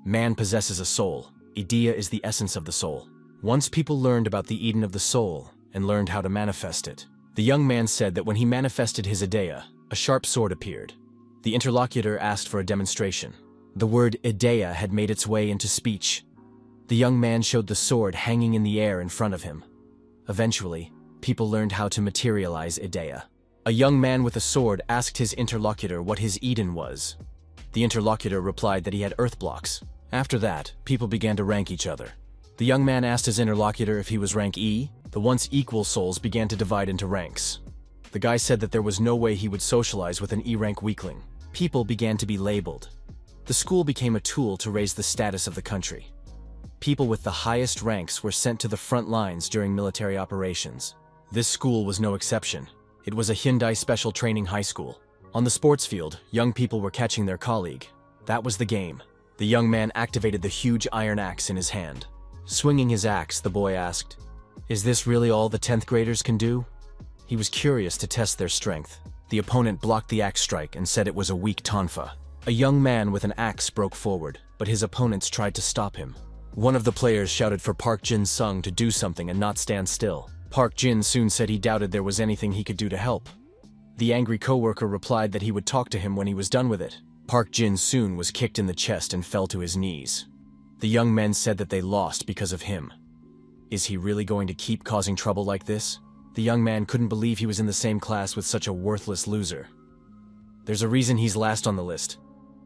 Man possesses a soul. Idea is the essence of the soul. Once people learned about the Eden of the soul and learned how to manifest it. The young man said that when he manifested his idea, a sharp sword appeared. The interlocutor asked for a demonstration. The word idea had made its way into speech. The young man showed the sword hanging in the air in front of him. Eventually, people learned how to materialize idea. A young man with a sword asked his interlocutor what his Eden was. The interlocutor replied that he had earth blocks. After that, people began to rank each other. The young man asked his interlocutor if he was rank E. The once equal souls began to divide into ranks. The guy said that there was no way he would socialize with an E-rank weakling. People began to be labeled. The school became a tool to raise the status of the country. People with the highest ranks were sent to the front lines during military operations. This school was no exception. It was a Hyundai special training high school. On the sports field, young people were catching their colleague. That was the game. The young man activated the huge iron axe in his hand. Swinging his axe, the boy asked, "Is this really all the 10th graders can do?" He was curious to test their strength. The opponent blocked the axe strike and said it was a weak tonfa. A young man with an axe broke forward, but his opponents tried to stop him. One of the players shouted for Park Jin-sung to do something and not stand still. Park Jin soon said he doubted there was anything he could do to help. The angry coworker replied that he would talk to him when he was done with it. Park Jin-soon was kicked in the chest and fell to his knees. The young men said that they lost because of him. Is he really going to keep causing trouble like this? The young man couldn't believe he was in the same class with such a worthless loser. "There's a reason he's last on the list.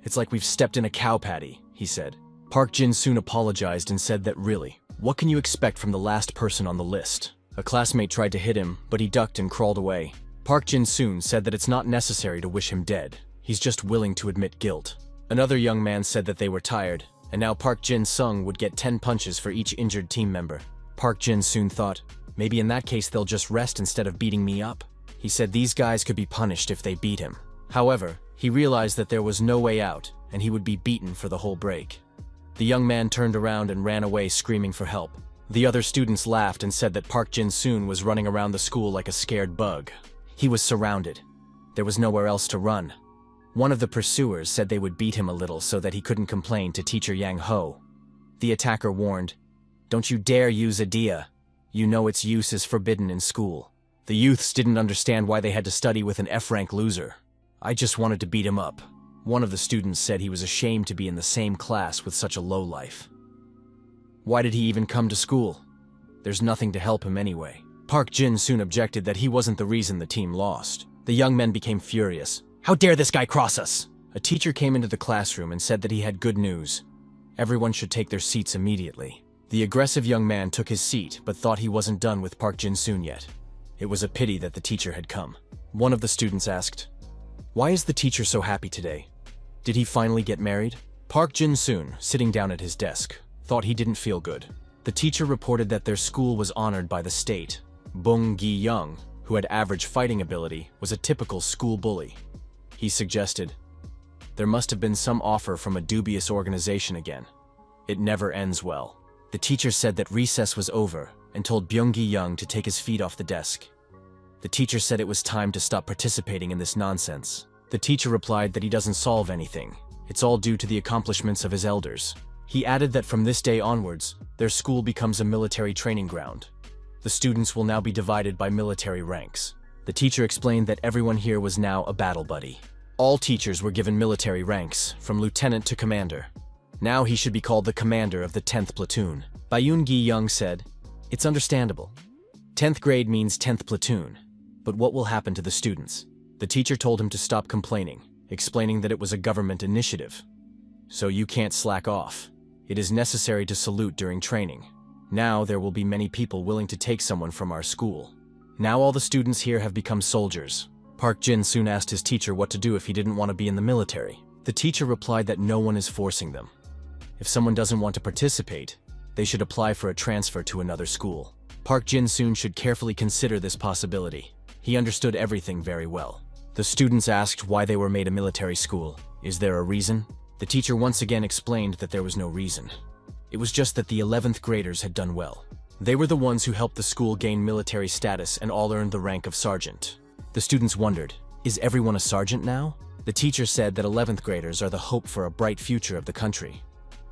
It's like we've stepped in a cow patty," he said. Park Jin-soon apologized and said that really, what can you expect from the last person on the list? A classmate tried to hit him, but he ducked and crawled away. Park Jin-soon said that it's not necessary to wish him dead. He's just willing to admit guilt. Another young man said that they were tired, and now Park Jin-sung would get 10 punches for each injured team member. Park Jin-soon thought, maybe in that case they'll just rest instead of beating me up. He said these guys could be punished if they beat him. However, he realized that there was no way out, and he would be beaten for the whole break. The young man turned around and ran away screaming for help. The other students laughed and said that Park Jin-soon was running around the school like a scared bug. He was surrounded. There was nowhere else to run. One of the pursuers said they would beat him a little so that he couldn't complain to teacher Yang Ho. The attacker warned, "Don't you dare use idea. You know its use is forbidden in school." The youths didn't understand why they had to study with an F-rank loser. "I just wanted to beat him up." One of the students said he was ashamed to be in the same class with such a lowlife. Why did he even come to school? There's nothing to help him anyway. Park Jin soon objected that he wasn't the reason the team lost. The young men became furious. "How dare this guy cross us?" A teacher came into the classroom and said that he had good news. Everyone should take their seats immediately. The aggressive young man took his seat but thought he wasn't done with Park Jin-soon yet. It was a pity that the teacher had come. One of the students asked, "Why is the teacher so happy today? Did he finally get married?" Park Jin-soon, sitting down at his desk, thought he didn't feel good. The teacher reported that their school was honored by the state. Bong Gi-young, who had average fighting ability, was a typical school bully. He suggested, "There must have been some offer from a dubious organization again. It never ends well." The teacher said that recess was over and told Byung Gi-young to take his feet off the desk. The teacher said it was time to stop participating in this nonsense. The teacher replied that he doesn't solve anything. It's all due to the accomplishments of his elders. He added that from this day onwards, their school becomes a military training ground. The students will now be divided by military ranks. The teacher explained that everyone here was now a battle buddy. All teachers were given military ranks, from lieutenant to commander. Now he should be called the commander of the 10th platoon. Byun Gi-young said, "It's understandable. 10th grade means 10th platoon. But what will happen to the students?" The teacher told him to stop complaining, explaining that it was a government initiative. "So you can't slack off. It is necessary to salute during training. Now there will be many people willing to take someone from our school. Now all the students here have become soldiers." Park Jin soon asked his teacher what to do if he didn't want to be in the military. The teacher replied that no one is forcing them. If someone doesn't want to participate, they should apply for a transfer to another school. Park Jin soon should carefully consider this possibility. He understood everything very well. The students asked why they were made a military school. Is there a reason? The teacher once again explained that there was no reason. It was just that the 11th graders had done well. They were the ones who helped the school gain military status and all earned the rank of sergeant. The students wondered, is everyone a sergeant now? The teacher said that 11th graders are the hope for a bright future of the country.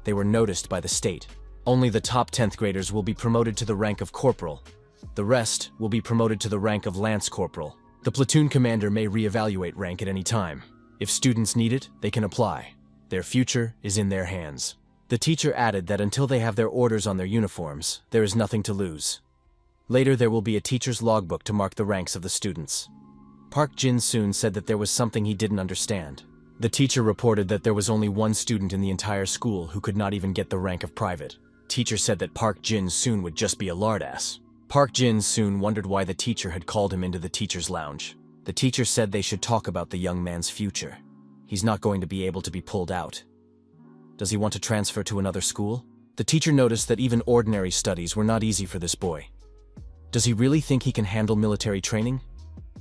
They were noticed by the state. Only the top 10th graders will be promoted to the rank of corporal. The rest will be promoted to the rank of lance corporal. The platoon commander may reevaluate rank at any time. If students need it, they can apply. Their future is in their hands. The teacher added that until they have their orders on their uniforms, there is nothing to lose. Later, there will be a teacher's logbook to mark the ranks of the students. Park Jin-soon said that there was something he didn't understand. The teacher reported that there was only one student in the entire school who could not even get the rank of private. Teacher said that Park Jin-soon would just be a lardass. Park Jin-soon wondered why the teacher had called him into the teacher's lounge. The teacher said they should talk about the young man's future. He's not going to be able to be pulled out. Does he want to transfer to another school? The teacher noticed that even ordinary studies were not easy for this boy. Does he really think he can handle military training?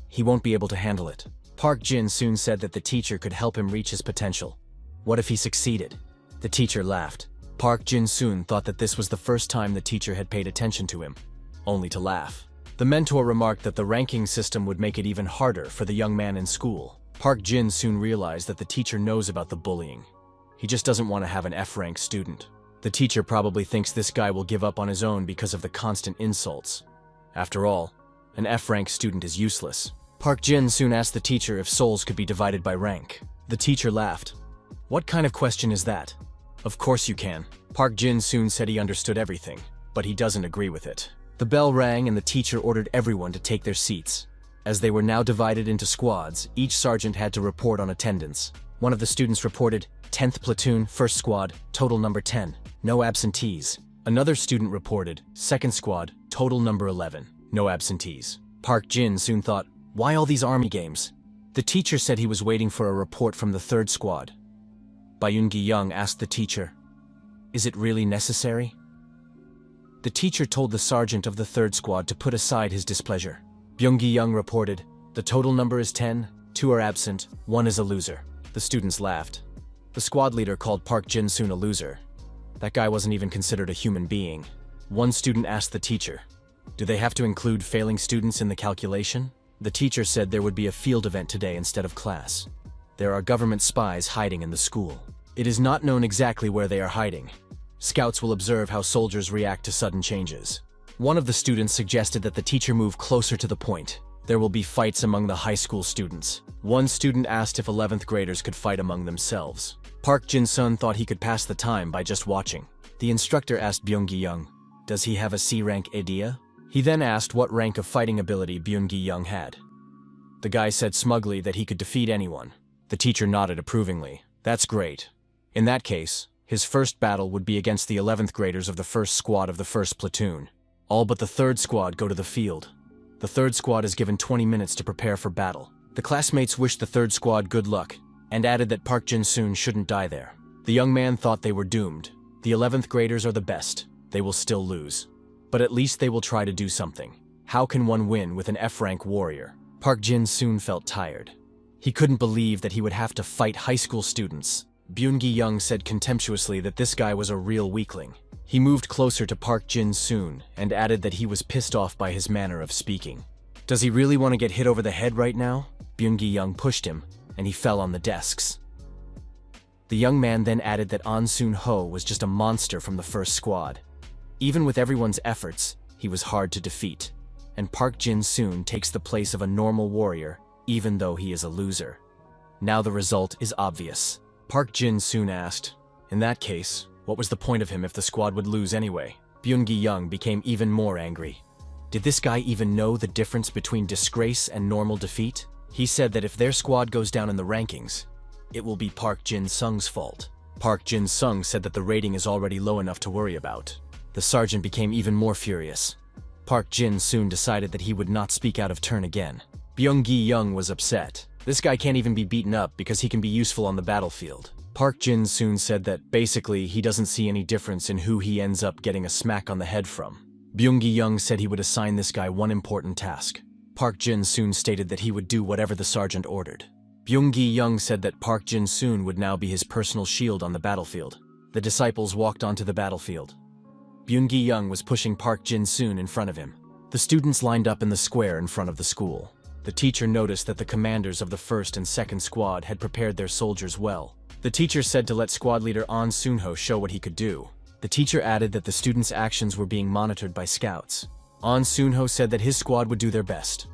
He won't be able to handle it. Park Jin-soon said that the teacher could help him reach his potential. What if he succeeded? The teacher laughed. Park Jin-soon thought that this was the first time the teacher had paid attention to him, only to laugh. The mentor remarked that the ranking system would make it even harder for the young man in school. Park Jin-soon realized that the teacher knows about the bullying. He just doesn't want to have an F-rank student. The teacher probably thinks this guy will give up on his own because of the constant insults. After all, an F-rank student is useless. Park Jin-soon asked the teacher if souls could be divided by rank. The teacher laughed. What kind of question is that? Of course you can. Park Jin-soon said he understood everything, but he doesn't agree with it. The bell rang and the teacher ordered everyone to take their seats. As they were now divided into squads, each sergeant had to report on attendance. One of the students reported, 10th platoon, 1st squad, total number 10, no absentees. Another student reported, 2nd squad, total number 11, no absentees. Park Jin-soon thought, why all these army games? The teacher said he was waiting for a report from the 3rd squad. Byun-gi-young asked the teacher, is it really necessary? The teacher told the sergeant of the 3rd squad to put aside his displeasure. Byung-gi-young reported, the total number is 10, 2 are absent, 1 is a loser. The students laughed. The squad leader called Park Jin-soon a loser. That guy wasn't even considered a human being. One student asked the teacher, do they have to include failing students in the calculation? The teacher said there would be a field event today instead of class. There are government spies hiding in the school. It is not known exactly where they are hiding. Scouts will observe how soldiers react to sudden changes. One of the students suggested that the teacher move closer to the point. There will be fights among the high school students. One student asked if 11th graders could fight among themselves. Park Jin-sun thought he could pass the time by just watching. The instructor asked Byung-gi-young, does he have a C-rank idea? He then asked what rank of fighting ability Byung-gi-young had. The guy said smugly that he could defeat anyone. The teacher nodded approvingly. That's great. In that case, his first battle would be against the 11th graders of the 1st squad of the 1st platoon. All but the 3rd squad go to the field. The 3rd squad is given 20 minutes to prepare for battle. The classmates wished the 3rd squad good luck, and added that Park Jin-soon shouldn't die there. The young man thought they were doomed. The 11th graders are the best. They will still lose. But at least they will try to do something. How can one win with an F-rank warrior? Park Jin-soon felt tired. He couldn't believe that he would have to fight high school students. Byun-gi-young said contemptuously that this guy was a real weakling. He moved closer to Park Jin-soon and added that he was pissed off by his manner of speaking. Does he really want to get hit over the head right now? Byun-gi-young pushed him, and he fell on the desks. The young man then added that An Soon-ho was just a monster from the 1st squad. Even with everyone's efforts, he was hard to defeat, and Park Jin-soon takes the place of a normal warrior, even though he is a loser. Now the result is obvious. Park Jin-soon asked, in that case, what was the point of him if the squad would lose anyway? Byun-gi-young became even more angry. Did this guy even know the difference between disgrace and normal defeat? He said that if their squad goes down in the rankings, it will be Park Jin-sung's fault. Park Jin-sung said that the rating is already low enough to worry about. The sergeant became even more furious. Park Jin-soon decided that he would not speak out of turn again. Byung-gi-young was upset. This guy can't even be beaten up because he can be useful on the battlefield. Park Jin-soon said that basically he doesn't see any difference in who he ends up getting a smack on the head from. Byung-gi-young said he would assign this guy one important task. Park Jin-soon stated that he would do whatever the sergeant ordered. Byung-gi-young said that Park Jin-soon would now be his personal shield on the battlefield. The disciples walked onto the battlefield. Byung-gi-young was pushing Park Jin-soon in front of him. The students lined up in the square in front of the school. The teacher noticed that the commanders of the first and second squad had prepared their soldiers well. The teacher said to let squad leader An Sunho show what he could do. The teacher added that the students' actions were being monitored by scouts. An Sunho said that his squad would do their best.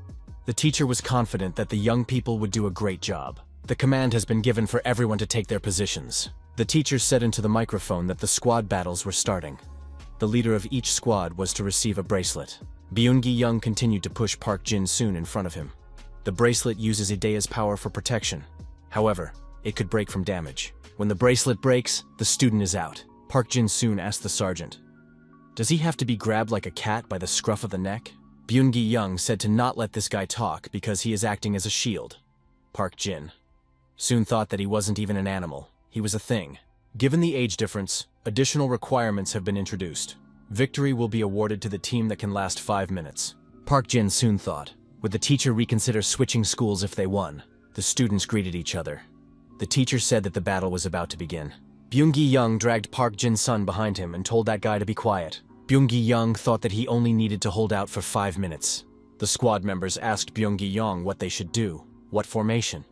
The teacher was confident that the young people would do a great job. The command has been given for everyone to take their positions. The teacher said into the microphone that the squad battles were starting. The leader of each squad was to receive a bracelet. Byung-gi-young continued to push Park Jin-soon in front of him. The bracelet uses Idea's power for protection. However, it could break from damage. When the bracelet breaks, the student is out. Park Jin-soon asked the sergeant, "Does he have to be grabbed like a cat by the scruff of the neck?" Byung-gi-young said to not let this guy talk because he is acting as a shield. Park Jin-soon thought that he wasn't even an animal. He was a thing. Given the age difference, additional requirements have been introduced. Victory will be awarded to the team that can last 5 minutes. Park Jin-soon thought, would the teacher reconsider switching schools if they won? The students greeted each other. The teacher said that the battle was about to begin. Byung-gi-young dragged Park Jin-sun behind him and told that guy to be quiet. Byung-gi-young thought that he only needed to hold out for 5 minutes. The squad members asked Byung-gi-young what they should do, what formation.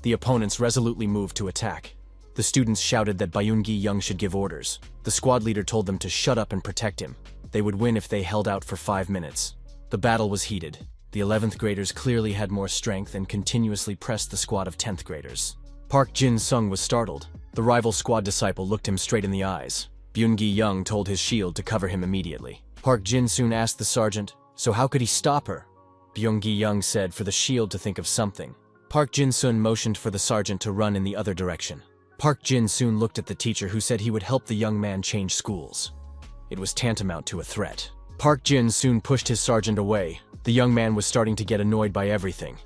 The opponents resolutely moved to attack. The students shouted that Byung-gi-young should give orders. The squad leader told them to shut up and protect him. They would win if they held out for 5 minutes. The battle was heated. The 11th graders clearly had more strength and continuously pressed the squad of 10th graders. Park Jin-sung was startled. The rival squad disciple looked him straight in the eyes. Byung-gi-young told his shield to cover him immediately. Park Jin-soon asked the sergeant, so how could he stop her? Byung-gi-young said for the shield to think of something. Park Jin-soon motioned for the sergeant to run in the other direction. Park Jin-soon looked at the teacher who said he would help the young man change schools. It was tantamount to a threat. Park Jin-soon pushed his sergeant away. The young man was starting to get annoyed by everything.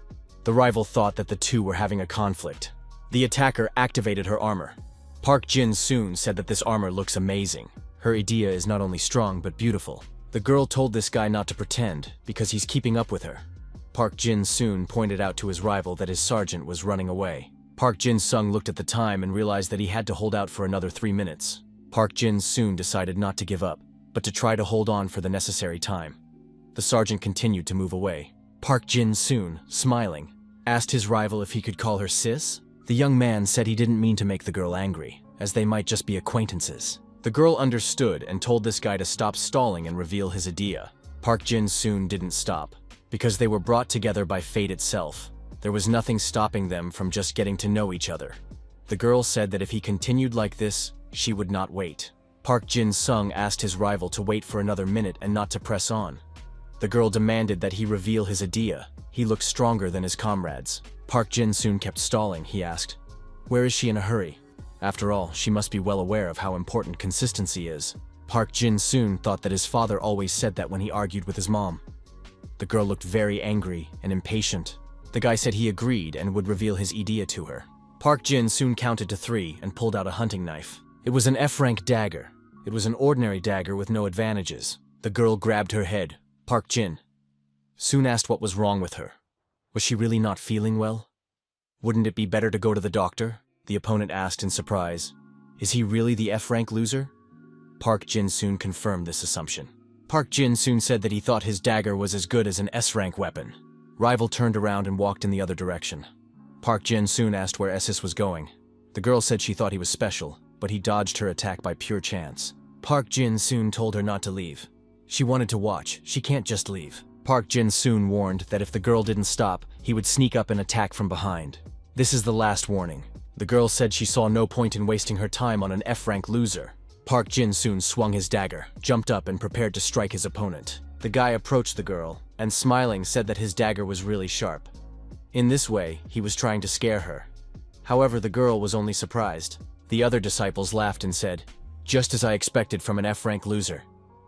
The rival thought that the two were having a conflict. The attacker activated her armor. Park Jin-soon said that this armor looks amazing. Her idea is not only strong but beautiful. The girl told this guy not to pretend because he's keeping up with her. Park Jin-soon pointed out to his rival that his sergeant was running away. Park Jin-sung looked at the time and realized that he had to hold out for another 3 minutes. Park Jin-soon decided not to give up, but to try to hold on for the necessary time. The sergeant continued to move away. Park Jin-soon, smiling, asked his rival if he could call her sis. The young man said he didn't mean to make the girl angry, as they might just be acquaintances. The girl understood and told this guy to stop stalling and reveal his idea. Park Jin-soon didn't stop, because they were brought together by fate itself. There was nothing stopping them from just getting to know each other. The girl said that if he continued like this, she would not wait. Park Jin-sung asked his rival to wait for another minute and not to press on. The girl demanded that he reveal his idea. He looked stronger than his comrades. Park Jin-soon kept stalling. He asked, "Where is she in a hurry?" After all, she must be well aware of how important consistency is. Park Jin-soon thought that his father always said that when he argued with his mom. The girl looked very angry and impatient. The guy said he agreed and would reveal his idea to her. Park Jin-soon counted to 3 and pulled out a hunting knife. It was an F-rank dagger. It was an ordinary dagger with no advantages. The girl grabbed her head. Park Jin-soon asked what was wrong with her. Was she really not feeling well? Wouldn't it be better to go to the doctor? The opponent asked in surprise. Is he really the F-rank loser? Park Jin-soon confirmed this assumption. Park Jin-soon said that he thought his dagger was as good as an S-rank weapon. Rival turned around and walked in the other direction. Park Jin-soon asked where SS was going. The girl said she thought he was special, but he dodged her attack by pure chance. Park Jin-soon told her not to leave. She wanted to watch. She can't just leave. Park Jin-soon warned that if the girl didn't stop, he would sneak up and attack from behind. This is the last warning. The girl said she saw no point in wasting her time on an F-rank loser. Park Jin-soon swung his dagger, jumped up and prepared to strike his opponent. The guy approached the girl, and smiling said that his dagger was really sharp. In this way, he was trying to scare her. However, the girl was only surprised. The other disciples laughed and said, "Just as I expected from an F-rank loser.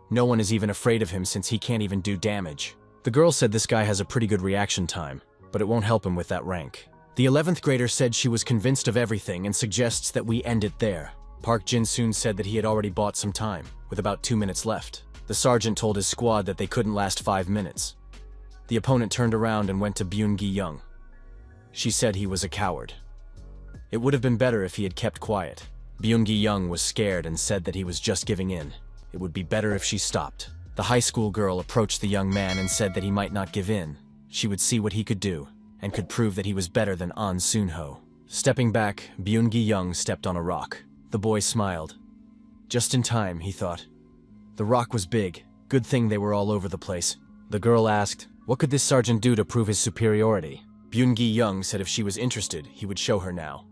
No one is even afraid of him since he can't even do damage." The girl said this guy has a pretty good reaction time, but it won't help him with that rank. The 11th grader said she was convinced of everything and suggests that we end it there. Park Jin-soon said that he had already bought some time, with about 2 minutes left. The sergeant told his squad that they couldn't last 5 minutes. The opponent turned around and went to Byung-gi-young. She said he was a coward. It would have been better if he had kept quiet. Byung-gi-young was scared and said that he was just giving in. It would be better if she stopped. The high school girl approached the young man and said that he might not give in. She would see what he could do, and could prove that he was better than An Sunho. Stepping back, Byun-gi-young stepped on a rock. The boy smiled. Just in time, he thought. The rock was big. Good thing they were all over the place. The girl asked, what could this sergeant do to prove his superiority? Byun-gi-young said if she was interested, he would show her now.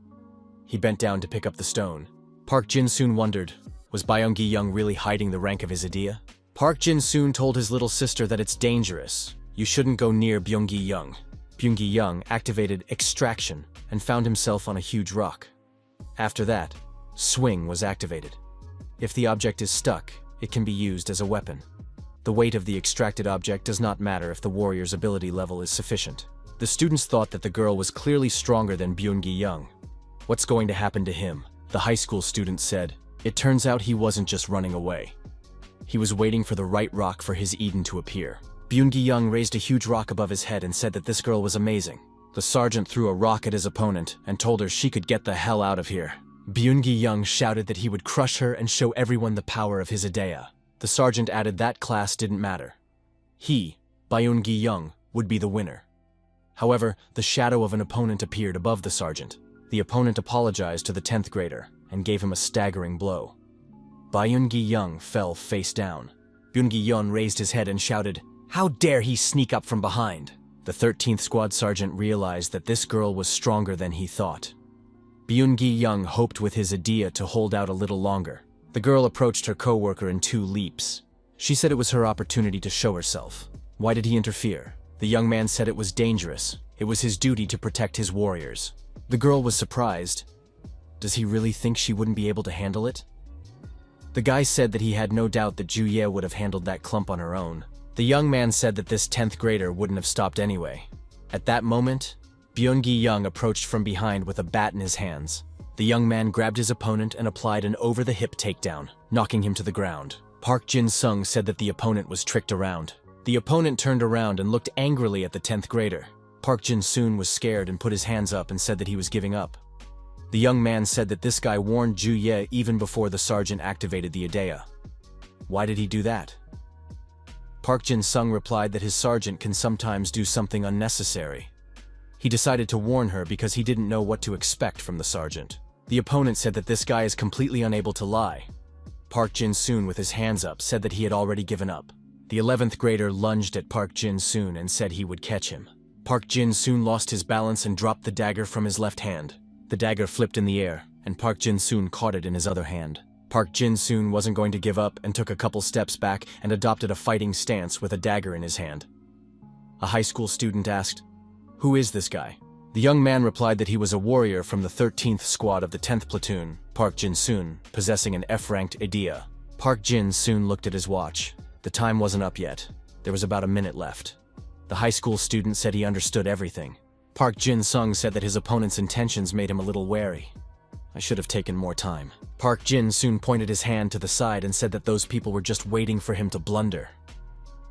He bent down to pick up the stone. Park Jin-soon wondered, was Byun-gi-young really hiding the rank of his idea? Park Jin-soon told his little sister that it's dangerous. You shouldn't go near Byun-gi-young. Byun-gi-young activated extraction and found himself on a huge rock. After that, swing was activated. If the object is stuck, it can be used as a weapon. The weight of the extracted object does not matter if the warrior's ability level is sufficient. The students thought that the girl was clearly stronger than Byun-gi-young. What's going to happen to him? The high school student said. It turns out he wasn't just running away. He was waiting for the right rock for his Eden to appear. Byun-gi-young raised a huge rock above his head and said that this girl was amazing. The sergeant threw a rock at his opponent and told her she could get the hell out of here. Byun-gi-young shouted that he would crush her and show everyone the power of his idea. The sergeant added that class didn't matter. He, Byun-gi-young, would be the winner. However, the shadow of an opponent appeared above the sergeant. The opponent apologized to the 10th grader and gave him a staggering blow. Byun-gi-young fell face down. Byun-gi-young raised his head and shouted, "How dare he sneak up from behind?" The 13th squad sergeant realized that this girl was stronger than he thought. Byun-gi-young hoped with his idea to hold out a little longer. The girl approached her co-worker in 2 leaps. She said it was her opportunity to show herself. Why did he interfere? The young man said it was dangerous. It was his duty to protect his warriors. The girl was surprised. Does he really think she wouldn't be able to handle it? The guy said that he had no doubt that Ju-ye would have handled that clump on her own. The young man said that this 10th grader wouldn't have stopped anyway. At that moment, Byun-gi-young approached from behind with a bat in his hands. The young man grabbed his opponent and applied an over-the-hip takedown, knocking him to the ground. Park Jin-sung said that the opponent was tricked around. The opponent turned around and looked angrily at the 10th grader. Park Jin-soon was scared and put his hands up and said that he was giving up. The young man said that this guy warned Ju-ye even before the sergeant activated the idea. Why did he do that? Park Jin-sung replied that his sergeant can sometimes do something unnecessary. He decided to warn her because he didn't know what to expect from the sergeant. The opponent said that this guy is completely unable to lie. Park Jin-soon, with his hands up, said that he had already given up. The 11th grader lunged at Park Jin-soon and said he would catch him. Park Jin-soon lost his balance and dropped the dagger from his left hand. The dagger flipped in the air, and Park Jin-soon caught it in his other hand. Park Jin-soon wasn't going to give up and took a couple steps back and adopted a fighting stance with a dagger in his hand. A high school student asked, "Who is this guy?" The young man replied that he was a warrior from the 13th squad of the 10th platoon, Park Jin-soon, possessing an F-ranked idea. Park Jin-soon looked at his watch. The time wasn't up yet. There was about a minute left. The high school student said he understood everything. Park Jin-sung said that his opponent's intentions made him a little wary. I should have taken more time. Park Jin-soon pointed his hand to the side and said that those people were just waiting for him to blunder.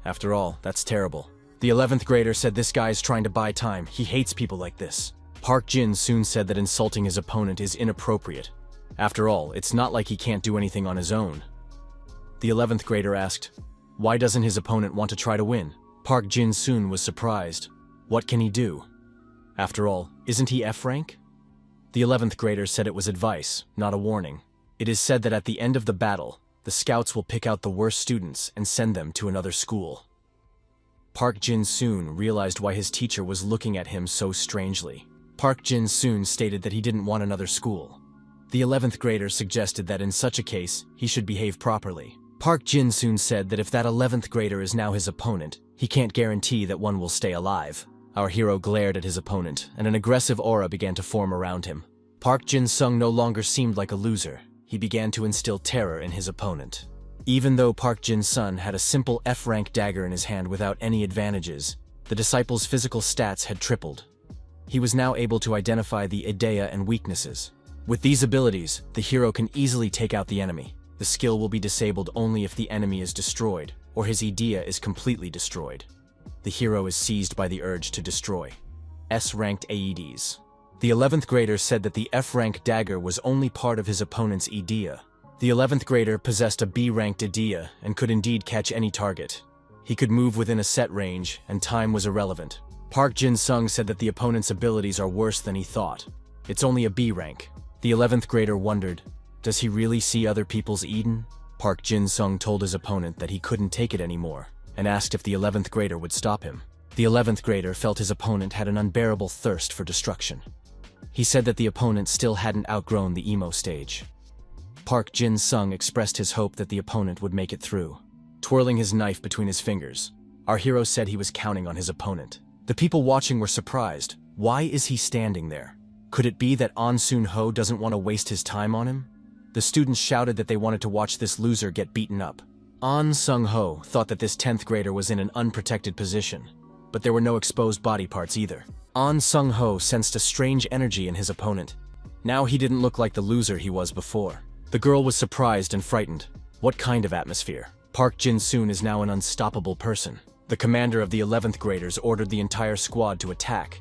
After all, that's terrible. The 11th grader said this guy is trying to buy time. He hates people like this. Park Jin-soon said that insulting his opponent is inappropriate. After all, it's not like he can't do anything on his own. The 11th grader asked, why doesn't his opponent want to try to win? Park Jin-soon was surprised. What can he do? After all, isn't he F-rank? The 11th grader said it was advice, not a warning. It is said that at the end of the battle, the scouts will pick out the worst students and send them to another school. Park Jin-soon realized why his teacher was looking at him so strangely. Park Jin-soon stated that he didn't want another school. The 11th grader suggested that in such a case, he should behave properly. Park Jin-soon said that if that 11th grader is now his opponent, he can't guarantee that one will stay alive. Our hero glared at his opponent, and an aggressive aura began to form around him. Park Jin-sung no longer seemed like a loser. He began to instill terror in his opponent. Even though Park Jin-sun had a simple F-rank dagger in his hand without any advantages, the disciple's physical stats had tripled. He was now able to identify the idea and weaknesses. With these abilities, the hero can easily take out the enemy. The skill will be disabled only if the enemy is destroyed, or his idea is completely destroyed. The hero is seized by the urge to destroy. S-ranked AEDs. The 11th grader said that the F-rank dagger was only part of his opponent's idea. The 11th grader possessed a B-ranked idea and could indeed catch any target. He could move within a set range, and time was irrelevant. Park Jin-sung said that the opponent's abilities are worse than he thought. It's only a B rank. The 11th grader wondered, does he really see other people's Eden? Park Jin-sung told his opponent that he couldn't take it anymore and asked if the 11th grader would stop him. The 11th grader felt his opponent had an unbearable thirst for destruction. He said that the opponent still hadn't outgrown the emo stage. Park Jin-sung expressed his hope that the opponent would make it through. Twirling his knife between his fingers, our hero said he was counting on his opponent. The people watching were surprised. Why is he standing there? Could it be that An Soon-ho doesn't want to waste his time on him? The students shouted that they wanted to watch this loser get beaten up. An Sung-ho thought that this 10th grader was in an unprotected position, but there were no exposed body parts either. An Sung-ho sensed a strange energy in his opponent. Now he didn't look like the loser he was before. The girl was surprised and frightened. What kind of atmosphere? Park Jin-soon is now an unstoppable person. The commander of the 11th graders ordered the entire squad to attack.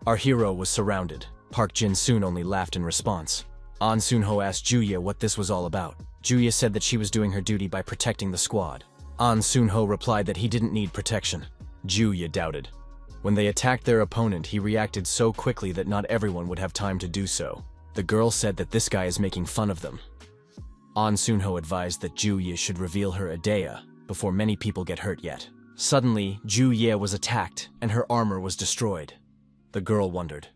Our hero was surrounded. Park Jin-soon only laughed in response. An Soon-ho asked Juye what this was all about. Juye said that she was doing her duty by protecting the squad. An Soon-ho replied that he didn't need protection. Juye doubted. When they attacked their opponent, he reacted so quickly that not everyone would have time to do so. The girl said that this guy is making fun of them. An Soon-ho advised that Juye should reveal her Adea before many people get hurt yet. Suddenly, Juye was attacked and her armor was destroyed. The girl wondered,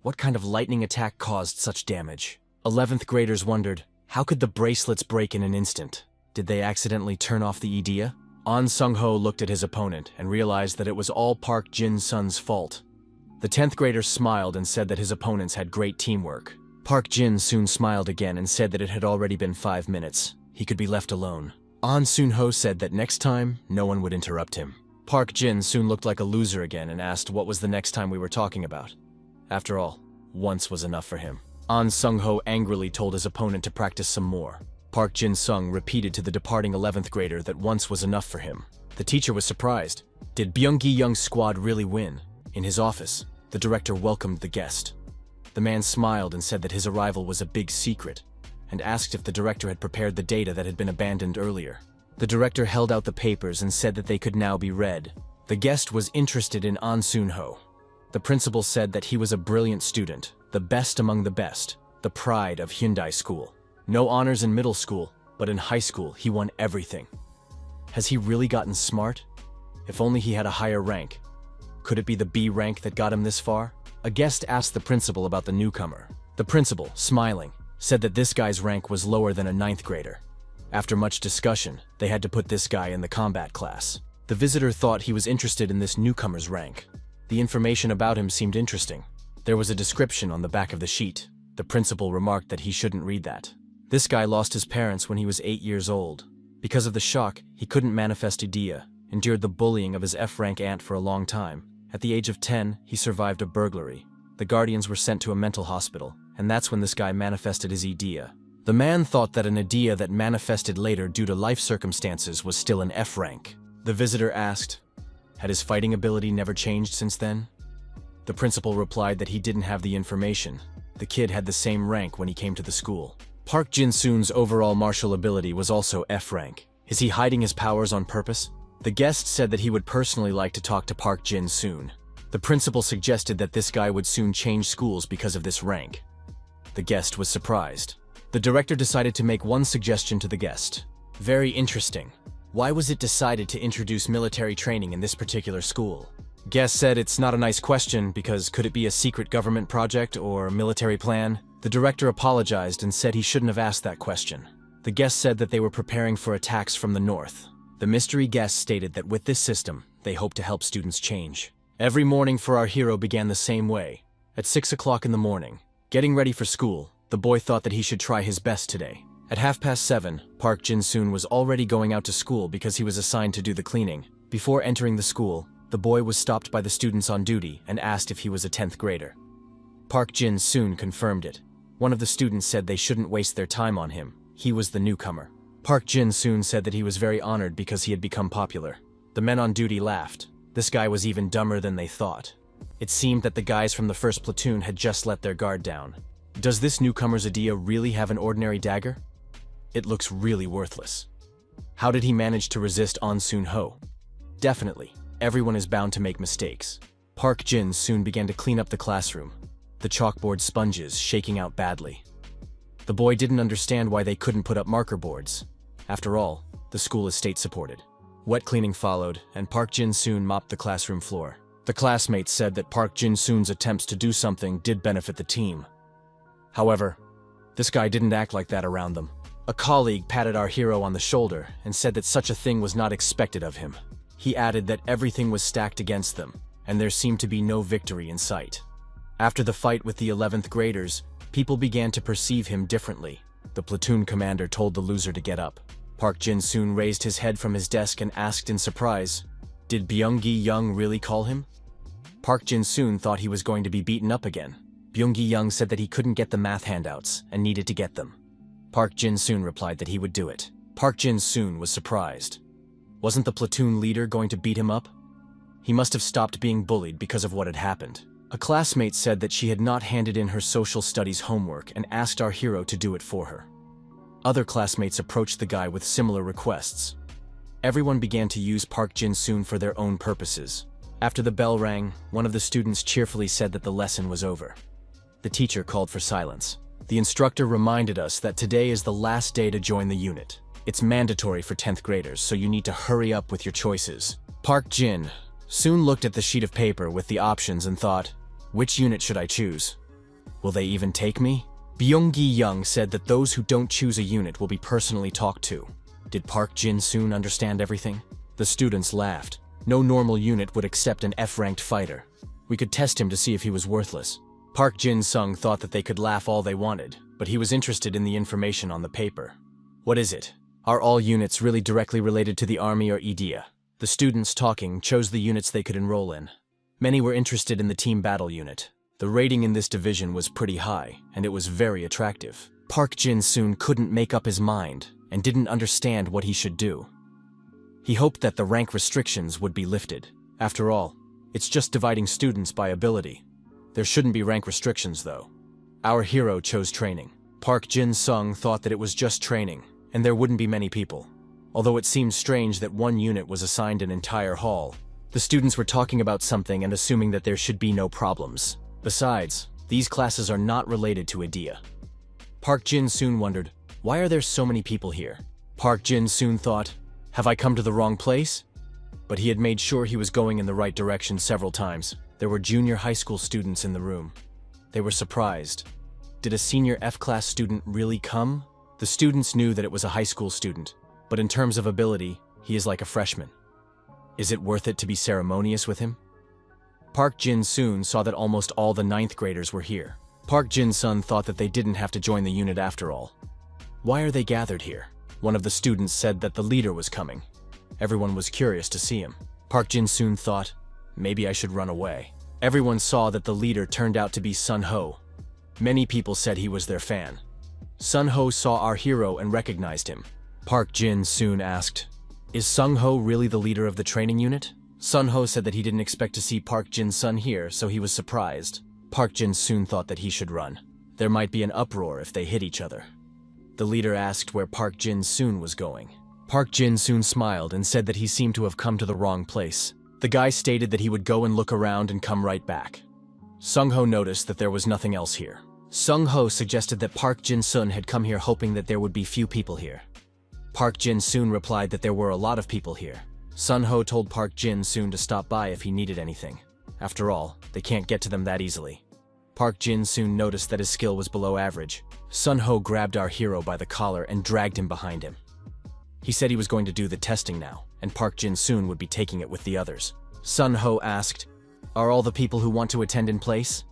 what kind of lightning attack caused such damage? 11th graders wondered, how could the bracelets break in an instant? Did they accidentally turn off the Idea? An Sung-ho looked at his opponent and realized that it was all Park Jin-sun's fault. The 10th grader smiled and said that his opponents had great teamwork. Park Jin soon smiled again and said that it had already been 5 minutes. He could be left alone. An Soon-ho said that next time, no one would interrupt him. Park Jin soon looked like a loser again and asked what was the next time we were talking about. After all, once was enough for him. An Sung-ho angrily told his opponent to practice some more. Park Jin-sung repeated to the departing 11th grader that once was enough for him. The teacher was surprised. Did Byung-gi-young's squad really win? In his office, the director welcomed the guest. The man smiled and said that his arrival was a big secret, and asked if the director had prepared the data that had been abandoned earlier. The director held out the papers and said that they could now be read. The guest was interested in An Soon-ho. The principal said that he was a brilliant student, the best among the best, the pride of Hyundai School. No honors in middle school, but in high school he won everything. Has he really gotten smart? If only he had a higher rank. Could it be the B rank that got him this far? A guest asked the principal about the newcomer. The principal, smiling, said that this guy's rank was lower than a 9th grader. After much discussion, they had to put this guy in the combat class. The visitor thought he was interested in this newcomer's rank. The information about him seemed interesting. There was a description on the back of the sheet. The principal remarked that he shouldn't read that. This guy lost his parents when he was 8 years old. Because of the shock, he couldn't manifest Idea, endured the bullying of his F-rank aunt for a long time. At the age of 10, he survived a burglary. The guardians were sent to a mental hospital, and that's when this guy manifested his Idea. The man thought that an Idea that manifested later due to life circumstances was still an F-rank. The visitor asked, had his fighting ability never changed since then? The principal replied that he didn't have the information. The kid had the same rank when he came to the school. Park Jin-soon's overall martial ability was also F-rank. Is he hiding his powers on purpose? The guest said that he would personally like to talk to Park Jin-soon. The principal suggested that this guy would soon change schools because of this rank. The guest was surprised. The director decided to make one suggestion to the guest. Very interesting. Why was it decided to introduce military training in this particular school? Guest said it's not a nice question because could it be a secret government project or a military plan? The director apologized and said he shouldn't have asked that question. The guest said that they were preparing for attacks from the north. The mystery guest stated that with this system, they hope to help students change. Every morning for our hero began the same way. At 6 o'clock in the morning, getting ready for school, the boy thought that he should try his best today. At 7:30, Park Jin-soon was already going out to school because he was assigned to do the cleaning. Before entering the school, the boy was stopped by the students on duty and asked if he was a 10th grader. Park Jin-soon confirmed it. One of the students said they shouldn't waste their time on him. He was the newcomer. Park Jin-soon said that he was very honored because he had become popular. The men on duty laughed. This guy was even dumber than they thought. It seemed that the guys from the first platoon had just let their guard down. Does this newcomer's Idea really have an ordinary dagger? It looks really worthless. How did he manage to resist An Soon-ho? Definitely, everyone is bound to make mistakes. Park Jin soon began to clean up the classroom, the chalkboard sponges shaking out badly. The boy didn't understand why they couldn't put up marker boards. After all, the school is state-supported. Wet cleaning followed, and Park Jin soon mopped the classroom floor. The classmates said that Park Jin soon's attempts to do something did benefit the team. However, this guy didn't act like that around them. A colleague patted our hero on the shoulder and said that such a thing was not expected of him. He added that everything was stacked against them, and there seemed to be no victory in sight. After the fight with the 11th graders, people began to perceive him differently. The platoon commander told the loser to get up. Park Jin soon raised his head from his desk and asked in surprise, "Did Byung-gi Young really call him?" Park Jin soon thought he was going to be beaten up again. Byung-gi Young said that he couldn't get the math handouts and needed to get them. Park Jin soon replied that he would do it. Park Jin soon was surprised. Wasn't the platoon leader going to beat him up? He must have stopped being bullied because of what had happened. A classmate said that she had not handed in her social studies homework and asked our hero to do it for her. Other classmates approached the guy with similar requests. Everyone began to use Park Jin soon for their own purposes. After the bell rang, one of the students cheerfully said that the lesson was over. The teacher called for silence. The instructor reminded us that today is the last day to join the unit. It's mandatory for 10th graders, so you need to hurry up with your choices. Park Jin soon looked at the sheet of paper with the options and thought, which unit should I choose? Will they even take me? Byung-gi Young said that those who don't choose a unit will be personally talked to. Did Park Jin soon understand everything? The students laughed. No normal unit would accept an F-ranked fighter. We could test him to see if he was worthless. Park Jin Sung thought that they could laugh all they wanted, but he was interested in the information on the paper. What is it? Are all units really directly related to the army or idea? The students talking chose the units they could enroll in. Many were interested in the team battle unit. The rating in this division was pretty high, and it was very attractive. Park Jin soon couldn't make up his mind and didn't understand what he should do. He hoped that the rank restrictions would be lifted. After all, it's just dividing students by ability. There shouldn't be rank restrictions, though. Our hero chose training. Park Jin Sung thought that it was just training, and there wouldn't be many people. Although it seemed strange that one unit was assigned an entire hall. The students were talking about something and assuming that there should be no problems. Besides, these classes are not related to idea. Park Jin soon wondered, why are there so many people here? Park Jin soon thought, have I come to the wrong place? But he had made sure he was going in the right direction several times. There were junior high school students in the room. They were surprised. Did a senior F-class student really come? The students knew that it was a high school student, but in terms of ability, he is like a freshman. Is it worth it to be ceremonious with him? Park Jin soon saw that almost all the 9th graders were here. Park Jin Sun thought that they didn't have to join the unit after all. Why are they gathered here? One of the students said that the leader was coming. Everyone was curious to see him. Park Jin soon thought, maybe I should run away. Everyone saw that the leader turned out to be Sun Ho. Many people said he was their fan. Sun Ho saw our hero and recognized him. Park Jin soon asked, is Sun Ho really the leader of the training unit? Sun Ho said that he didn't expect to see Park Jin Sun here, so he was surprised. Park Jin soon thought that he should run. There might be an uproar if they hit each other. The leader asked where Park Jin soon was going. Park Jin soon smiled and said that he seemed to have come to the wrong place. The guy stated that he would go and look around and come right back. Sung Ho noticed that there was nothing else here. Sung Ho suggested that Park Jin Sun had come here hoping that there would be few people here. Park Jin soon replied that there were a lot of people here. Sun Ho told Park Jin soon to stop by if he needed anything. After all, they can't get to them that easily. Park Jin soon noticed that his skill was below average. Sun Ho grabbed our hero by the collar and dragged him behind him. He said he was going to do the testing now, and Park Jin soon would be taking it with the others. Sun Ho asked, are all the people who want to attend in place?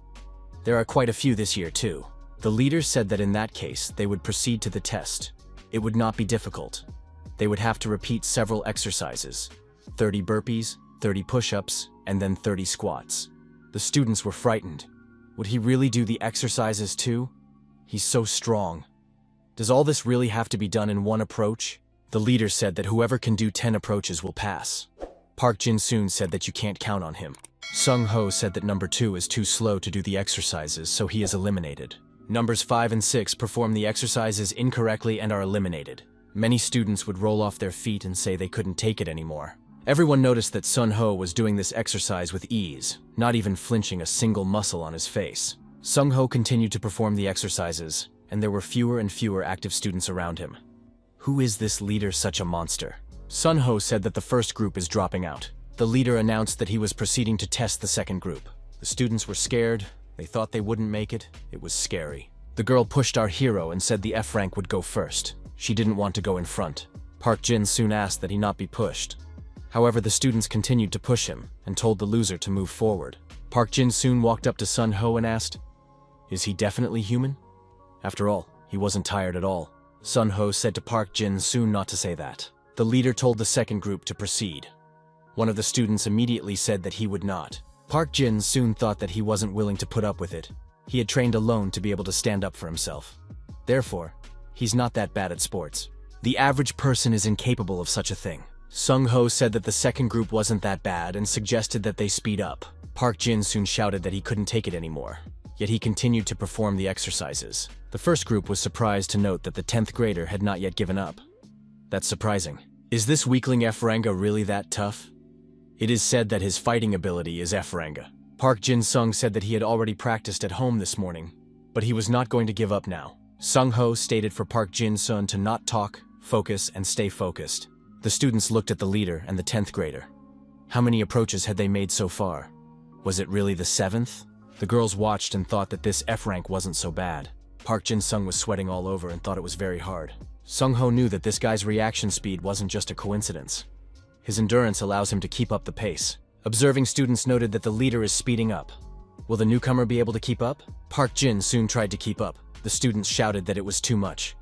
There are quite a few this year too. The leader said that in that case, they would proceed to the test. It would not be difficult. They would have to repeat several exercises, 30 burpees, 30 push-ups, and then 30 squats. The students were frightened. Would he really do the exercises too? He's so strong. Does all this really have to be done in one approach? The leader said that whoever can do 10 approaches will pass. Park Jin soon said that you can't count on him. Sung Ho said that number 2 is too slow to do the exercises, so he is eliminated. Numbers 5 and 6 perform the exercises incorrectly and are eliminated. Many students would roll off their feet and say they couldn't take it anymore. Everyone noticed that Sun Ho was doing this exercise with ease, not even flinching a single muscle on his face. Sung Ho continued to perform the exercises, and there were fewer and fewer active students around him. Who is this leader such a monster? Sun Ho said that the first group is dropping out. The leader announced that he was proceeding to test the second group. The students were scared. They thought they wouldn't make it. It was scary. The girl pushed our hero and said the F rank would go first. She didn't want to go in front. Park Jin soon asked that he not be pushed. However, the students continued to push him and told the loser to move forward. Park Jin soon walked up to Sun Ho and asked, "Is he definitely human?" After all, he wasn't tired at all. Sun Ho said to Park Jin soon not to say that. The leader told the second group to proceed. One of the students immediately said that he would not. Park Jin soon thought that he wasn't willing to put up with it. He had trained alone to be able to stand up for himself. Therefore, he's not that bad at sports. The average person is incapable of such a thing. Sung Ho said that the second group wasn't that bad and suggested that they speed up. Park Jin soon shouted that he couldn't take it anymore. Yet he continued to perform the exercises. The first group was surprised to note that the 10th grader had not yet given up. That's surprising. Is this weakling F-Ranga really that tough? It is said that his fighting ability is F-Ranga. Park Jin Sung said that he had already practiced at home this morning, but he was not going to give up now. Sung Ho stated for Park Jin Sun to not talk, focus, and stay focused. The students looked at the leader and the 10th grader. How many approaches had they made so far? Was it really the 7th? The girls watched and thought that this F rank wasn't so bad. Park Jin Sung was sweating all over and thought it was very hard. Sung Ho knew that this guy's reaction speed wasn't just a coincidence. His endurance allows him to keep up the pace. Observing students noted that the leader is speeding up. Will the newcomer be able to keep up? Park Jin soon tried to keep up. The students shouted that it was too much.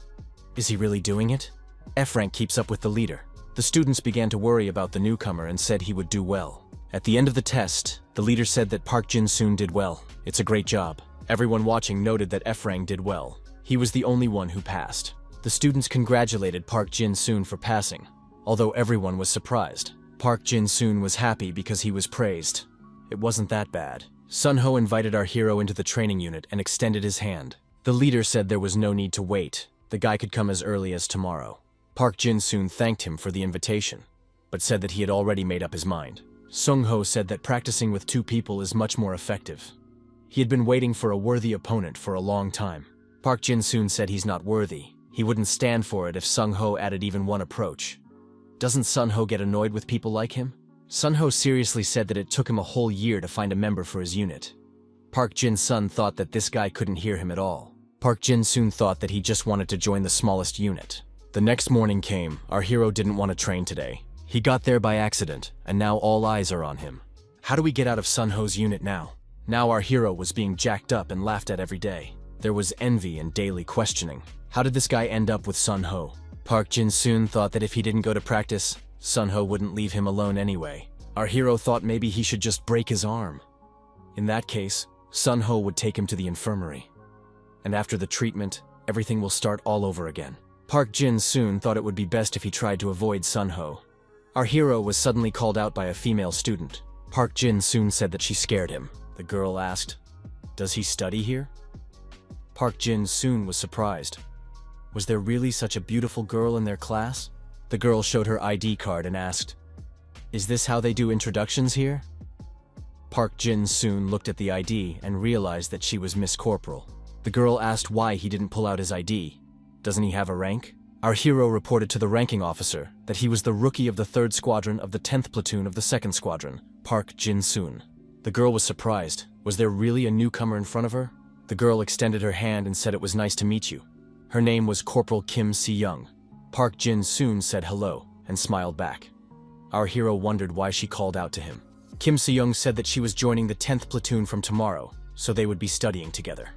Is he really doing it? F rank keeps up with the leader. The students began to worry about the newcomer and said he would do well. At the end of the test, the leader said that Park Jin Soon did well. It's a great job. Everyone watching noted that F-Rang did well. He was the only one who passed. The students congratulated Park Jin Soon for passing, although everyone was surprised. Park Jin Soon was happy because he was praised. It wasn't that bad. Sun Ho invited our hero into the training unit and extended his hand. The leader said there was no need to wait. The guy could come as early as tomorrow. Park Jin Soon thanked him for the invitation, but said that he had already made up his mind. Sung Ho said that practicing with two people is much more effective. He had been waiting for a worthy opponent for a long time. Park Jin Soon said he's not worthy. He wouldn't stand for it if Sung Ho added even one approach. Doesn't Sun Ho get annoyed with people like him? Sun Ho seriously said that it took him a whole year to find a member for his unit. Park Jin Sun thought that this guy couldn't hear him at all. Park Jin Soon thought that he just wanted to join the smallest unit. The next morning came. Our hero didn't want to train today. He got there by accident, and now all eyes are on him. How do we get out of Sun Ho's unit now? Now our hero was being jacked up and laughed at every day. There was envy and daily questioning. How did this guy end up with Sun Ho? Park Jin Soon thought that if he didn't go to practice, Sun Ho wouldn't leave him alone anyway. Our hero thought maybe he should just break his arm. In that case, Sun Ho would take him to the infirmary. And after the treatment, everything will start all over again. Park Jin Soon thought it would be best if he tried to avoid Sun Ho. Our hero was suddenly called out by a female student. Park Jin Soon said that she scared him. The girl asked, "Does he study here?" Park Jin Soon was surprised. Was there really such a beautiful girl in their class? The girl showed her ID card and asked, "Is this how they do introductions here?" Park Jin Soon looked at the ID and realized that she was Miss Corporal. The girl asked why he didn't pull out his ID. Doesn't he have a rank? Our hero reported to the ranking officer that he was the rookie of the 3rd Squadron of the 10th Platoon of the 2nd Squadron, Park Jin Soon. The girl was surprised. Was there really a newcomer in front of her? The girl extended her hand and said it was nice to meet you. Her name was Corporal Kim Si-young. Park Jin Soon said hello and smiled back. Our hero wondered why she called out to him. Kim Si-young said that she was joining the 10th Platoon from tomorrow, so they would be studying together.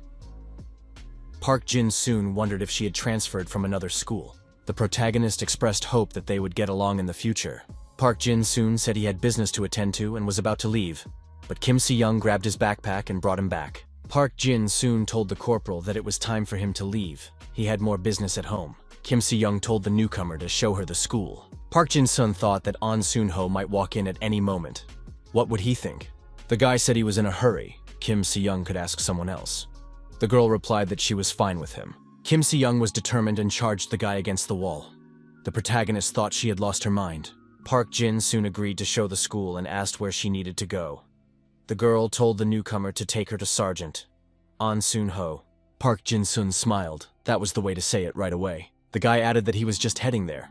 Park Jin Soon wondered if she had transferred from another school. The protagonist expressed hope that they would get along in the future. Park Jin Soon said he had business to attend to and was about to leave, but Kim Si-young grabbed his backpack and brought him back. Park Jin Soon told the corporal that it was time for him to leave. He had more business at home. Kim Si-young told the newcomer to show her the school. Park Jin Sun thought that An Soon Ho might walk in at any moment. What would he think? The guy said he was in a hurry. Kim Si-young could ask someone else. The girl replied that she was fine with him. Kim Si-young was determined and charged the guy against the wall. The protagonist thought she had lost her mind. Park Jin soon agreed to show the school and asked where she needed to go. The girl told the newcomer to take her to Sergeant An Soon-ho. Park Jin-soon smiled. That was the way to say it right away. The guy added that he was just heading there.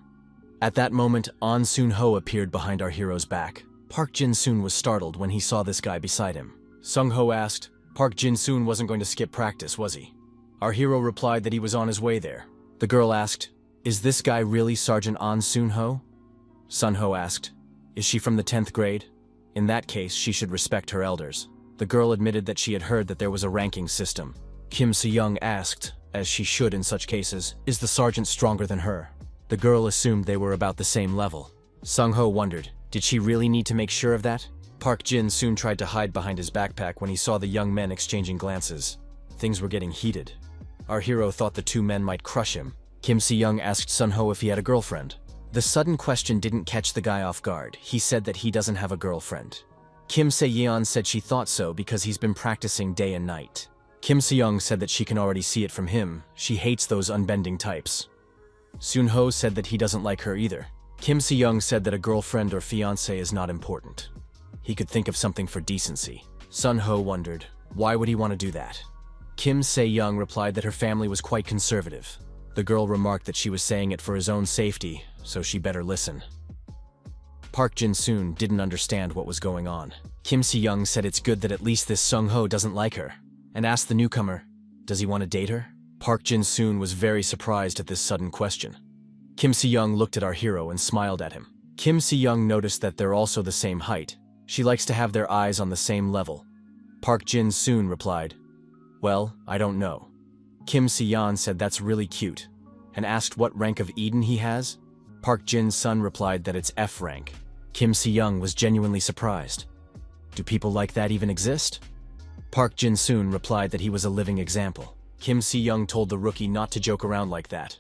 At that moment, An Soon-ho appeared behind our hero's back. Park Jin-soon was startled when he saw this guy beside him. Sung-ho asked, Park Jin-soon wasn't going to skip practice, was he? Our hero replied that he was on his way there. The girl asked, is this guy really Sergeant An Soon-ho? Sun-ho asked, is she from the 10th grade? In that case, she should respect her elders. The girl admitted that she had heard that there was a ranking system. Kim Se-young asked, as she should in such cases, is the sergeant stronger than her? The girl assumed they were about the same level. Sung-ho wondered, did she really need to make sure of that? Park Jin soon tried to hide behind his backpack when he saw the young men exchanging glances. Things were getting heated. Our hero thought the two men might crush him. Kim Se-young asked Sun-ho if he had a girlfriend. The sudden question didn't catch the guy off guard. He said that he doesn't have a girlfriend. Kim Se-yeon said she thought so because he's been practicing day and night. Kim Se-young said that she can already see it from him. She hates those unbending types. Soon-ho said that he doesn't like her either. Kim Se-young said that a girlfriend or fiancé is not important. He could think of something for decency. Sun-ho wondered, why would he want to do that? Kim Se-young replied that her family was quite conservative. The girl remarked that she was saying it for his own safety, so she better listen. Park Jin-soon didn't understand what was going on. Kim Se-young said it's good that at least this Sung-ho doesn't like her, and asked the newcomer, does he want to date her? Park Jin-soon was very surprised at this sudden question. Kim Se-young looked at our hero and smiled at him. Kim Se-young noticed that they're also the same height. She likes to have their eyes on the same level. Park Jin-soon replied, well, I don't know. Kim Se-yeon said that's really cute, and asked what rank of Eden he has. Park Jin-sun replied that it's F rank. Kim Se-young was genuinely surprised. Do people like that even exist? Park Jin-soon replied that he was a living example. Kim Se-young told the rookie not to joke around like that.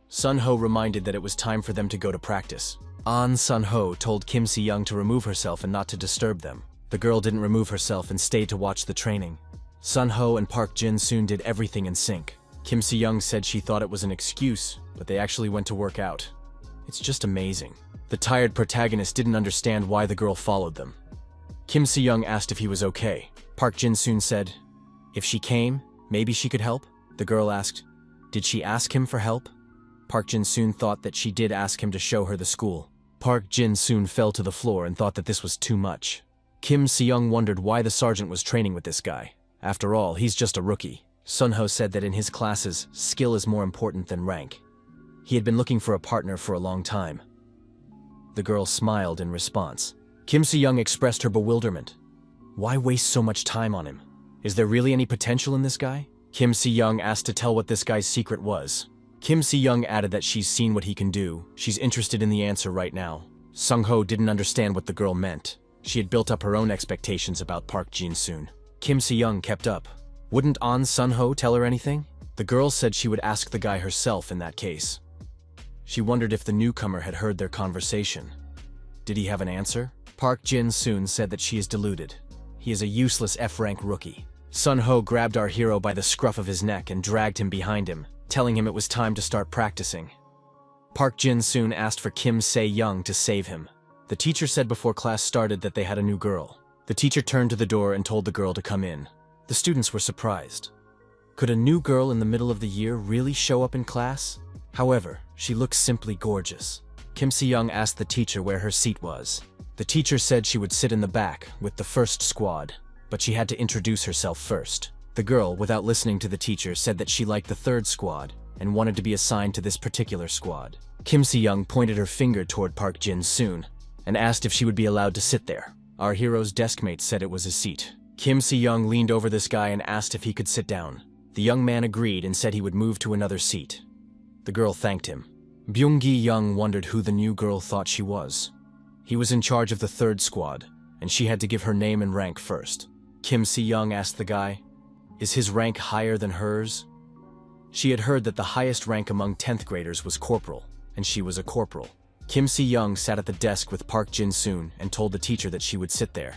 Sun-ho reminded that it was time for them to go to practice. An Sun-ho told Kim Se-young to remove herself and not to disturb them. The girl didn't remove herself and stayed to watch the training. Sun-ho and Park Jin-soon did everything in sync. Kim Se-young said she thought it was an excuse, but they actually went to work out. It's just amazing. The tired protagonist didn't understand why the girl followed them. Kim Se-young asked if he was okay. Park Jin-soon said, if she came, maybe she could help? The girl asked, did she ask him for help? Park Jin-soon thought that she did ask him to show her the school. Park Jin-soon fell to the floor and thought that this was too much. Kim Se-young wondered why the sergeant was training with this guy. After all, he's just a rookie. Sun-ho said that in his classes, skill is more important than rank. He had been looking for a partner for a long time. The girl smiled in response. Kim Se-young expressed her bewilderment. Why waste so much time on him? Is there really any potential in this guy? Kim Se-young asked to tell what this guy's secret was. Kim Se-young added that she's seen what he can do. She's interested in the answer right now. Sung-ho didn't understand what the girl meant. She had built up her own expectations about Park Jin-soon. Kim Se-young kept up. Wouldn't An Sun-ho tell her anything? The girl said she would ask the guy herself in that case. She wondered if the newcomer had heard their conversation. Did he have an answer? Park Jin-soon said that she is deluded. He is a useless F-rank rookie. Sun-ho grabbed our hero by the scruff of his neck and dragged him behind him, telling him it was time to start practicing. Park Jin-soon asked for Kim Se-young to save him. The teacher said before class started that they had a new girl. The teacher turned to the door and told the girl to come in. The students were surprised. Could a new girl in the middle of the year really show up in class? However, she looked simply gorgeous. Kim Se-young asked the teacher where her seat was. The teacher said she would sit in the back with the first squad, but she had to introduce herself first. The girl, without listening to the teacher, said that she liked the third squad and wanted to be assigned to this particular squad. Kim Se-young pointed her finger toward Park Jin-soon and asked if she would be allowed to sit there. Our hero's deskmate said it was his seat. Kim Se-young leaned over this guy and asked if he could sit down. The young man agreed and said he would move to another seat. The girl thanked him. Byung-gi-young wondered who the new girl thought she was. He was in charge of the third squad, and she had to give her name and rank first. Kim Se-young asked the guy, is his rank higher than hers? She had heard that the highest rank among 10th graders was corporal, and she was a corporal. Kim Se-young sat at the desk with Park Jin-soon and told the teacher that she would sit there.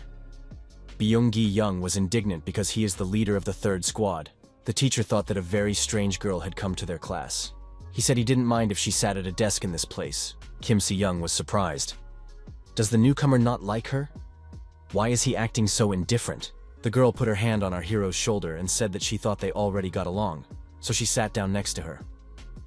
Byung-gi-young was indignant because he is the leader of the third squad. The teacher thought that a very strange girl had come to their class. He said he didn't mind if she sat at a desk in this place. Kim Se-young was surprised. Does the newcomer not like her? Why is he acting so indifferent? The girl put her hand on our hero's shoulder and said that she thought they already got along, so she sat down next to her.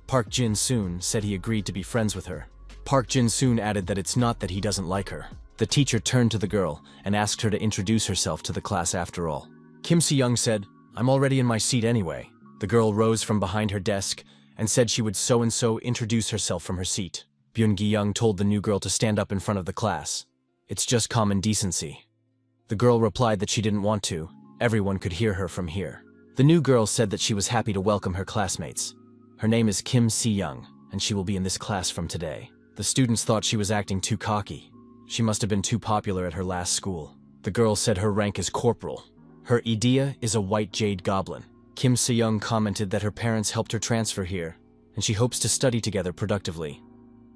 Park Jin-soon said he agreed to be friends with her. Park Jin-soon added that it's not that he doesn't like her. The teacher turned to the girl and asked her to introduce herself to the class after all. Kim Si-young said, "I'm already in my seat anyway." The girl rose from behind her desk and said she would so-and-so introduce herself from her seat. Byun-gi-young told the new girl to stand up in front of the class. "It's just common decency." The girl replied that she didn't want to. Everyone could hear her from here. The new girl said that she was happy to welcome her classmates. Her name is Kim Si-young, and she will be in this class from today. The students thought she was acting too cocky. She must have been too popular at her last school. The girl said her rank is corporal. Her idea is a white jade goblin. Kim Si-young commented that her parents helped her transfer here, and she hopes to study together productively.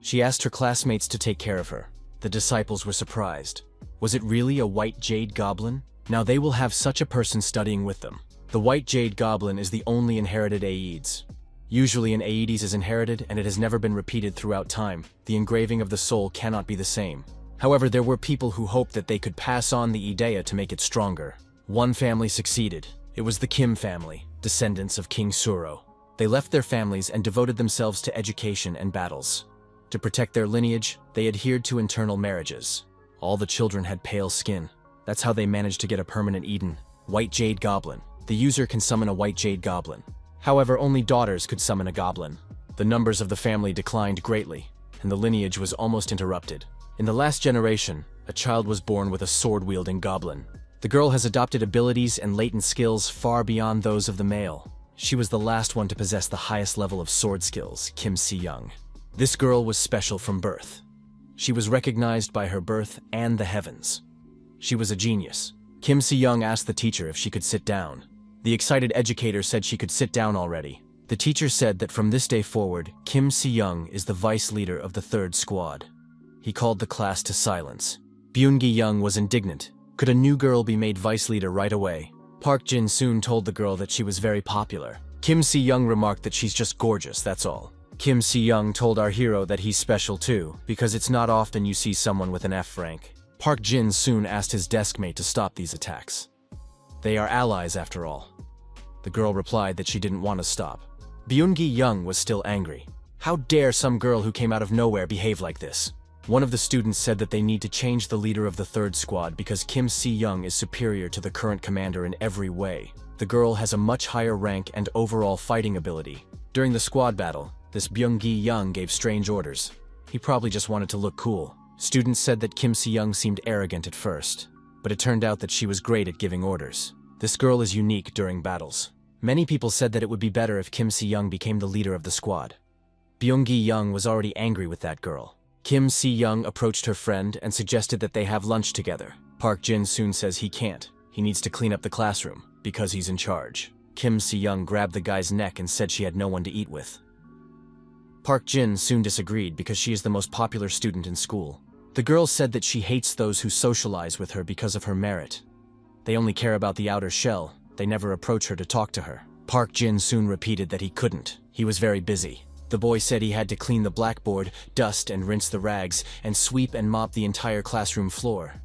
She asked her classmates to take care of her. The disciples were surprised. Was it really a white jade goblin? Now they will have such a person studying with them. The white jade goblin is the only inherited Aedes. Usually an Aedes is inherited and it has never been repeated throughout time. The engraving of the soul cannot be the same. However, there were people who hoped that they could pass on the idea to make it stronger. One family succeeded. It was the Kim family, descendants of King Suro. They left their families and devoted themselves to education and battles. To protect their lineage, they adhered to internal marriages. All the children had pale skin. That's how they managed to get a permanent Eden. White Jade Goblin. The user can summon a White Jade Goblin. However, only daughters could summon a goblin. The numbers of the family declined greatly, and the lineage was almost interrupted. In the last generation, a child was born with a sword-wielding goblin. The girl has adopted abilities and latent skills far beyond those of the male. She was the last one to possess the highest level of sword skills, Kim Si-young. This girl was special from birth. She was recognized by her birth and the heavens. She was a genius. Kim Si-young asked the teacher if she could sit down. The excited educator said she could sit down already. The teacher said that from this day forward, Kim Si-young is the vice leader of the third squad. He called the class to silence. Byun-gi-young was indignant. Could a new girl be made vice leader right away? Park Jin-soon told the girl that she was very popular. Kim Si-young remarked that she's just gorgeous, that's all. Kim Si-young told our hero that he's special too, because it's not often you see someone with an F rank. Park Jin-soon asked his deskmate to stop these attacks. They are allies after all. The girl replied that she didn't want to stop. Byun-gi-young was still angry. How dare some girl who came out of nowhere behave like this? One of the students said that they need to change the leader of the third squad because Kim Si-young is superior to the current commander in every way. The girl has a much higher rank and overall fighting ability. During the squad battle, this Byun-gi-young gave strange orders. He probably just wanted to look cool. Students said that Kim Si-young seemed arrogant at first, but it turned out that she was great at giving orders. This girl is unique during battles. Many people said that it would be better if Kim Si-young became the leader of the squad. Byun-gi-young was already angry with that girl. Kim Si-young approached her friend and suggested that they have lunch together. Park Jin-soon says he can't. He needs to clean up the classroom, because he's in charge. Kim Si-young grabbed the guy's neck and said she had no one to eat with. Park Jin-soon disagreed because she is the most popular student in school. The girl said that she hates those who socialize with her because of her merit. They only care about the outer shell. They never approach her to talk to her. Park Jin-soon repeated that he couldn't. He was very busy. The boy said he had to clean the blackboard, dust and rinse the rags, and sweep and mop the entire classroom floor.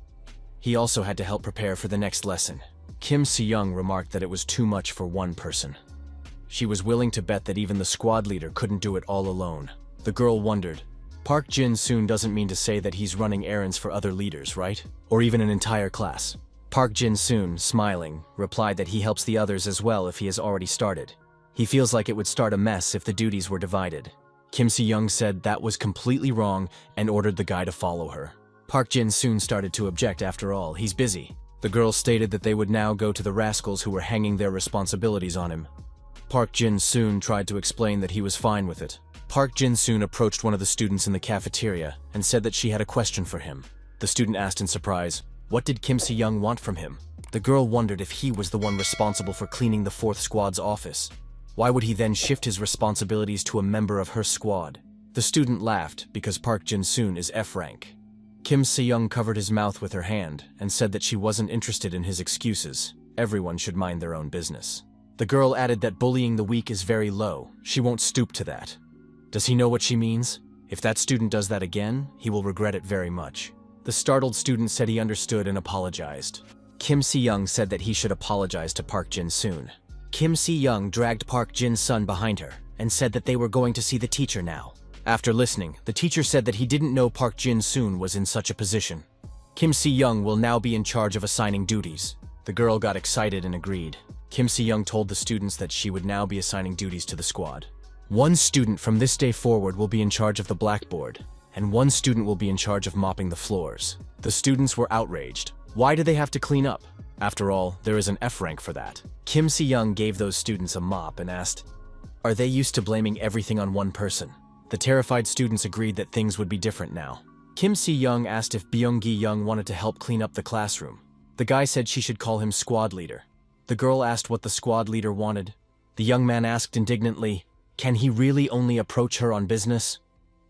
He also had to help prepare for the next lesson. Kim Si-young remarked that it was too much for one person. She was willing to bet that even the squad leader couldn't do it all alone. The girl wondered. Park Jin-soon doesn't mean to say that he's running errands for other leaders, right? Or even an entire class. Park Jin-soon, smiling, replied that he helps the others as well if he has already started. He feels like it would start a mess if the duties were divided. Kim Si-young said that was completely wrong and ordered the guy to follow her. Park Jin-soon started to object after all, he's busy. The girl stated that they would now go to the rascals who were hanging their responsibilities on him. Park Jin-soon tried to explain that he was fine with it. Park Jin-soon approached one of the students in the cafeteria and said that she had a question for him. The student asked in surprise, what did Kim Si-young want from him? The girl wondered if he was the one responsible for cleaning the fourth squad's office. Why would he then shift his responsibilities to a member of her squad? The student laughed because Park Jin-soon is F rank. Kim Si-young covered his mouth with her hand and said that she wasn't interested in his excuses. Everyone should mind their own business. The girl added that bullying the weak is very low. She won't stoop to that. Does he know what she means? If that student does that again, he will regret it very much. The startled student said he understood and apologized. Kim Si-young said that he should apologize to Park Jin-soon. Kim Si-young dragged Park Jin-sun behind her and said that they were going to see the teacher now. After listening, the teacher said that he didn't know Park Jin-soon was in such a position. Kim Si-young will now be in charge of assigning duties. The girl got excited and agreed. Kim Si-young told the students that she would now be assigning duties to the squad. One student from this day forward will be in charge of the blackboard, and one student will be in charge of mopping the floors. The students were outraged. Why do they have to clean up? After all, there is an F rank for that. Kim Si-young gave those students a mop and asked, "Are they used to blaming everything on one person?" The terrified students agreed that things would be different now. Kim Si-young asked if Byung-gi-young wanted to help clean up the classroom. The guy said she should call him squad leader. The girl asked what the squad leader wanted. The young man asked indignantly, can he really only approach her on business?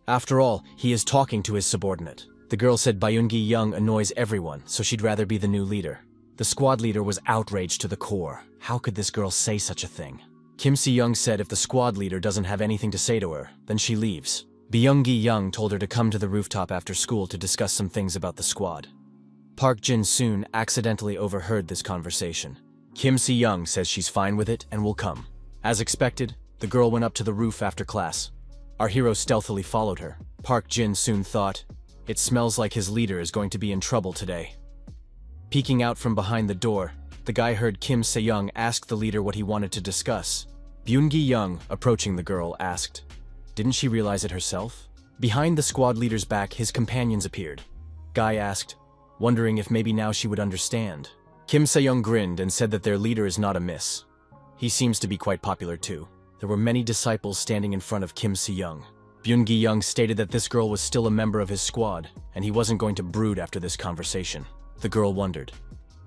After all, he is talking to his subordinate. The girl said Byung-gi-young annoys everyone, so she'd rather be the new leader. The squad leader was outraged to the core. How could this girl say such a thing? Kim Si-young said if the squad leader doesn't have anything to say to her, then she leaves. Byung-gi-young told her to come to the rooftop after school to discuss some things about the squad. Park Jin-soon accidentally overheard this conversation. Kim Si-young says she's fine with it and will come. As expected, the girl went up to the roof after class. Our hero stealthily followed her. Park Jin-soon thought, it smells like his leader is going to be in trouble today. Peeking out from behind the door, the guy heard Kim Se-young ask the leader what he wanted to discuss. Byung-gi-young, approaching the girl, asked, didn't she realize it herself? Behind the squad leader's back, his companions appeared. Guy asked, wondering if maybe now she would understand. Kim Se-young grinned and said that their leader is not amiss. He seems to be quite popular too. There were many disciples standing in front of Kim Se-young. Byung-gi-young stated that this girl was still a member of his squad, and he wasn't going to brood after this conversation. The girl wondered,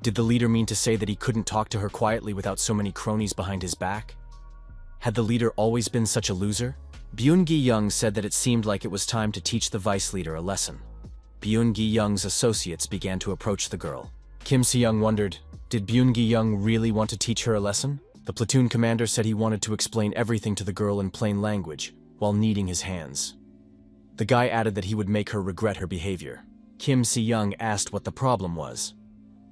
did the leader mean to say that he couldn't talk to her quietly without so many cronies behind his back? Had the leader always been such a loser? Byung-gi-young said that it seemed like it was time to teach the vice leader a lesson. Byung-gi-young's associates began to approach the girl. Kim Se-young wondered, did Byung-gi-young really want to teach her a lesson? The platoon commander said he wanted to explain everything to the girl in plain language, while kneading his hands. The guy added that he would make her regret her behavior. Kim Se-young asked what the problem was.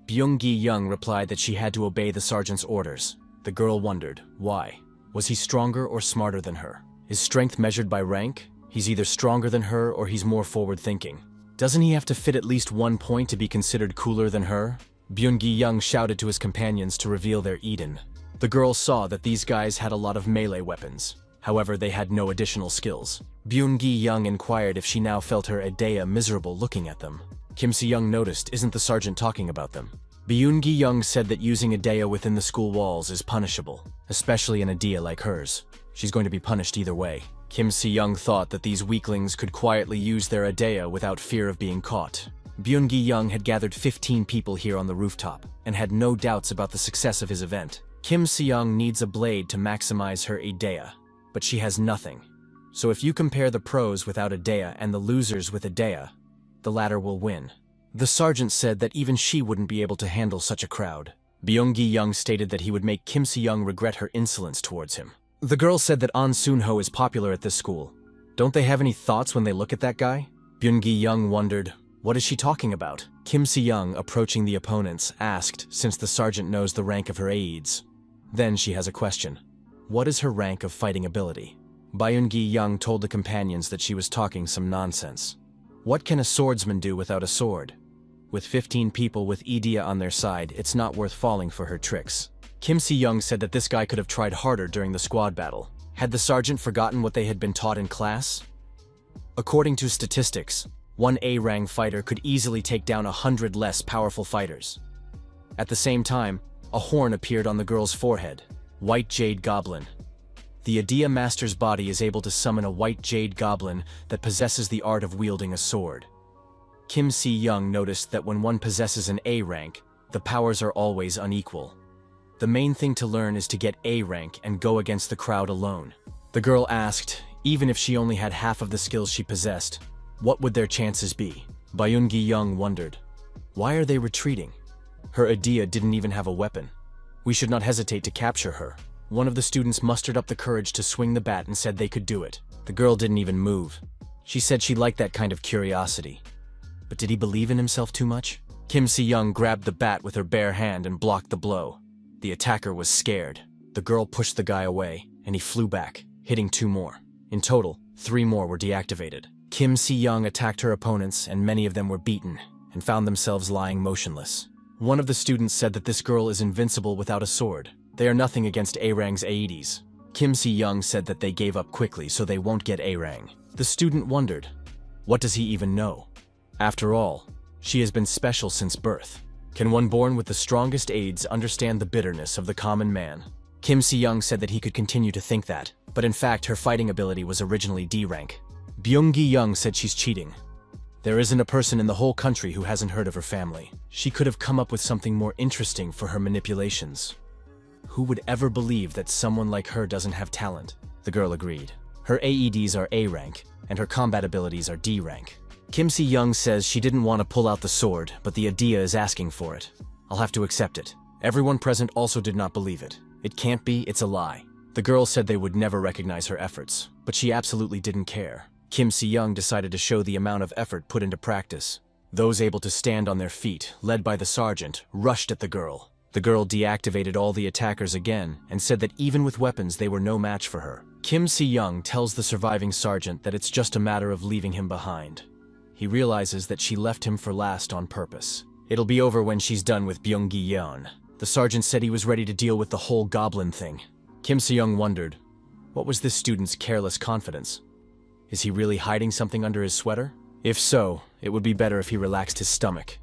Byung-gi-young replied that she had to obey the sergeant's orders. The girl wondered, why? Was he stronger or smarter than her? Is strength measured by rank? He's either stronger than her or he's more forward-thinking. Doesn't he have to fit at least 1 point to be considered cooler than her? Byung-gi-young shouted to his companions to reveal their Eden. The girl saw that these guys had a lot of melee weapons. However, they had no additional skills. Byung-gi-young inquired if she now felt her Adea miserable looking at them. Kim Se-young noticed, isn't the sergeant talking about them? Byung-gi-young said that using Adea within the school walls is punishable, especially an Adea like hers. She's going to be punished either way. Kim Se-young thought that these weaklings could quietly use their Adea without fear of being caught. Byung-gi-young had gathered 15 people here on the rooftop, and had no doubts about the success of his event. Kim Se-young needs a blade to maximize her Adea, but she has nothing. So if you compare the pros without Adea and the losers with Adea, the latter will win. The sergeant said that even she wouldn't be able to handle such a crowd. Byung-gi-young stated that he would make Kim Se-young regret her insolence towards him. The girl said that An Soon-ho is popular at this school. Don't they have any thoughts when they look at that guy? Byung-gi-young wondered, what is she talking about? Kim Se-young, approaching the opponents, asked, since the sergeant knows the rank of her aides. Then she has a question. What is her rank of fighting ability? Byung-gi-young told the companions that she was talking some nonsense. What can a swordsman do without a sword? With 15 people with Idea on their side, it's not worth falling for her tricks. Kim Se-young said that this guy could have tried harder during the squad battle. Had the sergeant forgotten what they had been taught in class? According to statistics, one A-rank fighter could easily take down 100 less powerful fighters. At the same time, a horn appeared on the girl's forehead. White Jade Goblin. The Idea Master's body is able to summon a White Jade Goblin that possesses the art of wielding a sword. Kim Se-young noticed that when one possesses an A rank, the powers are always unequal. The main thing to learn is to get A rank and go against the crowd alone. The girl asked, even if she only had half of the skills she possessed, what would their chances be? Byung-gi-young wondered, why are they retreating? Her Idea didn't even have a weapon. We should not hesitate to capture her. One of the students mustered up the courage to swing the bat and said they could do it. The girl didn't even move. She said she liked that kind of curiosity. But did he believe in himself too much? Kim Si-young grabbed the bat with her bare hand and blocked the blow. The attacker was scared. The girl pushed the guy away, and he flew back, hitting 2 more. In total, 3 more were deactivated. Kim Si-young attacked her opponents, and many of them were beaten, and found themselves lying motionless. One of the students said that this girl is invincible without a sword. They are nothing against A-Rang's Aedes. Kim Si-young said that they gave up quickly so they won't get A-Rang. The student wondered, what does he even know? After all, she has been special since birth. Can one born with the strongest aids understand the bitterness of the common man? Kim Si-young said that he could continue to think that, but in fact her fighting ability was originally D-rank. Byung-gi-young said she's cheating. There isn't a person in the whole country who hasn't heard of her family. She could have come up with something more interesting for her manipulations. Who would ever believe that someone like her doesn't have talent? The girl agreed. Her AEDs are A-rank, and her combat abilities are D-rank. Kim Si-young says she didn't want to pull out the sword, but the idea is asking for it. I'll have to accept it. Everyone present also did not believe it. It can't be, it's a lie. The girl said they would never recognize her efforts, but she absolutely didn't care. Kim Si-young decided to show the amount of effort put into practice. Those able to stand on their feet, led by the sergeant, rushed at the girl. The girl deactivated all the attackers again and said that even with weapons they were no match for her. Kim Si-young tells the surviving sergeant that it's just a matter of leaving him behind. He realizes that she left him for last on purpose. It'll be over when she's done with Byung-gi-yeon. The sergeant said he was ready to deal with the whole goblin thing. Kim Si-young wondered, what was this student's careless confidence? Is he really hiding something under his sweater? If so, it would be better if he relaxed his stomach.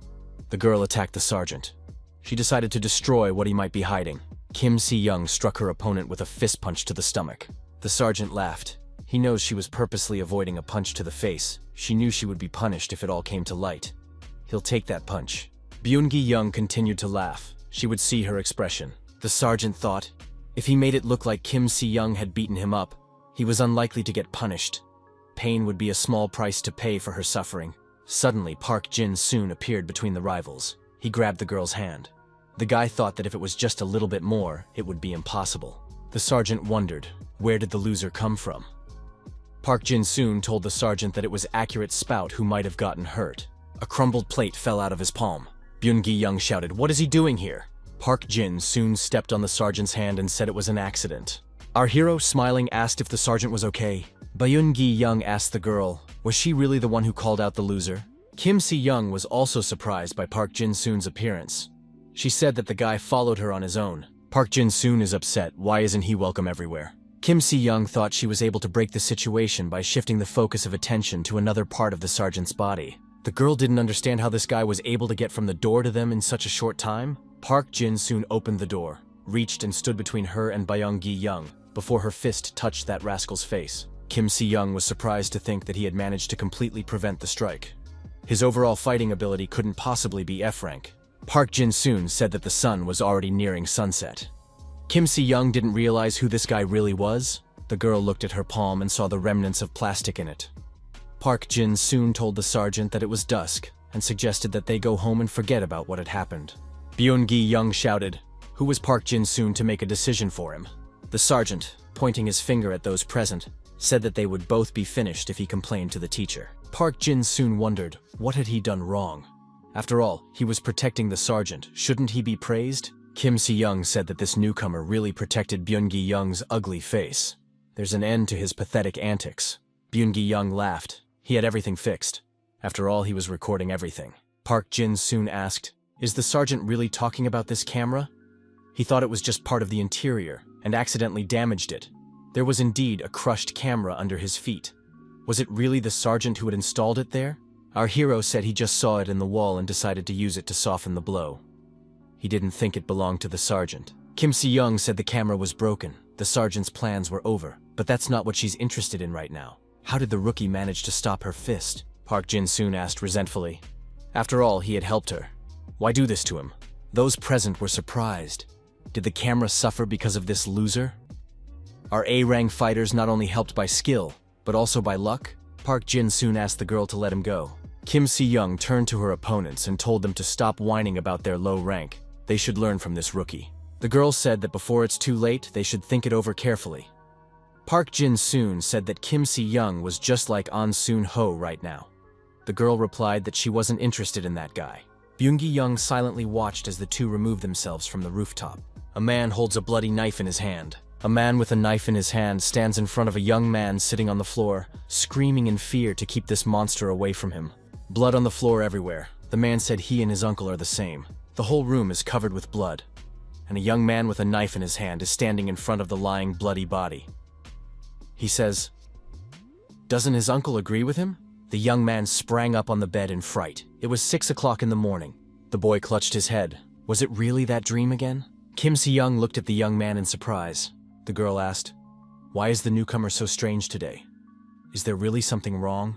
The girl attacked the sergeant. She decided to destroy what he might be hiding. Kim Si-young struck her opponent with a fist punch to the stomach. The sergeant laughed. He knows she was purposely avoiding a punch to the face. She knew she would be punished if it all came to light. He'll take that punch. Byung-gi-yeon continued to laugh. She would see her expression. The sergeant thought, if he made it look like Kim Si-young had beaten him up, he was unlikely to get punished. Pain would be a small price to pay for her suffering. Suddenly, Park Jin-soon appeared between the rivals. He grabbed the girl's hand. The guy thought that if it was just a little bit more, it would be impossible. The sergeant wondered, where did the loser come from? Park Jin-soon told the sergeant that it was Accurate Spout who might have gotten hurt. A crumbled plate fell out of his palm. Byung-gi-yeon shouted, what is he doing here? Park Jin-soon stepped on the sergeant's hand and said it was an accident. Our hero, smiling, asked if the sergeant was okay. Byung-gi-yeon asked the girl, was she really the one who called out the loser? Kim Si-young was also surprised by Park Jin-soon's appearance. She said that the guy followed her on his own. Park Jin-soon is upset, why isn't he welcome everywhere? Kim Si-young thought she was able to break the situation by shifting the focus of attention to another part of the sergeant's body. The girl didn't understand how this guy was able to get from the door to them in such a short time. Park Jin-soon opened the door, reached and stood between her and Byung-gi-yeon before her fist touched that rascal's face. Kim Si-young was surprised to think that he had managed to completely prevent the strike. His overall fighting ability couldn't possibly be F-rank. Park Jin-soon said that the sun was already nearing sunset. Kim Si-young didn't realize who this guy really was. The girl looked at her palm and saw the remnants of plastic in it. Park Jin-soon told the sergeant that it was dusk and suggested that they go home and forget about what had happened. Byung-gi-yeon shouted, who was Park Jin-soon to make a decision for him? The sergeant, pointing his finger at those present, said that they would both be finished if he complained to the teacher. Park Jin-soon wondered, what had he done wrong? After all, he was protecting the sergeant. Shouldn't he be praised? Kim Si-young said that this newcomer really protected Byung-gi-yeon's ugly face. There's an end to his pathetic antics. Byung-gi-yeon laughed. He had everything fixed. After all, he was recording everything. Park Jin-soon asked, is the sergeant really talking about this camera? He thought it was just part of the interior and accidentally damaged it. There was indeed a crushed camera under his feet. Was it really the sergeant who had installed it there? Our hero said he just saw it in the wall and decided to use it to soften the blow. He didn't think it belonged to the sergeant. Kim Si-young said the camera was broken. The sergeant's plans were over, but that's not what she's interested in right now. How did the rookie manage to stop her fist? Park Jin-soon asked resentfully. After all, he had helped her. Why do this to him? Those present were surprised. Did the camera suffer because of this loser? Are A-rank fighters not only helped by skill, but also by luck? Park Jin-soon asked the girl to let him go. Kim Si-young turned to her opponents and told them to stop whining about their low rank. They should learn from this rookie. The girl said that before it's too late, they should think it over carefully. Park Jin-soon said that Kim Si-young was just like An Soon-ho right now. The girl replied that she wasn't interested in that guy. Byung-gi-young silently watched as the two removed themselves from the rooftop. A man holds a bloody knife in his hand. A man with a knife in his hand stands in front of a young man sitting on the floor, screaming in fear to keep this monster away from him. Blood on the floor everywhere. The man said he and his uncle are the same. The whole room is covered with blood, and a young man with a knife in his hand is standing in front of the lying bloody body. He says, "Doesn't his uncle agree with him?" The young man sprang up on the bed in fright. It was 6 o'clock in the morning. The boy clutched his head. Was it really that dream again? Kim Si-young looked at the young man in surprise. The girl asked, "Why is the newcomer so strange today? Is there really something wrong?"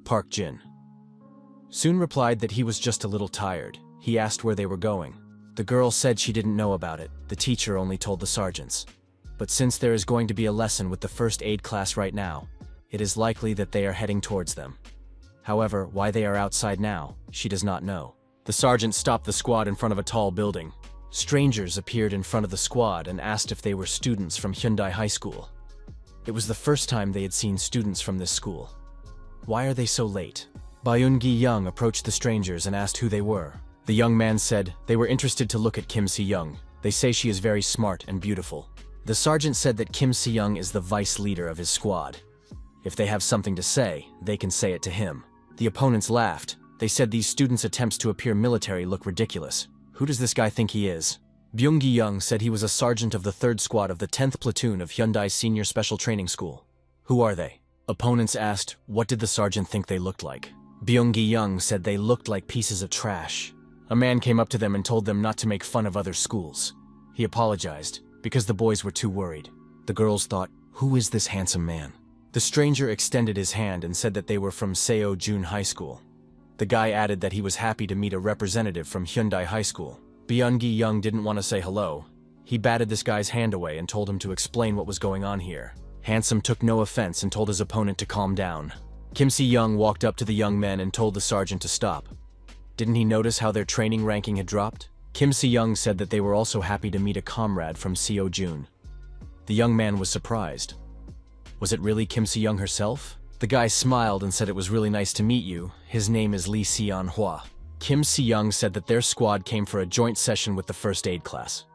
Park Jin soon replied that he was just a little tired. He asked where they were going. The girl said she didn't know about it. The teacher only told the sergeants. But since there is going to be a lesson with the first aid class right now, it is likely that they are heading towards them. However, why they are outside now, she does not know. The sergeant stopped the squad in front of a tall building. Strangers appeared in front of the squad and asked if they were students from Hyundai High School. It was the first time they had seen students from this school. Why are they so late? Byung-gi-young approached the strangers and asked who they were. The young man said they were interested to look at Kim Si-young. They say she is very smart and beautiful. The sergeant said that Kim Si-young is the vice leader of his squad. If they have something to say, they can say it to him. The opponents laughed. They said these students' attempts to appear military look ridiculous. Who does this guy think he is? Byung-gi-young said he was a sergeant of the 3rd Squad of the 10th Platoon of Hyundai's Senior Special Training School. Who are they? Opponents asked, what did the sergeant think they looked like? Byung-gi-young said they looked like pieces of trash. A man came up to them and told them not to make fun of other schools. He apologized, because the boys were too worried. The girls thought, who is this handsome man? The stranger extended his hand and said that they were from Seo-jun High School. The guy added that he was happy to meet a representative from Hyundai High School. Byung-gi-young didn't want to say hello. He batted this guy's hand away and told him to explain what was going on here. Handsome took no offense and told his opponent to calm down. Kim Si-young walked up to the young men and told the sergeant to stop. Didn't he notice how their training ranking had dropped? Kim Si-young said that they were also happy to meet a comrade from Seo-jun. The young man was surprised. Was it really Kim Si-young herself? The guy smiled and said it was really nice to meet you. His name is Lee Si-hwa. Kim Si-young said that their squad came for a joint session with the first aid class.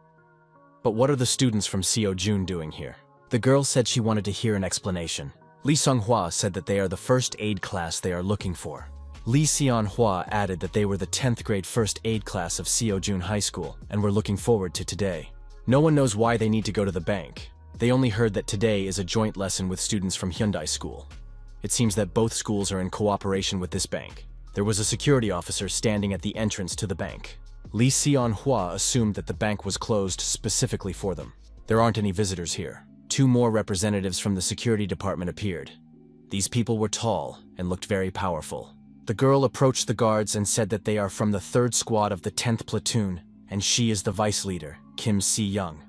But what are the students from Seo-jun doing here? The girl said she wanted to hear an explanation. Lee Sung-hwa said that they are the first aid class they are looking for. Lee Seon-hwa added that they were the 10th grade first aid class of Seo-jun High School and were looking forward to today. No one knows why they need to go to the bank. They only heard that today is a joint lesson with students from Hyundai School. It seems that both schools are in cooperation with this bank. There was a security officer standing at the entrance to the bank. Lee Seon-hwa assumed that the bank was closed specifically for them. There aren't any visitors here. 2 more representatives from the security department appeared. These people were tall and looked very powerful. The girl approached the guards and said that they are from the 3rd Squad of the 10th Platoon, and she is the vice leader, Kim Si-young.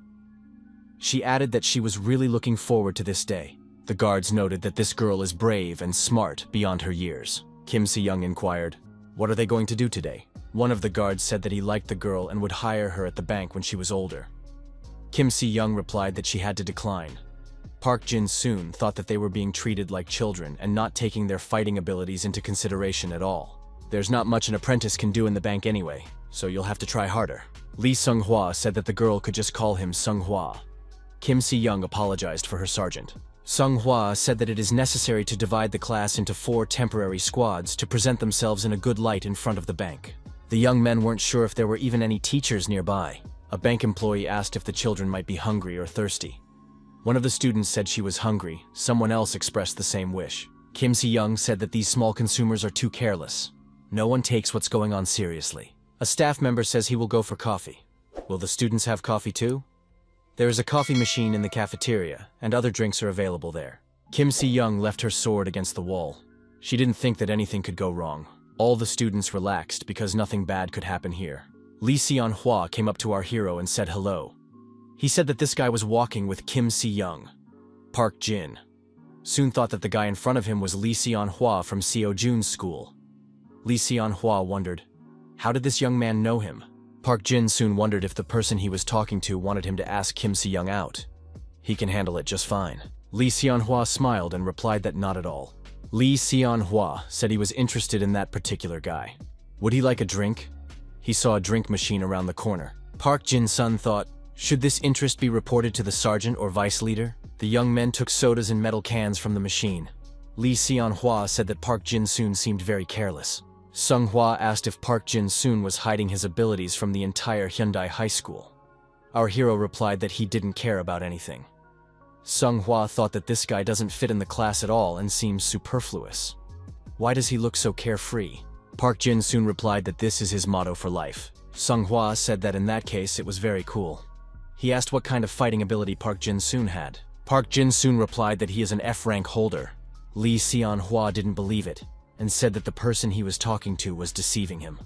She added that she was really looking forward to this day. The guards noted that this girl is brave and smart beyond her years. Kim Si-young inquired, "What are they going to do today?" One of the guards said that he liked the girl and would hire her at the bank when she was older. Kim Si-young replied that she had to decline. Park Jin-soon thought that they were being treated like children and not taking their fighting abilities into consideration at all. There's not much an apprentice can do in the bank anyway, so you'll have to try harder. Lee Sung-hwa said that the girl could just call him Sung-hwa. Kim Si-young apologized for her sergeant. Sung-hwa said that it is necessary to divide the class into 4 temporary squads to present themselves in a good light in front of the bank. The young men weren't sure if there were even any teachers nearby. A bank employee asked if the children might be hungry or thirsty. One of the students said she was hungry. Someone else expressed the same wish. Kim Si-young said that these small consumers are too careless. No one takes what's going on seriously. A staff member says he will go for coffee. Will the students have coffee too? There is a coffee machine in the cafeteria, and other drinks are available there. Kim Si-young left her sword against the wall. She didn't think that anything could go wrong. All the students relaxed because nothing bad could happen here. Lee Seon-hwa came up to our hero and said hello. He said that this guy was walking with Kim Si-young. Park Jin soon thought that the guy in front of him was Lee Seon-hwa from Seo-jun's school. Lee Seon-hwa wondered, how did this young man know him? Park Jin soon wondered if the person he was talking to wanted him to ask Kim Si-young out. He can handle it just fine. Lee Seon-hwa smiled and replied that not at all. Lee Seon-hwa said he was interested in that particular guy. Would he like a drink? He saw a drink machine around the corner. Park Jin-sun thought, should this interest be reported to the sergeant or vice leader? The young men took sodas in metal cans from the machine. Lee Seon-hwa said that Park Jin-soon seemed very careless. Sung-hwa asked if Park Jin-soon was hiding his abilities from the entire Hyundai High School. Our hero replied that he didn't care about anything. Sung-hwa thought that this guy doesn't fit in the class at all and seems superfluous. Why does he look so carefree? Park Jin-soon replied that this is his motto for life. Sung-hwa said that in that case it was very cool. He asked what kind of fighting ability Park Jin-soon had. Park Jin-soon replied that he is an F-rank holder. Lee Seon-hwa didn't believe it, and said that the person he was talking to was deceiving him.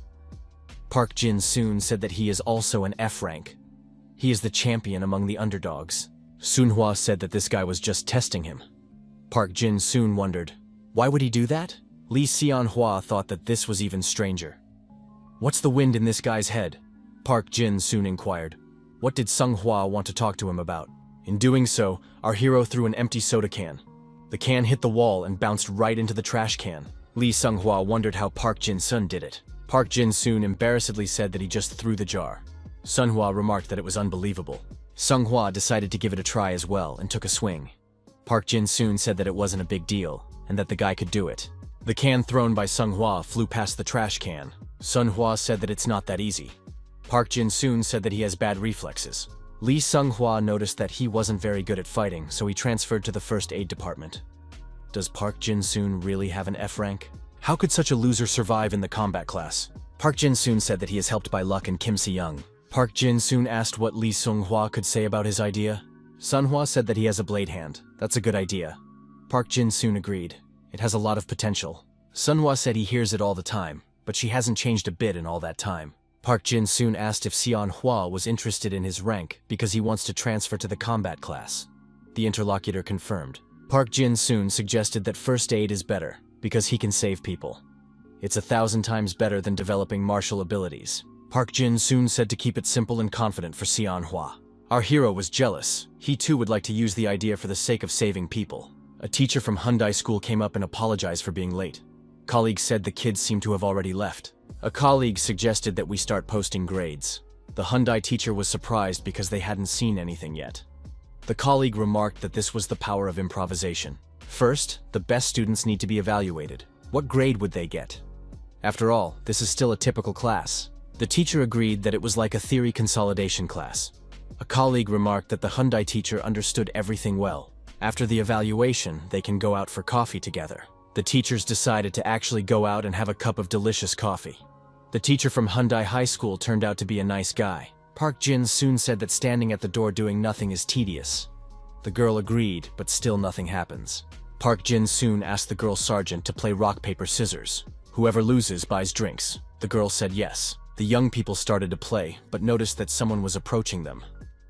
Park Jin-soon said that he is also an F-rank. He is the champion among the underdogs. Soon-hwa said that this guy was just testing him. Park Jin-soon wondered, why would he do that? Lee Seon-hwa thought that this was even stranger. What's the wind in this guy's head? Park Jin-soon inquired. What did Sung-hwa want to talk to him about? In doing so, our hero threw an empty soda can. The can hit the wall and bounced right into the trash can. Lee Sung-hwa wondered how Park Jin-sun did it. Park Jin-soon embarrassedly said that he just threw the jar. Sun-hwa remarked that it was unbelievable. Sung-hwa decided to give it a try as well and took a swing. Park Jin-soon said that it wasn't a big deal and that the guy could do it. The can thrown by Sung-hwa flew past the trash can. Sun-hwa said that it's not that easy. Park Jin-soon said that he has bad reflexes. Lee Sung-hwa noticed that he wasn't very good at fighting, so he transferred to the first aid department. Does Park Jin-soon really have an F-rank? How could such a loser survive in the combat class? Park Jin-soon said that he is helped by luck and Kim Se-young. Park Jin-soon asked what Lee Sung-hwa could say about his idea. Sun-hwa said that he has a blade hand. That's a good idea. Park Jin-soon agreed. It has a lot of potential. Sun-hwa said he hears it all the time, but she hasn't changed a bit in all that time. Park Jin-soon asked if Seon-hwa was interested in his rank because he wants to transfer to the combat class. The interlocutor confirmed. Park Jin-soon suggested that first aid is better because he can save people. It's 1,000 times better than developing martial abilities. Park Jin-soon said to keep it simple and confident for Seon-hwa. Our hero was jealous. He too would like to use the idea for the sake of saving people. A teacher from Hyundai School came up and apologized for being late. Colleagues said the kids seemed to have already left. A colleague suggested that we start posting grades. The Hyundai teacher was surprised because they hadn't seen anything yet. The colleague remarked that this was the power of improvisation. First, the best students need to be evaluated. What grade would they get? After all, this is still a typical class. The teacher agreed that it was like a theory consolidation class. A colleague remarked that the Hyundai teacher understood everything well. After the evaluation, they can go out for coffee together. The teachers decided to actually go out and have a cup of delicious coffee. The teacher from Hyundai High School turned out to be a nice guy. Park Jin-soon said that standing at the door doing nothing is tedious. The girl agreed, but still nothing happens. Park Jin-soon asked the girl sergeant to play rock, paper, scissors. Whoever loses buys drinks. The girl said yes. The young people started to play, but noticed that someone was approaching them.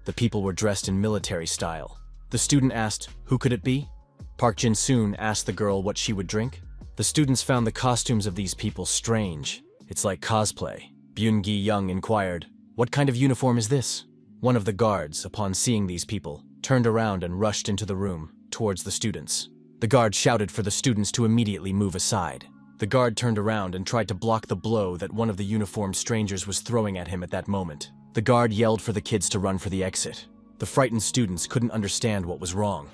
The people were dressed in military style. The student asked, who could it be? Park Jin-soon asked the girl what she would drink. The students found the costumes of these people strange. It's like cosplay. Byun-gi-young inquired, what kind of uniform is this? One of the guards, upon seeing these people, turned around and rushed into the room, towards the students. The guard shouted for the students to immediately move aside. The guard turned around and tried to block the blow that one of the uniformed strangers was throwing at him at that moment. The guard yelled for the kids to run for the exit. The frightened students couldn't understand what was wrong.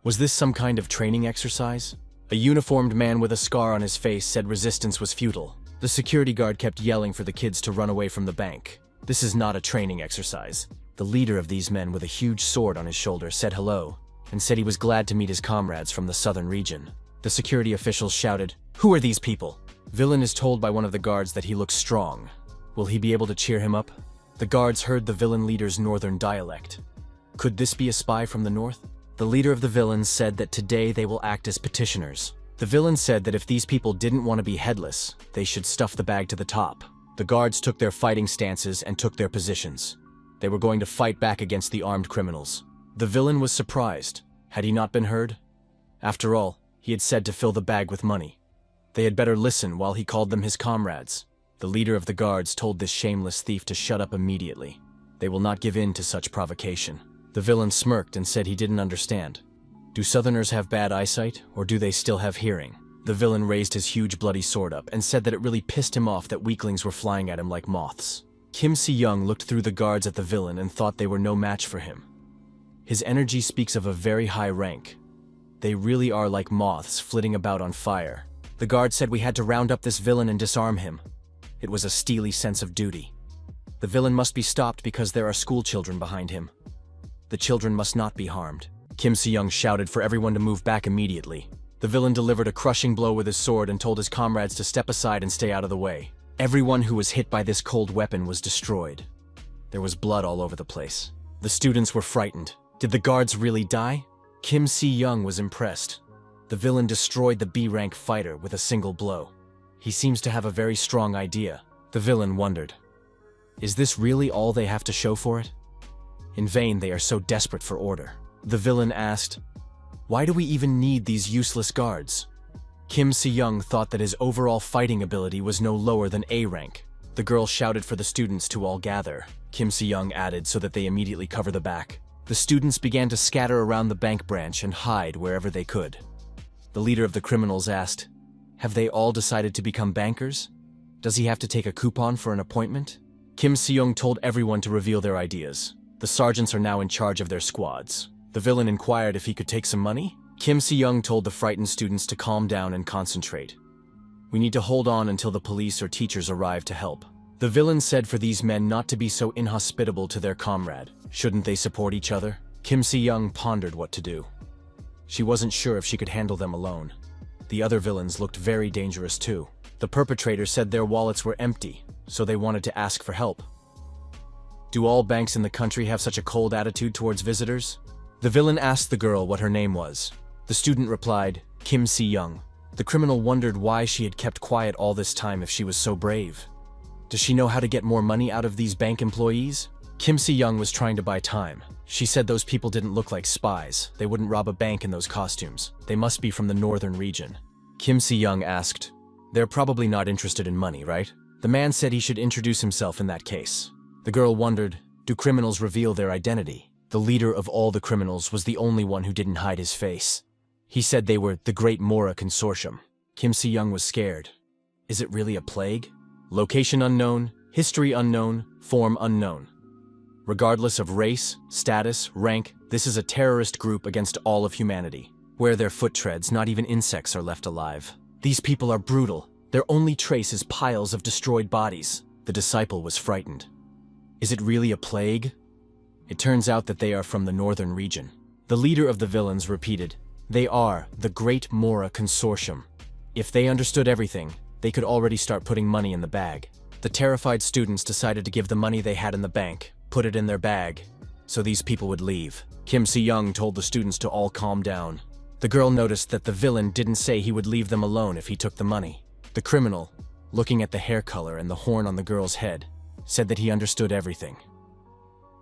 Was this some kind of training exercise? A uniformed man with a scar on his face said resistance was futile. The security guard kept yelling for the kids to run away from the bank. This is not a training exercise. The leader of these men with a huge sword on his shoulder said hello and said he was glad to meet his comrades from the southern region. The security officials shouted, who are these people? Villain is told by one of the guards that he looks strong. Will he be able to cheer him up? The guards heard the villain leader's northern dialect. Could this be a spy from the north? The leader of the villains said that today they will act as petitioners. The villain said that if these people didn't want to be headless, they should stuff the bag to the top. The guards took their fighting stances and took their positions. They were going to fight back against the armed criminals. The villain was surprised. Had he not been heard? After all, he had said to fill the bag with money. They had better listen while he called them his comrades. The leader of the guards told this shameless thief to shut up immediately. They will not give in to such provocation. The villain smirked and said he didn't understand. Do Southerners have bad eyesight, or do they still have hearing? The villain raised his huge bloody sword up and said that it really pissed him off that weaklings were flying at him like moths. Kim Si-young looked through the guards at the villain and thought they were no match for him. His energy speaks of a very high rank. They really are like moths flitting about on fire. The guard said we had to round up this villain and disarm him. It was a steely sense of duty. The villain must be stopped because there are school children behind him. The children must not be harmed. Kim Si-young shouted for everyone to move back immediately. The villain delivered a crushing blow with his sword and told his comrades to step aside and stay out of the way. Everyone who was hit by this cold weapon was destroyed. There was blood all over the place. The students were frightened. Did the guards really die? Kim Si-young was impressed. The villain destroyed the B-rank fighter with a single blow. He seems to have a very strong idea. The villain wondered, is this really all they have to show for it? In vain they are so desperate for order. The villain asked, why do we even need these useless guards? Kim Si-young thought that his overall fighting ability was no lower than A rank. The girl shouted for the students to all gather. Kim Si-young added so that they immediately cover the back. The students began to scatter around the bank branch and hide wherever they could. The leader of the criminals asked, have they all decided to become bankers? Does he have to take a coupon for an appointment? Kim Si-young told everyone to reveal their ideas. The sergeants are now in charge of their squads. The villain inquired if he could take some money. Kim Si-young told the frightened students to calm down and concentrate. We need to hold on until the police or teachers arrive to help. The villain said for these men not to be so inhospitable to their comrade. Shouldn't they support each other? Kim Si-young pondered what to do. She wasn't sure if she could handle them alone. The other villains looked very dangerous too. The perpetrators said their wallets were empty, so they wanted to ask for help. Do all banks in the country have such a cold attitude towards visitors? The villain asked the girl what her name was. The student replied, Kim Si-young. The criminal wondered why she had kept quiet all this time if she was so brave. Does she know how to get more money out of these bank employees? Kim Si-young was trying to buy time. She said those people didn't look like spies. They wouldn't rob a bank in those costumes. They must be from the northern region. Kim Si-young asked, they're probably not interested in money, right? The man said he should introduce himself in that case. The girl wondered, do criminals reveal their identity? The leader of all the criminals was the only one who didn't hide his face. He said they were the Great Manhwa Consortium. Kim Si-young was scared. Is it really a plague? Location unknown, history unknown, form unknown. Regardless of race, status, rank, this is a terrorist group against all of humanity. Where their foot treads, not even insects are left alive. These people are brutal. Their only trace is piles of destroyed bodies. The disciple was frightened. Is it really a plague? It turns out that they are from the northern region. The leader of the villains repeated, they are the Great Manhwa Consortium. If they understood everything, they could already start putting money in the bag. The terrified students decided to give the money they had in the bank, put it in their bag, so these people would leave. Kim Si-young told the students to all calm down. The girl noticed that the villain didn't say he would leave them alone if he took the money. The criminal, looking at the hair color and the horn on the girl's head, said that he understood everything.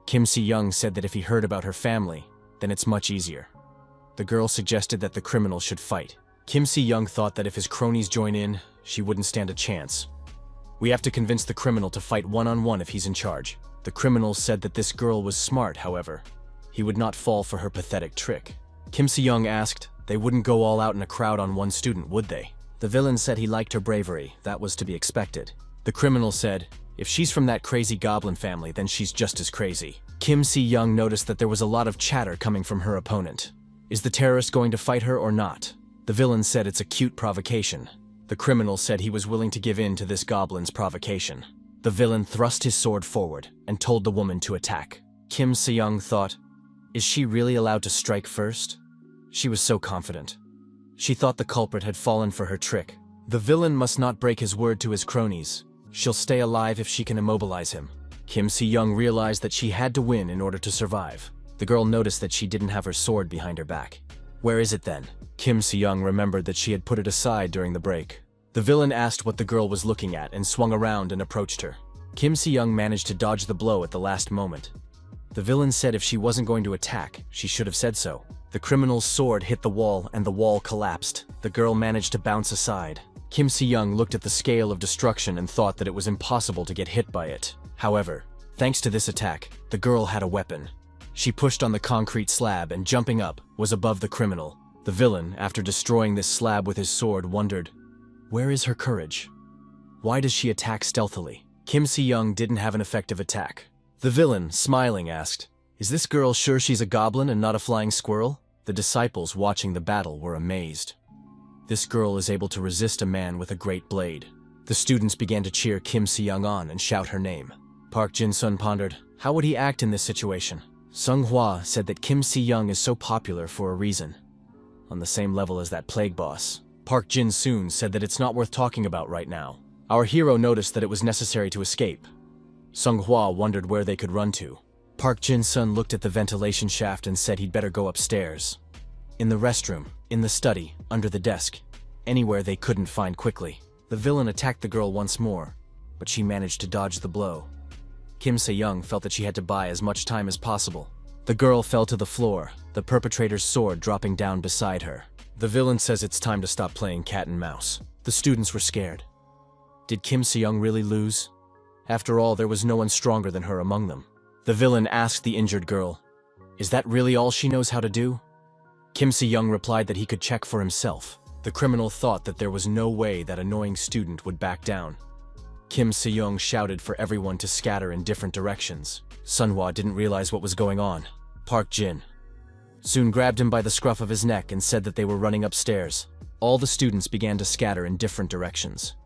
Kim Si-young said that if he heard about her family, then it's much easier. The girl suggested that the criminal should fight. Kim Si-young thought that if his cronies join in, she wouldn't stand a chance. We have to convince the criminal to fight one-on-one if he's in charge. The criminal said that this girl was smart, however. He would not fall for her pathetic trick. Kim Si-young asked, they wouldn't go all out in a crowd on one student, would they? The villain said he liked her bravery. That was to be expected. The criminal said, if she's from that crazy goblin family, then she's just as crazy. Kim Si-young noticed that there was a lot of chatter coming from her opponent. Is the terrorist going to fight her or not? The villain said it's a cute provocation. The criminal said he was willing to give in to this goblin's provocation. The villain thrust his sword forward and told the woman to attack. Kim Si-young thought, is she really allowed to strike first? She was so confident. She thought the culprit had fallen for her trick. The villain must not break his word to his cronies. She'll stay alive if she can immobilize him. Kim Si-young realized that she had to win in order to survive. The girl noticed that she didn't have her sword behind her back. Where is it then? Kim Si-young remembered that she had put it aside during the break. The villain asked what the girl was looking at and swung around and approached her. Kim Si-young managed to dodge the blow at the last moment. The villain said if she wasn't going to attack, she should have said so. The criminal's sword hit the wall and the wall collapsed. The girl managed to bounce aside. Kim Si-young looked at the scale of destruction and thought that it was impossible to get hit by it. However, thanks to this attack, the girl had a weapon. She pushed on the concrete slab and jumping up, was above the criminal. The villain, after destroying this slab with his sword, wondered, where is her courage? Why does she attack stealthily? Kim Si-young didn't have an effective attack. The villain, smiling, asked, is this girl sure she's a goblin and not a flying squirrel? The disciples watching the battle were amazed. This girl is able to resist a man with a great blade. The students began to cheer Kim Si-young on and shout her name. Park Jin-sun pondered, how would he act in this situation? Sung Hwa said that Kim Si-young is so popular for a reason. On the same level as that plague boss. Park Jin-soon said that it's not worth talking about right now. Our hero noticed that it was necessary to escape. Sung Hwa wondered where they could run to. Park Jin-sun looked at the ventilation shaft and said he'd better go upstairs. In the restroom, in the study, under the desk, anywhere they couldn't find quickly. The villain attacked the girl once more, but she managed to dodge the blow. Kim Se-young felt that she had to buy as much time as possible. The girl fell to the floor, the perpetrator's sword dropping down beside her. The villain says it's time to stop playing cat and mouse. The students were scared. Did Kim Se-young really lose? After all, there was no one stronger than her among them. The villain asked the injured girl, is that really all she knows how to do? Kim Se-young replied that he could check for himself. The criminal thought that there was no way that annoying student would back down. Kim Se-young shouted for everyone to scatter in different directions. Sunhwa didn't realize what was going on. Park Jin soon grabbed him by the scruff of his neck and said that they were running upstairs. All the students began to scatter in different directions.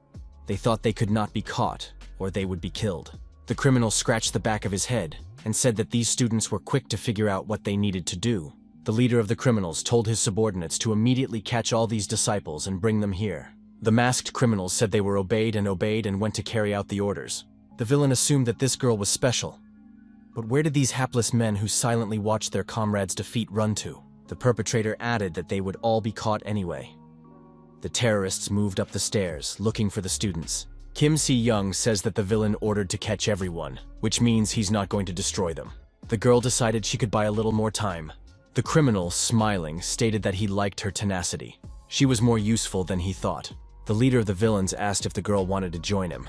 They thought they could not be caught, or they would be killed. The criminal scratched the back of his head and said that these students were quick to figure out what they needed to do. The leader of the criminals told his subordinates to immediately catch all these disciples and bring them here. The masked criminals said they were obeyed and went to carry out the orders. The villain assumed that this girl was special. But where did these hapless men who silently watched their comrades' defeat run to? The perpetrator added that they would all be caught anyway. The terrorists moved up the stairs, looking for the students. Kim Si-young says that the villain ordered to catch everyone, which means he's not going to destroy them. The girl decided she could buy a little more time. The criminal, smiling, stated that he liked her tenacity. She was more useful than he thought. The leader of the villains asked if the girl wanted to join him.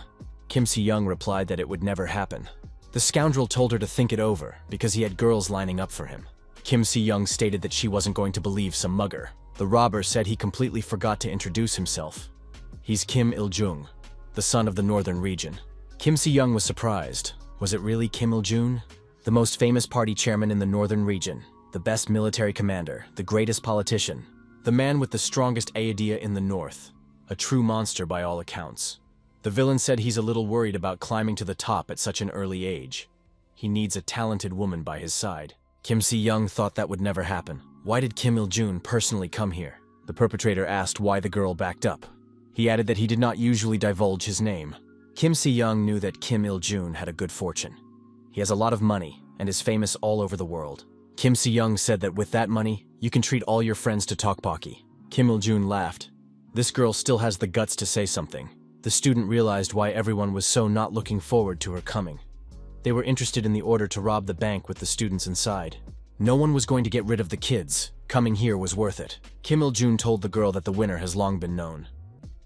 Kim Si-young replied that it would never happen. The scoundrel told her to think it over, because he had girls lining up for him. Kim Si-young stated that she wasn't going to believe some mugger. The robber said he completely forgot to introduce himself. He's Kim Il-jung, the son of the northern region. Kim Si-young was surprised. Was it really Kim Il-jung? The most famous party chairman in the northern region, the best military commander, the greatest politician, the man with the strongest idea in the north, a true monster by all accounts. The villain said he's a little worried about climbing to the top at such an early age. He needs a talented woman by his side. Kim Si-young thought that would never happen. Why did Kim Il-jung personally come here? The perpetrator asked why the girl backed up. He added that he did not usually divulge his name. Kim Si-young knew that Kim Il-jung had a good fortune. He has a lot of money and is famous all over the world. Kim Si-young said that with that money, you can treat all your friends to tteokbokki. Kim Il-jung laughed. This girl still has the guts to say something. The student realized why everyone was so not looking forward to her coming. They were interested in the order to rob the bank with the students inside. No one was going to get rid of the kids. Coming here was worth it. Kim Il-jung told the girl that the winner has long been known.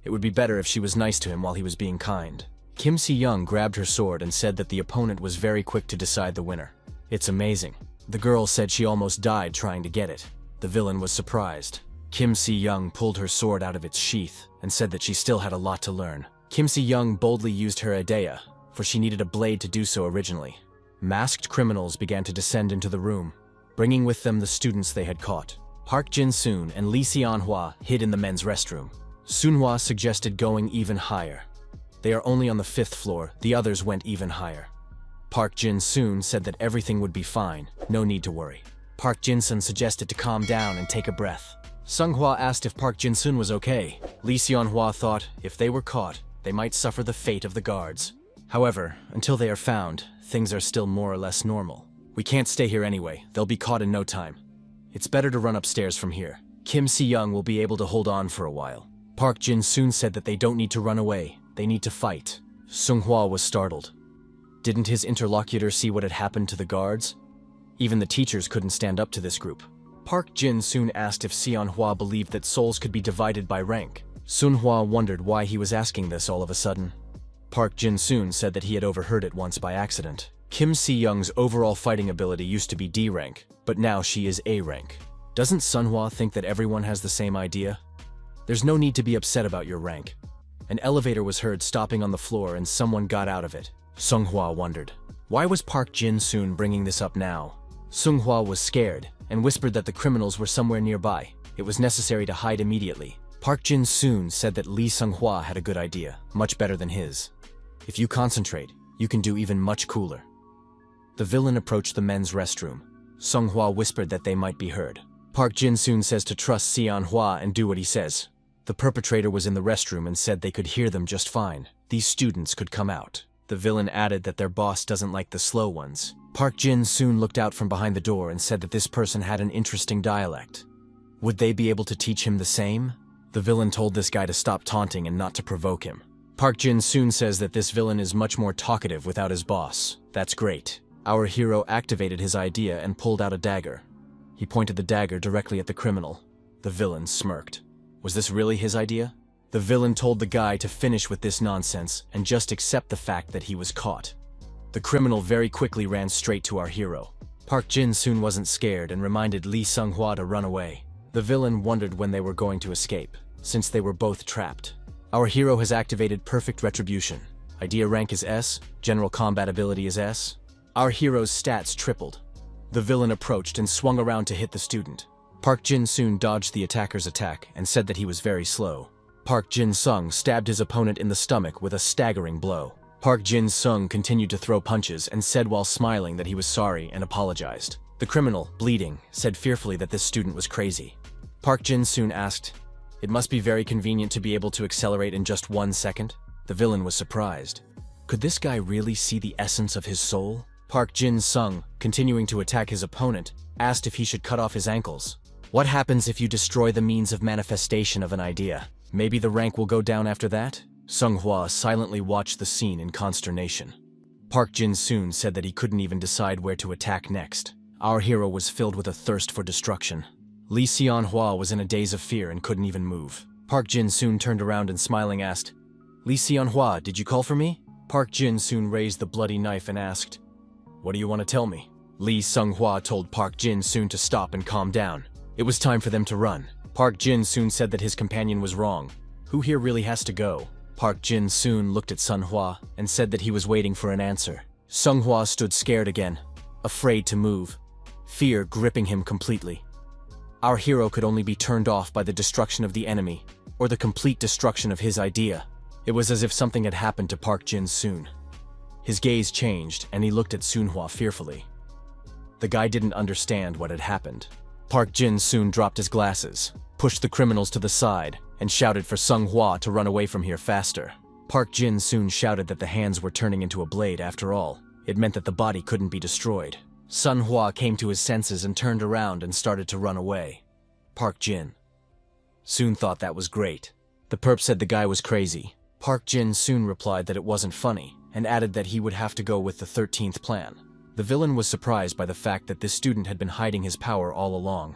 It would be better if she was nice to him while he was being kind. Kim Si-young grabbed her sword and said that the opponent was very quick to decide the winner. It's amazing. The girl said she almost died trying to get it. The villain was surprised. Kim Si-young pulled her sword out of its sheath and said that she still had a lot to learn. Kim Si-young boldly used her idea, for she needed a blade to do so originally. Masked criminals began to descend into the room, bringing with them the students they had caught. Park Jin-soon and Lee Seon-hwa hid in the men's restroom. Sunhwa suggested going even higher. They are only on the 5th floor, the others went even higher. Park Jin-soon said that everything would be fine, no need to worry. Park Jin-sun suggested to calm down and take a breath. Sunghwa asked if Park Jin-sun was okay. Lee Seon-hwa thought if they were caught, they might suffer the fate of the guards. However, until they are found, things are still more or less normal. We can't stay here anyway, they'll be caught in no time. It's better to run upstairs from here. Kim Si-young will be able to hold on for a while. Park Jin-soon said that they don't need to run away, they need to fight. Sunghwa was startled. Didn't his interlocutor see what had happened to the guards? Even the teachers couldn't stand up to this group. Park Jin-soon asked if Seon-hwa believed that souls could be divided by rank. Sunhwa wondered why he was asking this all of a sudden. Park Jin-soon said that he had overheard it once by accident. Kim Si-young's overall fighting ability used to be D rank, but now she is A rank. Doesn't Sunhwa think that everyone has the same idea? There's no need to be upset about your rank. An elevator was heard stopping on the floor and someone got out of it. Sunghwa wondered. Why was Park Jin-soon bringing this up now? Sunghwa was scared and whispered that the criminals were somewhere nearby. It was necessary to hide immediately. Park Jin-soon said that Lee Sunghwa had a good idea, much better than his. If you concentrate, you can do even much cooler. The villain approached the men's restroom. Sunghwa whispered that they might be heard. Park Jin-soon says to trust Seon-hwa and do what he says. The perpetrator was in the restroom and said they could hear them just fine. These students could come out. The villain added that their boss doesn't like the slow ones. Park Jin-soon looked out from behind the door and said that this person had an interesting dialect. Would they be able to teach him the same? The villain told this guy to stop taunting and not to provoke him. Park Jin-soon says that this villain is much more talkative without his boss. That's great. Our hero activated his idea and pulled out a dagger. He pointed the dagger directly at the criminal. The villain smirked. Was this really his idea? The villain told the guy to finish with this nonsense and just accept the fact that he was caught. The criminal very quickly ran straight to our hero. Park Jin-soon wasn't scared and reminded Lee Sunghwa to run away. The villain wondered when they were going to escape, since they were both trapped. Our hero has activated perfect retribution. Idea rank is S, general combat ability is S. Our hero's stats tripled. The villain approached and swung around to hit the student. Park Jin-soon dodged the attacker's attack and said that he was very slow. Park Jin-sung stabbed his opponent in the stomach with a staggering blow. Park Jin-sung continued to throw punches and said while smiling that he was sorry and apologized. The criminal, bleeding, said fearfully that this student was crazy. Park Jin-soon asked, "It must be very convenient to be able to accelerate in just 1 second?" The villain was surprised. Could this guy really see the essence of his soul? Park Jin-sung, continuing to attack his opponent, asked if he should cut off his ankles. What happens if you destroy the means of manifestation of an idea? Maybe the rank will go down after that? Sunghwa silently watched the scene in consternation. Park Jin-soon said that he couldn't even decide where to attack next. Our hero was filled with a thirst for destruction. Lee Seon-hwa was in a daze of fear and couldn't even move. Park Jin-soon turned around and smiling asked, "Lee Seon-hwa, did you call for me?" Park Jin-soon raised the bloody knife and asked, "What do you want to tell me?" Lee Sunghwa told Park Jin-soon to stop and calm down. It was time for them to run. Park Jin-soon said that his companion was wrong. Who here really has to go? Park Jin-soon looked at Sunghwa and said that he was waiting for an answer. Sunghwa stood scared again, afraid to move, fear gripping him completely. Our hero could only be turned off by the destruction of the enemy, or the complete destruction of his idea. It was as if something had happened to Park Jin-soon. His gaze changed, and he looked at Sunghwa fearfully. The guy didn't understand what had happened. Park Jin-soon dropped his glasses, pushed the criminals to the side, and shouted for Sunghwa to run away from here faster. Park Jin-soon shouted that the hands were turning into a blade after all. It meant that the body couldn't be destroyed. Sunghwa came to his senses and turned around and started to run away. Park Jin-soon thought that was great. The perp said the guy was crazy. Park Jin-soon replied that it wasn't funny, and added that he would have to go with the 13th plan. The villain was surprised by the fact that this student had been hiding his power all along.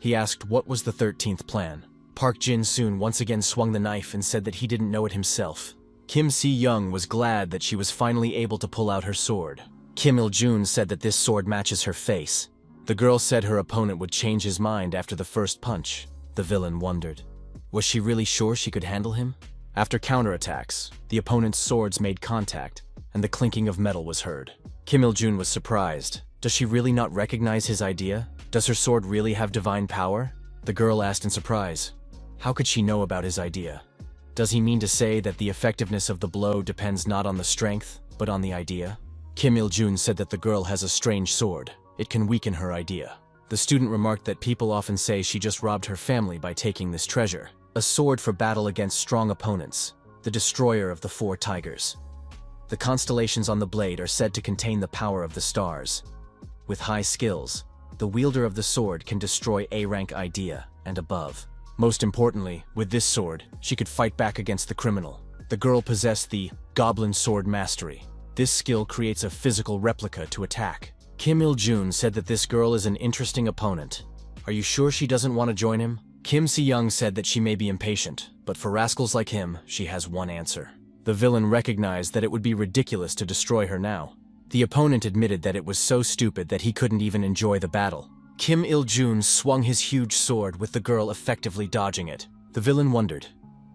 He asked what was the 13th plan. Park Jin-soon once again swung the knife and said that he didn't know it himself. Kim Si-young was glad that she was finally able to pull out her sword. Kim Il-jun said that this sword matches her face. The girl said her opponent would change his mind after the first punch. The villain wondered. Was she really sure she could handle him? After counterattacks, the opponent's swords made contact, and the clinking of metal was heard. Kim Il-jun was surprised. Does she really not recognize his idea? Does her sword really have divine power? The girl asked in surprise. How could she know about his idea? Does he mean to say that the effectiveness of the blow depends not on the strength, but on the idea? Kim Il-jun said that the girl has a strange sword. It can weaken her idea. The student remarked that people often say she just robbed her family by taking this treasure. A sword for battle against strong opponents. The destroyer of the 4 tigers. The constellations on the blade are said to contain the power of the stars. With high skills, the wielder of the sword can destroy A-rank idea and above. Most importantly, with this sword, she could fight back against the criminal. The girl possessed the Goblin Sword Mastery. This skill creates a physical replica to attack. Kim Il-jun said that this girl is an interesting opponent. Are you sure she doesn't want to join him? Kim Si-young said that she may be impatient, but for rascals like him, she has one answer. The villain recognized that it would be ridiculous to destroy her now. The opponent admitted that it was so stupid that he couldn't even enjoy the battle. Kim Il-jun swung his huge sword with the girl effectively dodging it. The villain wondered,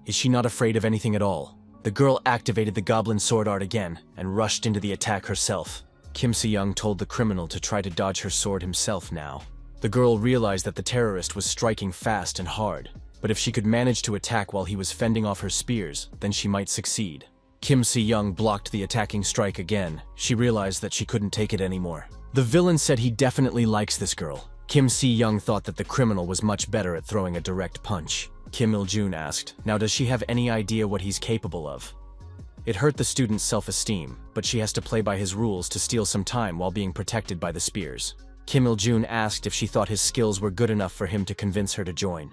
is she not afraid of anything at all? The girl activated the goblin sword art again and rushed into the attack herself. Kim Se-young told the criminal to try to dodge her sword himself now. The girl realized that the terrorist was striking fast and hard, but if she could manage to attack while he was fending off her spears, then she might succeed. Kim Se-young blocked the attacking strike again. She realized that she couldn't take it anymore. The villain said he definitely likes this girl. Kim Se-young thought that the criminal was much better at throwing a direct punch. Kim Il-jun asked, now does she have any idea what he's capable of? It hurt the student's self-esteem, but she has to play by his rules to steal some time while being protected by the spears. Kim Il-jun asked if she thought his skills were good enough for him to convince her to join.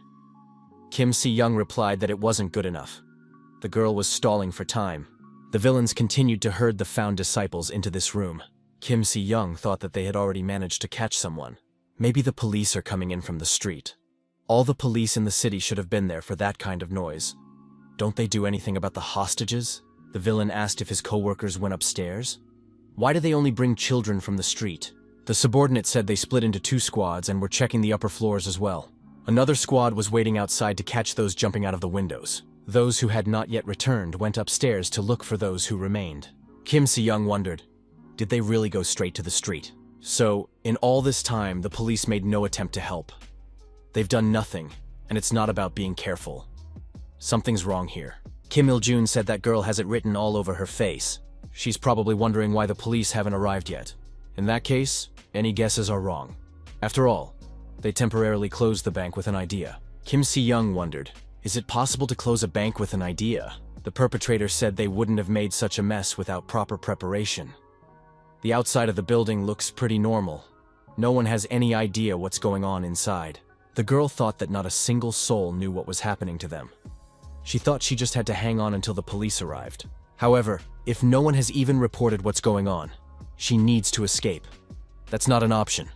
Kim Se-young replied that it wasn't good enough. The girl was stalling for time. The villains continued to herd the found disciples into this room. Kim Se-young thought that they had already managed to catch someone. Maybe the police are coming in from the street. All the police in the city should have been there for that kind of noise. Don't they do anything about the hostages? The villain asked if his co-workers went upstairs. Why do they only bring children from the street? The subordinate said they split into 2 squads and were checking the upper floors as well. Another squad was waiting outside to catch those jumping out of the windows. Those who had not yet returned went upstairs to look for those who remained. Kim Se-young wondered, did they really go straight to the street? So, in all this time, the police made no attempt to help. They've done nothing, and it's not about being careful. Something's wrong here. Kim Il-jun said that girl has it written all over her face. She's probably wondering why the police haven't arrived yet. In that case, any guesses are wrong. After all, they temporarily closed the bank with an idea. Kim Se-young wondered, is it possible to close a bank with an idea? The perpetrator said they wouldn't have made such a mess without proper preparation. The outside of the building looks pretty normal. No one has any idea what's going on inside. The girl thought that not a single soul knew what was happening to them. She thought she just had to hang on until the police arrived. However, if no one has even reported what's going on, she needs to escape. That's not an option,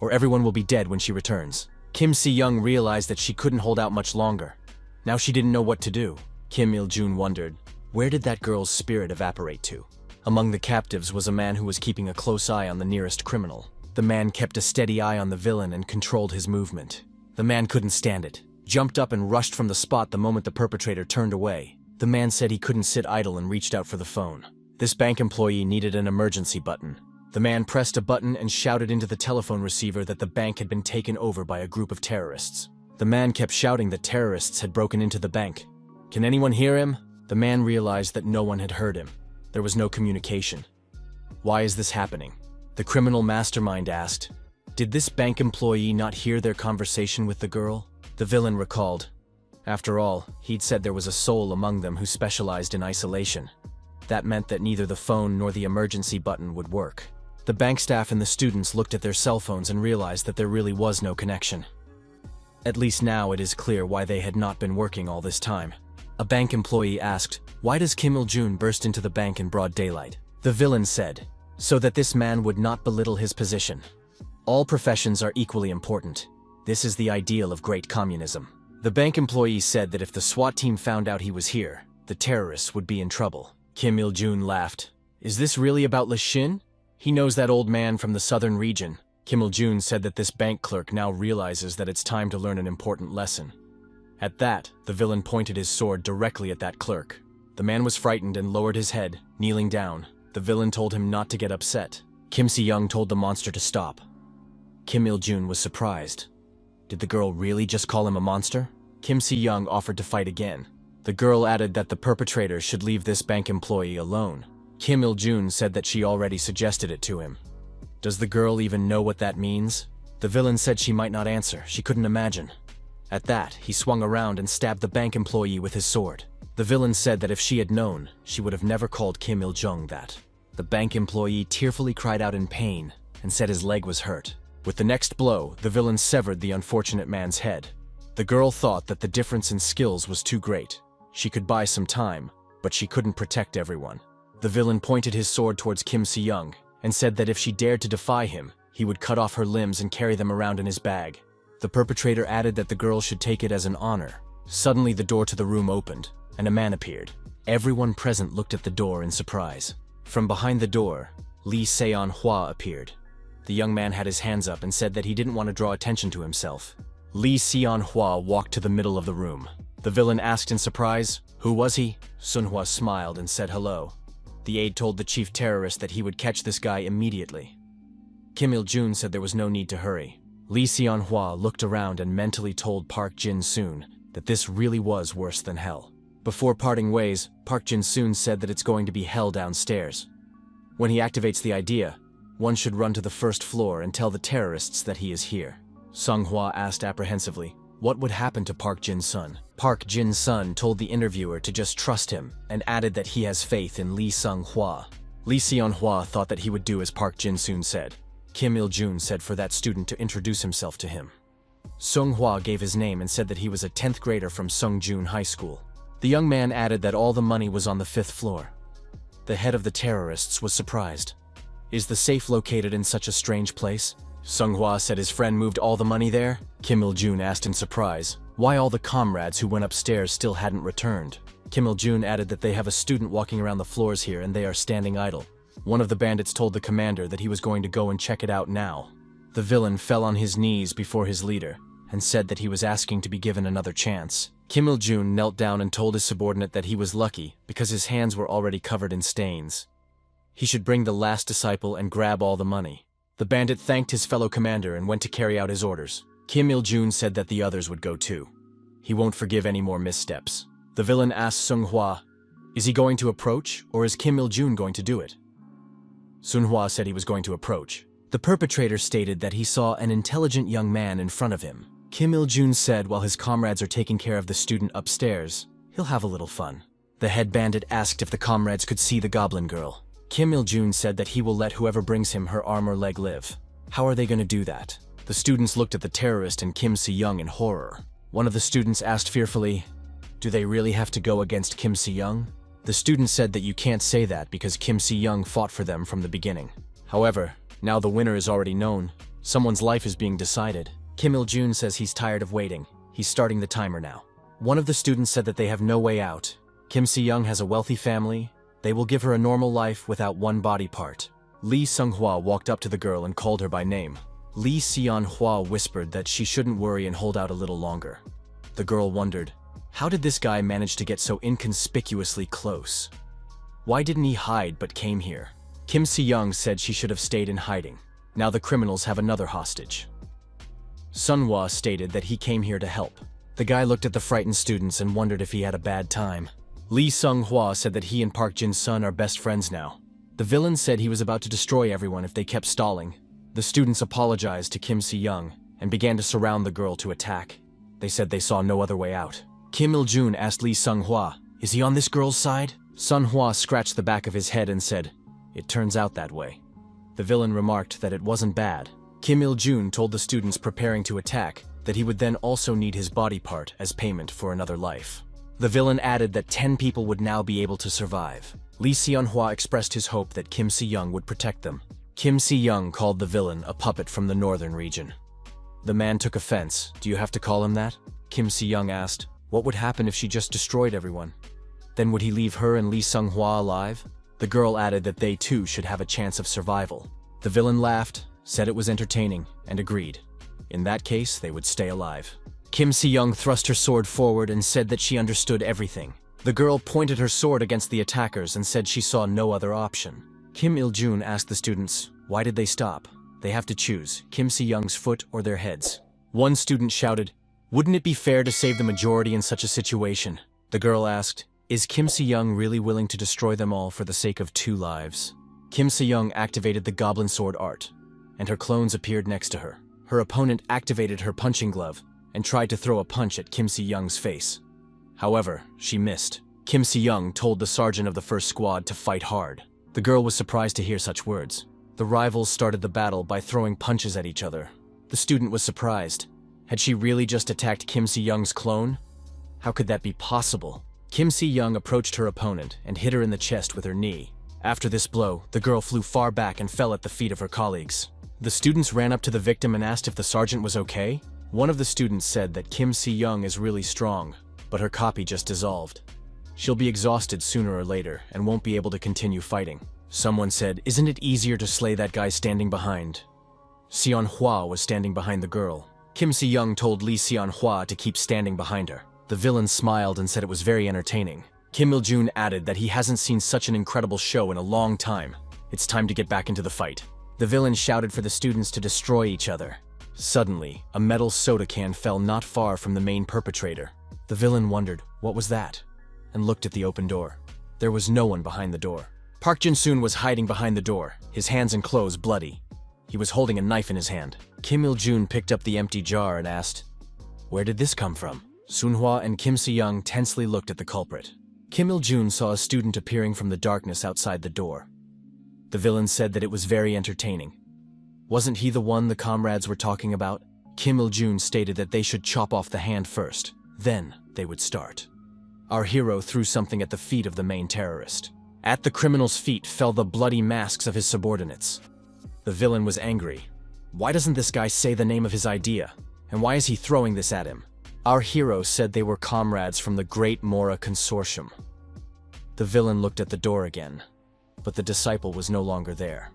or everyone will be dead when she returns. Kim Se-young realized that she couldn't hold out much longer. Now she didn't know what to do. Kim Il-jun wondered, where did that girl's spirit evaporate to? Among the captives was a man who was keeping a close eye on the nearest criminal. The man kept a steady eye on the villain and controlled his movement. The man couldn't stand it, jumped up and rushed from the spot the moment the perpetrator turned away. The man said he couldn't sit idle and reached out for the phone. This bank employee needed an emergency button. The man pressed a button and shouted into the telephone receiver that the bank had been taken over by a group of terrorists. The man kept shouting that terrorists had broken into the bank. Can anyone hear him? The man realized that no one had heard him. There was no communication. Why is this happening? The criminal mastermind asked. Did this bank employee not hear their conversation with the girl? The villain recalled. After all, he'd said there was a soul among them who specialized in isolation. That meant that neither the phone nor the emergency button would work. The bank staff and the students looked at their cell phones and realized that there really was no connection. At least now it is clear why they had not been working all this time. A bank employee asked, why does Kim Il-jun burst into the bank in broad daylight? The villain said, so that this man would not belittle his position. All professions are equally important. This is the ideal of great communism. The bank employee said that if the SWAT team found out he was here, the terrorists would be in trouble. Kim Il-jun laughed. Is this really about Le Shin? He knows that old man from the southern region. Kim Il-jun said that this bank clerk now realizes that it's time to learn an important lesson. At that, the villain pointed his sword directly at that clerk. The man was frightened and lowered his head, kneeling down. The villain told him not to get upset. Kim Se-young told the monster to stop. Kim Il-jun was surprised. Did the girl really just call him a monster? Kim Se-young offered to fight again. The girl added that the perpetrator should leave this bank employee alone. Kim Il-jun said that she already suggested it to him. Does the girl even know what that means? The villain said she might not answer. She couldn't imagine. At that, he swung around and stabbed the bank employee with his sword. The villain said that if she had known, she would have never called Kim Il-jun that. The bank employee tearfully cried out in pain and said his leg was hurt. With the next blow, the villain severed the unfortunate man's head. The girl thought that the difference in skills was too great. She could buy some time, but she couldn't protect everyone. The villain pointed his sword towards Kim Se-young and said that if she dared to defy him, he would cut off her limbs and carry them around in his bag. The perpetrator added that the girl should take it as an honor. Suddenly, the door to the room opened, and a man appeared. Everyone present looked at the door in surprise. From behind the door, Lee Seon-hwa appeared. The young man had his hands up and said that he didn't want to draw attention to himself. Lee Seon-hwa walked to the middle of the room. The villain asked in surprise, "Who was he?" Sun-hwa smiled and said hello. The aide told the chief terrorist that he would catch this guy immediately. Kim Il-jun said there was no need to hurry. Lee Seon-hwa looked around and mentally told Park Jin-soon that this really was worse than hell. Before parting ways, Park Jin-soon said that it's going to be hell downstairs. When he activates the idea, one should run to the first floor and tell the terrorists that he is here. Sung-hwa asked apprehensively, what would happen to Park Jin-sun? Park Jin-sun told the interviewer to just trust him and added that he has faith in Lee Sung-hwa. Lee Seon-hwa thought that he would do as Park Jin-soon said. Kim Il-jun said for that student to introduce himself to him. Sung-hwa gave his name and said that he was a 10th grader from Sungjun High School. The young man added that all the money was on the 5th floor. The head of the terrorists was surprised. Is the safe located in such a strange place? Sung-hwa said his friend moved all the money there. Kim Il-jun asked in surprise why all the comrades who went upstairs still hadn't returned. Kim Il-jun added that they have a student walking around the floors here and they are standing idle. One of the bandits told the commander that he was going to go and check it out now. The villain fell on his knees before his leader and said that he was asking to be given another chance. Kim Il-jun knelt down and told his subordinate that he was lucky because his hands were already covered in stains. He should bring the last disciple and grab all the money. The bandit thanked his fellow commander and went to carry out his orders. Kim Il-jun said that the others would go too. He won't forgive any more missteps. The villain asked Sung-hwa, is he going to approach or is Kim Il-jun going to do it? Sun-hwa said he was going to approach. The perpetrator stated that he saw an intelligent young man in front of him. Kim Il-jun said while his comrades are taking care of the student upstairs, he'll have a little fun. The head bandit asked if the comrades could see the goblin girl. Kim Il-jun said that he will let whoever brings him her arm or leg live. How are they going to do that? The students looked at the terrorist and Kim Si-young in horror. One of the students asked fearfully, do they really have to go against Kim Si-young? The student said that you can't say that because Kim Si-young fought for them from the beginning. However, now the winner is already known. Someone's life is being decided. Kim Il-jun says he's tired of waiting. He's starting the timer now. One of the students said that they have no way out. Kim Si-young has a wealthy family. They will give her a normal life without one body part. Lee Sung-hwa walked up to the girl and called her by name. Lee Seon-hwa whispered that she shouldn't worry and hold out a little longer. The girl wondered, how did this guy manage to get so inconspicuously close? Why didn't he hide but came here? Kim Si-young said she should have stayed in hiding. Now the criminals have another hostage. Sun-hwa stated that he came here to help. The guy looked at the frightened students and wondered if he had a bad time. Lee Sung-hwa said that he and Park Jin-sun are best friends now. The villain said he was about to destroy everyone if they kept stalling. The students apologized to Kim Si-young and began to surround the girl to attack. They said they saw no other way out. Kim Il-jun asked Lee Sung-hwa, is he on this girl's side? Sun-hwa scratched the back of his head and said, it turns out that way. The villain remarked that it wasn't bad. Kim Il-jun told the students preparing to attack that he would then also need his body part as payment for another life. The villain added that 10 people would now be able to survive. Lee Seon-hwa expressed his hope that Kim Si-young would protect them. Kim Si-young called the villain a puppet from the northern region. The man took offense. Do you have to call him that? Kim Si-young asked, what would happen if she just destroyed everyone? Then would he leave her and Lee Sung-hwa alive? The girl added that they too should have a chance of survival. The villain laughed, said it was entertaining, and agreed. In that case, they would stay alive. Kim Si-young thrust her sword forward and said that she understood everything. The girl pointed her sword against the attackers and said she saw no other option. Kim Il-jun asked the students, why did they stop? They have to choose, Kim Si-young's foot or their heads. One student shouted, wouldn't it be fair to save the majority in such a situation? The girl asked, is Kim Si-young really willing to destroy them all for the sake of 2 lives? Kim Si-young activated the goblin sword art, and her clones appeared next to her. Her opponent activated her punching glove and tried to throw a punch at Kim Si-young's face. However, she missed. Kim Si-young told the sergeant of the first squad to fight hard. The girl was surprised to hear such words. The rivals started the battle by throwing punches at each other. The student was surprised. Had she really just attacked Kim Si-young's clone? How could that be possible? Kim Si-young approached her opponent and hit her in the chest with her knee. After this blow, the girl flew far back and fell at the feet of her colleagues. The students ran up to the victim and asked if the sergeant was okay. One of the students said that Kim Si-young is really strong, but her copy just dissolved. She'll be exhausted sooner or later and won't be able to continue fighting. Someone said, isn't it easier to slay that guy standing behind? Seon Hwa was standing behind the girl. Kim Si-young told Lee Seon Hwa to keep standing behind her. The villain smiled and said it was very entertaining. Kim Il-jun added that he hasn't seen such an incredible show in a long time. It's time to get back into the fight. The villain shouted for the students to destroy each other. Suddenly, a metal soda can fell not far from the main perpetrator. The villain wondered, what was that? And looked at the open door. There was no one behind the door. Park Jin-soon was hiding behind the door, his hands and clothes bloody. He was holding a knife in his hand. Kim Il-jun picked up the empty jar and asked, "Where did this come from?" Soon-hwa and Kim Si-young tensely looked at the culprit. Kim Il-jun saw a student appearing from the darkness outside the door. The villain said that it was very entertaining. Wasn't he the one the comrades were talking about? Kim Il-jun stated that they should chop off the hand first, then they would start. Our hero threw something at the feet of the main terrorist. At the criminal's feet fell the bloody masks of his subordinates. The villain was angry. Why doesn't this guy say the name of his idea? And why is he throwing this at him? Our hero said they were comrades from the Great Mora Consortium. The villain looked at the door again, but the disciple was no longer there.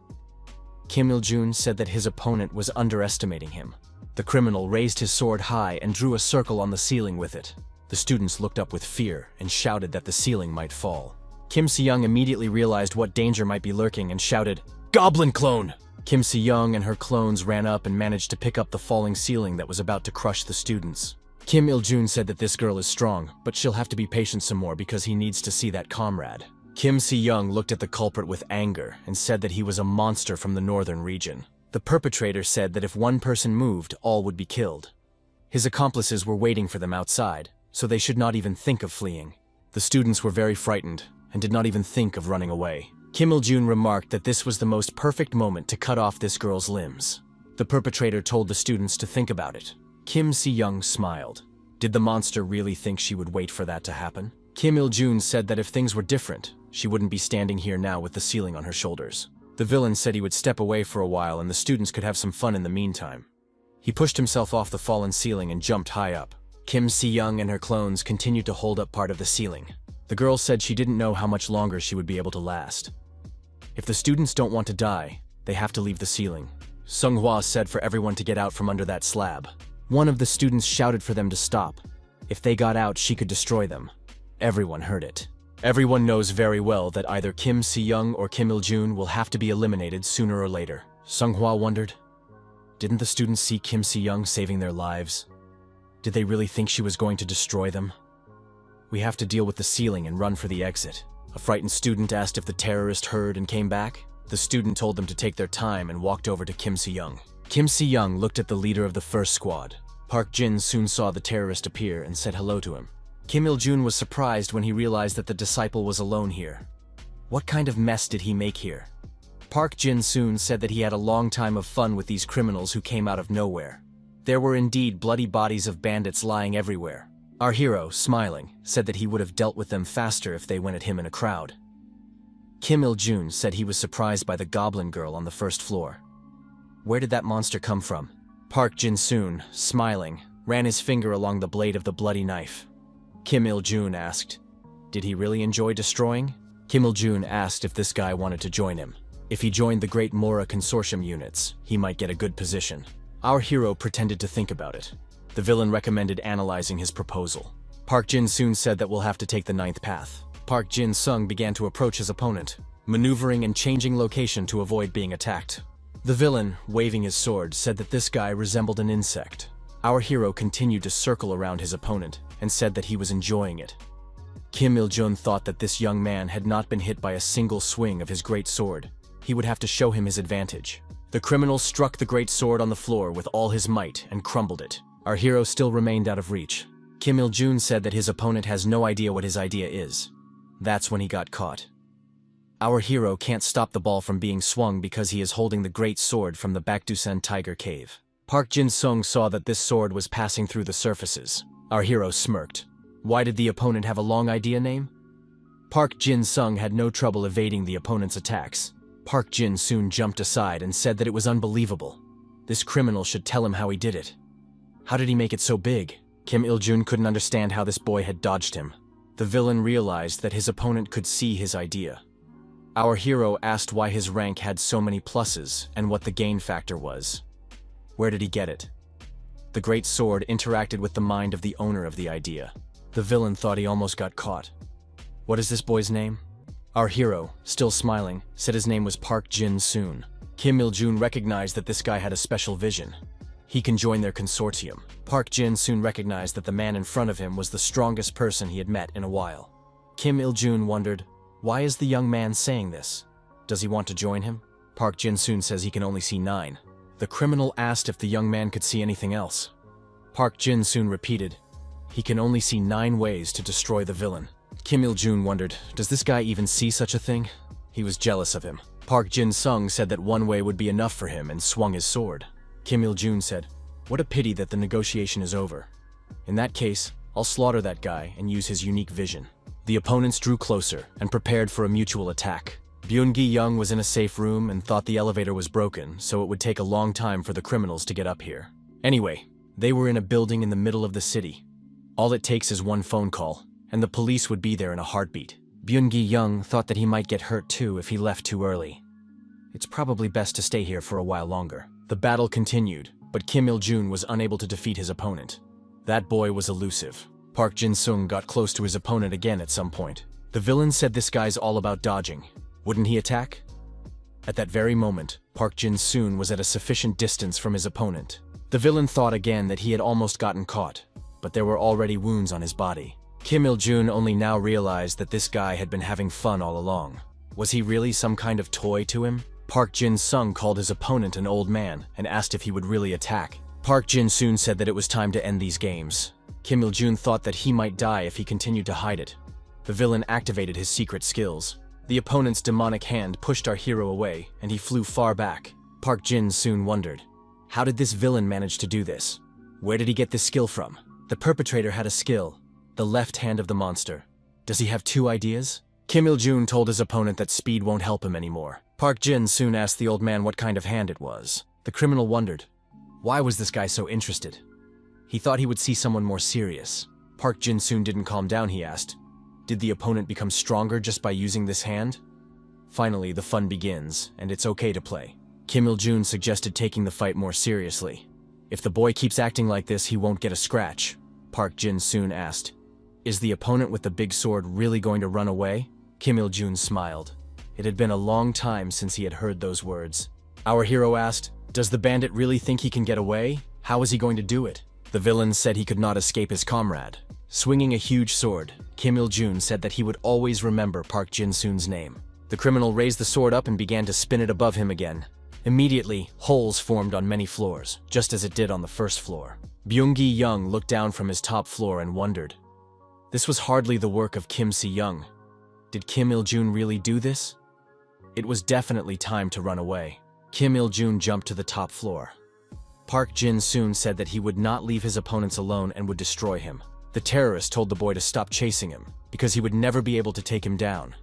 Kim Il-jun said that his opponent was underestimating him. The criminal raised his sword high and drew a circle on the ceiling with it. The students looked up with fear and shouted that the ceiling might fall. Kim Si-young immediately realized what danger might be lurking and shouted, "Goblin clone!" Kim Si-young and her clones ran up and managed to pick up the falling ceiling that was about to crush the students. Kim Il-jun said that this girl is strong, but she'll have to be patient some more because he needs to see that comrade. Kim Si-young looked at the culprit with anger and said that he was a monster from the northern region. The perpetrator said that if one person moved, all would be killed. His accomplices were waiting for them outside, so they should not even think of fleeing. The students were very frightened and did not even think of running away. Kim Il-jun remarked that this was the most perfect moment to cut off this girl's limbs. The perpetrator told the students to think about it. Kim Si-young smiled. Did the monster really think she would wait for that to happen? Kim Il-jun said that if things were different, she wouldn't be standing here now with the ceiling on her shoulders. The villain said he would step away for a while and the students could have some fun in the meantime. He pushed himself off the fallen ceiling and jumped high up. Kim Si-young and her clones continued to hold up part of the ceiling. The girl said she didn't know how much longer she would be able to last. If the students don't want to die, they have to leave the ceiling. Sung-hwa said for everyone to get out from under that slab. One of the students shouted for them to stop. If they got out, she could destroy them. Everyone heard it. Everyone knows very well that either Kim Si-young or Kim Il-jun will have to be eliminated sooner or later. Sung-hwa wondered, didn't the students see Kim Si-young saving their lives? Did they really think she was going to destroy them? We have to deal with the ceiling and run for the exit. A frightened student asked if the terrorist heard and came back. The student told them to take their time and walked over to Kim Si-young. Kim Si-young looked at the leader of the first squad. Park Jin soon saw the terrorist appear and said hello to him. Kim Il-jun was surprised when he realized that the disciple was alone here. What kind of mess did he make here? Park Jin-soon said that he had a long time of fun with these criminals who came out of nowhere. There were indeed bloody bodies of bandits lying everywhere. Our hero, smiling, said that he would have dealt with them faster if they went at him in a crowd. Kim Il-jun said he was surprised by the goblin girl on the first floor. Where did that monster come from? Park Jin-soon, smiling, ran his finger along the blade of the bloody knife. Kim Il-jun asked, did he really enjoy destroying? Kim Il-jun asked if this guy wanted to join him. If he joined the Great Mora Consortium units, he might get a good position. Our hero pretended to think about it. The villain recommended analyzing his proposal. Park Jin-soon said that we'll have to take the ninth path. Park Jin-sung began to approach his opponent, maneuvering and changing location to avoid being attacked. The villain, waving his sword, said that this guy resembled an insect. Our hero continued to circle around his opponent and said that he was enjoying it. Kim Il-jun thought that this young man had not been hit by a single swing of his great sword. He would have to show him his advantage. The criminal struck the great sword on the floor with all his might and crumbled it. Our hero still remained out of reach. Kim Il-jun said that his opponent has no idea what his idea is. That's when he got caught. Our hero can't stop the ball from being swung because he is holding the great sword from the Bakdusen Tiger Cave. Park Jin-sung saw that this sword was passing through the surfaces. Our hero smirked. Why did the opponent have a long idea name? Park Jin-sung had no trouble evading the opponent's attacks. Park Jin soon jumped aside and said that it was unbelievable. This criminal should tell him how he did it. How did he make it so big? Kim Il-jun couldn't understand how this boy had dodged him. The villain realized that his opponent could see his idea. Our hero asked why his rank had so many pluses and what the gain factor was. Where did he get it? The great sword interacted with the mind of the owner of the idea. The villain thought he almost got caught. What is this boy's name? Our hero, still smiling, said his name was Park Jin-soon. Kim Il-jun recognized that this guy had a special vision. He can join their consortium. Park Jin-soon recognized that the man in front of him was the strongest person he had met in a while. Kim Il-jun wondered, why is the young man saying this? Does he want to join him? Park Jin-soon says he can only see 9. The criminal asked if the young man could see anything else. Park Jin-soon repeated, he can only see 9 ways to destroy the villain. Kim Il-jun wondered, does this guy even see such a thing? He was jealous of him. Park Jin-sung said that 1 way would be enough for him and swung his sword. Kim Il-jun said, what a pity that the negotiation is over. In that case, I'll slaughter that guy and use his unique vision. The opponents drew closer and prepared for a mutual attack. Byung-gi-young was in a safe room and thought the elevator was broken, so it would take a long time for the criminals to get up here. Anyway, they were in a building in the middle of the city. All it takes is 1 phone call, and the police would be there in a heartbeat. Byung-gi-young thought that he might get hurt too if he left too early. It's probably best to stay here for a while longer. The battle continued, but Kim Il-jun was unable to defeat his opponent. That boy was elusive. Park Jin-sung got close to his opponent again at some point. The villain said this guy's all about dodging. Wouldn't he attack? At that very moment, Park Jin-soon was at a sufficient distance from his opponent. The villain thought again that he had almost gotten caught, but there were already wounds on his body. Kim Il-jun only now realized that this guy had been having fun all along. Was he really some kind of toy to him? Park Jin-sung called his opponent an old man and asked if he would really attack. Park Jin-soon said that it was time to end these games. Kim Il-jun thought that he might die if he continued to hide it. The villain activated his secret skills. The opponent's demonic hand pushed our hero away, and he flew far back. Park Jin-soon wondered, how did this villain manage to do this? Where did he get this skill from? The perpetrator had a skill, the left hand of the monster. Does he have 2 ideas? Kim Il-jun told his opponent that speed won't help him anymore. Park Jin-soon asked the old man what kind of hand it was. The criminal wondered, why was this guy so interested? He thought he would see someone more serious. Park Jin-soon didn't calm down, he asked, did the opponent become stronger just by using this hand? Finally, the fun begins, and it's okay to play. Kim Il-jun suggested taking the fight more seriously. If the boy keeps acting like this, he won't get a scratch. Park Jin-soon asked, is the opponent with the big sword really going to run away? Kim Il-jun smiled. It had been a long time since he had heard those words. Our hero asked, does the bandit really think he can get away? How is he going to do it? The villain said he could not escape his comrade. Swinging a huge sword, Kim Il-jun said that he would always remember Park Jin-soon's name. The criminal raised the sword up and began to spin it above him again. Immediately, holes formed on many floors, just as it did on the first floor. Byung-gi-young looked down from his top floor and wondered. This was hardly the work of Kim Si-young. Did Kim Il-jun really do this? It was definitely time to run away. Kim Il-jun jumped to the top floor. Park Jin-soon said that he would not leave his opponents alone and would destroy him. The terrorist told the boy to stop chasing him, because he would never be able to take him down.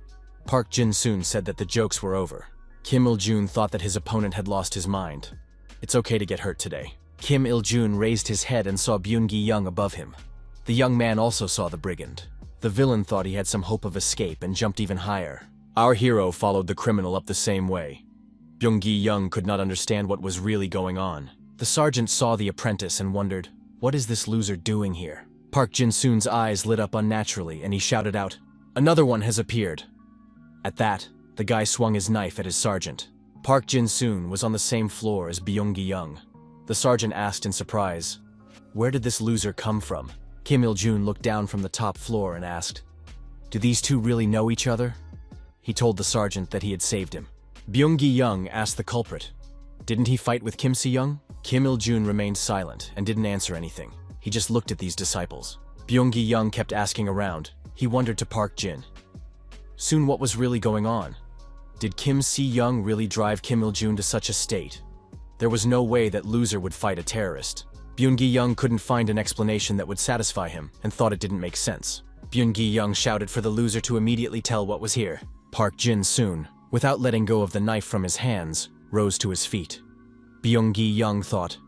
Park Jin-soon said that the jokes were over. Kim Il-jun thought that his opponent had lost his mind. It's okay to get hurt today. Kim Il-jun raised his head and saw Byung-gi-young above him. The young man also saw the brigand. The villain thought he had some hope of escape and jumped even higher. Our hero followed the criminal up the same way. Byung-gi-young could not understand what was really going on. The sergeant saw the apprentice and wondered, what is this loser doing here? Park Jin-soon's eyes lit up unnaturally and he shouted out, another one has appeared. At that, the guy swung his knife at his sergeant. Park Jin-soon was on the same floor as Byung-gi-young. The sergeant asked in surprise, where did this loser come from? Kim Il-jun looked down from the top floor and asked, do these two really know each other? He told the sergeant that he had saved him. Byung-gi-young asked the culprit, didn't he fight with Kim Si-young? Kim Il-jun remained silent and didn't answer anything. He just looked at these disciples. Byung-gi-young kept asking around. He wondered to Park Jin. Soon what was really going on? Did Kim Si-young really drive Kim Il-jun to such a state? There was no way that loser would fight a terrorist. Byung-gi-young couldn't find an explanation that would satisfy him and thought it didn't make sense. Byung-gi-young shouted for the loser to immediately tell what was here. Park Jin-soon, without letting go of the knife from his hands, rose to his feet. Byung-gi-young thought,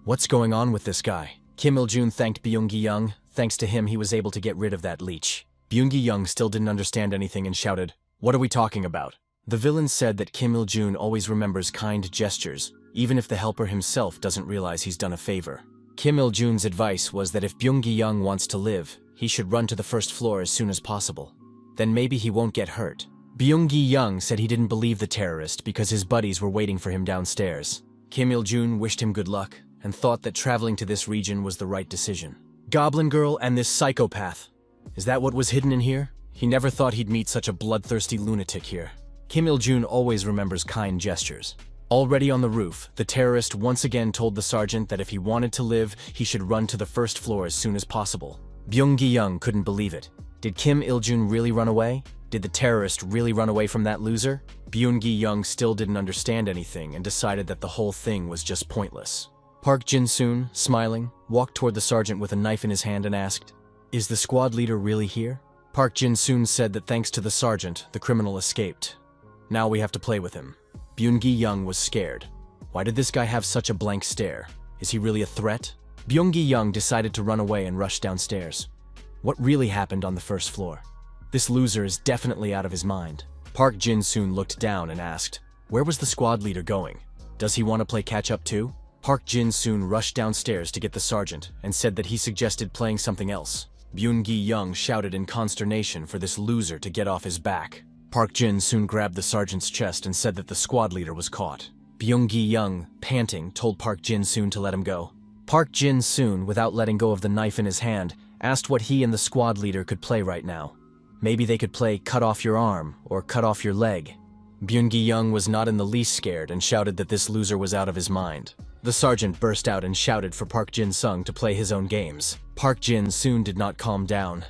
what's going on with this guy? Kim Il-jun thanked Byung-gi-young. Thanks to him, he was able to get rid of that leech. Byung-gi-young still didn't understand anything and shouted, what are we talking about? The villain said that Kim Il-jun always remembers kind gestures, even if the helper himself doesn't realize he's done a favor. Kim Il-jun's advice was that if Byung-gi-young wants to live, he should run to the first floor as soon as possible. Then maybe he won't get hurt. Byung-gi-young said he didn't believe the terrorist because his buddies were waiting for him downstairs. Kim Il-jun wished him good luck and thought that traveling to this region was the right decision. Goblin Girl and this psychopath. Is that what was hidden in here? He never thought he'd meet such a bloodthirsty lunatic here. Kim Il-jun always remembers kind gestures. Already on the roof, the terrorist once again told the sergeant that if he wanted to live, he should run to the first floor as soon as possible. Byung-gi-young couldn't believe it. Did Kim Il-jun really run away? Did the terrorist really run away from that loser? Byung-gi-young still didn't understand anything and decided that the whole thing was just pointless. Park Jin-soon, smiling, walked toward the sergeant with a knife in his hand and asked, "Is the squad leader really here?" Park Jin-soon said that thanks to the sergeant, the criminal escaped. Now we have to play with him. Byung-gi-young was scared. Why did this guy have such a blank stare? Is he really a threat? Byung-gi-young decided to run away and rush downstairs. What really happened on the first floor? This loser is definitely out of his mind. Park Jin-soon looked down and asked, "Where was the squad leader going? Does he want to play catch-up too?" Park Jin-soon rushed downstairs to get the sergeant and said that he suggested playing something else. Byung-gi-young shouted in consternation for this loser to get off his back. Park Jin-soon grabbed the sergeant's chest and said that the squad leader was caught. Byung-gi-young, panting, told Park Jin-soon to let him go. Park Jin-soon, without letting go of the knife in his hand, asked what he and the squad leader could play right now. Maybe they could play cut off your arm or cut off your leg. Byung-gi-young was not in the least scared and shouted that this loser was out of his mind. The sergeant burst out and shouted for Park Jin-sung to play his own games. Park Jin-soon did not calm down.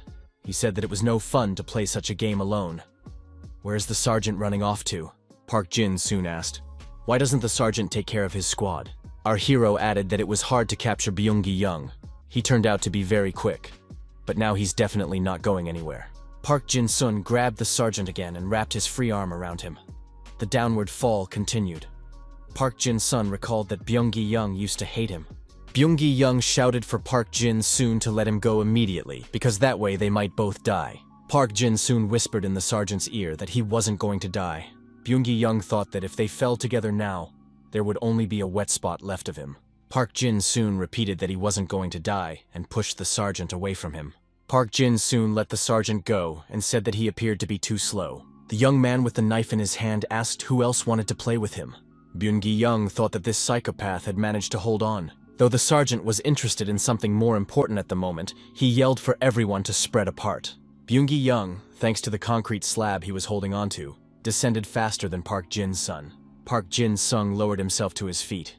He said that it was no fun to play such a game alone. "Where's the sergeant running off to?" Park Jin-soon asked. "Why doesn't the sergeant take care of his squad?" Our hero added that it was hard to capture Byung-gi-young. He turned out to be very quick, but now he's definitely not going anywhere. Park Jin-sun grabbed the sergeant again and wrapped his free arm around him. The downward fall continued. Park Jin-sun recalled that Byung-gi-young used to hate him. Byung-gi-young shouted for Park Jin-soon to let him go immediately, because that way they might both die. Park Jin-soon whispered in the sergeant's ear that he wasn't going to die. Byung-gi-young thought that if they fell together now, there would only be a wet spot left of him. Park Jin-soon repeated that he wasn't going to die and pushed the sergeant away from him. Park Jin-soon let the sergeant go and said that he appeared to be too slow. The young man with the knife in his hand asked who else wanted to play with him. Byung-gi-young thought that this psychopath had managed to hold on. Though the sergeant was interested in something more important at the moment, he yelled for everyone to spread apart. Byung-gi-young, thanks to the concrete slab he was holding onto, descended faster than Park Jin-sun. Park Jin-sung lowered himself to his feet.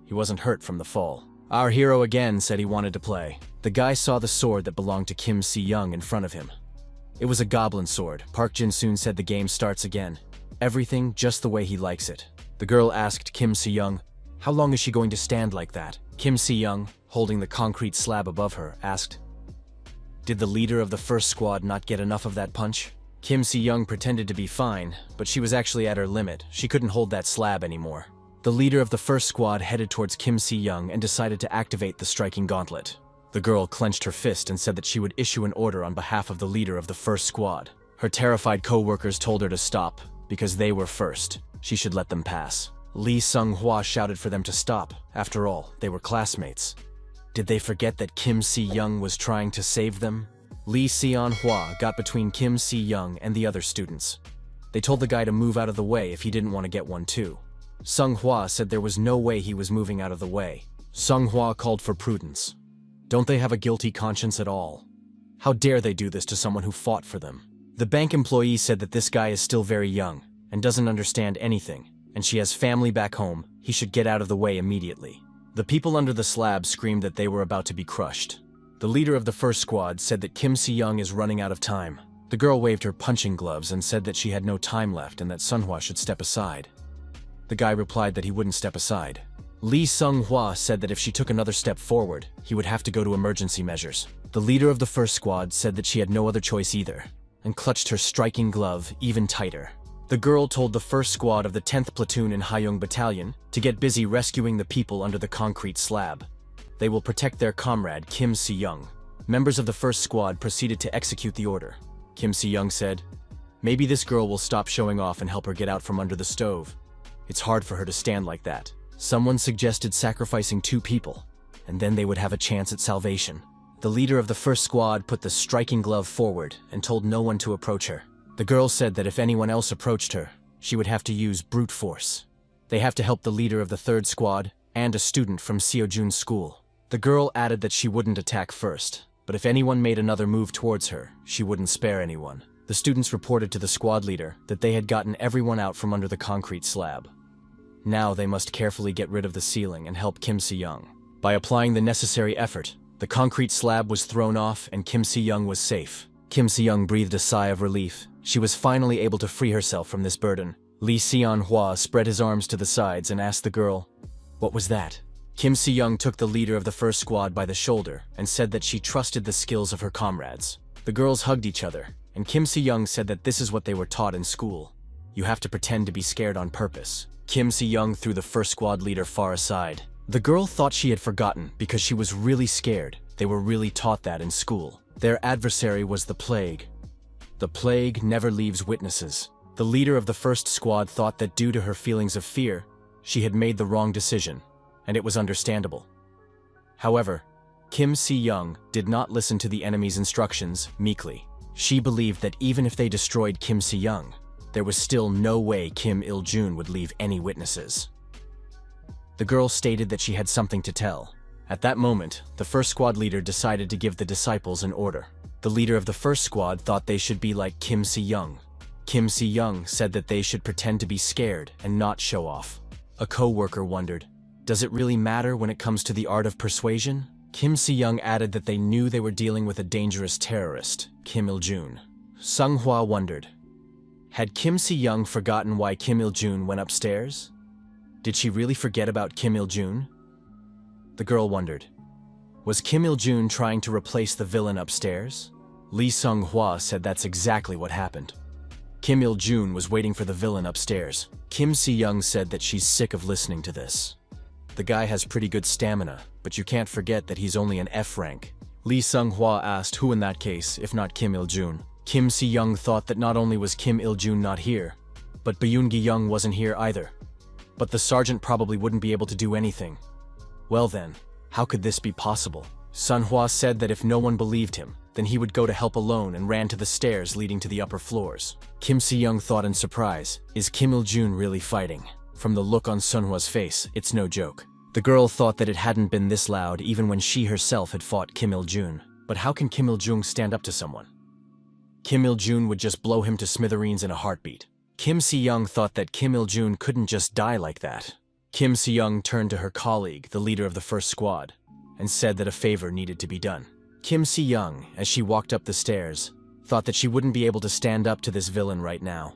He wasn't hurt from the fall. Our hero again said he wanted to play. The guy saw the sword that belonged to Kim Si-young in front of him. It was a goblin sword. Park Jin-soon said the game starts again. Everything just the way he likes it. The girl asked Kim Si-young, "How long is she going to stand like that?" Kim Si-young, holding the concrete slab above her, asked, "Did the leader of the first squad not get enough of that punch?" Kim Si-young pretended to be fine, but she was actually at her limit. She couldn't hold that slab anymore. The leader of the first squad headed towards Kim Si-young and decided to activate the striking gauntlet. The girl clenched her fist and said that she would issue an order on behalf of the leader of the first squad. Her terrified co-workers told her to stop, because they were first. She should let them pass. Lee Sung-hwa shouted for them to stop. After all, they were classmates. Did they forget that Kim Si-young was trying to save them? Lee Seon-hwa got between Kim Si-young and the other students. They told the guy to move out of the way if he didn't want to get one too. Sung-hwa said there was no way he was moving out of the way. Sung-hwa called for prudence. Don't they have a guilty conscience at all? How dare they do this to someone who fought for them? The bank employee said that this guy is still very young and doesn't understand anything, and she has family back home. He should get out of the way immediately. The people under the slab screamed that they were about to be crushed. The leader of the first squad said that Kim Si-young is running out of time. The girl waved her punching gloves and said that she had no time left and that Sunhwa should step aside. The guy replied that he wouldn't step aside. Lee Sung-hwa said that if she took another step forward, he would have to go to emergency measures. The leader of the first squad said that she had no other choice either, and clutched her striking glove even tighter. The girl told the first squad of the 10th Platoon in Haeung Battalion to get busy rescuing the people under the concrete slab. They will protect their comrade, Kim Si-young. Members of the first squad proceeded to execute the order. Kim Si-young said, "Maybe this girl will stop showing off and help her get out from under the stove. It's hard for her to stand like that." Someone suggested sacrificing 2 people, and then they would have a chance at salvation. The leader of the first squad put the striking glove forward and told no one to approach her. The girl said that if anyone else approached her, she would have to use brute force. They have to help the leader of the 3rd squad and a student from Seojun's school. The girl added that she wouldn't attack first, but if anyone made another move towards her, she wouldn't spare anyone. The students reported to the squad leader that they had gotten everyone out from under the concrete slab. Now they must carefully get rid of the ceiling and help Kim Se-young. By applying the necessary effort, the concrete slab was thrown off and Kim Se-young was safe. Kim Se-young breathed a sigh of relief. She was finally able to free herself from this burden. Lee Seon-hwa spread his arms to the sides and asked the girl, "What was that?" Kim Se-young took the leader of the first squad by the shoulder and said that she trusted the skills of her comrades. The girls hugged each other, and Kim Se-young said that this is what they were taught in school. You have to pretend to be scared on purpose. Kim Se-young threw the first squad leader far aside. The girl thought she had forgotten because she was really scared. They were really taught that in school. Their adversary was the plague. The plague never leaves witnesses. The leader of the first squad thought that due to her feelings of fear, she had made the wrong decision, and it was understandable. However, Kim Se-young did not listen to the enemy's instructions meekly. She believed that even if they destroyed Kim Se-young, there was still no way Kim Il-jun would leave any witnesses. The girl stated that she had something to tell. At that moment, the first squad leader decided to give the disciples an order. The leader of the first squad thought they should be like Kim Se-young. Kim Se-young said that they should pretend to be scared and not show off. A co-worker wondered, "Does it really matter when it comes to the art of persuasion?" Kim Se-young added that they knew they were dealing with a dangerous terrorist, Kim Il-jun. Sung-hwa wondered, had Kim Se-young forgotten why Kim Il-jun went upstairs? Did she really forget about Kim Il-jun? The girl wondered, was Kim Il-jun trying to replace the villain upstairs? Lee Sung-hwa said that's exactly what happened. Kim Il-jun was waiting for the villain upstairs. Kim Se-young said that she's sick of listening to this. The guy has pretty good stamina, but you can't forget that he's only an F rank. Lee Sung-hwa asked who in that case, if not Kim Il-jun. Kim Se-young thought that not only was Kim Il-jun not here, but Beun-gi-young wasn't here either. But the sergeant probably wouldn't be able to do anything. Well then, how could this be possible? Sun-hwa said that if no one believed him, then he would go to help alone and ran to the stairs leading to the upper floors. Kim Se-young thought in surprise, is Kim Il-jun really fighting? From the look on Sun-hwa's face, it's no joke. The girl thought that it hadn't been this loud even when she herself had fought Kim Il-jun. But how can Kim Il-jun stand up to someone? Kim Il-jun would just blow him to smithereens in a heartbeat. Kim Se-young thought that Kim Il-jun couldn't just die like that. Kim Se-young turned to her colleague, the leader of the first squad, and said that a favor needed to be done. Kim Se-young, as she walked up the stairs, thought that she wouldn't be able to stand up to this villain right now.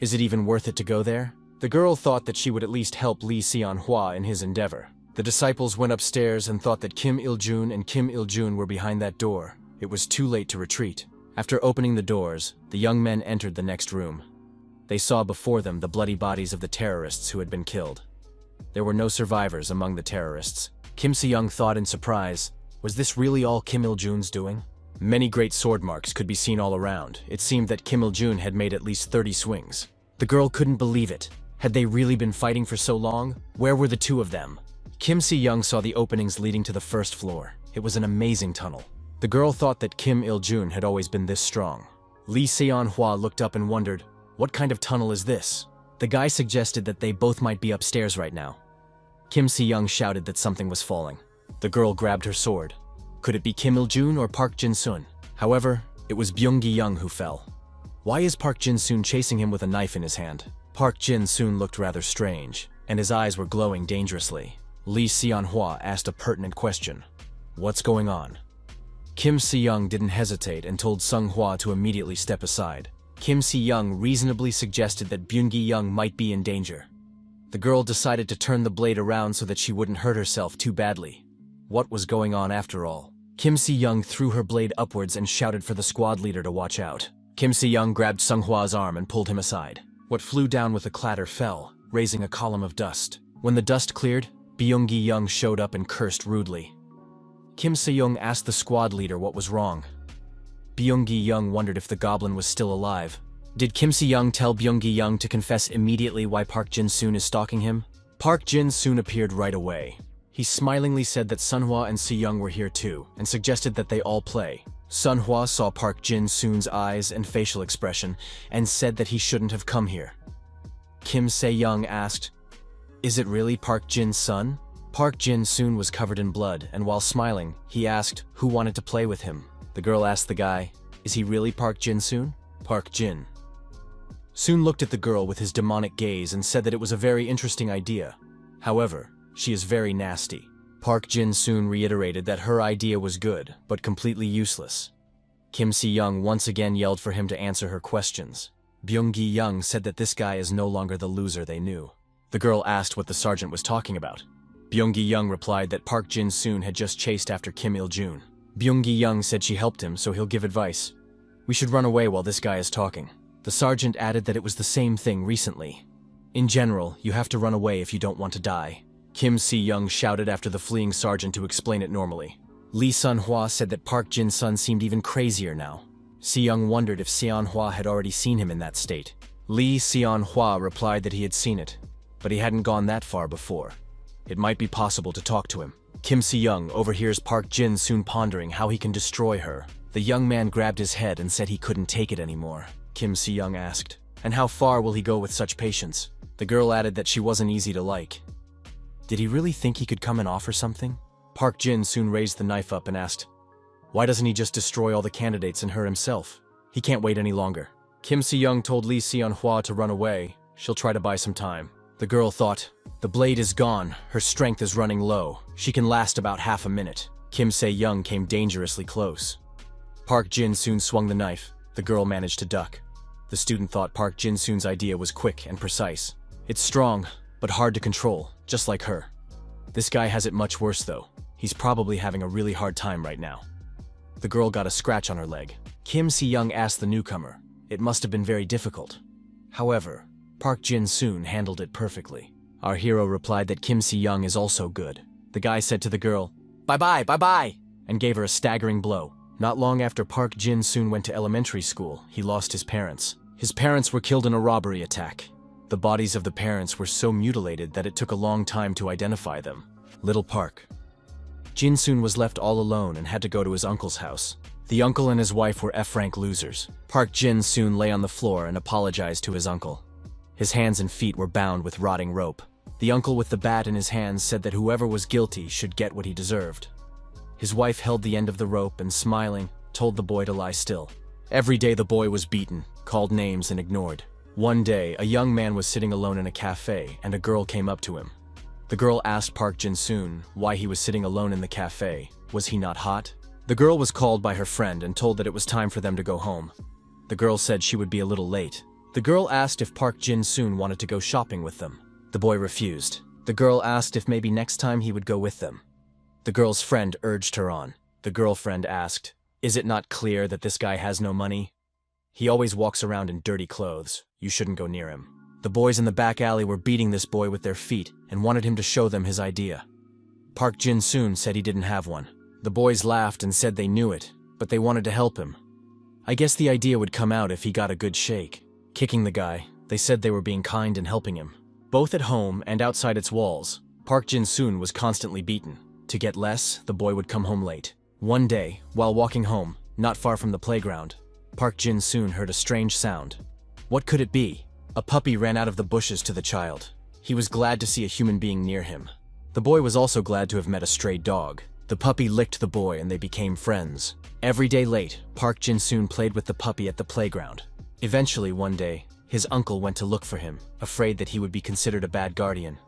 Is it even worth it to go there? The girl thought that she would at least help Lee Seon-hwa in his endeavor. The disciples went upstairs and thought that Kim Il-jun and Kim Il-jun were behind that door. It was too late to retreat. After opening the doors, the young men entered the next room. They saw before them the bloody bodies of the terrorists who had been killed. There were no survivors among the terrorists. Kim Se-young thought in surprise, was this really all Kim Il-jun's doing? Many great sword marks could be seen all around. It seemed that Kim Il-jun had made at least 30 swings. The girl couldn't believe it. Had they really been fighting for so long? Where were the 2 of them? Kim Se-young saw the openings leading to the first floor. It was an amazing tunnel. The girl thought that Kim Il-jun had always been this strong. Lee Seon-hwa looked up and wondered, what kind of tunnel is this? The guy suggested that they both might be upstairs right now. Kim Se-young shouted that something was falling. The girl grabbed her sword. Could it be Kim Il-jun or Park Jin-sun? However, it was Beun-gi-young who fell. Why is Park Jin-sun chasing him with a knife in his hand? Park Jin-sun looked rather strange, and his eyes were glowing dangerously. Lee Seon-hwa asked a pertinent question. What's going on? Kim Se-young didn't hesitate and told Sung-hwa to immediately step aside. Kim Se-young reasonably suggested that Beun-gi-young might be in danger. The girl decided to turn the blade around so that she wouldn't hurt herself too badly. What was going on after all? Kim Se-young threw her blade upwards and shouted for the squad leader to watch out. Kim Se-young grabbed Sung-hwa's arm and pulled him aside. What flew down with a clatter fell, raising a column of dust. When the dust cleared, Beun-gi-young showed up and cursed rudely. Kim Se-young asked the squad leader what was wrong. Beun-gi-young wondered if the goblin was still alive. Did Kim Se-young tell Beun-gi-young to confess immediately why Park Jin-sun is stalking him? Park Jin soon appeared right away. He smilingly said that Sunhwa and Si-young were here too, and suggested that they all play. Sunhwa saw Park Jin Soon's eyes and facial expression, and said that he shouldn't have come here. Kim Se-young asked, "Is it really Park Jin's son?" Park Jin Soon was covered in blood, and while smiling, he asked who wanted to play with him. The girl asked the guy, "Is he really Park Jin Soon?" Park Jin Soon looked at the girl with his demonic gaze and said that it was a very interesting idea. However, she is very nasty. Park Jin Soon reiterated that her idea was good, but completely useless. Kim Se-young once again yelled for him to answer her questions. Byung-gi-young said that this guy is no longer the loser they knew. The girl asked what the sergeant was talking about. Byung-gi-young replied that Park Jin Soon had just chased after Kim Il-jun. Byung-gi-young said she helped him, so he'll give advice. "We should run away while this guy is talking." The sergeant added that it was the same thing recently. "In general, you have to run away if you don't want to die." Kim Se-young shouted after the fleeing sergeant to explain it normally. Lee Sun-hwa said that Park Jin-sun seemed even crazier now. Se-young wondered if Seon-hwa had already seen him in that state. Lee Seon-hwa replied that he had seen it, but he hadn't gone that far before. It might be possible to talk to him. Kim Se-young overhears Park Jin Soon pondering how he can destroy her. The young man grabbed his head and said he couldn't take it anymore. Kim Se-young asked, "And how far will he go with such patience?" The girl added that she wasn't easy to like. Did he really think he could come and offer something? Park Jin Soon raised the knife up and asked, "Why doesn't he just destroy all the candidates and her himself? He can't wait any longer." Kim Se-young told Lee Seon-hwa to run away. She'll try to buy some time. The girl thought, the blade is gone, her strength is running low. She can last about half a minute. Kim Se-young came dangerously close. Park Jin Soon swung the knife. The girl managed to duck. The student thought Park Jin Soon's idea was quick and precise. It's strong, but hard to control, just like her. This guy has it much worse though. He's probably having a really hard time right now. The girl got a scratch on her leg. Kim Se-young asked the newcomer. It must have been very difficult. However, Park Jin Soon handled it perfectly. Our hero replied that Kim Se-young is also good. The guy said to the girl, "Bye-bye, bye-bye," and gave her a staggering blow. Not long after Park Jin Soon went to elementary school, he lost his parents. His parents were killed in a robbery attack. The bodies of the parents were so mutilated that it took a long time to identify them. Little Park Jin Soon was left all alone and had to go to his uncle's house. The uncle and his wife were F-rank losers. Park Jin Soon lay on the floor and apologized to his uncle. His hands and feet were bound with rotting rope. The uncle with the bat in his hands said that whoever was guilty should get what he deserved. His wife held the end of the rope and, smiling, told the boy to lie still. Every day the boy was beaten, called names, and ignored. One day, a young man was sitting alone in a cafe and a girl came up to him. The girl asked Park Jin Soon why he was sitting alone in the cafe. Was he not hot? The girl was called by her friend and told that it was time for them to go home. The girl said she would be a little late. The girl asked if Park Jin Soon wanted to go shopping with them. The boy refused. The girl asked if maybe next time he would go with them. The girl's friend urged her on. The girlfriend asked, "Is it not clear that this guy has no money? He always walks around in dirty clothes. You shouldn't go near him." The boys in the back alley were beating this boy with their feet and wanted him to show them his idea. Park Jin Soon said he didn't have one. The boys laughed and said they knew it, but they wanted to help him. I guess the idea would come out if he got a good shake. Kicking the guy, they said they were being kind and helping him. Both at home and outside its walls, Park Jin Soon was constantly beaten. To get less, the boy would come home late. One day, while walking home, not far from the playground, Park Jin Soon heard a strange sound. What could it be? A puppy ran out of the bushes to the child. He was glad to see a human being near him. The boy was also glad to have met a stray dog. The puppy licked the boy and they became friends. Every day late, Park Jin Soon played with the puppy at the playground. Eventually, one day, his uncle went to look for him, afraid that he would be considered a bad guardian.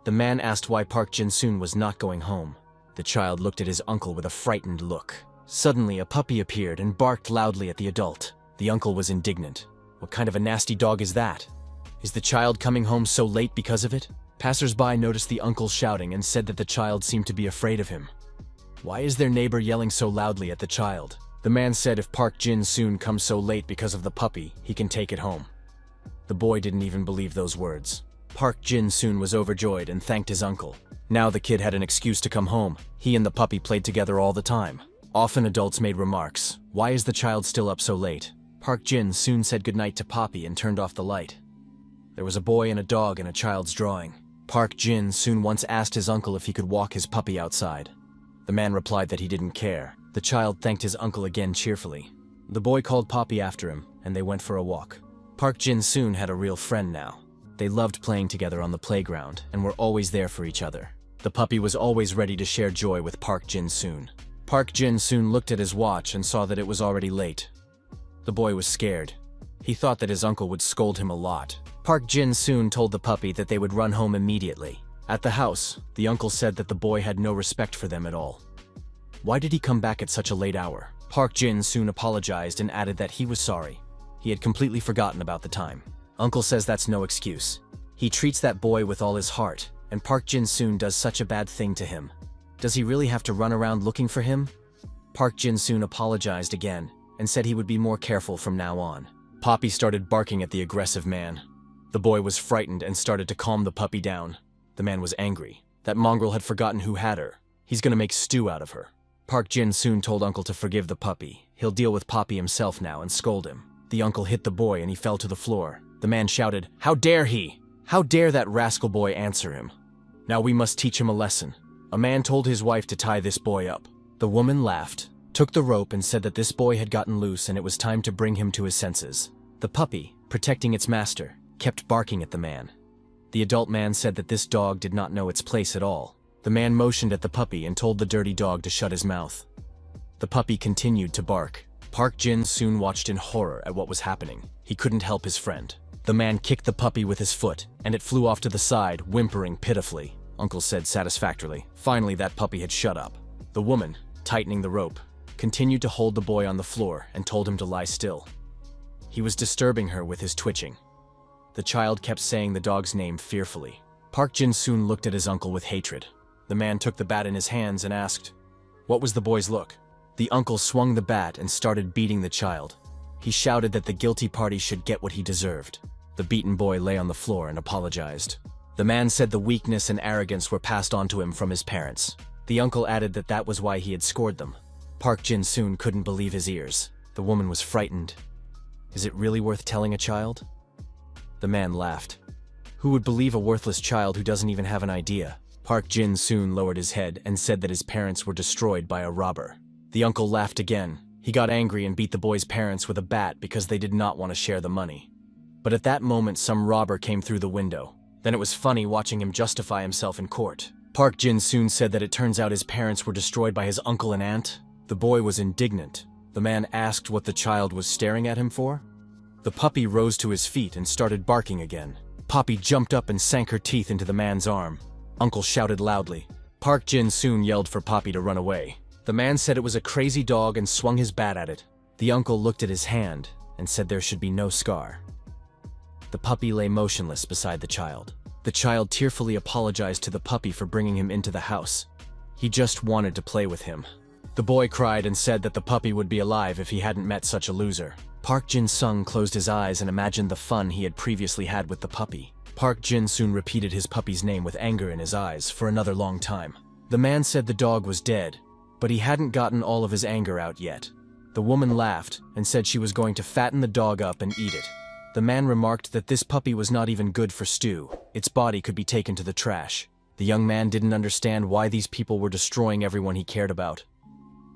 The man asked why Park Jin Soon was not going home. The child looked at his uncle with a frightened look. Suddenly, a puppy appeared and barked loudly at the adult. The uncle was indignant. What kind of a nasty dog is that? Is the child coming home so late because of it? Passers-by noticed the uncle shouting and said that the child seemed to be afraid of him. Why is their neighbor yelling so loudly at the child? The man said if Park Jin Soon comes so late because of the puppy, he can take it home. The boy didn't even believe those words. Park Jin Soon was overjoyed and thanked his uncle. Now the kid had an excuse to come home. He and the puppy played together all the time. Often adults made remarks. Why is the child still up so late? Park Jin Soon said goodnight to Poppy and turned off the light. There was a boy and a dog in a child's drawing. Park Jin-soon once asked his uncle if he could walk his puppy outside. The man replied that he didn't care. The child thanked his uncle again cheerfully. The boy called Poppy after him, and they went for a walk. Park Jin-soon had a real friend now. They loved playing together on the playground and were always there for each other. The puppy was always ready to share joy with Park Jin-soon. Park Jin-soon looked at his watch and saw that it was already late. The boy was scared. He thought that his uncle would scold him a lot. Park Jin-soon told the puppy that they would run home immediately. At the house, the uncle said that the boy had no respect for them at all. Why did he come back at such a late hour? Park Jin-soon apologized and added that he was sorry. He had completely forgotten about the time. Uncle says that's no excuse. He treats that boy with all his heart, and Park Jin-soon does such a bad thing to him. Does he really have to run around looking for him? Park Jin-soon apologized again and said he would be more careful from now on. Poppy started barking at the aggressive man. The boy was frightened and started to calm the puppy down. The man was angry. That mongrel had forgotten who had her. He's gonna make stew out of her. Park Jin-soon told Uncle to forgive the puppy. He'll deal with Poppy himself now and scold him. The uncle hit the boy and he fell to the floor. The man shouted, "How dare he? How dare that rascal boy answer him? Now we must teach him a lesson." A man told his wife to tie this boy up. The woman laughed, took the rope and said that this boy had gotten loose and it was time to bring him to his senses. The puppy, protecting its master, kept barking at the man. The adult man said that this dog did not know its place at all. The man motioned at the puppy and told the dirty dog to shut his mouth. The puppy continued to bark. Park Jin-soon watched in horror at what was happening. He couldn't help his friend. The man kicked the puppy with his foot, and it flew off to the side, whimpering pitifully. Uncle said satisfactorily. Finally, that puppy had shut up. The woman, tightening the rope, continued to hold the boy on the floor and told him to lie still. He was disturbing her with his twitching. The child kept saying the dog's name fearfully. Park Jin-soon looked at his uncle with hatred. The man took the bat in his hands and asked, "What was the boy's look?" The uncle swung the bat and started beating the child. He shouted that the guilty party should get what he deserved. The beaten boy lay on the floor and apologized. The man said the weakness and arrogance were passed on to him from his parents. The uncle added that that was why he had scored them. Park Jin-soon couldn't believe his ears. The woman was frightened. Is it really worth telling a child? The man laughed. Who would believe a worthless child who doesn't even have an idea? Park Jin-soon lowered his head and said that his parents were destroyed by a robber. The uncle laughed again. He got angry and beat the boy's parents with a bat because they did not want to share the money. But at that moment, some robber came through the window. Then it was funny watching him justify himself in court. Park Jin-soon said that it turns out his parents were destroyed by his uncle and aunt. The boy was indignant. The man asked what the child was staring at him for. The puppy rose to his feet and started barking again. Poppy jumped up and sank her teeth into the man's arm. Uncle shouted loudly. Park Jin-soon yelled for Poppy to run away. The man said it was a crazy dog and swung his bat at it. The uncle looked at his hand and said there should be no scar. The puppy lay motionless beside the child. The child tearfully apologized to the puppy for bringing him into the house. He just wanted to play with him. The boy cried and said that the puppy would be alive if he hadn't met such a loser. Park Jin-sung closed his eyes and imagined the fun he had previously had with the puppy. Park Jin-soon repeated his puppy's name with anger in his eyes for another long time. The man said the dog was dead, but he hadn't gotten all of his anger out yet. The woman laughed and said she was going to fatten the dog up and eat it. The man remarked that this puppy was not even good for stew. Its body could be taken to the trash. The young man didn't understand why these people were destroying everyone he cared about.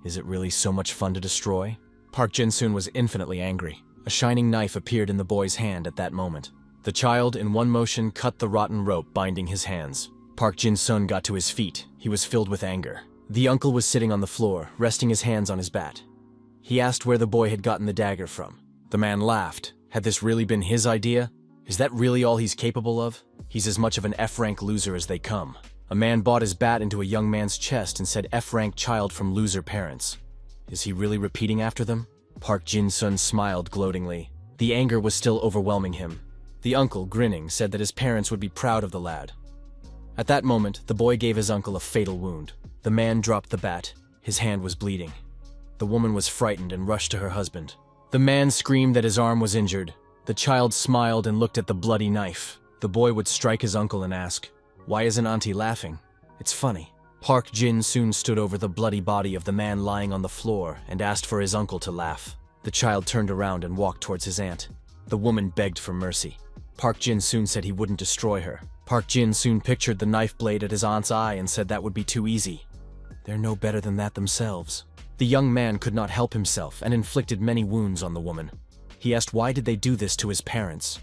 Is it really so much fun to destroy? Park Jin-soon was infinitely angry. A shining knife appeared in the boy's hand at that moment. The child, in one motion, cut the rotten rope binding his hands. Park Jin-soon got to his feet. He was filled with anger. The uncle was sitting on the floor, resting his hands on his bat. He asked where the boy had gotten the dagger from. The man laughed. Had this really been his idea? Is that really all he's capable of? He's as much of an F-rank loser as they come. A man bought his bat into a young man's chest and said F-rank child from loser parents. Is he really repeating after them? Park Jin-soon smiled gloatingly. The anger was still overwhelming him. The uncle, grinning, said that his parents would be proud of the lad. At that moment, the boy gave his uncle a fatal wound. The man dropped the bat. His hand was bleeding. The woman was frightened and rushed to her husband. The man screamed that his arm was injured. The child smiled and looked at the bloody knife. The boy would strike his uncle and ask, "Why isn't Auntie laughing? It's funny." Park Jin-soon stood over the bloody body of the man lying on the floor and asked for his uncle to laugh. The child turned around and walked towards his aunt. The woman begged for mercy. Park Jin-soon said he wouldn't destroy her. Park Jin soon pictured the knife blade at his aunt's eye and said that would be too easy. They're no better than that themselves. The young man could not help himself and inflicted many wounds on the woman. He asked why did they do this to his parents.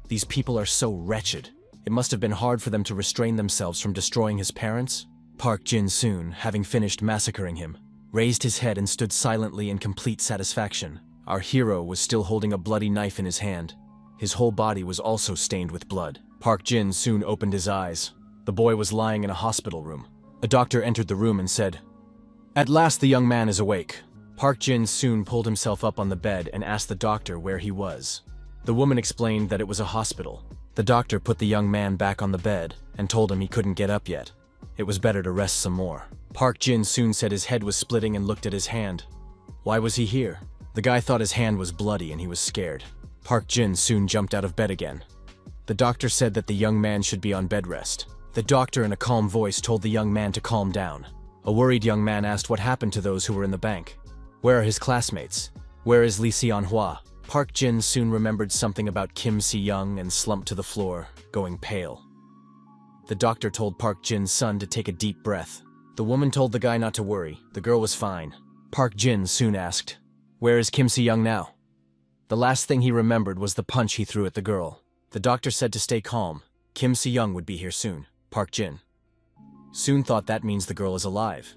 These people are so wretched. It must have been hard for them to restrain themselves from destroying his parents. Park Jin soon, having finished massacring him, raised his head and stood silently in complete satisfaction. Our hero was still holding a bloody knife in his hand. His whole body was also stained with blood. Park Jin soon opened his eyes. The boy was lying in a hospital room. A doctor entered the room and said, "At last the young man is awake." Park Jin soon pulled himself up on the bed and asked the doctor where he was. The woman explained that it was a hospital. The doctor put the young man back on the bed and told him he couldn't get up yet. It was better to rest some more. Park Jin soon said his head was splitting and looked at his hand. Why was he here? The guy thought his hand was bloody and he was scared. Park Jin soon jumped out of bed again. The doctor said that the young man should be on bed rest. The doctor in a calm voice told the young man to calm down. A worried young man asked what happened to those who were in the bank. Where are his classmates? Where is Lee Seon-hwa? Park Jin soon remembered something about Kim Si-young and slumped to the floor, going pale. The doctor told Park Jin's son to take a deep breath. The woman told the guy not to worry, the girl was fine. Park Jin soon asked, "Where is Kim Si-young now?" The last thing he remembered was the punch he threw at the girl. The doctor said to stay calm. Kim Si-young would be here soon. Park Jin soon thought that means the girl is alive.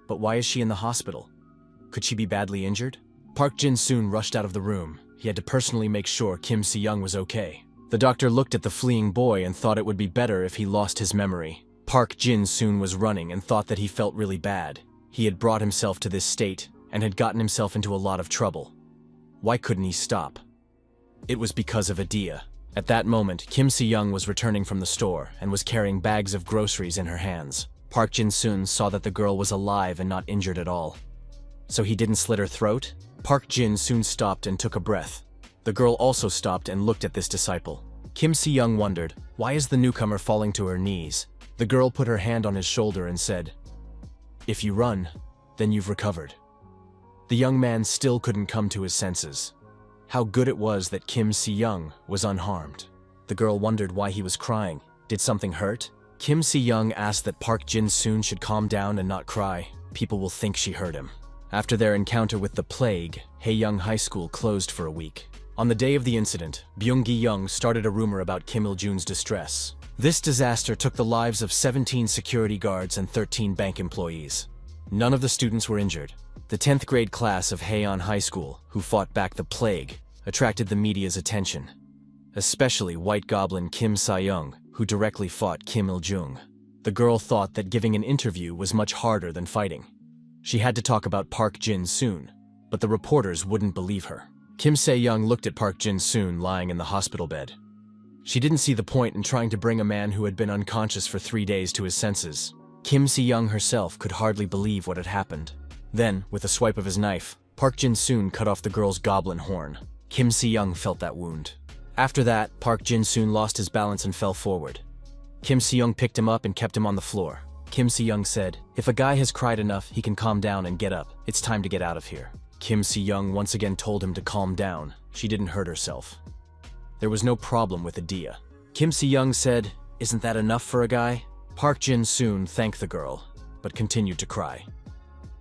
But why is she in the hospital? Could she be badly injured? Park Jin soon rushed out of the room. He had to personally make sure Kim Si-young was okay. The doctor looked at the fleeing boy and thought it would be better if he lost his memory. Park Jin soon was running and thought that he felt really bad. He had brought himself to this state and had gotten himself into a lot of trouble. Why couldn't he stop? It was because of Adia. At that moment, Kim Si-young was returning from the store and was carrying bags of groceries in her hands. Park Jin soon saw that the girl was alive and not injured at all. So he didn't slit her throat? Park Jin soon stopped and took a breath. The girl also stopped and looked at this disciple. Kim Si-young wondered, why is the newcomer falling to her knees? The girl put her hand on his shoulder and said, "If you run, then you've recovered." The young man still couldn't come to his senses. How good it was that Kim Si-young was unharmed. The girl wondered why he was crying. Did something hurt? Kim Si-young asked that Park Jin soon should calm down and not cry. People will think she hurt him. After their encounter with the plague, Haeyoung High School closed for a week. On the day of the incident, Byung-gi-young started a rumor about Kim Il-jun's distress. This disaster took the lives of 17 security guards and 13 bank employees. None of the students were injured. The 10th grade class of Haeyeon High School, who fought back the plague, attracted the media's attention. Especially White Goblin Kim Si-young, who directly fought Kim Il-jung. The girl thought that giving an interview was much harder than fighting. She had to talk about Park Jin soon, but the reporters wouldn't believe her. Kim Se-young looked at Park Jin soon lying in the hospital bed. She didn't see the point in trying to bring a man who had been unconscious for 3 days to his senses. Kim Si-young herself could hardly believe what had happened. Then, with a swipe of his knife, Park Jin soon cut off the girl's goblin horn. Kim Si-young felt that wound. After that, Park Jin soon lost his balance and fell forward. Kim Si-young picked him up and kept him on the floor. Kim Si-young said, "If a guy has cried enough, he can calm down and get up. It's time to get out of here." Kim Si-young once again told him to calm down. She didn't hurt herself. There was no problem with Adia. Kim Si-young said, "Isn't that enough for a guy?" Park Jin soon thanked the girl, but continued to cry.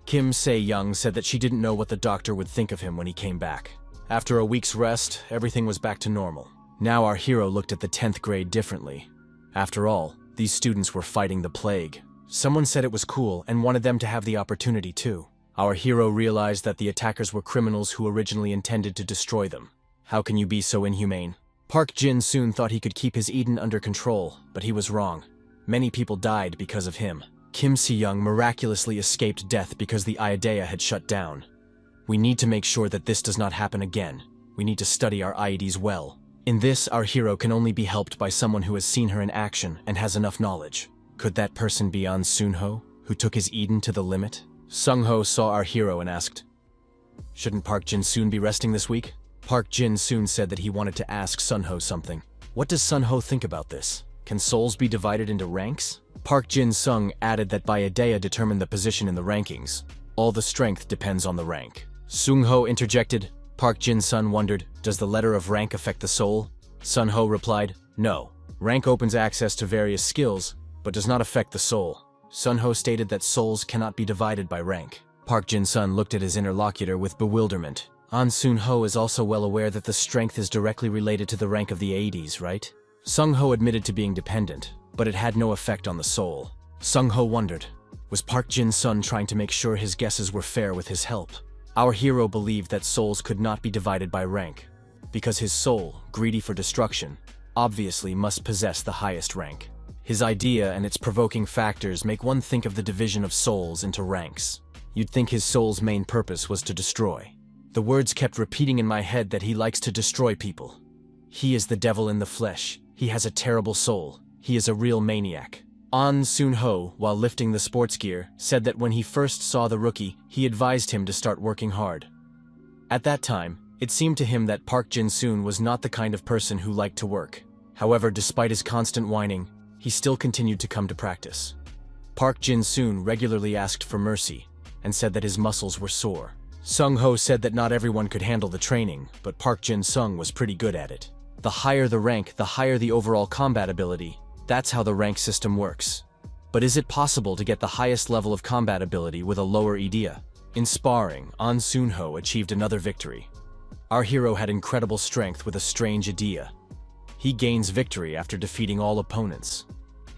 Kim Se-young said that she didn't know what the doctor would think of him when he came back. After a week's rest, everything was back to normal. Now our hero looked at the 10th grade differently. After all, these students were fighting the plague. Someone said it was cool and wanted them to have the opportunity too. Our hero realized that the attackers were criminals who originally intended to destroy them. How can you be so inhumane? Park Jin soon thought he could keep his Eden under control, but he was wrong. Many people died because of him. Kim Si-young miraculously escaped death because the IAEA had shut down. We need to make sure that this does not happen again. We need to study our IEDs well. In this, our hero can only be helped by someone who has seen her in action and has enough knowledge. Could that person be An Sun-ho, who took his Eden to the limit? Sung-ho saw our hero and asked, "Shouldn't Park Jin soon be resting this week?" Park Jin soon said that he wanted to ask Sun-ho something. What does Sun-ho think about this? Can souls be divided into ranks? Park Jin-sung added that Bayadea determined the position in the rankings. All the strength depends on the rank. Sung-ho interjected. Park Jin-sun wondered, does the letter of rank affect the soul? Sun-ho replied, no. Rank opens access to various skills, but does not affect the soul. Sun Ho stated that souls cannot be divided by rank. Park Jin-sun looked at his interlocutor with bewilderment. An Sun Ho is also well aware that the strength is directly related to the rank of the Aedes, right? Sung Ho admitted to being dependent, but it had no effect on the soul. Sung Ho wondered, was Park Jin-sun trying to make sure his guesses were fair with his help? Our hero believed that souls could not be divided by rank, because his soul, greedy for destruction, obviously must possess the highest rank. His idea and its provoking factors make one think of the division of souls into ranks. You'd think his soul's main purpose was to destroy. The words kept repeating in my head that he likes to destroy people. He is the devil in the flesh. He has a terrible soul. He is a real maniac. An Sun Ho, while lifting the sports gear, said that when he first saw the rookie, he advised him to start working hard. At that time, it seemed to him that Park Jin-sun was not the kind of person who liked to work. However, despite his constant whining, he still continued to come to practice. Park Jin-sun regularly asked for mercy and said that his muscles were sore. Sung Ho said that not everyone could handle the training, but Park Jin-sung was pretty good at it. The higher the rank, the higher the overall combat ability. That's how the rank system works. But is it possible to get the highest level of combat ability with a lower idea? In sparring, An Sun Ho achieved another victory. Our hero had incredible strength with a strange idea. He gains victory after defeating all opponents.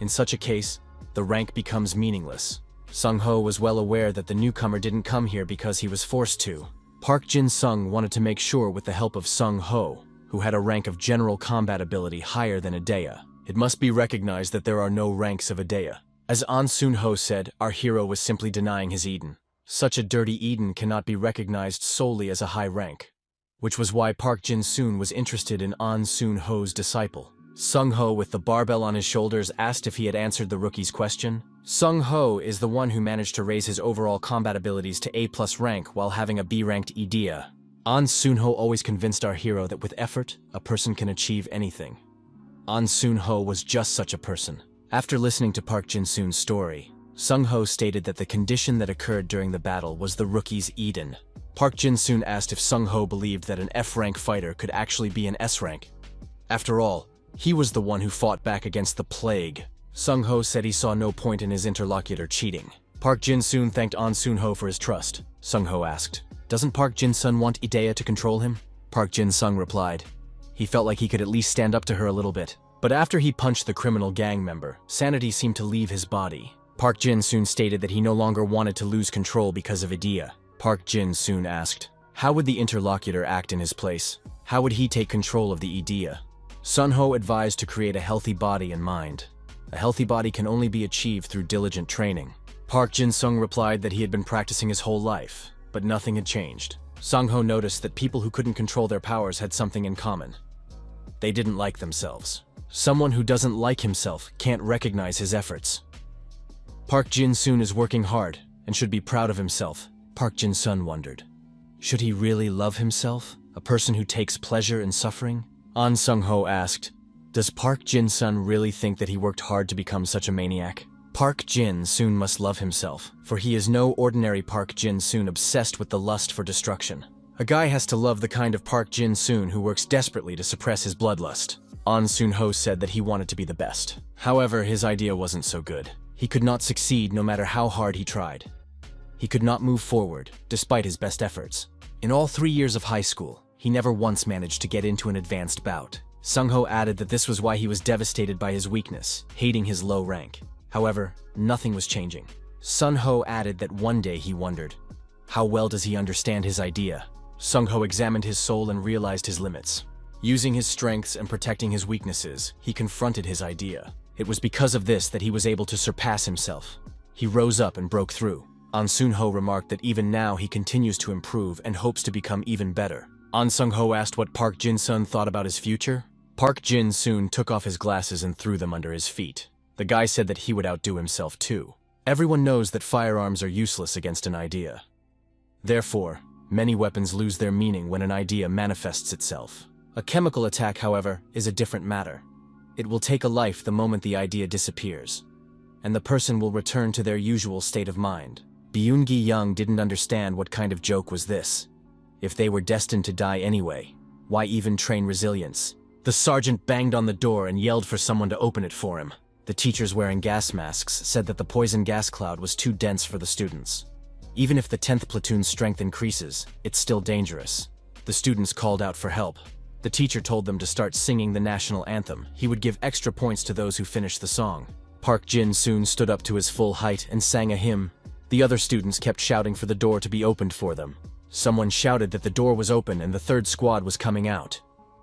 In such a case, the rank becomes meaningless. Sung Ho was well aware that the newcomer didn't come here because he was forced to. Park Jin-sung wanted to make sure with the help of Sung Ho, who had a rank of general combat ability higher than Idea. It must be recognized that there are no ranks of Idea. As An Sun Ho said, our hero was simply denying his Eden. Such a dirty Eden cannot be recognized solely as a high rank, which was why Park Jin-sun was interested in An Sun Ho's disciple. Sung Ho, with the barbell on his shoulders, asked if he had answered the rookie's question. Sung Ho is the one who managed to raise his overall combat abilities to A+ rank while having a B-ranked idea. An Sun Ho always convinced our hero that with effort, a person can achieve anything. An Sun Ho was just such a person. After listening to Park Jin-sun's story, Sung Ho stated that the condition that occurred during the battle was the rookie's Eden. Park Jin-sun asked if Sung Ho believed that an F-rank fighter could actually be an S-rank. After all, he was the one who fought back against the plague. Sung Ho said he saw no point in his interlocutor cheating. Park Jin-sun thanked An Sun Ho for his trust. Sung Ho asked, "Doesn't Park Jin-sun want Idea to control him?" Park Jin-sung replied, he felt like he could at least stand up to her a little bit. But after he punched the criminal gang member, sanity seemed to leave his body. Park Jin-sun stated that he no longer wanted to lose control because of Idea. Park Jin-sun asked, how would the interlocutor act in his place? How would he take control of the Idea? Sun Ho advised to create a healthy body and mind. A healthy body can only be achieved through diligent training. Park Jin-sung replied that he had been practicing his whole life, but nothing had changed. Sung Ho noticed that people who couldn't control their powers had something in common. They didn't like themselves. Someone who doesn't like himself can't recognize his efforts. Park Jin-sun is working hard and should be proud of himself. Park Jin-sun wondered. Should he really love himself? A person who takes pleasure in suffering? An Sun Ho asked, does Park Jin-sun really think that he worked hard to become such a maniac? Park Jin-sun must love himself, for he is no ordinary Park Jin-sun obsessed with the lust for destruction. A guy has to love the kind of Park Jin-sun who works desperately to suppress his bloodlust. An Sun Ho said that he wanted to be the best. However, his idea wasn't so good. He could not succeed no matter how hard he tried. He could not move forward, despite his best efforts. In all 3 years of high school, he never once managed to get into an advanced bout. Sung Ho added that this was why he was devastated by his weakness, hating his low rank. However, nothing was changing. Sun Ho added that one day he wondered, how well does he understand his idea? Sung Ho examined his soul and realized his limits. Using his strengths and protecting his weaknesses, he confronted his idea. It was because of this that he was able to surpass himself. He rose up and broke through. An Sun Ho remarked that even now he continues to improve and hopes to become even better. An Sun Ho asked what Park Jin-sun thought about his future. Park Jin-sun took off his glasses and threw them under his feet. The guy said that he would outdo himself too. Everyone knows that firearms are useless against an idea. Therefore, many weapons lose their meaning when an idea manifests itself. A chemical attack, however, is a different matter. It will take a life the moment the idea disappears, and the person will return to their usual state of mind. Byung-gi Young didn't understand what kind of joke was this. If they were destined to die anyway, why even train resilience? The sergeant banged on the door and yelled for someone to open it for him. The teachers wearing gas masks said that the poison gas cloud was too dense for the students. Even if the 10th platoon's strength increases, it's still dangerous. The students called out for help. The teacher told them to start singing the national anthem. He would give extra points to those who finished the song. Park Jin-soon stood up to his full height and sang a hymn. The other students kept shouting for the door to be opened for them. Someone shouted that the door was open and the third squad was coming out.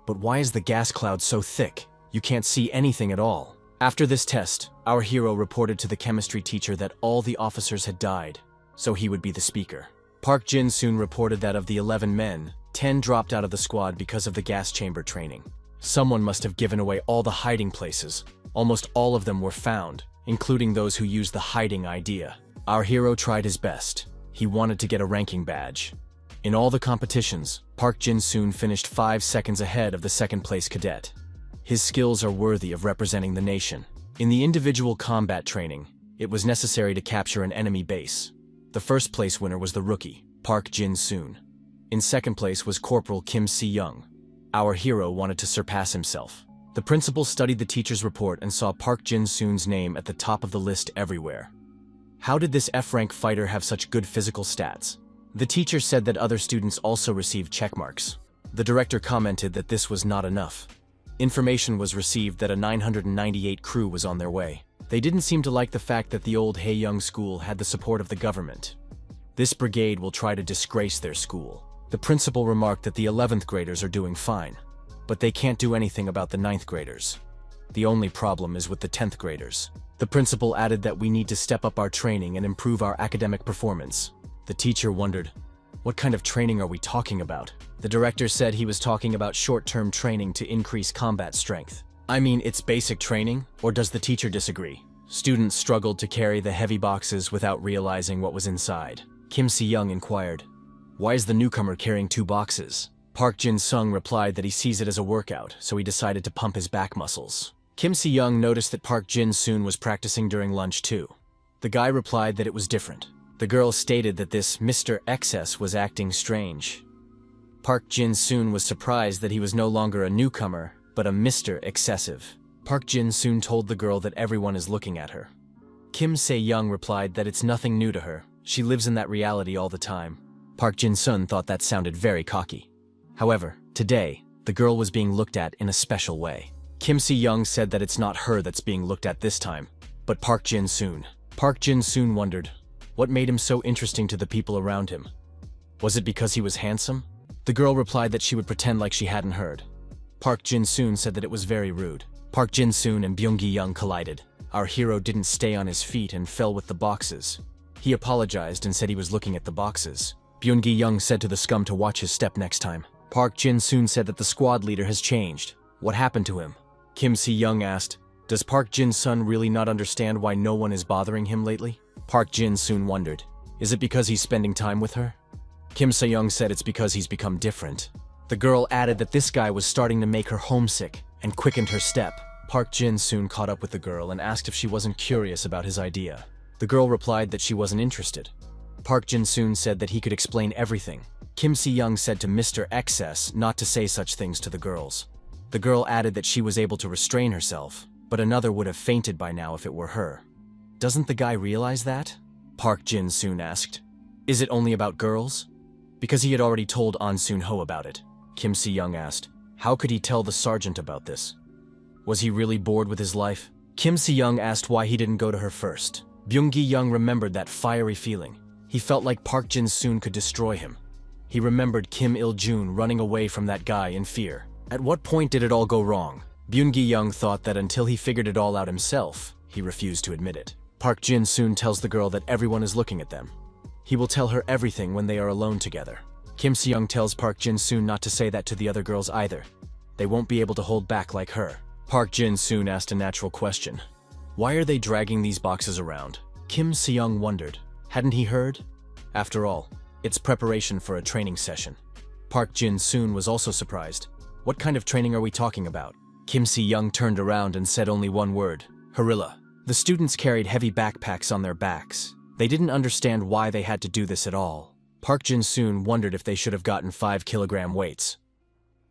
But why is the gas cloud so thick? You can't see anything at all. After this test, our hero reported to the chemistry teacher that all the officers had died, so he would be the speaker. Park Jin-soon reported that of the 11 men, 10 dropped out of the squad because of the gas chamber training. Someone must have given away all the hiding places. Almost all of them were found, including those who used the hiding idea. Our hero tried his best. He wanted to get a ranking badge. In all the competitions, Park Jin-soon finished 5 seconds ahead of the second-place cadet. His skills are worthy of representing the nation. In the individual combat training, it was necessary to capture an enemy base. The first-place winner was the rookie, Park Jin-soon. In second place was Corporal Kim Se-young. Our hero wanted to surpass himself. The principal studied the teacher's report and saw Park Jin-soon's name at the top of the list everywhere. How did this F-rank fighter have such good physical stats? The teacher said that other students also received checkmarks. The director commented that this was not enough. Information was received that a 998 crew was on their way. They didn't seem to like the fact that the old Haeyoung school had the support of the government. This brigade will try to disgrace their school. The principal remarked that the 11th graders are doing fine, but they can't do anything about the 9th graders. The only problem is with the 10th graders. The principal added that we need to step up our training and improve our academic performance. The teacher wondered, what kind of training are we talking about? The director said he was talking about short-term training to increase combat strength. I mean, it's basic training, or does the teacher disagree? Students struggled to carry the heavy boxes without realizing what was inside. Kim Se-young inquired, why is the newcomer carrying 2 boxes? Park Jin-sung replied that he sees it as a workout, so he decided to pump his back muscles. Kim Se-young noticed that Park Jin-soon was practicing during lunch too. The guy replied that it was different. The girl stated that this Mr. Excess was acting strange. Park Jin-soon was surprised that he was no longer a newcomer, but a Mr. Excessive. Park Jin-soon told the girl that everyone is looking at her. Kim Se-young replied that it's nothing new to her. She lives in that reality all the time. Park Jin-sun thought that sounded very cocky. However, today, the girl was being looked at in a special way. Kim Se-young said that it's not her that's being looked at this time, but Park Jin-soon. Park Jin-soon wondered, what made him so interesting to the people around him? Was it because he was handsome? The girl replied that she would pretend like she hadn't heard. Park Jin-soon said that it was very rude. Park Jin-soon and Byung-gi-young collided. Our hero didn't stay on his feet and fell with the boxes. He apologized and said he was looking at the boxes. Byung-gi-young said to the scum to watch his step next time. Park Jin-soon said that the squad leader has changed. What happened to him? Kim Se-young asked, does Park Jin-sun really not understand why no one is bothering him lately? Park Jin-soon wondered, is it because he's spending time with her? Kim Se-young said it's because he's become different. The girl added that this guy was starting to make her homesick and quickened her step. Park Jin-soon caught up with the girl and asked if she wasn't curious about his idea. The girl replied that she wasn't interested. Park Jin-soon said that he could explain everything. Kim Se-young said to Mr. Excess not to say such things to the girls. The girl added that she was able to restrain herself, but another would have fainted by now if it were her. Doesn't the guy realize that? Park Jin-soon asked. Is it only about girls? Because he had already told An Soon-ho about it. Kim Se-young asked, how could he tell the sergeant about this? Was he really bored with his life? Kim Se-young asked why he didn't go to her first. Byung-gi-young remembered that fiery feeling. He felt like Park Jin-soon could destroy him. He remembered Kim Il-jun running away from that guy in fear. At what point did it all go wrong? Byung-gi-young thought that until he figured it all out himself, he refused to admit it. Park Jin-soon tells the girl that everyone is looking at them. He will tell her everything when they are alone together. Kim Se-young tells Park Jin-soon not to say that to the other girls either. They won't be able to hold back like her. Park Jin-soon asked a natural question. Why are they dragging these boxes around? Kim Se-young wondered. Hadn't he heard? After all, it's preparation for a training session. Park Jin-soon was also surprised. What kind of training are we talking about? Kim Se-young turned around and said only one word. Harilla. The students carried heavy backpacks on their backs. They didn't understand why they had to do this at all. Park Jin-soon wondered if they should have gotten 5-kilogram weights.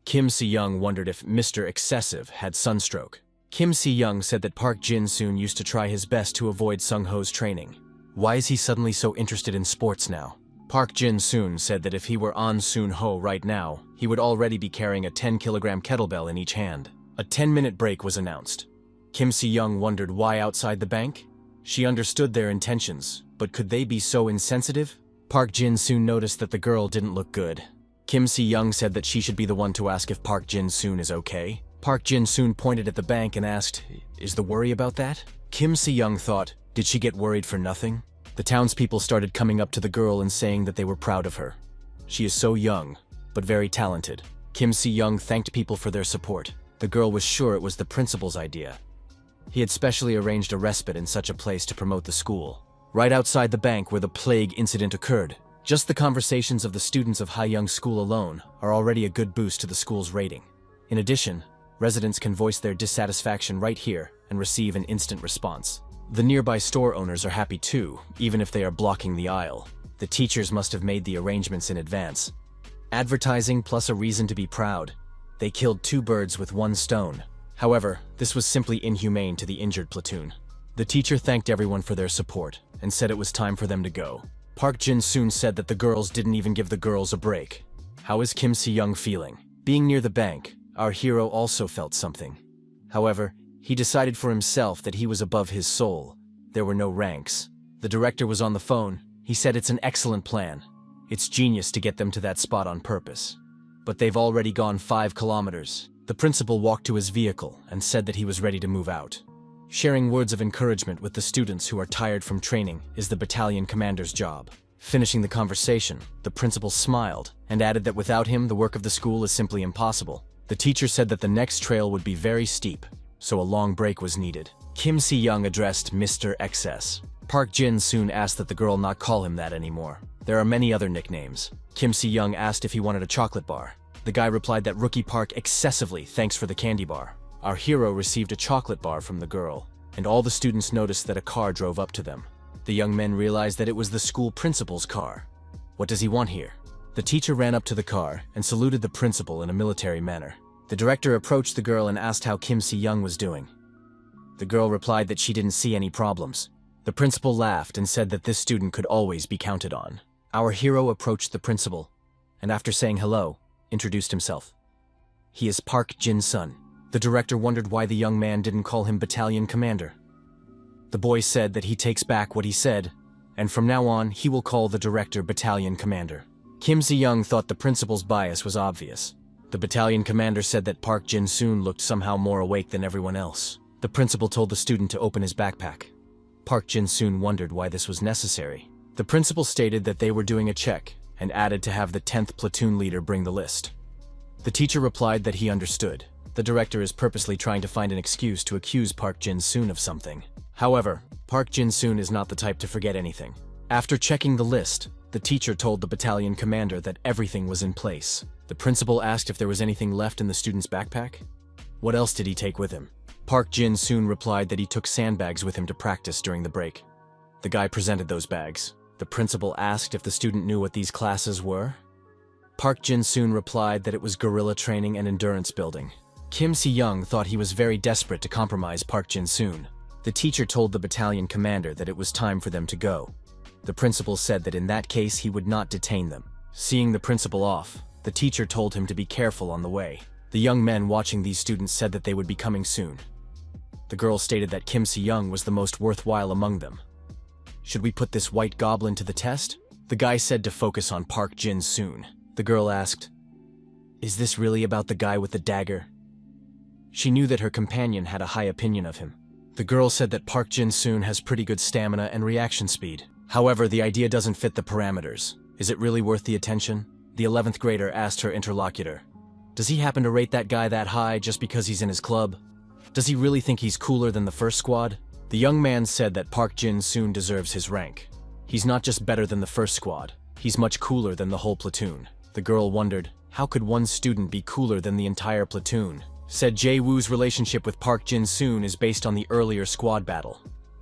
Kim Si-young wondered if Mr. Excessive had sunstroke. Kim Si-young said that Park Jin-soon used to try his best to avoid Sung-ho's training. Why is he suddenly so interested in sports now? Park Jin-soon said that if he were on Sun-ho right now, he would already be carrying a 10-kilogram kettlebell in each hand. A 10-minute break was announced. Kim Si-young wondered why outside the bank. She understood their intentions, but could they be so insensitive? Park Jin-soon noticed that the girl didn't look good. Kim Si-young said that she should be the one to ask if Park Jin-soon is okay. Park Jin-soon pointed at the bank and asked, "Is the worry about that?" Kim Si-young thought, did she get worried for nothing? The townspeople started coming up to the girl and saying that they were proud of her. She is so young, but very talented. Kim Si-young thanked people for their support. The girl was sure it was the principal's idea. He had specially arranged a respite in such a place to promote the school. Right outside the bank where the plague incident occurred. Just the conversations of the students of Hayoung School alone are already a good boost to the school's rating. In addition, residents can voice their dissatisfaction right here and receive an instant response. The nearby store owners are happy too, even if they are blocking the aisle. The teachers must have made the arrangements in advance. Advertising plus a reason to be proud. They killed 2 birds with 1 stone. However, this was simply inhumane to the injured platoon. The teacher thanked everyone for their support and said it was time for them to go. Park Jin-soon said that the girls didn't even give the girls a break. How is Kim Si-young feeling? Being near the bank, our hero also felt something. However, he decided for himself that he was above his soul. There were no ranks. The director was on the phone. He said it's an excellent plan. It's genius to get them to that spot on purpose. But they've already gone 5 kilometers. The principal walked to his vehicle and said that he was ready to move out. Sharing words of encouragement with the students who are tired from training is the battalion commander's job. Finishing the conversation, the principal smiled and added that without him, the work of the school is simply impossible. The teacher said that the next trail would be very steep, so a long break was needed. Kim Si-young addressed Mr. XS. Park Jin-soon asked that the girl not call him that anymore. There are many other nicknames. Kim Si-young asked if he wanted a chocolate bar. The guy replied that Rookie Park excessively thanks for the candy bar. Our hero received a chocolate bar from the girl, and all the students noticed that a car drove up to them. The young men realized that it was the school principal's car. What does he want here? The teacher ran up to the car and saluted the principal in a military manner. The director approached the girl and asked how Kim Si-young was doing. The girl replied that she didn't see any problems. The principal laughed and said that this student could always be counted on. Our hero approached the principal, and after saying hello, introduced himself. He is Park Jin-sun. The director wondered why the young man didn't call him battalion commander. The boy said that he takes back what he said, and from now on, he will call the director battalion commander. Kim Si-young thought the principal's bias was obvious. The battalion commander said that Park Jin-soon looked somehow more awake than everyone else. The principal told the student to open his backpack. Park Jin-soon wondered why this was necessary. The principal stated that they were doing a check and added to have the 10th platoon leader bring the list. The teacher replied that he understood. The director is purposely trying to find an excuse to accuse Park Jin-soon of something. However, Park Jin-soon is not the type to forget anything. After checking the list, the teacher told the battalion commander that everything was in place. The principal asked if there was anything left in the student's backpack. What else did he take with him? Park Jin-soon replied that he took sandbags with him to practice during the break. The guy presented those bags. The principal asked if the student knew what these classes were. Park Jin-soon replied that it was guerrilla training and endurance building. Kim Si-young thought he was very desperate to compromise Park Jin-soon. The teacher told the battalion commander that it was time for them to go. The principal said that in that case he would not detain them. Seeing the principal off, the teacher told him to be careful on the way. The young men watching these students said that they would be coming soon. The girl stated that Kim Si-young was the most worthwhile among them. Should we put this white goblin to the test? The guy said to focus on Park Jin-soon. The girl asked, "Is this really about the guy with the dagger?" She knew that her companion had a high opinion of him. The girl said that Park Jin-soon has pretty good stamina and reaction speed. However, the idea doesn't fit the parameters. Is it really worth the attention? The 11th grader asked her interlocutor. Does he happen to rate that guy that high just because he's in his club? Does he really think he's cooler than the first squad? The young man said that Park Jin-soon deserves his rank. He's not just better than the first squad, he's much cooler than the whole platoon. The girl wondered, how could one student be cooler than the entire platoon? Said Jae-woo's relationship with Park Jin-soon is based on the earlier squad battle.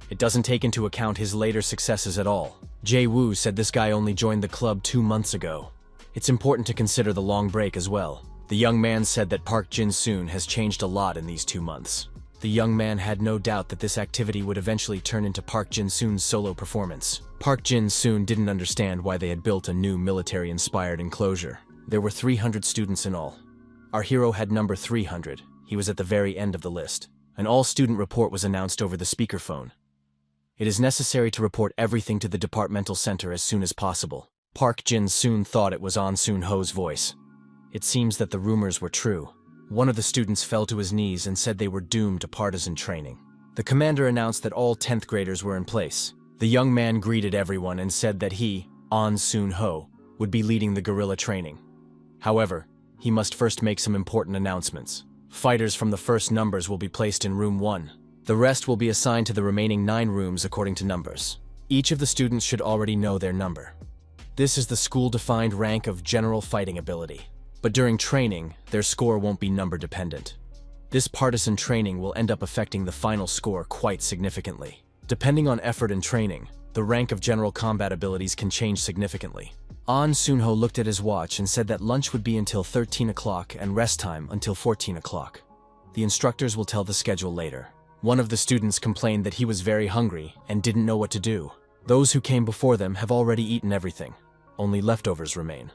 It doesn't take into account his later successes at all. Jae-woo said this guy only joined the club 2 months ago. It's important to consider the long break as well. The young man said that Park Jin-soon has changed a lot in these 2 months. The young man had no doubt that this activity would eventually turn into Park Jin-soon's solo performance. Park Jin-soon didn't understand why they had built a new military-inspired enclosure. There were 300 students in all. Our hero had number 300. He was at the very end of the list. An all-student report was announced over the speakerphone. It is necessary to report everything to the departmental center as soon as possible. Park Jin-soon thought it was An Soon-ho's voice. It seems that the rumors were true. One of the students fell to his knees and said they were doomed to partisan training. The commander announced that all 10th graders were in place. The young man greeted everyone and said that he, An Soon-ho, would be leading the guerrilla training. However, he must first make some important announcements. Fighters from the first numbers will be placed in room 1. The rest will be assigned to the remaining 9 rooms according to numbers. Each of the students should already know their number. This is the school-defined rank of general fighting ability. But during training, their score won't be number-dependent. This partisan training will end up affecting the final score quite significantly. Depending on effort and training, the rank of general combat abilities can change significantly. An Soon-ho looked at his watch and said that lunch would be until 13 o'clock and rest time until 14 o'clock. The instructors will tell the schedule later. One of the students complained that he was very hungry and didn't know what to do. Those who came before them have already eaten everything. Only leftovers remain.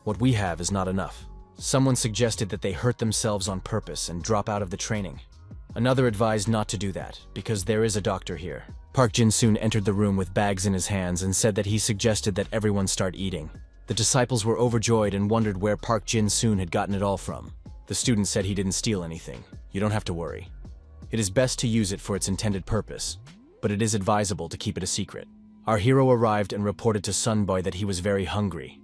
What we have is not enough. Someone suggested that they hurt themselves on purpose and drop out of the training. Another advised not to do that, because there is a doctor here. Park Jin-soon entered the room with bags in his hands and said that he suggested that everyone start eating. The disciples were overjoyed and wondered where Park Jin-soon had gotten it all from. The student said he didn't steal anything. You don't have to worry. It is best to use it for its intended purpose, but it is advisable to keep it a secret. Our hero arrived and reported to Sunboy that he was very hungry.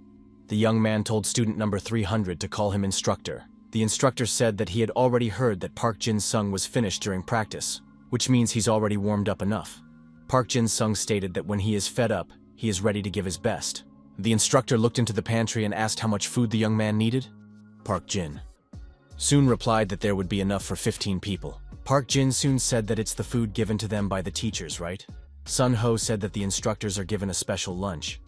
The young man told student number 300 to call him instructor. The instructor said that he had already heard that Park Jin-sung was finished during practice, which means he's already warmed up enough. Park Jin-sung stated that when he is fed up, he is ready to give his best. The instructor looked into the pantry and asked how much food the young man needed. Park Jin-soon replied that there would be enough for 15 people. Park Jin-soon said that it's the food given to them by the teachers, right? Sun-ho said that the instructors are given a special lunch.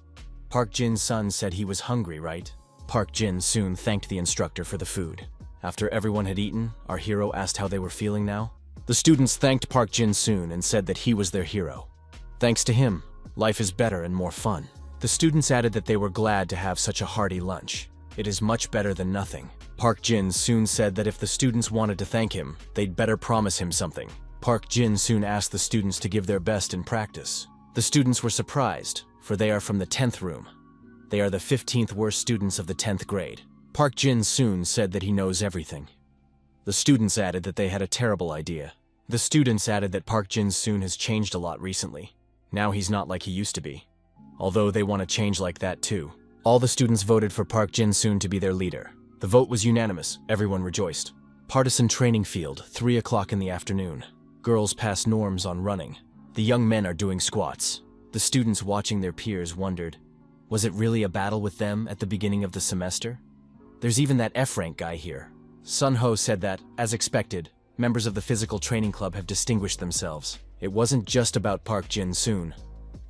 Park Jin-sun said he was hungry, right? Park Jin-soon thanked the instructor for the food. After everyone had eaten, our hero asked how they were feeling now. The students thanked Park Jin-soon and said that he was their hero. Thanks to him, life is better and more fun. The students added that they were glad to have such a hearty lunch. It is much better than nothing. Park Jin-soon said that if the students wanted to thank him, they'd better promise him something. Park Jin-soon asked the students to give their best in practice. The students were surprised, for they are from the 10th room. They are the 15th worst students of the 10th grade. Park Jin-soon said that he knows everything. The students added that they had a terrible idea. The students added that Park Jin-soon has changed a lot recently. Now he's not like he used to be. Although they want to change like that too. All the students voted for Park Jin-soon to be their leader. The vote was unanimous. Everyone rejoiced. Partisan training field, 3 o'clock in the afternoon. Girls pass norms on running. The young men are doing squats. The students watching their peers wondered, was it really a battle with them at the beginning of the semester? There's even that F-rank guy here. Sun-ho said that, as expected, members of the physical training club have distinguished themselves. It wasn't just about Park Jin-soon.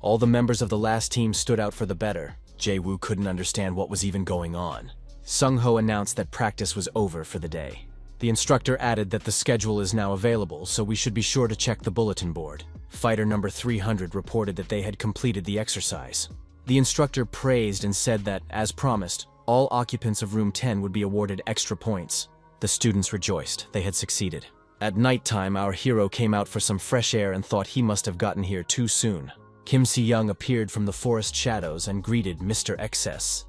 All the members of the last team stood out for the better. Jae-woo couldn't understand what was even going on. Sung-ho announced that practice was over for the day. The instructor added that the schedule is now available, so we should be sure to check the bulletin board. Fighter number 300 reported that they had completed the exercise. The instructor praised and said that, as promised, all occupants of room 10 would be awarded extra points. The students rejoiced. They had succeeded. At nighttime, our hero came out for some fresh air and thought he must have gotten here too soon. Kim Si-young appeared from the forest shadows and greeted Mr. XS.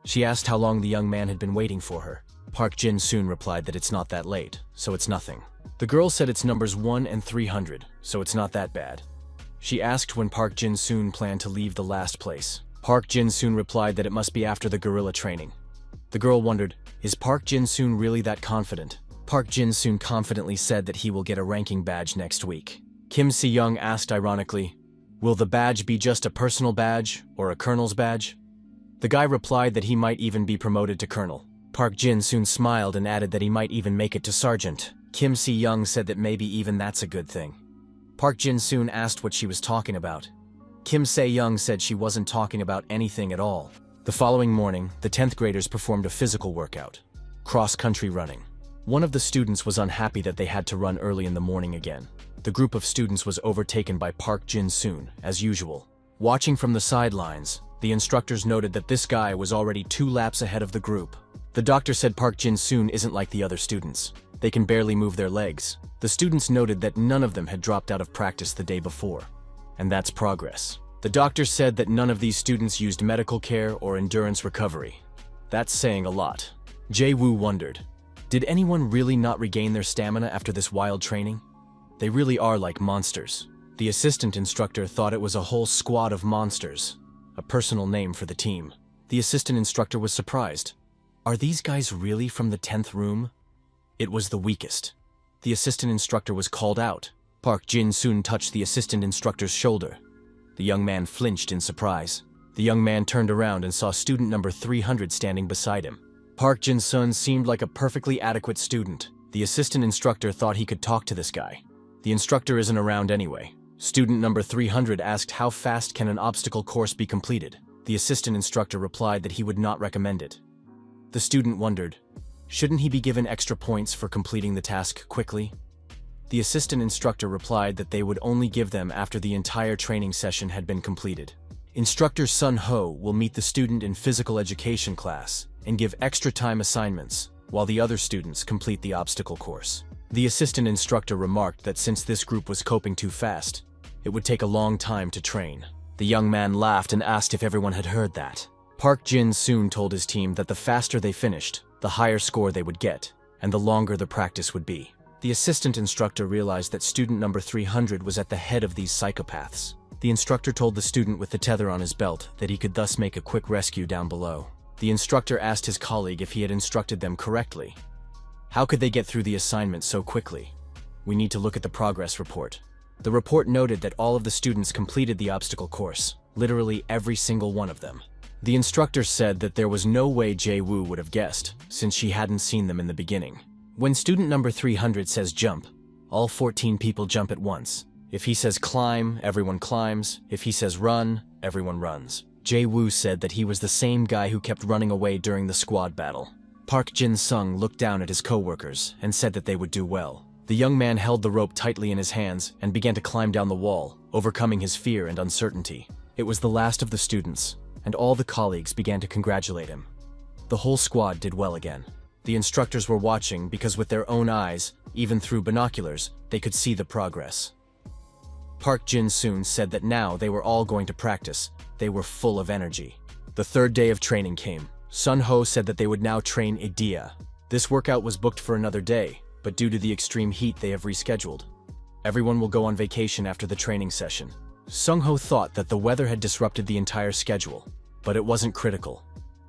She asked how long the young man had been waiting for her. Park Jin-soon replied that it's not that late, so it's nothing. The girl said it's numbers 1 and 300, so it's not that bad. She asked when Park Jin-soon planned to leave the last place. Park Jin-soon replied that it must be after the guerrilla training. The girl wondered, is Park Jin-soon really that confident? Park Jin-soon confidently said that he will get a ranking badge next week. Kim Si-young asked ironically, will the badge be just a personal badge or a colonel's badge? The guy replied that he might even be promoted to colonel. Park Jin-soon smiled and added that he might even make it to sergeant. Kim Si-young said that maybe even that's a good thing. Park Jin-soon asked what she was talking about. Kim Se-young said she wasn't talking about anything at all. The following morning, the 10th graders performed a physical workout. Cross-country running. One of the students was unhappy that they had to run early in the morning again. The group of students was overtaken by Park Jin-soon, as usual. Watching from the sidelines, the instructors noted that this guy was already 2 laps ahead of the group. The doctor said Park Jin-soon isn't like the other students. They can barely move their legs. The students noted that none of them had dropped out of practice the day before. And that's progress. The doctor said that none of these students used medical care or endurance recovery. That's saying a lot. Jae-woo wondered, did anyone really not regain their stamina after this wild training? They really are like monsters. The assistant instructor thought it was a whole squad of monsters, a personal name for the team. The assistant instructor was surprised. Are these guys really from the 10th room? It was the weakest. The assistant instructor was called out. Park Jin-soon touched the assistant instructor's shoulder. The young man flinched in surprise. The young man turned around and saw student number 300 standing beside him. Park Jin-sun seemed like a perfectly adequate student. The assistant instructor thought he could talk to this guy. The instructor isn't around anyway. Student number 300 asked how fast can an obstacle course be completed. The assistant instructor replied that he would not recommend it. The student wondered, shouldn't he be given extra points for completing the task quickly? The assistant instructor replied that they would only give them after the entire training session had been completed. Instructor Sun Ho will meet the student in physical education class and give extra time assignments while the other students complete the obstacle course. The assistant instructor remarked that since this group was coping too fast, it would take a long time to train. The young man laughed and asked if everyone had heard that. Park Jin-soon told his team that the faster they finished, the higher score they would get, and the longer the practice would be. The assistant instructor realized that student number 300 was at the head of these psychopaths. The instructor told the student with the tether on his belt that he could thus make a quick rescue down below. The instructor asked his colleague if he had instructed them correctly. How could they get through the assignment so quickly? We need to look at the progress report. The report noted that all of the students completed the obstacle course, literally every single one of them. The instructor said that there was no way Jae-woo would have guessed, since she hadn't seen them in the beginning. When student number 300 says jump, all 14 people jump at once. If he says climb, everyone climbs. If he says run, everyone runs. Jae-woo said that he was the same guy who kept running away during the squad battle. Park Jin-sung looked down at his co-workers and said that they would do well. The young man held the rope tightly in his hands and began to climb down the wall, overcoming his fear and uncertainty. It was the last of the students, and all the colleagues began to congratulate him. The whole squad did well again. The instructors were watching because with their own eyes, even through binoculars, they could see the progress. Park Jin-soon said that now they were all going to practice. They were full of energy. The 3rd day of training came. Sun Ho said that they would now train Idia. This workout was booked for another day, but due to the extreme heat they have rescheduled. Everyone will go on vacation after the training session. Sung Ho thought that the weather had disrupted the entire schedule, but it wasn't critical.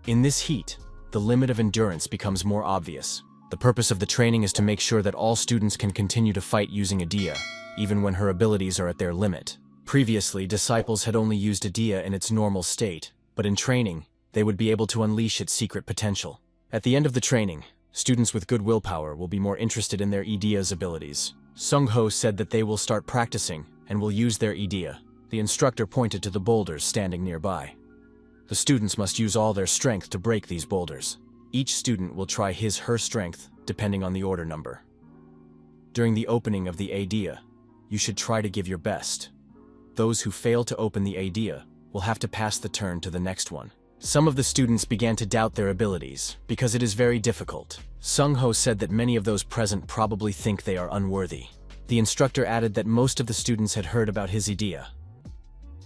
In this heat, the limit of endurance becomes more obvious. The purpose of the training is to make sure that all students can continue to fight using Idia, even when her abilities are at their limit. Previously, disciples had only used Idia in its normal state, but in training, they would be able to unleash its secret potential. At the end of the training, students with good willpower will be more interested in their Idia's abilities. Sung Ho said that they will start practicing and will use their Idia. The instructor pointed to the boulders standing nearby. The students must use all their strength to break these boulders. Each student will try his/her strength, depending on the order number. During the opening of the Idia, you should try to give your best. Those who fail to open the Idia will have to pass the turn to the next one. Some of the students began to doubt their abilities, because it is very difficult. Sung Ho said that many of those present probably think they are unworthy. The instructor added that most of the students had heard about his Idia.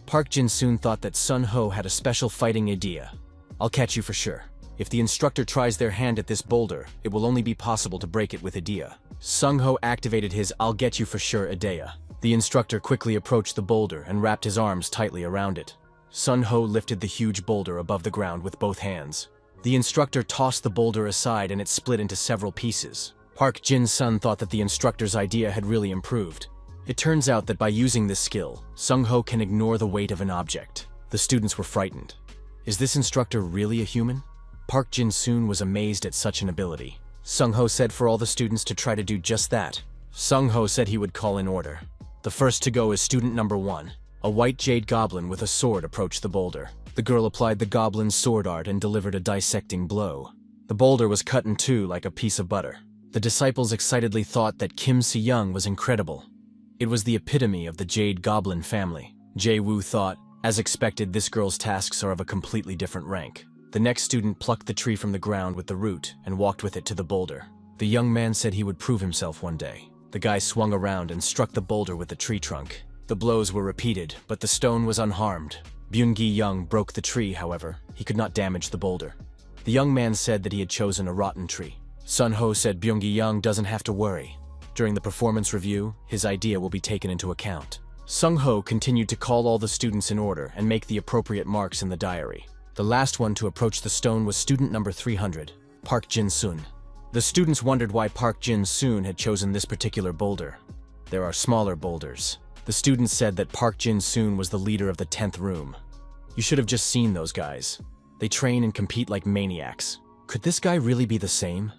Park Jin-soon thought that Sun Ho had a special fighting Idia. I'll catch you for sure. If the instructor tries their hand at this boulder, it will only be possible to break it with Idia. Sung Ho activated his I'll get you for sure Idia. The instructor quickly approached the boulder and wrapped his arms tightly around it. Sun Ho lifted the huge boulder above the ground with both hands. The instructor tossed the boulder aside and it split into several pieces. Park Jin-sun thought that the instructor's idea had really improved. It turns out that by using this skill, Sung Ho can ignore the weight of an object. The students were frightened. Is this instructor really a human? Park Jin-soon was amazed at such an ability. Sung Ho said for all the students to try to do just that. Sung Ho said he would call in order. The first to go is student number 1. A white jade goblin with a sword approached the boulder. The girl applied the goblin's sword art and delivered a dissecting blow. The boulder was cut in two like a piece of butter. The disciples excitedly thought that Kim Se-young was incredible. It was the epitome of the Jade Goblin family. Jae-woo thought, as expected, this girl's tasks are of a completely different rank. The next student plucked the tree from the ground with the root and walked with it to the boulder. The young man said he would prove himself one day. The guy swung around and struck the boulder with the tree trunk. The blows were repeated, but the stone was unharmed. Byung-gi-young broke the tree, however. He could not damage the boulder. The young man said that he had chosen a rotten tree. Sun-ho said Byung-gi-young doesn't have to worry. During the performance review, his idea will be taken into account. Sung-ho continued to call all the students in order and make the appropriate marks in the diary. The last one to approach the stone was student number 300, Park Jin-soon. The students wondered why Park Jin-soon had chosen this particular boulder. There are smaller boulders. The students said that Park Jin-soon was the leader of the 10th room. You should have just seen those guys. They train and compete like maniacs. Could this guy really be the same?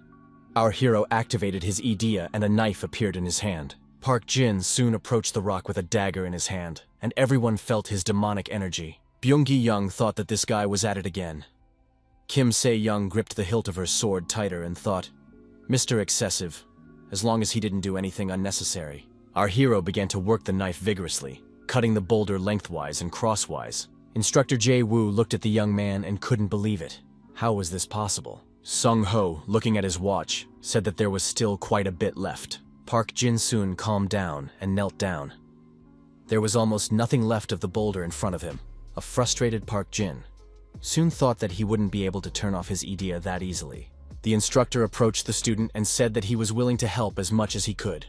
Our hero activated his idea and a knife appeared in his hand. Park Jin-soon approached the rock with a dagger in his hand, and everyone felt his demonic energy. Byung-gi-young thought that this guy was at it again. Kim Se-young gripped the hilt of her sword tighter and thought, Mr. Excessive, as long as he didn't do anything unnecessary. Our hero began to work the knife vigorously, cutting the boulder lengthwise and crosswise. Instructor Jae-woo looked at the young man and couldn't believe it. How was this possible? Sung-ho, looking at his watch, said that there was still quite a bit left. Park Jin-soon calmed down and knelt down. There was almost nothing left of the boulder in front of him. A frustrated Park Jin soon thought that he wouldn't be able to turn off his idea that easily. The instructor approached the student and said that he was willing to help as much as he could.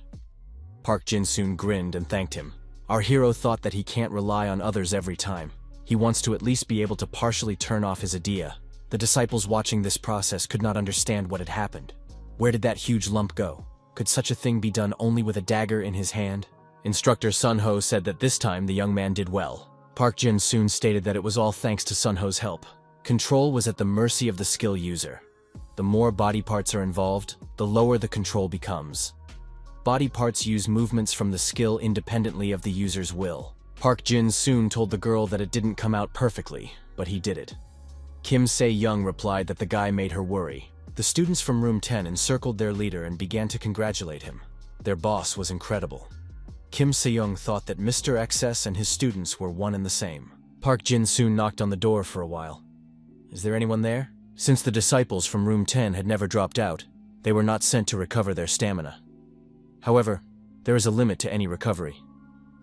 Park Jin-soon grinned and thanked him. Our hero thought that he can't rely on others every time. He wants to at least be able to partially turn off his idea. The disciples watching this process could not understand what had happened. Where did that huge lump go? Could such a thing be done only with a dagger in his hand? Instructor Sun-ho said that this time the young man did well. Park Jin-soon stated that it was all thanks to Sun-ho's help. Control was at the mercy of the skill user. The more body parts are involved, the lower the control becomes. Body parts use movements from the skill independently of the user's will. Park Jin-soon told the girl that it didn't come out perfectly, but he did it. Kim Se-young replied that the guy made her worry. The students from room 10 encircled their leader and began to congratulate him. Their boss was incredible. Kim Se-young thought that Mr. XS and his students were one and the same. Park Jin-soon knocked on the door for a while. Is there anyone there? Since the disciples from room 10 had never dropped out, they were not sent to recover their stamina. However, there is a limit to any recovery.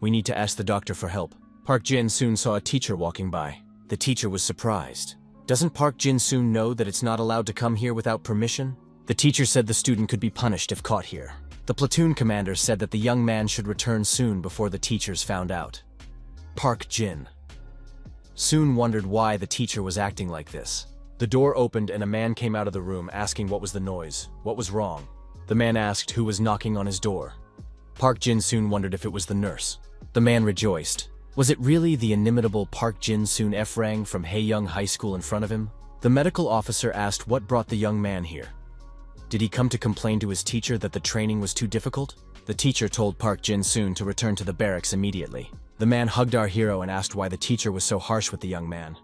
We need to ask the doctor for help. Park Jin-soon saw a teacher walking by. The teacher was surprised. Doesn't Park Jin-soon know that it's not allowed to come here without permission? The teacher said the student could be punished if caught here. The platoon commander said that the young man should return soon before the teachers found out. Park Jin soon wondered why the teacher was acting like this. The door opened and a man came out of the room asking what was the noise, what was wrong. The man asked who was knocking on his door. Park Jin-soon wondered if it was the nurse. The man rejoiced. Was it really the inimitable Park Jin-soon F-Rang from Haeyoung High School in front of him? The medical officer asked what brought the young man here. Did he come to complain to his teacher that the training was too difficult? The teacher told Park Jin-soon to return to the barracks immediately. The man hugged our hero and asked why the teacher was so harsh with the young man.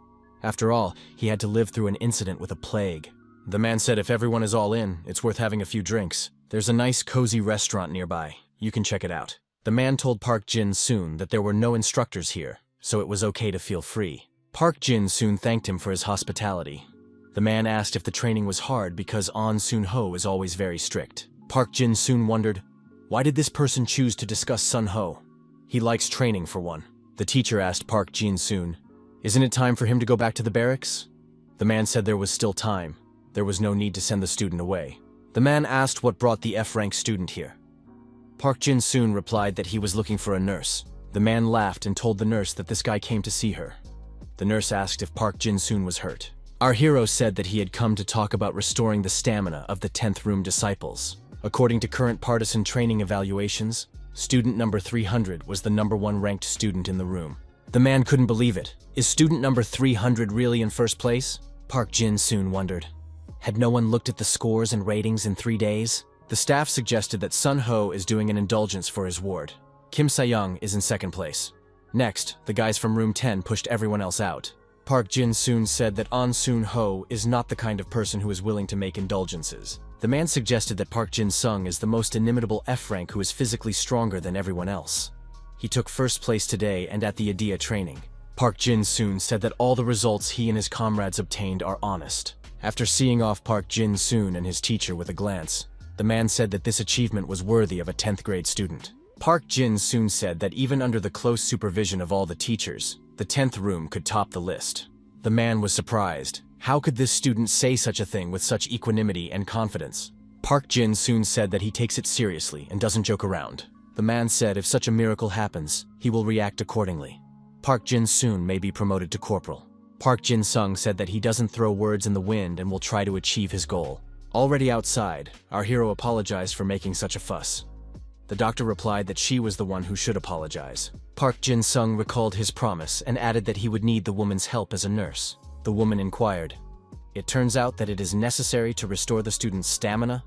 After all, he had to live through an incident with a plague. The man said if everyone is all in, it's worth having a few drinks. There's a nice cozy restaurant nearby. You can check it out. The man told Park Jin-soon that there were no instructors here, so it was okay to feel free. Park Jin-soon thanked him for his hospitality. The man asked if the training was hard because An Sun-ho is always very strict. Park Jin-soon wondered, why did this person choose to discuss Sun-ho? He likes training for one. The teacher asked Park Jin-soon, isn't it time for him to go back to the barracks? The man said there was still time. There was no need to send the student away. The man asked what brought the F-rank student here. Park Jin-soon replied that he was looking for a nurse. The man laughed and told the nurse that this guy came to see her. The nurse asked if Park Jin-soon was hurt. Our hero said that he had come to talk about restoring the stamina of the 10th room disciples. According to current partisan training evaluations, student number 300 was the #1 ranked student in the room. The man couldn't believe it. Is student number 300 really in first place? Park Jin-soon wondered. Had no one looked at the scores and ratings in 3 days? The staff suggested that Sun-ho is doing an indulgence for his ward. Kim Se-young is in second place. Next, the guys from room 10 pushed everyone else out. Park Jin-soon said that An Soon-ho is not the kind of person who is willing to make indulgences. The man suggested that Park Jin-sung is the most inimitable F-rank who is physically stronger than everyone else. He took first place today and at the IDEA training. Park Jin-soon said that all the results he and his comrades obtained are honest. After seeing off Park Jin-soon and his teacher with a glance, the man said that this achievement was worthy of a 10th grade student. Park Jin-soon said that even under the close supervision of all the teachers, the 10th room could top the list. The man was surprised. How could this student say such a thing with such equanimity and confidence? Park Jin-soon said that he takes it seriously and doesn't joke around. The man said if such a miracle happens, he will react accordingly. Park Jin-soon may be promoted to corporal. Park Jin-sung said that he doesn't throw words in the wind and will try to achieve his goal. Already outside, our hero apologized for making such a fuss. The doctor replied that she was the one who should apologize. Park Jin-sung recalled his promise and added that he would need the woman's help as a nurse. The woman inquired, "It turns out that it is necessary to restore the student's stamina?"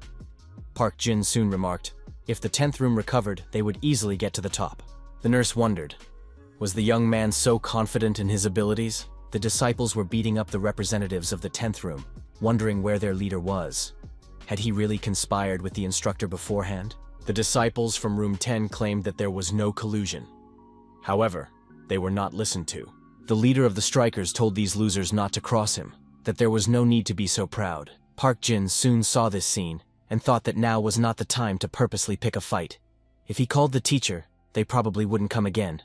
Park Jin-soon remarked, "If the 10th room recovered, they would easily get to the top." The nurse wondered, was the young man so confident in his abilities? The disciples were beating up the representatives of the 10th room, wondering where their leader was. Had he really conspired with the instructor beforehand? The disciples from room 10 claimed that there was no collusion. However, they were not listened to. The leader of the strikers told these losers not to cross him, that there was no need to be so proud. Park Jin-soon saw this scene and thought that now was not the time to purposely pick a fight. If he called the teacher, they probably wouldn't come again.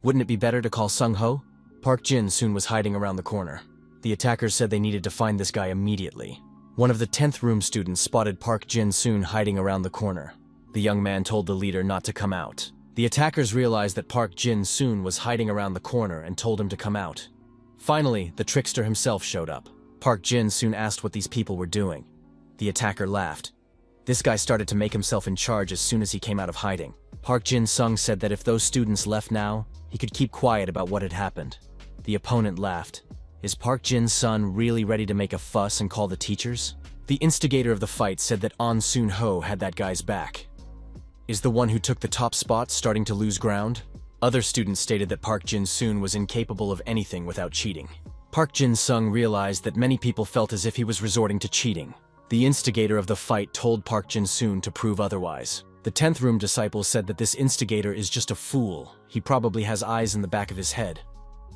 Wouldn't it be better to call Sung-ho? Park Jin-soon was hiding around the corner. The attackers said they needed to find this guy immediately. One of the 10th room students spotted Park Jin-soon hiding around the corner. The young man told the leader not to come out. The attackers realized that Park Jin-soon was hiding around the corner and told him to come out. Finally, the trickster himself showed up. Park Jin-soon asked what these people were doing. The attacker laughed. This guy started to make himself in charge as soon as he came out of hiding. Park Jin-sung said that if those students left now, he could keep quiet about what had happened. The opponent laughed. Is Park Jin-sun really ready to make a fuss and call the teachers? The instigator of the fight said that An Soon-ho had that guy's back. Is the one who took the top spot starting to lose ground? Other students stated that Park Jin-soon was incapable of anything without cheating. Park Jin-sung realized that many people felt as if he was resorting to cheating. The instigator of the fight told Park Jin-soon to prove otherwise. The 10th room disciples said that this instigator is just a fool. He probably has eyes in the back of his head.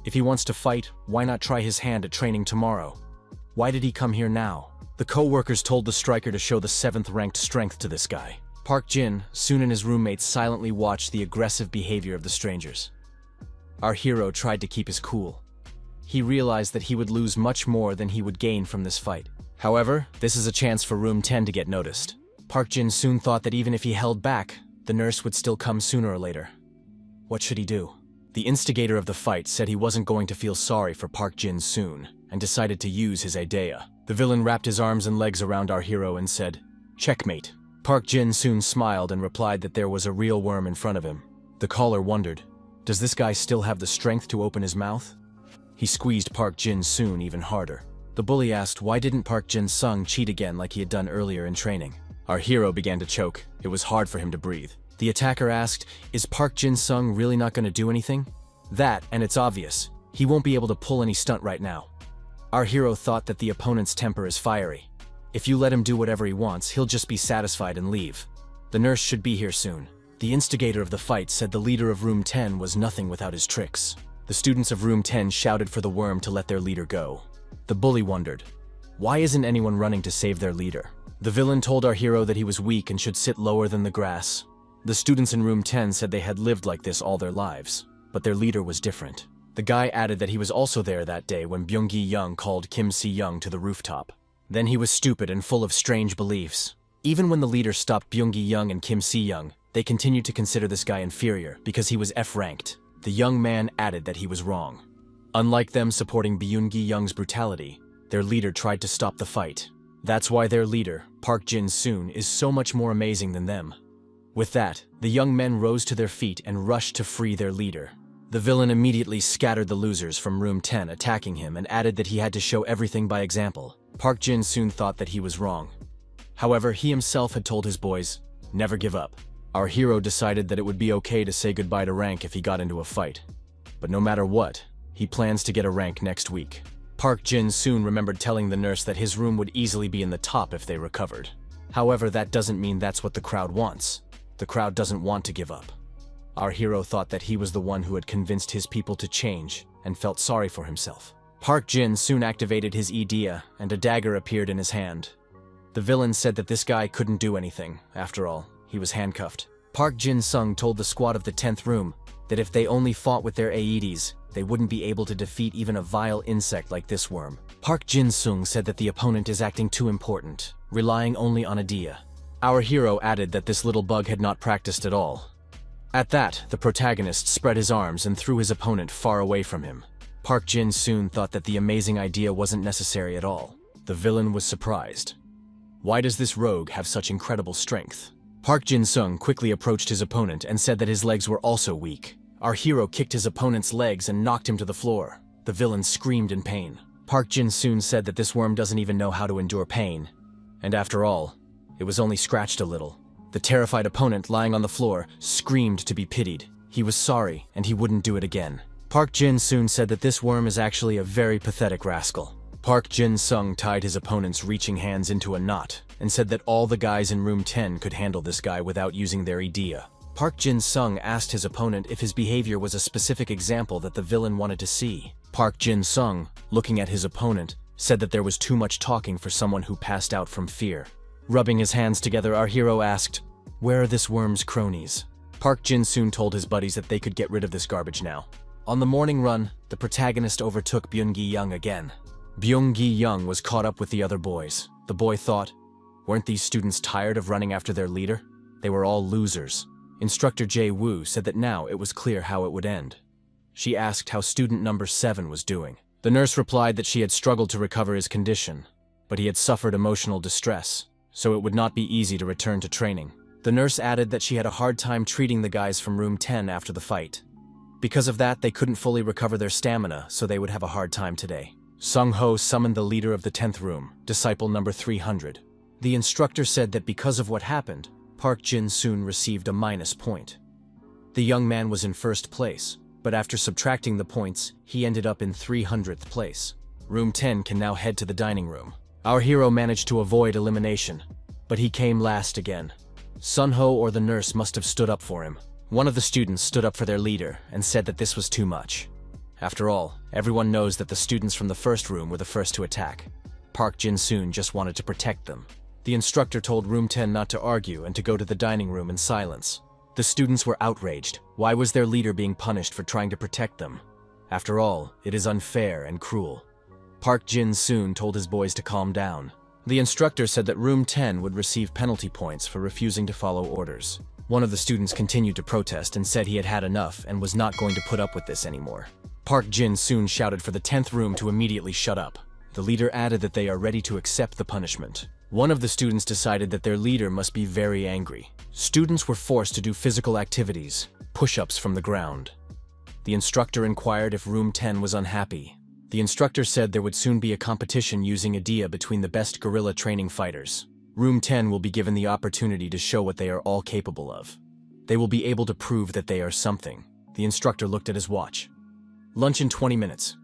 If he wants to fight, why not try his hand at training tomorrow? Why did he come here now? The co-workers told the striker to show the 7th ranked strength to this guy. Park Jin-soon and his roommates silently watched the aggressive behavior of the strangers. Our hero tried to keep his cool. He realized that he would lose much more than he would gain from this fight. However, this is a chance for room 10 to get noticed. Park Jin-soon thought that even if he held back, the nurse would still come sooner or later. What should he do? The instigator of the fight said he wasn't going to feel sorry for Park Jin-soon and decided to use his idea. The villain wrapped his arms and legs around our hero and said, "Checkmate." Park Jin-soon smiled and replied that there was a real worm in front of him. The caller wondered, does this guy still have the strength to open his mouth? He squeezed Park Jin-soon even harder. The bully asked why didn't Park Jin-sung cheat again like he had done earlier in training. Our hero began to choke. It was hard for him to breathe. The attacker asked, is Park Jin-sung really not going to do anything? That, and it's obvious. He won't be able to pull any stunt right now. Our hero thought that the opponent's temper is fiery. If you let him do whatever he wants, he'll just be satisfied and leave. The nurse should be here soon. The instigator of the fight said the leader of room 10 was nothing without his tricks. The students of room 10 shouted for the worm to let their leader go. The bully wondered, why isn't anyone running to save their leader? The villain told our hero that he was weak and should sit lower than the grass. The students in room 10 said they had lived like this all their lives, but their leader was different. The guy added that he was also there that day when Byung-gi-young called Kim Si-young to the rooftop. Then he was stupid and full of strange beliefs. Even when the leader stopped Byung-gi-young and Kim Si-young, they continued to consider this guy inferior because he was F-ranked. The young man added that he was wrong. Unlike them supporting Byung-gi-young's brutality, their leader tried to stop the fight. That's why their leader, Park Jin-soon, is so much more amazing than them. With that, the young men rose to their feet and rushed to free their leader. The villain immediately scattered the losers from room 10, attacking him, and added that he had to show everything by example. Park Jin-soon thought that he was wrong. However, he himself had told his boys, never give up. Our hero decided that it would be okay to say goodbye to rank if he got into a fight. But no matter what, He plans to get a rank next week. Park Jin soon remembered telling the nurse that his room would easily be in the top if they recovered. However, that doesn't mean that's what the crowd wants. The crowd doesn't want to give up. Our hero thought that he was the one who had convinced his people to change and felt sorry for himself. Park Jin soon activated his idea and a dagger appeared in his hand. The villain said that this guy couldn't do anything. After all, he was handcuffed. Park Jin-sung told the squad of the 10th room that if they only fought with their AEDs, they wouldn't be able to defeat even a vile insect like this worm. Park Jin-sung said that the opponent is acting too important, relying only on idea. Our hero added that this little bug had not practiced at all. At that, the protagonist spread his arms and threw his opponent far away from him. Park Jin soon thought that the amazing idea wasn't necessary at all. The villain was surprised. Why does this rogue have such incredible strength? Park Jin-sung quickly approached his opponent and said that his legs were also weak. Our hero kicked his opponent's legs and knocked him to the floor. The villain screamed in pain. Park Jin soon said that this worm doesn't even know how to endure pain. And after all, it was only scratched a little. The terrified opponent lying on the floor screamed to be pitied. He was sorry and he wouldn't do it again. Park Jin soon said that this worm is actually a very pathetic rascal. Park Jin-sung tied his opponent's reaching hands into a knot and said that all the guys in room 10 could handle this guy without using their idea. Park Jin-sung asked his opponent if his behavior was a specific example that the villain wanted to see. Park Jin-sung, looking at his opponent, said that there was too much talking for someone who passed out from fear. Rubbing his hands together, our hero asked, "Where are this worm's cronies?" Park Jin soon told his buddies that they could get rid of this garbage now. On the morning run, the protagonist overtook Byung-gi-young again. Byung-gi-young was caught up with the other boys. The boy thought, weren't these students tired of running after their leader? They were all losers. Instructor Jae-woo said that now it was clear how it would end. She asked how student number 7 was doing. The nurse replied that she had struggled to recover his condition, but he had suffered emotional distress, so it would not be easy to return to training. The nurse added that she had a hard time treating the guys from room 10 after the fight. Because of that, they couldn't fully recover their stamina, so they would have a hard time today. Sung-ho summoned the leader of the 10th room, disciple number 300. The instructor said that because of what happened, Park Jin soon received a minus point. The young man was in first place, but after subtracting the points, he ended up in 300th place. Room 10 can now head to the dining room. Our hero managed to avoid elimination, but he came last again. Sun-ho or the nurse must have stood up for him. One of the students stood up for their leader and said that this was too much. After all, everyone knows that the students from the first room were the first to attack. Park Jin-soon just wanted to protect them. The instructor told room 10 not to argue and to go to the dining room in silence. The students were outraged. Why was their leader being punished for trying to protect them? After all, it is unfair and cruel. Park Jin-soon told his boys to calm down. The instructor said that room 10 would receive penalty points for refusing to follow orders. One of the students continued to protest and said he had had enough and was not going to put up with this anymore. Park Jin soon shouted for the 10th room to immediately shut up. The leader added that they are ready to accept the punishment. One of the students decided that their leader must be very angry. Students were forced to do physical activities, push-ups from the ground. The instructor inquired if room 10 was unhappy. The instructor said there would soon be a competition using idea between the best guerrilla training fighters. Room 10 will be given the opportunity to show what they are all capable of. They will be able to prove that they are something. The instructor looked at his watch. Lunch in 20 minutes.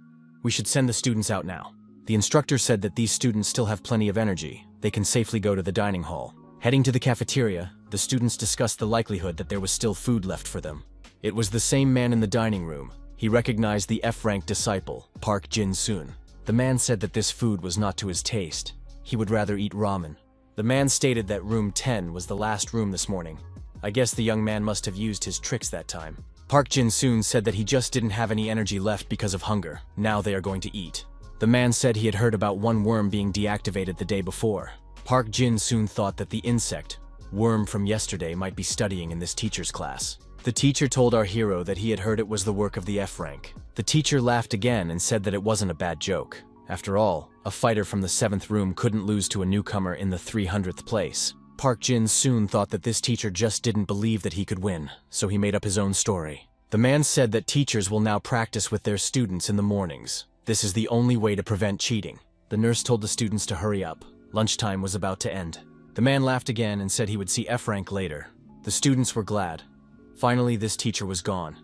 We should send the students out now. The instructor said that these students still have plenty of energy. They can safely go to the dining hall. Heading to the cafeteria, the students discussed the likelihood that there was still food left for them. It was the same man in the dining room. He recognized the F-rank disciple, Park Jin-soon. The man said that this food was not to his taste. He would rather eat ramen. The man stated that room 10 was the last room this morning. I guess the young man must have used his tricks that time. Park Jin-soon said that he just didn't have any energy left because of hunger. Now they are going to eat. The man said he had heard about one worm being deactivated the day before. Park Jin-soon thought that the insect, worm from yesterday, might be studying in this teacher's class. The teacher told our hero that he had heard it was the work of the F-rank. The teacher laughed again and said that it wasn't a bad joke. After all, a fighter from the 7th room couldn't lose to a newcomer in the 300th place. Park Jin-soon thought that this teacher just didn't believe that he could win, so he made up his own story. The man said that teachers will now practice with their students in the mornings. This is the only way to prevent cheating. The nurse told the students to hurry up. Lunchtime was about to end. The man laughed again and said he would see F-rank later. The students were glad. Finally, this teacher was gone.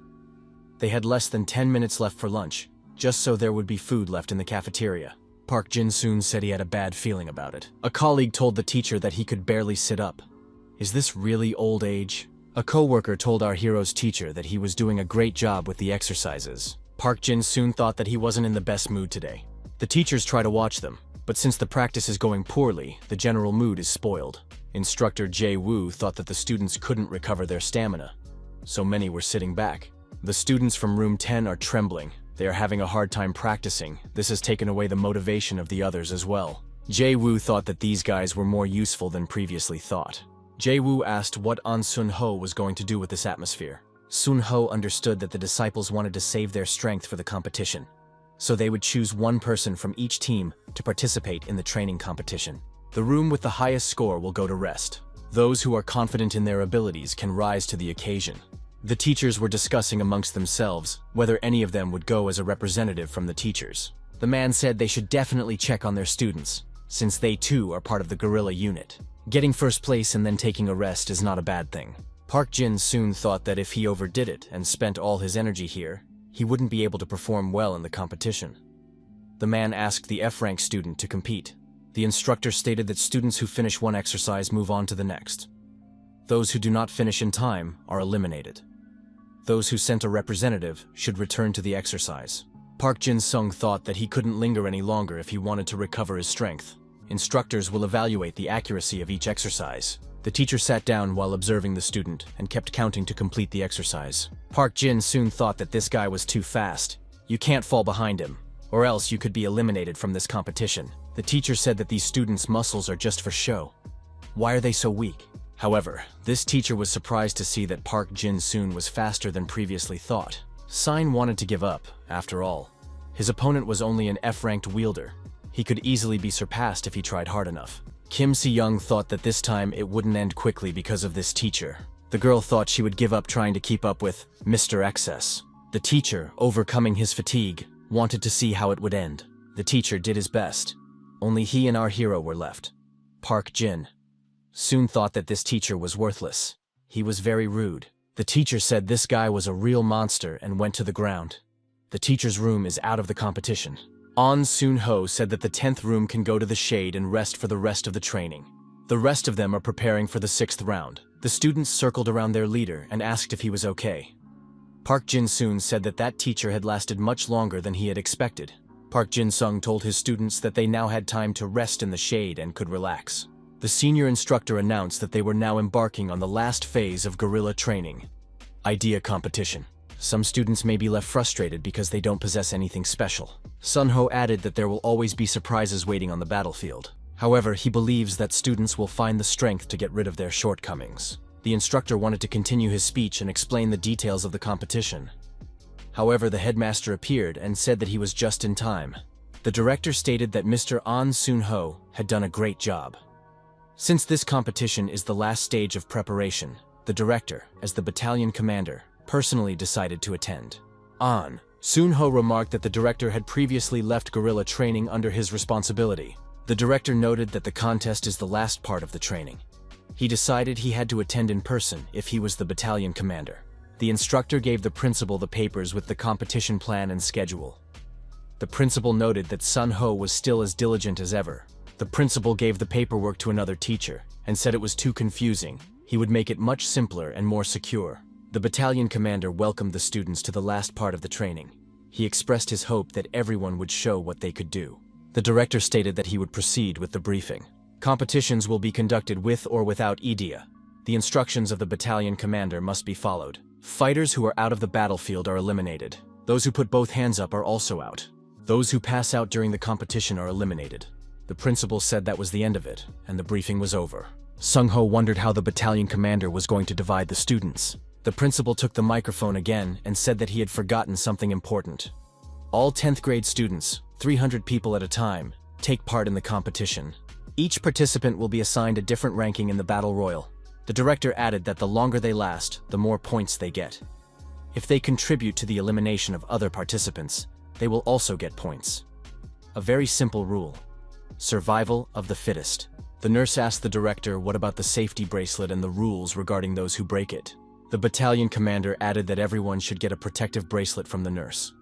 They had less than 10 minutes left for lunch. just so there would be food left in the cafeteria. Park Jin-soon said he had a bad feeling about it. A colleague told the teacher that he could barely sit up. Is this really old age? A co-worker told our hero's teacher that he was doing a great job with the exercises. Park Jin-soon thought that he wasn't in the best mood today. The teachers try to watch them, but since the practice is going poorly, the general mood is spoiled. Instructor Jae-woo thought that the students couldn't recover their stamina, so many were sitting back. The students from room 10 are trembling. They are having a hard time practicing. This has taken away the motivation of the others as well. Jae-woo thought that these guys were more useful than previously thought. Jae-woo asked what An Sun-ho was going to do with this atmosphere. Sun-ho understood that the disciples wanted to save their strength for the competition, so they would choose one person from each team to participate in the training competition. The room with the highest score will go to rest. Those who are confident in their abilities can rise to the occasion. The teachers were discussing amongst themselves whether any of them would go as a representative from the teachers. The man said they should definitely check on their students, since they too are part of the guerrilla unit. Getting first place and then taking a rest is not a bad thing. Park Jin-soon thought that if he overdid it and spent all his energy here, he wouldn't be able to perform well in the competition. The man asked the F-rank student to compete. The instructor stated that students who finish one exercise move on to the next. Those who do not finish in time are eliminated. Those who sent a representative should return to the exercise. Park Jin-sung thought that he couldn't linger any longer if he wanted to recover his strength. Instructors will evaluate the accuracy of each exercise. The teacher sat down while observing the student and kept counting to complete the exercise. Park Jin-soon thought that this guy was too fast. You can't fall behind him, or else you could be eliminated from this competition. The teacher said that these students' muscles are just for show. Why are they so weak? However, this teacher was surprised to see that Park Jin-soon was faster than previously thought. Sine wanted to give up, after all. His opponent was only an F-ranked wielder. He could easily be surpassed if he tried hard enough. Kim Si-young thought that this time it wouldn't end quickly because of this teacher. The girl thought she would give up trying to keep up with Mr. Excess. The teacher, overcoming his fatigue, wanted to see how it would end. The teacher did his best. Only he and our hero were left. Park Jin soon thought that this teacher was worthless. He was very rude. The teacher said this guy was a real monster and went to the ground. The teacher's room is out of the competition. An Sun-ho said that the 10th room can go to the shade and rest for the rest of the training. The rest of them are preparing for the 6th round. The students circled around their leader and asked if he was okay. Park Jin-soon said that that teacher had lasted much longer than he had expected. Park Jin-sung told his students that they now had time to rest in the shade and could relax. The senior instructor announced that they were now embarking on the last phase of guerrilla training. Idea competition. Some students may be left frustrated because they don't possess anything special. Sun-ho added that there will always be surprises waiting on the battlefield. However, he believes that students will find the strength to get rid of their shortcomings. The instructor wanted to continue his speech and explain the details of the competition. However, the headmaster appeared and said that he was just in time. The director stated that Mr. An Sun-ho had done a great job. Since this competition is the last stage of preparation, the director, as the battalion commander, personally decided to attend. An Sun-ho remarked that the director had previously left guerrilla training under his responsibility. The director noted that the contest is the last part of the training. He decided he had to attend in person if he was the battalion commander. The instructor gave the principal the papers with the competition plan and schedule. The principal noted that Sun-ho was still as diligent as ever. The principal gave the paperwork to another teacher and said it was too confusing. He would make it much simpler and more secure. The battalion commander welcomed the students to the last part of the training. He expressed his hope that everyone would show what they could do. The director stated that he would proceed with the briefing. Competitions will be conducted with or without idea. The instructions of the battalion commander must be followed. Fighters who are out of the battlefield are eliminated. Those who put both hands up are also out. Those who pass out during the competition are eliminated. The principal said that was the end of it, and the briefing was over. Sung-ho wondered how the battalion commander was going to divide the students. The principal took the microphone again and said that he had forgotten something important. All 10th grade students, 300 people at a time, take part in the competition. Each participant will be assigned a different ranking in the battle royal. The director added that the longer they last, the more points they get. If they contribute to the elimination of other participants, they will also get points. A very simple rule. Survival of the fittest. The nurse asked the director what about the safety bracelet and the rules regarding those who break it. The battalion commander added that everyone should get a protective bracelet from the nurse.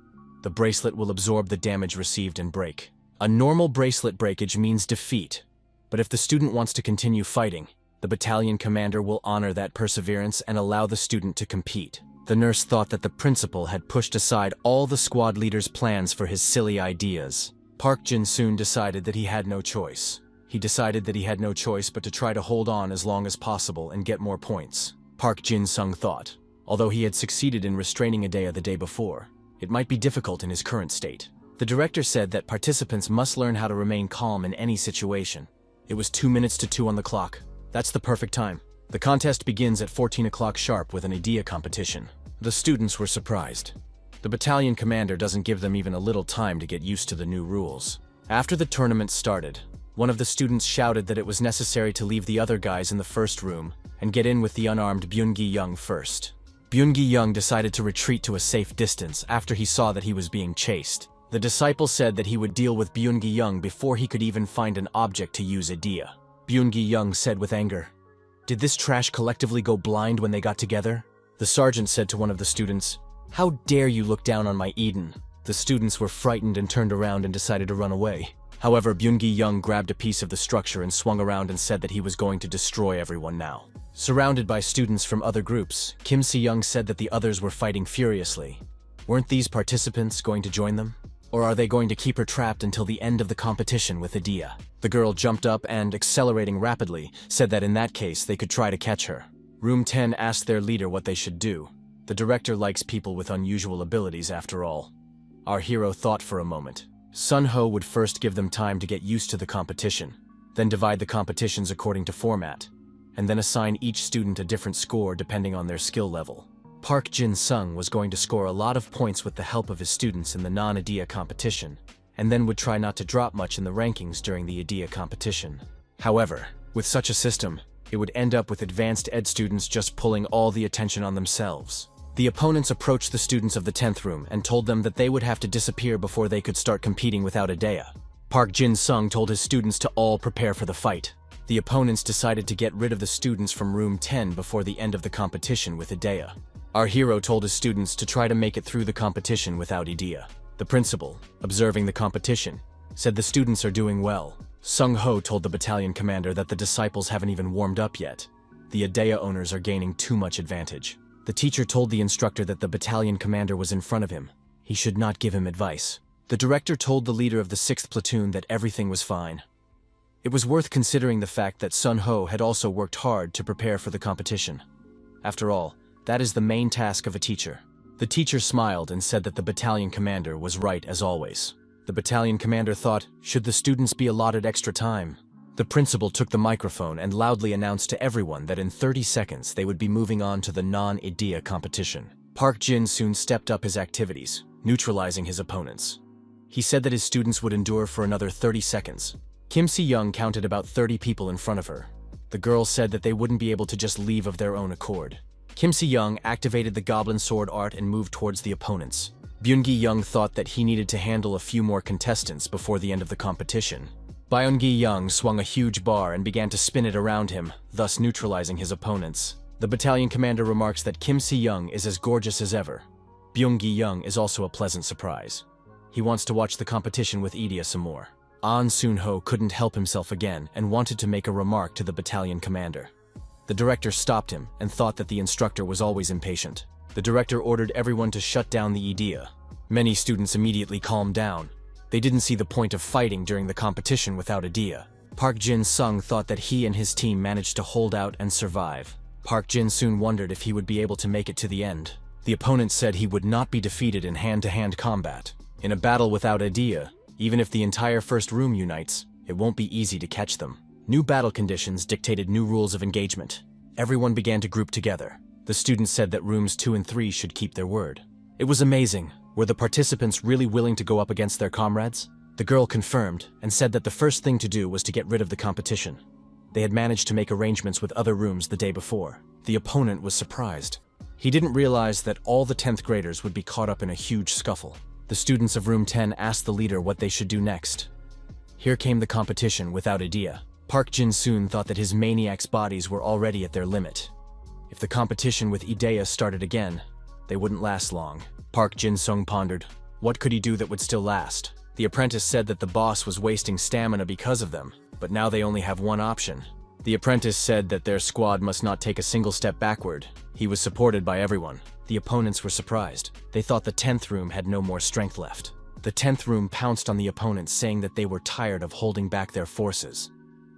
The bracelet will absorb the damage received and break. A normal bracelet breakage means defeat, but if the student wants to continue fighting, the battalion commander will honor that perseverance and allow the student to compete. The nurse thought that the principal had pushed aside all the squad leader's plans for his silly ideas. Park Jin-soon decided that he had no choice. He decided that he had no choice but to try to hold on as long as possible and get more points. Park Jin-sung thought, although he had succeeded in restraining Idea the day before, it might be difficult in his current state. The director said that participants must learn how to remain calm in any situation. It was 2 minutes to 2 on the clock. That's the perfect time. The contest begins at 14 o'clock sharp with an idea competition. The students were surprised. The battalion commander doesn't give them even a little time to get used to the new rules. After the tournament started, one of the students shouted that it was necessary to leave the other guys in the first room and get in with the unarmed Byun-gi Young first. Byun-gi Young decided to retreat to a safe distance after he saw that he was being chased. The disciple said that he would deal with Byun-gi Young before he could even find an object to use idea. Byun-gi Young said with anger, "Did this trash collectively go blind when they got together?" The sergeant said to one of the students, "How dare you look down on my Eden?" The students were frightened and turned around and decided to run away. However, Byun-gi Young grabbed a piece of the structure and swung around and said that he was going to destroy everyone now. Surrounded by students from other groups, Kim Si-young said that the others were fighting furiously. Weren't these participants going to join them? Or are they going to keep her trapped until the end of the competition with Idea? The girl jumped up and, accelerating rapidly, said that in that case they could try to catch her. Room 10 asked their leader what they should do. The director likes people with unusual abilities after all. Our hero thought for a moment. Sun Ho would first give them time to get used to the competition, then divide the competitions according to format, and then assign each student a different score depending on their skill level. Park Jin-sung was going to score a lot of points with the help of his students in the non-idea competition, and then would try not to drop much in the rankings during the idea competition. However, with such a system, it would end up with advanced ed students just pulling all the attention on themselves. The opponents approached the students of the 10th room and told them that they would have to disappear before they could start competing without idea. Park Jin-sung told his students to all prepare for the fight. The opponents decided to get rid of the students from room 10 before the end of the competition with idea. Our hero told his students to try to make it through the competition without idea. The principal, observing the competition, said the students are doing well. Sung Ho told the battalion commander that the disciples haven't even warmed up yet. The idea owners are gaining too much advantage. The teacher told the instructor that the battalion commander was in front of him. He should not give him advice. The director told the leader of the 6th platoon that everything was fine. It was worth considering the fact that Sun Ho had also worked hard to prepare for the competition. After all, that is the main task of a teacher. The teacher smiled and said that the battalion commander was right as always. The battalion commander thought, should the students be allotted extra time? The principal took the microphone and loudly announced to everyone that in 30 seconds they would be moving on to the non-idea competition. Park Jin soon stepped up his activities, neutralizing his opponents. He said that his students would endure for another 30 seconds. Kim Si-young counted about 30 people in front of her. The girl said that they wouldn't be able to just leave of their own accord. Kim Si-young activated the goblin sword art and moved towards the opponents. Byun-gi Young thought that he needed to handle a few more contestants before the end of the competition. Byun-gi Young swung a huge bar and began to spin it around him, thus neutralizing his opponents. The battalion commander remarks that Kim Si-young is as gorgeous as ever. Byun-gi Young is also a pleasant surprise. He wants to watch the competition with Idia some more. An Sun-ho couldn't help himself again and wanted to make a remark to the battalion commander. The director stopped him and thought that the instructor was always impatient. The director ordered everyone to shut down the idea. Many students immediately calmed down. They didn't see the point of fighting during the competition without idea. Park Jin-sung thought that he and his team managed to hold out and survive. Park Jin soon wondered if he would be able to make it to the end. The opponent said he would not be defeated in hand-to-hand combat. In a battle without idea, even if the entire first room unites, it won't be easy to catch them. New battle conditions dictated new rules of engagement. Everyone began to group together. The students said that rooms 2 and 3 should keep their word. It was amazing. Were the participants really willing to go up against their comrades? The girl confirmed and said that the first thing to do was to get rid of the competition. They had managed to make arrangements with other rooms the day before. The opponent was surprised. He didn't realize that all the 10th graders would be caught up in a huge scuffle. The students of room 10 asked the leader what they should do next. Here came the competition without idea. Park Jin-soon thought that his maniacs' bodies were already at their limit. If the competition with idea started again, they wouldn't last long. Park Jin-sung pondered, What could he do that would still last? The apprentice said that the boss was wasting stamina because of them, but now they only have one option. The apprentice said that their squad must not take a single step backward. He was supported by everyone. The opponents were surprised. They thought the 10th room had no more strength left. The 10th room pounced on the opponents, saying that they were tired of holding back their forces.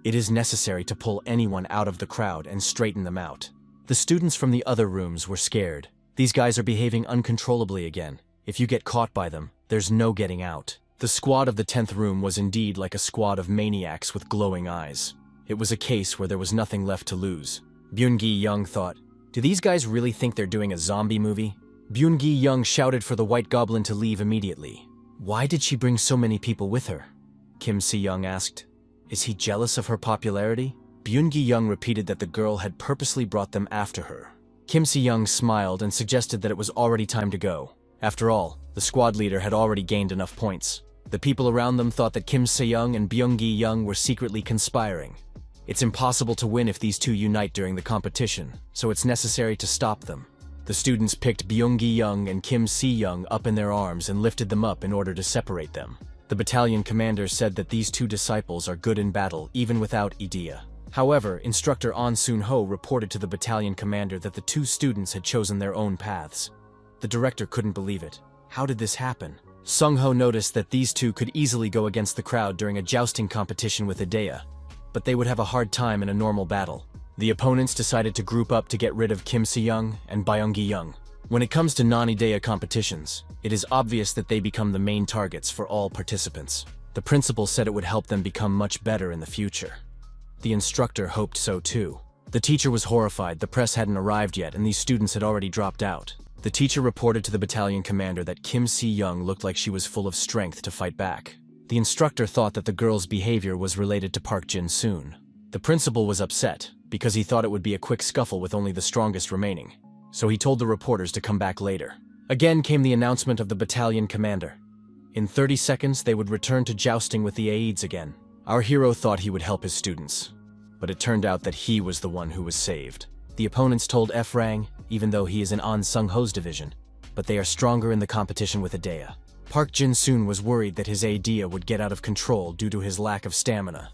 It is necessary to pull anyone out of the crowd and straighten them out. The students from the other rooms were scared. These guys are behaving uncontrollably again. If you get caught by them, there's no getting out. The squad of the 10th room was indeed like a squad of maniacs with glowing eyes. It was a case where there was nothing left to lose. Byung-gi Young thought, "Do these guys really think they're doing a zombie movie?" Byung-gi Young shouted for the White Goblin to leave immediately. "Why did she bring so many people with her?" Kim Si-young asked. "Is he jealous of her popularity?" Byung-gi Young repeated that the girl had purposely brought them after her. Kim Si-young smiled and suggested that it was already time to go. After all, the squad leader had already gained enough points. The people around them thought that Kim Se-young and Byung-gi Young were secretly conspiring. It's impossible to win if these two unite during the competition, so it's necessary to stop them. The students picked Byung-gi Young and Kim Si-young up in their arms and lifted them up in order to separate them. The battalion commander said that these two disciples are good in battle even without idea. However, instructor An Soon-ho reported to the battalion commander that the two students had chosen their own paths. The director couldn't believe it. How did this happen? Sung-ho noticed that these two could easily go against the crowd during a jousting competition with Idea, but they would have a hard time in a normal battle. The opponents decided to group up to get rid of Kim Si-young and Byung-gi Young. When it comes to non-Idea competitions, it is obvious that they become the main targets for all participants. The principal said it would help them become much better in the future. The instructor hoped so too. The teacher was horrified. The press hadn't arrived yet and these students had already dropped out. The teacher reported to the battalion commander that Kim Si-young looked like she was full of strength to fight back. The instructor thought that the girl's behavior was related to Park Jin-soon. The principal was upset because he thought it would be a quick scuffle with only the strongest remaining. So he told the reporters to come back later. Again came the announcement of the battalion commander. In 30 seconds, they would return to jousting with the Aides again. Our hero thought he would help his students, but it turned out that he was the one who was saved. The opponents told F-Rang, even though he is in An Sung-ho's division, but they are stronger in the competition with Idea. Park Jin-soon was worried that his idea would get out of control due to his lack of stamina.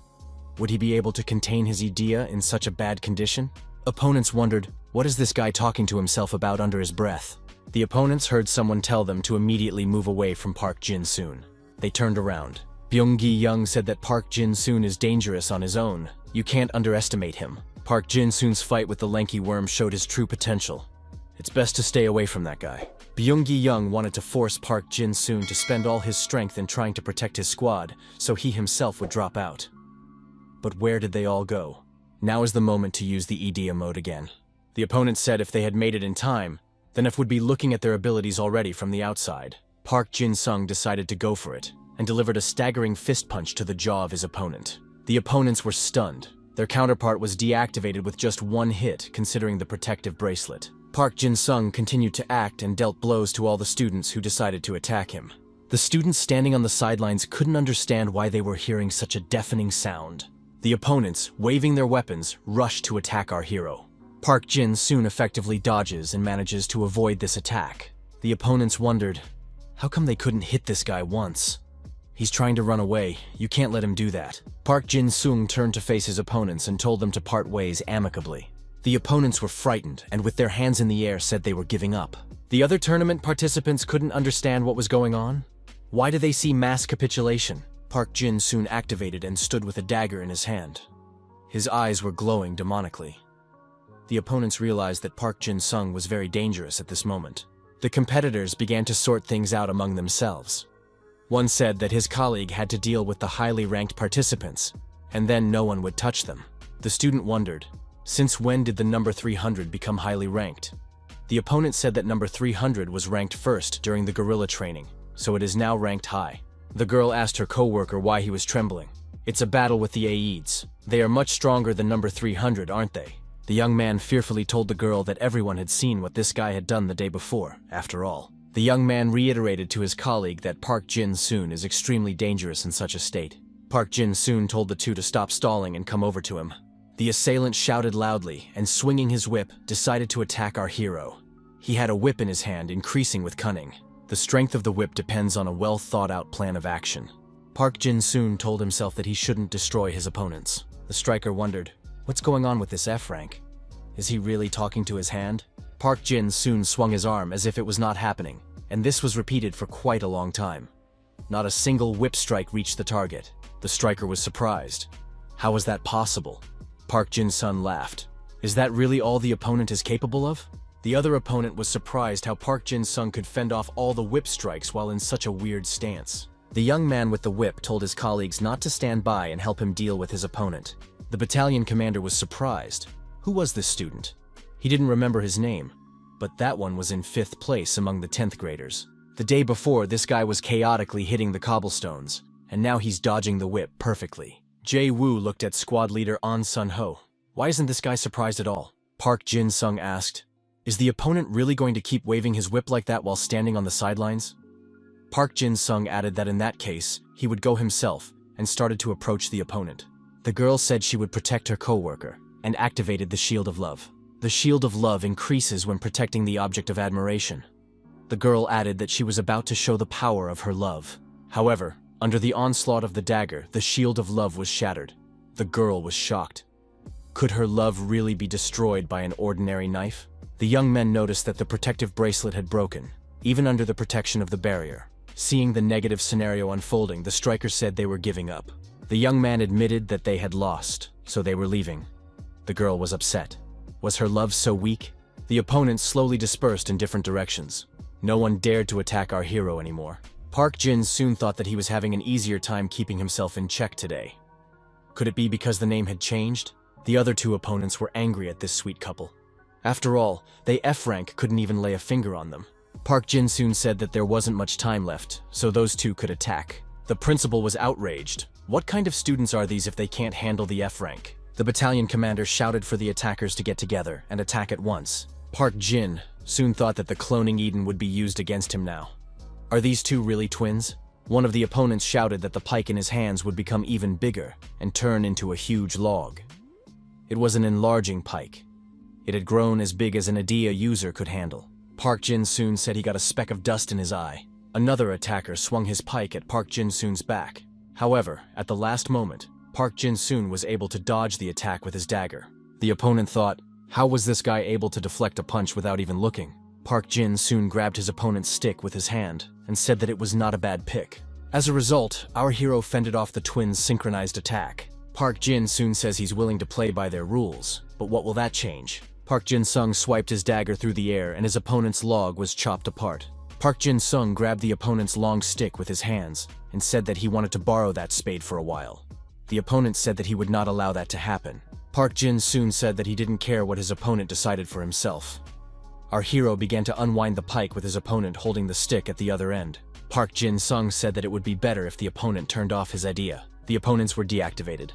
Would he be able to contain his idea in such a bad condition? Opponents wondered, what is this guy talking to himself about under his breath? The opponents heard someone tell them to immediately move away from Park Jin-soon. They turned around. Byung-gi Young said that Park Jin-soon is dangerous on his own. You can't underestimate him. Park Jin-soon's fight with the lanky worm showed his true potential. It's best to stay away from that guy. Byung-gi Young wanted to force Park Jin-soon to spend all his strength in trying to protect his squad, so he himself would drop out. But where did they all go? Now is the moment to use the idea mode again. The opponent said if they had made it in time, then F would be looking at their abilities already from the outside. Park Jin-sung decided to go for it, and delivered a staggering fist punch to the jaw of his opponent. The opponents were stunned. Their counterpart was deactivated with just one hit, considering the protective bracelet. Park Jin-sung continued to act and dealt blows to all the students who decided to attack him. The students standing on the sidelines couldn't understand why they were hearing such a deafening sound. The opponents, waving their weapons, rushed to attack our hero. Park Jin soon effectively dodges and manages to avoid this attack. The opponents wondered, how come they couldn't hit this guy once? He's trying to run away. You can't let him do that. Park Jin-sung turned to face his opponents and told them to part ways amicably. The opponents were frightened and with their hands in the air said they were giving up. The other tournament participants couldn't understand what was going on. Why did they see mass capitulation? Park Jin soon activated and stood with a dagger in his hand. His eyes were glowing demonically. The opponents realized that Park Jin-sung was very dangerous at this moment. The competitors began to sort things out among themselves. One said that his colleague had to deal with the highly ranked participants, and then no one would touch them. The student wondered, since when did the number 300 become highly ranked? The opponent said that number 300 was ranked first during the guerrilla training, so it is now ranked high. The girl asked her co-worker why he was trembling. It's a battle with the Aides. They are much stronger than number 300, aren't they? The young man fearfully told the girl that everyone had seen what this guy had done the day before, after all. The young man reiterated to his colleague that Park Jin-soon is extremely dangerous in such a state. Park Jin-soon told the two to stop stalling and come over to him. The assailant shouted loudly and, swinging his whip, decided to attack our hero. He had a whip in his hand, increasing with cunning. The strength of the whip depends on a well-thought-out plan of action. Park Jin-soon told himself that he shouldn't destroy his opponents. The striker wondered, what's going on with this F-rank? Is he really talking to his hand? Park Jin-soon swung his arm as if it was not happening, and this was repeated for quite a long time. Not a single whip strike reached the target. The striker was surprised. How was that possible? Park Jin-sun laughed. Is that really all the opponent is capable of? The other opponent was surprised how Park Jin-sung could fend off all the whip strikes while in such a weird stance. The young man with the whip told his colleagues not to stand by and help him deal with his opponent. The battalion commander was surprised. Who was this student? He didn't remember his name, but that one was in 5th place among the 10th graders. The day before, this guy was chaotically hitting the cobblestones, and now he's dodging the whip perfectly. Jae-woo looked at squad leader An Sun-ho. Why isn't this guy surprised at all? Park Jin-sung asked. Is the opponent really going to keep waving his whip like that while standing on the sidelines? Park Jin-sung added that in that case, he would go himself and started to approach the opponent. The girl said she would protect her co-worker and activated the Shield of Love. The Shield of Love increases when protecting the object of admiration. The girl added that she was about to show the power of her love. However, under the onslaught of the dagger, the Shield of Love was shattered. The girl was shocked. Could her love really be destroyed by an ordinary knife? The young men noticed that the protective bracelet had broken, even under the protection of the barrier. Seeing the negative scenario unfolding, the striker said they were giving up. The young man admitted that they had lost, so they were leaving. The girl was upset. Was her love so weak? The opponents slowly dispersed in different directions. No one dared to attack our hero anymore. Park Jin-soon thought that he was having an easier time keeping himself in check today. Could it be because the name had changed? The other two opponents were angry at this sweet couple. After all, they F-rank couldn't even lay a finger on them. Park Jin-soon said that there wasn't much time left, so those two could attack. The principal was outraged. What kind of students are these if they can't handle the F-rank? The battalion commander shouted for the attackers to get together and attack at once. Park Jin-soon thought that the cloning Eden would be used against him now. Are these two really twins? One of the opponents shouted that the pike in his hands would become even bigger and turn into a huge log. It was an enlarging pike. It had grown as big as an Idea user could handle. Park Jin-soon said he got a speck of dust in his eye. Another attacker swung his pike at Park Jin-soon's back. However, at the last moment, Park Jin-soon was able to dodge the attack with his dagger. The opponent thought, how was this guy able to deflect a punch without even looking? Park Jin-soon grabbed his opponent's stick with his hand and said that it was not a bad pick. As a result, our hero fended off the twins' synchronized attack. Park Jin-soon says he's willing to play by their rules, but what will that change? Park Jin-sung swiped his dagger through the air and his opponent's log was chopped apart. Park Jin-sung grabbed the opponent's long stick with his hands and said that he wanted to borrow that spade for a while. The opponent said that he would not allow that to happen. Park Jin-soon said that he didn't care what his opponent decided for himself. Our hero began to unwind the pike with his opponent holding the stick at the other end. Park Jin-sung said that it would be better if the opponent turned off his idea. The opponents were deactivated.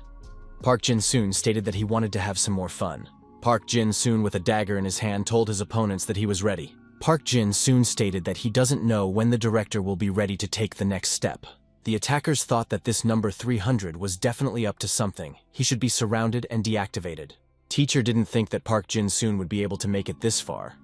Park Jin-soon stated that he wanted to have some more fun. Park Jin-soon with a dagger in his hand told his opponents that he was ready. Park Jin-soon stated that he doesn't know when the director will be ready to take the next step. The attackers thought that this number 300 was definitely up to something. He should be surrounded and deactivated. Teacher didn't think that Park Jin-soon would be able to make it this far,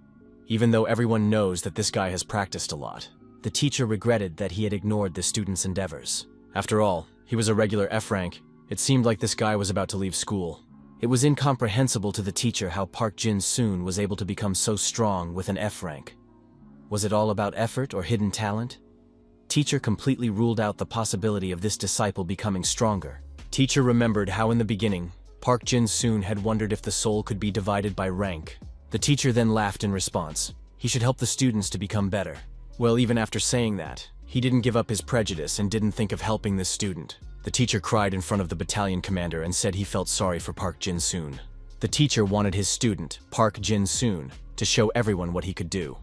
even though everyone knows that this guy has practiced a lot. The teacher regretted that he had ignored the student's endeavors. After all, he was a regular F-rank. It seemed like this guy was about to leave school. It was incomprehensible to the teacher how Park Jin-soon was able to become so strong with an F-rank. Was it all about effort or hidden talent? Teacher completely ruled out the possibility of this disciple becoming stronger. Teacher remembered how in the beginning, Park Jin-soon had wondered if the soul could be divided by rank. The teacher then laughed in response. He should help the students to become better. Well, even after saying that, he didn't give up his prejudice and didn't think of helping this student. The teacher cried in front of the battalion commander and said he felt sorry for Park Jin-soon. The teacher wanted his student, Park Jin-soon, to show everyone what he could do.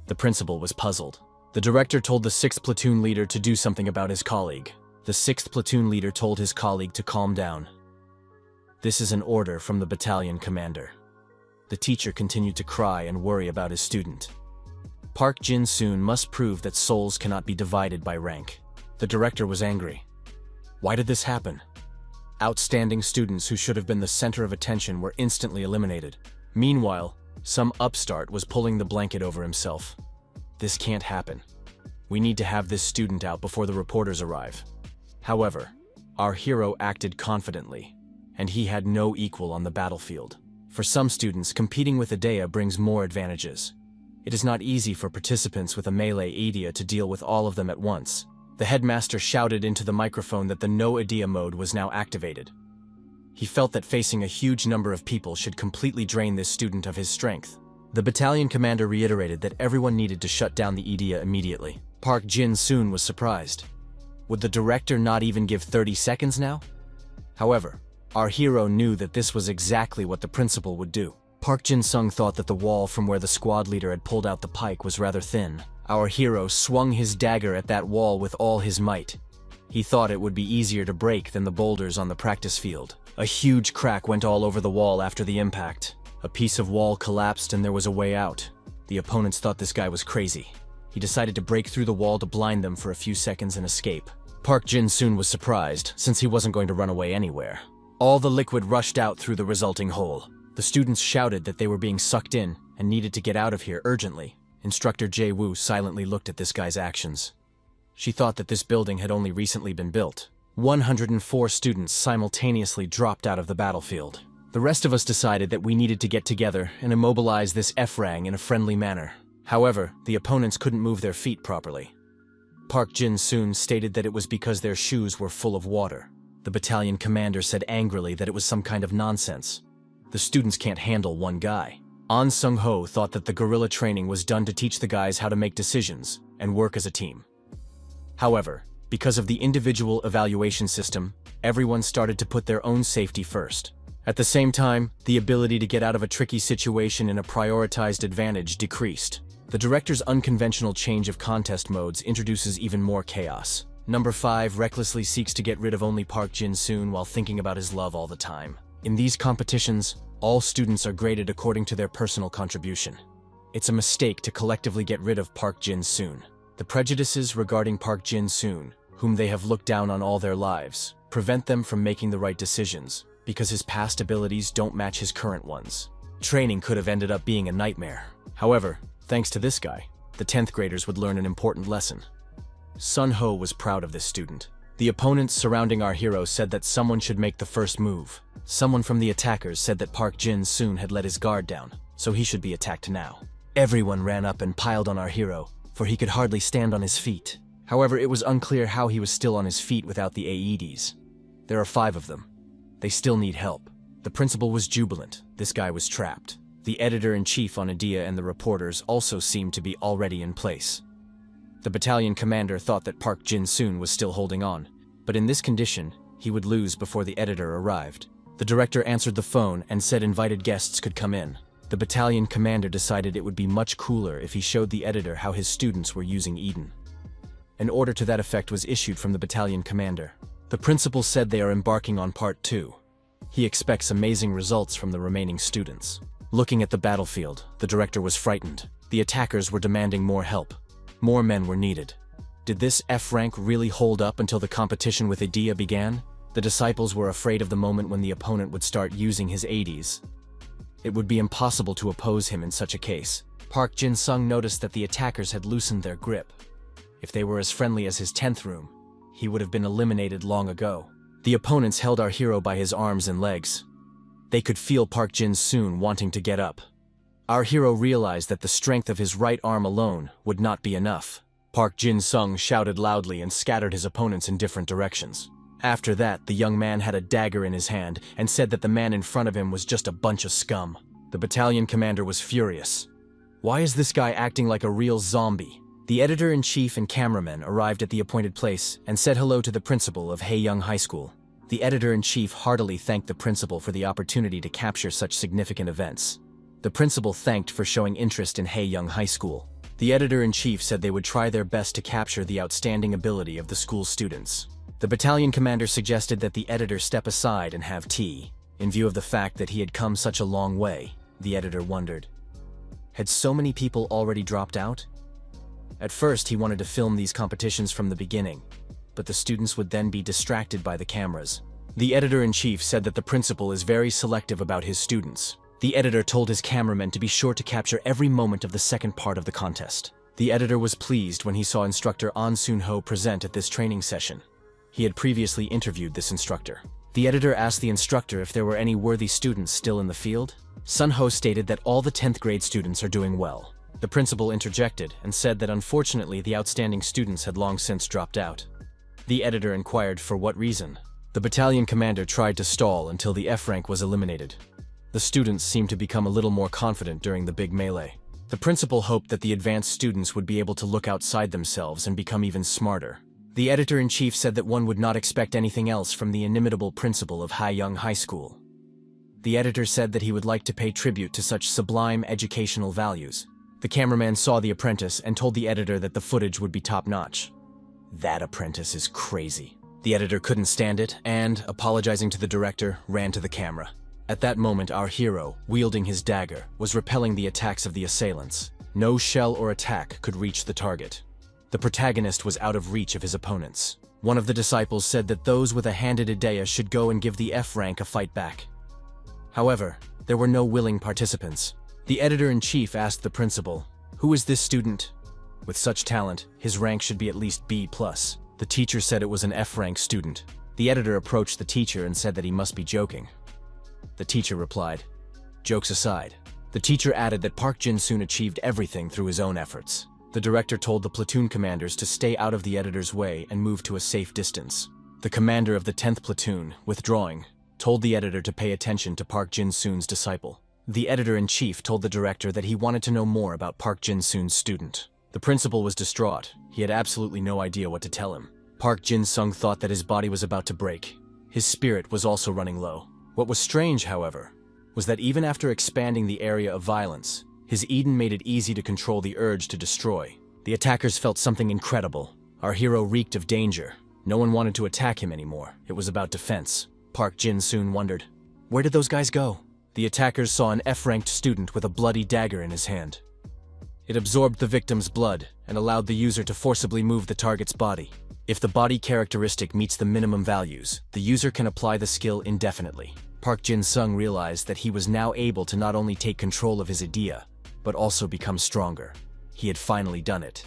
The principal was puzzled. The director told the 6th platoon leader to do something about his colleague. The 6th platoon leader told his colleague to calm down. This is an order from the battalion commander. The teacher continued to cry and worry about his student. Park Jin-soon must prove that souls cannot be divided by rank. The director was angry. Why did this happen? Outstanding students who should have been the center of attention were instantly eliminated. Meanwhile, some upstart was pulling the blanket over himself. This can't happen. We need to have this student out before the reporters arrive. However, our hero acted confidently, and he had no equal on the battlefield. For some students, competing with Idea brings more advantages. It is not easy for participants with a melee idea to deal with all of them at once. The headmaster shouted into the microphone that the no idea mode was now activated. He felt that facing a huge number of people should completely drain this student of his strength. The battalion commander reiterated that everyone needed to shut down the idea immediately. Park Jin-soon was surprised. Would the director not even give 30 seconds now? However, our hero knew that this was exactly what the principal would do. Park Jin-sung thought that the wall from where the squad leader had pulled out the pike was rather thin. Our hero swung his dagger at that wall with all his might. He thought it would be easier to break than the boulders on the practice field. A huge crack went all over the wall after the impact. A piece of wall collapsed and there was a way out. The opponents thought this guy was crazy. He decided to break through the wall to blind them for a few seconds and escape. Park Jin-soon was surprised, since he wasn't going to run away anywhere. All the liquid rushed out through the resulting hole. The students shouted that they were being sucked in and needed to get out of here urgently. Instructor Jae-woo silently looked at this guy's actions. She thought that this building had only recently been built. 104 students simultaneously dropped out of the battlefield. The rest of us decided that we needed to get together and immobilize this F-Rang in a friendly manner. However, the opponents couldn't move their feet properly. Park Jin-soon stated that it was because their shoes were full of water. The battalion commander said angrily that it was some kind of nonsense. The students can't handle one guy. An Sung-ho thought that the guerrilla training was done to teach the guys how to make decisions and work as a team. However, because of the individual evaluation system, everyone started to put their own safety first. At the same time, the ability to get out of a tricky situation in a prioritized advantage decreased. The director's unconventional change of contest modes introduces even more chaos. Number 5 recklessly seeks to get rid of only Park Jin-soon while thinking about his love all the time. In these competitions, all students are graded according to their personal contribution. It's a mistake to collectively get rid of Park Jin-soon. The prejudices regarding Park Jin-soon, whom they have looked down on all their lives, prevent them from making the right decisions, because his past abilities don't match his current ones. Training could have ended up being a nightmare. However, thanks to this guy, the 10th graders would learn an important lesson. Sun-ho was proud of this student. The opponents surrounding our hero said that someone should make the first move. Someone from the attackers said that Park Jin-soon had let his guard down, so he should be attacked now. Everyone ran up and piled on our hero, for he could hardly stand on his feet. However, it was unclear how he was still on his feet without the AEDs. There are 5 of them. They still need help. The principal was jubilant. This guy was trapped. The editor-in-chief on Idea and the reporters also seemed to be already in place. The battalion commander thought that Park Jin-soon was still holding on, but in this condition, he would lose before the editor arrived. The director answered the phone and said invited guests could come in. The battalion commander decided it would be much cooler if he showed the editor how his students were using Eden. An order to that effect was issued from the battalion commander. The principal said they are embarking on part 2. He expects amazing results from the remaining students. Looking at the battlefield, the director was frightened. The attackers were demanding more help. More men were needed. Did this F-Rank really hold up until the competition with Idea began? The disciples were afraid of the moment when the opponent would start using his 80s. It would be impossible to oppose him in such a case. Park Jin-sung noticed that the attackers had loosened their grip. If they were as friendly as his 10th room, he would have been eliminated long ago. The opponents held our hero by his arms and legs. They could feel Park Jin-soon wanting to get up. Our hero realized that the strength of his right arm alone would not be enough. Park Jin-sung shouted loudly and scattered his opponents in different directions. After that, the young man had a dagger in his hand and said that the man in front of him was just a bunch of scum. The battalion commander was furious. Why is this guy acting like a real zombie? The editor-in-chief and cameraman arrived at the appointed place and said hello to the principal of Haeyoung High School. The editor-in-chief heartily thanked the principal for the opportunity to capture such significant events. The principal thanked for showing interest in Haeyoung High School. The editor-in-chief said they would try their best to capture the outstanding ability of the school's students. The battalion commander suggested that the editor step aside and have tea. In view of the fact that he had come such a long way, the editor wondered. Had so many people already dropped out? At first, he wanted to film these competitions from the beginning, but the students would then be distracted by the cameras. The editor-in-chief said that the principal is very selective about his students. The editor told his cameramen to be sure to capture every moment of the second part of the contest. The editor was pleased when he saw instructor An Soon-ho present at this training session. He had previously interviewed this instructor. The editor asked the instructor if there were any worthy students still in the field. Sun-ho stated that all the 10th grade students are doing well. The principal interjected and said that unfortunately the outstanding students had long since dropped out. The editor inquired for what reason. The battalion commander tried to stall until the F rank was eliminated. The students seemed to become a little more confident during the big melee. The principal hoped that the advanced students would be able to look outside themselves and become even smarter. The editor-in-chief said that one would not expect anything else from the inimitable principal of Haeyoung High School. The editor said that he would like to pay tribute to such sublime educational values. The cameraman saw the apprentice and told the editor that the footage would be top-notch. That apprentice is crazy. The editor couldn't stand it and, apologizing to the director, ran to the camera. At that moment, our hero, wielding his dagger, was repelling the attacks of the assailants. No shell or attack could reach the target. The protagonist was out of reach of his opponents. One of the disciples said that those with a handed ideya should go and give the F rank a fight back. However, there were no willing participants. The editor-in-chief asked the principal, "Who is this student? With such talent, his rank should be at least B+. The teacher said it was an F rank student. The editor approached the teacher and said that he must be joking. The teacher replied, "Jokes aside." The teacher added that Park Jin-soon achieved everything through his own efforts. The director told the platoon commanders to stay out of the editor's way and move to a safe distance. The commander of the 10th platoon, withdrawing, told the editor to pay attention to Park Jin-soon's disciple. The editor-in-chief told the director that he wanted to know more about Park Jin-soon's student. The principal was distraught. He had absolutely no idea what to tell him. Park Jin-sung thought that his body was about to break. His spirit was also running low. What was strange, however, was that even after expanding the area of violence, his Eden made it easy to control the urge to destroy. The attackers felt something incredible. Our hero reeked of danger. No one wanted to attack him anymore. It was about defense. Park Jin-soon wondered, where did those guys go? The attackers saw an F-ranked student with a bloody dagger in his hand. It absorbed the victim's blood and allowed the user to forcibly move the target's body. If the body characteristic meets the minimum values, the user can apply the skill indefinitely. Park Jin-sung realized that he was now able to not only take control of his ideya, but also become stronger. He had finally done it.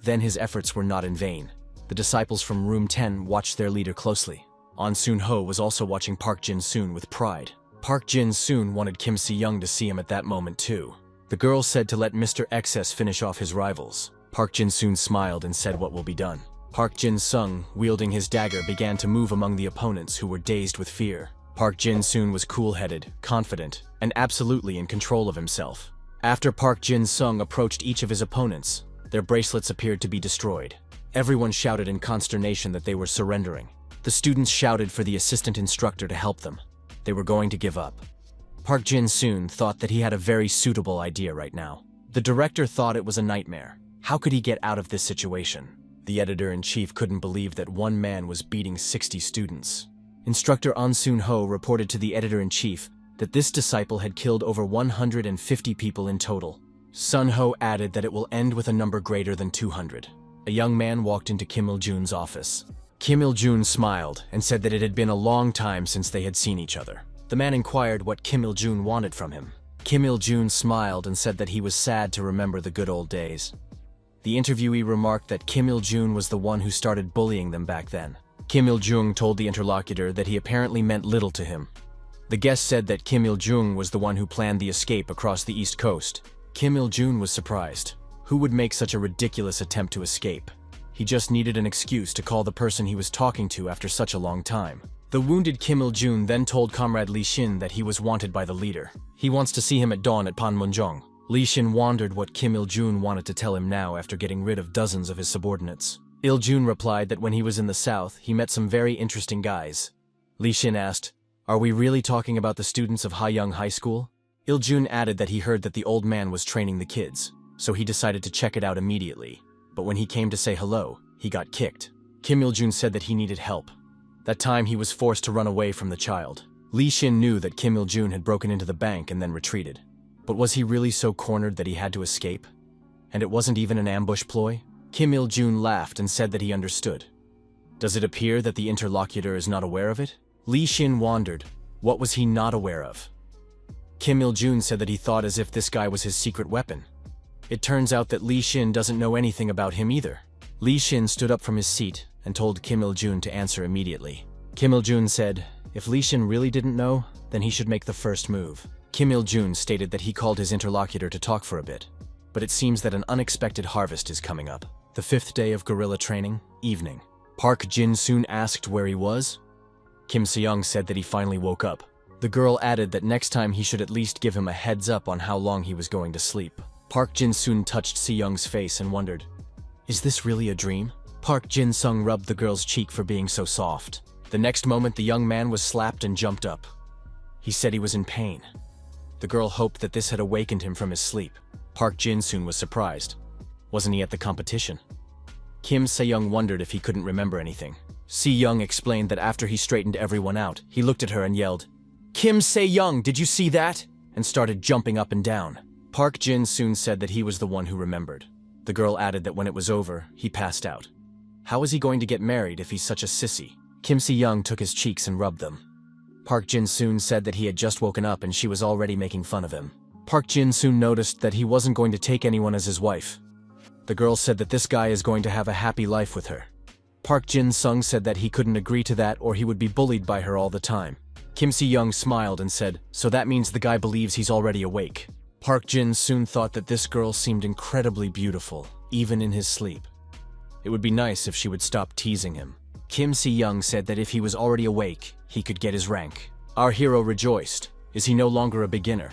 Then his efforts were not in vain. The disciples from room 10 watched their leader closely. An Soon-ho was also watching Park Jin-soon with pride. Park Jin-soon wanted Kim Se-young to see him at that moment too. The girl said to let Mr. XS finish off his rivals. Park Jin-soon smiled and said what will be done. Park Jin-sung, wielding his dagger, began to move among the opponents who were dazed with fear. Park Jin-soon was cool-headed, confident, and absolutely in control of himself. After Park Jin-sung approached each of his opponents, their bracelets appeared to be destroyed. Everyone shouted in consternation that they were surrendering. The students shouted for the assistant instructor to help them. They were going to give up. Park Jin-soon thought that he had a very suitable idea right now. The director thought it was a nightmare. How could he get out of this situation? The editor-in-chief couldn't believe that one man was beating 60 students. Instructor An Soon-ho reported to the editor-in-chief that this disciple had killed over 150 people in total. Sun-ho added that it will end with a number greater than 200. A young man walked into Kim Il-jun's office. Kim Il-jun smiled and said that it had been a long time since they had seen each other. The man inquired what Kim Il-jun wanted from him. Kim Il-jun smiled and said that he was sad to remember the good old days. The interviewee remarked that Kim Il-jun was the one who started bullying them back then. Kim Il-jun told the interlocutor that he apparently meant little to him. The guest said that Kim Il-jun was the one who planned the escape across the East Coast. Kim Il-jun was surprised. Who would make such a ridiculous attempt to escape? He just needed an excuse to call the person he was talking to after such a long time. The wounded Kim Il-jun then told Comrade Li Xin that he was wanted by the leader. He wants to see him at dawn at Panmunjong. Li Xin wondered what Kim Il-jun wanted to tell him now after getting rid of dozens of his subordinates. Il-jun replied that when he was in the south, he met some very interesting guys. Li Xin asked, "Are we really talking about the students of Haeyoung High School?" Il-jun added that he heard that the old man was training the kids, so he decided to check it out immediately. But when he came to say hello, he got kicked. Kim Il-jun said that he needed help. That time he was forced to run away from the child. Li Xin knew that Kim Il-jun had broken into the bank and then retreated. But was he really so cornered that he had to escape? And it wasn't even an ambush ploy? Kim Il-jun laughed and said that he understood. Does it appear that the interlocutor is not aware of it? Li Xin wondered, what was he not aware of? Kim Il-jun said that he thought as if this guy was his secret weapon. It turns out that Li Xin doesn't know anything about him either. Li Xin stood up from his seat and told Kim Il-jun to answer immediately. Kim Il-jun said, if Li Xin really didn't know, then he should make the first move. Kim Il-jun stated that he called his interlocutor to talk for a bit, but it seems that an unexpected harvest is coming up. The 5th day of guerrilla training, evening. Park Jin-soon asked where he was. Kim Se-young said that he finally woke up. The girl added that next time he should at least give him a heads up on how long he was going to sleep. Park Jin-soon touched Se-young's face and wondered, is this really a dream? Park Jin-sung rubbed the girl's cheek for being so soft. The next moment, the young man was slapped and jumped up. He said he was in pain. The girl hoped that this had awakened him from his sleep. Park Jin-soon was surprised. Wasn't he at the competition? Kim Se-young wondered if he couldn't remember anything. Se-young explained that after he straightened everyone out, he looked at her and yelled, Kim Se-young, did you see that? And started jumping up and down. Park Jin-soon said that he was the one who remembered. The girl added that when it was over, he passed out. How is he going to get married if he's such a sissy? Kim Se-young took his cheeks and rubbed them. Park Jin-soon said that he had just woken up and she was already making fun of him. Park Jin-soon noticed that he wasn't going to take anyone as his wife. The girl said that this guy is going to have a happy life with her. Park Jin-sung said that he couldn't agree to that or he would be bullied by her all the time. Kim Se-young smiled and said, so that means the guy believes he's already awake. Park Jin-soon thought that this girl seemed incredibly beautiful, even in his sleep. It would be nice if she would stop teasing him. Kim Se-young said that if he was already awake, he could get his rank. Our hero rejoiced. Is he no longer a beginner?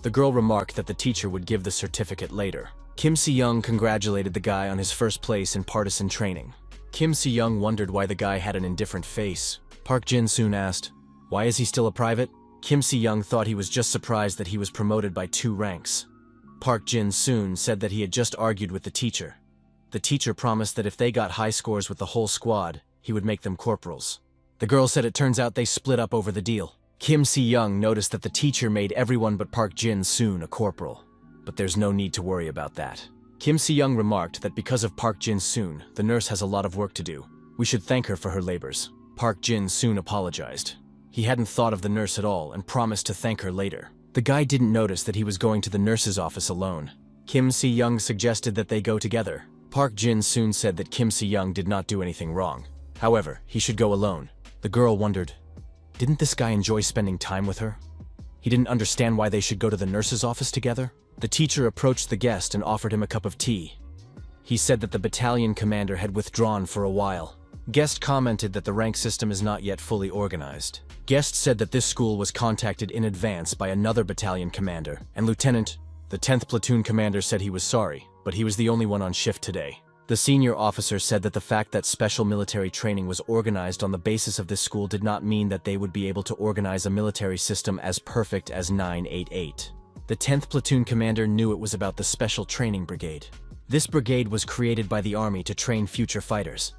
The girl remarked that the teacher would give the certificate later. Kim Se-young congratulated the guy on his first place in partisan training. Kim Se-young wondered why the guy had an indifferent face. Park Jin-soon asked, why is he still a private? Kim Se-young thought he was just surprised that he was promoted by 2 ranks. Park Jin-soon said that he had just argued with the teacher. The teacher promised that if they got high scores with the whole squad, he would make them corporals. The girl said it turns out they split up over the deal. Kim Se-young noticed that the teacher made everyone but Park Jin-soon a corporal. But there's no need to worry about that. Kim Se-young remarked that because of Park Jin-soon, the nurse has a lot of work to do. We should thank her for her labors. Park Jin-soon apologized. He hadn't thought of the nurse at all and promised to thank her later. The guy didn't notice that he was going to the nurse's office alone. Kim Se-young suggested that they go together. Park Jin-soon said that Kim Se-young did not do anything wrong. However, he should go alone. The girl wondered, didn't this guy enjoy spending time with her? He didn't understand why they should go to the nurse's office together. The teacher approached the guest and offered him a cup of tea. He said that the battalion commander had withdrawn for a while. Guest commented that the rank system is not yet fully organized. Guest said that this school was contacted in advance by another battalion commander, and Lieutenant, the 10th platoon commander, said he was sorry, but he was the only one on shift today. The senior officer said that the fact that special military training was organized on the basis of this school did not mean that they would be able to organize a military system as perfect as 988. The 10th platoon commander knew it was about the Special Training Brigade. This brigade was created by the Army to train future fighters.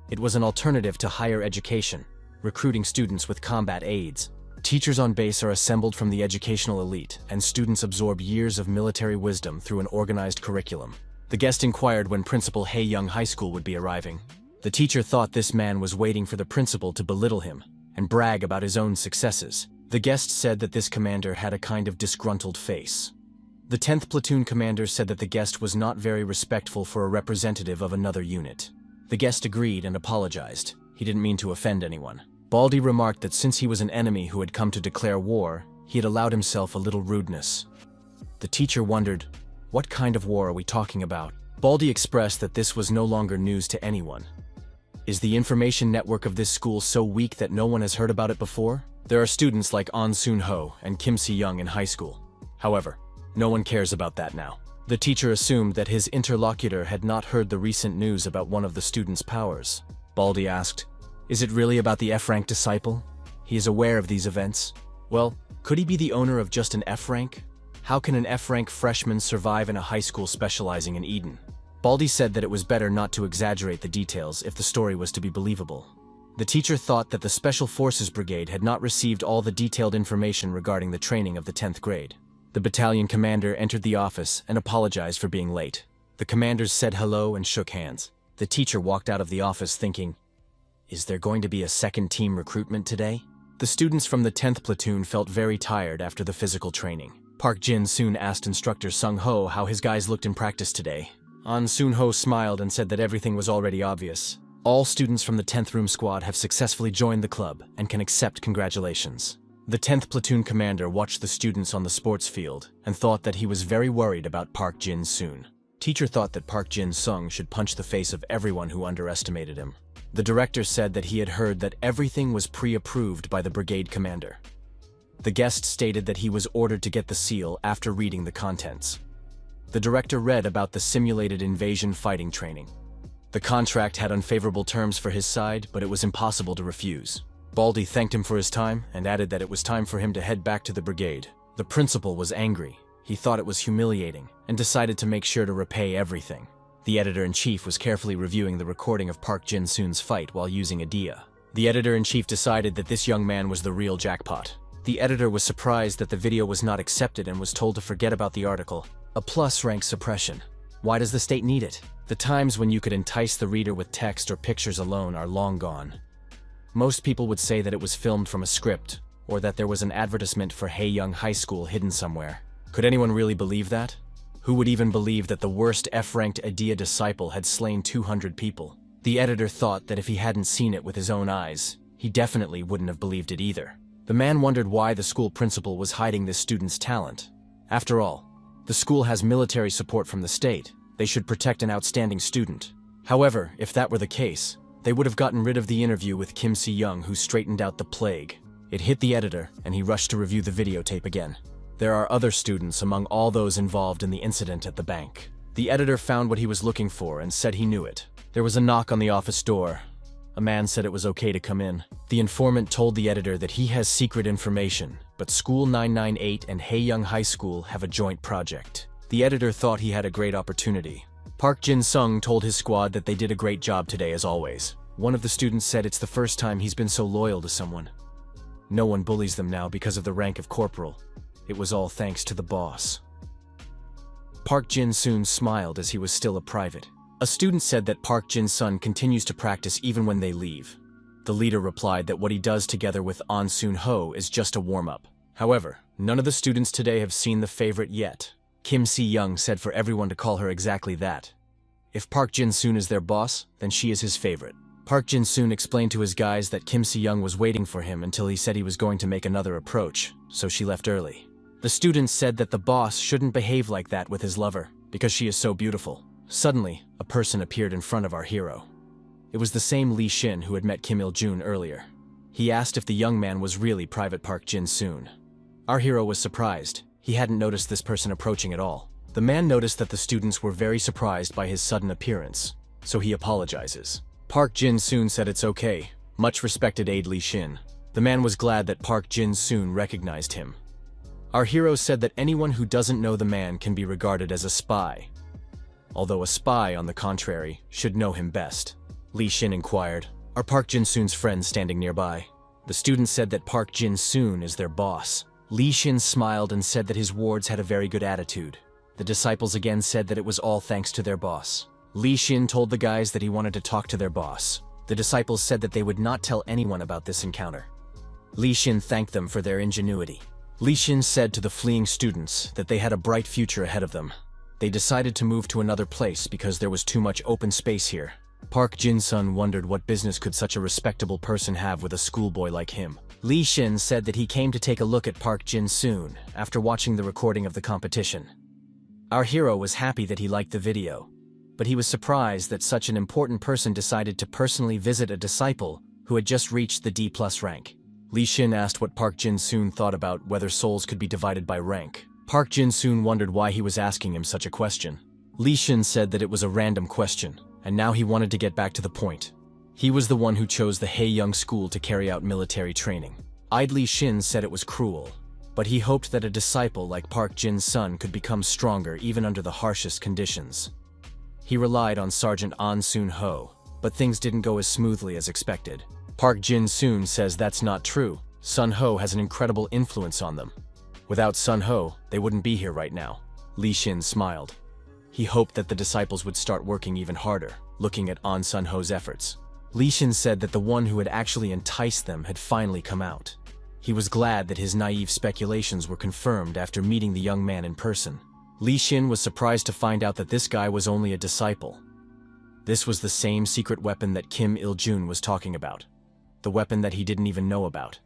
It was an alternative to higher education, recruiting students with combat aids. Teachers on base are assembled from the educational elite, and students absorb years of military wisdom through an organized curriculum. The guest inquired when Principal Haeyoung High School would be arriving. The teacher thought this man was waiting for the principal to belittle him and brag about his own successes. The guest said that this commander had a kind of disgruntled face. The 10th platoon commander said that the guest was not very respectful for a representative of another unit. The guest agreed and apologized. He didn't mean to offend anyone. Baldy remarked that since he was an enemy who had come to declare war, he had allowed himself a little rudeness. The teacher wondered, what kind of war are we talking about? Baldy expressed that this was no longer news to anyone. Is the information network of this school so weak that no one has heard about it before? There are students like An Soon-ho and Kim Se-young in high school. However, no one cares about that now. The teacher assumed that his interlocutor had not heard the recent news about one of the students' powers. Baldy asked, is it really about the F-rank disciple? He is aware of these events. Well, could he be the owner of just an F-rank? How can an F-rank freshman survive in a high school specializing in Eden? Baldy said that it was better not to exaggerate the details if the story was to be believable. The teacher thought that the Special Forces Brigade had not received all the detailed information regarding the training of the 10th grade. The battalion commander entered the office and apologized for being late. The commanders said hello and shook hands. The teacher walked out of the office thinking, is there going to be a second team recruitment today? The students from the 10th platoon felt very tired after the physical training. Park Jin-soon asked instructor Sung-ho how his guys looked in practice today. An Soon-ho smiled and said that everything was already obvious. All students from the 10th Room Squad have successfully joined the club and can accept congratulations. The 10th Platoon commander watched the students on the sports field and thought that he was very worried about Park Jin-soon. Teacher thought that Park Jin-sung should punch the face of everyone who underestimated him. The director said that he had heard that everything was pre-approved by the brigade commander. The guest stated that he was ordered to get the seal after reading the contents. The director read about the simulated invasion fighting training. The contract had unfavorable terms for his side, but it was impossible to refuse. Baldy thanked him for his time and added that it was time for him to head back to the brigade. The principal was angry. He thought it was humiliating and decided to make sure to repay everything. The editor-in-chief was carefully reviewing the recording of Park Jin-soon's fight while using Idea. The editor-in-chief decided that this young man was the real jackpot. The editor was surprised that the video was not accepted and was told to forget about the article. A plus rank suppression. Why does the state need it? The times when you could entice the reader with text or pictures alone are long gone. Most people would say that it was filmed from a script, or that there was an advertisement for Haeyoung High School hidden somewhere. Could anyone really believe that? Who would even believe that the worst F-ranked Idea disciple had slain 200 people? The editor thought that if he hadn't seen it with his own eyes, he definitely wouldn't have believed it either. The man wondered why the school principal was hiding this student's talent. After all, the school has military support from the state. They should protect an outstanding student. However, if that were the case, they would have gotten rid of the interview with Kim Si-young, who straightened out the plague. It hit the editor, and he rushed to review the videotape again. There are other students among all those involved in the incident at the bank. The editor found what he was looking for and said he knew it. There was a knock on the office door. A man said it was okay to come in. The informant told the editor that he has secret information, but School 998 and Haeyoung High School have a joint project. The editor thought he had a great opportunity. Park Jin-sung told his squad that they did a great job today as always. One of the students said it's the first time he's been so loyal to someone. No one bullies them now because of the rank of corporal. It was all thanks to the boss. Park Jin-soon smiled as he was still a private. A student said that Park Jin-sun continues to practice even when they leave. The leader replied that what he does together with An Soon-ho is just a warm-up. However, none of the students today have seen the favorite yet. Kim Si-young said for everyone to call her exactly that. If Park Jin-soon is their boss, then she is his favorite. Park Jin-soon explained to his guys that Kim Si-young was waiting for him until he said he was going to make another approach, so she left early. The students said that the boss shouldn't behave like that with his lover, because she is so beautiful. Suddenly, a person appeared in front of our hero. It was the same Lee Shin who had met Kim Il-jun earlier. He asked if the young man was really Private Park Jin-soon. Our hero was surprised. He hadn't noticed this person approaching at all. The man noticed that the students were very surprised by his sudden appearance, so he apologizes. Park Jin-soon said it's okay. Much respected aide Lee Shin. The man was glad that Park Jin-soon recognized him. Our hero said that anyone who doesn't know the man can be regarded as a spy. Although a spy, on the contrary, should know him best. Lee Shin inquired, "Are Park Jin-soon's friends standing nearby?" The students said that Park Jin-soon is their boss. Lee Shin smiled and said that his wards had a very good attitude. The disciples again said that it was all thanks to their boss. Lee Shin told the guys that he wanted to talk to their boss. The disciples said that they would not tell anyone about this encounter. Lee Shin thanked them for their ingenuity. Lee Shin said to the fleeing students that they had a bright future ahead of them. They decided to move to another place because there was too much open space here. Park Jin-sun wondered what business could such a respectable person have with a schoolboy like him. Lee Shin said that he came to take a look at Park Jin-soon after watching the recording of the competition. Our hero was happy that he liked the video, but he was surprised that such an important person decided to personally visit a disciple who had just reached the D+ rank. Lee Shin asked what Park Jin-soon thought about whether souls could be divided by rank. Park Jin-soon wondered why he was asking him such a question. Lee Shin said that it was a random question, and now he wanted to get back to the point. He was the one who chose the Haeyoung School to carry out military training. Lee Shin said it was cruel, but he hoped that a disciple like Park Jin-sun could become stronger even under the harshest conditions. He relied on Sergeant An Soon-ho, but things didn't go as smoothly as expected. Park Jin-soon says that's not true. Sun-ho has an incredible influence on them. Without Sun-ho, they wouldn't be here right now. Lee Shin smiled. He hoped that the disciples would start working even harder, looking at An Sun-ho's efforts. Lee Shin said that the one who had actually enticed them had finally come out. He was glad that his naive speculations were confirmed after meeting the young man in person. Li Xin was surprised to find out that this guy was only a disciple. This was the same secret weapon that Kim Il-jun was talking about. The weapon that he didn't even know about.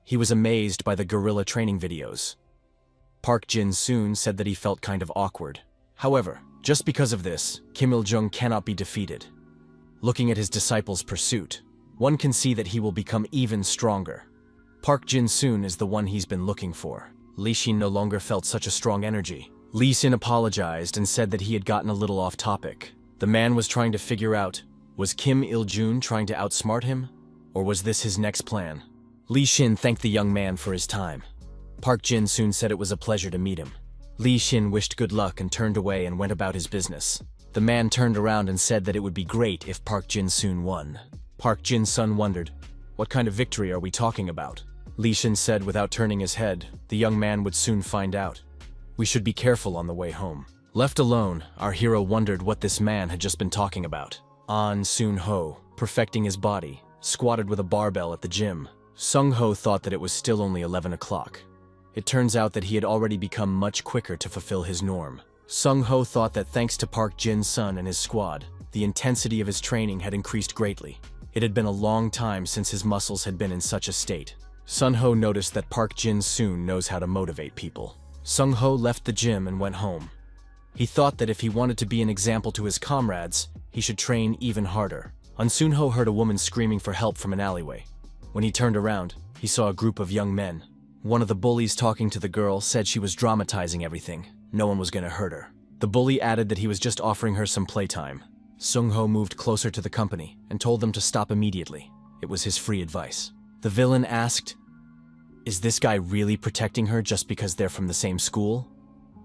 He was amazed by the guerrilla training videos. Park Jin-soon said that he felt kind of awkward. However, just because of this, Kim Il-jung cannot be defeated. Looking at his disciple's pursuit, one can see that he will become even stronger. Park Jin-soon is the one he's been looking for. Li Xin no longer felt such a strong energy. Li Xin apologized and said that he had gotten a little off topic. The man was trying to figure out, was Kim Il-jun trying to outsmart him? Or was this his next plan? Li Xin thanked the young man for his time. Park Jin-soon said it was a pleasure to meet him. Li Xin wished good luck and turned away and went about his business. The man turned around and said that it would be great if Park Jin-soon won. Park Jin-sun wondered, what kind of victory are we talking about? Li Xin said without turning his head, the young man would soon find out. We should be careful on the way home. Left alone, our hero wondered what this man had just been talking about. An Sun-ho, perfecting his body, squatted with a barbell at the gym. Sung-ho thought that it was still only 11 o'clock. It turns out that he had already become much quicker to fulfill his norm. Sung-ho thought that thanks to Park Jin-sun and his squad, the intensity of his training had increased greatly. It had been a long time since his muscles had been in such a state. Sun-ho noticed that Park Jin-soon knows how to motivate people. Sung-ho left the gym and went home. He thought that if he wanted to be an example to his comrades, he should train even harder. An Sun-ho heard a woman screaming for help from an alleyway. When he turned around, he saw a group of young men. One of the bullies talking to the girl said she was dramatizing everything. No one was going to hurt her. The bully added that he was just offering her some playtime. Sung-ho moved closer to the company and told them to stop immediately. It was his free advice. The villain asked, "Is this guy really protecting her just because they're from the same school?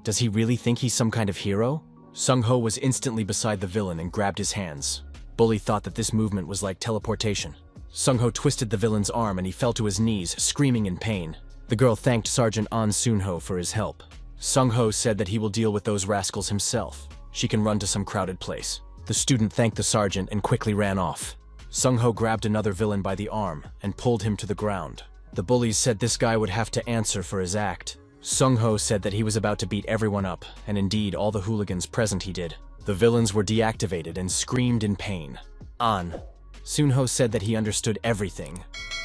Does he really think he's some kind of hero?" Sung-ho was instantly beside the villain and grabbed his hands. Bully thought that this movement was like teleportation. Sung-ho twisted the villain's arm and he fell to his knees, screaming in pain. The girl thanked Sergeant An Sun-ho for his help. Sung-ho said that he will deal with those rascals himself. She can run to some crowded place. The student thanked the sergeant and quickly ran off. Sung-ho grabbed another villain by the arm and pulled him to the ground. The bullies said this guy would have to answer for his act. Sung-ho said that he was about to beat everyone up, and indeed all the hooligans present he did. The villains were deactivated and screamed in pain. An Sun-ho said that he understood everything.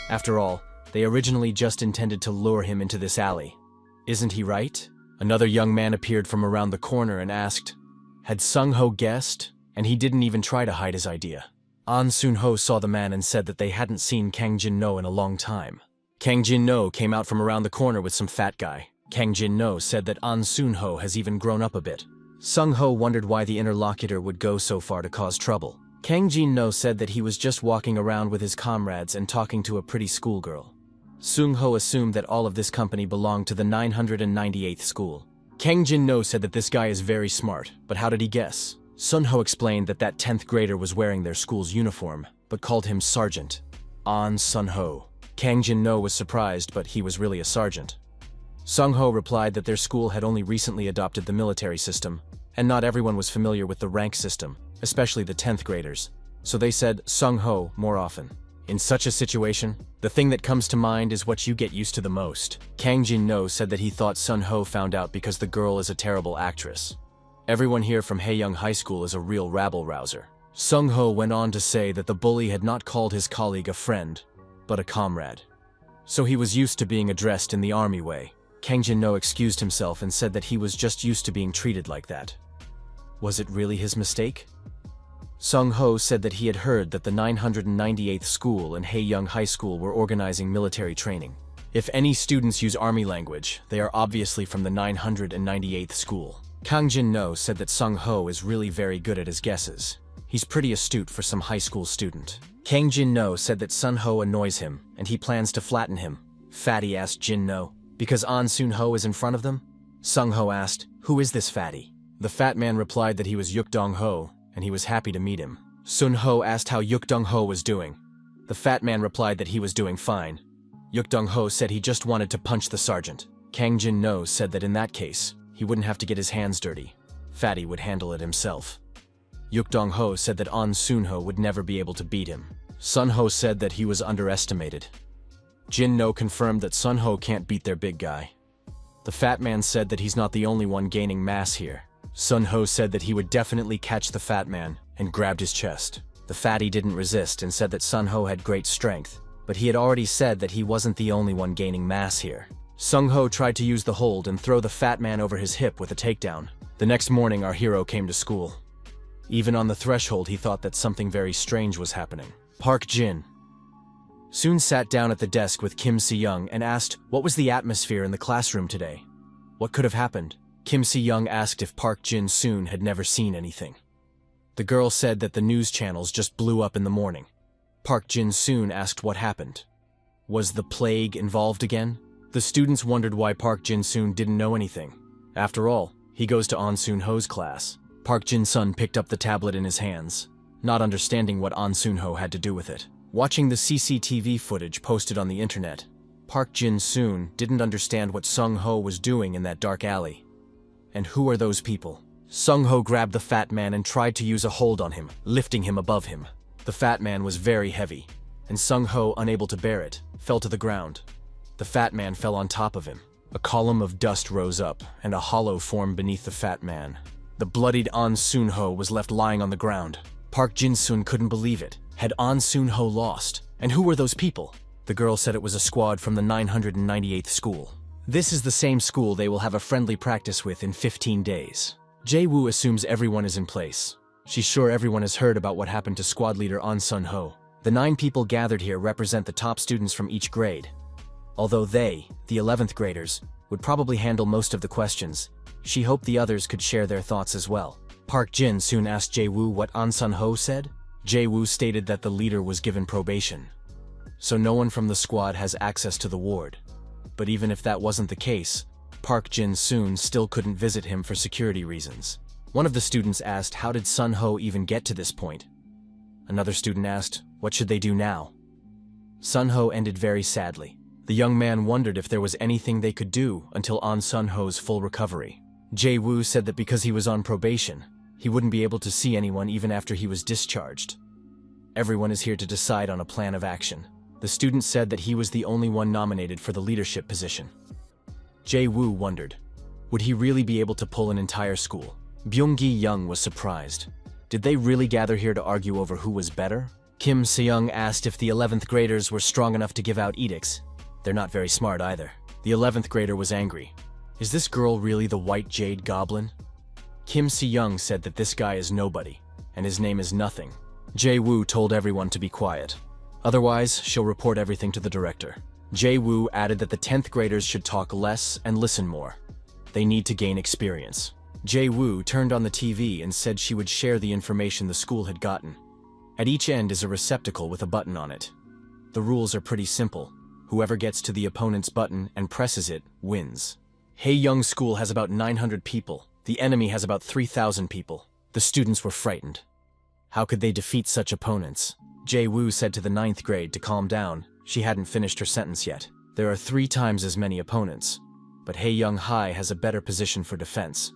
After all, they originally just intended to lure him into this alley. Isn't he right? Another young man appeared from around the corner and asked, had Sung-ho guessed? And he didn't even try to hide his idea. An Sun-ho saw the man and said that they hadn't seen Kang Jin-no in a long time. Kang Jin-no came out from around the corner with some fat guy. Kang Jin-no said that An Sun-ho has even grown up a bit. Sung-ho wondered why the interlocutor would go so far to cause trouble. Kang Jin-no said that he was just walking around with his comrades and talking to a pretty schoolgirl. Sung-ho assumed that all of this company belonged to the 998th school. Kang Jin-no said that this guy is very smart, but how did he guess? Sun-ho explained that that 10th grader was wearing their school's uniform, but called him Sergeant An Sun-ho. Kang Jin-no was surprised, but he was really a sergeant. Sung-ho replied that their school had only recently adopted the military system, and not everyone was familiar with the rank system, especially the 10th graders. So they said Sung-ho more often. In such a situation, the thing that comes to mind is what you get used to the most. Kang Jin-no said that he thought Sun-ho found out because the girl is a terrible actress. Everyone here from Haeyoung High School is a real rabble-rouser. Sung-ho went on to say that the bully had not called his colleague a friend, but a comrade. So he was used to being addressed in the army way. Kang Jin-no excused himself and said that he was just used to being treated like that. Was it really his mistake? Sung-ho said that he had heard that the 998th school and Haeyoung High School were organizing military training. If any students use army language, they are obviously from the 998th school. Kang Jin-no said that Sung-ho is really very good at his guesses. He's pretty astute for some high school student. Kang Jin-no said that Sun-ho annoys him, and he plans to flatten him. Fatty asked Jin-no, because An Sun-ho is in front of them? Sung-ho asked, who is this fatty? The fat man replied that he was Yuk Dong-ho, and he was happy to meet him. Sun-ho asked how Yuk Dong-ho was doing. The fat man replied that he was doing fine. Yuk Dong-ho said he just wanted to punch the sergeant. Kang Jin-no said that in that case, he wouldn't have to get his hands dirty. Fatty would handle it himself. Yuk Dong-ho said that An Sun-ho would never be able to beat him. Sun-ho said that he was underestimated. Jin-no confirmed that Sun-ho can't beat their big guy. The fat man said that he's not the only one gaining mass here. Sun-ho said that he would definitely catch the fat man and grabbed his chest. The fatty didn't resist and said that Sun-ho had great strength, but he had already said that he wasn't the only one gaining mass here. Sung-ho tried to use the hold and throw the fat man over his hip with a takedown. The next morning, our hero came to school. Even on the threshold, he thought that something very strange was happening. Park Jin soon sat down at the desk with Kim Si-young and asked what was the atmosphere in the classroom today. What could have happened? Kim Si-young asked if Park Jin-soon had never seen anything. The girl said that the news channels just blew up in the morning. Park Jin-soon asked what happened. Was the plague involved again? The students wondered why Park Jin-soon didn't know anything. After all, he goes to An Sun-ho's class. Park Jin-sun picked up the tablet in his hands, not understanding what An Sun-ho had to do with it. Watching the CCTV footage posted on the internet, Park Jin-soon didn't understand what Sung-ho was doing in that dark alley. And who are those people? Sung-ho grabbed the fat man and tried to use a hold on him, lifting him above him. The fat man was very heavy, and Sung-ho, unable to bear it, fell to the ground. The fat man fell on top of him. A column of dust rose up, and a hollow formed beneath the fat man. The bloodied An Sun-ho was left lying on the ground. Park Jin-sun couldn't believe it. Had An Sun-ho lost? And who were those people? The girl said it was a squad from the 998th school. This is the same school they will have a friendly practice with in 15 days. Jae-woo assumes everyone is in place. She's sure everyone has heard about what happened to squad leader An Sun-ho. The 9 people gathered here represent the top students from each grade. Although they, the 11th graders, would probably handle most of the questions, she hoped the others could share their thoughts as well. Park Jin soon asked Jae-woo what An Sun-ho said. Jae-woo stated that the leader was given probation, so no one from the squad has access to the ward. But even if that wasn't the case, Park Jin-soon still couldn't visit him for security reasons. One of the students asked how did Sun-ho even get to this point. Another student asked, what should they do now? Sun-ho ended very sadly. The young man wondered if there was anything they could do until An Sun-ho's full recovery. Jae-woo said that because he was on probation, he wouldn't be able to see anyone even after he was discharged. Everyone is here to decide on a plan of action. The student said that he was the only one nominated for the leadership position. Jae-woo wondered, would he really be able to pull an entire school? Byung-gi-young was surprised. Did they really gather here to argue over who was better? Kim Se-young asked if the 11th graders were strong enough to give out edicts. They're not very smart either. The 11th grader was angry. Is this girl really the White Jade Goblin? Kim Se-young said that this guy is nobody, and his name is nothing. Jae-woo told everyone to be quiet. Otherwise, she'll report everything to the director. Jae-woo added that the 10th graders should talk less and listen more. They need to gain experience. Jae-woo turned on the TV and said she would share the information the school had gotten. At each end is a receptacle with a button on it. The rules are pretty simple. Whoever gets to the opponent's button and presses it wins. Haeyoung School has about 900 people. The enemy has about 3,000 people. The students were frightened. How could they defeat such opponents? Jae-woo said to the 9th grade to calm down. She hadn't finished her sentence yet. There are 3 times as many opponents, but Haeyoung High has a better position for defense.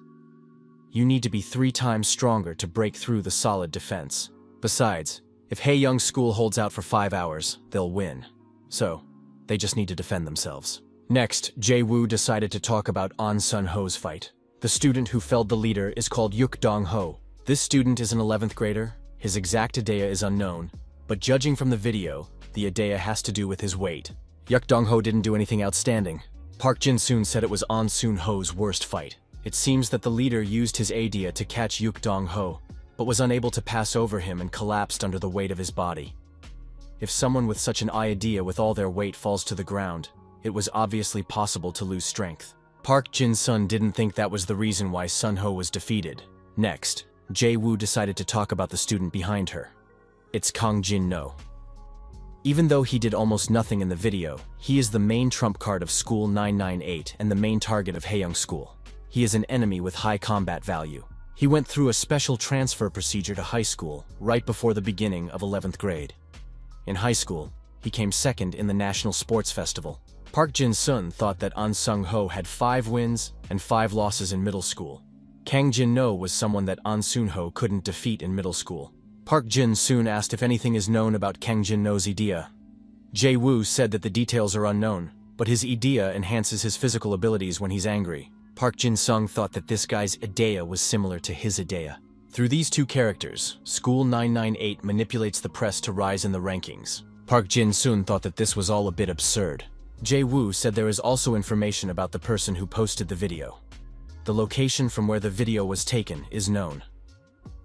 You need to be 3 times stronger to break through the solid defense. Besides, if Haeyoung School holds out for 5 hours, they'll win. So, they just need to defend themselves. Next, Jae-woo decided to talk about An Sun-ho's fight. The student who felled the leader is called Yuk Dong-ho. This student is an 11th grader. His exact Adea is unknown, but judging from the video, the Adea has to do with his weight. Yuk Dong-ho didn't do anything outstanding. Park Jin-soon said it was An Sun-ho's worst fight. It seems that the leader used his Adea to catch Yuk Dong-ho, but was unable to pass over him and collapsed under the weight of his body. If someone with such an Adea with all their weight falls to the ground, it was obviously possible to lose strength. Park Jin-sun didn't think that was the reason why Sun-ho was defeated. Next, Jae-woo decided to talk about the student behind her. It's Kang Jin-no. Even though he did almost nothing in the video, he is the main trump card of School 998 and the main target of Haeyoung School. He is an enemy with high combat value. He went through a special transfer procedure to high school right before the beginning of 11th grade. In high school, he came second in the National Sports Festival. Park Jin-sun thought that An Sun-ho had 5 wins and 5 losses in middle school. Kang Jin-no was someone that An Sun-ho couldn't defeat in middle school. Park Jin soon asked if anything is known about Kang Jin-no's idea. Jae-woo said that the details are unknown, but his idea enhances his physical abilities when he's angry. Park Jin-sung thought that this guy's idea was similar to his idea. Through these two characters, School 998 manipulates the press to rise in the rankings. Park Jin-sun thought that this was all a bit absurd. Jae-woo said there is also information about the person who posted the video. The location from where the video was taken is known.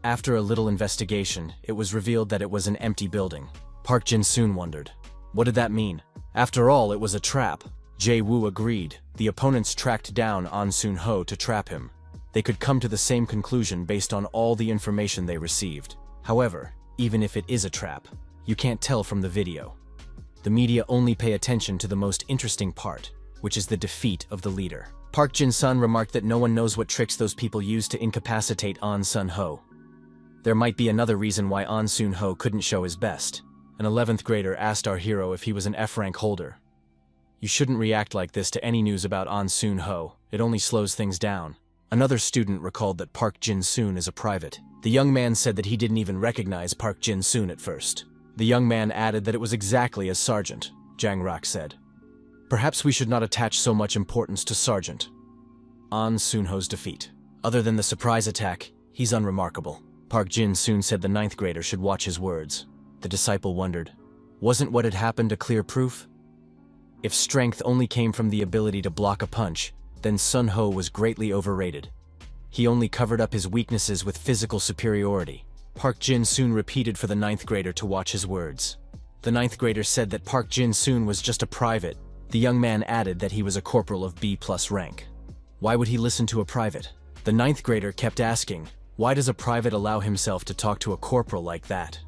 After a little investigation, it was revealed that it was an empty building. Park Jin-sun wondered, what did that mean? After all, it was a trap. Jae-woo agreed. The opponents tracked down An Sun-ho to trap him. They could come to the same conclusion based on all the information they received. However, even if it is a trap, you can't tell from the video. The media only pay attention to the most interesting part, which is the defeat of the leader. Park Jin-sun remarked that no one knows what tricks those people used to incapacitate An Sun-ho. There might be another reason why An Sun-ho couldn't show his best. An 11th grader asked our hero if he was an F-rank holder. You shouldn't react like this to any news about An Sun-ho. It only slows things down. Another student recalled that Park Jin-sun is a private. The young man said that he didn't even recognize Park Jin-sun at first. The young man added that it was exactly as Sergeant, Jang Rak said. Perhaps we should not attach so much importance to Sergeant. An Sun-ho's defeat. Other than the surprise attack, he's unremarkable. Park Jin-sun said the 9th grader should watch his words. The disciple wondered, wasn't what had happened a clear proof? If strength only came from the ability to block a punch, then Sun-ho was greatly overrated. He only covered up his weaknesses with physical superiority. Park Jin-sun repeated for the 9th grader to watch his words. The 9th grader said that Park Jin-sun was just a private. The young man added that he was a corporal of B+ rank. Why would he listen to a private? The 9th grader kept asking, why does a private allow himself to talk to a corporal like that?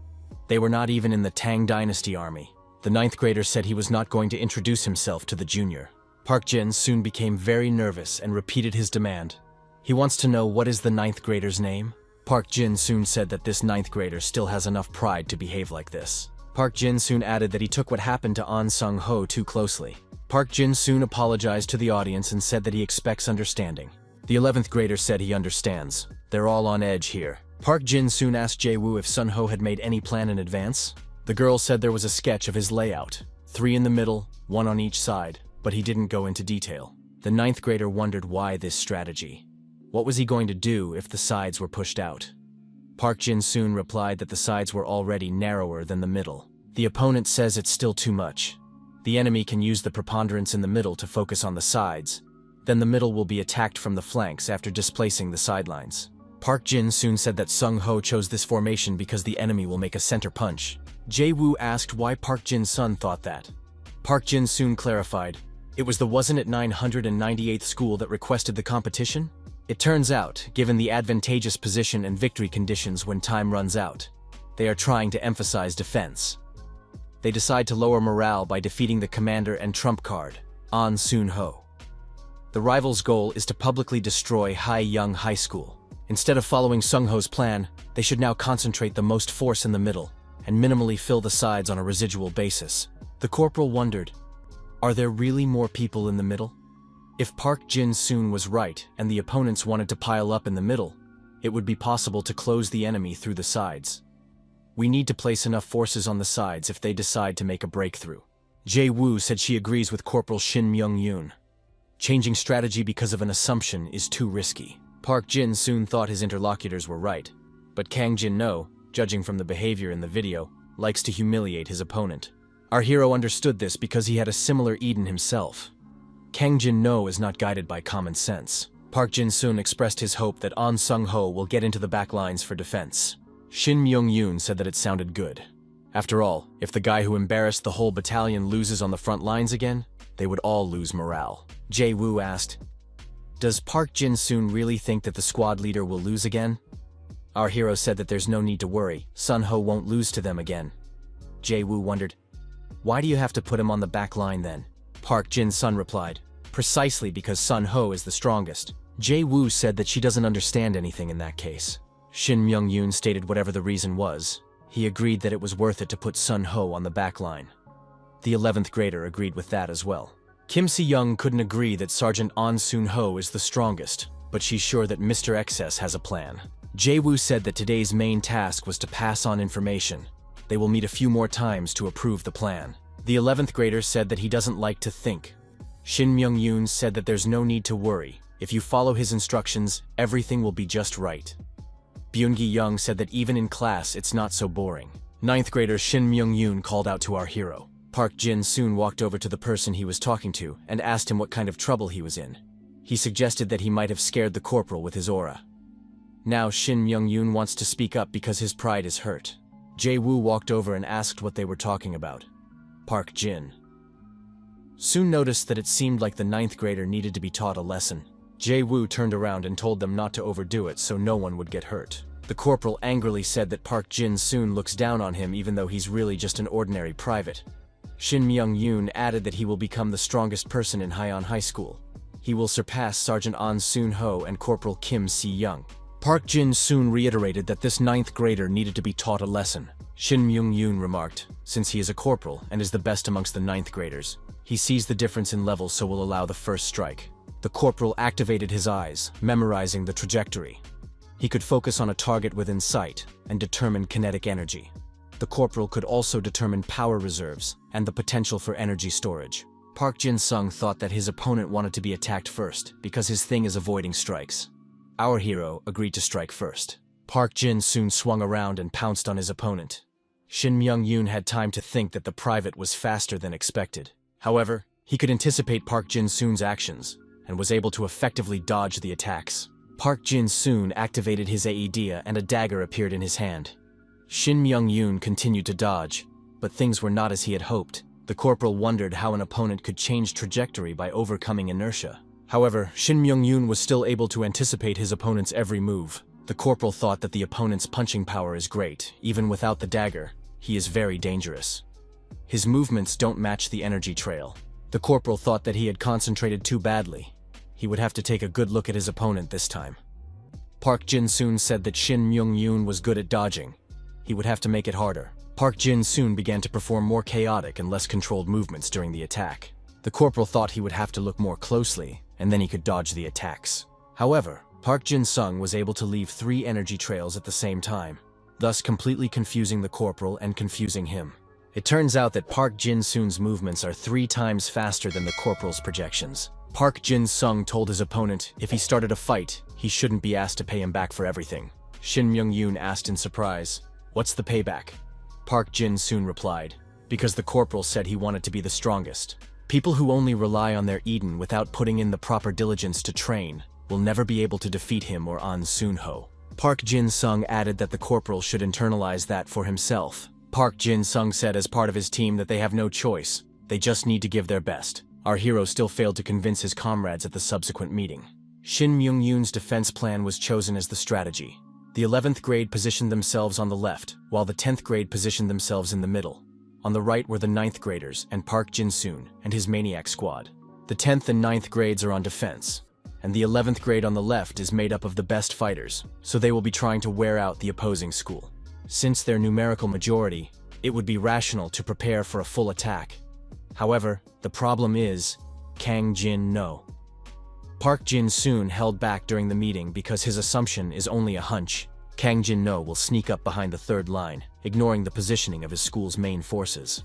They were not even in the Tang Dynasty army. The 9th grader said he was not going to introduce himself to the junior. Park Jin-sun became very nervous and repeated his demand. He wants to know what is the 9th grader's name? Park Jin-sun said that this 9th grader still has enough pride to behave like this. Park Jin-sun added that he took what happened to An Sun-ho too closely. Park Jin-sun apologized to the audience and said that he expects understanding. The 11th grader said he understands. They're all on edge here. Park Jin-sun asked Jae-woo if Sun-ho had made any plan in advance. The girl said there was a sketch of his layout. 3 in the middle, 1 on each side, but he didn't go into detail. The 9th grader wondered why this strategy. What was he going to do if the sides were pushed out? Park Jin-sun replied that the sides were already narrower than the middle. The opponent says it's still too much. The enemy can use the preponderance in the middle to focus on the sides. Then the middle will be attacked from the flanks after displacing the sidelines. Park Jin-sun said that Sun-ho chose this formation because the enemy will make a center punch. Jae-woo asked why Park Jin-sun thought that. Park Jin-sun clarified, it was the wasn't it 998th school that requested the competition? It turns out, given the advantageous position and victory conditions when time runs out, they are trying to emphasize defense. They decide to lower morale by defeating the commander and trump card, An Sun-ho. The rivals' goal is to publicly destroy Haiyang High School. Instead of following Sun-ho's plan, they should now concentrate the most force in the middle and minimally fill the sides on a residual basis. The corporal wondered, are there really more people in the middle? If Park Jin-sun was right and the opponents wanted to pile up in the middle, it would be possible to close the enemy through the sides. We need to place enough forces on the sides if they decide to make a breakthrough. Jae-woo said she agrees with Corporal Shin Myung-yoon. Changing strategy because of an assumption is too risky. Park Jin-sun thought his interlocutors were right, but Kang Jin-no, judging from the behavior in the video, likes to humiliate his opponent. Our hero understood this because he had a similar Eden himself. Kang Jin-no is not guided by common sense. Park Jin-sun expressed his hope that An Sun-ho will get into the back lines for defense. Shin Myung-yoon said that it sounded good. After all, if the guy who embarrassed the whole battalion loses on the front lines again, they would all lose morale. Jae-woo asked, does Park Jin-sun really think that the squad leader will lose again? Our hero said that there's no need to worry, Sun-ho won't lose to them again. Jae-woo wondered, why do you have to put him on the back line then? Park Jin-sun replied, precisely because Sun-ho is the strongest. Jae-woo said that she doesn't understand anything in that case. Shin Myung-yoon stated whatever the reason was. He agreed that it was worth it to put Sun-ho on the back line. The 11th grader agreed with that as well. Kim Si-young couldn't agree that Sergeant An Sun-ho is the strongest, but she's sure that Mr. XS has a plan. Jae-woo said that today's main task was to pass on information. They will meet a few more times to approve the plan. The 11th grader said that he doesn't like to think. Shin Myung-yoon said that there's no need to worry. If you follow his instructions, everything will be just right. Byun-gi-young said that even in class, it's not so boring. 9th grader Shin Myung-yoon called out to our hero. Park Jin-soon walked over to the person he was talking to and asked him what kind of trouble he was in. He suggested that he might have scared the corporal with his aura. Now Shin Myung-yoon wants to speak up because his pride is hurt. Jae-woo walked over and asked what they were talking about. Park Jin soon noticed that it seemed like the 9th grader needed to be taught a lesson. Jae-woo turned around and told them not to overdo it so no one would get hurt. The corporal angrily said that Park Jin-soon looks down on him even though he's really just an ordinary private. Shin Myung-yoon added that he will become the strongest person in Hyeon High School. He will surpass Sergeant An Soon-ho and Corporal Kim Si-young. Park Jin-soon reiterated that this 9th grader needed to be taught a lesson. Shin Myung-yoon remarked, since he is a corporal and is the best amongst the 9th graders, he sees the difference in level so will allow the first strike. The corporal activated his eyes, memorizing the trajectory. He could focus on a target within sight and determine kinetic energy. The corporal could also determine power reserves and the potential for energy storage. Park Jin-sung thought that his opponent wanted to be attacked first because his thing is avoiding strikes. Our hero agreed to strike first. Park Jin soon swung around and pounced on his opponent. Shin Myung-yoon had time to think that the private was faster than expected. However, he could anticipate Park Jin-soon's actions and was able to effectively dodge the attacks. Park Jin-soon activated his idea and a dagger appeared in his hand. Shin Myung-yoon continued to dodge, but things were not as he had hoped. The corporal wondered how an opponent could change trajectory by overcoming inertia. However, Shin Myung-yoon was still able to anticipate his opponent's every move. The corporal thought that the opponent's punching power is great. Even without the dagger, he is very dangerous. His movements don't match the energy trail. The corporal thought that he had concentrated too badly. He would have to take a good look at his opponent this time. Park Jin-soon said that Shin Myung-yoon was good at dodging. He would have to make it harder. Park Jin-soon began to perform more chaotic and less controlled movements during the attack. The corporal thought he would have to look more closely, and then he could dodge the attacks. However, Park Jin-sung was able to leave 3 energy trails at the same time, thus completely confusing the corporal and confusing him. It turns out that Park Jin-soon's movements are 3 times faster than the corporal's projections. Park Jin-sung told his opponent if he started a fight, he shouldn't be asked to pay him back for everything. Shin Myung-yoon asked in surprise, "What's the payback?" Park Jin-soon replied, "Because the corporal said he wanted to be the strongest. People who only rely on their Eden without putting in the proper diligence to train will never be able to defeat him or An Soon-ho." Park Jin-sung added that the corporal should internalize that for himself. Park Jin-sung said as part of his team that they have no choice, they just need to give their best. Our hero still failed to convince his comrades at the subsequent meeting. Shin Myung-yoon's defense plan was chosen as the strategy. The 11th grade positioned themselves on the left, while the 10th grade positioned themselves in the middle. On the right were the 9th graders and Park Jin-soon and his maniac squad. The 10th and 9th grades are on defense, and the 11th grade on the left is made up of the best fighters, so they will be trying to wear out the opposing school. Since their numerical majority, it would be rational to prepare for a full attack. However, the problem is Kang Jin-no. Park Jin-soon held back during the meeting because his assumption is only a hunch. Kang Jin-no will sneak up behind the 3rd line, ignoring the positioning of his school's main forces.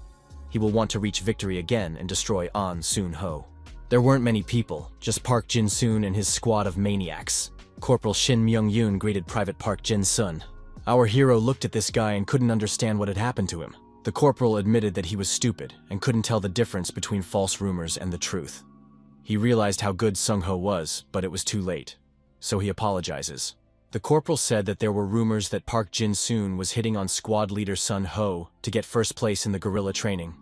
He will want to reach victory again and destroy An Soon-ho. There weren't many people, just Park Jin-soon and his squad of maniacs. Corporal Shin Myung-yoon greeted Private Park Jin-sun. Our hero looked at this guy and couldn't understand what had happened to him. The corporal admitted that he was stupid and couldn't tell the difference between false rumors and the truth. He realized how good Sung-ho was, but it was too late. So he apologizes. The corporal said that there were rumors that Park Jin-soon was hitting on squad leader Sun-ho to get first place in the guerrilla training.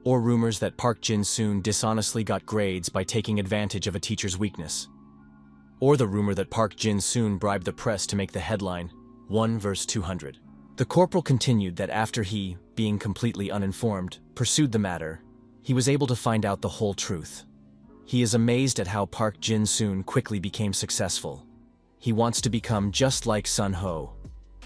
Or rumors that Park Jin-soon dishonestly got grades by taking advantage of a teacher's weakness. Or the rumor that Park Jin-soon bribed the press to make the headline 1 verse 200. The corporal continued that after he, being completely uninformed, pursued the matter, he was able to find out the whole truth. He is amazed at how Park Jin-soon quickly became successful. He wants to become just like Sun-ho.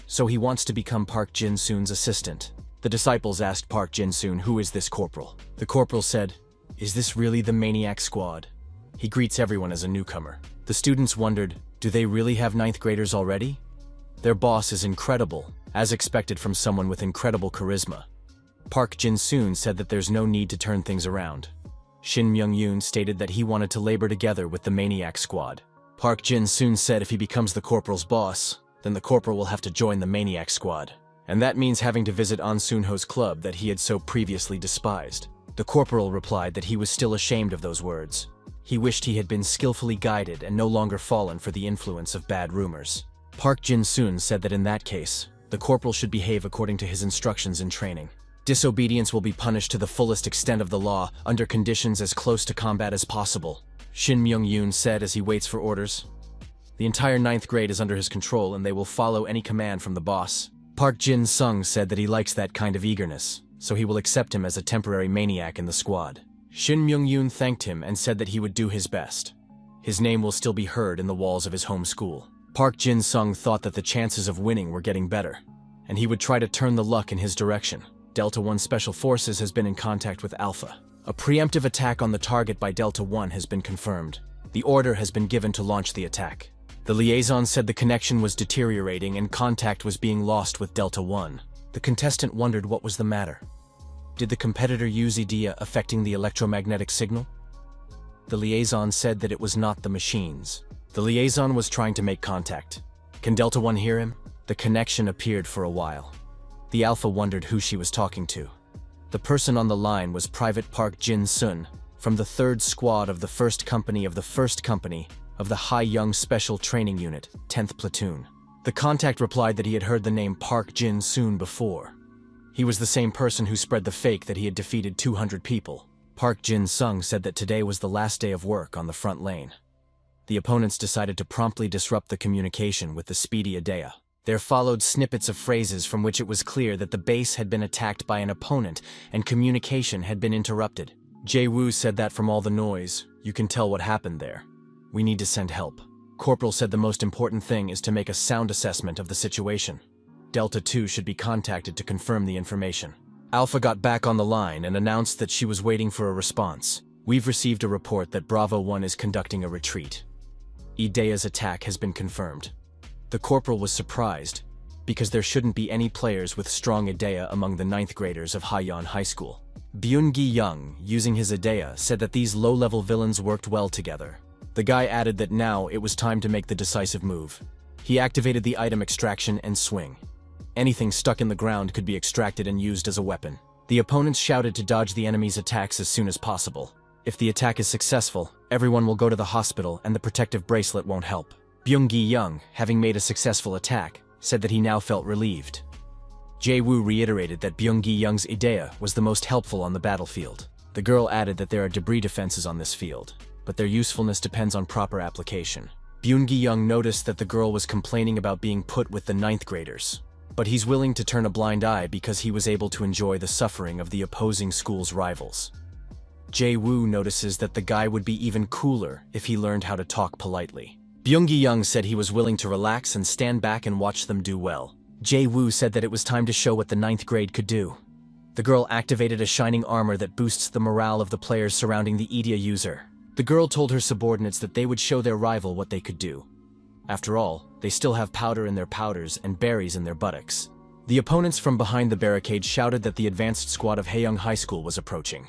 So he wants to become Park Jin-soon's assistant. The disciples asked Park Jin-soon, "Who is this corporal?" The corporal said, "Is this really the maniac squad?" He greets everyone as a newcomer. The students wondered, do they really have 9th graders already? Their boss is incredible, as expected from someone with incredible charisma. Park Jin-soon said that there's no need to turn things around. Shin Myung-yoon stated that he wanted to labor together with the Maniac Squad. Park Jin-soon said if he becomes the corporal's boss, then the corporal will have to join the Maniac Squad. And that means having to visit An Soon-ho's club that he had so previously despised. The corporal replied that he was still ashamed of those words. He wished he had been skillfully guided and no longer fallen for the influence of bad rumors. Park Jin-soon said that in that case, the corporal should behave according to his instructions in training. Disobedience will be punished to the fullest extent of the law, under conditions as close to combat as possible, Shin Myung-yoon said as he waits for orders. The entire 9th grade is under his control and they will follow any command from the boss. Park Jin-sung said that he likes that kind of eagerness, so he will accept him as a temporary maniac in the squad. Shin Myung-yoon thanked him and said that he would do his best. His name will still be heard in the walls of his home school. Park Jin-sung thought that the chances of winning were getting better, and he would try to turn the luck in his direction. Delta 1 Special Forces has been in contact with Alpha. A preemptive attack on the target by Delta 1 has been confirmed. The order has been given to launch the attack. The liaison said the connection was deteriorating and contact was being lost with Delta 1. The contestant wondered what was the matter. Did the competitor use idea affecting the electromagnetic signal? The liaison said that it was not the machines. The liaison was trying to make contact. Can Delta 1 hear him? The connection appeared for a while. The Alpha wondered who she was talking to. The person on the line was Private Park Jin-sun, from the 3rd Squad of the 1st Company of the 1st Company of the Haeyoung Special Training Unit, 10th Platoon. The contact replied that he had heard the name Park Jin-soon before. He was the same person who spread the fake that he had defeated 200 people. Park Jin-sung said that today was the last day of work on the front lane. The opponents decided to promptly disrupt the communication with the speedy Idea. There followed snippets of phrases from which it was clear that the base had been attacked by an opponent and communication had been interrupted. Jae-woo said that from all the noise, you can tell what happened there. We need to send help. Corporal said the most important thing is to make a sound assessment of the situation. Delta 2 should be contacted to confirm the information. Alpha got back on the line and announced that she was waiting for a response. We've received a report that Bravo 1 is conducting a retreat. Idea's attack has been confirmed. The corporal was surprised, because there shouldn't be any players with strong Idea among the 9th graders of Haeyeon High School. Byun-gi Young, using his Idea, said that these low-level villains worked well together. The guy added that now it was time to make the decisive move. He activated the item extraction and swing. Anything stuck in the ground could be extracted and used as a weapon. The opponents shouted to dodge the enemy's attacks as soon as possible. If the attack is successful, everyone will go to the hospital and the protective bracelet won't help. Byung-gi Young, having made a successful attack, said that he now felt relieved. Jae-woo reiterated that Byung-gi Young's Idea was the most helpful on the battlefield. The girl added that there are debris defenses on this field, but their usefulness depends on proper application. Byung-gi Young noticed that the girl was complaining about being put with the 9th graders, but he's willing to turn a blind eye because he was able to enjoy the suffering of the opposing school's rivals. Jae-woo notices that the guy would be even cooler if he learned how to talk politely. Byung-gi Young said he was willing to relax and stand back and watch them do well. Jae-woo said that it was time to show what the 9th grade could do. The girl activated a shining armor that boosts the morale of the players surrounding the Idea user. The girl told her subordinates that they would show their rival what they could do. After all, they still have powder in their powders and berries in their buttocks. The opponents from behind the barricade shouted that the advanced squad of Haeyoung High School was approaching.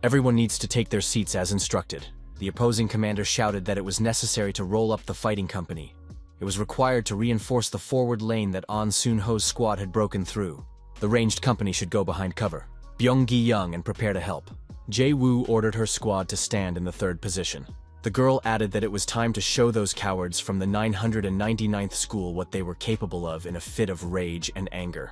Everyone needs to take their seats as instructed. The opposing commander shouted that it was necessary to roll up the fighting company. It was required to reinforce the forward lane that An Soon-ho's squad had broken through. The ranged company should go behind cover. Byung-gi Young and prepare to help. Jae-woo ordered her squad to stand in the 3rd position. The girl added that it was time to show those cowards from the 999th school what they were capable of in a fit of rage and anger.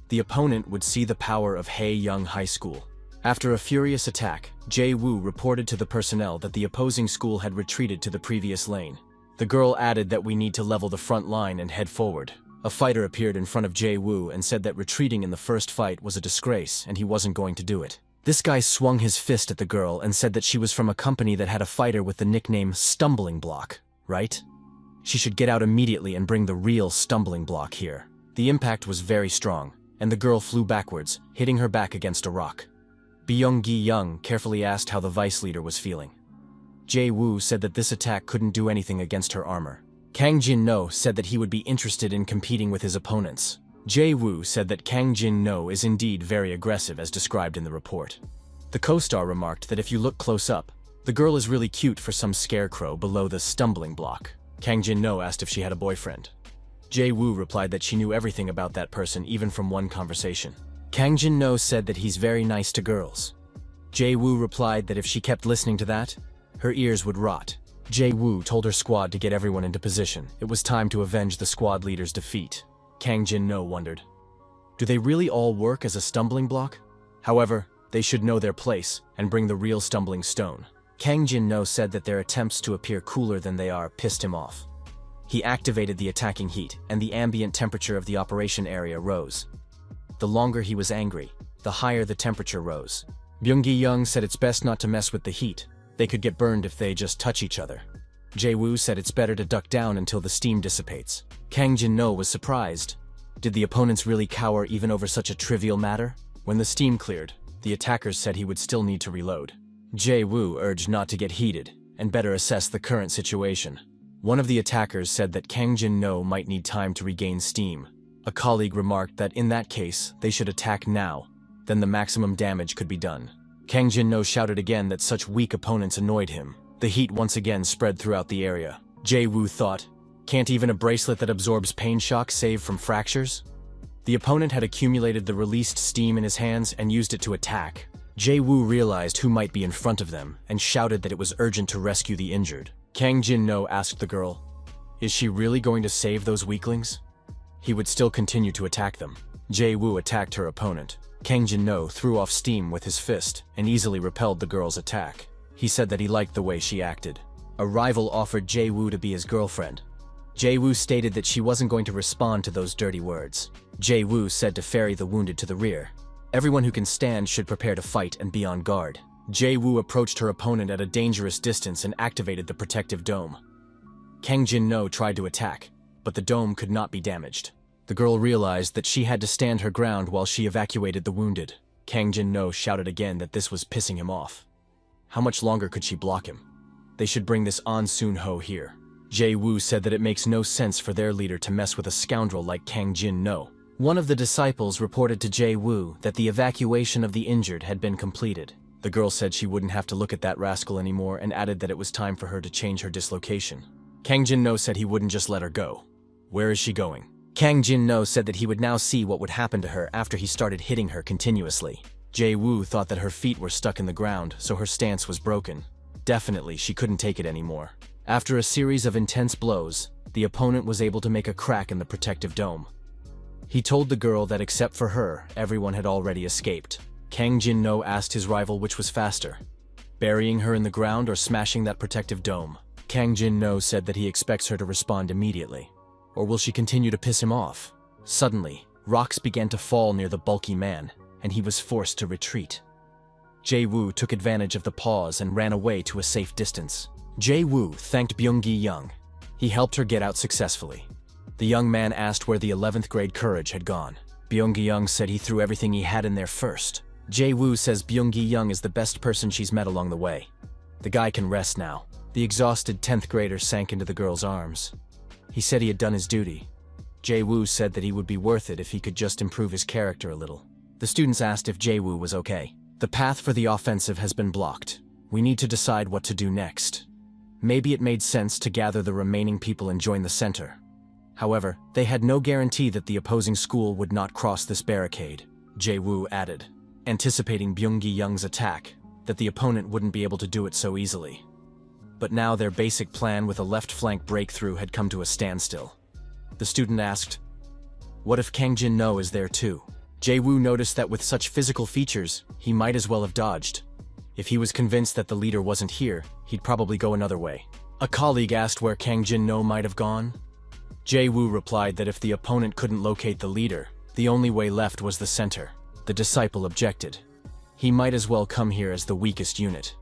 The opponent would see the power of Haeyoung High School. After a furious attack, Jae-woo reported to the personnel that the opposing school had retreated to the previous lane. The girl added that we need to level the front line and head forward. A fighter appeared in front of Jae-woo and said that retreating in the first fight was a disgrace and he wasn't going to do it. This guy swung his fist at the girl and said that she was from a company that had a fighter with the nickname Stumbling Block, right? She should get out immediately and bring the real Stumbling Block here. The impact was very strong, and the girl flew backwards, hitting her back against a rock. Byung-gi Young carefully asked how the vice leader was feeling. Jae-woo said that this attack couldn't do anything against her armor. Kang Jin-no said that he would be interested in competing with his opponents. Jae-woo said that Kang Jin-no is indeed very aggressive as described in the report. The co-star remarked that if you look close up, the girl is really cute for some scarecrow below the stumbling block. Kang Jin-no asked if she had a boyfriend. Jae-woo replied that she knew everything about that person even from one conversation. Kang Jin-no said that he's very nice to girls. Jae-woo replied that if she kept listening to that, her ears would rot. Jae-woo told her squad to get everyone into position. It was time to avenge the squad leader's defeat. Kang Jin-no wondered, do they really all work as a stumbling block? However, they should know their place and bring the real stumbling stone. Kang Jin-no said that their attempts to appear cooler than they are pissed him off. He activated the attacking heat, and the ambient temperature of the operation area rose. The longer he was angry, the higher the temperature rose. Byung-gi-young said it's best not to mess with the heat. They could get burned if they just touch each other. Jae-woo said it's better to duck down until the steam dissipates. Kang Jin-no was surprised. Did the opponents really cower even over such a trivial matter? When the steam cleared, the attackers said he would still need to reload. Jae-woo urged not to get heated, and better assess the current situation. One of the attackers said that Kang Jin-no might need time to regain steam. A colleague remarked that in that case, they should attack now, then the maximum damage could be done. Kang Jin-no shouted again that such weak opponents annoyed him. The heat once again spread throughout the area. Jae-woo thought, can't even a bracelet that absorbs pain shock save from fractures? The opponent had accumulated the released steam in his hands and used it to attack. Jae-woo realized who might be in front of them and shouted that it was urgent to rescue the injured. Kang Jin-no asked the girl, is she really going to save those weaklings? He would still continue to attack them. Jae-woo attacked her opponent. Kang Jin-no threw off steam with his fist and easily repelled the girl's attack. He said that he liked the way she acted. A rival offered Jae-woo to be his girlfriend. Jae-woo stated that she wasn't going to respond to those dirty words. Jae-woo said to ferry the wounded to the rear. Everyone who can stand should prepare to fight and be on guard. Jae-woo approached her opponent at a dangerous distance and activated the protective dome. Kang Jin-no tried to attack, but the dome could not be damaged. The girl realized that she had to stand her ground while she evacuated the wounded. Kang Jin-no shouted again that this was pissing him off. How much longer could she block him? They should bring this An Soon-ho here. Jae-woo said that it makes no sense for their leader to mess with a scoundrel like Kang Jin-no. One of the disciples reported to Jae-woo that the evacuation of the injured had been completed. The girl said she wouldn't have to look at that rascal anymore and added that it was time for her to change her dislocation. Kang Jin-no said he wouldn't just let her go. Where is she going? Kang Jin-no said that he would now see what would happen to her after he started hitting her continuously. Jae-woo thought that her feet were stuck in the ground, so her stance was broken. Definitely, she couldn't take it anymore. After a series of intense blows, the opponent was able to make a crack in the protective dome. He told the girl that except for her, everyone had already escaped. Kang Jin-no asked his rival which was faster, burying her in the ground or smashing that protective dome. Kang Jin-no said that he expects her to respond immediately. Or will she continue to piss him off? Suddenly, rocks began to fall near the bulky man, and he was forced to retreat. Jae-woo took advantage of the pause and ran away to a safe distance. Jae-woo thanked Byung-gi-young. He helped her get out successfully. The young man asked where the 11th grade courage had gone. Byung-gi-young said he threw everything he had in there first. Jae-woo says Byung-gi-young is the best person she's met along the way. The guy can rest now. The exhausted 10th grader sank into the girl's arms. He said he had done his duty. Jae-woo said that he would be worth it if he could just improve his character a little. The students asked if Jae-woo was okay. The path for the offensive has been blocked. We need to decide what to do next. Maybe it made sense to gather the remaining people and join the center. However, they had no guarantee that the opposing school would not cross this barricade, Jae-woo added, anticipating Byung-gi-young's attack, that the opponent wouldn't be able to do it so easily. But now their basic plan with a left flank breakthrough had come to a standstill. The student asked, what if Kang Jin-no is there too? Jae-woo noticed that with such physical features, he might as well have dodged. If he was convinced that the leader wasn't here, he'd probably go another way. A colleague asked where Kang Jin-no might have gone. Jae-woo replied that if the opponent couldn't locate the leader, the only way left was the center. The disciple objected. He might as well come here as the weakest unit.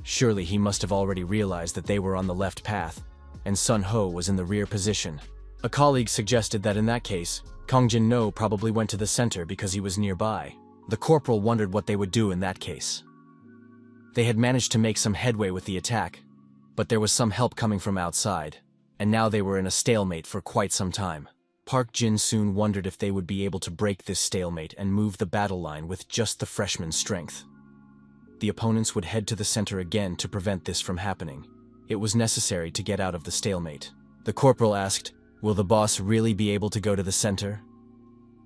Surely he must have already realized that they were on the left path, and Sun-ho was in the rear position. A colleague suggested that in that case, Kang Jin-no probably went to the center because he was nearby. The corporal wondered what they would do in that case. They had managed to make some headway with the attack, but there was some help coming from outside, and now they were in a stalemate for quite some time. Park Jin-soon wondered if they would be able to break this stalemate and move the battle line with just the freshman's strength. The opponents would head to the center again to prevent this from happening. It was necessary to get out of the stalemate. The corporal asked, "Will the boss really be able to go to the center?"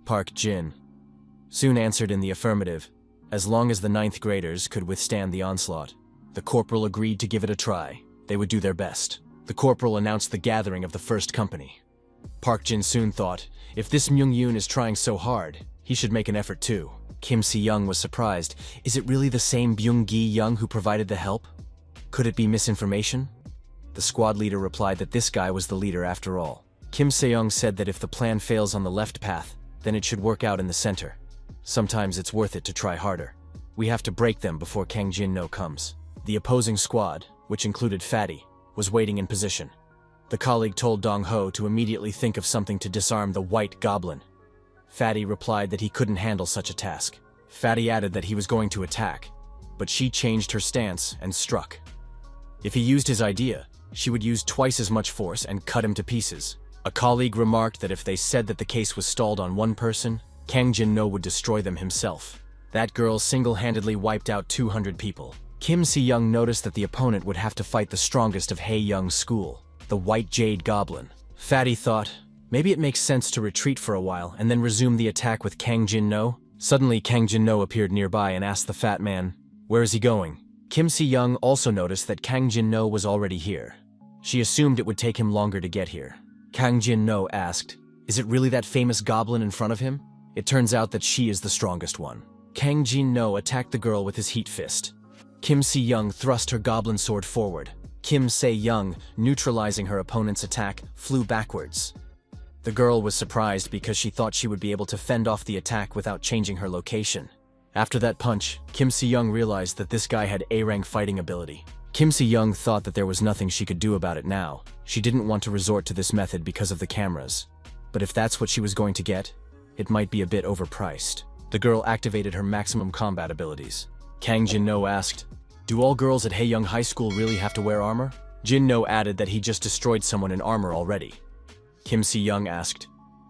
Park Jin-soon answered in the affirmative, as long as the 9th graders could withstand the onslaught. The corporal agreed to give it a try. They would do their best. The corporal announced the gathering of the first company. Park Jin-soon thought, if this Myung-yoon is trying so hard, he should make an effort too. Kim Si-young was surprised. Is it really the same Byung-gi-young who provided the help? Could it be misinformation? The squad leader replied that this guy was the leader after all. Kim Se-young said that if the plan fails on the left path, then it should work out in the center. Sometimes it's worth it to try harder. We have to break them before Kang Jin-no comes. The opposing squad, which included Fatty, was waiting in position. The colleague told Dong-ho to immediately think of something to disarm the White Goblin. Fatty replied that he couldn't handle such a task. Fatty added that he was going to attack, but she changed her stance and struck. If he used his idea, she would use twice as much force and cut him to pieces. A colleague remarked that if they said that the case was stalled on one person, Kang Jin-no would destroy them himself. That girl single-handedly wiped out 200 people. Kim Si-young noticed that the opponent would have to fight the strongest of Hae-young's school, the White Jade Goblin. Fatty thought, maybe it makes sense to retreat for a while and then resume the attack with Kang Jin-no. Suddenly, Kang Jin-no appeared nearby and asked the fat man, "Where is he going?" Kim Si-young also noticed that Kang Jin-no was already here. She assumed it would take him longer to get here. Kang Jin-no asked, "Is it really that famous goblin in front of him?" It turns out that she is the strongest one. Kang Jin-no attacked the girl with his heat fist. Kim Si-young thrust her goblin sword forward. Kim Se-young, neutralizing her opponent's attack, flew backwards. The girl was surprised because she thought she would be able to fend off the attack without changing her location. After that punch, Kim Si-young realized that this guy had A-rank fighting ability. Kim Si-young thought that there was nothing she could do about it now. She didn't want to resort to this method because of the cameras. But if that's what she was going to get, it might be a bit overpriced. The girl activated her maximum combat abilities. Kang Jin-no asked, "Do all girls at Haeyoung High School really have to wear armor?" Jin-no added that he just destroyed someone in armor already. Kim Si-young asked,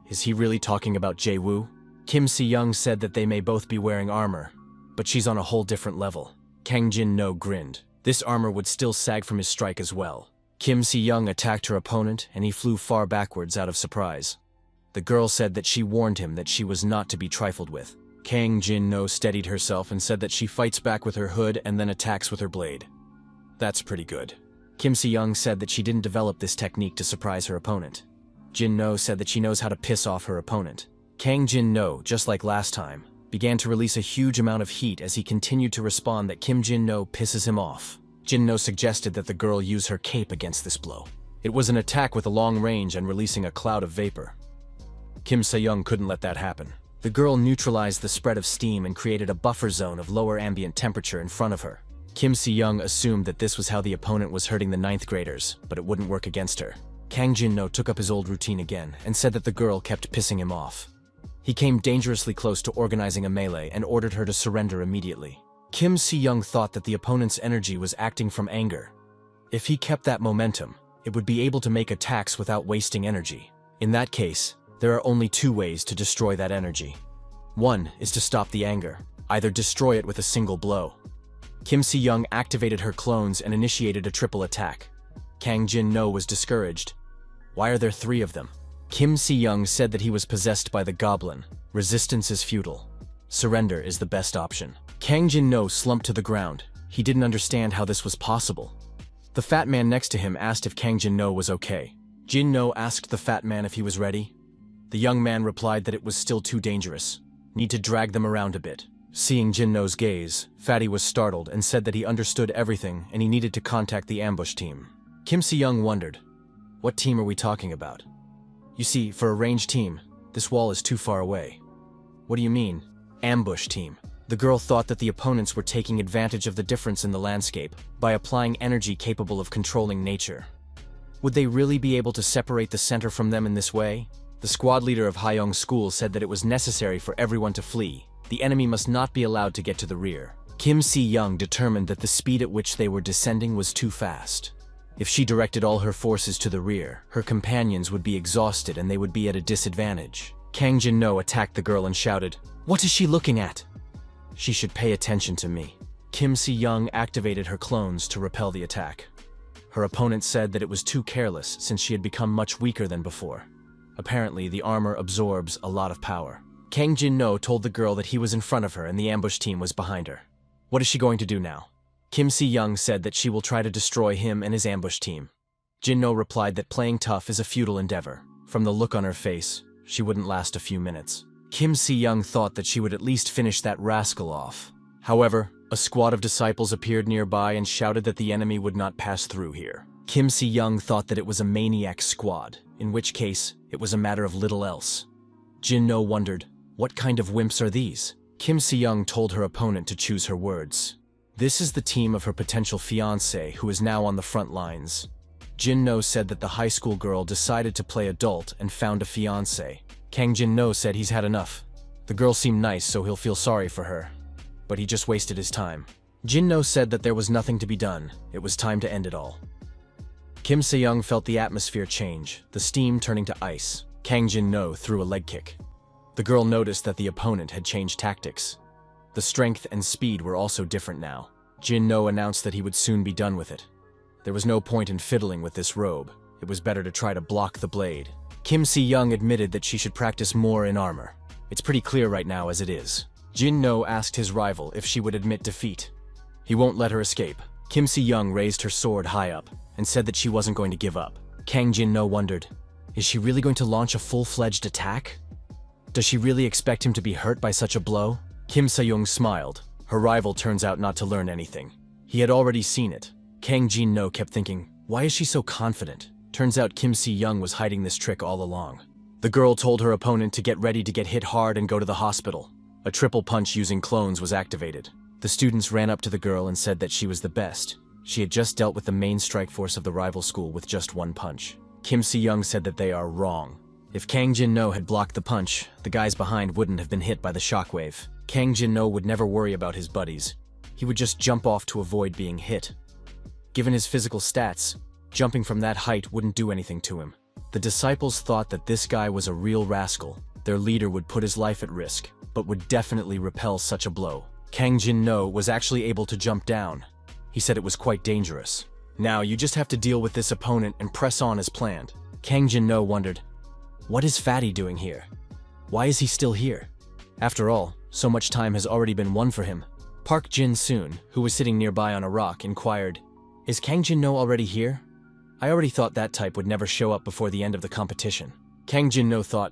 "Is he really talking about Jae-woo?" Kim Si-young said that they may both be wearing armor, but she's on a whole different level. Kang Jin-no grinned. This armor would still sag from his strike as well. Kim Si-young attacked her opponent and he flew far backwards out of surprise. The girl said that she warned him that she was not to be trifled with. Kang Jin-no steadied herself and said that she fights back with her hood and then attacks with her blade. That's pretty good. Kim Si-young said that she didn't develop this technique to surprise her opponent. Jin-no said that she knows how to piss off her opponent. Kang Jin-no, just like last time, began to release a huge amount of heat as he continued to respond that Kim Jin-no pisses him off. Jin-no suggested that the girl use her cape against this blow. It was an attack with a long range and releasing a cloud of vapor. Kim Se-young couldn't let that happen. The girl neutralized the spread of steam and created a buffer zone of lower ambient temperature in front of her. Kim Se-young assumed that this was how the opponent was hurting the 9th graders, but it wouldn't work against her. Kang Jin-no took up his old routine again and said that the girl kept pissing him off. He came dangerously close to organizing a melee and ordered her to surrender immediately. Kim Se-young thought that the opponent's energy was acting from anger. If he kept that momentum, it would be able to make attacks without wasting energy. In that case, there are only two ways to destroy that energy. One is to stop the anger, either destroy it with a single blow. Kim Se-young activated her clones and initiated a triple attack. Kang Jin-no was discouraged. Why are there 3 of them? Kim Se-young said that he was possessed by the goblin. Resistance is futile. Surrender is the best option. Kang Jin-no slumped to the ground. He didn't understand how this was possible. The fat man next to him asked if Kang Jin-no was okay. Jin-no asked the fat man if he was ready. The young man replied that it was still too dangerous. Need to drag them around a bit. Seeing Jin-no's gaze, Fatty was startled and said that he understood everything and he needed to contact the ambush team. Kim Se-young wondered, what team are we talking about? You see, for a ranged team, this wall is too far away. What do you mean, ambush team? The girl thought that the opponents were taking advantage of the difference in the landscape by applying energy capable of controlling nature. Would they really be able to separate the center from them in this way? The squad leader of Haeyoung School said that it was necessary for everyone to flee. The enemy must not be allowed to get to the rear. Kim Se-young determined that the speed at which they were descending was too fast. If she directed all her forces to the rear, her companions would be exhausted and they would be at a disadvantage. Kang Jin-no attacked the girl and shouted, "What is she looking at? She should pay attention to me." Kim Si-young activated her clones to repel the attack. Her opponent said that it was too careless since she had become much weaker than before. Apparently, the armor absorbs a lot of power. Kang Jin-no told the girl that he was in front of her and the ambush team was behind her. What is she going to do now? Kim Si-young said that she will try to destroy him and his ambush team. Jin-no replied that playing tough is a futile endeavor. From the look on her face, she wouldn't last a few minutes. Kim Si-young thought that she would at least finish that rascal off. However, a squad of disciples appeared nearby and shouted that the enemy would not pass through here. Kim Si-young thought that it was a maniac squad, in which case, it was a matter of little else. Jin-no wondered, what kind of wimps are these? Kim Si-young told her opponent to choose her words. This is the team of her potential fiancé who is now on the front lines. Jin-no said that the high school girl decided to play adult and found a fiancé. Kang Jin-no said he's had enough. The girl seemed nice, so he'll feel sorry for her. But he just wasted his time. Jin-no said that there was nothing to be done. It was time to end it all. Kim Se-young felt the atmosphere change, the steam turning to ice. Kang Jin-no threw a leg kick. The girl noticed that the opponent had changed tactics. The strength and speed were also different now. Jin-no announced that he would soon be done with it. There was no point in fiddling with this robe. It was better to try to block the blade. Kim Si-young admitted that she should practice more in armor. It's pretty clear right now as it is. Jin-no asked his rival if she would admit defeat. He won't let her escape. Kim Si-young raised her sword high up and said that she wasn't going to give up. Kang Jin-no wondered, is she really going to launch a full-fledged attack? Does she really expect him to be hurt by such a blow? Kim Se-young smiled. Her rival turns out not to learn anything. He had already seen it. Kang Jin-no kept thinking, why is she so confident? Turns out Kim Si-young was hiding this trick all along. The girl told her opponent to get ready to get hit hard and go to the hospital. A triple punch using clones was activated. The students ran up to the girl and said that she was the best. She had just dealt with the main strike force of the rival school with just one punch. Kim Si-young said that they are wrong. If Kang Jin-no had blocked the punch, the guys behind wouldn't have been hit by the shockwave. Kang Jin-no would never worry about his buddies. He would just jump off to avoid being hit. Given his physical stats, jumping from that height wouldn't do anything to him. The disciples thought that this guy was a real rascal. Their leader would put his life at risk, but would definitely repel such a blow. Kang Jin-no was actually able to jump down. He said it was quite dangerous. Now you just have to deal with this opponent and press on as planned. Kang Jin-no wondered, what is Fatty doing here? Why is he still here? After all, so much time has already been won for him. Park Jin-soon, who was sitting nearby on a rock, inquired, is Kang Jin-no already here? I already thought that type would never show up before the end of the competition. Kang Jin-no thought,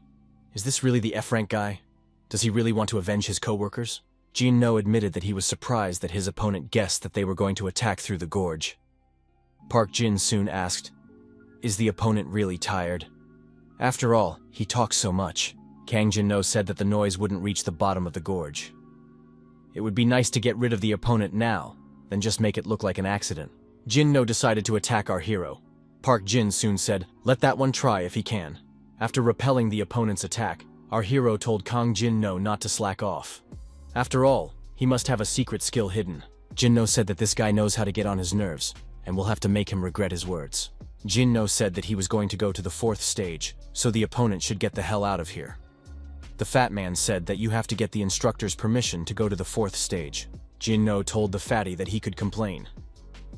is this really the F-rank guy? Does he really want to avenge his co-workers? Jin-no admitted that he was surprised that his opponent guessed that they were going to attack through the gorge. Park Jin soon asked, is the opponent really tired? After all, he talks so much. Kang Jin-no said that the noise wouldn't reach the bottom of the gorge. It would be nice to get rid of the opponent now, then just make it look like an accident. Jin-no decided to attack our hero. Park Jin soon said, let that one try if he can. After repelling the opponent's attack, our hero told Kang Jin-no not to slack off. After all, he must have a secret skill hidden. Jin-no said that this guy knows how to get on his nerves, and we'll have to make him regret his words. Jin-no said that he was going to go to the 4th stage, so the opponent should get the hell out of here. The fat man said that you have to get the instructor's permission to go to the 4th stage. Jin-no told the fatty that he could complain.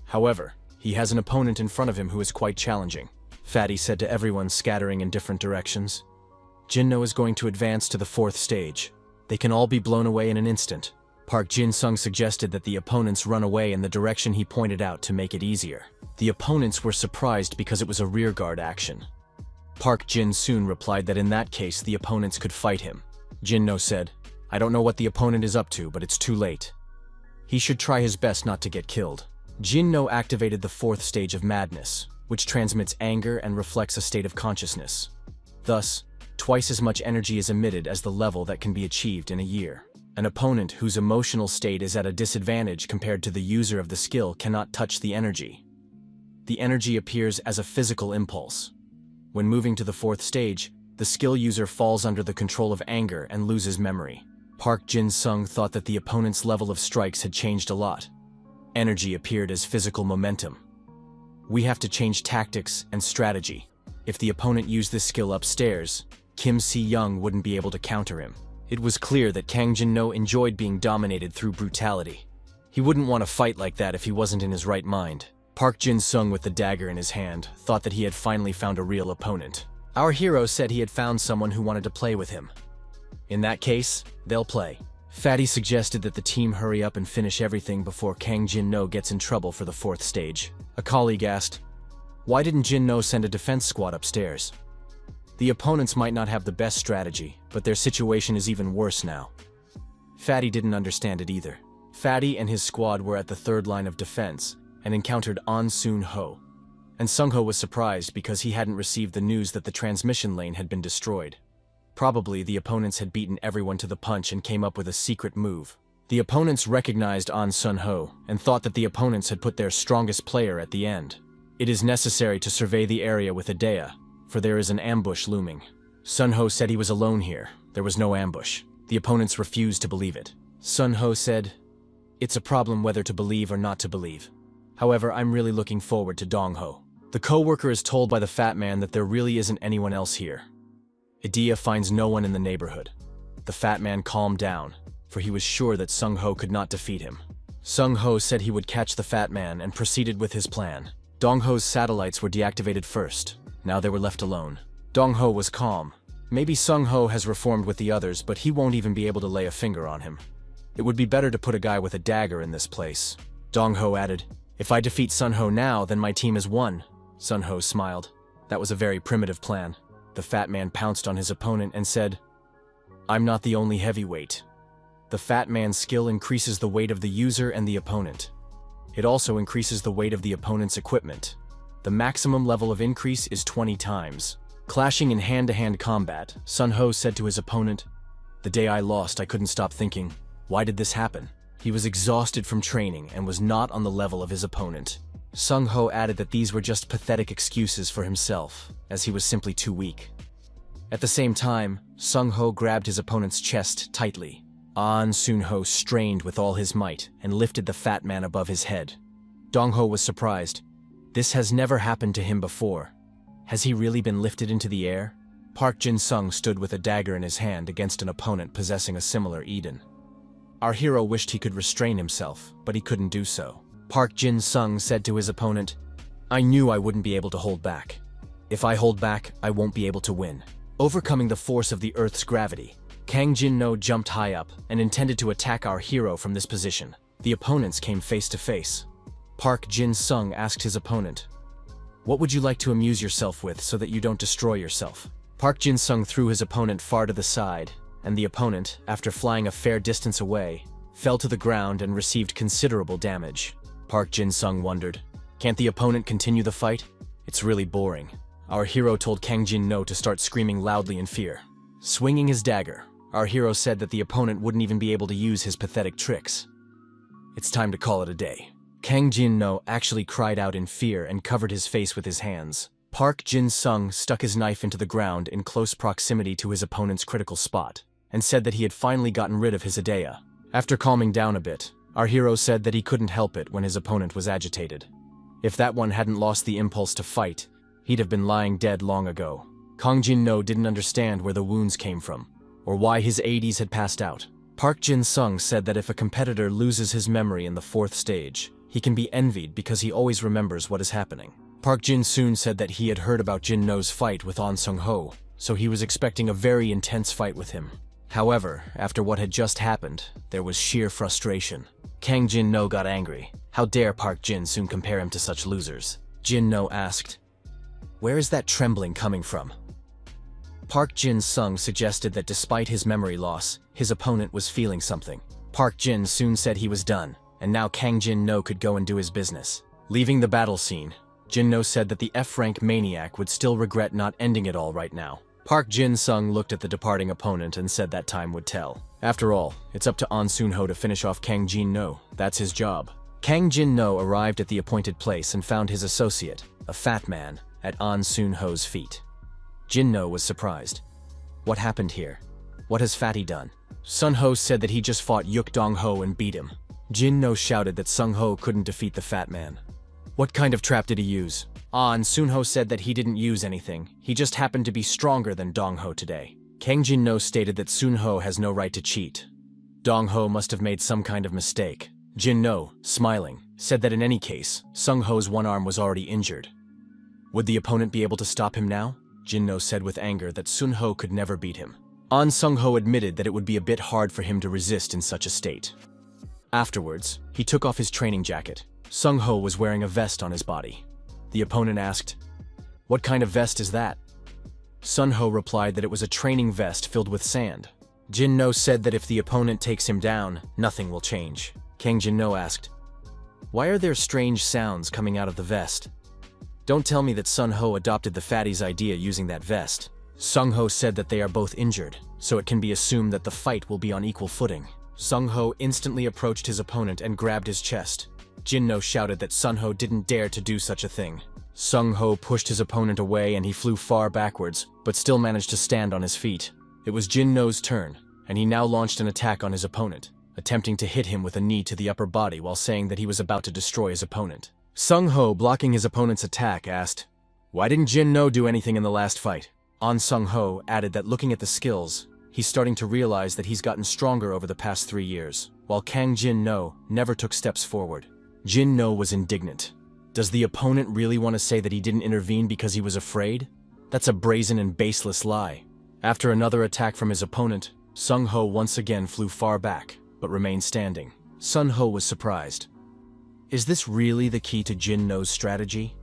However, he has an opponent in front of him who is quite challenging. Fatty said to everyone scattering in different directions. Jin-no is going to advance to the 4th stage. They can all be blown away in an instant. Park Jin-sung suggested that the opponents run away in the direction he pointed out to make it easier. The opponents were surprised because it was a rearguard action. Park Jin-soon replied that in that case the opponents could fight him. Jin-no said, I don't know what the opponent is up to, but it's too late. He should try his best not to get killed. Jin-no activated the 4th stage of madness, which transmits anger and reflects a state of consciousness. Thus, twice as much energy is emitted as the level that can be achieved in a year. An opponent whose emotional state is at a disadvantage compared to the user of the skill cannot touch the energy. The energy appears as a physical impulse. When moving to the 4th stage, the skill user falls under the control of anger and loses memory. Park Jin-sung thought that the opponent's level of strikes had changed a lot. Energy appeared as physical momentum. We have to change tactics and strategy. If the opponent used this skill upstairs, Kim Si-young wouldn't be able to counter him. It was clear that Kang Jin-no enjoyed being dominated through brutality. He wouldn't want to fight like that if he wasn't in his right mind. Park Jin-sung, with the dagger in his hand, thought that he had finally found a real opponent. Our hero said he had found someone who wanted to play with him. In that case, they'll play. Fatty suggested that the team hurry up and finish everything before Kang Jin-no gets in trouble for the 4th stage. A colleague asked, "Why didn't Jin-no send a defense squad upstairs?" The opponents might not have the best strategy, but their situation is even worse now. Fatty didn't understand it either. Fatty and his squad were at the 3rd line of defense and encountered An Sun-ho. And Sung-ho was surprised because he hadn't received the news that the transmission lane had been destroyed. Probably the opponents had beaten everyone to the punch and came up with a secret move. The opponents recognized An Sun-ho and thought that the opponents had put their strongest player at the end. It is necessary to survey the area with Idea, for there is an ambush looming. Sun-ho said he was alone here. There was no ambush. The opponents refused to believe it. Sun-ho said, "It's a problem whether to believe or not to believe. However, I'm really looking forward to Dong-ho." The co-worker is told by the fat man that there really isn't anyone else here. Idea finds no one in the neighborhood. The fat man calmed down, for he was sure that Sung-ho could not defeat him. Sung-ho said he would catch the fat man and proceeded with his plan. Dong-ho's satellites were deactivated first. Now they were left alone. Dong-ho was calm. Maybe Sung-ho has reformed with the others, but he won't even be able to lay a finger on him. It would be better to put a guy with a dagger in this place. Dong-ho added, "If I defeat Sun-ho now, then my team has won." Sun-ho smiled. That was a very primitive plan. The fat man pounced on his opponent and said, "I'm not the only heavyweight." The fat man's skill increases the weight of the user and the opponent. It also increases the weight of the opponent's equipment. The maximum level of increase is 20 times. Clashing in hand-to-hand combat, Sun-ho said to his opponent, "The day I lost, I couldn't stop thinking, why did this happen?" He was exhausted from training and was not on the level of his opponent. Sung-ho added that these were just pathetic excuses for himself, as he was simply too weak. At the same time, Sung-ho grabbed his opponent's chest tightly. An Sun-ho strained with all his might and lifted the fat man above his head. Dong-ho was surprised. This has never happened to him before. Has he really been lifted into the air? Park Jin-sung stood with a dagger in his hand against an opponent possessing a similar Eden. Our hero wished he could restrain himself, but he couldn't do so. Park Jin-sung said to his opponent, "I knew I wouldn't be able to hold back. If I hold back, I won't be able to win." Overcoming the force of the Earth's gravity, Kang Jin-no jumped high up and intended to attack our hero from this position. The opponents came face to face. Park Jin-sung asked his opponent, "What would you like to amuse yourself with so that you don't destroy yourself?" Park Jin-sung threw his opponent far to the side, and the opponent, after flying a fair distance away, fell to the ground and received considerable damage. Park Jin-sung wondered, can't the opponent continue the fight? It's really boring. Our hero told Kang Jin-no to start screaming loudly in fear. Swinging his dagger, our hero said that the opponent wouldn't even be able to use his pathetic tricks. It's time to call it a day. Kang Jin-no actually cried out in fear and covered his face with his hands. Park Jin-sung stuck his knife into the ground in close proximity to his opponent's critical spot, and said that he had finally gotten rid of his idea. After calming down a bit, our hero said that he couldn't help it when his opponent was agitated. If that one hadn't lost the impulse to fight, he'd have been lying dead long ago. Kang Jin-no didn't understand where the wounds came from, or why his ADs had passed out. Park Jin-sung said that if a competitor loses his memory in the 4th stage, he can be envied because he always remembers what is happening. Park Jin-soon said that he had heard about Jin-no's fight with An Sung-ho, so he was expecting a very intense fight with him. However, after what had just happened, there was sheer frustration. Kang Jin-no got angry. How dare Park Jin-soon compare him to such losers? Jin-no asked, "Where is that trembling coming from?" Park Jin-sung suggested that despite his memory loss, his opponent was feeling something. Park Jin-soon said he was done, and now Kang Jin-no could go and do his business. Leaving the battle scene, Jin-no said that the F-rank maniac would still regret not ending it all right now. Park Jin-sung looked at the departing opponent and said that time would tell. After all, it's up to An Sun-ho to finish off Kang Jin-no. That's his job. Kang Jin-no arrived at the appointed place and found his associate, a fat man, at An Sun-ho's feet. Jin-no was surprised. What happened here? What has Fatty done? Sun-ho said that he just fought Yuk Dong-ho and beat him. Jin-no shouted that Sung-ho couldn't defeat the fat man. What kind of trap did he use? And Sunho said that he didn't use anything. He just happened to be stronger than Dongho today. Kang Jin-no stated that Sunho has no right to cheat. Dongho must have made some kind of mistake. Jin-no, smiling, said that in any case, Sungho's one arm was already injured. Would the opponent be able to stop him now? Jin-no said with anger that Sunho could never beat him. An Sungho admitted that it would be a bit hard for him to resist in such a state. Afterwards, he took off his training jacket. Sungho was wearing a vest on his body. The opponent asked, "What kind of vest is that?" Sunho replied that it was a training vest filled with sand. Jin-no said that if the opponent takes him down, nothing will change. Kang Jin-no asked, "Why are there strange sounds coming out of the vest?" "Don't tell me that Sunho adopted the fatty's idea using that vest." Sungho said that they are both injured, so it can be assumed that the fight will be on equal footing. Sungho instantly approached his opponent and grabbed his chest. Jin-no shouted that Sunho didn't dare to do such a thing. Sungho pushed his opponent away and he flew far backwards, but still managed to stand on his feet. It was Jin-no's turn, and he now launched an attack on his opponent, attempting to hit him with a knee to the upper body while saying that he was about to destroy his opponent. Sungho, blocking his opponent's attack, asked, "Why didn't Jin-no do anything in the last fight?" An Sungho added that looking at the skills, he's starting to realize that he's gotten stronger over the past 3 years, while Kang Jin-no never took steps forward. Jin-no was indignant. Does the opponent really want to say that he didn't intervene because he was afraid? That's a brazen and baseless lie. After another attack from his opponent, Sungho once again flew far back, but remained standing. Sunho was surprised. Is this really the key to Jin-no's strategy?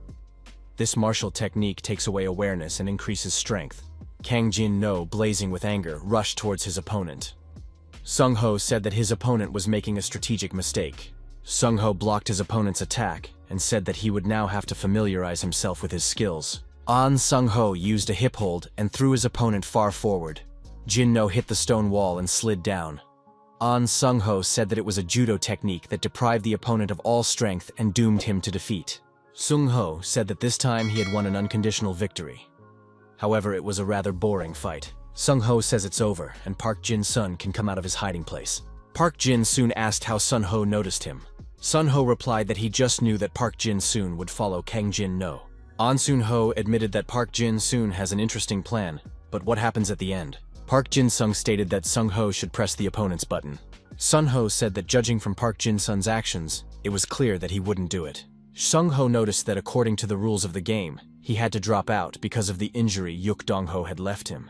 This martial technique takes away awareness and increases strength. Kang Jin-no, blazing with anger, rushed towards his opponent. Sungho said that his opponent was making a strategic mistake. Sungho blocked his opponent's attack and said that he would now have to familiarize himself with his skills. An Sungho used a hip hold and threw his opponent far forward. Jin-no hit the stone wall and slid down. An Sungho said that it was a judo technique that deprived the opponent of all strength and doomed him to defeat. Sungho said that this time he had won an unconditional victory. However, it was a rather boring fight. Sungho says it's over and Park Jin-sun can come out of his hiding place. Park Jin-soon asked how Sunho noticed him. Sunho replied that he just knew that Park Jin-soon would follow Kang Jin-no. An Sunho admitted that Park Jin-soon has an interesting plan, but what happens at the end? Park Jin-sung stated that Sungho should press the opponent's button. Sunho said that judging from Park Jin-sun's actions, it was clear that he wouldn't do it. Sungho noticed that according to the rules of the game, he had to drop out because of the injury Yuk Dongho had left him.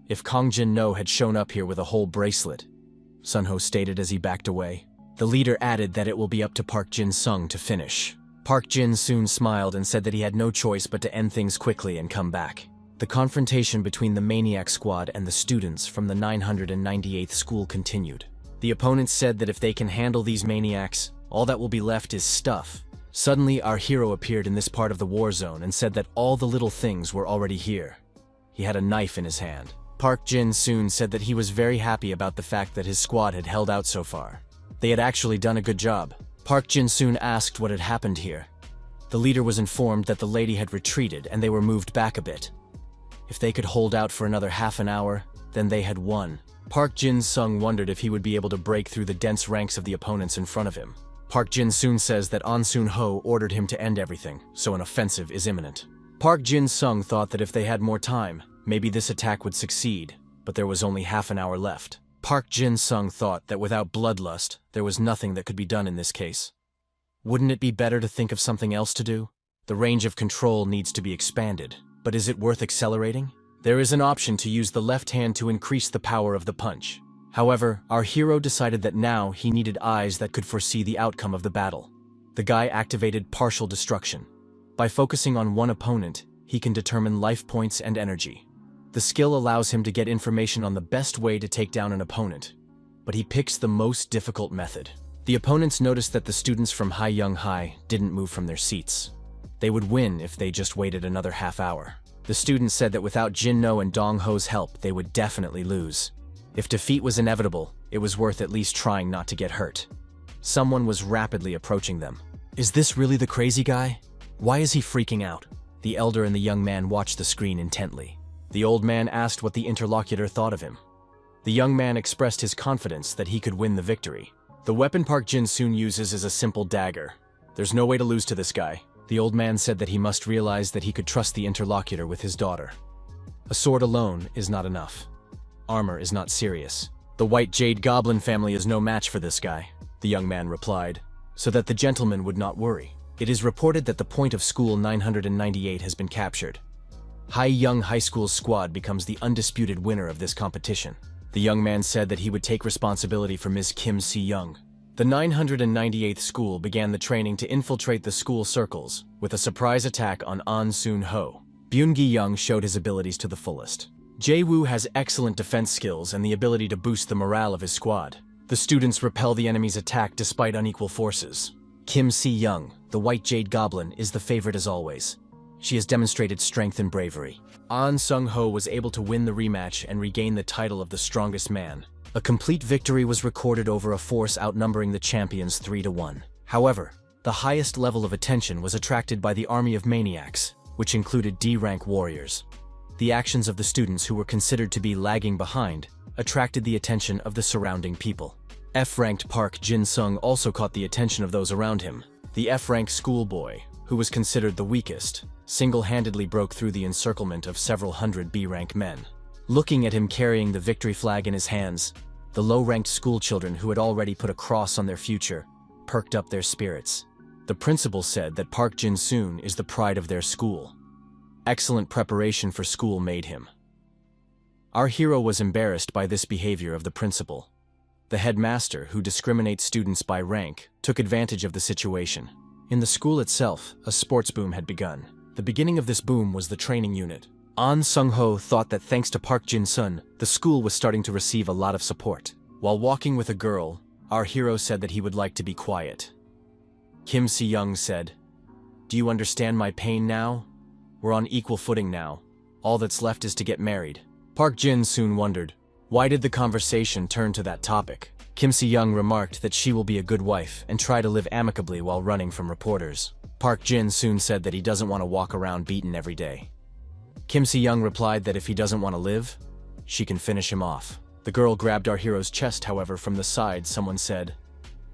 If Kang Jin-no had shown up here with a whole bracelet, Sunho stated as he backed away. The leader added that it will be up to Park Jin-sung to finish. Park Jin-soon smiled and said that he had no choice but to end things quickly and come back. The confrontation between the Maniac Squad and the students from the 998th school continued. The opponents said that if they can handle these maniacs, all that will be left is stuff. Suddenly, our hero appeared in this part of the war zone and said that all the little things were already here. He had a knife in his hand. Park Jin-soon said that he was very happy about the fact that his squad had held out so far. They had actually done a good job. Park Jin-soon asked what had happened here. The leader was informed that the lady had retreated and they were moved back a bit. If they could hold out for another half an hour, then they had won. Park Jin-sung wondered if he would be able to break through the dense ranks of the opponents in front of him. Park Jin-soon says that An Sun-ho ordered him to end everything, so an offensive is imminent. Park Jin-sung thought that if they had more time, maybe this attack would succeed, but there was only half an hour left. Park Jin-sung thought that without bloodlust, there was nothing that could be done in this case. Wouldn't it be better to think of something else to do? The range of control needs to be expanded, but is it worth accelerating? There is an option to use the left hand to increase the power of the punch. However, our hero decided that now he needed eyes that could foresee the outcome of the battle. The guy activated partial destruction. By focusing on one opponent, he can determine life points and energy. The skill allows him to get information on the best way to take down an opponent, but he picks the most difficult method. The opponents noticed that the students from Haeyoung High didn't move from their seats. They would win if they just waited another half hour. The students said that without Jin-no and Dong-ho's help, they would definitely lose. If defeat was inevitable, it was worth at least trying not to get hurt. Someone was rapidly approaching them. Is this really the crazy guy? Why is he freaking out? The elder and the young man watched the screen intently. The old man asked what the interlocutor thought of him. The young man expressed his confidence that he could win the victory. The weapon Park Jin-soon uses is a simple dagger. There's no way to lose to this guy. The old man said that he must realize that he could trust the interlocutor with his daughter. A sword alone is not enough. Armor is not serious. The white jade goblin family is no match for this guy, the young man replied, so that the gentleman would not worry. It is reported that the point of school 998 has been captured. Young High School's squad becomes the undisputed winner of this competition. The young man said that he would take responsibility for Ms. Kim Si-young. The 998th school began the training to infiltrate the school circles with a surprise attack on An Soon-ho. Byun-gi-young showed his abilities to the fullest. Jae-woo has excellent defense skills and the ability to boost the morale of his squad. The students repel the enemy's attack despite unequal forces. Kim Si-young, the White Jade Goblin, is the favorite as always. She has demonstrated strength and bravery. An Sung-ho was able to win the rematch and regain the title of the strongest man. A complete victory was recorded over a force outnumbering the champions 3-1. However, the highest level of attention was attracted by the army of maniacs, which included D-rank warriors. The actions of the students who were considered to be lagging behind attracted the attention of the surrounding people. F-ranked Park Jin-sung also caught the attention of those around him. The F-ranked schoolboy, who was considered the weakest, single-handedly broke through the encirclement of several hundred B-rank men. Looking at him carrying the victory flag in his hands, the low-ranked schoolchildren who had already put a cross on their future perked up their spirits. The principal said that Park Jin-soon is the pride of their school. Excellent preparation for school made him. Our hero was embarrassed by this behavior of the principal. The headmaster, who discriminates students by rank, took advantage of the situation. In the school itself, a sports boom had begun. The beginning of this boom was the training unit. An Sung-ho thought that thanks to Park Jin-sun, the school was starting to receive a lot of support. While walking with a girl, our hero said that he would like to be quiet. Kim Si-young said, "Do you understand my pain now? We're on equal footing now. All that's left is to get married." Park Jin-soon wondered, why did the conversation turn to that topic? Kim Si-young remarked that she will be a good wife and try to live amicably while running from reporters. Park Jin-soon said that he doesn't want to walk around beaten every day. Kim Si-young replied that if he doesn't want to live, she can finish him off. The girl grabbed our hero's chest, however, from the side. Someone said,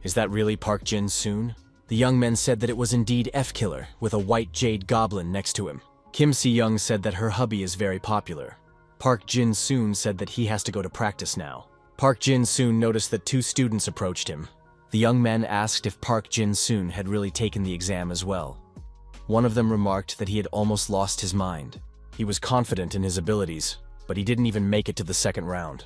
"Is that really Park Jin-soon?" The young men said that it was indeed F-Killer, with a white jade goblin next to him. Kim Si-young said that her hubby is very popular. Park Jin-soon said that he has to go to practice now. Park Jin-soon noticed that two students approached him. The young men asked if Park Jin-soon had really taken the exam as well. One of them remarked that he had almost lost his mind. He was confident in his abilities, but he didn't even make it to the second round.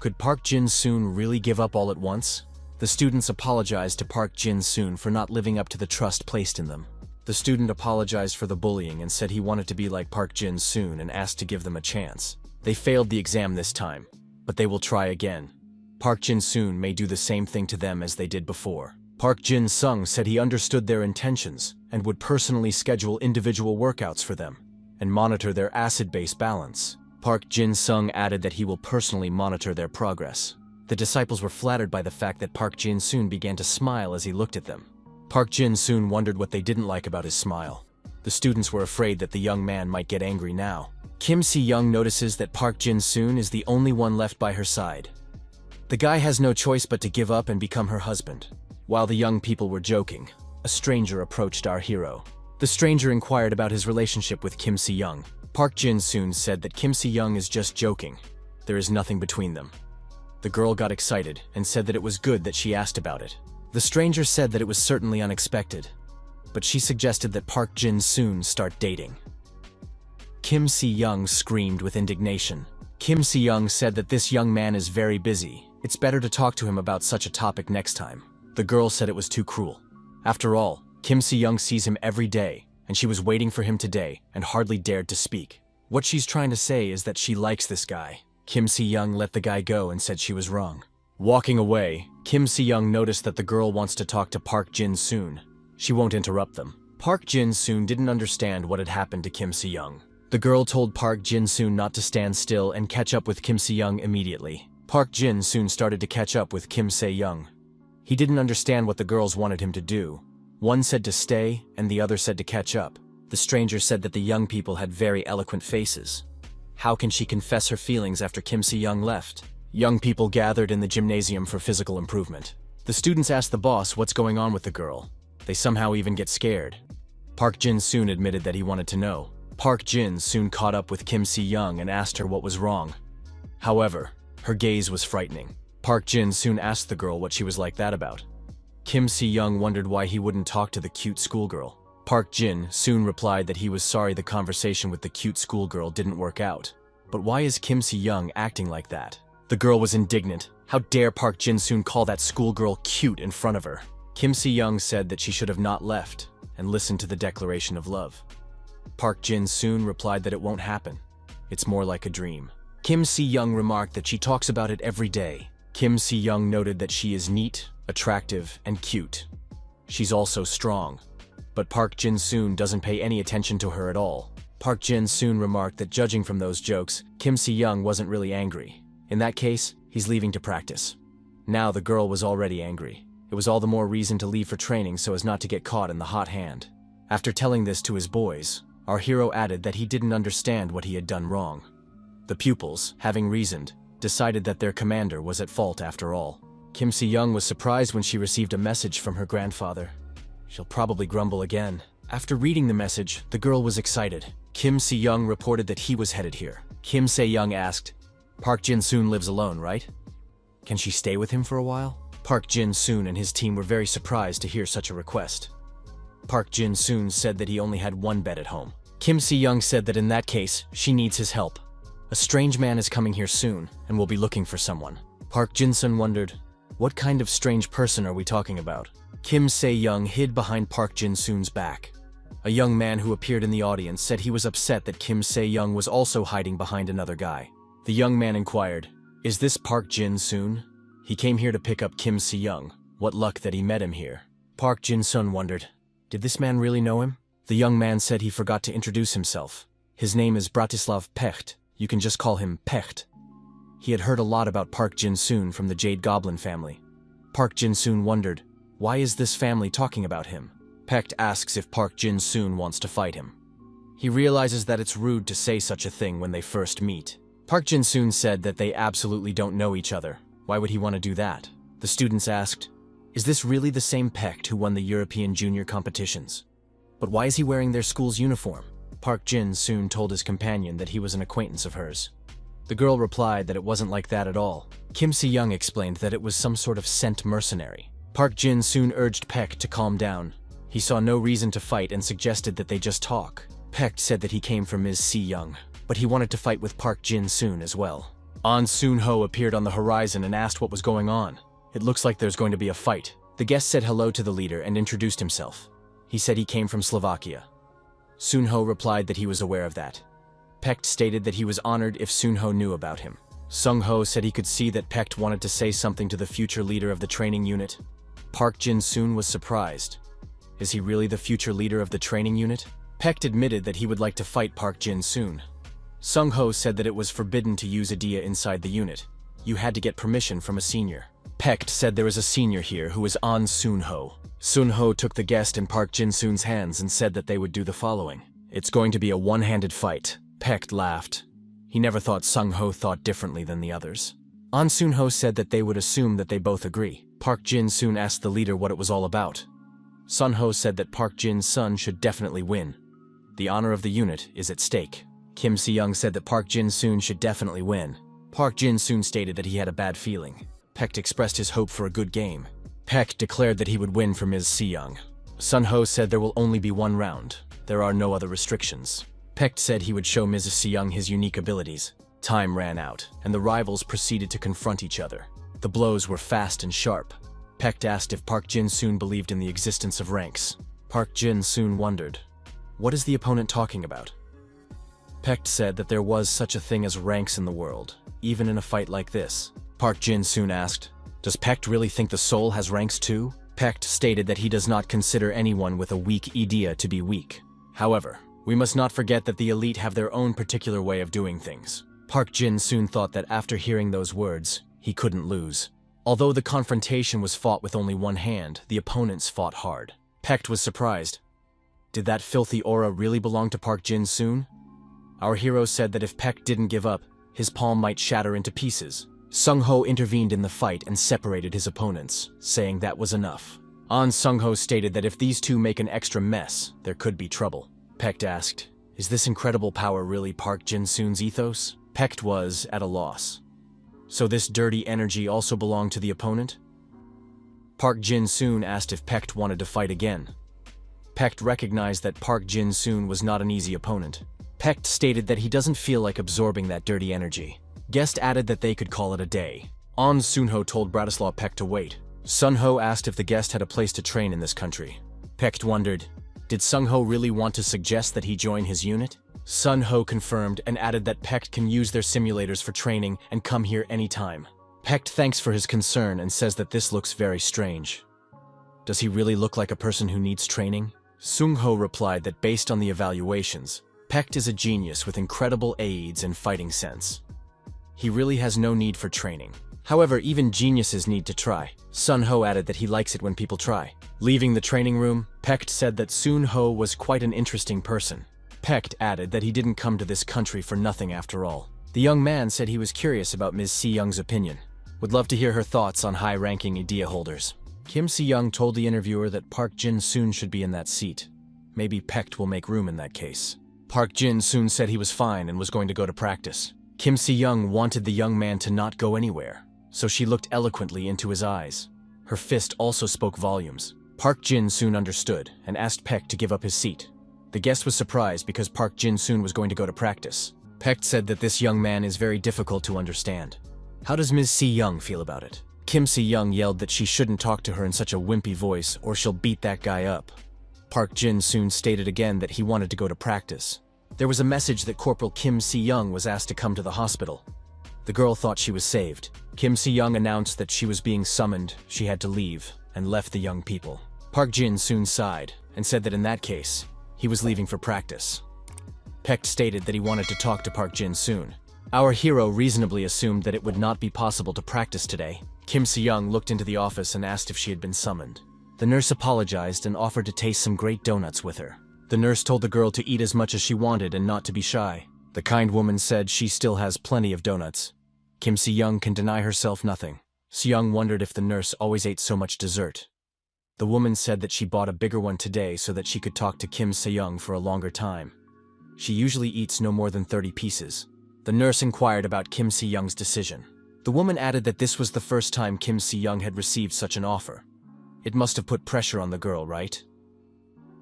Could Park Jin-soon really give up all at once? The students apologized to Park Jin-soon for not living up to the trust placed in them. The student apologized for the bullying and said he wanted to be like Park Jin-soon and asked to give them a chance. They failed the exam this time, but they will try again. Park Jin-soon may do the same thing to them as they did before. Park Jin-sung said he understood their intentions and would personally schedule individual workouts for them and monitor their acid-base balance. Park Jin-sung added that he will personally monitor their progress. The disciples were flattered by the fact that Park Jin-soon began to smile as he looked at them. Park Jin-soon wondered what they didn't like about his smile. The students were afraid that the young man might get angry now. Kim Si-young notices that Park Jin-soon is the only one left by her side. The guy has no choice but to give up and become her husband. While the young people were joking, a stranger approached our hero. The stranger inquired about his relationship with Kim Si-young. Park Jin-soon said that Kim Si-young is just joking. There is nothing between them. The girl got excited and said that it was good that she asked about it. The stranger said that it was certainly unexpected, but she suggested that Park Jin-soon start dating. Kim Si-young screamed with indignation. Kim Si-young said that this young man is very busy. It's better to talk to him about such a topic next time. The girl said it was too cruel. After all, Kim Si-young sees him every day, and she was waiting for him today and hardly dared to speak. What she's trying to say is that she likes this guy. Kim Si-young let the guy go and said she was wrong. Walking away, Kim Si-young noticed that the girl wants to talk to Park Jin-soon. She won't interrupt them. Park Jin-soon didn't understand what had happened to Kim Si-young. The girl told Park Jin-soon not to stand still and catch up with Kim Si-young immediately. Park Jin-soon started to catch up with Kim Se-young. He didn't understand what the girls wanted him to do. One said to stay, and the other said to catch up. The stranger said that the young people had very eloquent faces. How can she confess her feelings after Kim Si-young left? Young people gathered in the gymnasium for physical improvement. The students asked the boss what's going on with the girl. They somehow even get scared. Park Jin-soon admitted that he wanted to know. Park Jin soon caught up with Kim Si-young and asked her what was wrong. However, her gaze was frightening. Park Jin soon asked the girl what she was like that about. Kim Si-young wondered why he wouldn't talk to the cute schoolgirl. Park Jin soon replied that he was sorry the conversation with the cute schoolgirl didn't work out. But why is Kim Si-young acting like that? The girl was indignant. How dare Park Jin soon call that schoolgirl cute in front of her? Kim Si-young said that she should have not left and listened to the declaration of love. Park Jin soon replied that it won't happen. It's more like a dream. Kim Si-young remarked that she talks about it every day. Kim Si-young noted that she is neat, attractive, and cute. She's also strong. But Park Jin-soon doesn't pay any attention to her at all. Park Jin-soon remarked that judging from those jokes, Kim Si-young wasn't really angry. In that case, he's leaving to practice. Now the girl was already angry. It was all the more reason to leave for training so as not to get caught in the hot hand. After telling this to his boys, our hero added that he didn't understand what he had done wrong. The pupils, having reasoned, decided that their commander was at fault after all. Kim Si-young was surprised when she received a message from her grandfather. She'll probably grumble again. After reading the message, the girl was excited. Kim Si-young reported that he was headed here. Kim Se-young asked, "Park Jin-soon lives alone, right? Can she stay with him for a while?" Park Jin-soon and his team were very surprised to hear such a request. Park Jin-soon said that he only had one bed at home. Kim Si-young said that in that case, she needs his help. A strange man is coming here soon and will be looking for someone. Park Jin-sun wondered, what kind of strange person are we talking about? Kim Se-young hid behind Park Jin-soon's back. A young man who appeared in the audience said he was upset that Kim Se-young was also hiding behind another guy. The young man inquired, "Is this Park Jin-soon? He came here to pick up Kim Si-young. What luck that he met him here." Park Jin-sun wondered, did this man really know him? The young man said he forgot to introduce himself. His name is Bratislav Pecht. You can just call him Pecht. He had heard a lot about Park Jin-soon from the Jade Goblin family. Park Jin-soon wondered, why is this family talking about him? Pecht asks if Park Jin-soon wants to fight him. He realizes that it's rude to say such a thing when they first meet. Park Jin-soon said that they absolutely don't know each other. Why would he want to do that? The students asked, is this really the same Pecht who won the European junior competitions? But why is he wearing their school's uniform? Park Jin-soon told his companion that he was an acquaintance of hers. The girl replied that it wasn't like that at all. Kim Si-young explained that it was some sort of sent mercenary. Park Jin-soon urged Pecht to calm down. He saw no reason to fight and suggested that they just talk. Pecht said that he came from Ms. Si-young, but he wanted to fight with Park Jin-soon as well. An Soon-ho appeared on the horizon and asked what was going on. It looks like there's going to be a fight. The guest said hello to the leader and introduced himself. He said he came from Slovakia. Soon-ho replied that he was aware of that. Pecht stated that he was honored if Soon-ho knew about him. Sung-ho said he could see that Pecht wanted to say something to the future leader of the training unit. Park Jin-soon was surprised. Is he really the future leader of the training unit? Pecht admitted that he would like to fight Park Jin-soon. Sung-ho said that it was forbidden to use Adia inside the unit. You had to get permission from a senior. Pecht said there is a senior here who is An Soon-ho. Soon-ho took the guest in Park Jin-soon's hands and said that they would do the following. It's going to be a one-handed fight. Pecht laughed. He never thought Sung-ho thought differently than the others. An Soon-ho said that they would assume that they both agree. Park Jin-soon asked the leader what it was all about. Sun-ho said that Park Jin-sun should definitely win. The honor of the unit is at stake. Kim Si-young said that Park Jin-soon should definitely win. Park Jin-soon stated that he had a bad feeling. Pecht expressed his hope for a good game. Pecht declared that he would win for Ms. Si-young. Sun-ho said there will only be one round. There are no other restrictions. Pecht said he would show Ms. Si-young his unique abilities. Time ran out, and the rivals proceeded to confront each other. The blows were fast and sharp. Pecht asked if Park Jin-soon believed in the existence of ranks. Park Jin-soon wondered, what is the opponent talking about? Pecht said that there was such a thing as ranks in the world, even in a fight like this. Park Jin-soon asked, does Pecht really think the soul has ranks too? Pecht stated that he does not consider anyone with a weak idea to be weak. However, we must not forget that the elite have their own particular way of doing things. Park Jin-soon thought that after hearing those words, he couldn't lose. Although the confrontation was fought with only one hand, the opponents fought hard. Pecht was surprised. Did that filthy aura really belong to Park Jin-soon? Our hero said that if Pecht didn't give up, his palm might shatter into pieces. Sung-ho intervened in the fight and separated his opponents, saying that was enough. An Sung-ho stated that if these two make an extra mess, there could be trouble. Paect asked, "Is this incredible power really Park Jin-soon's ethos?" Paect was at a loss. So this dirty energy also belonged to the opponent? Park Jin-soon asked if Paect wanted to fight again. Paect recognized that Park Jin-soon was not an easy opponent. Paect stated that he doesn't feel like absorbing that dirty energy. Guest added that they could call it a day. An Sunho told Bratislav Paect to wait. Sunho asked if the guest had a place to train in this country. Paect wondered, did Sungho really want to suggest that he join his unit? Sunho confirmed and added that Paect can use their simulators for training and come here anytime. Paect thanks for his concern and says that this looks very strange. Does he really look like a person who needs training? Sungho replied that based on the evaluations, Paect is a genius with incredible aids and fighting sense. He really has no need for training. However, even geniuses need to try. Sunho added that he likes it when people try. Leaving the training room, Paect said that Sunho was quite an interesting person. Paect added that he didn't come to this country for nothing after all. The young man said he was curious about Ms. Si-young's opinion. Would love to hear her thoughts on high-ranking idea holders. Kim Si-young told the interviewer that Park Jin-soon should be in that seat. Maybe Paect will make room in that case. Park Jin-soon said he was fine and was going to go to practice. Kim Si-young wanted the young man to not go anywhere, so she looked eloquently into his eyes. Her fist also spoke volumes. Park Jin-soon understood and asked Paect to give up his seat. The guest was surprised because Park Jin-soon was going to go to practice. Paect said that this young man is very difficult to understand. How does Ms. Si-young feel about it? Kim Si-young yelled that she shouldn't talk to her in such a wimpy voice or she'll beat that guy up. Park Jin-soon stated again that he wanted to go to practice. There was a message that Corporal Kim Si-young was asked to come to the hospital. The girl thought she was saved. Kim Si-young announced that she was being summoned, she had to leave, and left the young people. Park Jin-soon sighed and said that in that case, he was leaving for practice. Paect stated that he wanted to talk to Park Jin-soon. Our hero reasonably assumed that it would not be possible to practice today. Kim Si-young looked into the office and asked if she had been summoned. The nurse apologized and offered to taste some great donuts with her. The nurse told the girl to eat as much as she wanted and not to be shy. The kind woman said she still has plenty of donuts. Kim Si-young can deny herself nothing. Si-young wondered if the nurse always ate so much dessert. The woman said that she bought a bigger one today so that she could talk to Kim Si-young for a longer time. She usually eats no more than 30 pieces. The nurse inquired about Kim Si-young's decision. The woman added that this was the first time Kim Si-young had received such an offer. It must have put pressure on the girl, right?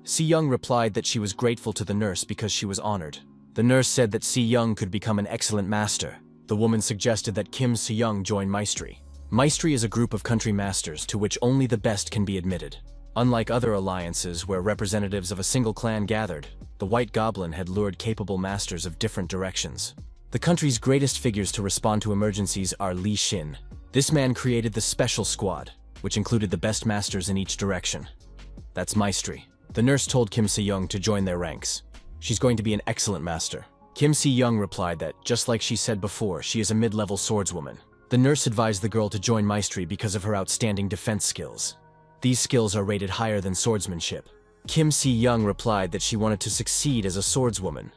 Si-young replied that she was grateful to the nurse because she was honored. The nurse said that Si-young could become an excellent master. The woman suggested that Kim Si-young join Maestri. Maestri is a group of country masters to which only the best can be admitted. Unlike other alliances where representatives of a single clan gathered, the White Goblin had lured capable masters of different directions. The country's greatest figures to respond to emergencies are Li Xin. This man created the Special Squad, which included the best masters in each direction. That's Maestri. The nurse told Kim Si-young to join their ranks. She's going to be an excellent master. Kim Si-young replied that, just like she said before, she is a mid-level swordswoman. The nurse advised the girl to join Maestri because of her outstanding defense skills. These skills are rated higher than swordsmanship. Kim Si-young replied that she wanted to succeed as a swordswoman.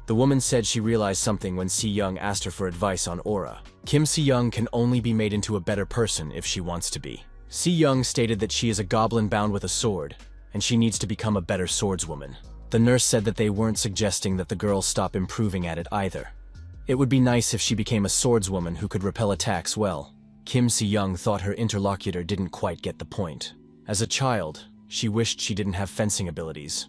The woman said she realized something when Si-young asked her for advice on aura. Kim Si-young can only be made into a better person if she wants to be. Si-young stated that she is a goblin bound with a sword, and she needs to become a better swordswoman. The nurse said that they weren't suggesting that the girl stop improving at it either. It would be nice if she became a swordswoman who could repel attacks well. Kim Si-young thought her interlocutor didn't quite get the point. As a child, she wished she didn't have fencing abilities.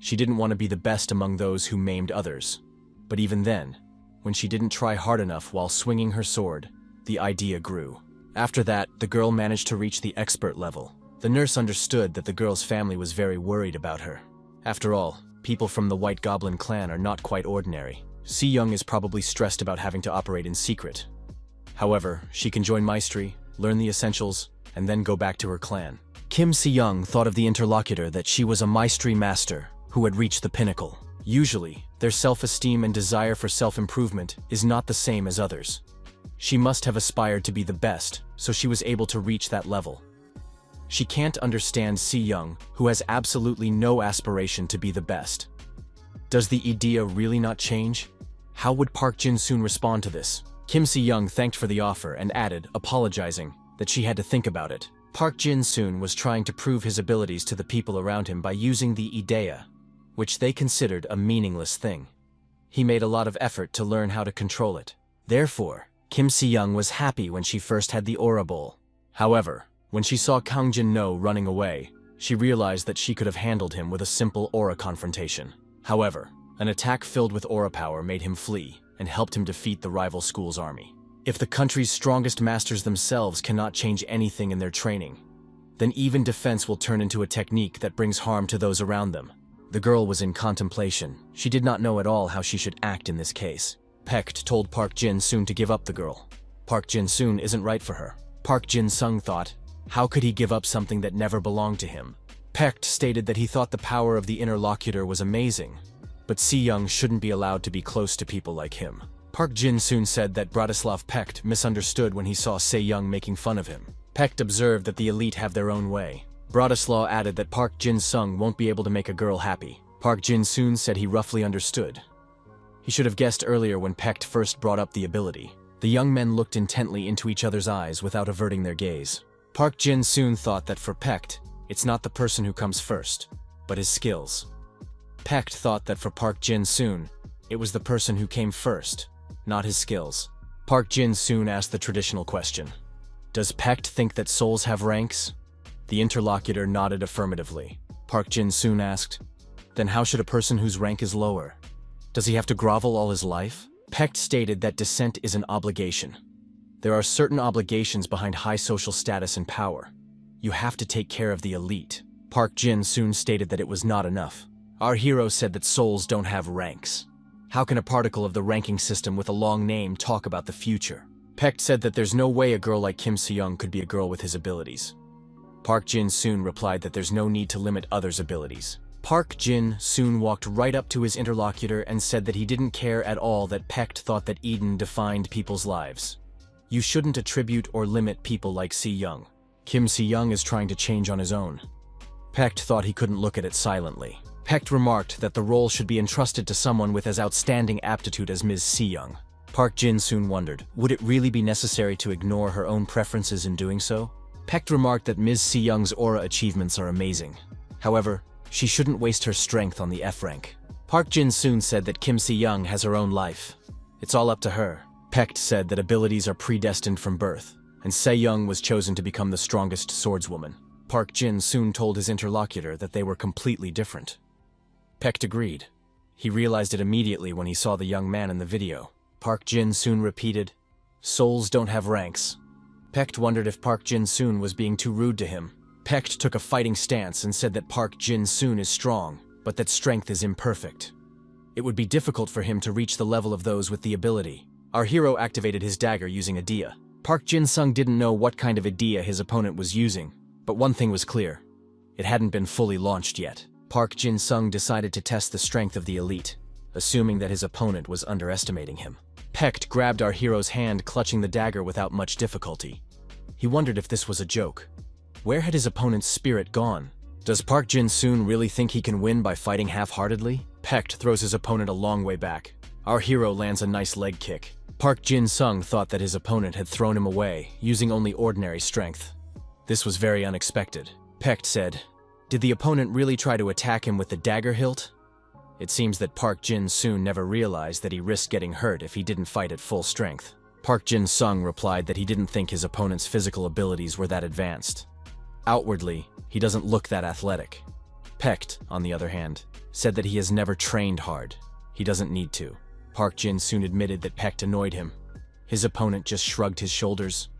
She didn't want to be the best among those who maimed others. But even then, when she didn't try hard enough while swinging her sword, the idea grew. After that, the girl managed to reach the expert level. The nurse understood that the girl's family was very worried about her. After all, people from the White Goblin clan are not quite ordinary. Si-young is probably stressed about having to operate in secret. However, she can join Maestri, learn the essentials, and then go back to her clan. Kim Si-young thought of the interlocutor that she was a Maestri master who had reached the pinnacle. Usually, their self-esteem and desire for self-improvement is not the same as others. She must have aspired to be the best, so she was able to reach that level. She can't understand Si-young, who has absolutely no aspiration to be the best. Does the idea really not change? How would Park Jin-soon respond to this? Kim Si-young thanked for the offer and added, apologizing, that she had to think about it. Park Jin-soon was trying to prove his abilities to the people around him by using the idea, which they considered a meaningless thing. He made a lot of effort to learn how to control it. Therefore, Kim Si-young was happy when she first had the aura bowl. However, when she saw Kang Jin-no running away, she realized that she could have handled him with a simple aura confrontation. However, an attack filled with aura power made him flee and helped him defeat the rival school's army. If the country's strongest masters themselves cannot change anything in their training, then even defense will turn into a technique that brings harm to those around them. The girl was in contemplation. She did not know at all how she should act in this case. Paect told Park Jin-soon to give up the girl. Park Jin-soon isn't right for her. Park Jin-sung thought, how could he give up something that never belonged to him? Paect stated that he thought the power of the interlocutor was amazing, but Si-young shouldn't be allowed to be close to people like him. Park Jin-soon said that Bratislav Paect misunderstood when he saw Se-young making fun of him. Paect observed that the elite have their own way. Bratislav added that Park Jin-sung won't be able to make a girl happy. Park Jin-soon said he roughly understood. He should have guessed earlier when Paect first brought up the ability. The young men looked intently into each other's eyes without averting their gaze. Park Jin-soon thought that for Paect, it's not the person who comes first, but his skills. Paect thought that for Park Jin-soon, it was the person who came first, not his skills. Park Jin-soon asked the traditional question. Does Paect think that souls have ranks? The interlocutor nodded affirmatively. Park Jin-soon asked, then how should a person whose rank is lower? Does he have to grovel all his life? Paect stated that descent is an obligation. There are certain obligations behind high social status and power. You have to take care of the elite. Park Jin-soon stated that it was not enough. Our hero said that souls don't have ranks. How can a particle of the ranking system with a long name talk about the future? Paect said that there's no way a girl like Kim Si-young could be a girl with his abilities. Park Jin-soon replied that there's no need to limit others' abilities. Park Jin-soon walked right up to his interlocutor and said that he didn't care at all that Paect thought that Eden defined people's lives. You shouldn't attribute or limit people like Si-young. Kim Si-young is trying to change on his own. Paect thought he couldn't look at it silently. Paect remarked that the role should be entrusted to someone with as outstanding aptitude as Ms. Si-young. Park Jin-soon wondered, would it really be necessary to ignore her own preferences in doing so? Paect remarked that Ms. Si-young's aura achievements are amazing. However, she shouldn't waste her strength on the F rank. Park Jin-soon said that Kim Si-young has her own life. It's all up to her. Paect said that abilities are predestined from birth, and Se-young was chosen to become the strongest swordswoman. Park Jin-soon told his interlocutor that they were completely different. Paect agreed. He realized it immediately when he saw the young man in the video. Park Jin-soon repeated, souls don't have ranks. Paect wondered if Park Jin-soon was being too rude to him. Paect took a fighting stance and said that Park Jin-soon is strong, but that strength is imperfect. It would be difficult for him to reach the level of those with the ability. Our hero activated his dagger using Idea. Park Jin-sung didn't know what kind of Idea his opponent was using, but one thing was clear. It hadn't been fully launched yet. Park Jin-sung decided to test the strength of the elite, assuming that his opponent was underestimating him. Paect grabbed our hero's hand, clutching the dagger without much difficulty. He wondered if this was a joke. Where had his opponent's spirit gone? Does Park Jin-soon really think he can win by fighting half-heartedly? Paect throws his opponent a long way back. Our hero lands a nice leg kick. Park Jin-sung thought that his opponent had thrown him away, using only ordinary strength. This was very unexpected. Paect said, did the opponent really try to attack him with the dagger hilt? It seems that Park Jin-soon never realized that he risked getting hurt if he didn't fight at full strength. Park Jin-sung replied that he didn't think his opponent's physical abilities were that advanced. Outwardly, he doesn't look that athletic. Paect, on the other hand, said that he has never trained hard. He doesn't need to. Park Jin-soon admitted that Paect annoyed him. His opponent just shrugged his shoulders.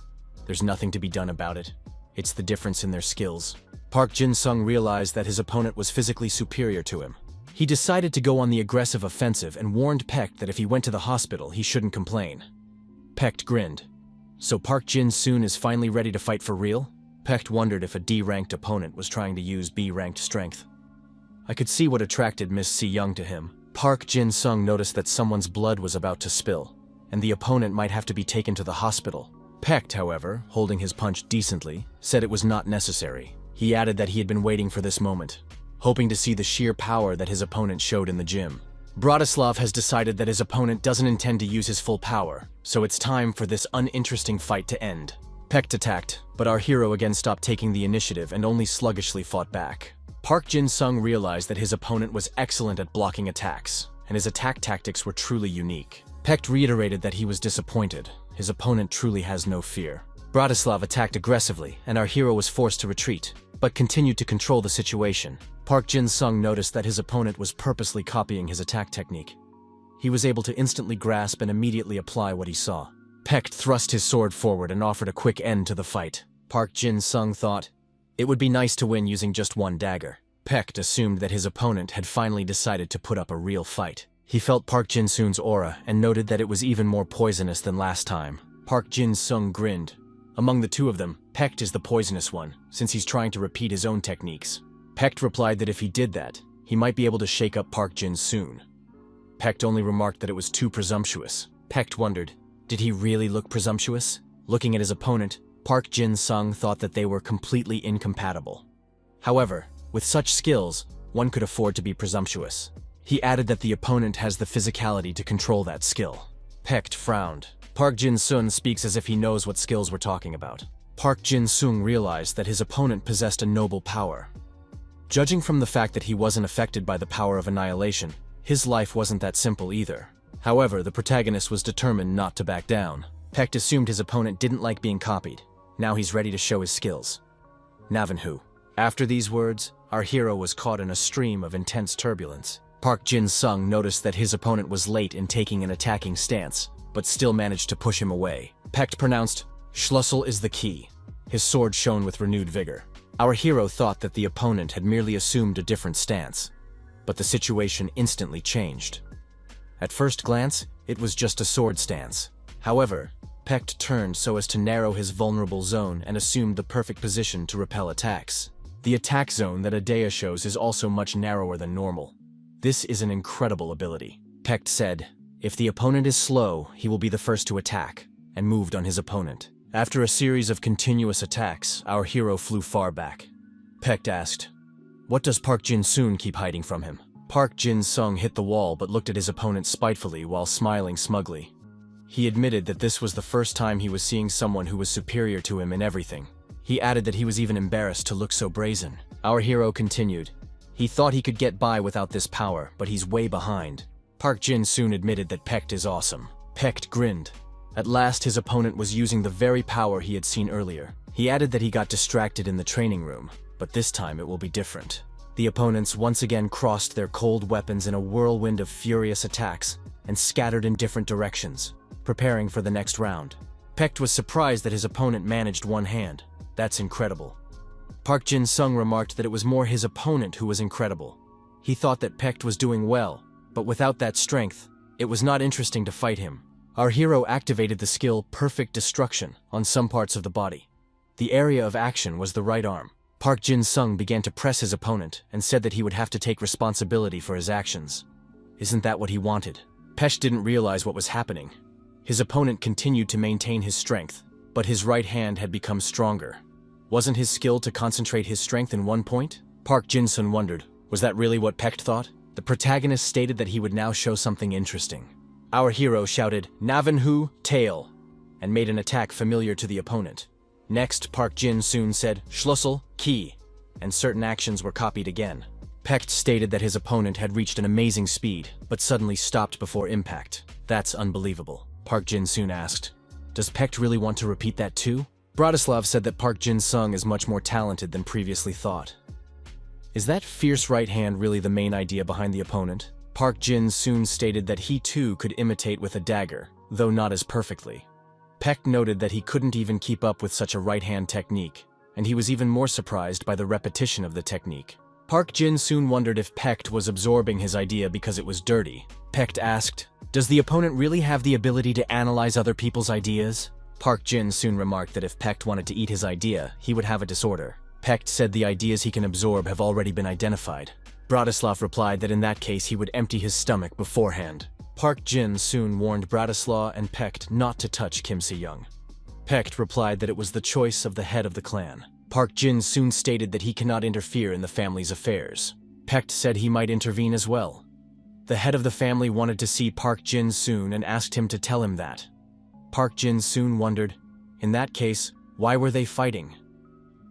There's nothing to be done about it. It's the difference in their skills. Park Jin-sung realized that his opponent was physically superior to him. He decided to go on the aggressive offensive and warned Paect that if he went to the hospital, he shouldn't complain. Paect grinned. So Park Jin-soon is finally ready to fight for real? Paect wondered if a D-ranked opponent was trying to use B-ranked strength. I could see what attracted Miss Si-young to him. Park Jin-sung noticed that someone's blood was about to spill, and the opponent might have to be taken to the hospital. Paect, however, holding his punch decently, said it was not necessary. He added that he had been waiting for this moment, hoping to see the sheer power that his opponent showed in the gym. Bratislav has decided that his opponent doesn't intend to use his full power, so it's time for this uninteresting fight to end. Paect attacked, But our hero again stopped taking the initiative and only sluggishly fought back. Park Jin-sung realized that his opponent was excellent at blocking attacks, and his attack tactics were truly unique. Pecht reiterated that he was disappointed. His opponent truly has no fear. Bratislav attacked aggressively, and our hero was forced to retreat, but continued to control the situation. Park Jin-sung noticed that his opponent was purposely copying his attack technique. He was able to instantly grasp and immediately apply what he saw. Pecht thrust his sword forward and offered a quick end to the fight. Park Jin-sung thought, it would be nice to win using just one dagger. Pecht assumed that his opponent had finally decided to put up a real fight. He felt Park Jin-sung's aura and noted that it was even more poisonous than last time. Park Jin-sung grinned. Among the two of them, Pecht is the poisonous one, since he's trying to repeat his own techniques. Pecht replied that if he did that, he might be able to shake up Park Jin-sung. Pecht only remarked that it was too presumptuous. Pecht wondered, did he really look presumptuous? Looking at his opponent, Park Jin-sung thought that they were completely incompatible. However, with such skills, one could afford to be presumptuous. He added that the opponent has the physicality to control that skill. Pecht frowned. Park Jin-sung speaks as if he knows what skills we're talking about. Park Jin-sung realized that his opponent possessed a noble power. Judging from the fact that he wasn't affected by the power of annihilation, his life wasn't that simple either. However, the protagonist was determined not to back down. Pecht assumed his opponent didn't like being copied. Now he's ready to show his skills. Navanhu. After these words, our hero was caught in a stream of intense turbulence. Park Jin-sung noticed that his opponent was late in taking an attacking stance, but still managed to push him away. Pecht pronounced, "Schlussel is the key." His sword shone with renewed vigor. Our hero thought that the opponent had merely assumed a different stance, but the situation instantly changed. At first glance, it was just a sword stance. However, Pecht turned so as to narrow his vulnerable zone and assumed the perfect position to repel attacks. The attack zone that Adea shows is also much narrower than normal. This is an incredible ability. Pecht said, if the opponent is slow, he will be the first to attack, and moved on his opponent. After a series of continuous attacks, our hero flew far back. Pecht asked, what does Park Jin-sung keep hiding from him? Park Jin-sung hit the wall but looked at his opponent spitefully while smiling smugly. He admitted that this was the first time he was seeing someone who was superior to him in everything. He added that he was even embarrassed to look so brazen. Our hero continued, he thought he could get by without this power, but he's way behind. Park Jin-sung admitted that Pecht is awesome. Pecht grinned. At last his opponent was using the very power he had seen earlier. He added that he got distracted in the training room, but this time it will be different. The opponents once again crossed their cold weapons in a whirlwind of furious attacks and scattered in different directions, preparing for the next round. Pecht was surprised that his opponent managed one hand. That's incredible. Park Jin-sung remarked that it was more his opponent who was incredible. He thought that Pecht was doing well, but without that strength, it was not interesting to fight him. Our hero activated the skill Perfect Destruction on some parts of the body. The area of action was the right arm. Park Jin-sung began to press his opponent and said that he would have to take responsibility for his actions. Isn't that what he wanted? Pecht didn't realize what was happening. His opponent continued to maintain his strength, but his right hand had become stronger. Wasn't his skill to concentrate his strength in one point? Park Jin-sung wondered, was that really what Pecht thought? The protagonist stated that he would now show something interesting. Our hero shouted, Navanhu, tail, and made an attack familiar to the opponent. Next, Park Jin-sung said, Schlussel, key, and certain actions were copied again. Pecht stated that his opponent had reached an amazing speed, but suddenly stopped before impact. That's unbelievable. Park Jin-sung asked, does Pecht really want to repeat that too? Bratislav said that Park Jin-sung is much more talented than previously thought. Is that fierce right hand really the main idea behind the opponent? Park Jin-sung stated that he too could imitate with a dagger, though not as perfectly. Pecht noted that he couldn't even keep up with such a right-hand technique, and he was even more surprised by the repetition of the technique. Park Jin-sung wondered if Pecht was absorbing his idea because it was dirty. Pecht asked, does the opponent really have the ability to analyze other people's ideas? Park Jin-sung remarked that if Pecht wanted to eat his idea, he would have a disorder. Pecht said the ideas he can absorb have already been identified. Bratislav replied that in that case he would empty his stomach beforehand. Park Jin-sung warned Bratislav and Pecht not to touch Kim Se-young. Pecht replied that it was the choice of the head of the clan. Park Jin-sung stated that he cannot interfere in the family's affairs. Pecht said he might intervene as well. The head of the family wanted to see Park Jin-sung and asked him to tell him that. Park Jin-sung wondered, in that case, Why were they fighting?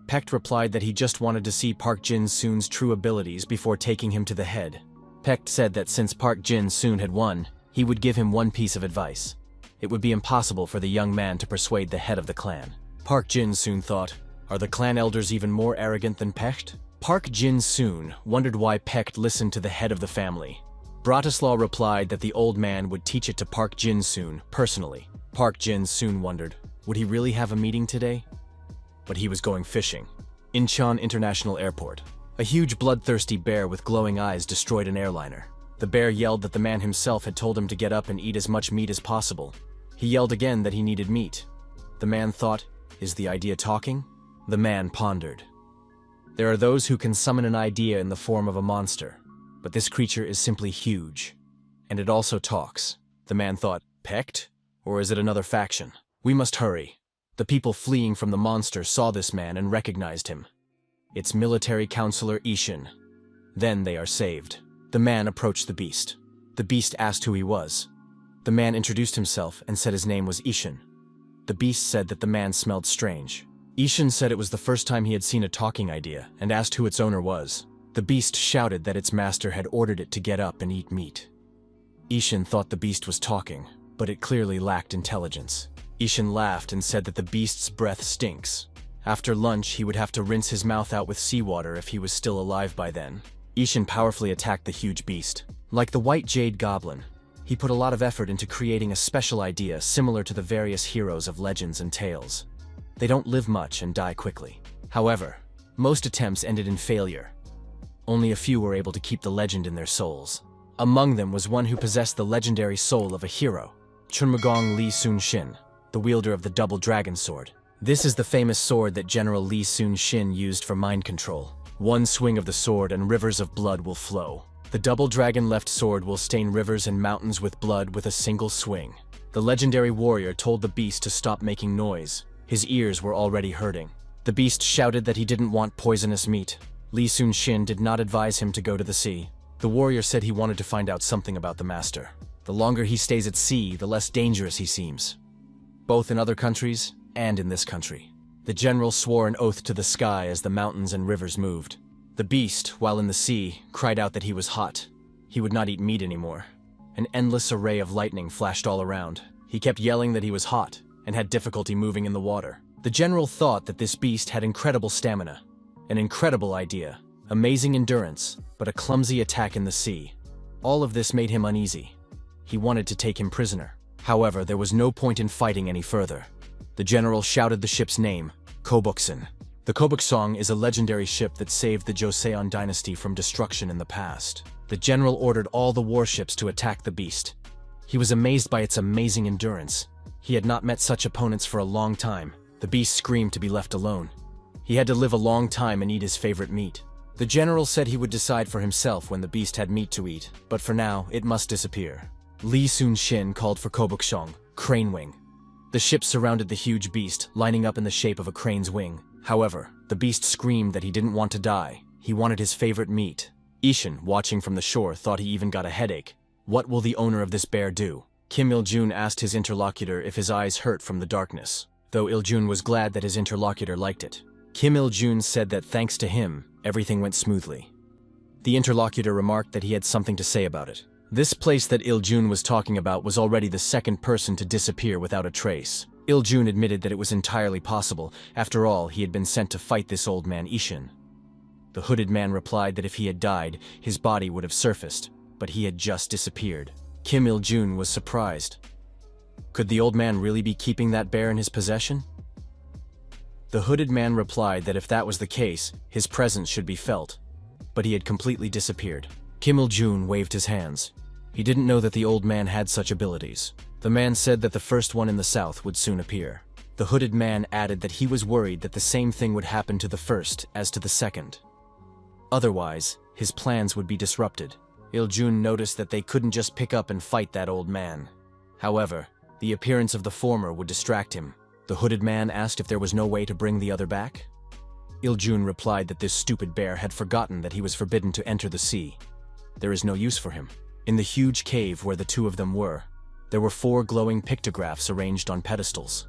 Pecht replied that he just wanted to see Park Jin-soon's true abilities before taking him to the head. Pecht said that since Park Jin-soon had won, he would give him one piece of advice. It would be impossible for the young man to persuade the head of the clan. Park Jin-soon thought, are the clan elders even more arrogant than Pecht? Park Jin-soon wondered why Pecht listened to the head of the family. Bratislaw replied that the old man would teach it to Park Jin-soon personally. Park Jin-soon wondered, would he really have a meeting today? But he was going fishing. Incheon International Airport. A huge bloodthirsty bear with glowing eyes destroyed an airliner. The bear yelled that the man himself had told him to get up and eat as much meat as possible. He yelled again that he needed meat. The man thought, is the idea talking? The man pondered. There are those who can summon an idea in the form of a monster, but this creature is simply huge. And it also talks. The man thought, Pecht? Or is it another faction? We must hurry. The people fleeing from the monster saw this man and recognized him. It's military counselor Ishin. Then they are saved. The man approached the beast. The beast asked who he was. The man introduced himself and said his name was Ishin. The beast said that the man smelled strange. Ishin said it was the first time he had seen a talking idea and asked who its owner was. The beast shouted that its master had ordered it to get up and eat meat. Ishin thought the beast was talking, but it clearly lacked intelligence. Ishin laughed and said that the beast's breath stinks. After lunch, he would have to rinse his mouth out with seawater if he was still alive by then. Ishin powerfully attacked the huge beast. Like the White Jade Goblin, he put a lot of effort into creating a special idea similar to the various heroes of legends and tales. They don't live much and die quickly. However, most attempts ended in failure. Only a few were able to keep the legend in their souls. Among them was one who possessed the legendary soul of a hero, Chunmagong Lee Sun-shin, the wielder of the double dragon sword. This is the famous sword that General Lee Sun-shin used for mind control. One swing of the sword and rivers of blood will flow. The double dragon left sword will stain rivers and mountains with blood with a single swing. The legendary warrior told the beast to stop making noise. His ears were already hurting. The beast shouted that he didn't want poisonous meat. Lee Sun-shin did not advise him to go to the sea. The warrior said he wanted to find out something about the master. The longer he stays at sea, the less dangerous he seems. Both in other countries and in this country. The general swore an oath to the sky as the mountains and rivers moved. The beast, while in the sea, cried out that he was hot. He would not eat meat anymore. An endless array of lightning flashed all around. He kept yelling that he was hot and had difficulty moving in the water. The general thought that this beast had incredible stamina, an incredible idea, amazing endurance, but a clumsy attack in the sea. All of this made him uneasy. He wanted to take him prisoner. However, there was no point in fighting any further. The general shouted the ship's name, Kobuksan. The Kobuksong is a legendary ship that saved the Joseon dynasty from destruction in the past. The general ordered all the warships to attack the beast. He was amazed by its amazing endurance. He had not met such opponents for a long time. The beast screamed to be left alone. He had to live a long time and eat his favorite meat. The general said he would decide for himself when the beast had meat to eat, but for now, it must disappear. Lee Sun-shin called for Kobuksong, crane wing. The ship surrounded the huge beast, lining up in the shape of a crane's wing. However, the beast screamed that he didn't want to die. He wanted his favorite meat. Ishin, watching from the shore, thought he even got a headache. What will the owner of this bear do? Kim Il-jun asked his interlocutor if his eyes hurt from the darkness, though Il-jun was glad that his interlocutor liked it. Kim Il-jun said that thanks to him, everything went smoothly. The interlocutor remarked that he had something to say about it. This place that Il-jun was talking about was already the second person to disappear without a trace. Il-jun admitted that it was entirely possible. After all, he had been sent to fight this old man Ishin. The hooded man replied that if he had died, his body would have surfaced, but he had just disappeared. Kim Il-jun was surprised. Could the old man really be keeping that bear in his possession? The hooded man replied that if that was the case, his presence should be felt, but he had completely disappeared. Kim Il-jun waved his hands. He didn't know that the old man had such abilities. The man said that the first one in the south would soon appear. The hooded man added that he was worried that the same thing would happen to the first as to the second. Otherwise, his plans would be disrupted. Il-jun noticed that they couldn't just pick up and fight that old man. However, the appearance of the former would distract him. The hooded man asked if there was no way to bring the other back. Il-jun replied that this stupid bear had forgotten that he was forbidden to enter the sea. There is no use for him. In the huge cave where the two of them were, there were 4 glowing pictographs arranged on pedestals.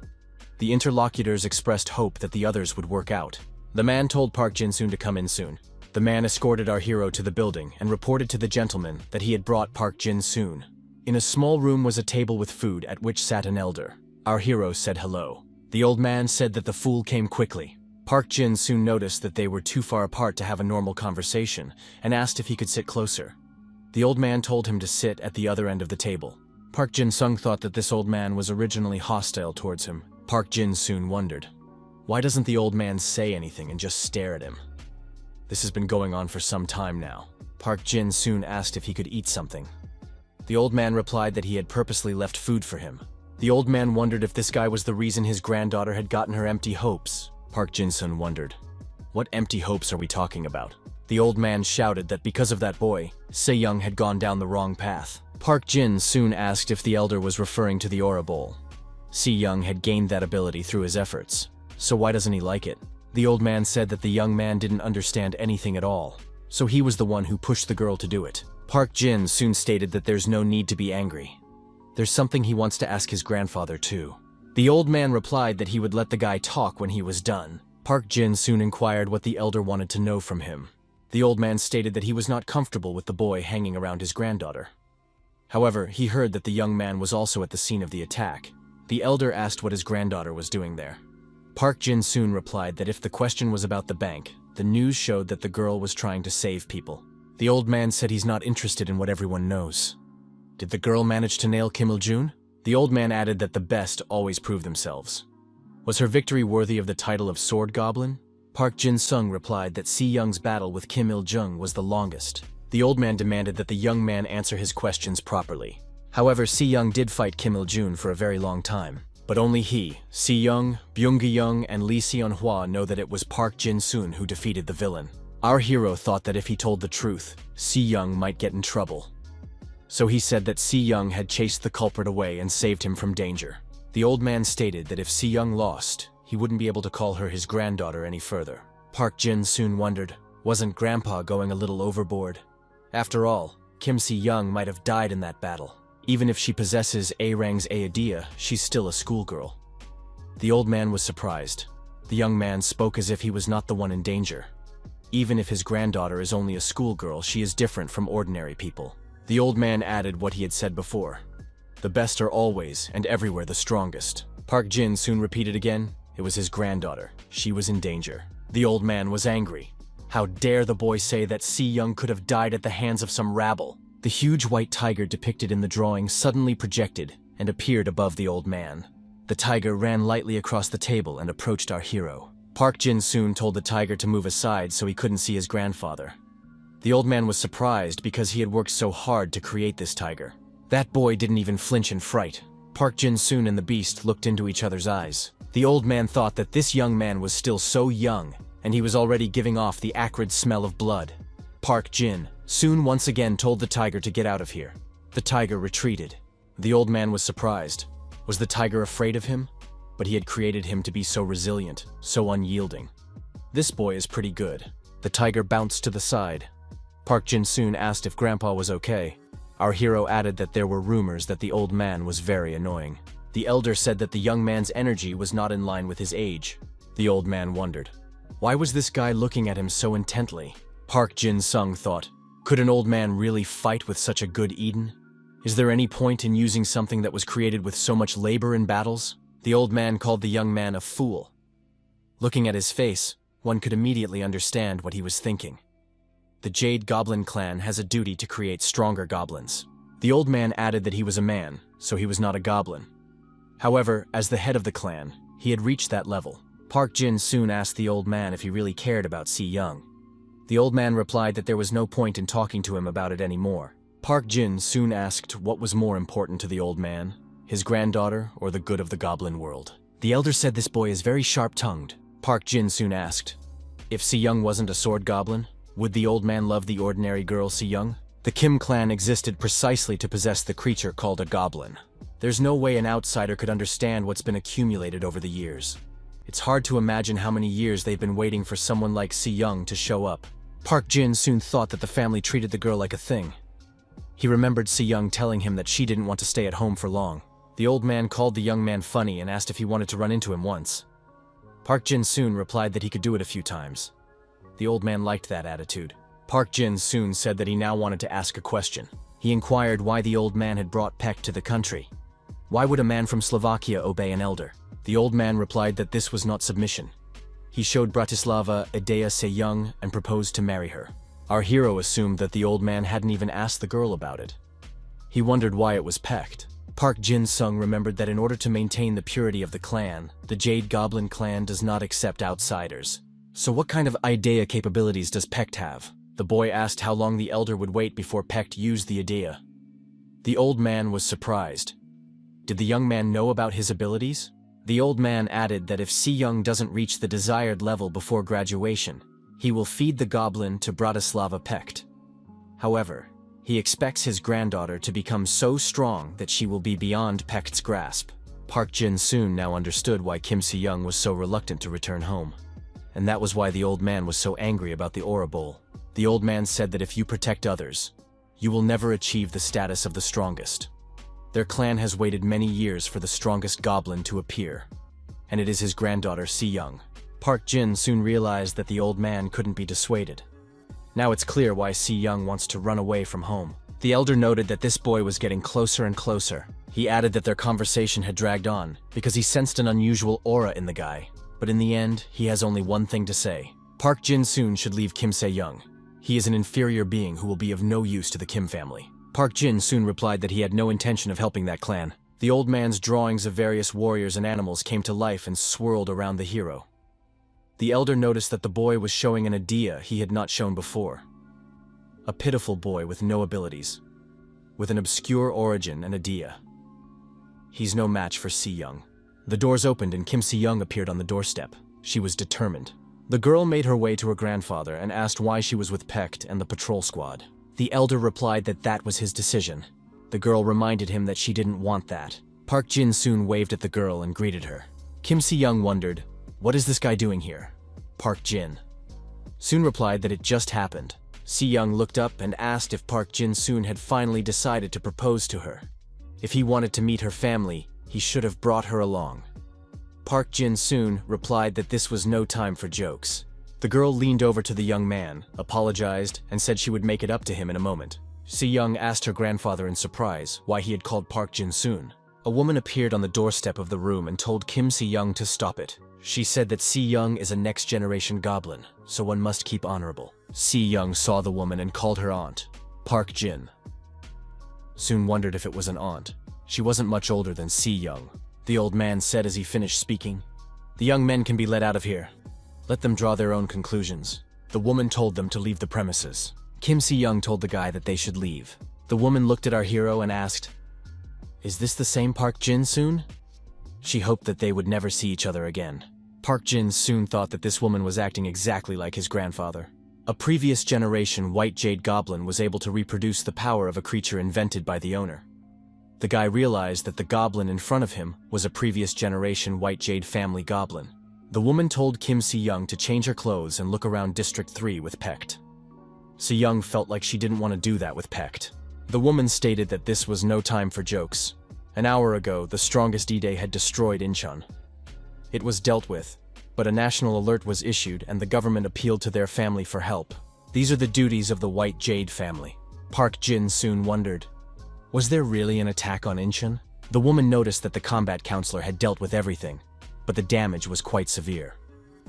The interlocutors expressed hope that the others would work out. The man told Park Jin-soon to come in soon. The man escorted our hero to the building and reported to the gentleman that he had brought Park Jin-soon. In a small room was a table with food at which sat an elder. Our hero said hello. The old man said that the fool came quickly. Park Jin-soon noticed that they were too far apart to have a normal conversation and asked if he could sit closer. The old man told him to sit at the other end of the table. Park Jin-sung thought that this old man was originally hostile towards him. Park Jin-soon wondered, why doesn't the old man say anything and just stare at him? This has been going on for some time now. Park Jin-soon asked if he could eat something. The old man replied that he had purposely left food for him. The old man wondered if this guy was the reason his granddaughter had gotten her empty hopes. Park Jin-sung wondered, what empty hopes are we talking about? The old man shouted that because of that boy, Se-young had gone down the wrong path. Park Jin-soon asked if the elder was referring to the aura bowl. Se-young had gained that ability through his efforts, so why doesn't he like it? The old man said that the young man didn't understand anything at all, so he was the one who pushed the girl to do it. Park Jin-soon stated that there's no need to be angry. There's something he wants to ask his grandfather too. The old man replied that he would let the guy talk when he was done. Park Jin-soon inquired what the elder wanted to know from him. The old man stated that he was not comfortable with the boy hanging around his granddaughter. However, he heard that the young man was also at the scene of the attack. The elder asked what his granddaughter was doing there. Park Jin-soon replied that if the question was about the bank, the news showed that the girl was trying to save people. The old man said he's not interested in what everyone knows. Did the girl manage to nail Kim Il-jun? The old man added that the best always prove themselves. Was her victory worthy of the title of Sword Goblin? Park Jin-sung replied that Se-young's battle with Kim Il-jun was the longest. The old man demanded that the young man answer his questions properly. However, Se-young did fight Kim Il-jun for a very long time. But only he, Se-young, Byung-gi-young, and Lee Seon-hwa know that it was Park Jin-soon who defeated the villain. Our hero thought that if he told the truth, Se-young might get in trouble. So he said that Se-young had chased the culprit away and saved him from danger. The old man stated that if Se-young lost, he wouldn't be able to call her his granddaughter any further. Park Jin-soon wondered, wasn't Grandpa going a little overboard? After all, Kim Se-young might have died in that battle. Even if she possesses A-Rang's idea, she's still a schoolgirl. The old man was surprised. The young man spoke as if he was not the one in danger. Even if his granddaughter is only a schoolgirl, she is different from ordinary people. The old man added what he had said before. The best are always and everywhere the strongest. Park Jin-soon repeated again. It was his granddaughter. She was in danger. The old man was angry. How dare the boy say that Se-young could have died at the hands of some rabble? The huge white tiger depicted in the drawing suddenly projected and appeared above the old man. The tiger ran lightly across the table and approached our hero. Park Jin-soon told the tiger to move aside so he couldn't see his grandfather. The old man was surprised because he had worked so hard to create this tiger. That boy didn't even flinch in fright. Park Jin-soon and the beast looked into each other's eyes. The old man thought that this young man was still so young, and he was already giving off the acrid smell of blood. Park Jin-soon once again told the tiger to get out of here. The tiger retreated. The old man was surprised. Was the tiger afraid of him? But he had created him to be so resilient, so unyielding. This boy is pretty good. The tiger bounced to the side. Park Jin-soon asked if Grandpa was okay. Our hero added that there were rumors that the old man was very annoying. The elder said that the young man's energy was not in line with his age. The old man wondered, why was this guy looking at him so intently? Park Jin-sung thought, could an old man really fight with such a good Eden? Is there any point in using something that was created with so much labor in battles? The old man called the young man a fool. Looking at his face, one could immediately understand what he was thinking. The Jade Goblin clan has a duty to create stronger goblins. The old man added that he was a man, so he was not a goblin. However, as the head of the clan, he had reached that level. Park Jin-soon asked the old man if he really cared about Se-young. The old man replied that there was no point in talking to him about it anymore. Park Jin-soon asked what was more important to the old man, his granddaughter or the good of the goblin world. The elder said this boy is very sharp-tongued. Park Jin-soon asked, if Se-young wasn't a sword goblin, would the old man love the ordinary girl Se-young? The Kim clan existed precisely to possess the creature called a goblin. There's no way an outsider could understand what's been accumulated over the years. It's hard to imagine how many years they've been waiting for someone like Se-young to show up. Park Jin-soon thought that the family treated the girl like a thing. He remembered Se-young telling him that she didn't want to stay at home for long. The old man called the young man funny and asked if he wanted to run into him once. Park Jin-soon replied that he could do it a few times. The old man liked that attitude. Park Jin-soon said that he now wanted to ask a question. He inquired why the old man had brought Pek to the country. Why would a man from Slovakia obey an elder? The old man replied that this was not submission. He showed Bratislava Idea Se-young and proposed to marry her. Our hero assumed that the old man hadn't even asked the girl about it. He wondered why it was Pekt. Park Jin-sung remembered that in order to maintain the purity of the clan, the Jade Goblin clan does not accept outsiders. So what kind of idea capabilities does Pekt have? The boy asked how long the elder would wait before Pekt used the idea. The old man was surprised. Did the young man know about his abilities? The old man added that if Se-young doesn't reach the desired level before graduation, he will feed the goblin to Bratislava Pekt. However, he expects his granddaughter to become so strong that she will be beyond Pekt's grasp. Park Jin-soon now understood why Kim Se-young was so reluctant to return home. And that was why the old man was so angry about the Aura Bowl. The old man said that if you protect others, you will never achieve the status of the strongest. Their clan has waited many years for the strongest goblin to appear, and it is his granddaughter Se-young. Park Jin soon realized that the old man couldn't be dissuaded. Now it's clear why Se-young wants to run away from home. The elder noted that this boy was getting closer and closer. He added that their conversation had dragged on because he sensed an unusual aura in the guy. But in the end, he has only one thing to say. Park Jin-soon should leave Kim Se-young. He is an inferior being who will be of no use to the Kim family. Park Jin soon replied that he had no intention of helping that clan. The old man's drawings of various warriors and animals came to life and swirled around the hero. The elder noticed that the boy was showing an idea he had not shown before. A pitiful boy with no abilities, with an obscure origin and idea. He's no match for Se-young. The doors opened and Kim Se-young appeared on the doorstep. She was determined. The girl made her way to her grandfather and asked why she was with Pekt and the patrol squad. The elder replied that that was his decision. The girl reminded him that she didn't want that. Park Jin soon waved at the girl and greeted her. Kim Se-young wondered, "What is this guy doing here?" Park Jin soon replied that it just happened. Se-young looked up and asked if Park Jin soon had finally decided to propose to her. If he wanted to meet her family, he should have brought her along. Park Jin soon replied that this was no time for jokes. The girl leaned over to the young man, apologized, and said she would make it up to him in a moment. Se-young asked her grandfather in surprise why he had called Park Jin-soon. A woman appeared on the doorstep of the room and told Kim Se-young to stop it. She said that Se-young is a next-generation goblin, so one must keep honorable. Se-young saw the woman and called her aunt. Park Jin soon wondered if it was an aunt. She wasn't much older than Se-young. The old man said as he finished speaking, "The young men can be let out of here. Let them draw their own conclusions." The woman told them to leave the premises. Kim Se-young told the guy that they should leave. The woman looked at our hero and asked, "Is this the same Park Jin-soon?" She hoped that they would never see each other again. Park Jin soon thought that this woman was acting exactly like his grandfather. A previous generation White Jade Goblin was able to reproduce the power of a creature invented by the owner. The guy realized that the goblin in front of him was a previous generation White Jade family goblin. The woman told Kim Se-young to change her clothes and look around District 3 with Pekt. Se-young felt like she didn't want to do that with Pekt. The woman stated that this was no time for jokes. An hour ago, the strongest Ide had destroyed Incheon. It was dealt with, but a national alert was issued and the government appealed to their family for help. These are the duties of the White Jade family. Park Jin soon wondered, was there really an attack on Incheon? The woman noticed that the combat counselor had dealt with everything, but the damage was quite severe.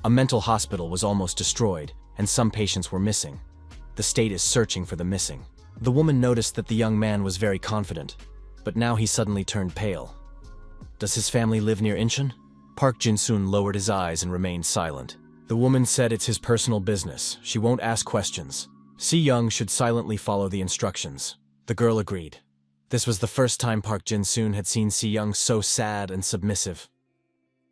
A mental hospital was almost destroyed, and some patients were missing. The state is searching for the missing. The woman noticed that the young man was very confident, but now he suddenly turned pale. Does his family live near Incheon? Park Jin-soon lowered his eyes and remained silent. The woman said it's his personal business. She won't ask questions. Se-young should silently follow the instructions. The girl agreed. This was the first time Park Jin-soon had seen Se-young so sad and submissive.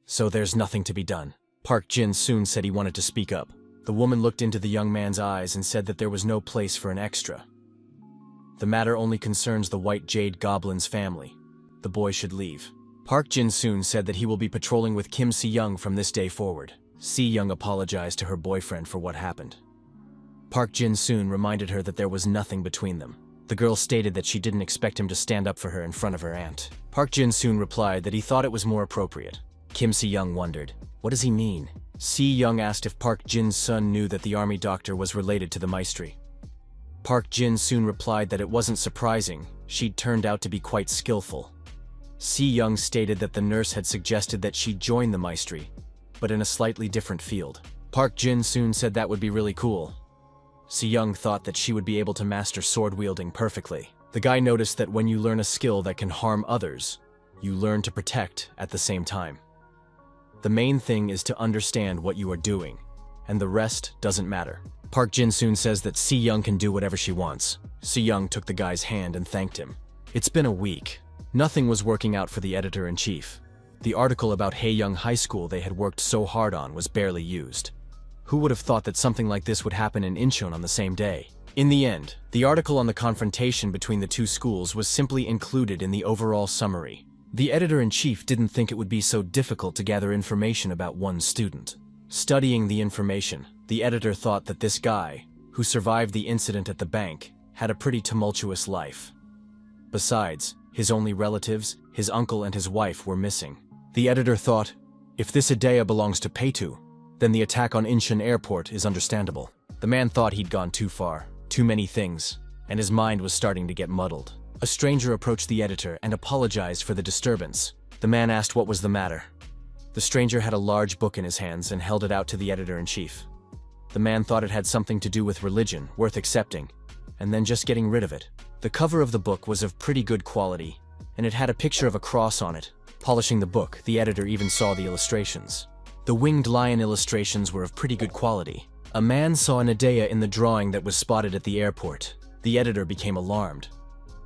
So there's nothing to be done. Park Jin-soon said he wanted to speak up. The woman looked into the young man's eyes and said that there was no place for an extra. The matter only concerns the White Jade Goblin's family. The boy should leave. Park Jin-soon said that he will be patrolling with Kim Se-young from this day forward. Se-young apologized to her boyfriend for what happened. Park Jin-soon reminded her that there was nothing between them. The girl stated that she didn't expect him to stand up for her in front of her aunt. Park Jin-soon replied that he thought it was more appropriate. Kim Si-young wondered, what does he mean? Si-young asked if Park Jin's son knew that the army doctor was related to the maestri. Park Jin-soon replied that it wasn't surprising, she'd turned out to be quite skillful. Si-young stated that the nurse had suggested that she join the maestri, but in a slightly different field. Park Jin-soon said that would be really cool. Si-young thought that she would be able to master sword-wielding perfectly. The guy noticed that when you learn a skill that can harm others, you learn to protect at the same time. The main thing is to understand what you are doing, and the rest doesn't matter. Park Jin-soon says that Si-young can do whatever she wants. Si-young took the guy's hand and thanked him. It's been a week. Nothing was working out for the editor-in-chief. The article about Haeyoung High School they had worked so hard on was barely used. Who would have thought that something like this would happen in Incheon on the same day? In the end, the article on the confrontation between the two schools was simply included in the overall summary. The editor-in-chief didn't think it would be so difficult to gather information about one student. Studying the information, the editor thought that this guy, who survived the incident at the bank, had a pretty tumultuous life. Besides, his only relatives, his uncle and his wife, were missing. The editor thought, if this Idea belongs to Peitu, then the attack on Incheon Airport is understandable. The man thought he'd gone too far, too many things, and his mind was starting to get muddled. A stranger approached the editor and apologized for the disturbance. The man asked what was the matter. The stranger had a large book in his hands and held it out to the editor-in-chief. The man thought it had something to do with religion, worth accepting, and then just getting rid of it. The cover of the book was of pretty good quality, and it had a picture of a cross on it. Polishing the book, the editor even saw the illustrations. The winged lion illustrations were of pretty good quality. A man saw an Idea in the drawing that was spotted at the airport. The editor became alarmed.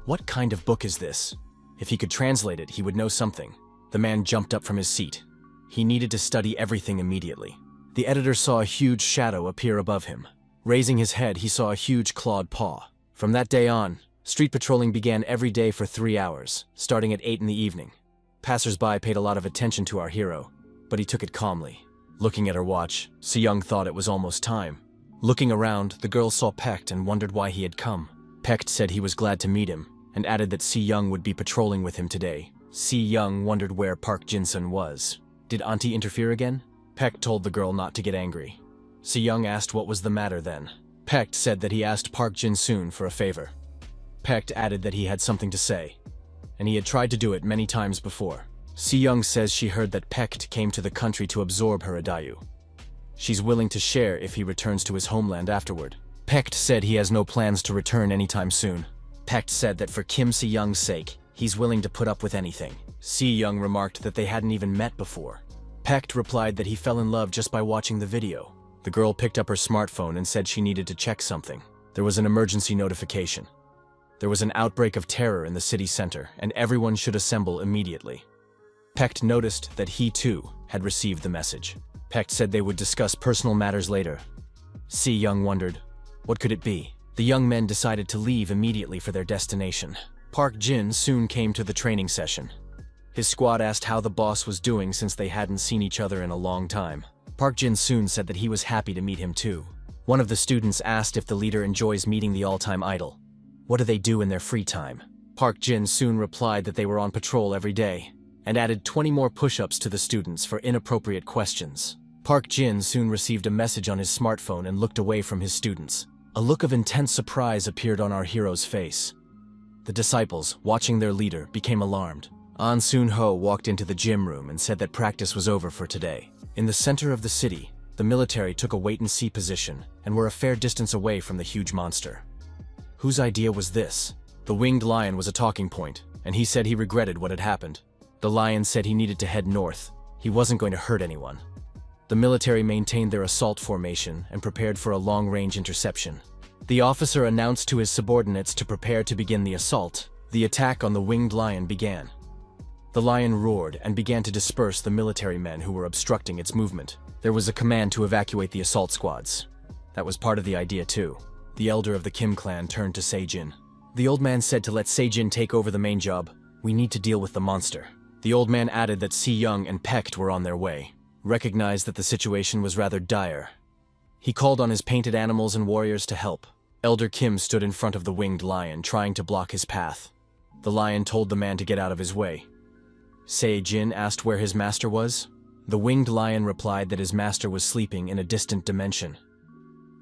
What kind of book is this? If he could translate it, he would know something. The man jumped up from his seat. He needed to study everything immediately. The editor saw a huge shadow appear above him. Raising his head, he saw a huge clawed paw. From that day on, street patrolling began every day for 3 hours, starting at 8 in the evening. Passers-by paid a lot of attention to our hero, but he took it calmly. Looking at her watch, Si-young thought it was almost time. Looking around, the girl saw Pecht and wondered why he had come. Pecht said he was glad to meet him, and added that Si-young would be patrolling with him today. Si-young wondered where Park Jin-sun was. Did Auntie interfere again? Pecht told the girl not to get angry. Si-young asked what was the matter then. Pecht said that he asked Park Jin-soon for a favor. Pecht added that he had something to say, and he had tried to do it many times before. Si-young says she heard that Pecht came to the country to absorb her Adayu. She's willing to share if he returns to his homeland afterward. Pecht said he has no plans to return anytime soon. Pecht said that for Kim Si-young's sake, he's willing to put up with anything. Si-young remarked that they hadn't even met before. Pecht replied that he fell in love just by watching the video. The girl picked up her smartphone and said she needed to check something. There was an emergency notification. There was an outbreak of terror in the city center, and everyone should assemble immediately. Pecht noticed that he, too, had received the message. Pecht said they would discuss personal matters later. Si-young wondered, what could it be? The young men decided to leave immediately for their destination. Park Jin soon came to the training session. His squad asked how the boss was doing since they hadn't seen each other in a long time. Park Jin soon said that he was happy to meet him too. One of the students asked if the leader enjoys meeting the all-time idol. What do they do in their free time? Park Jin soon replied that they were on patrol every day, and added 20 more push-ups to the students for inappropriate questions. Park Jin soon received a message on his smartphone and looked away from his students. A look of intense surprise appeared on our hero's face. The disciples, watching their leader, became alarmed. An Soon-ho walked into the gym room and said that practice was over for today. In the center of the city, the military took a wait-and-see position and were a fair distance away from the huge monster. Whose idea was this? The winged lion was a talking point, and he said he regretted what had happened. The lion said he needed to head north. He wasn't going to hurt anyone. The military maintained their assault formation and prepared for a long-range interception. The officer announced to his subordinates to prepare to begin the assault. The attack on the winged lion began. The lion roared and began to disperse the military men who were obstructing its movement. There was a command to evacuate the assault squads. That was part of the idea too. The elder of the Kim clan turned to Sejin. The old man said to let Sejin take over the main job. We need to deal with the monster. The old man added that Si-young and Pecht were on their way. Recognized that the situation was rather dire. He called on his painted animals and warriors to help. Elder Kim stood in front of the winged lion, trying to block his path. The lion told the man to get out of his way. Se-jin asked where his master was. The winged lion replied that his master was sleeping in a distant dimension.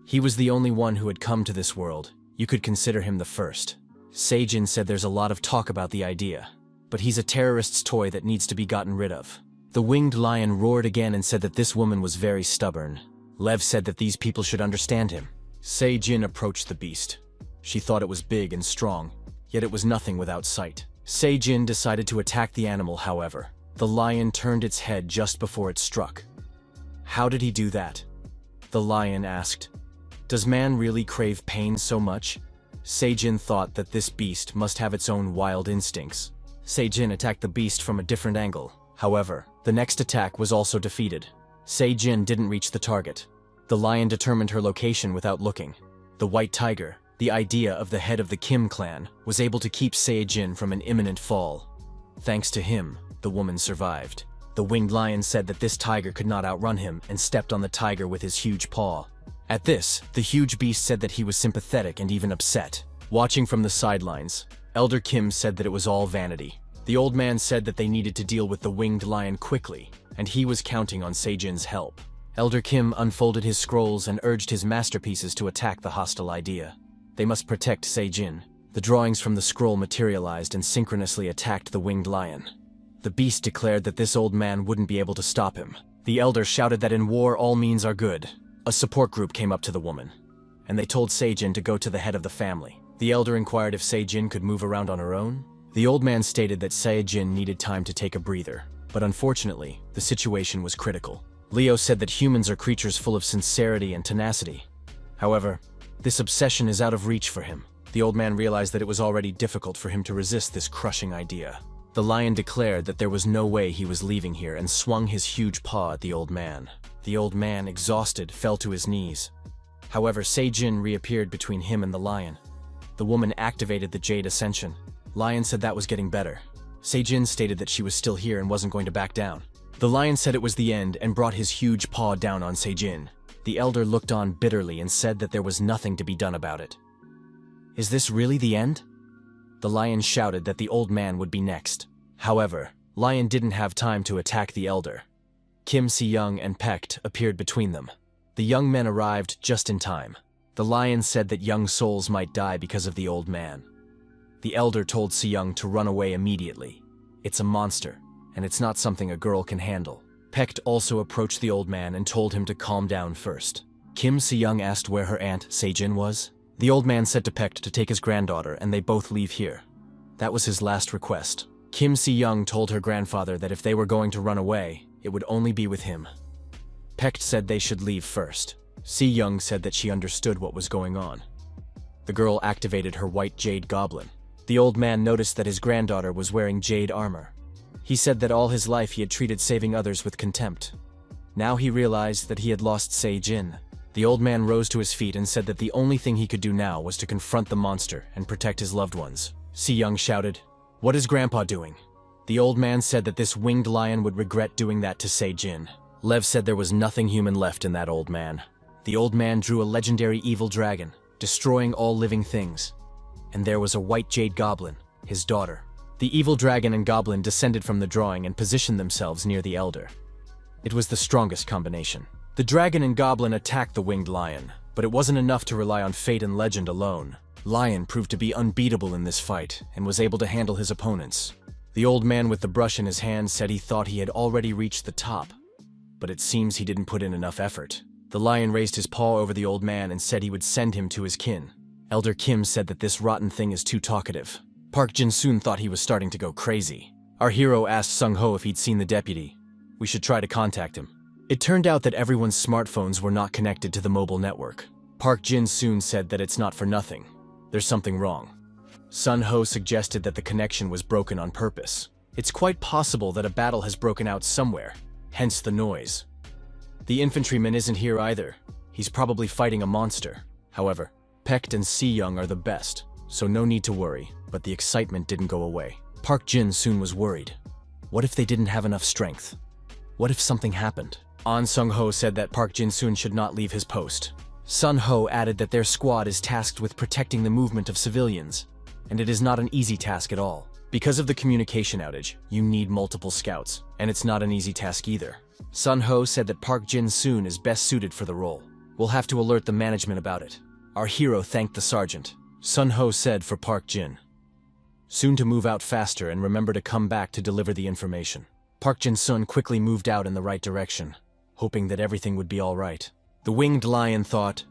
He was the only one who had come to this world. You could consider him the first. Se-jin said there's a lot of talk about the idea, but he's a terrorist's toy that needs to be gotten rid of. The winged lion roared again and said that this woman was very stubborn. Lev said that these people should understand him. Se-jin approached the beast. She thought it was big and strong, yet it was nothing without sight. Se-jin decided to attack the animal, however. The lion turned its head just before it struck. How did he do that? The lion asked. Does man really crave pain so much? Se-jin thought that this beast must have its own wild instincts. Se-jin attacked the beast from a different angle. However, the next attack was also defeated. Se-jin didn't reach the target. The lion determined her location without looking. The white tiger, the idea of the head of the Kim clan, was able to keep Se-jin from an imminent fall. Thanks to him, the woman survived. The winged lion said that this tiger could not outrun him and stepped on the tiger with his huge paw. At this, the huge beast said that he was sympathetic and even upset. Watching from the sidelines, Elder Kim said that it was all vanity. The old man said that they needed to deal with the winged lion quickly, and he was counting on Se-jin's help. Elder Kim unfolded his scrolls and urged his masterpieces to attack the hostile idea. They must protect Se-jin. The drawings from the scroll materialized and synchronously attacked the winged lion. The beast declared that this old man wouldn't be able to stop him. The elder shouted that in war all means are good. A support group came up to the woman, and they told Se-jin to go to the head of the family. The elder inquired if Se-jin could move around on her own. The old man stated that Se-jin needed time to take a breather, but unfortunately, the situation was critical. Leo said that humans are creatures full of sincerity and tenacity. However, this obsession is out of reach for him. The old man realized that it was already difficult for him to resist this crushing idea. The lion declared that there was no way he was leaving here and swung his huge paw at the old man. The old man, exhausted, fell to his knees. However, Se-jin reappeared between him and the lion. The woman activated the Jade Ascension. Lion said that was getting better. Se-jin stated that she was still here and wasn't going to back down. The lion said it was the end and brought his huge paw down on Se-jin. The elder looked on bitterly and said that there was nothing to be done about it. Is this really the end? The lion shouted that the old man would be next. However, Lion didn't have time to attack the elder. Kim Si-young and Paect appeared between them. The young men arrived just in time. The lion said that young souls might die because of the old man. The elder told Si-young to run away immediately. It's a monster, and it's not something a girl can handle. Paect also approached the old man and told him to calm down first. Kim Si-young asked where her aunt Se-jin was. The old man said to Paect to take his granddaughter and they both leave here. That was his last request. Kim Si-young told her grandfather that if they were going to run away, it would only be with him. Paect said they should leave first. Si-young said that she understood what was going on. The girl activated her white jade goblin. The old man noticed that his granddaughter was wearing jade armor. He said that all his life he had treated saving others with contempt. Now he realized that he had lost Se-jin. The old man rose to his feet and said that the only thing he could do now was to confront the monster and protect his loved ones. Si-young shouted, "What is Grandpa doing?" The old man said that this winged lion would regret doing that to Se-jin. Lev said there was nothing human left in that old man. The old man drew a legendary evil dragon, destroying all living things. And there was a white jade goblin, his daughter. The evil dragon and goblin descended from the drawing and positioned themselves near the elder. It was the strongest combination. The dragon and goblin attacked the winged lion, but it wasn't enough to rely on fate and legend alone. Lion proved to be unbeatable in this fight and was able to handle his opponents. The old man with the brush in his hand said he thought he had already reached the top, but it seems he didn't put in enough effort. The lion raised his paw over the old man and said he would send him to his kin. Elder Kim said that this rotten thing is too talkative. Park Jin-soon thought he was starting to go crazy. Our hero asked Sung-ho if he'd seen the deputy. We should try to contact him. It turned out that everyone's smartphones were not connected to the mobile network. Park Jin-soon said that it's not for nothing. There's something wrong. Sun-ho suggested that the connection was broken on purpose. It's quite possible that a battle has broken out somewhere, hence the noise. The infantryman isn't here either. He's probably fighting a monster. However, Paect and Si-young are the best, so no need to worry, but the excitement didn't go away. Park Jin-soon was worried. What if they didn't have enough strength? What if something happened? An Sung-ho said that Park Jin-soon should not leave his post. Sun Ho added that their squad is tasked with protecting the movement of civilians, and it is not an easy task at all. Because of the communication outage, you need multiple scouts, and it's not an easy task either. Sun Ho said that Park Jin-soon is best suited for the role. We'll have to alert the management about it. Our hero thanked the sergeant. Sun Ho said for Park Jin, soon to move out faster and remember to come back to deliver the information. Park Jin-sun quickly moved out in the right direction, hoping that everything would be all right. The winged lion thought,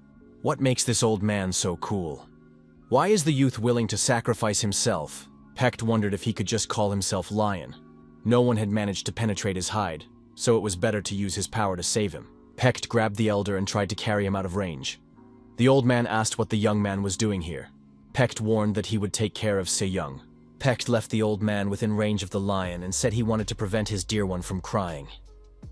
what makes this old man so cool? Why is the youth willing to sacrifice himself? Pecht wondered if he could just call himself Lion. No one had managed to penetrate his hide, so it was better to use his power to save him. Pecht grabbed the elder and tried to carry him out of range. The old man asked what the young man was doing here. Pecht warned that he would take care of Se-young. Pecht left the old man within range of the lion and said he wanted to prevent his dear one from crying.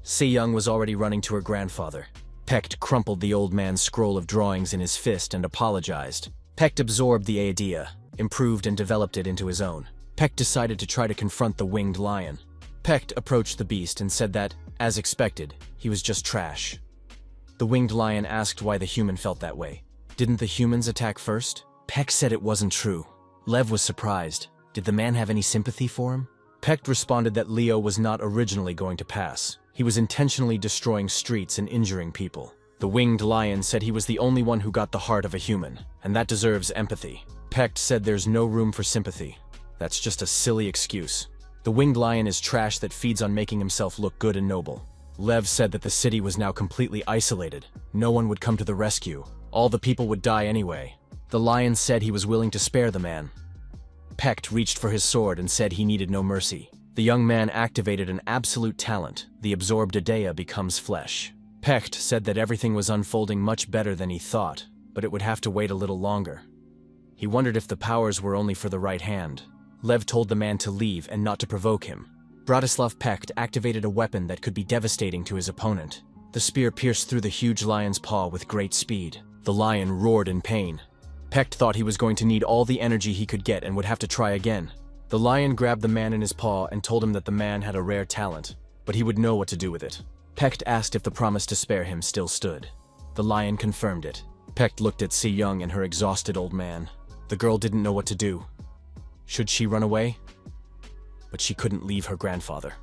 Se-young was already running to her grandfather. Pecht crumpled the old man's scroll of drawings in his fist and apologized. Pecht absorbed the idea, improved and developed it into his own. Pecht decided to try to confront the winged lion. Pecht approached the beast and said that, as expected, he was just trash. The winged lion asked why the human felt that way. Didn't the humans attack first? Pecht said it wasn't true. Lev was surprised. Did the man have any sympathy for him? Pecht responded that Leo was not originally going to pass. He was intentionally destroying streets and injuring people. The winged lion said he was the only one who got the heart of a human, and that deserves empathy. Pecht said there's no room for sympathy. That's just a silly excuse. The winged lion is trash that feeds on making himself look good and noble. Lev said that the city was now completely isolated. No one would come to the rescue. All the people would die anyway. The lion said he was willing to spare the man. Pecht reached for his sword and said he needed no mercy. The young man activated an absolute talent. The absorbed Idea becomes flesh. Pecht said that everything was unfolding much better than he thought, but it would have to wait a little longer. He wondered if the powers were only for the right hand. Lev told the man to leave and not to provoke him. Bratislav Pecht activated a weapon that could be devastating to his opponent. The spear pierced through the huge lion's paw with great speed. The lion roared in pain. Pecht thought he was going to need all the energy he could get and would have to try again. The lion grabbed the man in his paw and told him that the man had a rare talent, but he would know what to do with it. Pecht asked if the promise to spare him still stood. The lion confirmed it. Pecht looked at Se-young and her exhausted old man. The girl didn't know what to do. Should she run away? But she couldn't leave her grandfather.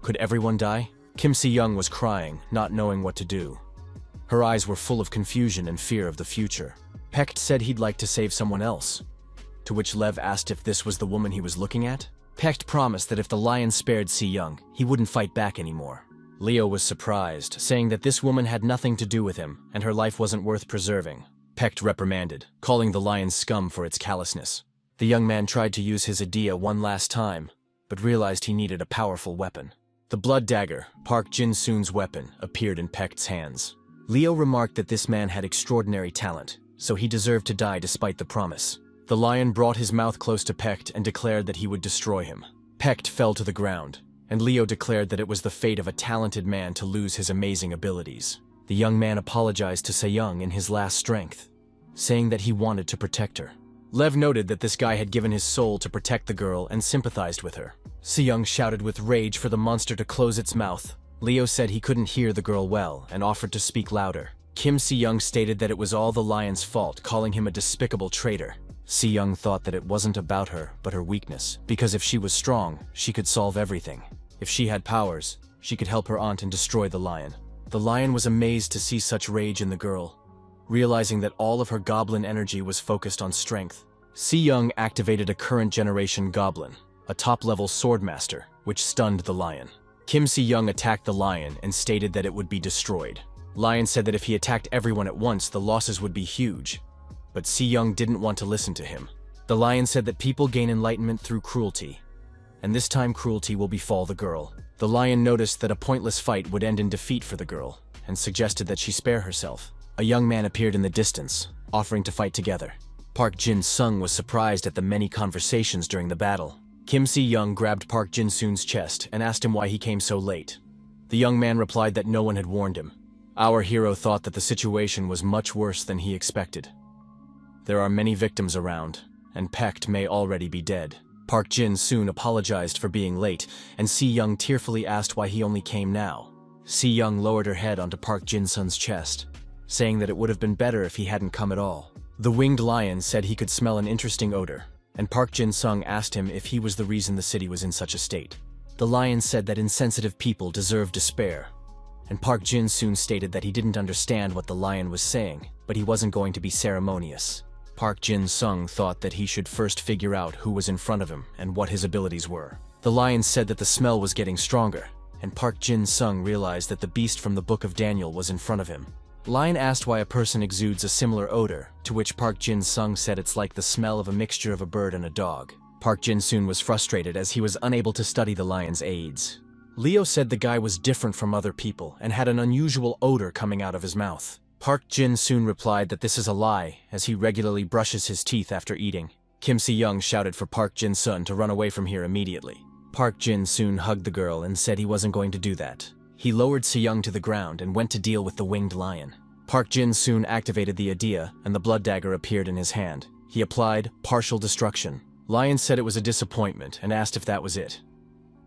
Could everyone die? Kim Se-young was crying, not knowing what to do. Her eyes were full of confusion and fear of the future. Pecht said he'd like to save someone else, to which Lev asked if this was the woman he was looking at. Pecht promised that if the lion spared Se-young, he wouldn't fight back anymore. Leo was surprised, saying that this woman had nothing to do with him, and her life wasn't worth preserving. Pecht reprimanded, calling the lion scum for its callousness. The young man tried to use his idea one last time, but realized he needed a powerful weapon. The blood dagger, Park Jin-soon's weapon, appeared in Pecht's hands. Leo remarked that this man had extraordinary talent, so he deserved to die despite the promise. The lion brought his mouth close to Pecht and declared that he would destroy him. Pecht fell to the ground, and Leo declared that it was the fate of a talented man to lose his amazing abilities. The young man apologized to Se-young in his last strength, saying that he wanted to protect her. Lev noted that this guy had given his soul to protect the girl and sympathized with her. Se-young shouted with rage for the monster to close its mouth. Leo said he couldn't hear the girl well and offered to speak louder. Kim Se-young stated that it was all the lion's fault, calling him a despicable traitor. Se-young thought that it wasn't about her, but her weakness, because if she was strong, she could solve everything. If she had powers, she could help her aunt and destroy the lion. The lion was amazed to see such rage in the girl, realizing that all of her goblin energy was focused on strength. Se-young activated a current generation goblin, a top-level swordmaster, which stunned the lion. Kim Se-young attacked the lion and stated that it would be destroyed. Lion said that if he attacked everyone at once, the losses would be huge. But Se-young didn't want to listen to him. The lion said that people gain enlightenment through cruelty, and this time cruelty will befall the girl. The lion noticed that a pointless fight would end in defeat for the girl, and suggested that she spare herself. A young man appeared in the distance, offering to fight together. Park Jin-sung was surprised at the many conversations during the battle. Kim Se-young grabbed Park Jin-soon's chest and asked him why he came so late. The young man replied that no one had warned him. Our hero thought that the situation was much worse than he expected. There are many victims around, and Pecht may already be dead. Park Jin-soon apologized for being late, and Se-young tearfully asked why he only came now. Se-young lowered her head onto Park Jin-sun's chest. saying that it would have been better if he hadn't come at all. The winged lion said he could smell an interesting odor, and Park Jin-sung asked him if he was the reason the city was in such a state. The lion said that insensitive people deserve despair, and Park Jin-soon stated that he didn't understand what the lion was saying, but he wasn't going to be ceremonious. Park Jin-sung thought that he should first figure out who was in front of him and what his abilities were. The lion said that the smell was getting stronger, and Park Jin-sung realized that the beast from the Book of Daniel was in front of him. Lion asked why a person exudes a similar odor, to which Park Jin-sung said it's like the smell of a mixture of a bird and a dog. Park Jin-soon was frustrated as he was unable to study the lion's aids. Leo said the guy was different from other people and had an unusual odor coming out of his mouth. Park Jin-soon replied that this is a lie, as he regularly brushes his teeth after eating. Kim Si-young shouted for Park Jin-sun to run away from here immediately. Park Jin-soon hugged the girl and said he wasn't going to do that. He lowered Si-young to the ground and went to deal with the winged lion. Park Jin-soon activated the idea, and the blood dagger appeared in his hand. He applied partial destruction. Lion said it was a disappointment and asked if that was it.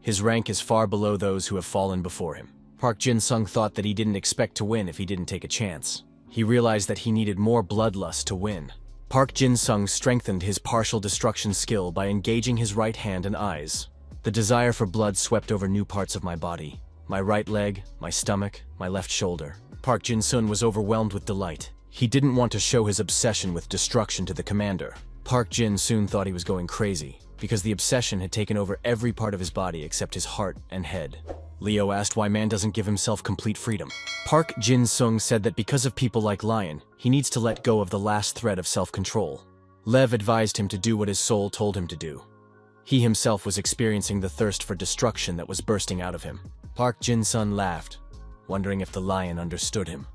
His rank is far below those who have fallen before him. Park Jin-sung thought that he didn't expect to win if he didn't take a chance. He realized that he needed more bloodlust to win. Park Jin-sung strengthened his partial destruction skill by engaging his right hand and eyes. The desire for blood swept over new parts of my body. My right leg, my stomach, my left shoulder. Park Jin-sun was overwhelmed with delight. He didn't want to show his obsession with destruction to the commander. Park Jin-soon thought he was going crazy, because the obsession had taken over every part of his body except his heart and head. Leo asked why man doesn't give himself complete freedom. Park Jin-sung said that because of people like Lion, he needs to let go of the last thread of self-control. Lev advised him to do what his soul told him to do. He himself was experiencing the thirst for destruction that was bursting out of him. Park Jin-sun laughed, wondering if the lion understood him.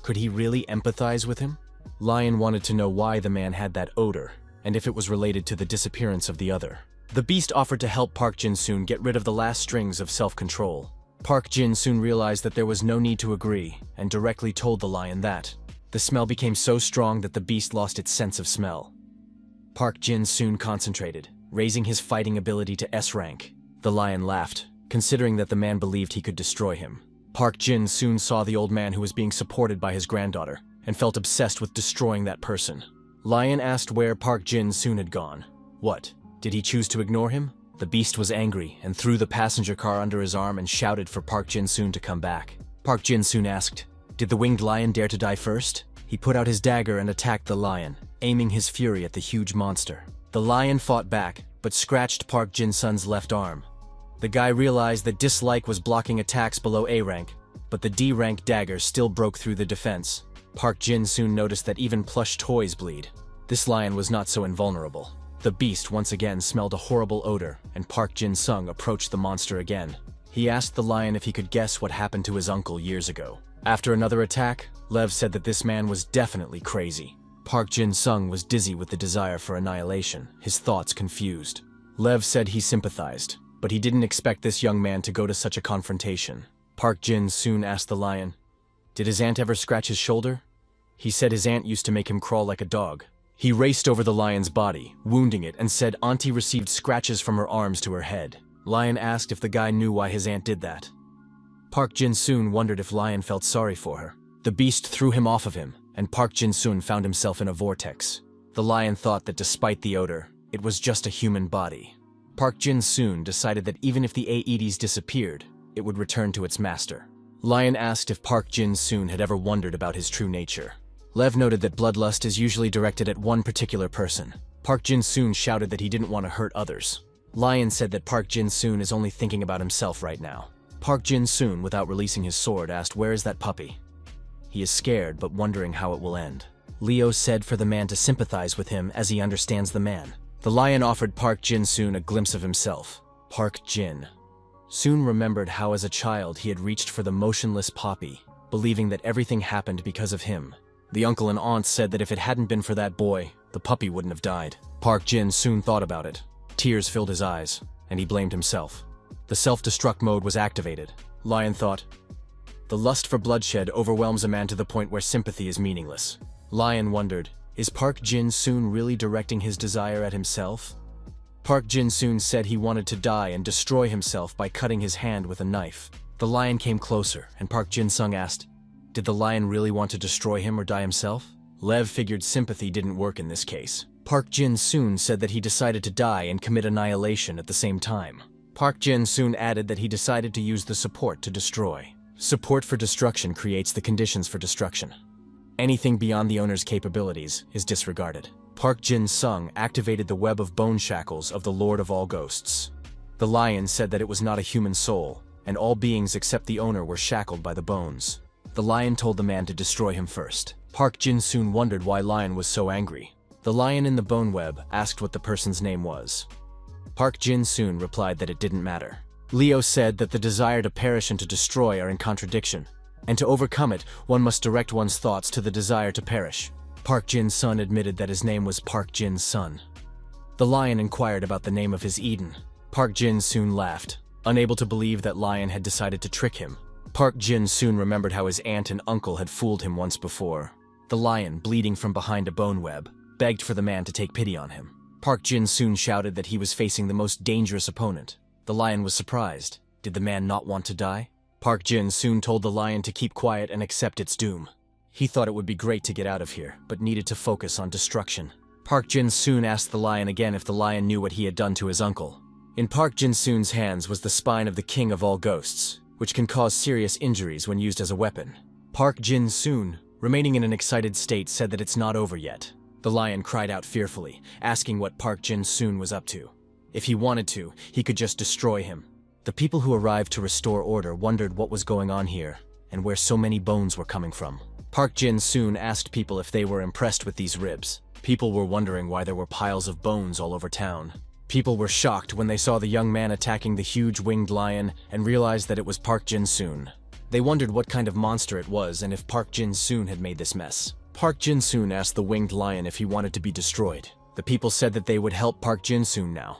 Could he really empathize with him? Lion wanted to know why the man had that odor, and if it was related to the disappearance of the other. The beast offered to help Park Jin-soon get rid of the last strings of self-control. Park Jin-soon realized that there was no need to agree, and directly told the lion that. The smell became so strong that the beast lost its sense of smell. Park Jin-soon concentrated, raising his fighting ability to S-Rank. The lion laughed, considering that the man believed he could destroy him. Park Jin-soon saw the old man who was being supported by his granddaughter, and felt obsessed with destroying that person. Lion asked where Park Jin-soon had gone. What? Did he choose to ignore him? The beast was angry and threw the passenger car under his arm and shouted for Park Jin-soon to come back. Park Jin-soon asked, "Did the winged lion dare to die first?" He put out his dagger and attacked the lion, aiming his fury at the huge monster. The lion fought back, but scratched Park Jin-sun's left arm. The guy realized that dislike was blocking attacks below A rank, but the D rank dagger still broke through the defense. Park Jin-soon noticed that even plush toys bleed. This lion was not so invulnerable. The beast once again smelled a horrible odor, and Park Jin-sung approached the monster again. He asked the lion if he could guess what happened to his uncle years ago. After another attack, Lev said that this man was definitely crazy. Park Jin-sung was dizzy with the desire for annihilation, his thoughts confused. Lev said he sympathized, but he didn't expect this young man to go to such a confrontation. Park Jin-soon asked the lion, "Did his aunt ever scratch his shoulder?" He said his aunt used to make him crawl like a dog. He raced over the lion's body, wounding it, and said Auntie received scratches from her arms to her head. Lion asked if the guy knew why his aunt did that. Park Jin-soon wondered if Lion felt sorry for her. The beast threw him off of him, and Park Jin-soon found himself in a vortex. The lion thought that despite the odor, it was just a human body. Park Jin-soon decided that even if the Aedes disappeared, it would return to its master. Lion asked if Park Jin-soon had ever wondered about his true nature. Lev noted that bloodlust is usually directed at one particular person. Park Jin-soon shouted that he didn't want to hurt others. Lion said that Park Jin-soon is only thinking about himself right now. Park Jin-soon, without releasing his sword, asked, "Where is that puppy?" He is scared, but wondering how it will end. Leo said for the man to sympathize with him as he understands the man. The lion offered Park Jin-soon a glimpse of himself. Park Jin soon remembered how as a child he had reached for the motionless poppy, believing that everything happened because of him. The uncle and aunt said that if it hadn't been for that boy, the puppy wouldn't have died. Park Jin soon thought about it. Tears filled his eyes, and he blamed himself. The self-destruct mode was activated. Lion thought, "The lust for bloodshed overwhelms a man to the point where sympathy is meaningless." Lion wondered, is Park Jin-soon really directing his desire at himself? Park Jin-soon said he wanted to die and destroy himself by cutting his hand with a knife. The lion came closer, and Park Jin-sung asked, Did the lion really want to destroy him or die himself? Lev figured sympathy didn't work in this case. Park Jin-soon said that he decided to die and commit annihilation at the same time. Park Jin-soon added that he decided to use the support to destroy. Support for destruction creates the conditions for destruction. Anything beyond the owner's capabilities is disregarded. Park Jin-sung activated the web of bone shackles of the Lord of all Ghosts. The lion said that it was not a human soul, and all beings except the owner were shackled by the bones. The lion told the man to destroy him first. Park Jin-soon wondered why Lion was so angry. The lion in the bone web asked what the person's name was. Park Jin-soon replied that it didn't matter. Leo said that the desire to perish and to destroy are in contradiction, and to overcome it, one must direct one's thoughts to the desire to perish. Park Jin-sun admitted that his name was Park Jin-sun. The lion inquired about the name of his Eden. Park Jin-soon laughed, unable to believe that Lion had decided to trick him. Park Jin-soon remembered how his aunt and uncle had fooled him once before. The lion, bleeding from behind a bone web, begged for the man to take pity on him. Park Jin-soon shouted that he was facing the most dangerous opponent. The lion was surprised. Did the man not want to die? Park Jin-soon told the lion to keep quiet and accept its doom. He thought it would be great to get out of here, but needed to focus on destruction. Park Jin-soon asked the lion again if the lion knew what he had done to his uncle. In Park Jin-soon's hands was the spine of the king of all ghosts, which can cause serious injuries when used as a weapon. Park Jin-soon, remaining in an excited state, said that it's not over yet. The lion cried out fearfully, asking what Park Jin-soon was up to. If he wanted to, he could just destroy him. The people who arrived to restore order wondered what was going on here, and where so many bones were coming from. Park Jin-soon asked people if they were impressed with these ribs. People were wondering why there were piles of bones all over town. People were shocked when they saw the young man attacking the huge winged lion and realized that it was Park Jin-soon. They wondered what kind of monster it was and if Park Jin-soon had made this mess. Park Jin-soon asked the winged lion if he wanted to be destroyed. The people said that they would help Park Jin-soon now.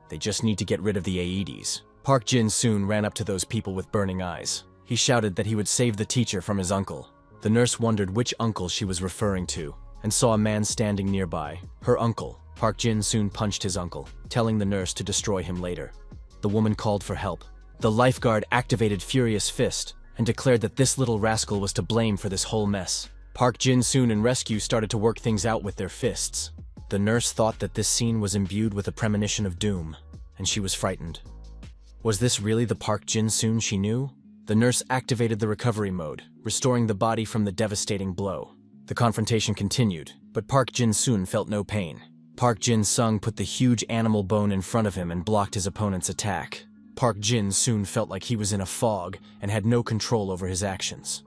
They just need to get rid of the Aedes. Park Jin-soon ran up to those people with burning eyes. He shouted that he would save the teacher from his uncle. The nurse wondered which uncle she was referring to, and saw a man standing nearby. Her uncle. Park Jin-soon punched his uncle, telling the nurse to destroy him later. The woman called for help. The lifeguard activated Furious Fist, and declared that this little rascal was to blame for this whole mess. Park Jin-soon and rescue started to work things out with their fists. The nurse thought that this scene was imbued with a premonition of doom, and she was frightened. Was this really the Park Jin-soon she knew? The nurse activated the recovery mode, restoring the body from the devastating blow. The confrontation continued, but Park Jin-soon felt no pain. Park Jin-sung put the huge animal bone in front of him and blocked his opponent's attack. Park Jin-soon felt like he was in a fog and had no control over his actions.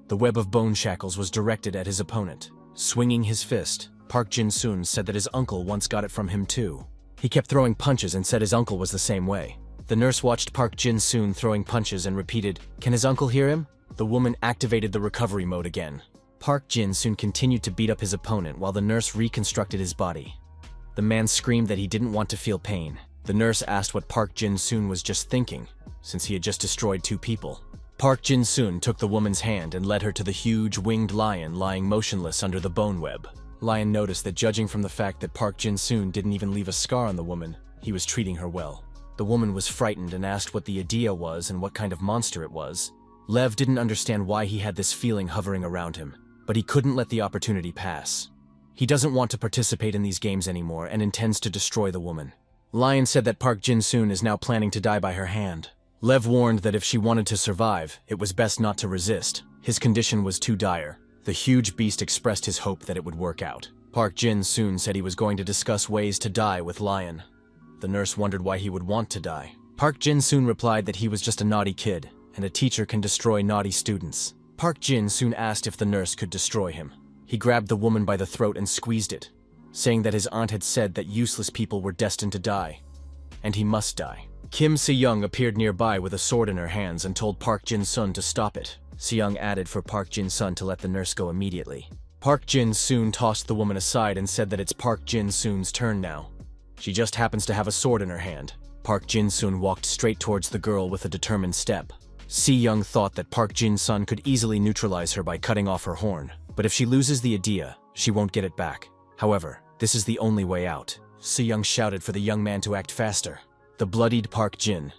The web of bone shackles was directed at his opponent. Swinging his fist, Park Jin-soon said that his uncle once got it from him too. He kept throwing punches and said his uncle was the same way. The nurse watched Park Jin-soon throwing punches and repeated, "Can his uncle hear him?" The woman activated the recovery mode again. Park Jin-soon continued to beat up his opponent while the nurse reconstructed his body. The man screamed that he didn't want to feel pain. The nurse asked what Park Jin-soon was just thinking, since he had just destroyed 2 people. Park Jin-soon took the woman's hand and led her to the huge winged lion lying motionless under the bone web. Lion noticed that judging from the fact that Park Jin-soon didn't even leave a scar on the woman, he was treating her well. The woman was frightened and asked what the idea was and what kind of monster it was. Lev didn't understand why he had this feeling hovering around him, but he couldn't let the opportunity pass. He doesn't want to participate in these games anymore and intends to destroy the woman. Lion said that Park Jin-soon is now planning to die by her hand. Lev warned that if she wanted to survive, it was best not to resist. His condition was too dire. The huge beast expressed his hope that it would work out. Park Jin-soon said he was going to discuss ways to die with Lion. The nurse wondered why he would want to die. Park Jin-soon replied that he was just a naughty kid, and a teacher can destroy naughty students. Park Jin-soon asked if the nurse could destroy him. He grabbed the woman by the throat and squeezed it, saying that his aunt had said that useless people were destined to die, and he must die. Kim Se-young appeared nearby with a sword in her hands and told Park Jin-sun to stop it. Se-young added for Park Jin-sun to let the nurse go immediately. Park Jin-soon tossed the woman aside and said that it's Park Jin-soon's turn now. She just happens to have a sword in her hand. Park Jin-soon walked straight towards the girl with a determined step. Se-young thought that Park Jin-sun could easily neutralize her by cutting off her horn, but if she loses the idea, she won't get it back. However, this is the only way out. Se-young shouted for the young man to act faster. The bloodied Park Jin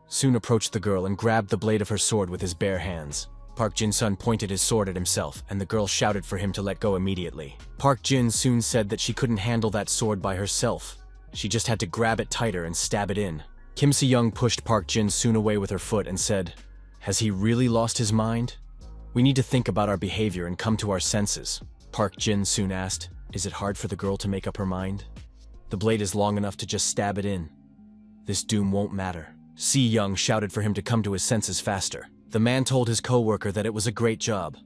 soon approached the girl and grabbed the blade of her sword with his bare hands. Park Jin-sun pointed his sword at himself, and the girl shouted for him to let go immediately. Park Jin-soon said that she couldn't handle that sword by herself. She just had to grab it tighter and stab it in. Kim Se-young pushed Park Jin-soon away with her foot and said, "Has he really lost his mind? We need to think about our behavior and come to our senses." Park Jin-soon asked, "Is it hard for the girl to make up her mind? The blade is long enough to just stab it in. This doom won't matter." Se-young shouted for him to come to his senses faster. The man told his co-worker that it was a great job.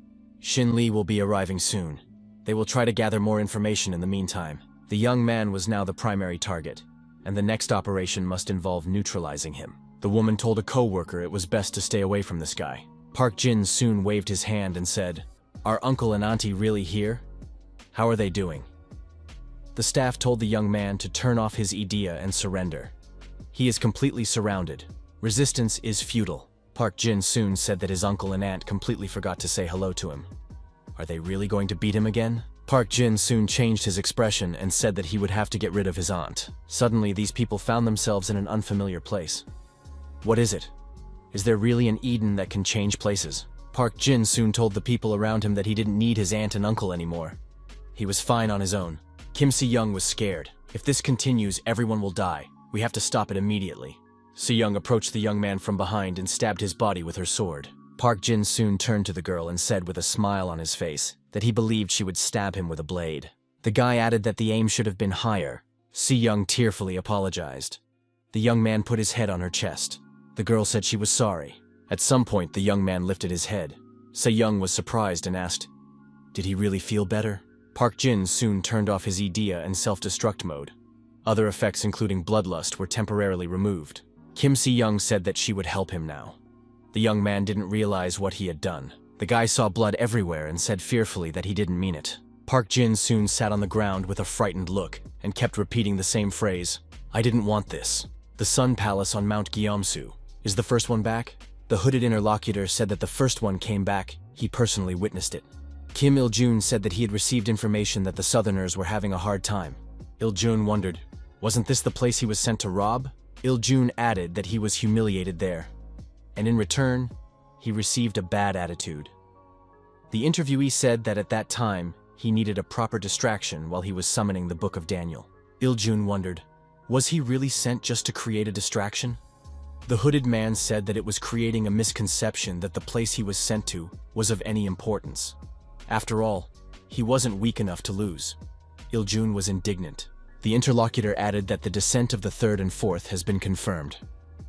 Shin Lee will be arriving soon. They will try to gather more information in the meantime. The young man was now the primary target, and the next operation must involve neutralizing him. The woman told a co-worker it was best to stay away from this guy. Park Jin-soon waved his hand and said, "Are uncle and auntie really here? How are they doing?" The staff told the young man to turn off his idea and surrender. He is completely surrounded. Resistance is futile. Park Jin-soon said that his uncle and aunt completely forgot to say hello to him. Are they really going to beat him again? Park Jin-soon changed his expression and said that he would have to get rid of his aunt. Suddenly, these people found themselves in an unfamiliar place. What is it? Is there really an Eden that can change places? Park Jin-soon told the people around him that he didn't need his aunt and uncle anymore. He was fine on his own. Kim Se-young was scared. If this continues, everyone will die. We have to stop it immediately. Se-young approached the young man from behind and stabbed his body with her sword. Park Jin-soon turned to the girl and said with a smile on his face that he believed she would stab him with a blade. The guy added that the aim should have been higher. Se-young tearfully apologized. The young man put his head on her chest. The girl said she was sorry. At some point, the young man lifted his head. Se-young was surprised and asked, "Did he really feel better?" Park Jin-soon turned off his idea and self-destruct mode. Other effects including bloodlust were temporarily removed. Kim Se-young said that she would help him now. The young man didn't realize what he had done. The guy saw blood everywhere and said fearfully that he didn't mean it. Park Jin-soon sat on the ground with a frightened look and kept repeating the same phrase, "I didn't want this." The Sun Palace on Mount Gyeomsu. Is the first one back? The hooded interlocutor said that the first one came back. He personally witnessed it. Kim Il-jun said that he had received information that the Southerners were having a hard time. Il-jun wondered, wasn't this the place he was sent to rob? Il-jun added that he was humiliated there, and in return, he received a bad attitude. The interviewee said that at that time, he needed a proper distraction while he was summoning the Book of Daniel. Il-jun wondered, was he really sent just to create a distraction? The hooded man said that it was creating a misconception that the place he was sent to was of any importance. After all, he wasn't weak enough to lose. Il-jun was indignant. The interlocutor added that the descent of the third and fourth has been confirmed.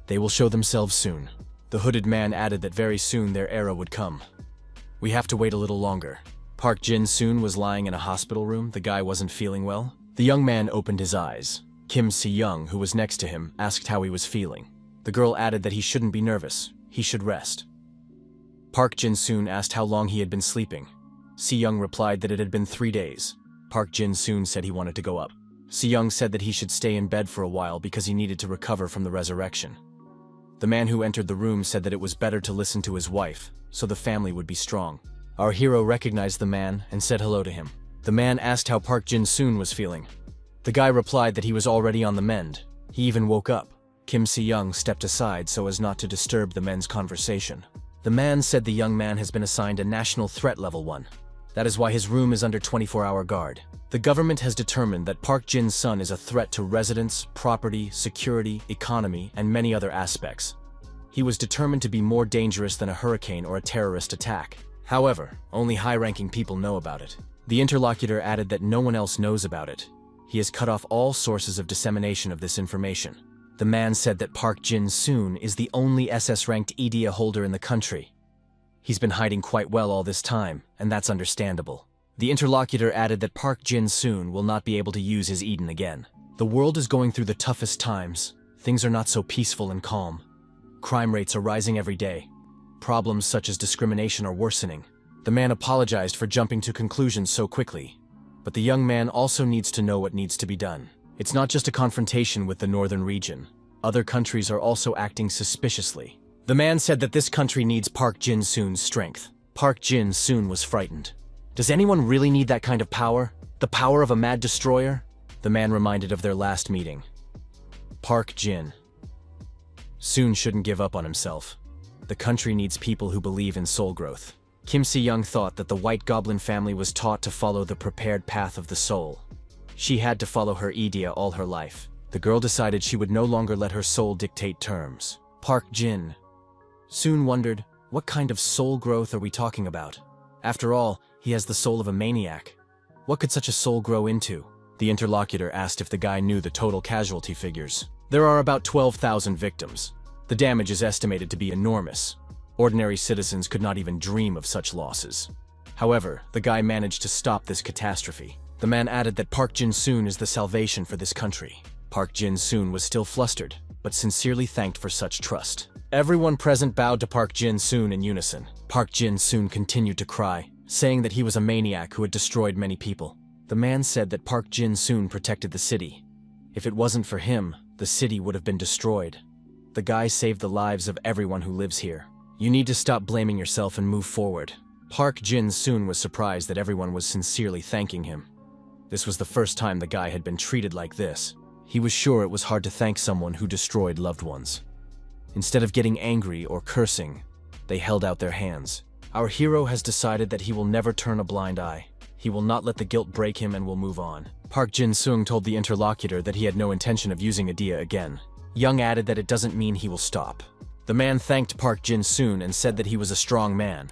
They will show themselves soon. The hooded man added that very soon their era would come. We have to wait a little longer. Park Jin-soon was lying in a hospital room. The guy wasn't feeling well. The young man opened his eyes. Kim Se-young, who was next to him, asked how he was feeling. The girl added that he shouldn't be nervous. He should rest. Park Jin-soon asked how long he had been sleeping. Se-young replied that it had been 3 days. Park Jin-soon said he wanted to go up. Se-young said that he should stay in bed for a while because he needed to recover from the resurrection. The man who entered the room said that it was better to listen to his wife, so the family would be strong. Our hero recognized the man and said hello to him. The man asked how Park Jin-soon was feeling. The guy replied that he was already on the mend. He even woke up. Kim Se-young stepped aside so as not to disturb the men's conversation. The man said the young man has been assigned a national threat level 1. That is why his room is under 24-hour guard. The government has determined that Park Jin-sun is a threat to residents, property, security, economy, and many other aspects. He was determined to be more dangerous than a hurricane or a terrorist attack. However, only high-ranking people know about it. The interlocutor added that no one else knows about it. He has cut off all sources of dissemination of this information. The man said that Park Jin-soon is the only SS-ranked idea holder in the country. He's been hiding quite well all this time, and that's understandable. The interlocutor added that Park Jin-soon will not be able to use his Eden again. The world is going through the toughest times. Things are not so peaceful and calm. Crime rates are rising every day. Problems such as discrimination are worsening. The man apologized for jumping to conclusions so quickly. But the young man also needs to know what needs to be done. It's not just a confrontation with the northern region. Other countries are also acting suspiciously. The man said that this country needs Park Jin-soon's strength. Park Jin-soon was frightened. Does anyone really need that kind of power? The power of a mad destroyer? The man reminded of their last meeting. Park Jin-soon shouldn't give up on himself. The country needs people who believe in soul growth. Kim Si-young thought that the White Goblin family was taught to follow the prepared path of the soul. She had to follow her idea all her life. The girl decided she would no longer let her soul dictate terms. Park Jin soon wondered, what kind of soul growth are we talking about? After all, he has the soul of a maniac. What could such a soul grow into? The interlocutor asked if the guy knew the total casualty figures. There are about 12,000 victims. The damage is estimated to be enormous. Ordinary citizens could not even dream of such losses. However, the guy managed to stop this catastrophe. The man added that Park Jin-soon is the salvation for this country. Park Jin-soon was still flustered, but sincerely thanked for such trust. Everyone present bowed to Park Jin-soon in unison. Park Jin-soon continued to cry, saying that he was a maniac who had destroyed many people. The man said that Park Jin-soon protected the city. If it wasn't for him, the city would have been destroyed. The guy saved the lives of everyone who lives here. You need to stop blaming yourself and move forward. Park Jin-soon was surprised that everyone was sincerely thanking him. This was the first time the guy had been treated like this. He was sure it was hard to thank someone who destroyed loved ones. Instead of getting angry or cursing, they held out their hands. Our hero has decided that he will never turn a blind eye. He will not let the guilt break him and will move on. Park Jin-soon told the interlocutor that he had no intention of using Idea again. Young added that it doesn't mean he will stop. The man thanked Park Jin-soon and said that he was a strong man.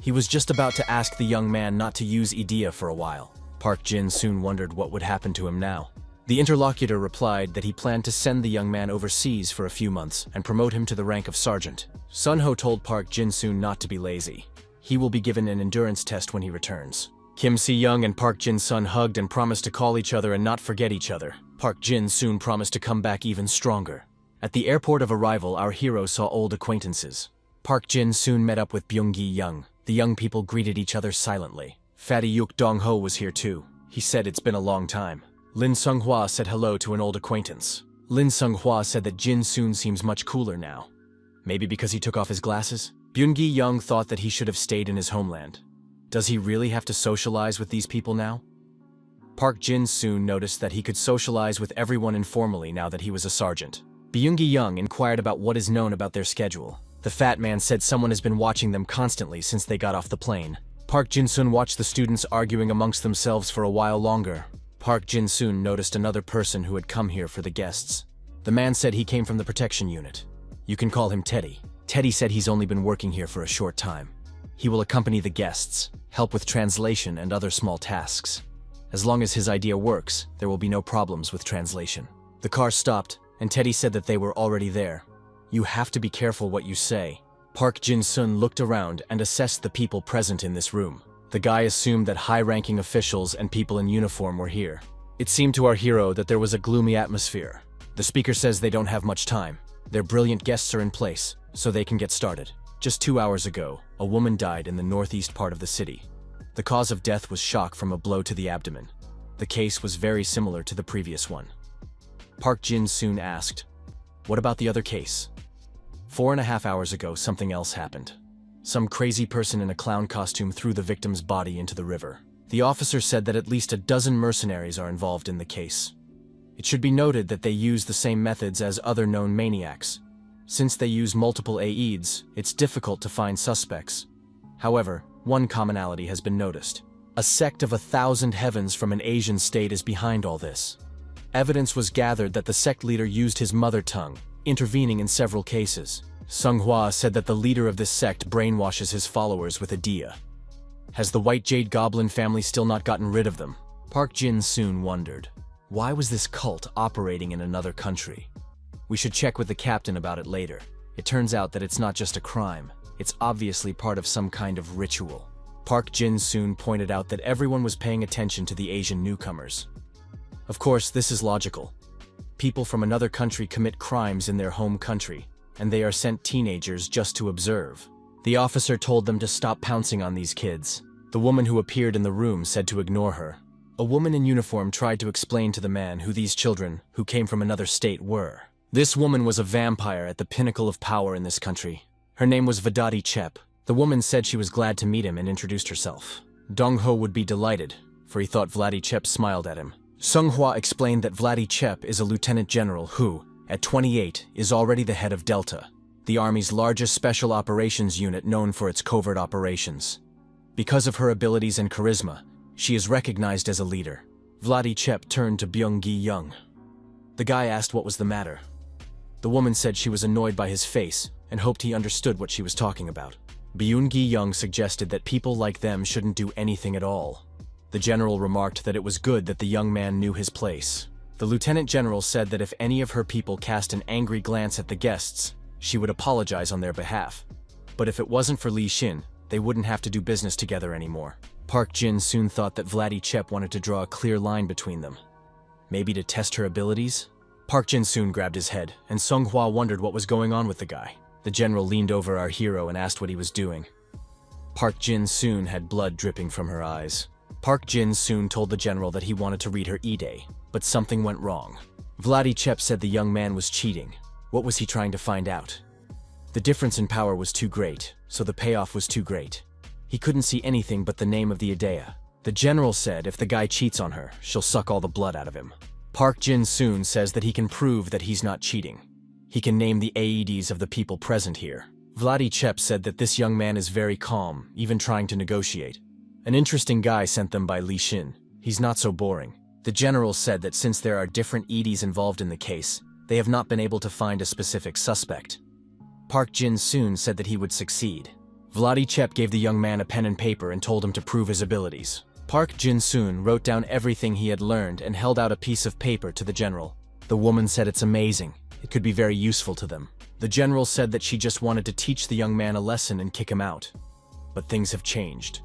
He was just about to ask the young man not to use Idea for a while. Park Jin-soon wondered what would happen to him now. The interlocutor replied that he planned to send the young man overseas for a few months and promote him to the rank of sergeant. Sun-ho told Park Jin-soon not to be lazy. He will be given an endurance test when he returns. Kim Si-young and Park Jin-sun hugged and promised to call each other and not forget each other. Park Jin-soon promised to come back even stronger. At the airport of arrival, our hero saw old acquaintances. Park Jin-soon met up with Byung-gi-young. The young people greeted each other silently. Fatty Yuk Dong-ho was here too. He said it's been a long time. Lin Sung-hwa said hello to an old acquaintance. Lin Sung-hwa said that Jin-soon seems much cooler now. Maybe because he took off his glasses? Byung-gi-young thought that he should have stayed in his homeland. Does he really have to socialize with these people now? Park Jin-soon noticed that he could socialize with everyone informally now that he was a sergeant. Byung-gi-young inquired about what is known about their schedule. The fat man said someone has been watching them constantly since they got off the plane. Park Jin-soon watched the students arguing amongst themselves for a while longer. Park Jin-soon noticed another person who had come here for the guests. The man said he came from the protection unit. You can call him Teddy. Teddy said he's only been working here for a short time. He will accompany the guests, help with translation and other small tasks. As long as his idea works, there will be no problems with translation. The car stopped, and Teddy said that they were already there. You have to be careful what you say. Park Jin-soon looked around and assessed the people present in this room. The guy assumed that high-ranking officials and people in uniform were here. It seemed to our hero that there was a gloomy atmosphere. The speaker says they don't have much time. Their brilliant guests are in place, so they can get started. Just 2 hours ago, a woman died in the northeast part of the city. The cause of death was shock from a blow to the abdomen. The case was very similar to the previous one. Park Jin-soon asked, "What about the other case?" 4.5 hours ago, something else happened. Some crazy person in a clown costume threw the victim's body into the river. The officer said that at least a dozen mercenaries are involved in the case. It should be noted that they use the same methods as other known maniacs. Since they use multiple aides, it's difficult to find suspects. However, one commonality has been noticed. A sect of 1,000 heavens from an Asian state is behind all this. Evidence was gathered that the sect leader used his mother tongue, intervening in several cases. Sung-hwa said that the leader of this sect brainwashes his followers with Idea. Has the White Jade Goblin family still not gotten rid of them? Park Jin-soon wondered. Why was this cult operating in another country? We should check with the captain about it later. It turns out that it's not just a crime. It's obviously part of some kind of ritual. Park Jin-soon pointed out that everyone was paying attention to the Asian newcomers. Of course, this is logical. People from another country commit crimes in their home country, and they are sent teenagers just to observe. The officer told them to stop pouncing on these kids. The woman who appeared in the room said to ignore her. A woman in uniform tried to explain to the man who these children, who came from another state, were. This woman was a vampire at the pinnacle of power in this country. Her name was Vladdy Chep. The woman said she was glad to meet him and introduced herself. Dong-ho would be delighted, for he thought Vladdy Chep smiled at him. Sung-hwa explained that Vladdy Chep is a lieutenant general who, at 28, is already the head of Delta. the Army's largest special operations unit known for its covert operations. Because of her abilities and charisma, she is recognized as a leader. Vladichep turned to Byung-gi-young. The guy asked what was the matter. The woman said she was annoyed by his face and hoped he understood what she was talking about. Byung-gi-young suggested that people like them shouldn't do anything at all. The general remarked that it was good that the young man knew his place. The lieutenant general said that if any of her people cast an angry glance at the guests, she would apologize on their behalf. But if it wasn't for Li Xin, they wouldn't have to do business together anymore. Park Jin-soon thought that Vladichep wanted to draw a clear line between them. Maybe to test her abilities? Park Jin-soon grabbed his head, and Sung-hwa wondered what was going on with the guy. The general leaned over our hero and asked what he was doing. Park Jin-soon had blood dripping from her eyes. Park Jin-soon told the general that he wanted to read her E-Day, but something went wrong. Vladichep said the young man was cheating. What was he trying to find out? The difference in power was too great, so the payoff was too great. He couldn't see anything but the name of the Idea. The general said if the guy cheats on her, she'll suck all the blood out of him. Park Jin-soon says that he can prove that he's not cheating. He can name the AEDs of the people present here. Vladichep said that this young man is very calm, even trying to negotiate. An interesting guy sent them by Li Xin. He's not so boring. The general said that since there are different EDs involved in the case, they have not been able to find a specific suspect. Park Jin-soon said that he would succeed. Vladichep gave the young man a pen and paper and told him to prove his abilities. Park Jin-soon wrote down everything he had learned and held out a piece of paper to the general. The woman said it's amazing. It could be very useful to them. The general said that she just wanted to teach the young man a lesson and kick him out. But things have changed.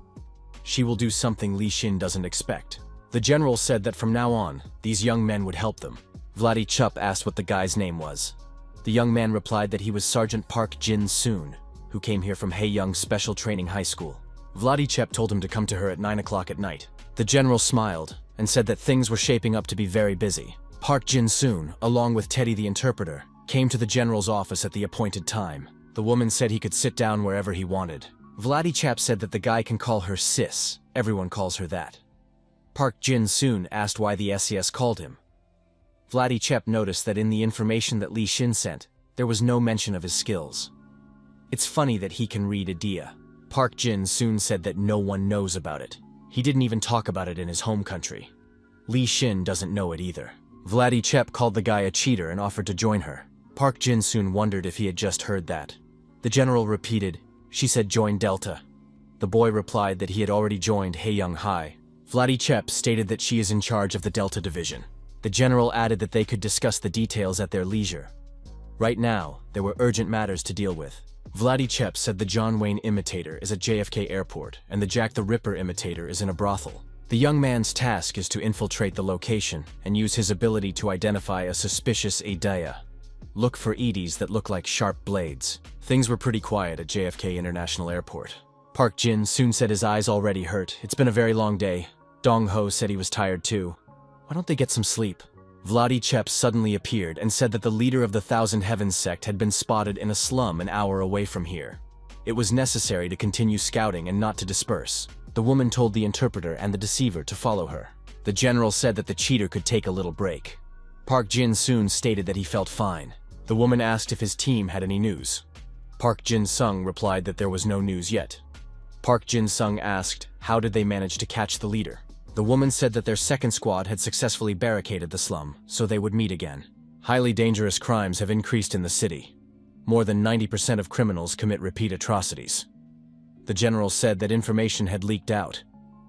She will do something Li Xin doesn't expect. The general said that from now on, these young men would help them. Vladichep asked what the guy's name was. The young man replied that he was Sergeant Park Jin-soon, who came here from Haeyoung Special Training High School. Vladichep told him to come to her at 9 o'clock at night. The general smiled and said that things were shaping up to be very busy. Park Jin-soon, along with Teddy the interpreter, came to the general's office at the appointed time. The woman said he could sit down wherever he wanted. Vladichep said that the guy can call her sis. Everyone calls her that. Park Jin-soon asked why the SES called him. Vladichep noticed that in the information that Li Xin sent, there was no mention of his skills. It's funny that he can read Idea. Park Jin-soon said that no one knows about it. He didn't even talk about it in his home country. Li Xin doesn't know it either. Vladichep called the guy a cheater and offered to join her. Park Jin-soon wondered if he had just heard that. The general repeated, "She said join Delta." The boy replied that he had already joined Haeyoung High. Vladichep stated that she is in charge of the Delta Division. The general added that they could discuss the details at their leisure. Right now, there were urgent matters to deal with. Vladichep said the John Wayne imitator is at JFK Airport and the Jack the Ripper imitator is in a brothel. The young man's task is to infiltrate the location and use his ability to identify a suspicious idea. Look for EDs that look like sharp blades. Things were pretty quiet at JFK International Airport. Park Jin-soon said his eyes already hurt. It's been a very long day. Dong-ho said he was tired too. Why don't they get some sleep? Vladichep suddenly appeared and said that the leader of the Thousand Heavens sect had been spotted in a slum an hour away from here. It was necessary to continue scouting and not to disperse. The woman told the interpreter and the deceiver to follow her. The general said that the cheater could take a little break. Park Jin-soon stated that he felt fine. The woman asked if his team had any news. Park Jin-sung replied that there was no news yet. Park Jin-sung asked, how did they manage to catch the leader? The woman said that their second squad had successfully barricaded the slum, so they would meet again. Highly dangerous crimes have increased in the city. More than 90% of criminals commit repeat atrocities. The general said that information had leaked out.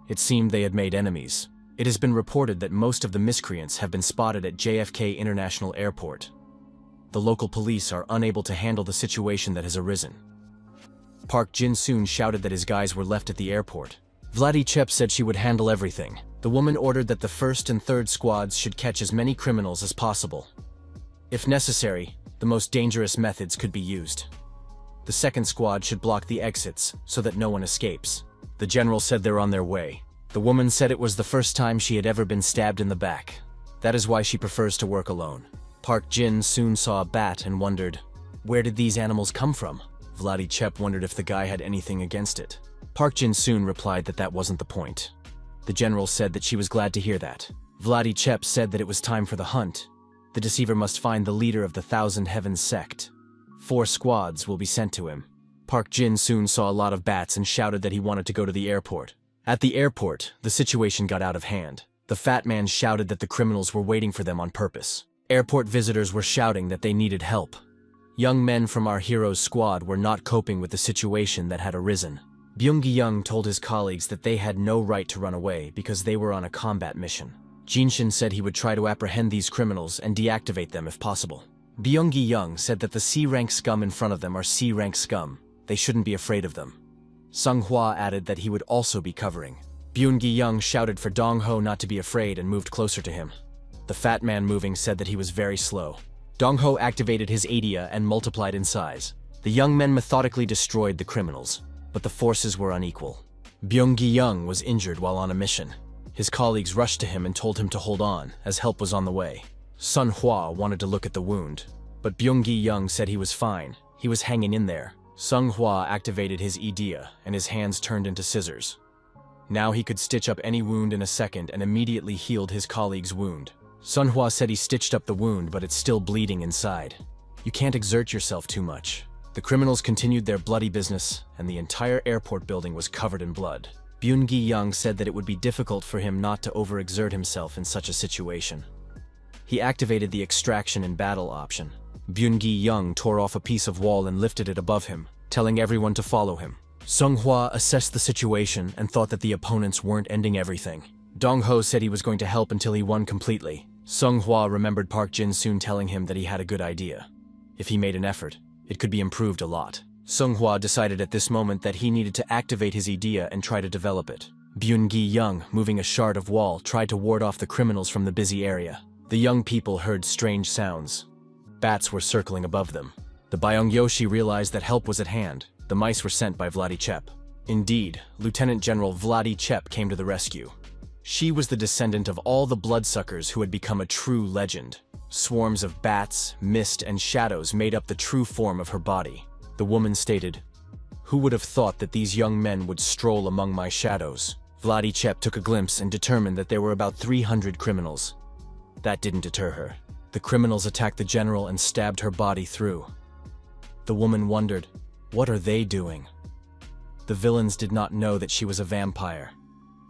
It seemed they had made enemies. It has been reported that most of the miscreants have been spotted at JFK International Airport. The local police are unable to handle the situation that has arisen. Park Jin-soon shouted that his guys were left at the airport. Vladichep said she would handle everything. The woman ordered that the first and third squads should catch as many criminals as possible. If necessary, the most dangerous methods could be used. The second squad should block the exits so that no one escapes. The general said they're on their way. The woman said it was the first time she had ever been stabbed in the back. That is why she prefers to work alone. Park Jin-soon saw a bat and wondered, where did these animals come from? Vladichep wondered if the guy had anything against it. Park Jin-soon replied that that wasn't the point. The general said that she was glad to hear that. Vladichep said that it was time for the hunt. The deceiver must find the leader of the Thousand Heavens sect. 4 squads will be sent to him. Park Jin soon saw a lot of bats and shouted that he wanted to go to the airport. At the airport, the situation got out of hand. The fat man shouted that the criminals were waiting for them on purpose. Airport visitors were shouting that they needed help. Young men from our hero's squad were not coping with the situation that had arisen. Byung-gi-young told his colleagues that they had no right to run away because they were on a combat mission. Jinshin said he would try to apprehend these criminals and deactivate them if possible. Byung-gi-young said that the C-rank scum in front of them are C-rank scum. They shouldn't be afraid of them. Sung-hwa added that he would also be covering. Byung-gi-young shouted for Dong-ho not to be afraid and moved closer to him. The fat man moving said that he was very slow. Dong-ho activated his Adia and multiplied in size. The young men methodically destroyed the criminals, but the forces were unequal. Byung-gi-young was injured while on a mission. His colleagues rushed to him and told him to hold on, as help was on the way. Sun-hwa wanted to look at the wound, but Byung-gi-young said he was fine. He was hanging in there. Sung-hwa activated his Adia, and his hands turned into scissors. Now he could stitch up any wound in a second and immediately healed his colleague's wound. Sun-hwa said he stitched up the wound, but it's still bleeding inside. You can't exert yourself too much. The criminals continued their bloody business, and the entire airport building was covered in blood. Byung-gi-young said that it would be difficult for him not to overexert himself in such a situation. He activated the extraction in battle option. Byung-gi-young tore off a piece of wall and lifted it above him, telling everyone to follow him. Sung-hwa assessed the situation and thought that the opponents weren't ending everything. Dong-ho said he was going to help until he won completely. Sung-hwa remembered Park Jin-soon telling him that he had a good idea. If he made an effort, it could be improved a lot. Sung-hwa decided at this moment that he needed to activate his idea and try to develop it. Byung-gi-young, moving a shard of wall, tried to ward off the criminals from the busy area. The young people heard strange sounds. Bats were circling above them. The Byung-yoshi realized that help was at hand. The mice were sent by Vladichep. Indeed, Lieutenant General Vladichep came to the rescue. She was the descendant of all the bloodsuckers who had become a true legend. Swarms of bats, mist, and shadows made up the true form of her body. The woman stated, "Who would have thought that these young men would stroll among my shadows?" Vladichep took a glimpse and determined that there were about 300 criminals. That didn't deter her. The criminals attacked the general and stabbed her body through. The woman wondered, what are they doing? The villains did not know that she was a vampire.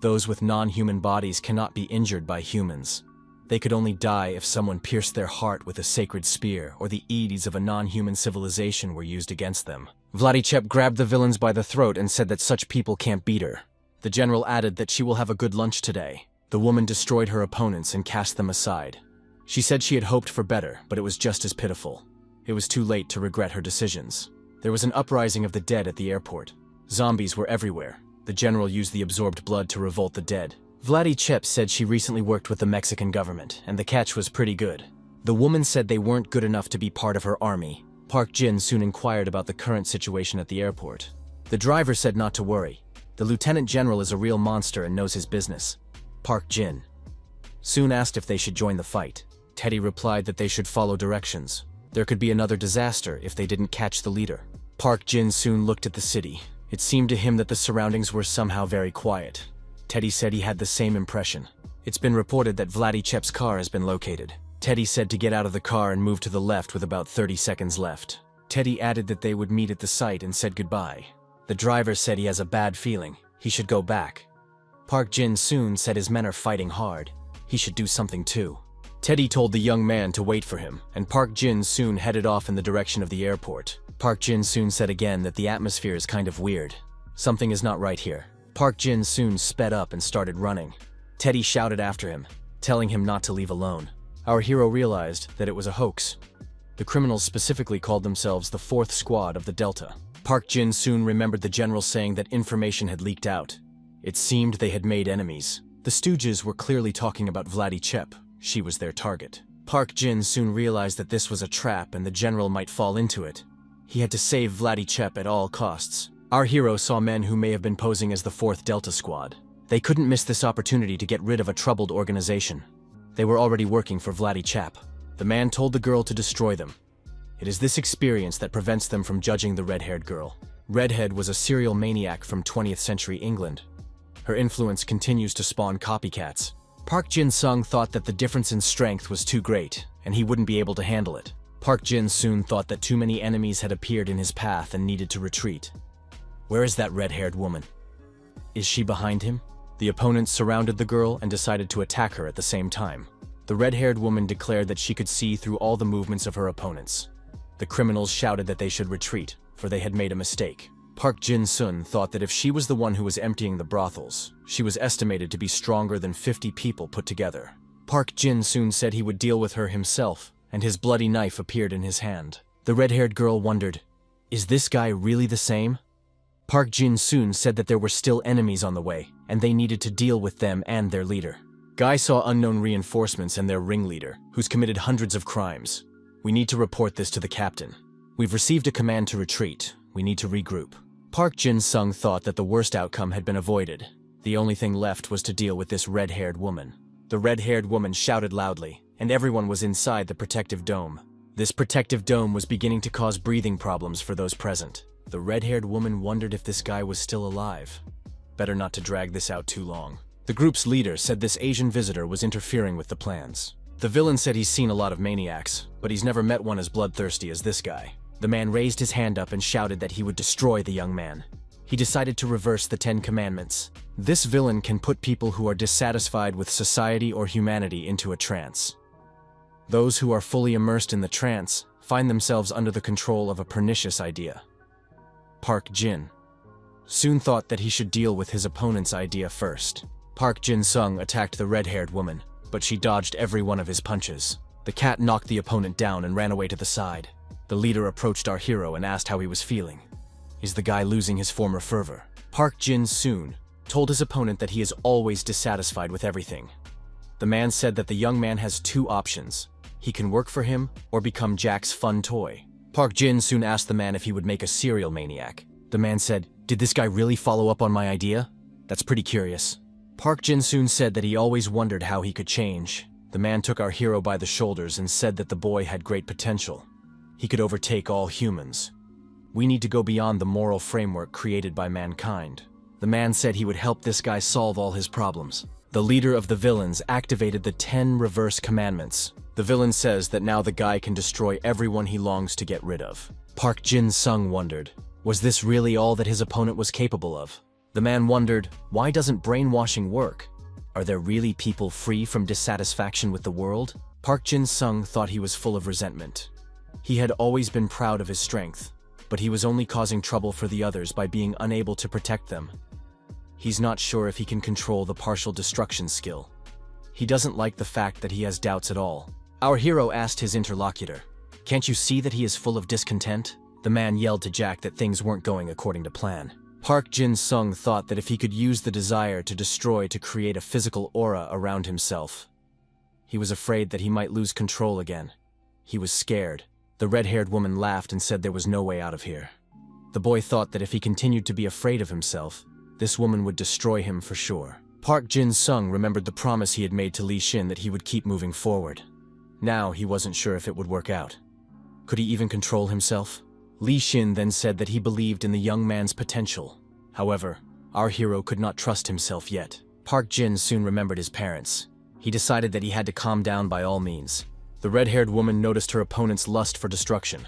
Those with non-human bodies cannot be injured by humans. They could only die if someone pierced their heart with a sacred spear or the edicts of a non-human civilization were used against them. Vladichep grabbed the villains by the throat and said that such people can't beat her. The general added that she will have a good lunch today. The woman destroyed her opponents and cast them aside. She said she had hoped for better, but it was just as pitiful. It was too late to regret her decisions. There was an uprising of the dead at the airport. Zombies were everywhere. The general used the absorbed blood to revolt the dead. Vladichep said she recently worked with the Mexican government, and the catch was pretty good. The woman said they weren't good enough to be part of her army. Park Jin soon inquired about the current situation at the airport. The driver said not to worry. The lieutenant general is a real monster and knows his business. Park Jin soon asked if they should join the fight. Teddy replied that they should follow directions. There could be another disaster if they didn't catch the leader. Park Jin soon looked at the city. It seemed to him that the surroundings were somehow very quiet. Teddy said he had the same impression. It's been reported that Vladichep's car has been located. Teddy said to get out of the car and move to the left with about 30 seconds left. Teddy added that they would meet at the site and said goodbye. The driver said he has a bad feeling. He should go back. Park Jin soon said his men are fighting hard. He should do something too. Teddy told the young man to wait for him, and Park Jin soon headed off in the direction of the airport. Park Jin soon said again that the atmosphere is kind of weird. Something is not right here. Park Jin soon sped up and started running. Teddy shouted after him, telling him not to leave alone. Our hero realized that it was a hoax. The criminals specifically called themselves the 4th Squad of the Delta. Park Jin soon remembered the general saying that information had leaked out. It seemed they had made enemies. The Stooges were clearly talking about Vladichep. She was their target. Park Jin soon realized that this was a trap and the general might fall into it. He had to save Vladichep at all costs. Our hero saw men who may have been posing as the 4th Delta Squad. They couldn't miss this opportunity to get rid of a troubled organization. They were already working for Vladichep. The man told the girl to destroy them. It is this experience that prevents them from judging the red-haired girl. Redhead was a serial maniac from 20th century England. Her influence continues to spawn copycats. Park Jin-sung thought that the difference in strength was too great, and he wouldn't be able to handle it. Park Jin-soon thought that too many enemies had appeared in his path and needed to retreat. Where is that red-haired woman? Is she behind him? The opponents surrounded the girl and decided to attack her at the same time. The red-haired woman declared that she could see through all the movements of her opponents. The criminals shouted that they should retreat, for they had made a mistake. Park Jin-soon thought that if she was the one who was emptying the brothels, she was estimated to be stronger than 50 people put together. Park Jin-soon said he would deal with her himself, and his bloody knife appeared in his hand. The red-haired girl wondered, is this guy really the same? Park Jin-soon said that there were still enemies on the way, and they needed to deal with them and their leader. Guy saw unknown reinforcements and their ringleader, who's committed hundreds of crimes. We need to report this to the captain. We've received a command to retreat. We need to regroup. Park Jin-sung thought that the worst outcome had been avoided. The only thing left was to deal with this red-haired woman. The red-haired woman shouted loudly, and everyone was inside the protective dome. This protective dome was beginning to cause breathing problems for those present. The red-haired woman wondered if this guy was still alive. Better not to drag this out too long. The group's leader said this Asian visitor was interfering with the plans. The villain said he's seen a lot of maniacs, but he's never met one as bloodthirsty as this guy. The man raised his hand up and shouted that he would destroy the young man. He decided to reverse the 10 Commandments. This villain can put people who are dissatisfied with society or humanity into a trance. Those who are fully immersed in the trance find themselves under the control of a pernicious idea. Park Jin soon thought that he should deal with his opponent's idea first. Park Jin-sung attacked the red-haired woman, but she dodged every one of his punches. The cat knocked the opponent down and ran away to the side. The leader approached our hero and asked how he was feeling. Is the guy losing his former fervor? Park Jin-soon told his opponent that he is always dissatisfied with everything. The man said that the young man has two options. He can work for him or become Jack's fun toy. Park Jin-soon asked the man if he would make a serial maniac. The man said, "Did this guy really follow up on my idea? That's pretty curious." Park Jin-soon said that he always wondered how he could change. The man took our hero by the shoulders and said that the boy had great potential. He could overtake all humans. We need to go beyond the moral framework created by mankind. The man said he would help this guy solve all his problems. The leader of the villains activated the 10 reverse commandments. The villain says that now the guy can destroy everyone he longs to get rid of. Park Jin-sung wondered, was this really all that his opponent was capable of? The man wondered, why doesn't brainwashing work? Are there really people free from dissatisfaction with the world? Park Jin-sung thought he was full of resentment. He had always been proud of his strength, but he was only causing trouble for the others by being unable to protect them. He's not sure if he can control the partial destruction skill. He doesn't like the fact that he has doubts at all. Our hero asked his interlocutor, "Can't you see that he is full of discontent?" The man yelled to Jack that things weren't going according to plan. Park Jin-sung thought that if he could use the desire to destroy to create a physical aura around himself, he was afraid that he might lose control again. He was scared. The red-haired woman laughed and said there was no way out of here. The boy thought that if he continued to be afraid of himself, this woman would destroy him for sure. Park Jin-sung remembered the promise he had made to Li Xin that he would keep moving forward. Now he wasn't sure if it would work out. Could he even control himself? Li Xin then said that he believed in the young man's potential. However, our hero could not trust himself yet. Park Jin soon remembered his parents. He decided that he had to calm down by all means. The red-haired woman noticed her opponent's lust for destruction.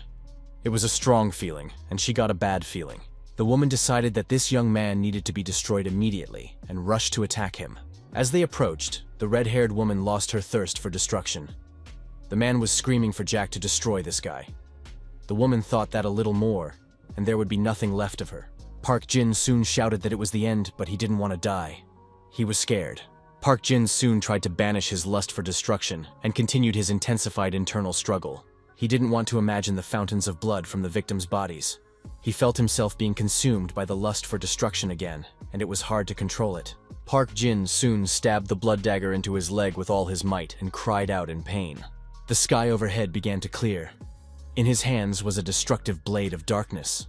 It was a strong feeling, and she got a bad feeling. The woman decided that this young man needed to be destroyed immediately and rushed to attack him. As they approached, the red-haired woman lost her thirst for destruction. The man was screaming for Jack to destroy this guy. The woman thought that a little more, and there would be nothing left of her. Park Jin soon shouted that it was the end, but he didn't want to die. He was scared. Park Jin soon tried to banish his lust for destruction and continued his intensified internal struggle. He didn't want to imagine the fountains of blood from the victims' bodies. He felt himself being consumed by the lust for destruction again, and it was hard to control it. Park Jin soon stabbed the blood dagger into his leg with all his might and cried out in pain. The sky overhead began to clear. In his hands was a destructive blade of darkness.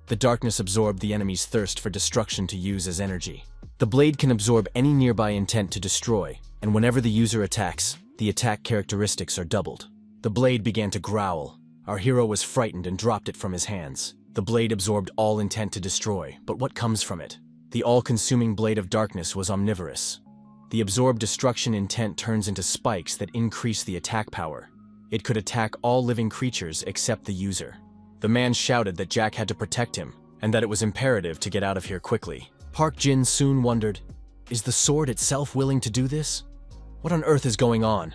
The darkness absorbed the enemy's thirst for destruction to use as energy. The blade can absorb any nearby intent to destroy, and whenever the user attacks, the attack characteristics are doubled. The blade began to growl. Our hero was frightened and dropped it from his hands. The blade absorbed all intent to destroy, but what comes from it? The all-consuming blade of darkness was omnivorous. The absorbed destruction intent turns into spikes that increase the attack power. It could attack all living creatures except the user. The man shouted that Jack had to protect him, and that it was imperative to get out of here quickly. Park Jin-soon wondered, is the sword itself willing to do this? What on earth is going on?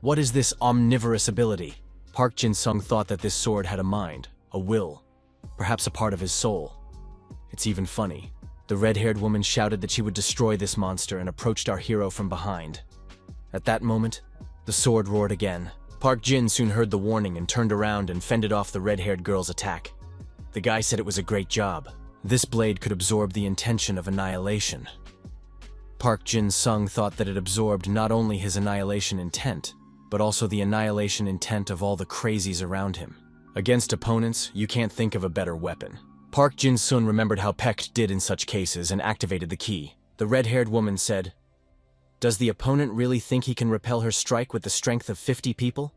What is this omnivorous ability? Park Jin-sung thought that this sword had a mind, a will, perhaps a part of his soul. It's even funny. The red-haired woman shouted that she would destroy this monster and approached our hero from behind. At that moment, the sword roared again. Park Jin soon heard the warning and turned around and fended off the red-haired girl's attack. The guy said it was a great job. This blade could absorb the intention of annihilation. Park Jin-sung thought that it absorbed not only his annihilation intent, but also the annihilation intent of all the crazies around him. Against opponents, you can't think of a better weapon. Park Jin-sun remembered how Peck did in such cases and activated the key. The red-haired woman said, "Does the opponent really think he can repel her strike with the strength of 50 people?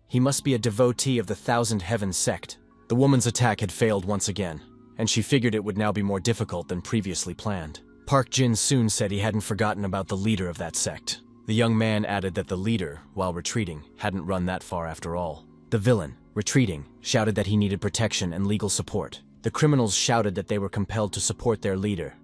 He must be a devotee of the Thousand Heavens sect." The woman's attack had failed once again, and she figured it would now be more difficult than previously planned. Park Jin-soon said he hadn't forgotten about the leader of that sect. The young man added that the leader, while retreating, hadn't run that far after all. The villain, retreating, shouted that he needed protection and legal support. The criminals shouted that they were compelled to support their leader.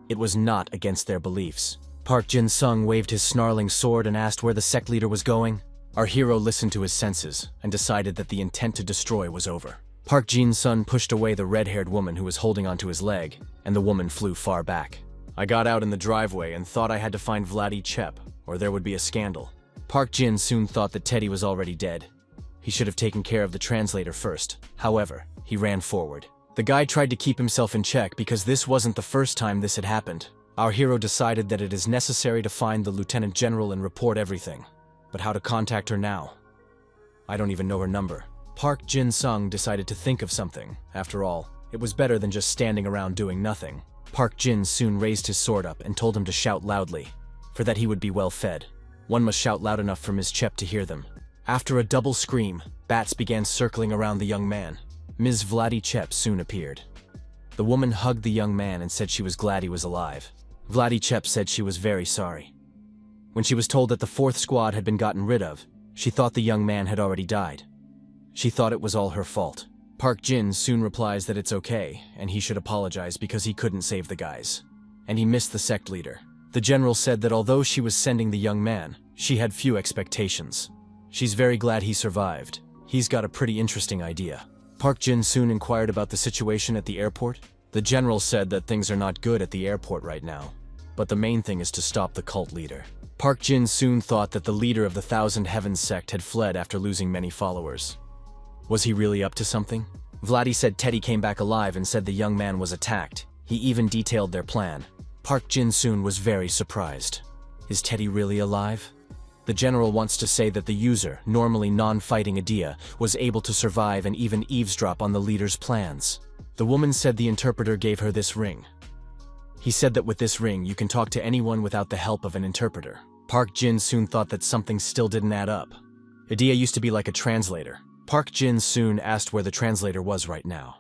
It was not against their beliefs. Park Jin-sung waved his snarling sword and asked where the sect leader was going. Our hero listened to his senses and decided that the intent to destroy was over. Park Jin-sun pushed away the red-haired woman who was holding onto his leg, and the woman flew far back. I got out in the driveway and thought I had to find Vladdy Chep, or there would be a scandal. Park Jin soon thought that Teddy was already dead. He should have taken care of the translator first. However, he ran forward. The guy tried to keep himself in check because this wasn't the first time this had happened. Our hero decided that it is necessary to find the Lieutenant General and report everything. But how to contact her now? I don't even know her number. Park Jin-sung decided to think of something. After all, it was better than just standing around doing nothing. Park Jin soon raised his sword up and told him to shout loudly, for that he would be well fed. One must shout loud enough for Ms. Chep to hear them. After a double scream, bats began circling around the young man. Ms. Vladdy Chep soon appeared. The woman hugged the young man and said she was glad he was alive. Vladdy Chep said she was very sorry. When she was told that the fourth squad had been gotten rid of, she thought the young man had already died. She thought it was all her fault. Park Jin soon replies that it's okay, and he should apologize because he couldn't save the guys. And he missed the sect leader. The general said that although she was sending the young man, she had few expectations. She's very glad he survived. He's got a pretty interesting idea. Park Jin soon inquired about the situation at the airport. The general said that things are not good at the airport right now, but the main thing is to stop the cult leader. Park Jin soon thought that the leader of the Thousand Heavens sect had fled after losing many followers. Was he really up to something? Vladdy said Teddy came back alive and said the young man was attacked. He even detailed their plan. Park Jin soon was very surprised. Is Teddy really alive? The general wants to say that the user, normally non-fighting Adia, was able to survive and even eavesdrop on the leader's plans. The woman said the interpreter gave her this ring. He said that with this ring you can talk to anyone without the help of an interpreter. Park Jin soon thought that something still didn't add up. Adia used to be like a translator. Park Jin soon asked where the translator was right now.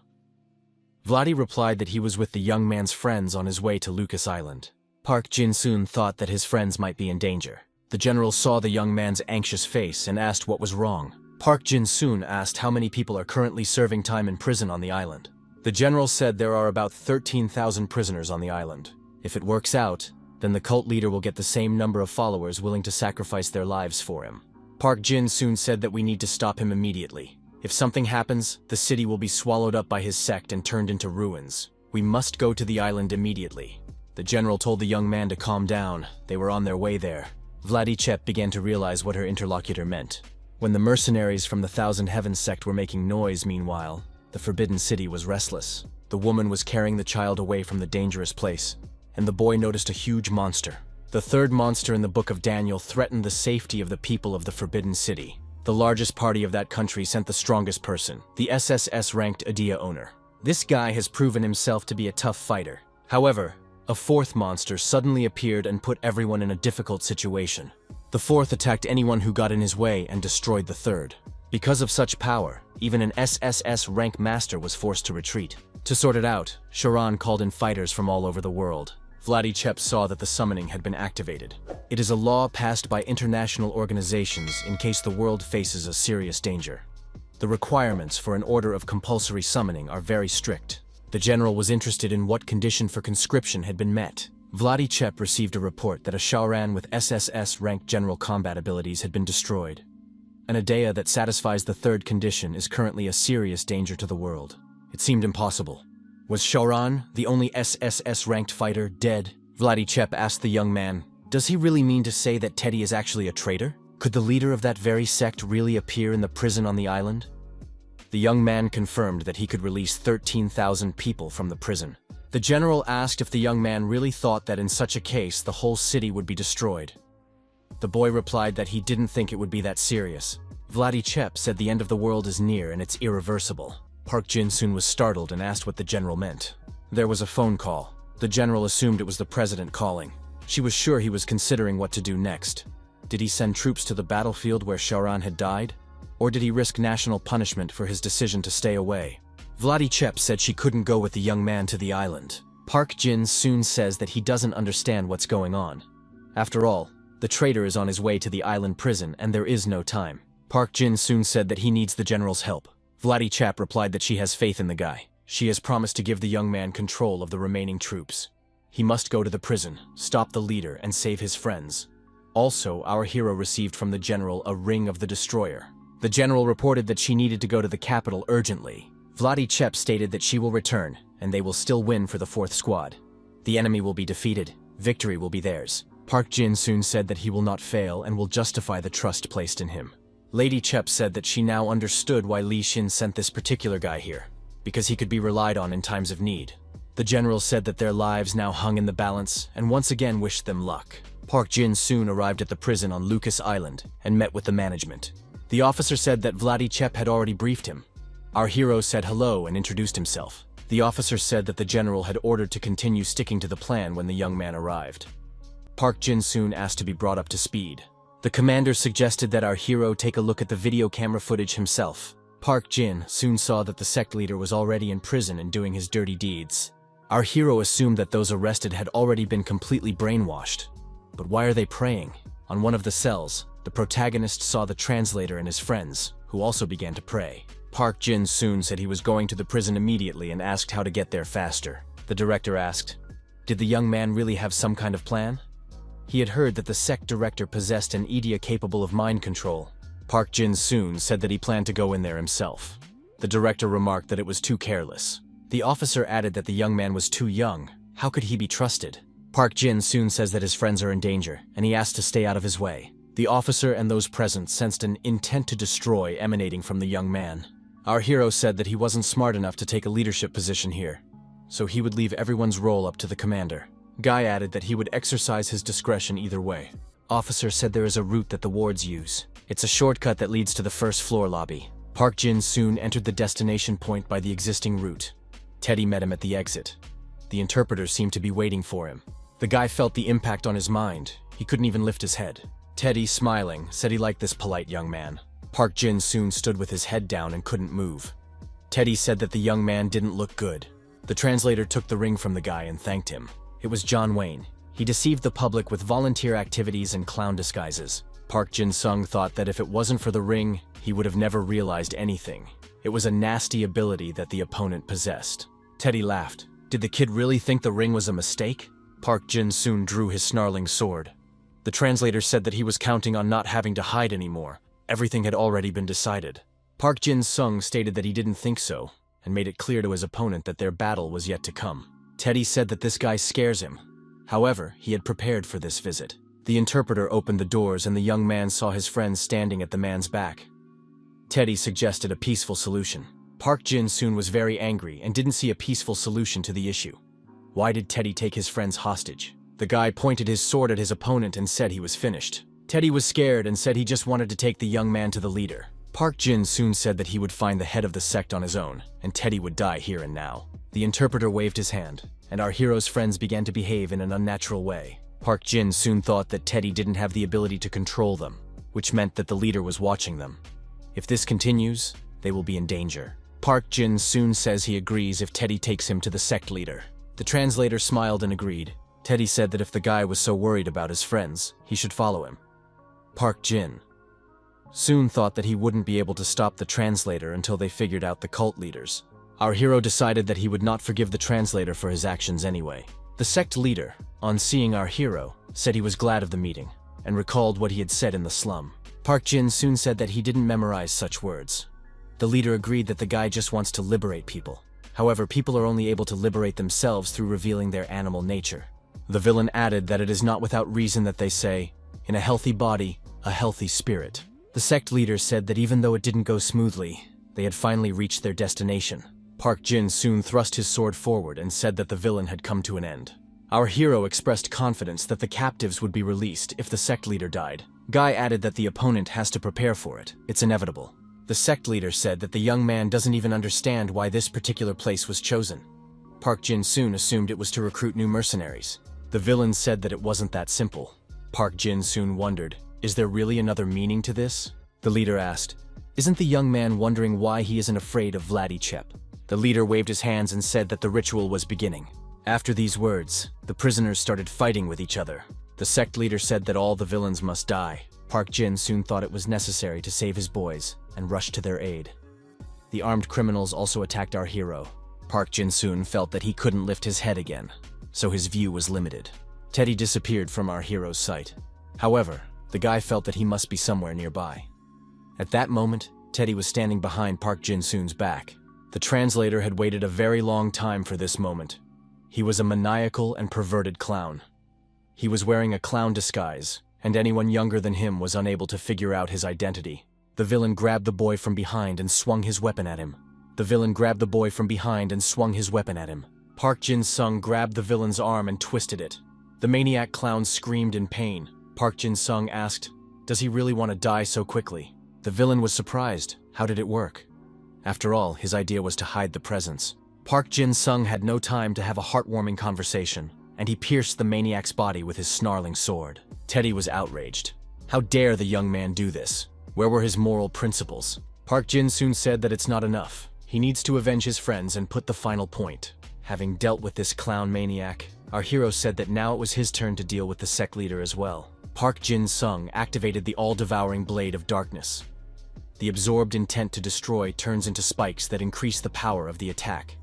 Vladdy replied that he was with the young man's friends on his way to Lucas Island. Park Jin soon thought that his friends might be in danger. The general saw the young man's anxious face and asked what was wrong. Park Jin soon asked how many people are currently serving time in prison on the island. The general said there are about 13,000 prisoners on the island. If it works out, then the cult leader will get the same number of followers willing to sacrifice their lives for him. Park Jin soon said that we need to stop him immediately. If something happens, the city will be swallowed up by his sect and turned into ruins. We must go to the island immediately. The general told the young man to calm down. They were on their way there. Vladdy Chep began to realize what her interlocutor meant. When the mercenaries from the Thousand Heavens sect were making noise, meanwhile, the Forbidden City was restless. The woman was carrying the child away from the dangerous place, and the boy noticed a huge monster. The third monster in the Book of Daniel threatened the safety of the people of the Forbidden City. The largest party of that country sent the strongest person, the SSS-Ranked Adia owner. This guy has proven himself to be a tough fighter. However, a fourth monster suddenly appeared and put everyone in a difficult situation. The fourth attacked anyone who got in his way and destroyed the third. Because of such power, even an SSS rank master was forced to retreat. To sort it out, Sharon called in fighters from all over the world. Vladichep saw that the summoning had been activated. It is a law passed by international organizations in case the world faces a serious danger. The requirements for an order of compulsory summoning are very strict. The general was interested in what condition for conscription had been met. Vladichep received a report that a Shaoran with SSS-Rank general combat abilities had been destroyed. An Idea that satisfies the third condition is currently a serious danger to the world. It seemed impossible. Was Shaoran, the only SSS-ranked fighter, dead? Vladichep asked the young man, "Does he really mean to say that Teddy is actually a traitor? Could the leader of that very sect really appear in the prison on the island?" The young man confirmed that he could release 13,000 people from the prison. The general asked if the young man really thought that in such a case the whole city would be destroyed. The boy replied that he didn't think it would be that serious. Vladichep said the end of the world is near and it's irreversible. Park Jin-soon was startled and asked what the general meant. There was a phone call. The general assumed it was the president calling. She was sure he was considering what to do next. Did he send troops to the battlefield where Shaoran had died? Or did he risk national punishment for his decision to stay away? Vladichep said she couldn't go with the young man to the island. Park Jin-soon says that he doesn't understand what's going on. After all, the traitor is on his way to the island prison and there is no time. Park Jin-soon said that he needs the general's help. Vladichep replied that she has faith in the guy. She has promised to give the young man control of the remaining troops. He must go to the prison, stop the leader, and save his friends. Also, our hero received from the general a ring of the destroyer. The general reported that she needed to go to the capital urgently. Vladichep stated that she will return, and they will still win for the fourth squad. The enemy will be defeated. Victory will be theirs. Park Jin-soon said that he will not fail and will justify the trust placed in him. Lady Chep said that she now understood why Li Xin sent this particular guy here, because he could be relied on in times of need. The general said that their lives now hung in the balance and once again wished them luck. Park Jin-soon arrived at the prison on Lucas Island and met with the management. The officer said that Vladichep had already briefed him. Our hero said hello and introduced himself. The officer said that the general had ordered to continue sticking to the plan when the young man arrived. Park Jin-soon asked to be brought up to speed. The commander suggested that our hero take a look at the video camera footage himself. Park Jin soon saw that the sect leader was already in prison and doing his dirty deeds. Our hero assumed that those arrested had already been completely brainwashed. But why are they praying? On one of the cells, the protagonist saw the translator and his friends, who also began to pray. Park Jin-soon said he was going to the prison immediately and asked how to get there faster. The director asked, "Did the young man really have some kind of plan?" He had heard that the sect director possessed an idea capable of mind control. Park Jin-soon said that he planned to go in there himself. The director remarked that it was too careless. The officer added that the young man was too young. How could he be trusted? Park Jin-soon says that his friends are in danger, and he asked to stay out of his way. The officer and those present sensed an intent to destroy emanating from the young man. Our hero said that he wasn't smart enough to take a leadership position here, so he would leave everyone's role up to the commander. Guy added that he would exercise his discretion either way. Officer said there is a route that the wards use. It's a shortcut that leads to the first floor lobby. Park Jin-soon entered the destination point by the existing route. Teddy met him at the exit. The interpreter seemed to be waiting for him. The guy felt the impact on his mind. He couldn't even lift his head. Teddy, smiling, said he liked this polite young man. Park Jin-soon stood with his head down and couldn't move. Teddy said that the young man didn't look good. The translator took the ring from the guy and thanked him. It was John Wayne. He deceived the public with volunteer activities and clown disguises. Park Jin-sung thought that if it wasn't for the ring, he would have never realized anything. It was a nasty ability that the opponent possessed. Teddy laughed. Did the kid really think the ring was a mistake? Park Jin-soon drew his snarling sword. The translator said that he was counting on not having to hide anymore. Everything had already been decided. Park Jin-sung stated that he didn't think so, and made it clear to his opponent that their battle was yet to come. Teddy said that this guy scares him. However, he had prepared for this visit. The interpreter opened the doors and the young man saw his friends standing at the man's back. Teddy suggested a peaceful solution. Park Jin-soon was very angry and didn't see a peaceful solution to the issue. Why did Teddy take his friends hostage? The guy pointed his sword at his opponent and said he was finished. Teddy was scared and said he just wanted to take the young man to the leader. Park Jin-soon said that he would find the head of the sect on his own, and Teddy would die here and now. The interpreter waved his hand, and our hero's friends began to behave in an unnatural way. Park Jin-soon thought that Teddy didn't have the ability to control them, which meant that the leader was watching them. If this continues, they will be in danger. Park Jin-soon says he agrees if Teddy takes him to the sect leader. The translator smiled and agreed. Teddy said that if the guy was so worried about his friends, he should follow him. Park Jin soon thought that he wouldn't be able to stop the translator until they figured out the cult leaders. Our hero decided that he would not forgive the translator for his actions anyway. The sect leader, on seeing our hero, said he was glad of the meeting, and recalled what he had said in the slum. Park Jin soon said that he didn't memorize such words. The leader agreed that the guy just wants to liberate people. However, people are only able to liberate themselves through revealing their animal nature. The villain added that it is not without reason that they say, in a healthy body, a healthy spirit. The sect leader said that even though it didn't go smoothly, they had finally reached their destination. Park Jin soon thrust his sword forward and said that the villain had come to an end. Our hero expressed confidence that the captives would be released if the sect leader died. Guy added that the opponent has to prepare for it. It's inevitable. The sect leader said that the young man doesn't even understand why this particular place was chosen. Park Jin soon assumed it was to recruit new mercenaries. The villain said that it wasn't that simple. Park Jin soon wondered, is there really another meaning to this? The leader asked, isn't the young man wondering why he isn't afraid of Vladichep? The leader waved his hands and said that the ritual was beginning. After these words, the prisoners started fighting with each other. The sect leader said that all the villains must die. Park Jin soon thought it was necessary to save his boys and rushed to their aid. The armed criminals also attacked our hero. Park Jin soon felt that he couldn't lift his head again, so his view was limited. Teddy disappeared from our hero's sight. However, the guy felt that he must be somewhere nearby. At that moment, Teddy was standing behind Park Jin soon's back. The translator had waited a very long time for this moment. He was a maniacal and perverted clown. He was wearing a clown disguise, and anyone younger than him was unable to figure out his identity. The villain grabbed the boy from behind and swung his weapon at him. Park Jin-sung grabbed the villain's arm and twisted it. The maniac clown screamed in pain. Park Jin-sung asked, does he really want to die so quickly? The villain was surprised. How did it work? After all, his idea was to hide the presence. Park Jin-sung had no time to have a heartwarming conversation, and he pierced the maniac's body with his snarling sword. Teddy was outraged. How dare the young man do this? Where were his moral principles? Park Jin soon said that it's not enough. He needs to avenge his friends and put the final point. Having dealt with this clown maniac, our hero said that now it was his turn to deal with the sect leader as well. Park Jin-sung activated the all-devouring blade of darkness. The absorbed intent to destroy turns into spikes that increase the power of the attack.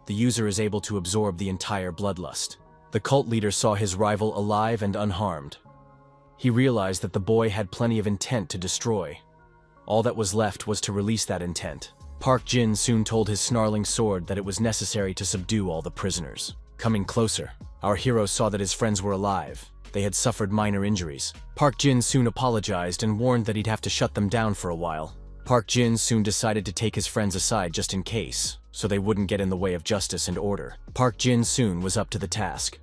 The user is able to absorb the entire bloodlust. The cult leader saw his rival alive and unharmed. He realized that the boy had plenty of intent to destroy. All that was left was to release that intent. Park Jin soon told his snarling sword that it was necessary to subdue all the prisoners. Coming closer, our hero saw that his friends were alive. They had suffered minor injuries. Park Jin soon apologized and warned that he'd have to shut them down for a while. Park Jin soon decided to take his friends aside just in case, so they wouldn't get in the way of justice and order. Park Jin soon was up to the task.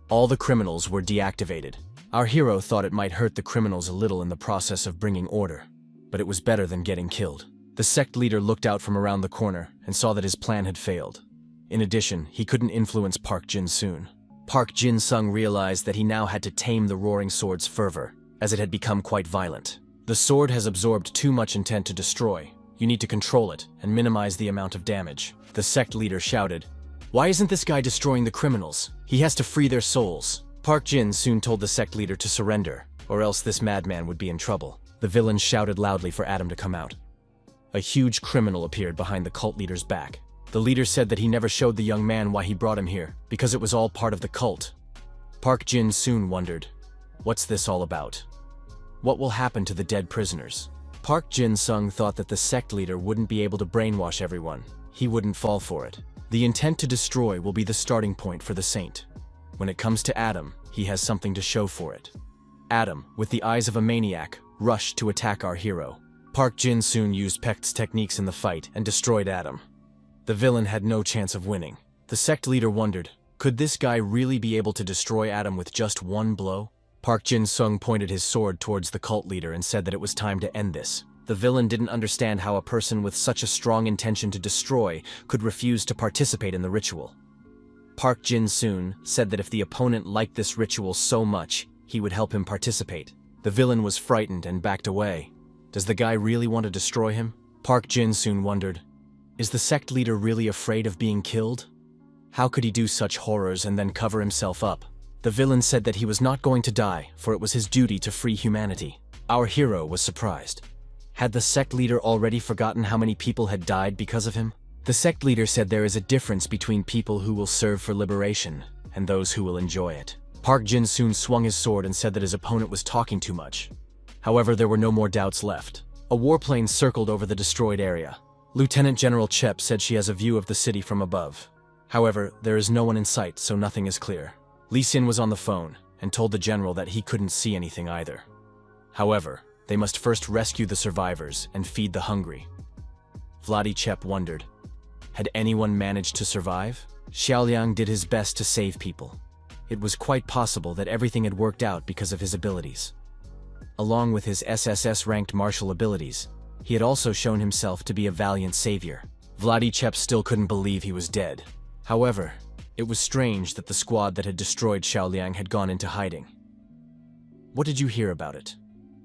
All the criminals were deactivated. Our hero thought it might hurt the criminals a little in the process of bringing order, but it was better than getting killed. The sect leader looked out from around the corner and saw that his plan had failed. In addition, he couldn't influence Park Jin soon. Park Jin-sung realized that he now had to tame the roaring sword's fervor, as it had become quite violent. The sword has absorbed too much intent to destroy. You need to control it and minimize the amount of damage. The sect leader shouted, why isn't this guy destroying the criminals? He has to free their souls. Park Jin soon told the sect leader to surrender, or else this madman would be in trouble. The villain shouted loudly for Adam to come out. A huge criminal appeared behind the cult leader's back. The leader said that he never showed the young man why he brought him here, because it was all part of the cult. Park Jin soon wondered, what's this all about? What will happen to the dead prisoners? Park Jin-sung thought that the sect leader wouldn't be able to brainwash everyone. He wouldn't fall for it. The intent to destroy will be the starting point for the saint. When it comes to Adam, he has something to show for it. Adam, with the eyes of a maniac, rushed to attack our hero. Park Jin soon used Pecht's techniques in the fight and destroyed Adam. The villain had no chance of winning. The sect leader wondered, could this guy really be able to destroy Adam with just one blow? Park Jin-sung pointed his sword towards the cult leader and said that it was time to end this. The villain didn't understand how a person with such a strong intention to destroy could refuse to participate in the ritual. Park Jin-soon said that if the opponent liked this ritual so much, he would help him participate. The villain was frightened and backed away. Does the guy really want to destroy him? Park Jin-soon wondered, is the sect leader really afraid of being killed? How could he do such horrors and then cover himself up? The villain said that he was not going to die, for it was his duty to free humanity. Our hero was surprised. Had the sect leader already forgotten how many people had died because of him? The sect leader said there is a difference between people who will serve for liberation and those who will enjoy it. Park Jin-soon swung his sword and said that his opponent was talking too much. However, there were no more doubts left. A warplane circled over the destroyed area. Lieutenant General Chep said she has a view of the city from above. However, there is no one in sight, so nothing is clear. Lee Sin was on the phone and told the general that he couldn't see anything either. However, they must first rescue the survivors and feed the hungry. Vladi Chep wondered, had anyone managed to survive? Xiaoliang did his best to save people. It was quite possible that everything had worked out because of his abilities. Along with his SSS-ranked martial abilities, he had also shown himself to be a valiant savior. Vladi Chep still couldn't believe he was dead. However, it was strange that the squad that had destroyed Xiaoliang had gone into hiding. What did you hear about it?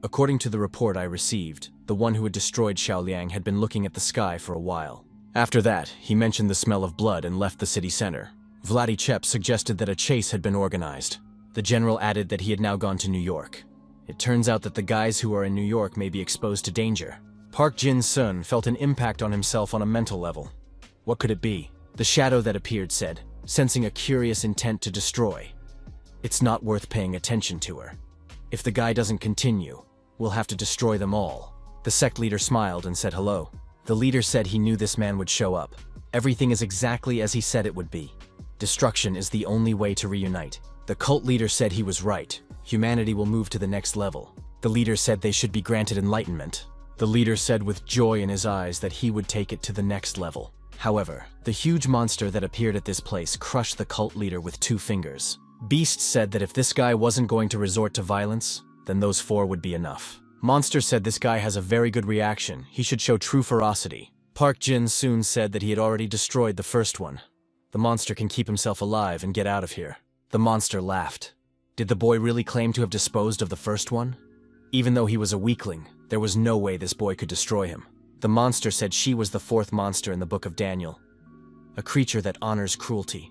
According to the report I received, the one who had destroyed Xiaoliang had been looking at the sky for a while. After that, he mentioned the smell of blood and left the city center. Vladi Chep suggested that a chase had been organized. The general added that he had now gone to New York. It turns out that the guys who are in New York may be exposed to danger. Park Jin-sun felt an impact on himself on a mental level. What could it be? The shadow that appeared said, sensing a curious intent to destroy. It's not worth paying attention to her. If the guy doesn't continue, we'll have to destroy them all. The sect leader smiled and said hello. The leader said he knew this man would show up. Everything is exactly as he said it would be. Destruction is the only way to reunite. The cult leader said he was right. Humanity will move to the next level. The leader said they should be granted enlightenment. The leader said with joy in his eyes that he would take it to the next level. However, the huge monster that appeared at this place crushed the cult leader with 2 fingers. Beast said that if this guy wasn't going to resort to violence, then those 4 would be enough. Monster said this guy has a very good reaction, he should show true ferocity. Park Jin-soon said that he had already destroyed the first one. The monster can keep himself alive and get out of here. The monster laughed. Did the boy really claim to have disposed of the first one? Even though he was a weakling, there was no way this boy could destroy him. The monster said she was the 4th monster in the book of Daniel, a creature that honors cruelty.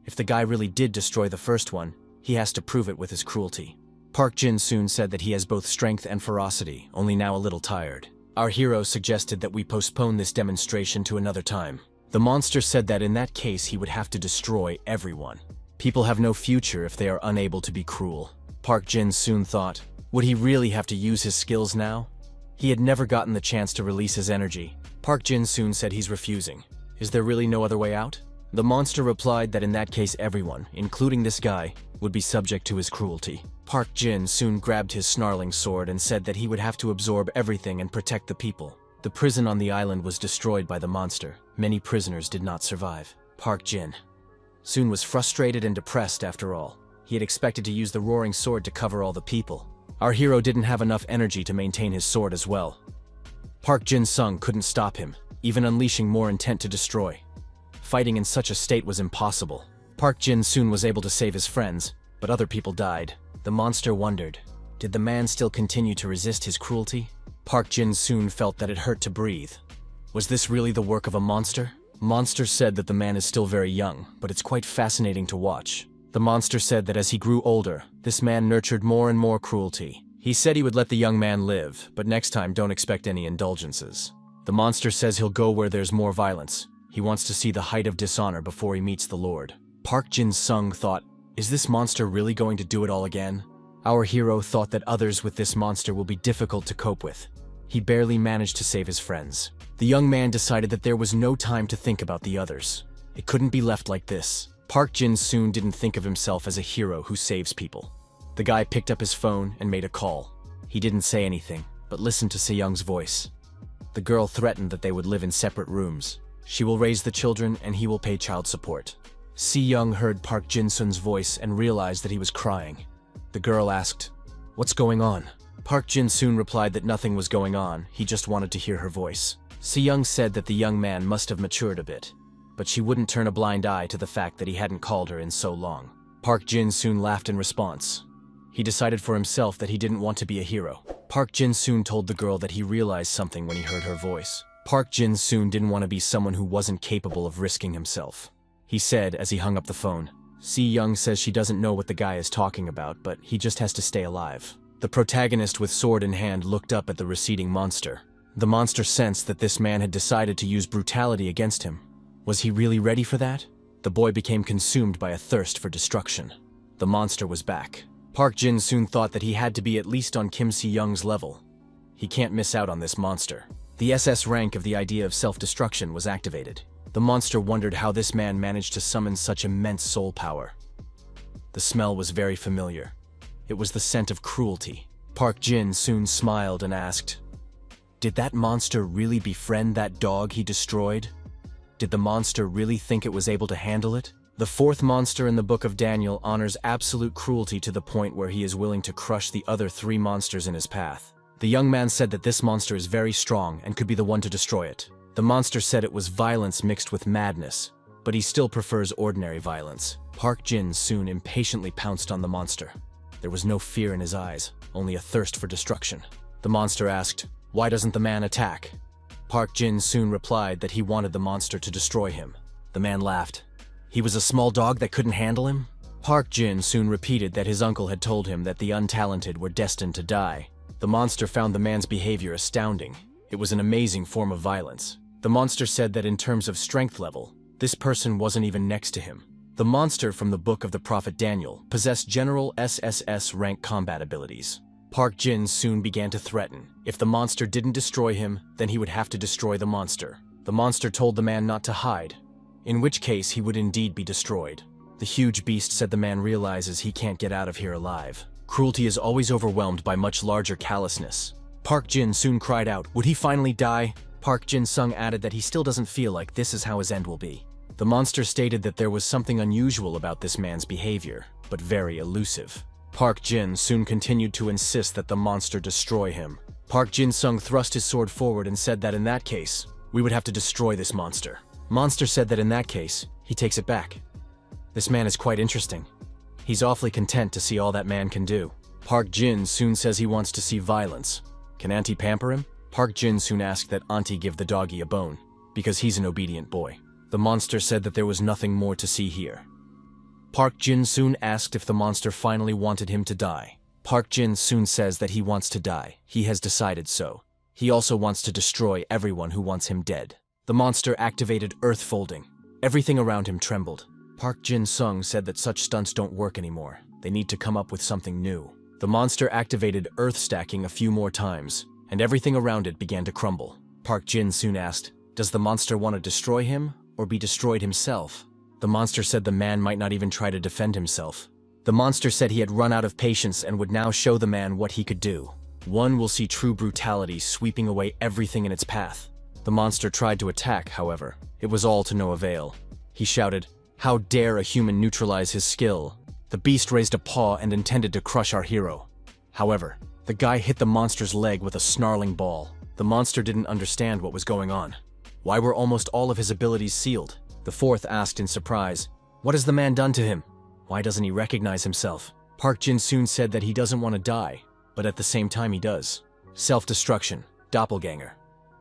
If the guy really did destroy the first one, he has to prove it with his cruelty. Park Jin-soon said that he has both strength and ferocity, only now a little tired. Our hero suggested that we postpone this demonstration to another time. The monster said that in that case he would have to destroy everyone. People have no future if they are unable to be cruel. Park Jin-soon thought, would he really have to use his skills now? He had never gotten the chance to release his energy. Park Jin-soon said he's refusing. Is there really no other way out? The monster replied that in that case everyone, including this guy, would be subject to his cruelty. Park Jin-soon grabbed his snarling sword and said that he would have to absorb everything and protect the people. The prison on the island was destroyed by the monster. Many prisoners did not survive. Park Jin-soon was frustrated and depressed after all. He had expected to use the roaring sword to cover all the people. Our hero didn't have enough energy to maintain his sword as well. Park Jin-sung couldn't stop him, even unleashing more intent to destroy. Fighting in such a state was impossible. Park Jin-soon was able to save his friends, but other people died. The monster wondered, did the man still continue to resist his cruelty? Park Jin-soon felt that it hurt to breathe. Was this really the work of a monster? Monster said that the man is still very young, but it's quite fascinating to watch. The monster said that as he grew older, this man nurtured more and more cruelty. He said he would let the young man live, but next time don't expect any indulgences. The monster says he'll go where there's more violence. He wants to see the height of dishonor before he meets the Lord. Park Jin-sung thought, is this monster really going to do it all again? Our hero thought that others with this monster will be difficult to cope with. He barely managed to save his friends. The young man decided that there was no time to think about the others. It couldn't be left like this. Park Jin-soon didn't think of himself as a hero who saves people. The guy picked up his phone and made a call. He didn't say anything, but listened to Se-young's voice. The girl threatened that they would live in separate rooms. She will raise the children and he will pay child support. Se-young heard Park Jin-soon's voice and realized that he was crying. The girl asked, "What's going on?" Park Jin-soon replied that nothing was going on, he just wanted to hear her voice. Se-young said that the young man must have matured a bit, but she wouldn't turn a blind eye to the fact that he hadn't called her in so long. Park Jin-soon laughed in response. He decided for himself that he didn't want to be a hero. Park Jin-soon told the girl that he realized something when he heard her voice. Park Jin-soon didn't want to be someone who wasn't capable of risking himself. He said as he hung up the phone, Si-young says she doesn't know what the guy is talking about, but he just has to stay alive. The protagonist with sword in hand looked up at the receding monster. The monster sensed that this man had decided to use brutality against him. Was he really ready for that? The boy became consumed by a thirst for destruction. The monster was back. Park Jin soon thought that he had to be at least on Kim Si-young's level. He can't miss out on this monster. The SS rank of the idea of self-destruction was activated. The monster wondered how this man managed to summon such immense soul power. The smell was very familiar. It was the scent of cruelty. Park Jin soon smiled and asked, "Did that monster really befriend that dog he destroyed? Did the monster really think it was able to handle it?" The fourth monster in the Book of Daniel honors absolute cruelty to the point where he is willing to crush the other 3 monsters in his path. The young man said that this monster is very strong and could be the one to destroy it. The monster said it was violence mixed with madness, but he still prefers ordinary violence. Park Jin soon impatiently pounced on the monster. There was no fear in his eyes, only a thirst for destruction. The monster asked, "Why doesn't the man attack?" Park Jin soon replied that he wanted the monster to destroy him. The man laughed. He was a small dog that couldn't handle him? Park Jin soon repeated that his uncle had told him that the untalented were destined to die. The monster found the man's behavior astounding. It was an amazing form of violence. The monster said that in terms of strength level, this person wasn't even next to him. The monster from the book of the prophet Daniel possessed general SSS-Rank combat abilities. Park Jin soon began to threaten. If the monster didn't destroy him, then he would have to destroy the monster. The monster told the man not to hide, in which case he would indeed be destroyed. The huge beast said the man realizes he can't get out of here alive. Cruelty is always overwhelmed by much larger callousness. Park Jin soon cried out, would he finally die? Park Jin-sung added that he still doesn't feel like this is how his end will be. The monster stated that there was something unusual about this man's behavior, but very elusive. Park Jin soon continued to insist that the monster destroy him. Park Jin-sung thrust his sword forward and said that in that case, we would have to destroy this monster. Monster said that in that case, he takes it back. This man is quite interesting. He's awfully content to see all that man can do. Park Jin soon says he wants to see violence. Can Auntie pamper him? Park Jin soon asked that Auntie give the doggy a bone, because he's an obedient boy. The monster said that there was nothing more to see here. Park Jin soon asked if the monster finally wanted him to die. Park Jin soon says that he wants to die. He has decided so. He also wants to destroy everyone who wants him dead. The monster activated earth folding. Everything around him trembled. Park Jin-sung said that such stunts don't work anymore. They need to come up with something new. The monster activated earth stacking a few more times, and everything around it began to crumble. Park Jin soon asked, does the monster want to destroy him or be destroyed himself? The monster said the man might not even try to defend himself. The monster said he had run out of patience and would now show the man what he could do. One will see true brutality sweeping away everything in its path. The monster tried to attack, however. It was all to no avail. He shouted, how dare a human neutralize his skill? The beast raised a paw and intended to crush our hero. However, the guy hit the monster's leg with a snarling ball. The monster didn't understand what was going on. Why were almost all of his abilities sealed? The fourth asked in surprise, what has the man done to him? Why doesn't he recognize himself? Park Jin soon said that he doesn't want to die, but at the same time he does. Self-destruction, doppelganger,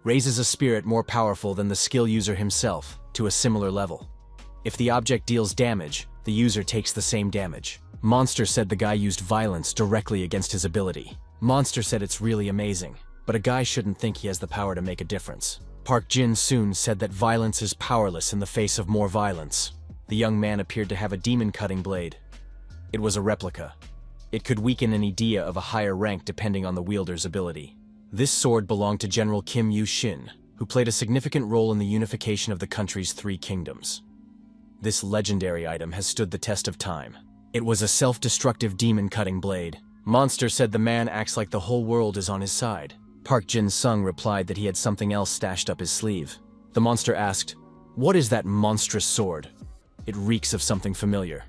raises a spirit more powerful than the skill user himself to a similar level. If the object deals damage, the user takes the same damage. Monster said the guy used violence directly against his ability. Monster said it's really amazing, but a guy shouldn't think he has the power to make a difference. Park Jin soon said that violence is powerless in the face of more violence. The young man appeared to have a demon-cutting blade. It was a replica. It could weaken an idea of a higher rank depending on the wielder's ability. This sword belonged to General Kim Yu-shin, who played a significant role in the unification of the country's 3 kingdoms. This legendary item has stood the test of time. It was a self-destructive demon-cutting blade. Monster said the man acts like the whole world is on his side. Park Jin-sung replied that he had something else stashed up his sleeve. The monster asked, what is that monstrous sword? It reeks of something familiar.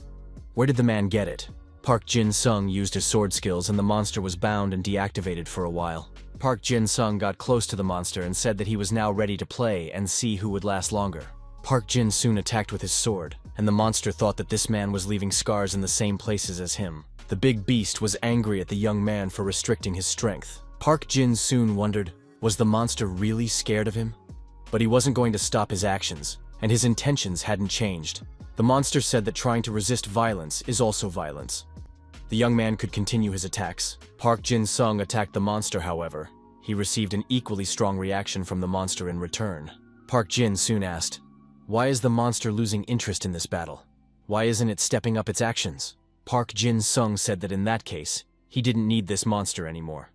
Where did the man get it? Park Jin-sung used his sword skills and the monster was bound and deactivated for a while. Park Jin-sung got close to the monster and said that he was now ready to play and see who would last longer. Park Jin soon attacked with his sword, and the monster thought that this man was leaving scars in the same places as him. The big beast was angry at the young man for restricting his strength. Park Jin soon wondered, was the monster really scared of him? But he wasn't going to stop his actions, and his intentions hadn't changed. The monster said that trying to resist violence is also violence. The young man could continue his attacks. Park Jin-sung attacked the monster, however. He received an equally strong reaction from the monster in return. Park Jin soon asked, "Why is the monster losing interest in this battle? Why isn't it stepping up its actions?" Park Jin-sung said that in that case, he didn't need this monster anymore.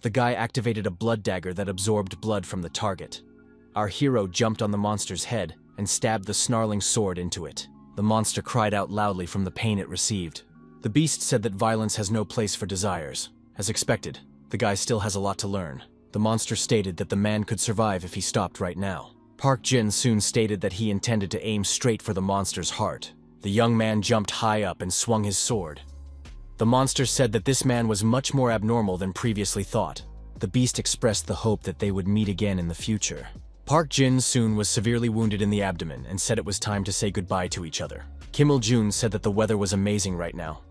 The guy activated a blood dagger that absorbed blood from the target. Our hero jumped on the monster's head and stabbed the snarling sword into it. The monster cried out loudly from the pain it received. The beast said that violence has no place for desires. As expected, the guy still has a lot to learn. The monster stated that the man could survive if he stopped right now. Park Jin soon stated that he intended to aim straight for the monster's heart. The young man jumped high up and swung his sword. The monster said that this man was much more abnormal than previously thought. The beast expressed the hope that they would meet again in the future. Park Jin soon was severely wounded in the abdomen and said it was time to say goodbye to each other. Kim Il-jun said that the weather was amazing right now.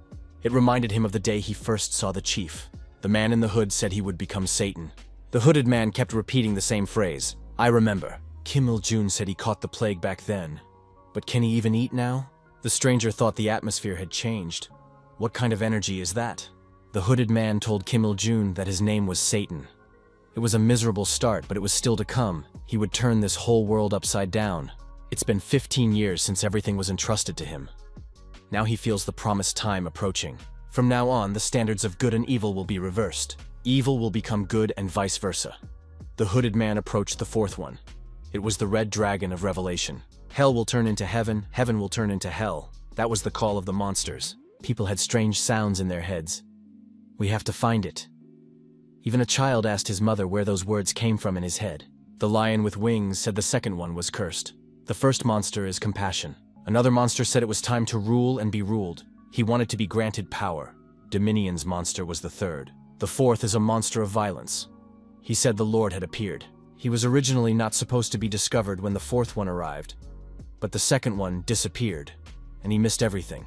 It reminded him of the day he first saw the chief. The man in the hood said he would become Satan. The hooded man kept repeating the same phrase, "I remember." Kim Il-jun said he caught the plague back then. But can he even eat now? The stranger thought the atmosphere had changed. What kind of energy is that? The hooded man told Kim Il-jun that his name was Satan. It was a miserable start, but it was still to come. He would turn this whole world upside down. It's been 15 years since everything was entrusted to him. Now he feels the promised time approaching. From now on, the standards of good and evil will be reversed. Evil will become good and vice versa. The hooded man approached the fourth one. It was the red dragon of Revelation. Hell will turn into heaven, heaven will turn into hell. That was the call of the monsters. People had strange sounds in their heads. We have to find it. Even a child asked his mother where those words came from in his head. The lion with wings said the second one was cursed. The first monster is compassion. Another monster said it was time to rule and be ruled. He wanted to be granted power. Dominion's monster was the third. The fourth is a monster of violence. He said the Lord had appeared. He was originally not supposed to be discovered when the fourth one arrived. But the second one disappeared, and he missed everything.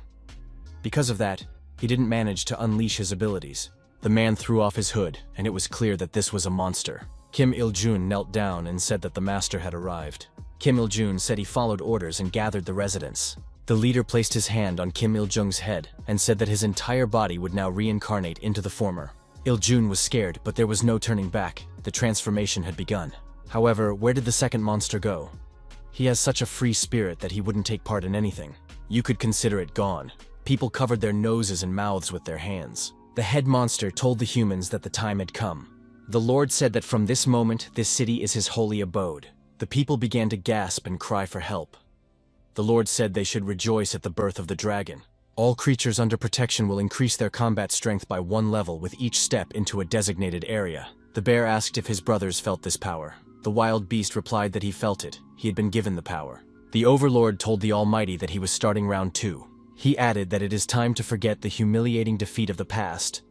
Because of that, he didn't manage to unleash his abilities. The man threw off his hood, and it was clear that this was a monster. Kim Il-jun knelt down and said that the master had arrived. Kim Il-jun said he followed orders and gathered the residents. The leader placed his hand on Kim Il-jung's head and said that his entire body would now reincarnate into the former. Il-jun was scared, but there was no turning back. The transformation had begun. However, where did the second monster go? He has such a free spirit that he wouldn't take part in anything. You could consider it gone. People covered their noses and mouths with their hands. The head monster told the humans that the time had come. The Lord said that from this moment, this city is his holy abode. The people began to gasp and cry for help. The Lord said they should rejoice at the birth of the dragon. All creatures under protection will increase their combat strength by 1 level with each step into a designated area. The bear asked if his brothers felt this power. The wild beast replied that he felt it. He had been given the power. The Overlord told the Almighty that he was starting round 2. He added that it is time to forget the humiliating defeat of the past.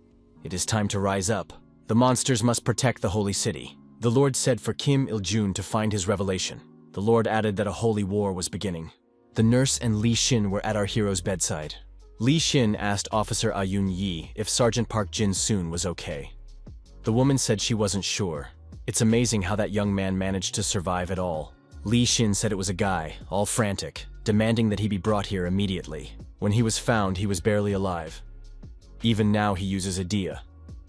It is time to rise up. The monsters must protect the holy city. The Lord said for Kim Il-jun to find his revelation. The Lord added that a holy war was beginning. The nurse and Li Xin were at our hero's bedside. Li Xin asked Officer Ayun Yi if Sergeant Park Jin-soon was okay. The woman said she wasn't sure. It's amazing how that young man managed to survive at all. Li Xin said it was a guy, all frantic, demanding that he be brought here immediately. When he was found, he was barely alive. Even now he uses a dia.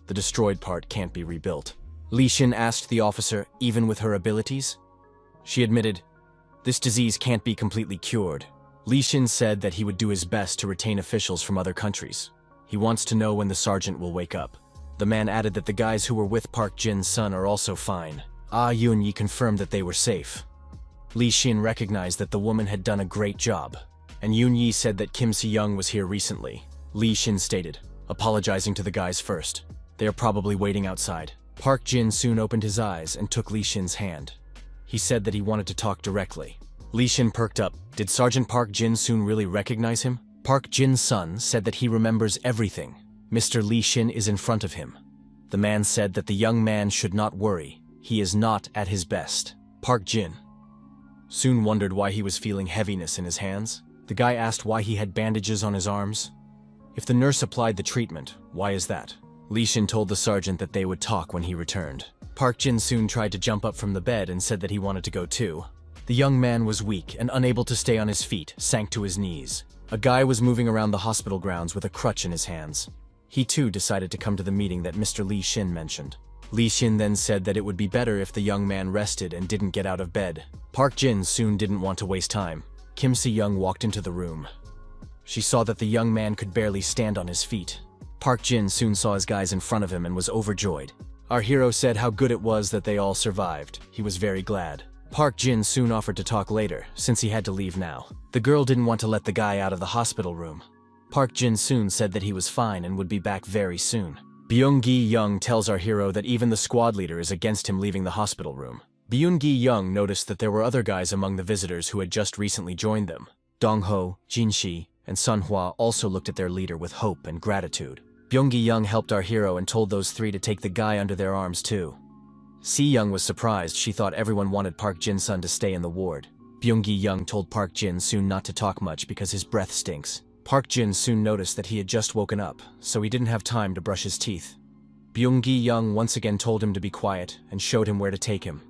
The destroyed part can't be rebuilt. Li Xin asked the officer, even with her abilities? She admitted, this disease can't be completely cured. Li Xin said that he would do his best to retain officials from other countries. He wants to know when the sergeant will wake up. The man added that the guys who were with Park Jin's son are also fine. Ah Yun-yi confirmed that they were safe. Li Xin recognized that the woman had done a great job, and Yun-yi said that Kim Si-young was here recently. Li Xin stated, apologizing to the guys first. They are probably waiting outside. Park Jin soon opened his eyes and took Li Xin's hand. He said that he wanted to talk directly. Li Xin perked up. Did Sergeant Park Jin-soon really recognize him? Park Jin's son said that he remembers everything. Mr. Li Xin is in front of him. The man said that the young man should not worry. He is not at his best. Park Jin soon wondered why he was feeling heaviness in his hands. The guy asked why he had bandages on his arms. If the nurse applied the treatment, why is that? Li Xin told the sergeant that they would talk when he returned. Park Jin soon tried to jump up from the bed and said that he wanted to go too. The young man was weak and unable to stay on his feet, sank to his knees. A guy was moving around the hospital grounds with a crutch in his hands. He too decided to come to the meeting that Mr. Li Xin mentioned. Li Xin then said that it would be better if the young man rested and didn't get out of bed. Park Jin soon didn't want to waste time. Kim Si-young walked into the room. She saw that the young man could barely stand on his feet. Park Jin soon saw his guys in front of him and was overjoyed. Our hero said how good it was that they all survived. He was very glad. Park Jin soon offered to talk later, since he had to leave now. The girl didn't want to let the guy out of the hospital room. Park Jin soon said that he was fine and would be back very soon. Byung-gi-young tells our hero that even the squad leader is against him leaving the hospital room. Byung-gi-young noticed that there were other guys among the visitors who had just recently joined them. Dong-ho, Jin-shi, and Sun-hwa also looked at their leader with hope and gratitude. Byung-gi-young helped our hero and told those three to take the guy under their arms too. Si-young was surprised. She thought everyone wanted Park Jin-sun to stay in the ward. Byung-gi-young told Park Jin soon not to talk much because his breath stinks. Park Jin soon noticed that he had just woken up, so he didn't have time to brush his teeth. Byung-gi-young once again told him to be quiet and showed him where to take him.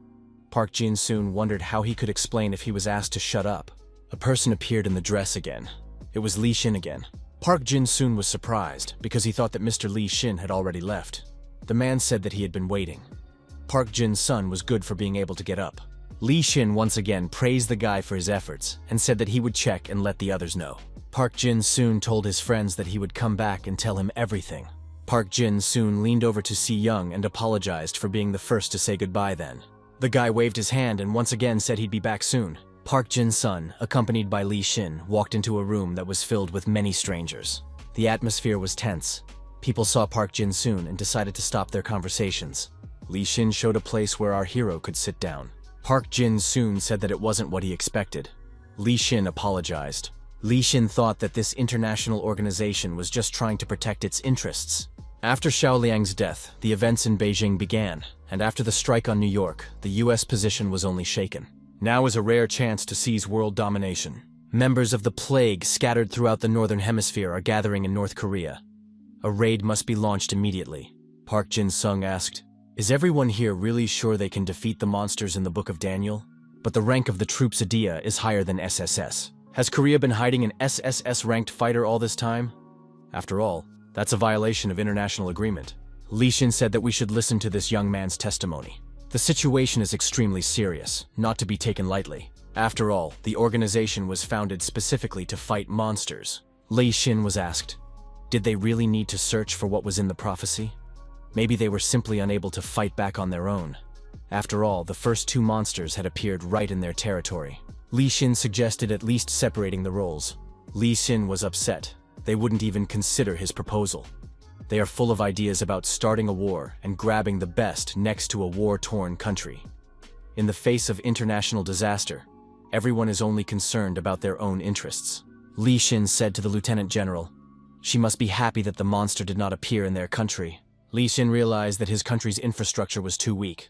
Park Jin soon wondered how he could explain if he was asked to shut up. A person appeared in the dress again. It was Li Xin again. Park Jin soon was surprised because he thought that Mr. Li Xin had already left. The man said that he had been waiting. Park Jin's son was good for being able to get up. Li Xin once again praised the guy for his efforts and said that he would check and let the others know. Park Jin soon told his friends that he would come back and tell him everything. Park Jin soon leaned over to Si-young and apologized for being the first to say goodbye then. The guy waved his hand and once again said he'd be back soon. Park Jin's son, accompanied by Li Xin, walked into a room that was filled with many strangers. The atmosphere was tense. People saw Park Jin soon and decided to stop their conversations. Li Xin showed a place where our hero could sit down. Park Jin soon said that it wasn't what he expected. Li Xin apologized. Li Xin thought that this international organization was just trying to protect its interests. After Xiaoliang's death, the events in Beijing began, and after the strike on New York, the US position was only shaken. Now is a rare chance to seize world domination. Members of the Plague scattered throughout the Northern Hemisphere are gathering in North Korea. A raid must be launched immediately. Park Jin-sung asked, "Is everyone here really sure they can defeat the monsters in the Book of Daniel? But the rank of the troops Idea is higher than SSS. Has Korea been hiding an SSS-ranked fighter all this time? After all, that's a violation of international agreement." Li Xin said that we should listen to this young man's testimony. The situation is extremely serious, not to be taken lightly. After all, the organization was founded specifically to fight monsters. Li Xin was asked, did they really need to search for what was in the prophecy? Maybe they were simply unable to fight back on their own. After all, the first two monsters had appeared right in their territory. Li Xin suggested at least separating the roles. Li Xin was upset. They wouldn't even consider his proposal. They are full of ideas about starting a war and grabbing the best next to a war-torn country. In the face of international disaster, everyone is only concerned about their own interests. Li Xin said to the lieutenant general, she must be happy that the monster did not appear in their country. Li Xin realized that his country's infrastructure was too weak.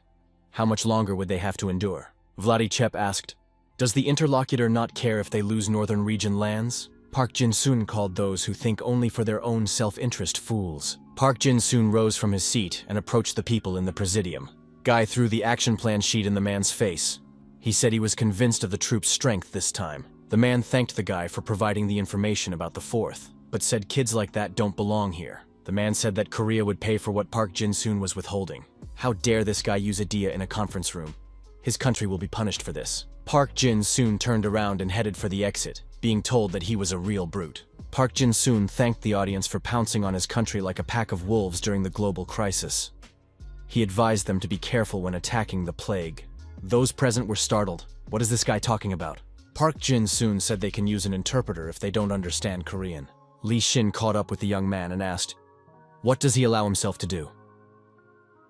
How much longer would they have to endure? Vladichep asked, does the interlocutor not care if they lose northern region lands? Park Jin-soon called those who think only for their own self-interest fools. Park Jin-soon rose from his seat and approached the people in the presidium. Guy threw the action plan sheet in the man's face. He said he was convinced of the troops' strength this time. The man thanked the guy for providing the information about the 4th, but said kids like that don't belong here. The man said that Korea would pay for what Park Jin-soon was withholding. How dare this guy use Idea in a conference room? His country will be punished for this. Park Jin-soon turned around and headed for the exit, being told that he was a real brute. Park Jin-soon thanked the audience for pouncing on his country like a pack of wolves during the global crisis. He advised them to be careful when attacking the plague. Those present were startled. What is this guy talking about? Park Jin-soon said they can use an interpreter if they don't understand Korean. Li Xin caught up with the young man and asked, what does he allow himself to do?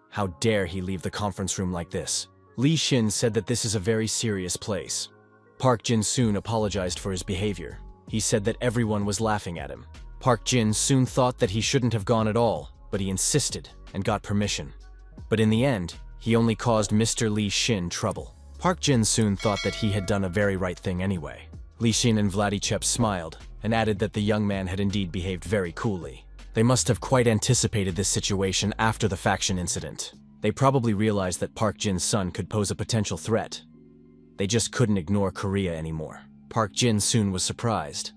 How dare he leave the conference room like this? Li Xin said that this is a very serious place. Park Jin-soon apologized for his behavior. He said that everyone was laughing at him. Park Jin-soon thought that he shouldn't have gone at all, but he insisted and got permission. But in the end, he only caused Mr. Li Xin trouble. Park Jin-soon thought that he had done a very right thing anyway. Li Xin and Vladichep smiled and added that the young man had indeed behaved very coolly. They must have quite anticipated this situation after the faction incident. They probably realized that Park Jin's son could pose a potential threat. They just couldn't ignore Korea anymore. Park Jin-soon was surprised.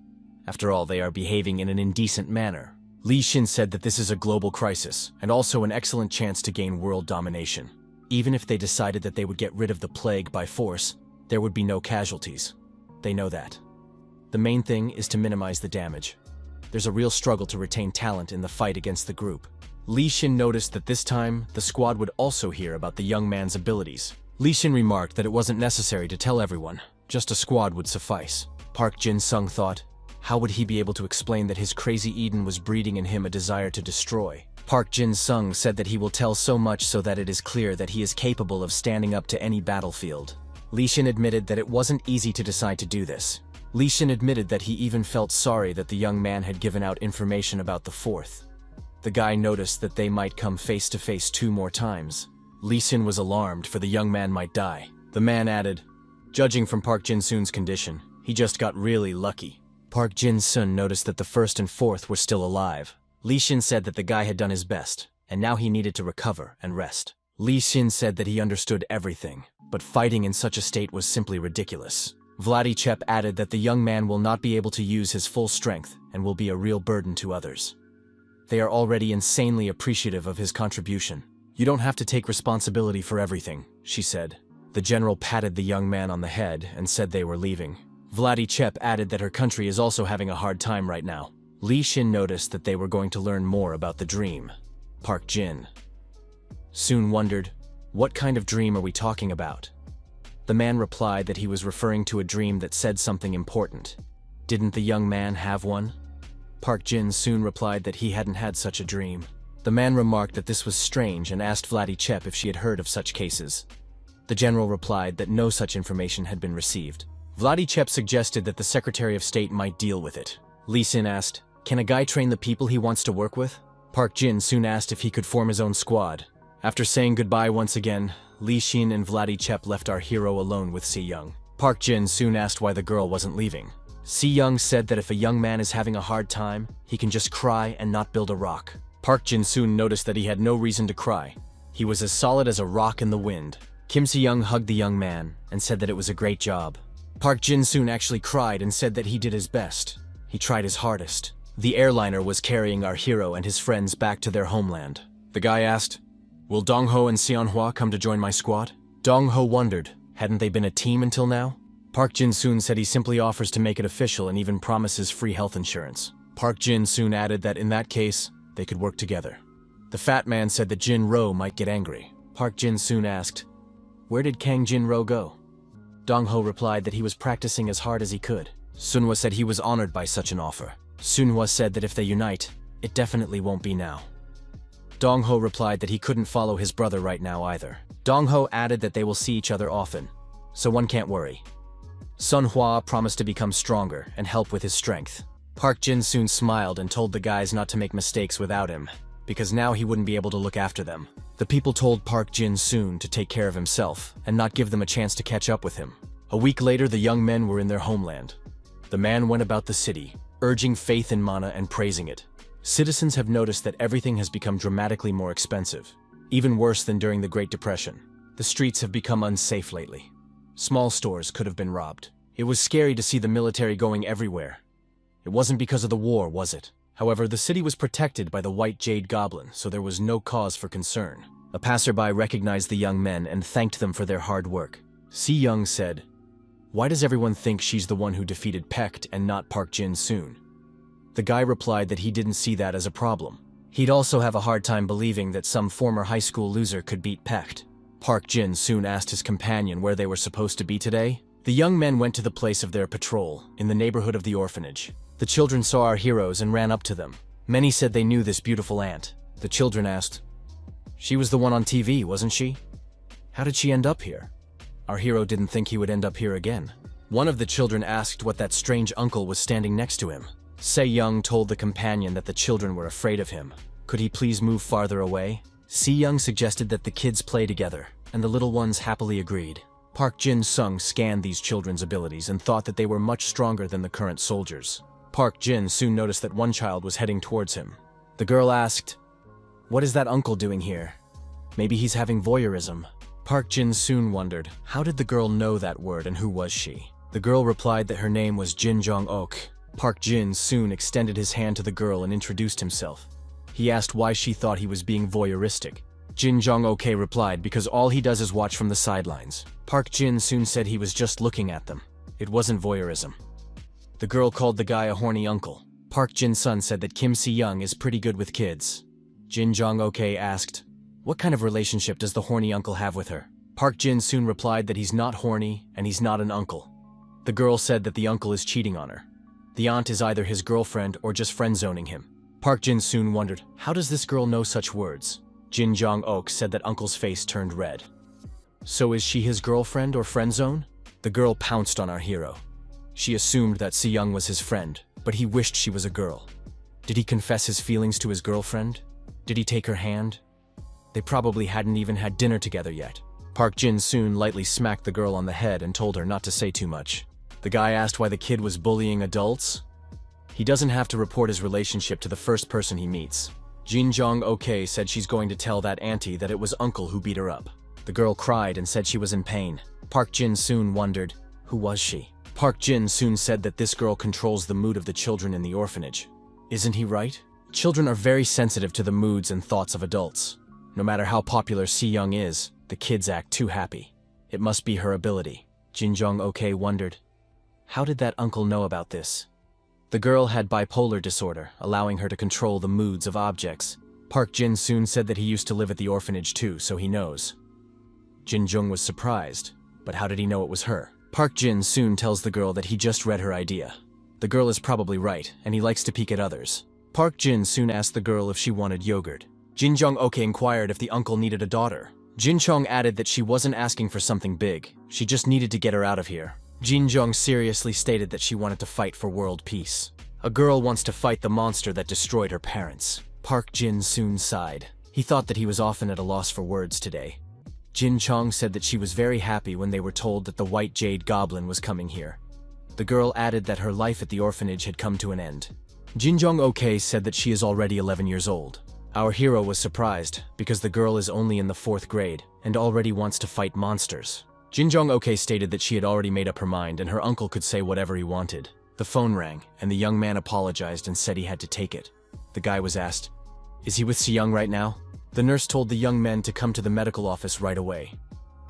After all, they are behaving in an indecent manner. Lee Shin said that this is a global crisis, and also an excellent chance to gain world domination. Even if they decided that they would get rid of the plague by force, there would be no casualties. They know that. The main thing is to minimize the damage. There's a real struggle to retain talent in the fight against the group. Lee Shin noticed that this time, the squad would also hear about the young man's abilities. Lee Shin remarked that it wasn't necessary to tell everyone, just a squad would suffice. Park Jin-sung thought, how would he be able to explain that his crazy Eden was breeding in him a desire to destroy? Park Jin-sung said that he will tell so much so that it is clear that he is capable of standing up to any battlefield. Lee Shin admitted that it wasn't easy to decide to do this. Lee Shin admitted that he even felt sorry that the young man had given out information about the fourth. The guy noticed that they might come face to face 2 more times. Lee Shin was alarmed, for the young man might die. The man added, judging from Park Jin-soon's condition, he just got really lucky. Park Jin-soon noticed that the first and fourth were still alive. Lee Shin said that the guy had done his best, and now he needed to recover and rest. Lee Shin said that he understood everything, but fighting in such a state was simply ridiculous. Vladichep added that the young man will not be able to use his full strength and will be a real burden to others. They are already insanely appreciative of his contribution. You don't have to take responsibility for everything, she said. The general patted the young man on the head and said they were leaving. Vladichep added that her country is also having a hard time right now. Lee Shin noticed that they were going to learn more about the dream. Park Jin soon wondered, what kind of dream are we talking about? The man replied that he was referring to a dream that said something important. Didn't the young man have one? Park Jin soon replied that he hadn't had such a dream. The man remarked that this was strange and asked Vladichep if she had heard of such cases. The general replied that no such information had been received. Vladichep suggested that the Secretary of State might deal with it. Lee Sin asked, can a guy train the people he wants to work with? Park Jin soon asked if he could form his own squad. After saying goodbye once again, Lee Shin and Vladichep left our hero alone with Si-young. Park Jin soon asked why the girl wasn't leaving. Si-young said that if a young man is having a hard time, he can just cry and not build a rock. Park Jin soon noticed that he had no reason to cry. He was as solid as a rock in the wind. Kim Si-young hugged the young man and said that it was a great job. Park Jin soon actually cried and said that he did his best. He tried his hardest. The airliner was carrying our hero and his friends back to their homeland. The guy asked, will Dong-ho and Seon-hwa come to join my squad? Dong-ho wondered, hadn't they been a team until now? Park Jin-soon said he simply offers to make it official and even promises free health insurance. Park Jin soon added that in that case, they could work together. The fat man said that Jin-ro might get angry. Park Jin soon asked, where did Kang Jin-ro go? Dong-ho replied that he was practicing as hard as he could. Sunhwa said he was honored by such an offer. Sunhwa said that if they unite, it definitely won't be now. Dong-ho replied that he couldn't follow his brother right now either. Dong-ho added that they will see each other often, so one can't worry. Sunhwa promised to become stronger and help with his strength. Park Jin soon smiled and told the guys not to make mistakes without him, because now he wouldn't be able to look after them. The people told Park Jin soon to take care of himself and not give them a chance to catch up with him. A week later, the young men were in their homeland. The man went about the city, urging faith in mana and praising it. Citizens have noticed that everything has become dramatically more expensive, even worse than during the Great Depression. The streets have become unsafe lately. Small stores could have been robbed. It was scary to see the military going everywhere. It wasn't because of the war, was it? However, the city was protected by the White Jade Goblin, so there was no cause for concern. A passerby recognized the young men and thanked them for their hard work. Si-young said, why does everyone think she's the one who defeated Pecht and not Park Jin-soon? The guy replied that he didn't see that as a problem. He'd also have a hard time believing that some former high school loser could beat Pecht. Park Jin soon asked his companion where they were supposed to be today. The young men went to the place of their patrol, in the neighborhood of the orphanage. The children saw our heroes and ran up to them. Many said they knew this beautiful aunt. The children asked, she was the one on TV, wasn't she? How did she end up here? Our hero didn't think he would end up here again. One of the children asked what that strange uncle was standing next to him. Se-young told the companion that the children were afraid of him. Could he please move farther away? Si-young suggested that the kids play together, and the little ones happily agreed. Park Jin-sung scanned these children's abilities and thought that they were much stronger than the current soldiers. Park Jin soon noticed that one child was heading towards him. The girl asked, what is that uncle doing here? Maybe he's having voyeurism. Park Jin-soon wondered, how did the girl know that word and who was she? The girl replied that her name was Jin Jong-ok. Park Jin-soon extended his hand to the girl and introduced himself. He asked why she thought he was being voyeuristic. Jin Jong-ok replied because all he does is watch from the sidelines. Park Jin-soon said he was just looking at them. It wasn't voyeurism. The girl called the guy a horny uncle. Park Jin-sun said that Kim Si-young is pretty good with kids. Jin Jong-ok asked, what kind of relationship does the horny uncle have with her? Park Jin-soon replied that he's not horny and he's not an uncle. The girl said that the uncle is cheating on her. The aunt is either his girlfriend or just friend-zoning him. Park Jin-soon wondered, how does this girl know such words? Jin Jong-ok said that uncle's face turned red. So is she his girlfriend or friend-zone? The girl pounced on our hero. She assumed that Si-young was his friend, but he wished she was a girl. Did he confess his feelings to his girlfriend? Did he take her hand? They probably hadn't even had dinner together yet. Park Jin-soon lightly smacked the girl on the head and told her not to say too much. The guy asked why the kid was bullying adults. He doesn't have to report his relationship to the first person he meets. Jin Jong-ok said she's going to tell that auntie that it was uncle who beat her up. The girl cried and said she was in pain. Park Jin-soon wondered, who was she? Park Jin-soon said that this girl controls the mood of the children in the orphanage. Isn't he right? Children are very sensitive to the moods and thoughts of adults. No matter how popular Si-young is, the kids act too happy. It must be her ability. Jin Jong-ok wondered, how did that uncle know about this? The girl had bipolar disorder, allowing her to control the moods of objects. Park Jin-soon said that he used to live at the orphanage too, so he knows. Jin Jung was surprised, but how did he know it was her? Park Jin-soon tells the girl that he just read her idea. The girl is probably right, and he likes to peek at others. Park Jin-soon asked the girl if she wanted yogurt. Jin Jong-ok inquired if the uncle needed a daughter. Jin Chong added that she wasn't asking for something big, she just needed to get her out of here. Jin Jong seriously stated that she wanted to fight for world peace. A girl wants to fight the monster that destroyed her parents. Park Jin-soon sighed. He thought that he was often at a loss for words today. Jin Chong said that she was very happy when they were told that the White Jade Goblin was coming here. The girl added that her life at the orphanage had come to an end. Jin Jong-ok said that she is already 11 years old. Our hero was surprised, because the girl is only in the 4th grade, and already wants to fight monsters. Jin Jong-ok stated that she had already made up her mind and her uncle could say whatever he wanted. The phone rang, and the young man apologized and said he had to take it. The guy was asked, is he with Si-young right now? The nurse told the young men to come to the medical office right away.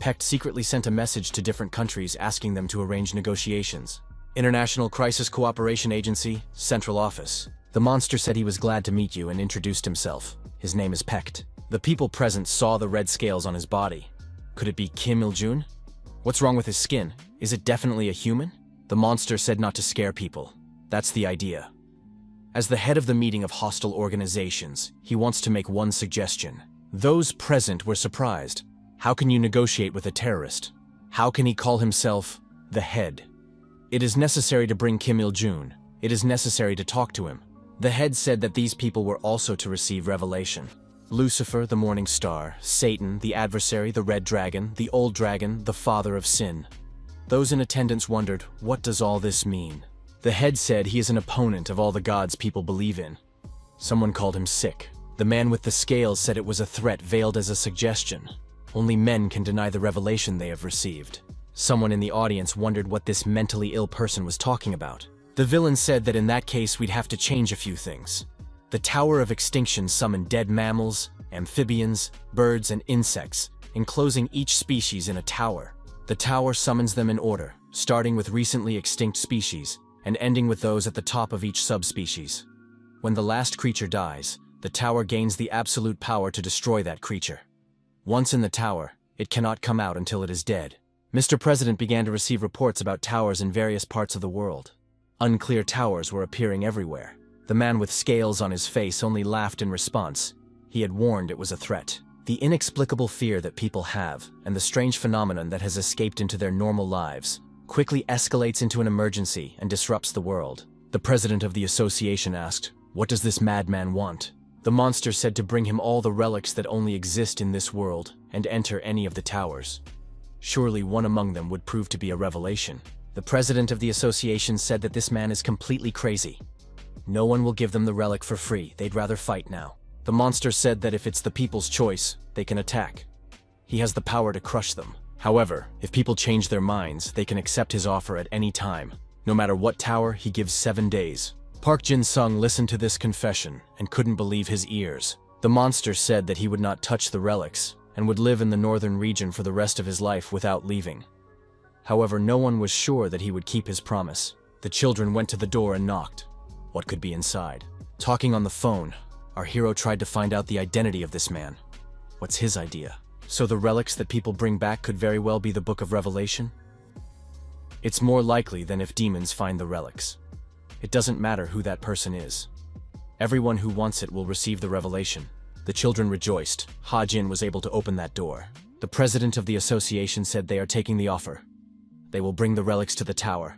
Pecht secretly sent a message to different countries asking them to arrange negotiations. International Crisis Cooperation Agency, Central Office. The monster said he was glad to meet you and introduced himself. His name is Pecht. The people present saw the red scales on his body. Could it be Kim Il-jun? What's wrong with his skin? Is it definitely a human? The monster said not to scare people. That's the idea. As the head of the meeting of hostile organizations, he wants to make one suggestion. Those present were surprised. How can you negotiate with a terrorist? How can he call himself the head? It is necessary to bring Kim Il-jun. It is necessary to talk to him. The head said that these people were also to receive revelation. Lucifer, the morning star, Satan, the adversary, the red dragon, the old dragon, the father of sin. Those in attendance wondered, what does all this mean? The head said he is an opponent of all the gods people believe in. Someone called him sick. The man with the scales said it was a threat veiled as a suggestion. Only men can deny the revelation they have received. Someone in the audience wondered what this mentally ill person was talking about. The villain said that in that case we'd have to change a few things. The Tower of Extinction summoned dead mammals, amphibians, birds, and insects, enclosing each species in a tower. The tower summons them in order, starting with recently extinct species, and ending with those at the top of each subspecies. When the last creature dies, the tower gains the absolute power to destroy that creature. Once in the tower, it cannot come out until it is dead. Mr. President began to receive reports about towers in various parts of the world. Unclear towers were appearing everywhere. The man with scales on his face only laughed in response. He had warned it was a threat. The inexplicable fear that people have, and the strange phenomenon that has escaped into their normal lives, quickly escalates into an emergency and disrupts the world. The president of the association asked, "What does this madman want?" The monster said to bring him all the relics that only exist in this world and enter any of the towers. Surely one among them would prove to be a revelation. The president of the association said that this man is completely crazy. No one will give them the relic for free, they'd rather fight now. The monster said that if it's the people's choice, they can attack. He has the power to crush them. However, if people change their minds, they can accept his offer at any time. No matter what tower, he gives 7 days. Park Jin-sung listened to this confession and couldn't believe his ears. The monster said that he would not touch the relics and would live in the northern region for the rest of his life without leaving. However, no one was sure that he would keep his promise. The children went to the door and knocked. What could be inside? Talking on the phone, our hero tried to find out the identity of this man. What's his idea? So the relics that people bring back could very well be the Book of Revelation? It's more likely than if demons find the relics. It doesn't matter who that person is. Everyone who wants it will receive the revelation. The children rejoiced. Ha Jin was able to open that door. The president of the association said they are taking the offer. They will bring the relics to the tower.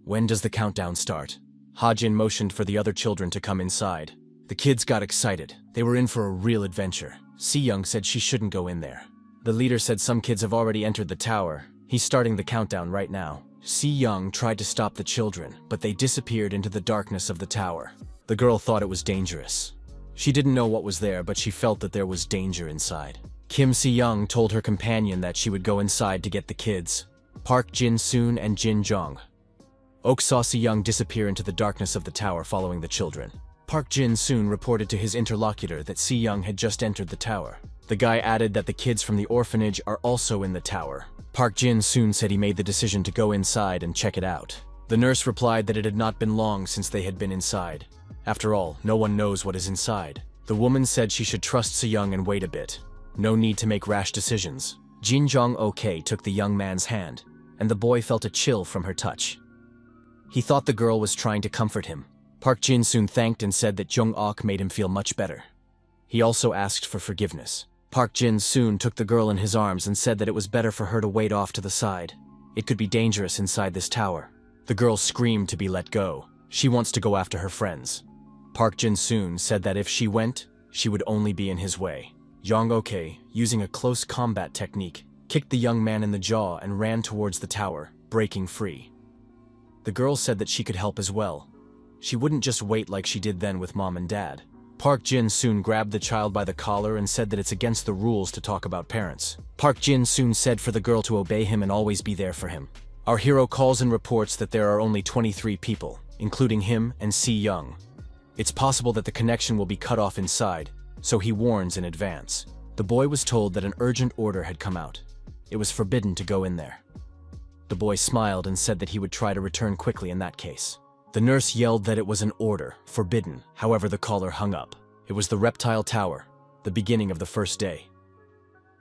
When does the countdown start? Ha Jin motioned for the other children to come inside. The kids got excited. They were in for a real adventure. Si-young said she shouldn't go in there. The leader said some kids have already entered the tower. He's starting the countdown right now. Si-young tried to stop the children, but they disappeared into the darkness of the tower. The girl thought it was dangerous. She didn't know what was there, but she felt that there was danger inside. Kim Si-young told her companion that she would go inside to get the kids. Park Jin-soon and Jin Jong. Ok saw Si-young disappear into the darkness of the tower following the children. Park Jin-soon reported to his interlocutor that Si-young had just entered the tower. The guy added that the kids from the orphanage are also in the tower. Park Jin-soon said he made the decision to go inside and check it out. The nurse replied that it had not been long since they had been inside. After all, no one knows what is inside. The woman said she should trust Si-young and wait a bit. No need to make rash decisions. Jin Jong-ok took the young man's hand, and the boy felt a chill from her touch. He thought the girl was trying to comfort him. Park Jin-soon thanked and said that Jung-ok made him feel much better. He also asked for forgiveness. Park Jin-soon took the girl in his arms and said that it was better for her to wait off to the side. It could be dangerous inside this tower. The girl screamed to be let go. She wants to go after her friends. Park Jin-soon said that if she went, she would only be in his way. Jong-ok, using a close combat technique, kicked the young man in the jaw and ran towards the tower, breaking free. The girl said that she could help as well. She wouldn't just wait like she did then with mom and dad. Park Jin-soon grabbed the child by the collar and said that it's against the rules to talk about parents. Park Jin-soon said for the girl to obey him and always be there for him. Our hero calls and reports that there are only 23 people, including him and Si-young. It's possible that the connection will be cut off inside, so he warns in advance. The boy was told that an urgent order had come out. It was forbidden to go in there. The boy smiled and said that he would try to return quickly in that case. The nurse yelled that it was an order, forbidden. However, the caller hung up. It was the reptile tower, the beginning of the first day.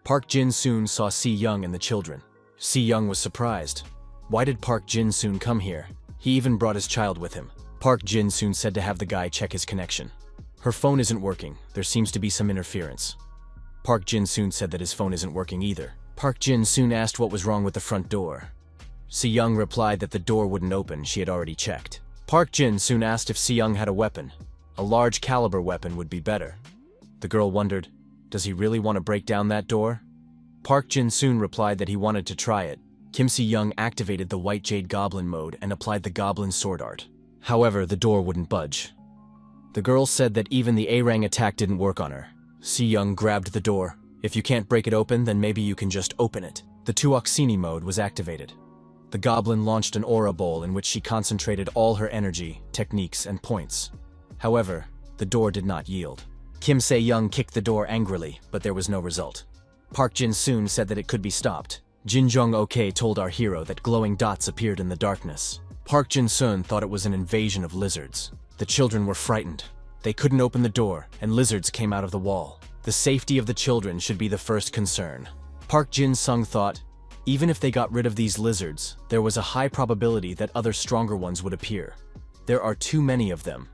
Park Jin-soon saw Si-young and the children. Si-young was surprised. Why did Park Jin-soon come here? He even brought his child with him. Park Jin-soon said to have the guy check his connection. Her phone isn't working. There seems to be some interference. Park Jin-soon said that his phone isn't working either. Park Jin-soon asked what was wrong with the front door. Si-young replied that the door wouldn't open, she had already checked. Park Jin-soon asked if Si-young had a weapon. A large caliber weapon would be better. The girl wondered, does he really want to break down that door? Park Jin-soon replied that he wanted to try it. Kim Si-young activated the White Jade Goblin mode and applied the Goblin Sword Art. However, the door wouldn't budge. The girl said that even the A-Rang attack didn't work on her. Si-young grabbed the door. If you can't break it open, then maybe you can just open it. The Tuoxini mode was activated. The goblin launched an aura bowl in which she concentrated all her energy, techniques, and points. However, the door did not yield. Kim Se-young kicked the door angrily, but there was no result. Park Jin-soon said that it could be stopped. Jin Jong-ok told our hero that glowing dots appeared in the darkness. Park Jin-soon thought it was an invasion of lizards. The children were frightened. They couldn't open the door, and lizards came out of the wall. The safety of the children should be the first concern. Park Jin-sung thought, even if they got rid of these lizards, there was a high probability that other stronger ones would appear. There are too many of them.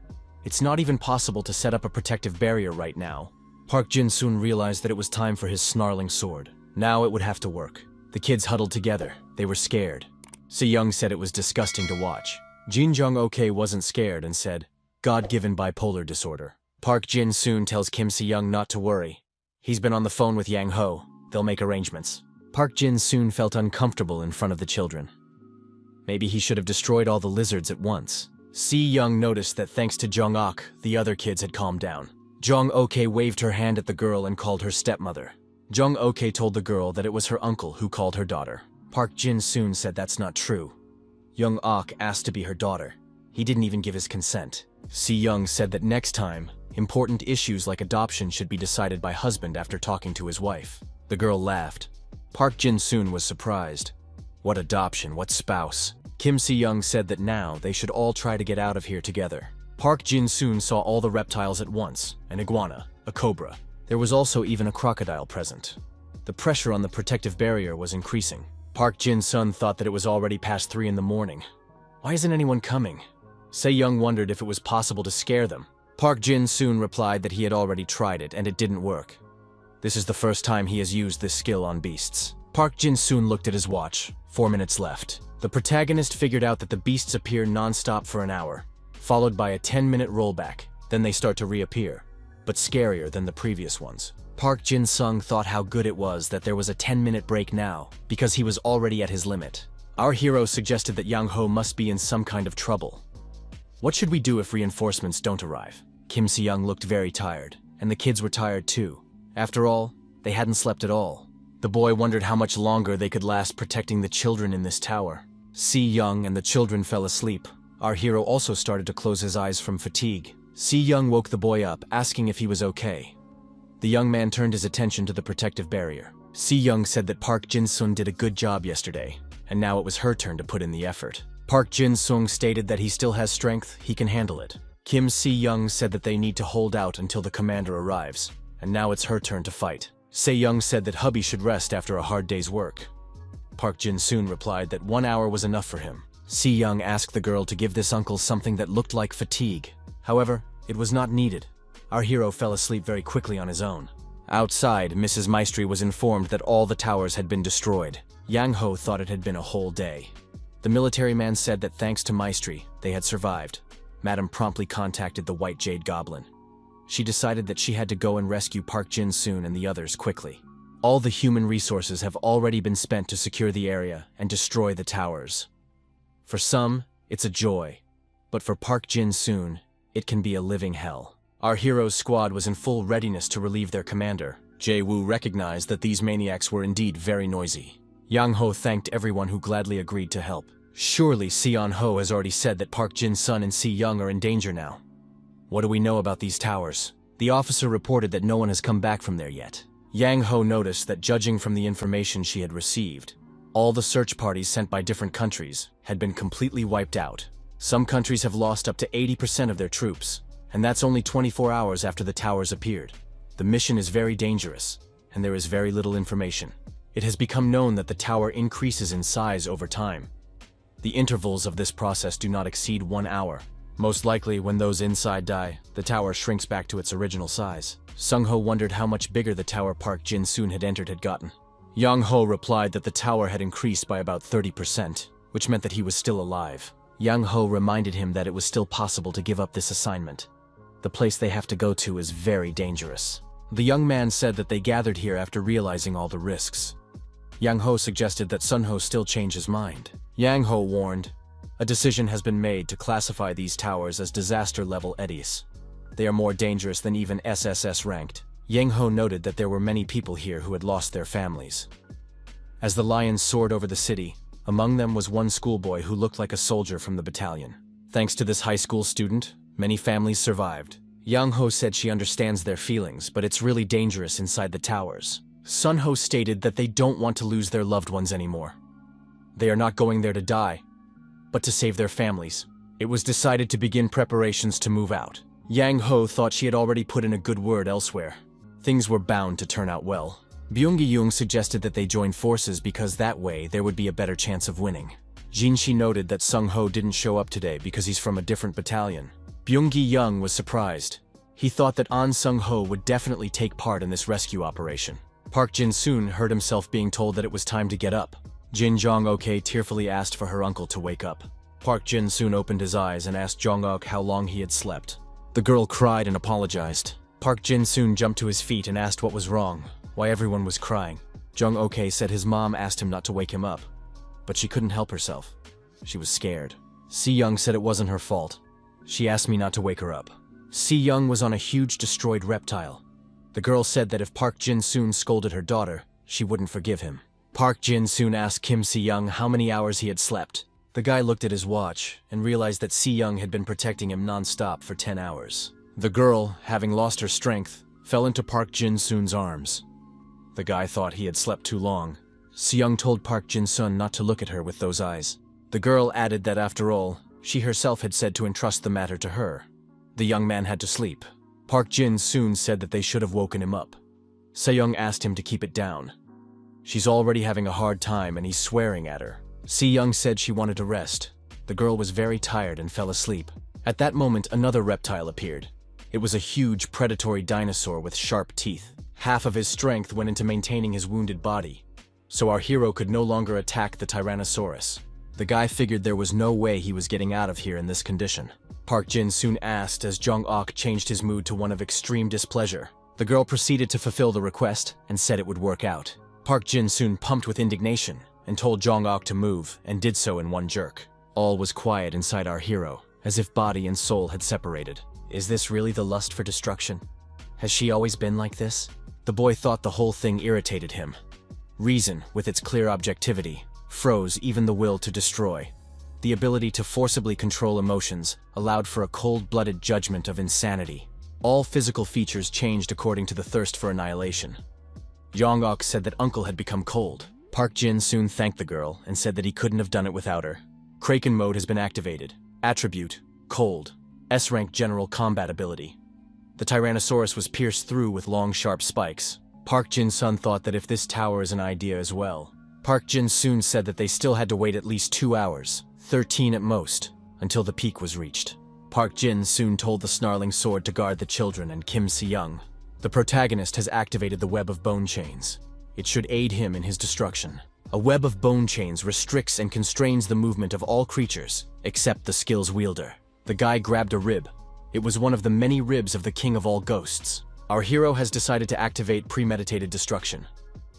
It's not even possible to set up a protective barrier right now. Park Jin-soon realized that it was time for his snarling sword. Now it would have to work. The kids huddled together. They were scared. Si-young said it was disgusting to watch. Jin Jong-ok wasn't scared and said, God-given bipolar disorder. Park Jin-soon tells Kim Si-young not to worry. He's been on the phone with Yang Ho. They'll make arrangements. Park Jin-soon felt uncomfortable in front of the children. Maybe he should have destroyed all the lizards at once. Si-young noticed that thanks to Jong-ok, the other kids had calmed down. Jong-ok waved her hand at the girl and called her stepmother. Jung Ok told the girl that it was her uncle who called her daughter. Park Jin-soon said that's not true. Young Ok asked to be her daughter. He didn't even give his consent. Si-young said that next time, important issues like adoption should be decided by husband after talking to his wife. The girl laughed. Park Jin-soon was surprised. What adoption, what spouse? Kim Si-young said that now they should all try to get out of here together. Park Jin-soon saw all the reptiles at once, an iguana, a cobra. There was also even a crocodile present. The pressure on the protective barrier was increasing. Park Jin-sun thought that it was already past 3 in the morning. Why isn't anyone coming? Se-young wondered if it was possible to scare them. Park Jin-soon replied that he had already tried it and it didn't work. This is the first time he has used this skill on beasts. Park Jin-soon looked at his watch. 4 minutes left. The protagonist figured out that the beasts appear non-stop for an hour, followed by a 10-minute rollback. Then they start to reappear, but scarier than the previous ones. Park Jin-sung thought how good it was that there was a 10-minute break now, because he was already at his limit. Our hero suggested that Yang Ho must be in some kind of trouble. What should we do if reinforcements don't arrive? Kim Si-young looked very tired, and the kids were tired too. After all, they hadn't slept at all. The boy wondered how much longer they could last protecting the children in this tower. Si-young and the children fell asleep. Our hero also started to close his eyes from fatigue. Si-young woke the boy up, asking if he was okay. The young man turned his attention to the protective barrier. Si-young said that Park Jin-sun did a good job yesterday, and now it was her turn to put in the effort. Park Jin-sung stated that he still has strength, he can handle it. Kim Si-young said that they need to hold out until the commander arrives, and now it's her turn to fight. Se-young said that hubby should rest after a hard day's work. Park Jin-soon replied that 1 hour was enough for him. Si-young asked the girl to give this uncle something that looked like fatigue. However, it was not needed. Our hero fell asleep very quickly on his own. Outside, Mrs. Maestri was informed that all the towers had been destroyed. Yang Ho thought it had been a whole day. The military man said that thanks to Maestri, they had survived. Madam promptly contacted the White Jade Goblin. She decided that she had to go and rescue Park Jin-soon and the others quickly. All the human resources have already been spent to secure the area and destroy the towers. For some, it's a joy, but for Park Jin-soon, it can be a living hell. Our hero's squad was in full readiness to relieve their commander. Jae-woo recognized that these maniacs were indeed very noisy. Yang Ho thanked everyone who gladly agreed to help. Surely Seon Ho has already said that Park Jin-sun and Si-young are in danger now. What do we know about these towers? The officer reported that no one has come back from there yet. Yang Ho noticed that judging from the information she had received, all the search parties sent by different countries had been completely wiped out. Some countries have lost up to 80% of their troops, and that's only 24 hours after the towers appeared. The mission is very dangerous, and there is very little information. It has become known that the tower increases in size over time. The intervals of this process do not exceed 1 hour. Most likely, when those inside die, the tower shrinks back to its original size. Sung Ho wondered how much bigger the tower Park Jin-soon had entered had gotten. Yang Ho replied that the tower had increased by about 30%, which meant that he was still alive. Yang Ho reminded him that it was still possible to give up this assignment. The place they have to go to is very dangerous. The young man said that they gathered here after realizing all the risks. Yang Ho suggested that Sun Ho still change his mind. Yang Ho warned, a decision has been made to classify these towers as disaster-level eddies. They are more dangerous than even SSS-ranked. Yang Ho noted that there were many people here who had lost their families. As the lions soared over the city, among them was one schoolboy who looked like a soldier from the battalion. Thanks to this high school student, many families survived. Yang Ho said she understands their feelings, but it's really dangerous inside the towers. Sun Ho stated that they don't want to lose their loved ones anymore. They are not going there to die, but to save their families. It was decided to begin preparations to move out. Yang Ho thought she had already put in a good word elsewhere. Things were bound to turn out well. Byung-gi-young suggested that they join forces because that way there would be a better chance of winning. Jin-shi noted that Sung Ho didn't show up today because he's from a different battalion. Byung-gi-young was surprised. He thought that An Sung Ho would definitely take part in this rescue operation. Park Jin-soon heard himself being told that it was time to get up. Jin Jong-ok tearfully asked for her uncle to wake up. Park Jin-soon opened his eyes and asked Jong-ok how long he had slept. The girl cried and apologized. Park Jin-soon jumped to his feet and asked what was wrong, why everyone was crying. Jong-ok said his mom asked him not to wake him up, but she couldn't help herself. She was scared. Si-young said it wasn't her fault. She asked me not to wake her up. Si-young was on a huge destroyed reptile. The girl said that if Park Jin-soon scolded her daughter, she wouldn't forgive him. Park Jin-soon asked Kim Si-young how many hours he had slept. The guy looked at his watch and realized that Si-young had been protecting him non-stop for 10 hours. The girl, having lost her strength, fell into Park Jin-soon's arms. The guy thought he had slept too long. Si-young told Park Jin-sun not to look at her with those eyes. The girl added that after all, she herself had said to entrust the matter to her. The young man had to sleep. Park Jin-soon said that they should have woken him up. Se-young asked him to keep it down. She's already having a hard time and he's swearing at her. Si-young said she wanted to rest. The girl was very tired and fell asleep. At that moment, another reptile appeared. It was a huge predatory dinosaur with sharp teeth. Half of his strength went into maintaining his wounded body, so our hero could no longer attack the Tyrannosaurus. The guy figured there was no way he was getting out of here in this condition. Park Jin-soon asked as Jong-ok changed his mood to one of extreme displeasure. The girl proceeded to fulfill the request and said it would work out. Park Jin-soon pumped with indignation and told Jong-ok to move and did so in one jerk. All was quiet inside our hero, as if body and soul had separated. Is this really the lust for destruction? Has she always been like this? The boy thought the whole thing irritated him. Reason, with its clear objectivity, froze even the will to destroy. The ability to forcibly control emotions allowed for a cold-blooded judgment of insanity. All physical features changed according to the thirst for annihilation. Jong-ok said that uncle had become cold. Park Jin-soon thanked the girl and said that he couldn't have done it without her. Kraken mode has been activated. Attribute, cold. S-Rank general combat ability. The Tyrannosaurus was pierced through with long, sharp spikes. Park Jin-sun thought that if this tower is an idea as well. Park Jin-soon said that they still had to wait at least 2 hours, 13 at most, until the peak was reached. Park Jin-soon told the snarling sword to guard the children and Kim Si-young. The protagonist has activated the web of bone chains. It should aid him in his destruction. A web of bone chains restricts and constrains the movement of all creatures, except the skill's wielder. The guy grabbed a rib. It was one of the many ribs of the king of all ghosts. Our hero has decided to activate premeditated destruction.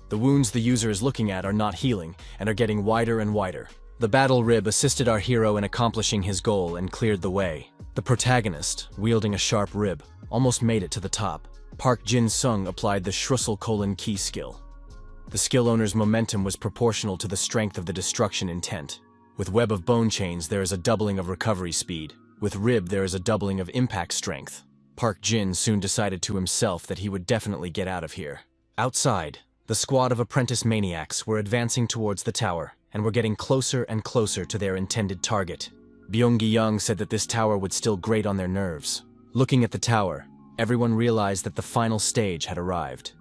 The wounds the user is looking at are not healing and are getting wider and wider. The battle rib assisted our hero in accomplishing his goal and cleared the way. The protagonist, wielding a sharp rib, almost made it to the top. Park Jin-sung applied the Shrussel-key skill. The skill owner's momentum was proportional to the strength of the destruction intent. With web of bone chains, there is a doubling of recovery speed. With rib, there is a doubling of impact strength. Park Jin soon decided to himself that he would definitely get out of here. Outside, the squad of apprentice maniacs were advancing towards the tower and were getting closer and closer to their intended target. Byung-gi-young said that this tower would still grate on their nerves. Looking at the tower, everyone realized that the final stage had arrived.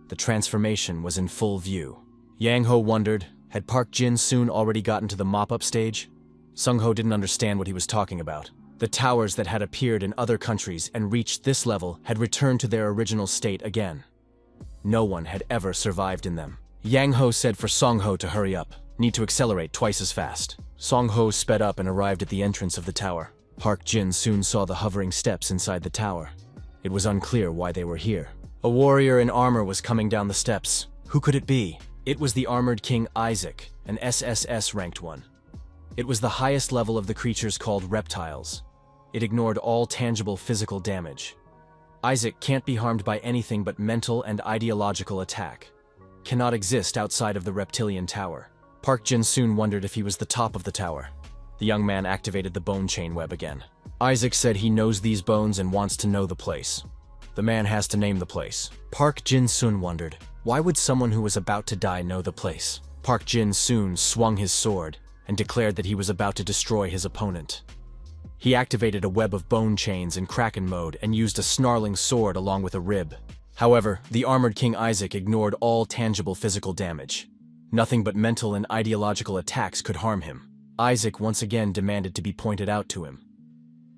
The transformation was in full view. Yang-ho wondered, had Park Jin-soon already gotten to the mop-up stage? Sung-ho didn't understand what he was talking about. The towers that had appeared in other countries and reached this level had returned to their original state again. No one had ever survived in them. Yang-ho said for Song-ho to hurry up. Need to accelerate twice as fast. Song-ho sped up and arrived at the entrance of the tower. Park Jin soon saw the hovering steps inside the tower. It was unclear why they were here. A warrior in armor was coming down the steps. Who could it be? It was the armored king Isaac, an SSS-ranked one. It was the highest level of the creatures called reptiles. It ignored all tangible physical damage. Isaac can't be harmed by anything but mental and ideological attack. Cannot exist outside of the reptilian tower. Park Jin soon wondered if he was the top of the tower. The young man activated the bone chain web again. Isaac said he knows these bones and wants to know the place. The man has to name the place. Park Jin-soon wondered, why would someone who was about to die know the place? Park Jin-soon swung his sword and declared that he was about to destroy his opponent. He activated a web of bone chains in Kraken mode and used a snarling sword along with a rib. However, the armored King Isaac ignored all tangible physical damage. Nothing but mental and ideological attacks could harm him. Isaac once again demanded to be pointed out to him.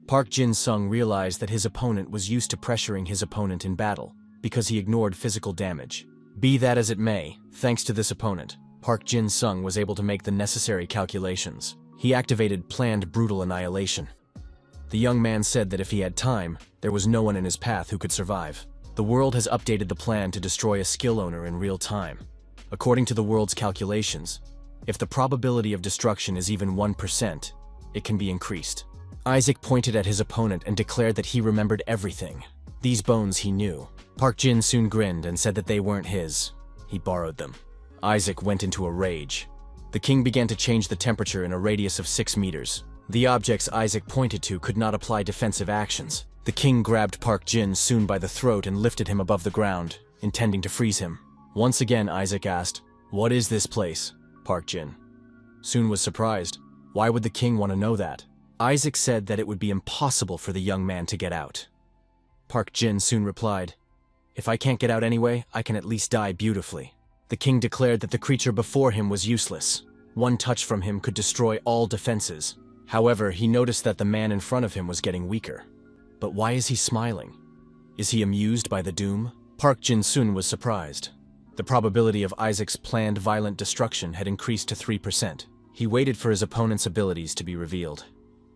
Park Jin-sung realized that his opponent was used to pressuring his opponent in battle, because he ignored physical damage. Be that as it may, thanks to this opponent, Park Jin-sung was able to make the necessary calculations. He activated planned brutal annihilation. The young man said that if he had time, there was no one in his path who could survive. The world has updated the plan to destroy a skill owner in real time. According to the world's calculations, if the probability of destruction is even 1%, it can be increased. Isaac pointed at his opponent and declared that he remembered everything. These bones he knew. Park Jin soon grinned and said that they weren't his. He borrowed them. Isaac went into a rage. The king began to change the temperature in a radius of 6 meters. The objects Isaac pointed to could not apply defensive actions. The king grabbed Park Jin soon by the throat and lifted him above the ground, intending to freeze him. Once again, Isaac asked, "What is this place?" Park Jin soon was surprised. Why would the king want to know that? Isaac said that it would be impossible for the young man to get out. Park Jin soon replied, "If I can't get out anyway, I can at least die beautifully." The king declared that the creature before him was useless. One touch from him could destroy all defenses. However, he noticed that the man in front of him was getting weaker. But why is he smiling? Is he amused by the doom? Park Jin-soon was surprised. The probability of Isaac's planned violent destruction had increased to 3%. He waited for his opponent's abilities to be revealed.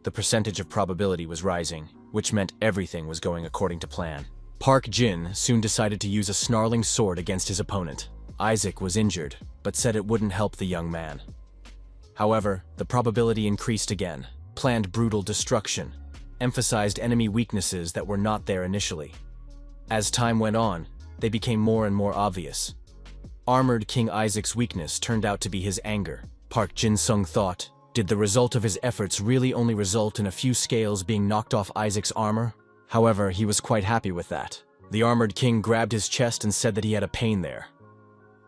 The percentage of probability was rising, which meant everything was going according to plan. Park Jin soon decided to use a snarling sword against his opponent. Isaac was injured, but said it wouldn't help the young man. However, the probability increased again. Planned brutal destruction, emphasized enemy weaknesses that were not there initially. As time went on, they became more and more obvious. Armored King Isaac's weakness turned out to be his anger. Park Jin-sung thought, did the result of his efforts really only result in a few scales being knocked off Isaac's armor? However, he was quite happy with that. The armored king grabbed his chest and said that he had a pain there.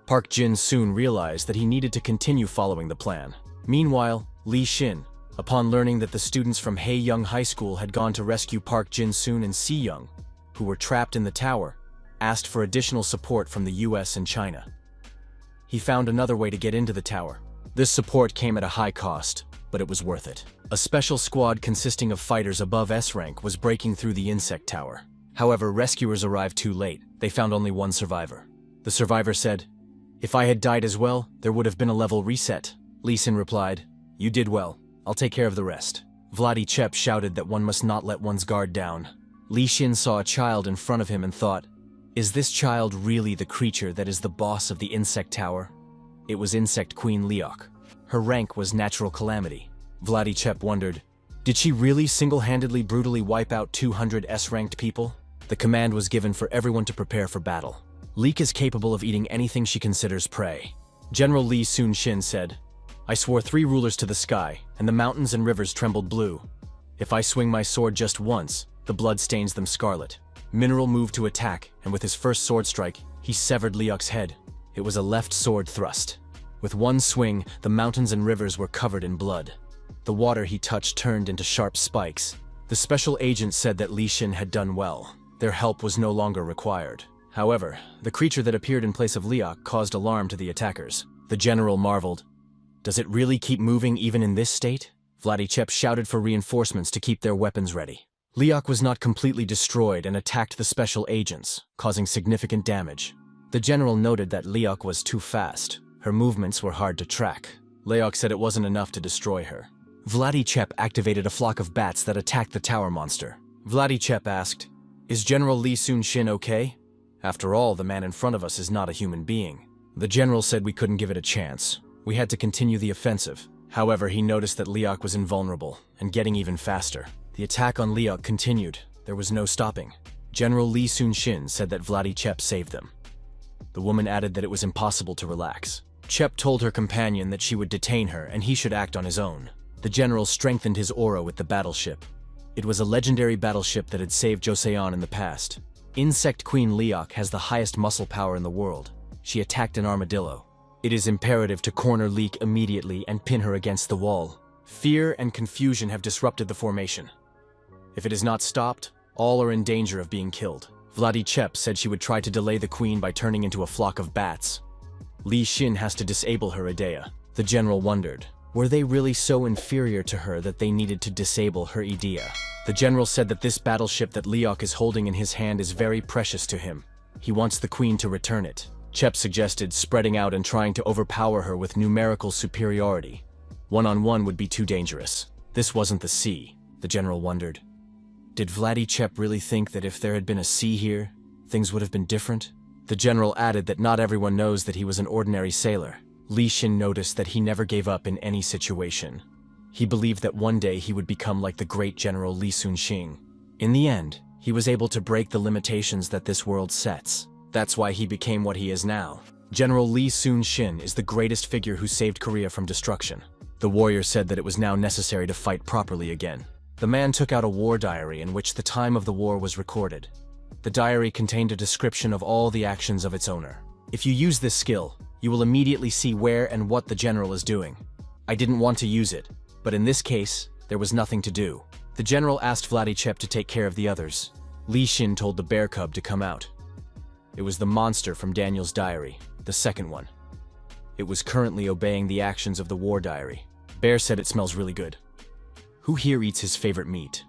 Park Jin soon realized that he needed to continue following the plan. Meanwhile, Lee Shin, upon learning that the students from Haeyoung High School had gone to rescue Park Jin-soon and Si-young, who were trapped in the tower, asked for additional support from the US and China. He found another way to get into the tower. This support came at a high cost, but it was worth it. A special squad consisting of fighters above S-rank was breaking through the insect tower. However, rescuers arrived too late. They found only one survivor. The survivor said, "If I had died as well, there would have been a level reset." Lee Sin replied, "You did well. I'll take care of the rest." Vladi Chep shouted that one must not let one's guard down. Lee Shin saw a child in front of him and thought, is this child really the creature that is the boss of the insect tower? It was Insect Queen Leok. Her rank was Natural Calamity. Vladi Chep wondered, did she really single-handedly brutally wipe out 200 S-ranked people? The command was given for everyone to prepare for battle. Leek is capable of eating anything she considers prey. General Lee Soon-shin said, "I swore 3 rulers to the sky, and the mountains and rivers trembled blue. If I swing my sword just once, the blood stains them scarlet." Mineral moved to attack, and with his first sword strike, he severed Leok's head. It was a left sword thrust. With one swing, the mountains and rivers were covered in blood. The water he touched turned into sharp spikes. The special agent said that Li Shin had done well. Their help was no longer required. However, the creature that appeared in place of Leok caused alarm to the attackers. The general marveled, "Does it really keep moving even in this state?" Vladi Chep shouted for reinforcements to keep their weapons ready. Leok was not completely destroyed and attacked the special agents, causing significant damage. The general noted that Leok was too fast. Her movements were hard to track. Leok said it wasn't enough to destroy her. Vladi Chep activated a flock of bats that attacked the tower monster. Vladi Chep asked, "Is General Lee Soon-shin okay? After all, the man in front of us is not a human being." The general said we couldn't give it a chance. We had to continue the offensive. However, he noticed that Leok was invulnerable and getting even faster. The attack on Leok continued. There was no stopping. General Lee Soon-shin said that Vladi Chep saved them. The woman added that it was impossible to relax. Chep told her companion that she would detain her and he should act on his own. The general strengthened his aura with the battleship. It was a legendary battleship that had saved Joseon in the past. Insect Queen Leok has the highest muscle power in the world. She attacked an armadillo. It is imperative to corner Leek immediately and pin her against the wall. Fear and confusion have disrupted the formation. If it is not stopped, all are in danger of being killed. Vladi Chep said she would try to delay the queen by turning into a flock of bats. Li Shin has to disable her Idea. The general wondered, were they really so inferior to her that they needed to disable her Idea? The general said that this battleship that Leok is holding in his hand is very precious to him. He wants the queen to return it. Chep suggested spreading out and trying to overpower her with numerical superiority. One-on-one would be too dangerous. This wasn't the sea, the general wondered. Did Vladi Chep really think that if there had been a sea here, things would have been different? The general added that not everyone knows that he was an ordinary sailor. Li Shin noticed that he never gave up in any situation. He believed that one day he would become like the great General Li Sun-shing. In the end, He was able to break the limitations that this world sets. That's why he became what he is now. General Lee Soon-shin is the greatest figure who saved Korea from destruction. The warrior said that it was now necessary to fight properly again. The man took out a war diary in which the time of the war was recorded. The diary contained a description of all the actions of its owner. If you use this skill, you will immediately see where and what the general is doing. I didn't want to use it, but in this case, there was nothing to do. The general asked Vladichep to take care of the others. Li Shin told the bear cub to come out. It was the monster from Daniel's diary, the second one. It was currently obeying the actions of the war diary. Bear said it smells really good. Who here eats his favorite meat?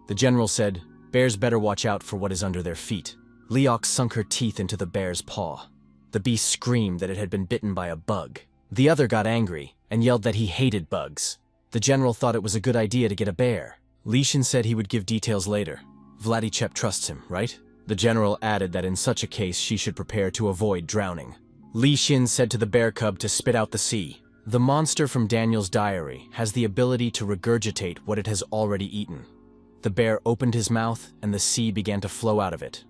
The general said, bears better watch out for what is under their feet. Leok sunk her teeth into the bear's paw. The beast screamed that it had been bitten by a bug. The other got angry and yelled that he hated bugs. The general thought it was a good idea to get a bear. Li Shin said he would give details later. Vladichep trusts him, right? The general added that in such a case she should prepare to avoid drowning. Li Shin said to the bear cub to spit out the sea. The monster from Daniel's diary has the ability to regurgitate what it has already eaten. The bear opened his mouth and the sea began to flow out of it.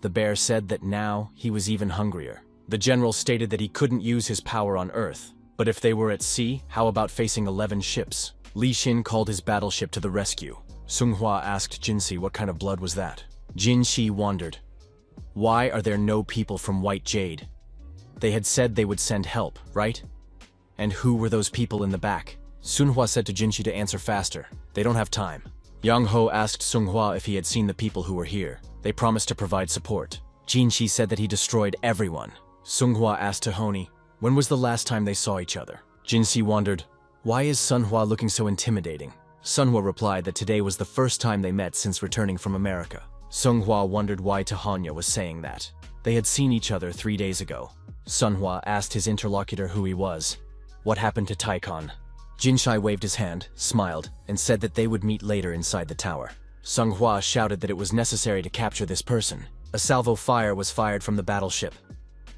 The bear said that now he was even hungrier. The general stated that he couldn't use his power on Earth, but if they were at sea, how about facing 11 ships? Li Shin called his battleship to the rescue. Sunghua asked Jinxi what kind of blood was that. Jinxi wondered. Why are there no people from White Jade? They had said they would send help, right? And who were those people in the back? Sunghua said to Jinxi to answer faster. They don't have time. Yang Ho asked Sunghua if he had seen the people who were here. They promised to provide support. Jinxi said that he destroyed everyone. Sunghua asked Tahoni, when was the last time they saw each other? Jinxi wondered, why is Sunghua looking so intimidating? Sunghua replied that today was the first time they met since returning from America. Sunghua wondered why Tahanya was saying that. They had seen each other 3 days ago. Sunghua asked his interlocutor who he was. What happened to Taikon? Jinshai waved his hand, smiled, and said that they would meet later inside the tower. Sunghua shouted that it was necessary to capture this person. A salvo fire was fired from the battleship.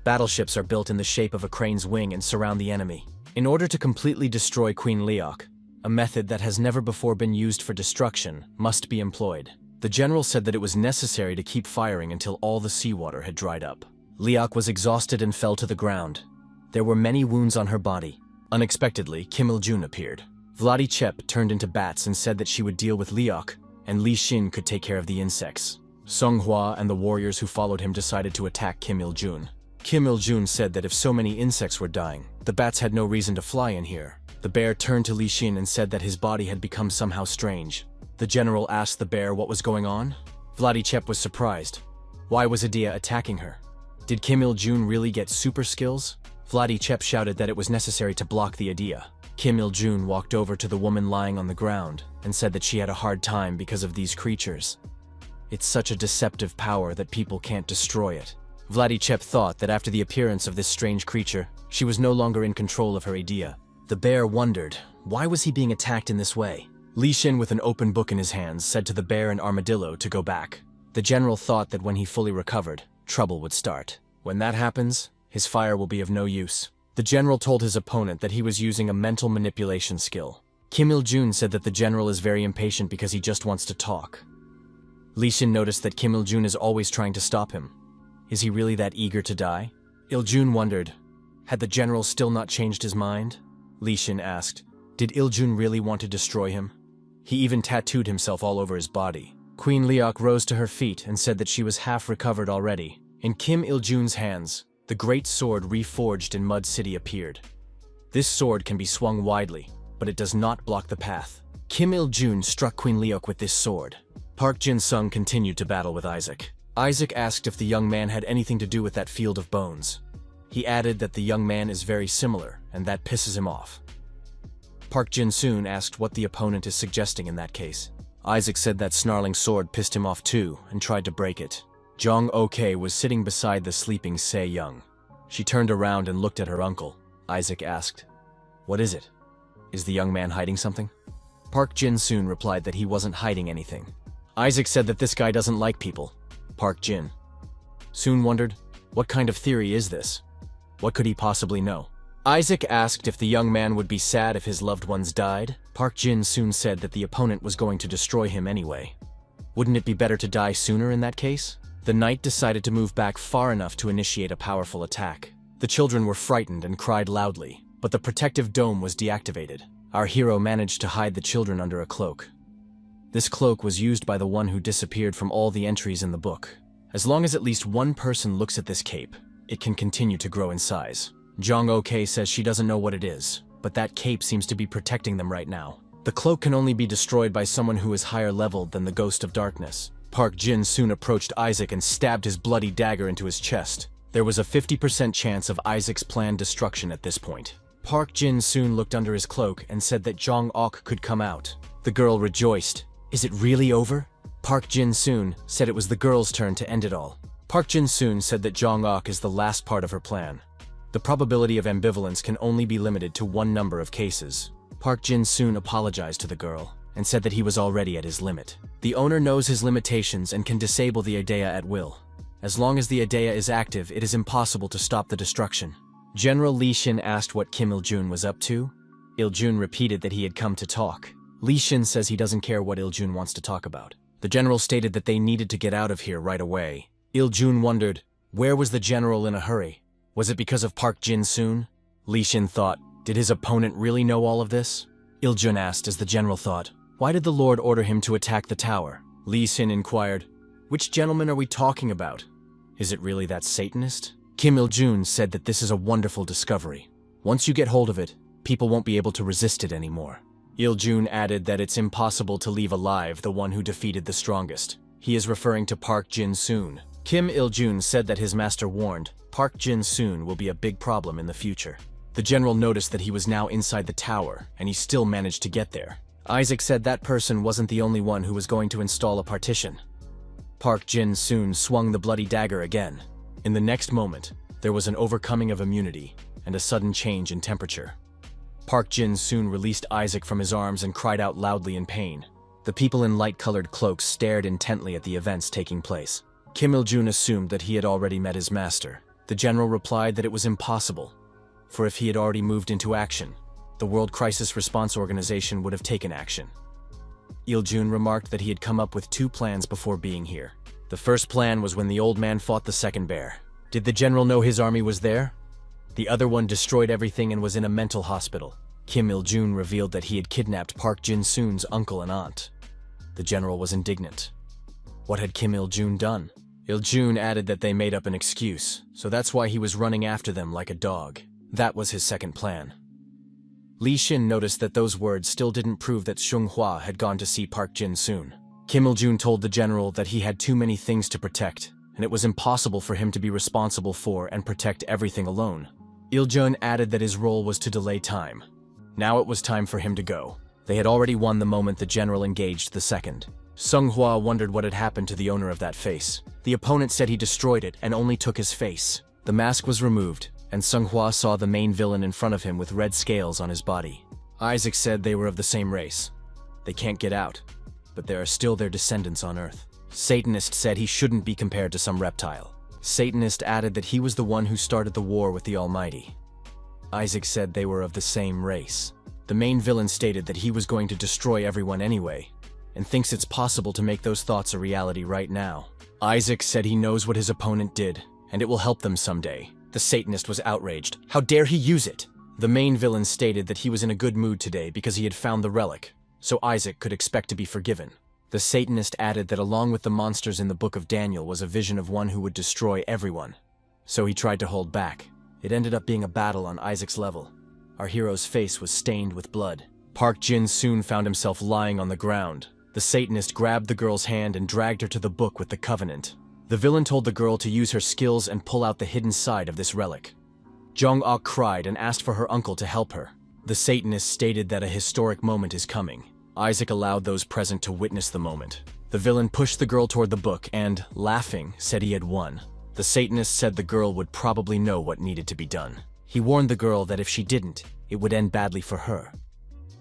Battleships are built in the shape of a crane's wing and surround the enemy. In order to completely destroy Queen Leok, a method that has never before been used for destruction must be employed. The general said that it was necessary to keep firing until all the seawater had dried up. Leok was exhausted and fell to the ground. There were many wounds on her body. Unexpectedly, Kim Il-jun appeared. Vladichep turned into bats and said that she would deal with Leok, and Li Shin could take care of the insects. Sunghua and the warriors who followed him decided to attack Kim Il-jun. Kim Il-jun said that if so many insects were dying, the bats had no reason to fly in here. The bear turned to Li Shin and said that his body had become somehow strange. The general asked the bear what was going on. Vladichep was surprised. Why was Adia attacking her? Did Kim Il-jun really get super skills? Vladichep shouted that it was necessary to block the Adia. Kim Il-jun walked over to the woman lying on the ground and said that she had a hard time because of these creatures. It's such a deceptive power that people can't destroy it. Vladichep thought that after the appearance of this strange creature, she was no longer in control of her Adia. The bear wondered, why was he being attacked in this way? Li Shin, with an open book in his hands, said to the bear and armadillo to go back. The general thought that when he fully recovered, trouble would start. When that happens, his fire will be of no use. The general told his opponent that he was using a mental manipulation skill. Kim Il-jun said that the general is very impatient because he just wants to talk. Li Shin noticed that Kim Il-jun is always trying to stop him. Is he really that eager to die? Il-jun wondered, had the general still not changed his mind? Li Shin asked, did Il-jun really want to destroy him? He even tattooed himself all over his body. Queen Leok rose to her feet and said that she was half recovered already. In Kim Il-jun's hands, the great sword reforged in Mud City appeared. This sword can be swung widely, but it does not block the path. Kim Il-jun struck Queen Leok with this sword. Park Jin-sung continued to battle with Isaac. Isaac asked if the young man had anything to do with that field of bones. He added that the young man is very similar, and that pisses him off. Park Jin-soon asked what the opponent is suggesting in that case. Isaac said that snarling sword pissed him off too, and tried to break it. Jong Ok was sitting beside the sleeping Se-young. She turned around and looked at her uncle. Isaac asked, what is it? Is the young man hiding something? Park Jin-soon replied that he wasn't hiding anything. Isaac said that this guy doesn't like people. Park Jin soon wondered, what kind of theory is this? What could he possibly know? Isaac asked if the young man would be sad if his loved ones died. Park Jin soon said that the opponent was going to destroy him anyway. Wouldn't it be better to die sooner in that case? The knight decided to move back far enough to initiate a powerful attack. The children were frightened and cried loudly, but the protective dome was deactivated. Our hero managed to hide the children under a cloak. This cloak was used by the one who disappeared from all the entries in the book. As long as at least one person looks at this cape, it can continue to grow in size. Jong Ok says she doesn't know what it is, but that cape seems to be protecting them right now. The cloak can only be destroyed by someone who is higher leveled than the Ghost of Darkness. Park Jin soon approached Isaac and stabbed his bloody dagger into his chest. There was a 50% chance of Isaac's planned destruction at this point. Park Jin soon looked under his cloak and said that Jong Ok could come out. The girl rejoiced. Is it really over? Park Jin soon said it was the girl's turn to end it all. Park Jin soon said that Jong Ok is the last part of her plan. The probability of ambivalence can only be limited to one number of cases. Park Jin soon apologized to the girl and said that he was already at his limit. The owner knows his limitations and can disable the Idea at will. As long as the Idea is active, it is impossible to stop the destruction. General Li Xin asked what Kim Il-jun was up to. Il-jun repeated that he had come to talk. Li Xin says he doesn't care what Il-jun wants to talk about. The general stated that they needed to get out of here right away. Il-jun wondered, where was the general in a hurry? Was it because of Park Jin-soon? Li Xin thought, did his opponent really know all of this? Il-jun asked as the general thought, why did the Lord order him to attack the tower? Li Xin inquired, which gentleman are we talking about? Is it really that Satanist? Kim Il-jun said that this is a wonderful discovery. Once you get hold of it, people won't be able to resist it anymore. Il-jun added that it's impossible to leave alive the one who defeated the strongest. He is referring to Park Jin-soon. Kim Il-jun said that his master warned, Park Jin-soon will be a big problem in the future. The general noticed that he was now inside the tower, and he still managed to get there. Isaac said that person wasn't the only one who was going to install a partition. Park Jin-soon swung the bloody dagger again. In the next moment, there was an overcoming of immunity and a sudden change in temperature. Park Jin-soon released Isaac from his arms and cried out loudly in pain. The people in light-colored cloaks stared intently at the events taking place. Kim Il-jun assumed that he had already met his master. The general replied that it was impossible, for if he had already moved into action, the World Crisis Response Organization would have taken action. Il-jun remarked that he had come up with two plans before being here. The first plan was when the old man fought the second bear. Did the general know his army was there? The other one destroyed everything and was in a mental hospital. Kim Il-jun revealed that he had kidnapped Park Jin-soon's uncle and aunt. The general was indignant. What had Kim Il-jun done? Il-jun added that they made up an excuse, so that's why he was running after them like a dog. That was his second plan. Li Xin noticed that those words still didn't prove that Xionghua had gone to see Park Jin-soon. Kim Il-jun told the general that he had too many things to protect, and it was impossible for him to be responsible for and protect everything alone. Il-jun added that his role was to delay time. Now it was time for him to go. They had already won the moment the general engaged the second. Xionghua wondered what had happened to the owner of that face. The opponent said he destroyed it and only took his face. The mask was removed, and Xionghua saw the main villain in front of him with red scales on his body. Isaac said they were of the same race. They can't get out, but there are still their descendants on Earth. Satanist said he shouldn't be compared to some reptile. Satanist added that he was the one who started the war with the Almighty. Isaac said they were of the same race. The main villain stated that he was going to destroy everyone anyway, and thinks it's possible to make those thoughts a reality right now. Isaac said he knows what his opponent did, and it will help them someday. The Satanist was outraged. How dare he use it? The main villain stated that he was in a good mood today because he had found the relic, so Isaac could expect to be forgiven. The Satanist added that along with the monsters in the Book of Daniel was a vision of one who would destroy everyone, so he tried to hold back. It ended up being a battle on Isaac's level. Our hero's face was stained with blood. Park Jin soon found himself lying on the ground. The Satanist grabbed the girl's hand and dragged her to the book with the covenant. The villain told the girl to use her skills and pull out the hidden side of this relic. Jong Ok cried and asked for her uncle to help her. The Satanist stated that a historic moment is coming. Isaac allowed those present to witness the moment. The villain pushed the girl toward the book and, laughing, said he had won. The Satanist said the girl would probably know what needed to be done. He warned the girl that if she didn't, it would end badly for her.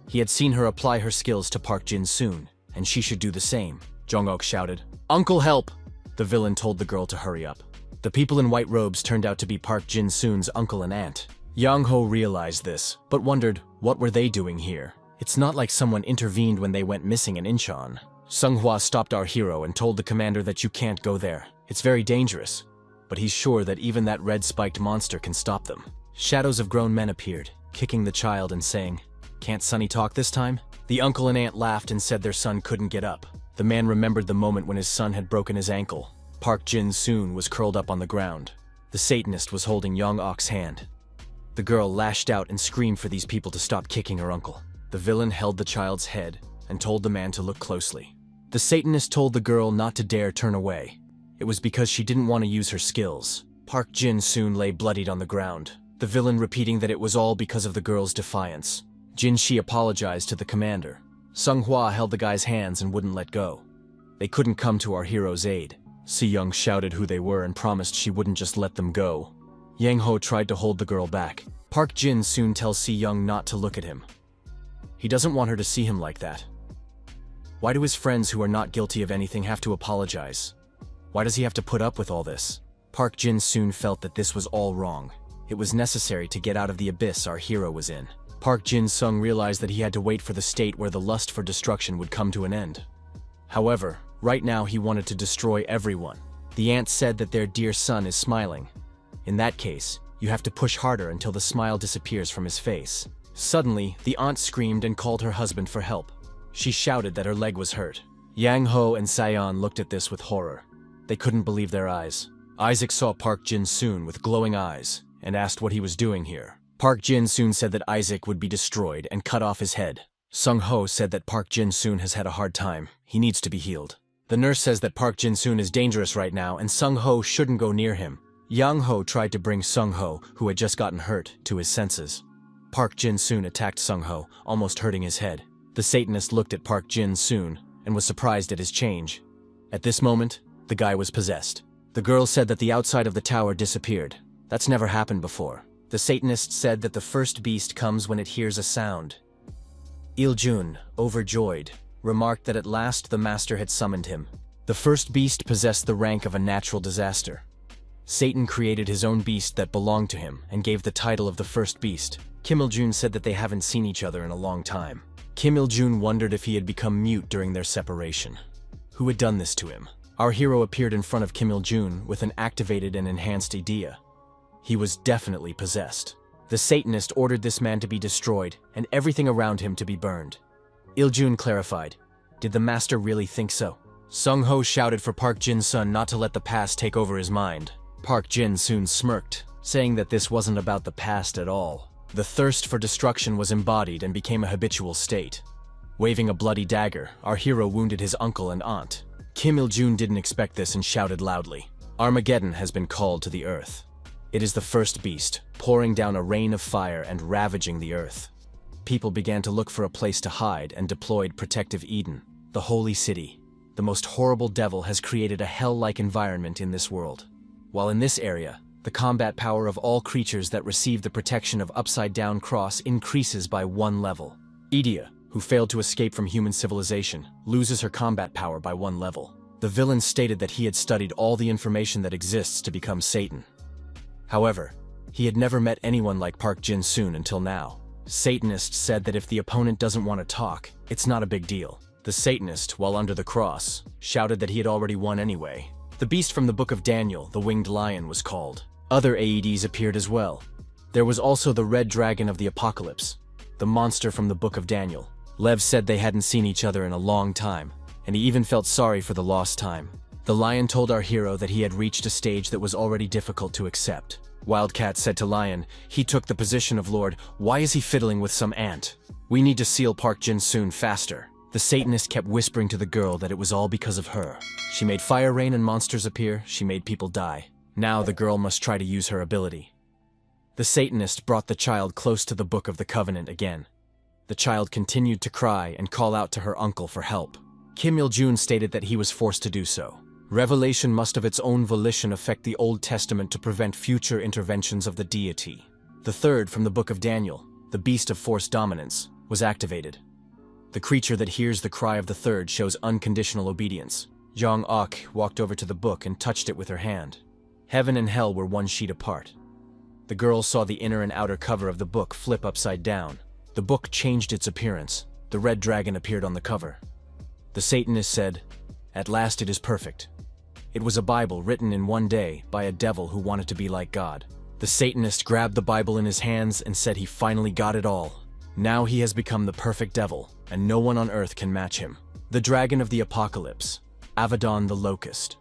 He had seen her apply her skills to Park Jin-soon, and she should do the same. Jong Ok shouted, "Uncle, help!" The villain told the girl to hurry up. The people in white robes turned out to be Park Jin-soon's uncle and aunt. Yang Ho realized this, but wondered, what were they doing here? It's not like someone intervened when they went missing in Incheon. Sunghwa stopped our hero and told the commander that you can't go there. It's very dangerous, but he's sure that even that red-spiked monster can stop them. Shadows of grown men appeared, kicking the child and saying, "Can't Sonny talk this time?" The uncle and aunt laughed and said their son couldn't get up. The man remembered the moment when his son had broken his ankle. Park Jin-soon was curled up on the ground. The Satanist was holding Young-ok's hand. The girl lashed out and screamed for these people to stop kicking her uncle. The villain held the child's head and told the man to look closely. The Satanist told the girl not to dare turn away. It was because she didn't want to use her skills. Park Jin-soon lay bloodied on the ground, the villain repeating that it was all because of the girl's defiance. Jin-shi apologized to the commander. Sunghwa held the guy's hands and wouldn't let go. They couldn't come to our hero's aid. Si-young shouted who they were and promised she wouldn't just let them go. Yang-ho tried to hold the girl back. Park Jin-soon tells Si-young not to look at him. He doesn't want her to see him like that. Why do his friends who are not guilty of anything have to apologize? Why does he have to put up with all this? Park Jin-soon felt that this was all wrong. It was necessary to get out of the abyss our hero was in. Park Jin-sung realized that he had to wait for the state where the lust for destruction would come to an end. However, right now he wanted to destroy everyone. The aunt said that their dear son is smiling. In that case, you have to push harder until the smile disappears from his face. Suddenly, the aunt screamed and called her husband for help. She shouted that her leg was hurt. Yang Ho and Sayon looked at this with horror. They couldn't believe their eyes. Isaac saw Park Jin-soon with glowing eyes and asked what he was doing here. Park Jin-soon said that Isaac would be destroyed and cut off his head. Sung-ho said that Park Jin-soon has had a hard time. He needs to be healed. The nurse says that Park Jin-soon is dangerous right now and Sung-ho shouldn't go near him. Yang-ho tried to bring Sung-ho, who had just gotten hurt, to his senses. Park Jin-soon attacked Sung-ho, almost hurting his head. The Satanist looked at Park Jin-soon and was surprised at his change. At this moment, the guy was possessed. The girl said that the outside of the tower disappeared. That's never happened before. The Satanist said that the first beast comes when it hears a sound. Il-jun, overjoyed, remarked that at last the master had summoned him. The first beast possessed the rank of a natural disaster. Satan created his own beast that belonged to him and gave the title of the first beast. Kim Il-jun said that they haven't seen each other in a long time. Kim Il-jun wondered if he had become mute during their separation. Who had done this to him? Our hero appeared in front of Kim Il-jun with an activated and enhanced idea. He was definitely possessed. The Satanist ordered this man to be destroyed and everything around him to be burned. Il-jun clarified, "Did the master really think so?" Sung-ho shouted for Park Jin-sun not to let the past take over his mind. Park Jin-soon smirked, saying that this wasn't about the past at all. The thirst for destruction was embodied and became a habitual state. Waving a bloody dagger, our hero wounded his uncle and aunt. Kim Il-jun didn't expect this and shouted loudly, "Armageddon has been called to the earth." It is the first beast, pouring down a rain of fire and ravaging the earth. People began to look for a place to hide and deployed Protective Eden, the holy city. The most horrible devil has created a hell-like environment in this world. While in this area, the combat power of all creatures that receive the protection of Upside-Down Cross increases by 1 level. Idia, who failed to escape from human civilization, loses her combat power by 1 level. The villain stated that he had studied all the information that exists to become Satan. However, he had never met anyone like Park Jin-soon until now. Satanist said that if the opponent doesn't want to talk, it's not a big deal. The Satanist, while under the cross, shouted that he had already won anyway. The beast from the Book of Daniel, the Winged Lion, was called. Other AEDs appeared as well. There was also the Red Dragon of the Apocalypse, the monster from the Book of Daniel. Lev said they hadn't seen each other in a long time, and he even felt sorry for the lost time. The lion told our hero that he had reached a stage that was already difficult to accept. Wildcat said to Lion, "He took the position of Lord. Why is he fiddling with some ant? We need to seal Park Jin-soon faster." The Satanist kept whispering to the girl that it was all because of her. She made fire rain and monsters appear, she made people die. Now the girl must try to use her ability. The Satanist brought the child close to the Book of the Covenant again. The child continued to cry and call out to her uncle for help. Kim Il-jun stated that he was forced to do so. Revelation must of its own volition affect the Old Testament to prevent future interventions of the deity. The third from the Book of Daniel, the Beast of Force Dominance, was activated. The creature that hears the cry of the third shows unconditional obedience. Young-ok walked over to the book and touched it with her hand. Heaven and hell were 1 sheet apart. The girl saw the inner and outer cover of the book flip upside down. The book changed its appearance. The red dragon appeared on the cover. The The Satanist said, "At last it is perfect." It was a Bible written in one day by a devil who wanted to be like God. The Satanist grabbed the Bible in his hands and said he finally got it all. Now he has become the perfect devil, and no one on earth can match him. The dragon of the apocalypse, Abaddon the locust.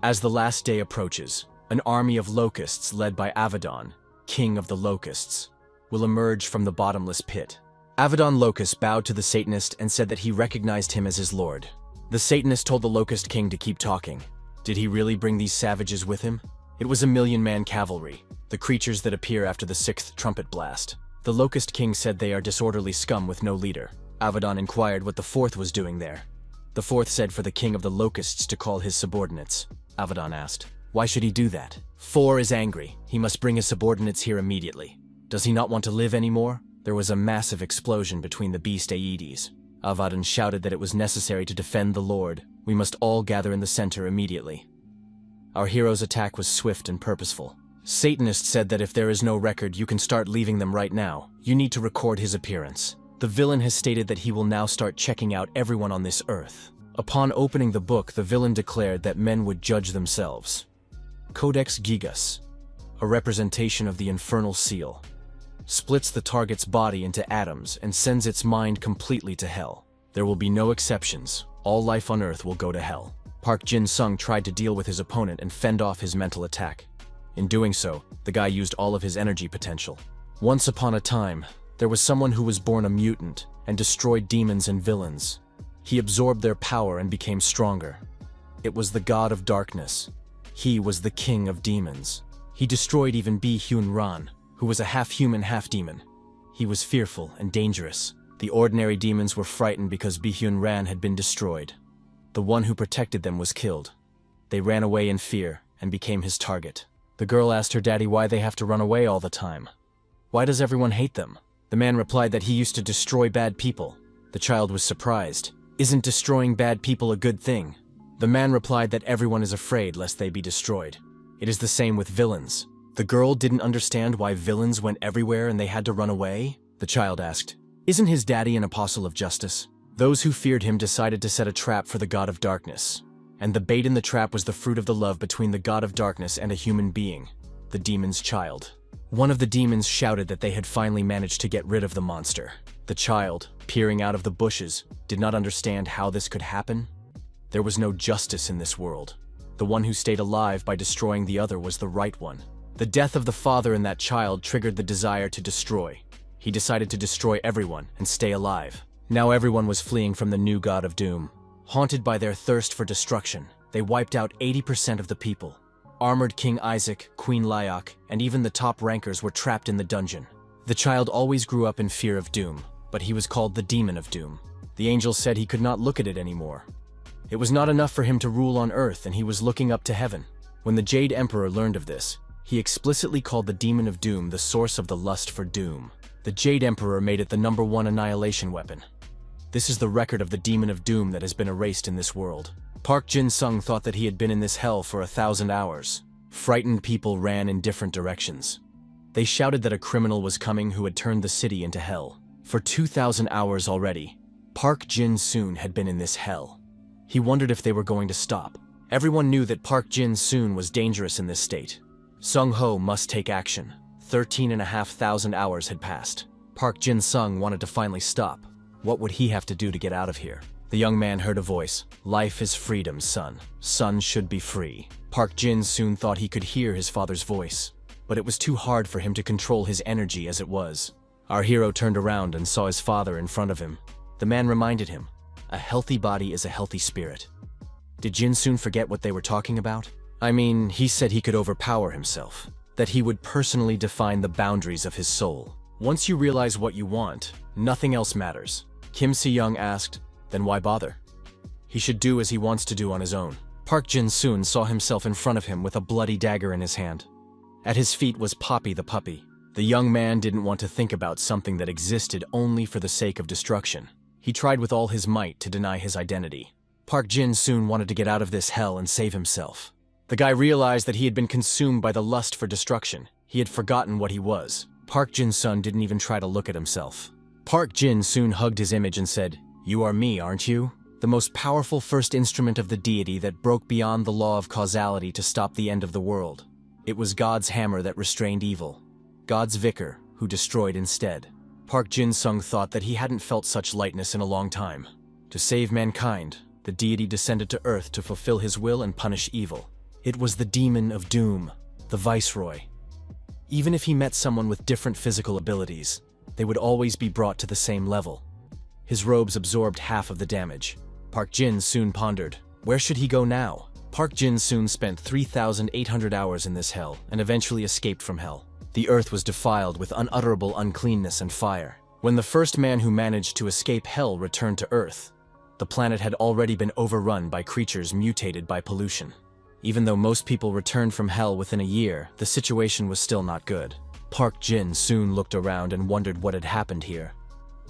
As the last day approaches, an army of locusts led by Abaddon, king of the locusts, will emerge from the bottomless pit. Abaddon Locust bowed to the Satanist and said that he recognized him as his lord. The Satanist told the Locust King to keep talking. Did he really bring these savages with him? It was 1,000,000-man cavalry, the creatures that appear after the 6th trumpet blast. The Locust King said they are disorderly scum with no leader. Abaddon inquired what the 4th was doing there. The 4th said for the king of the locusts to call his subordinates. Abaddon asked, "Why should he do that?" 4 is angry. He must bring his subordinates here immediately. Does he not want to live anymore? There was a massive explosion between the beast Aedes. Abaddon shouted that it was necessary to defend the Lord. We must all gather in the center immediately. Our hero's attack was swift and purposeful. Satanist said that if there is no record, you can start leaving them right now. You need to record his appearance. The villain has stated that he will now start checking out everyone on this earth. Upon opening the book, the villain declared that men would judge themselves. Codex Gigas, a representation of the infernal seal, splits the target's body into atoms and sends its mind completely to hell. There will be no exceptions. All life on Earth will go to hell. Park Jin-sung tried to deal with his opponent and fend off his mental attack. In doing so, the guy used all of his energy potential. Once upon a time, there was someone who was born a mutant and destroyed demons and villains. He absorbed their power and became stronger. It was the god of darkness. He was the king of demons. He destroyed even Bi-Hyun-ran, who was a half-human, half-demon. He was fearful and dangerous. The ordinary demons were frightened because Bi-Hyun-ran had been destroyed. The one who protected them was killed. They ran away in fear and became his target. The girl asked her daddy why they have to run away all the time. Why does everyone hate them? The man replied that he used to destroy bad people. The child was surprised. Isn't destroying bad people a good thing? The man replied that everyone is afraid lest they be destroyed. It is the same with villains. The girl didn't understand why villains went everywhere and they had to run away. The child asked, "Isn't his daddy an apostle of justice?" Those who feared him decided to set a trap for the god of darkness. And the bait in the trap was the fruit of the love between the god of darkness and a human being, the demon's child. One of the demons shouted that they had finally managed to get rid of the monster. The child, peering out of the bushes, did not understand how this could happen. There was no justice in this world. The one who stayed alive by destroying the other was the right one. The death of the father in that child triggered the desire to destroy. He decided to destroy everyone and stay alive. Now everyone was fleeing from the new god of doom. Haunted by their thirst for destruction, they wiped out 80% of the people. Armored King Isaac, Queen Lyoc, and even the top rankers were trapped in the dungeon. The child always grew up in fear of doom, but he was called the Demon of Doom. The angel said he could not look at it anymore. It was not enough for him to rule on earth, and he was looking up to heaven. When the Jade Emperor learned of this, he explicitly called the Demon of Doom the source of the lust for doom. The Jade Emperor made it the #1 annihilation weapon. This is the record of the Demon of Doom that has been erased in this world. Park Jin-sung thought that he had been in this hell for 1,000 hours. Frightened people ran in different directions. They shouted that a criminal was coming who had turned the city into hell. For 2,000 hours already, Park Jin-soon had been in this hell. He wondered if they were going to stop. Everyone knew that Park Jin-soon was dangerous in this state. Sung-ho must take action. 13,500 hours had passed. Park Jin-sung wanted to finally stop. What would he have to do to get out of here? The young man heard a voice. "Life is freedom, son. Son should be free." Park Jin soon thought he could hear his father's voice, but it was too hard for him to control his energy as it was. Our hero turned around and saw his father in front of him. The man reminded him, "A healthy body is a healthy spirit." Did Jin soon forget what they were talking about? I mean, he said he could overpower himself, that he would personally define the boundaries of his soul. Once you realize what you want, nothing else matters. Kim Se-young asked, "Then why bother?" He should do as he wants to do on his own. Park Jin-soon saw himself in front of him with a bloody dagger in his hand. At his feet was Poppy the puppy. The young man didn't want to think about something that existed only for the sake of destruction. He tried with all his might to deny his identity. Park Jin-soon wanted to get out of this hell and save himself. The guy realized that he had been consumed by the lust for destruction. He had forgotten what he was. Park Jin-sun didn't even try to look at himself. Park Jin soon hugged his image and said, "You are me, aren't you?" the most powerful first instrument of the deity that broke beyond the law of causality to stop the end of the world. It was God's hammer that restrained evil, God's vicar who destroyed instead. Park Jin-sung thought that he hadn't felt such lightness in a long time. To save mankind, the deity descended to Earth to fulfill his will and punish evil. It was the demon of doom, the viceroy. Even if he met someone with different physical abilities, they would always be brought to the same level. His robes absorbed half of the damage. Park Jin soon pondered, where should he go now? Park Jin soon spent 3,800 hours in this hell and eventually escaped from hell. The earth was defiled with unutterable uncleanness and fire. When the first man who managed to escape hell returned to Earth, the planet had already been overrun by creatures mutated by pollution. Even though most people returned from hell within a year, the situation was still not good. Park Jin soon looked around and wondered what had happened here.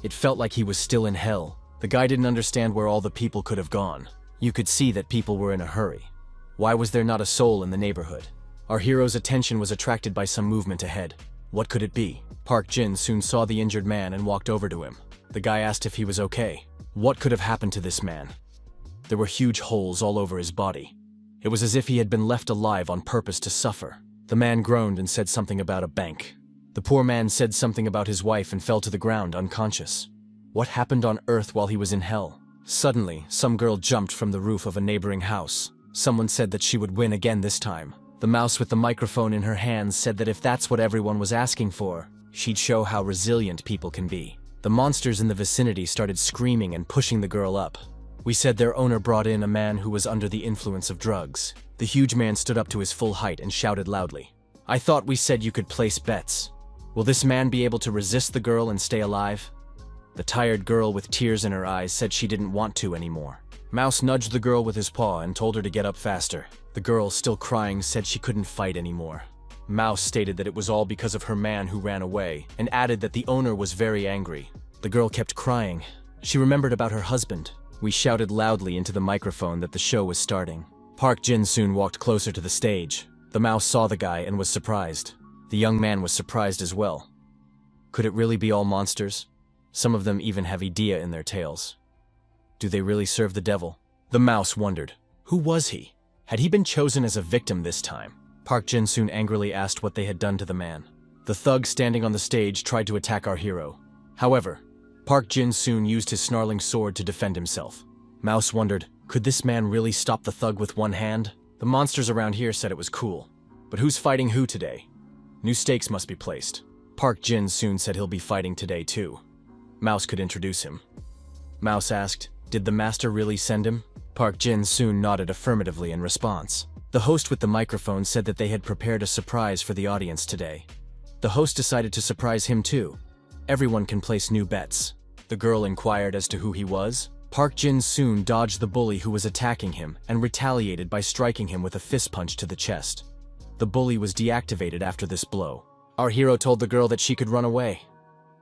It felt like he was still in hell. The guy didn't understand where all the people could have gone. You could see that people were in a hurry. Why was there not a soul in the neighborhood? Our hero's attention was attracted by some movement ahead. What could it be? Park Jin soon saw the injured man and walked over to him. The guy asked if he was okay. What could have happened to this man? There were huge holes all over his body. It was as if he had been left alive on purpose to suffer. The man groaned and said something about a bank. The poor man said something about his wife and fell to the ground unconscious. What happened on Earth while he was in hell? Suddenly, some girl jumped from the roof of a neighboring house. Someone said that she would win again this time. The mouse with the microphone in her hands said that if that's what everyone was asking for, she'd show how resilient people can be. The monsters in the vicinity started screaming and pushing the girl up. We said their owner brought in a man who was under the influence of drugs. The huge man stood up to his full height and shouted loudly, "I thought we said you could place bets. Will this man be able to resist the girl and stay alive?" The tired girl with tears in her eyes said she didn't want to anymore. Mouse nudged the girl with his paw and told her to get up faster. The girl, still crying, said she couldn't fight anymore. Mouse stated that it was all because of her man who ran away, and added that the owner was very angry. The girl kept crying. She remembered about her husband. We shouted loudly into the microphone that the show was starting. Park Jin soon walked closer to the stage. The mouse saw the guy and was surprised. The young man was surprised as well. Could it really be all monsters? Some of them even have Idea in their tails. Do they really serve the devil? The mouse wondered. Who was he? Had he been chosen as a victim this time? Park Jin soon angrily asked what they had done to the man. The thug standing on the stage tried to attack our hero. However, Park Jin soon used his snarling sword to defend himself. Mouse wondered, could this man really stop the thug with one hand? The monsters around here said it was cool. But who's fighting who today? New stakes must be placed. Park Jin soon said he'll be fighting today too. Mouse could introduce him. Mouse asked, did the master really send him? Park Jin soon nodded affirmatively in response. The host with the microphone said that they had prepared a surprise for the audience today. The host decided to surprise him too. Everyone can place new bets. The girl inquired as to who he was. Park Jin soon dodged the bully who was attacking him and retaliated by striking him with a fist punch to the chest. The bully was deactivated after this blow. Our hero told the girl that she could run away.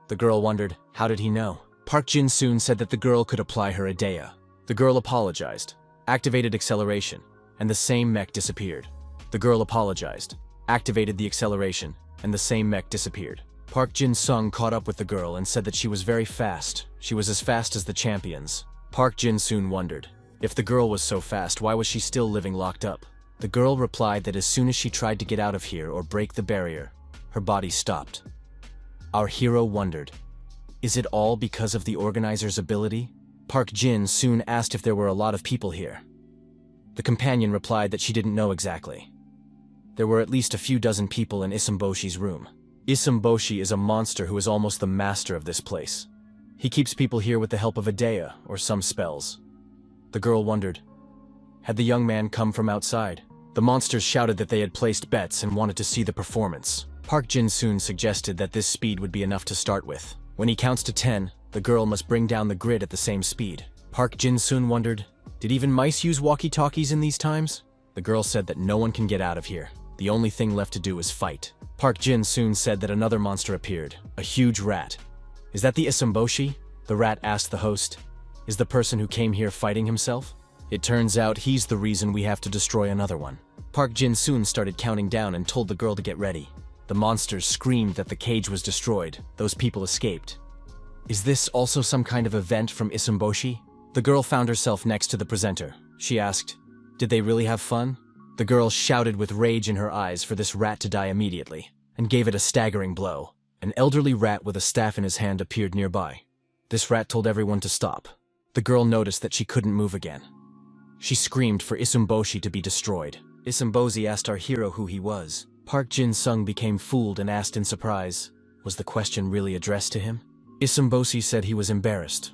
The girl wondered, how did he know? Park Jin soon said that the girl could apply her Idea. The girl apologized, activated acceleration, and the same mech disappeared. The girl apologized, activated the acceleration, and the same mech disappeared. Park Jin-sung caught up with the girl and said that she was very fast. She was as fast as the champions. Park Jin soon wondered, if the girl was so fast, why was she still living locked up? The girl replied that as soon as she tried to get out of here or break the barrier, her body stopped. Our hero wondered, is it all because of the organizer's ability? Park Jin soon asked if there were a lot of people here. The companion replied that she didn't know exactly. There were at least a few dozen people in Isamboshi's room. Issamboshi is a monster who is almost the master of this place. He keeps people here with the help of Idea or some spells. The girl wondered, had the young man come from outside? The monsters shouted that they had placed bets and wanted to see the performance. Park Jin soon suggested that this speed would be enough to start with. When he counts to 10, the girl must bring down the grid at the same speed. Park Jin soon wondered, did even mice use walkie-talkies in these times? The girl said that no one can get out of here. The only thing left to do is fight. Park Jin soon said that another monster appeared, a huge rat. Is that the Issamboshi? The rat asked the host. Is the person who came here fighting himself? It turns out he's the reason we have to destroy another one. Park Jin soon started counting down and told the girl to get ready. The monsters screamed that the cage was destroyed. Those people escaped. Is this also some kind of event from Issamboshi? The girl found herself next to the presenter. She asked, "Did they really have fun?" The girl shouted with rage in her eyes for this rat to die immediately, and gave it a staggering blow. An elderly rat with a staff in his hand appeared nearby. This rat told everyone to stop. The girl noticed that she couldn't move again. She screamed for Isumboshi to be destroyed. Isumboshi asked our hero who he was. Park Jin-sung became fooled and asked in surprise, was the question really addressed to him? Isumboshi said he was embarrassed.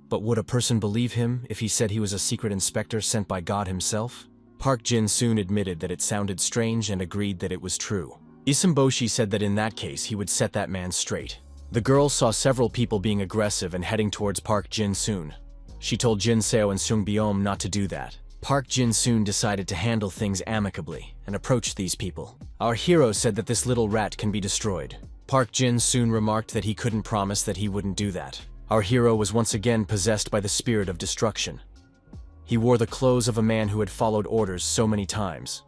But would a person believe him if he said he was a secret inspector sent by God himself? Park Jin soon admitted that it sounded strange and agreed that it was true. Isumboshi said that in that case he would set that man straight. The girl saw several people being aggressive and heading towards Park Jin soon. She told Jin Seo and Sung Byom not to do that. Park Jin soon decided to handle things amicably and approached these people. Our hero said that this little rat can be destroyed. Park Jin soon remarked that he couldn't promise that he wouldn't do that. Our hero was once again possessed by the spirit of destruction. He wore the clothes of a man who had followed orders so many times.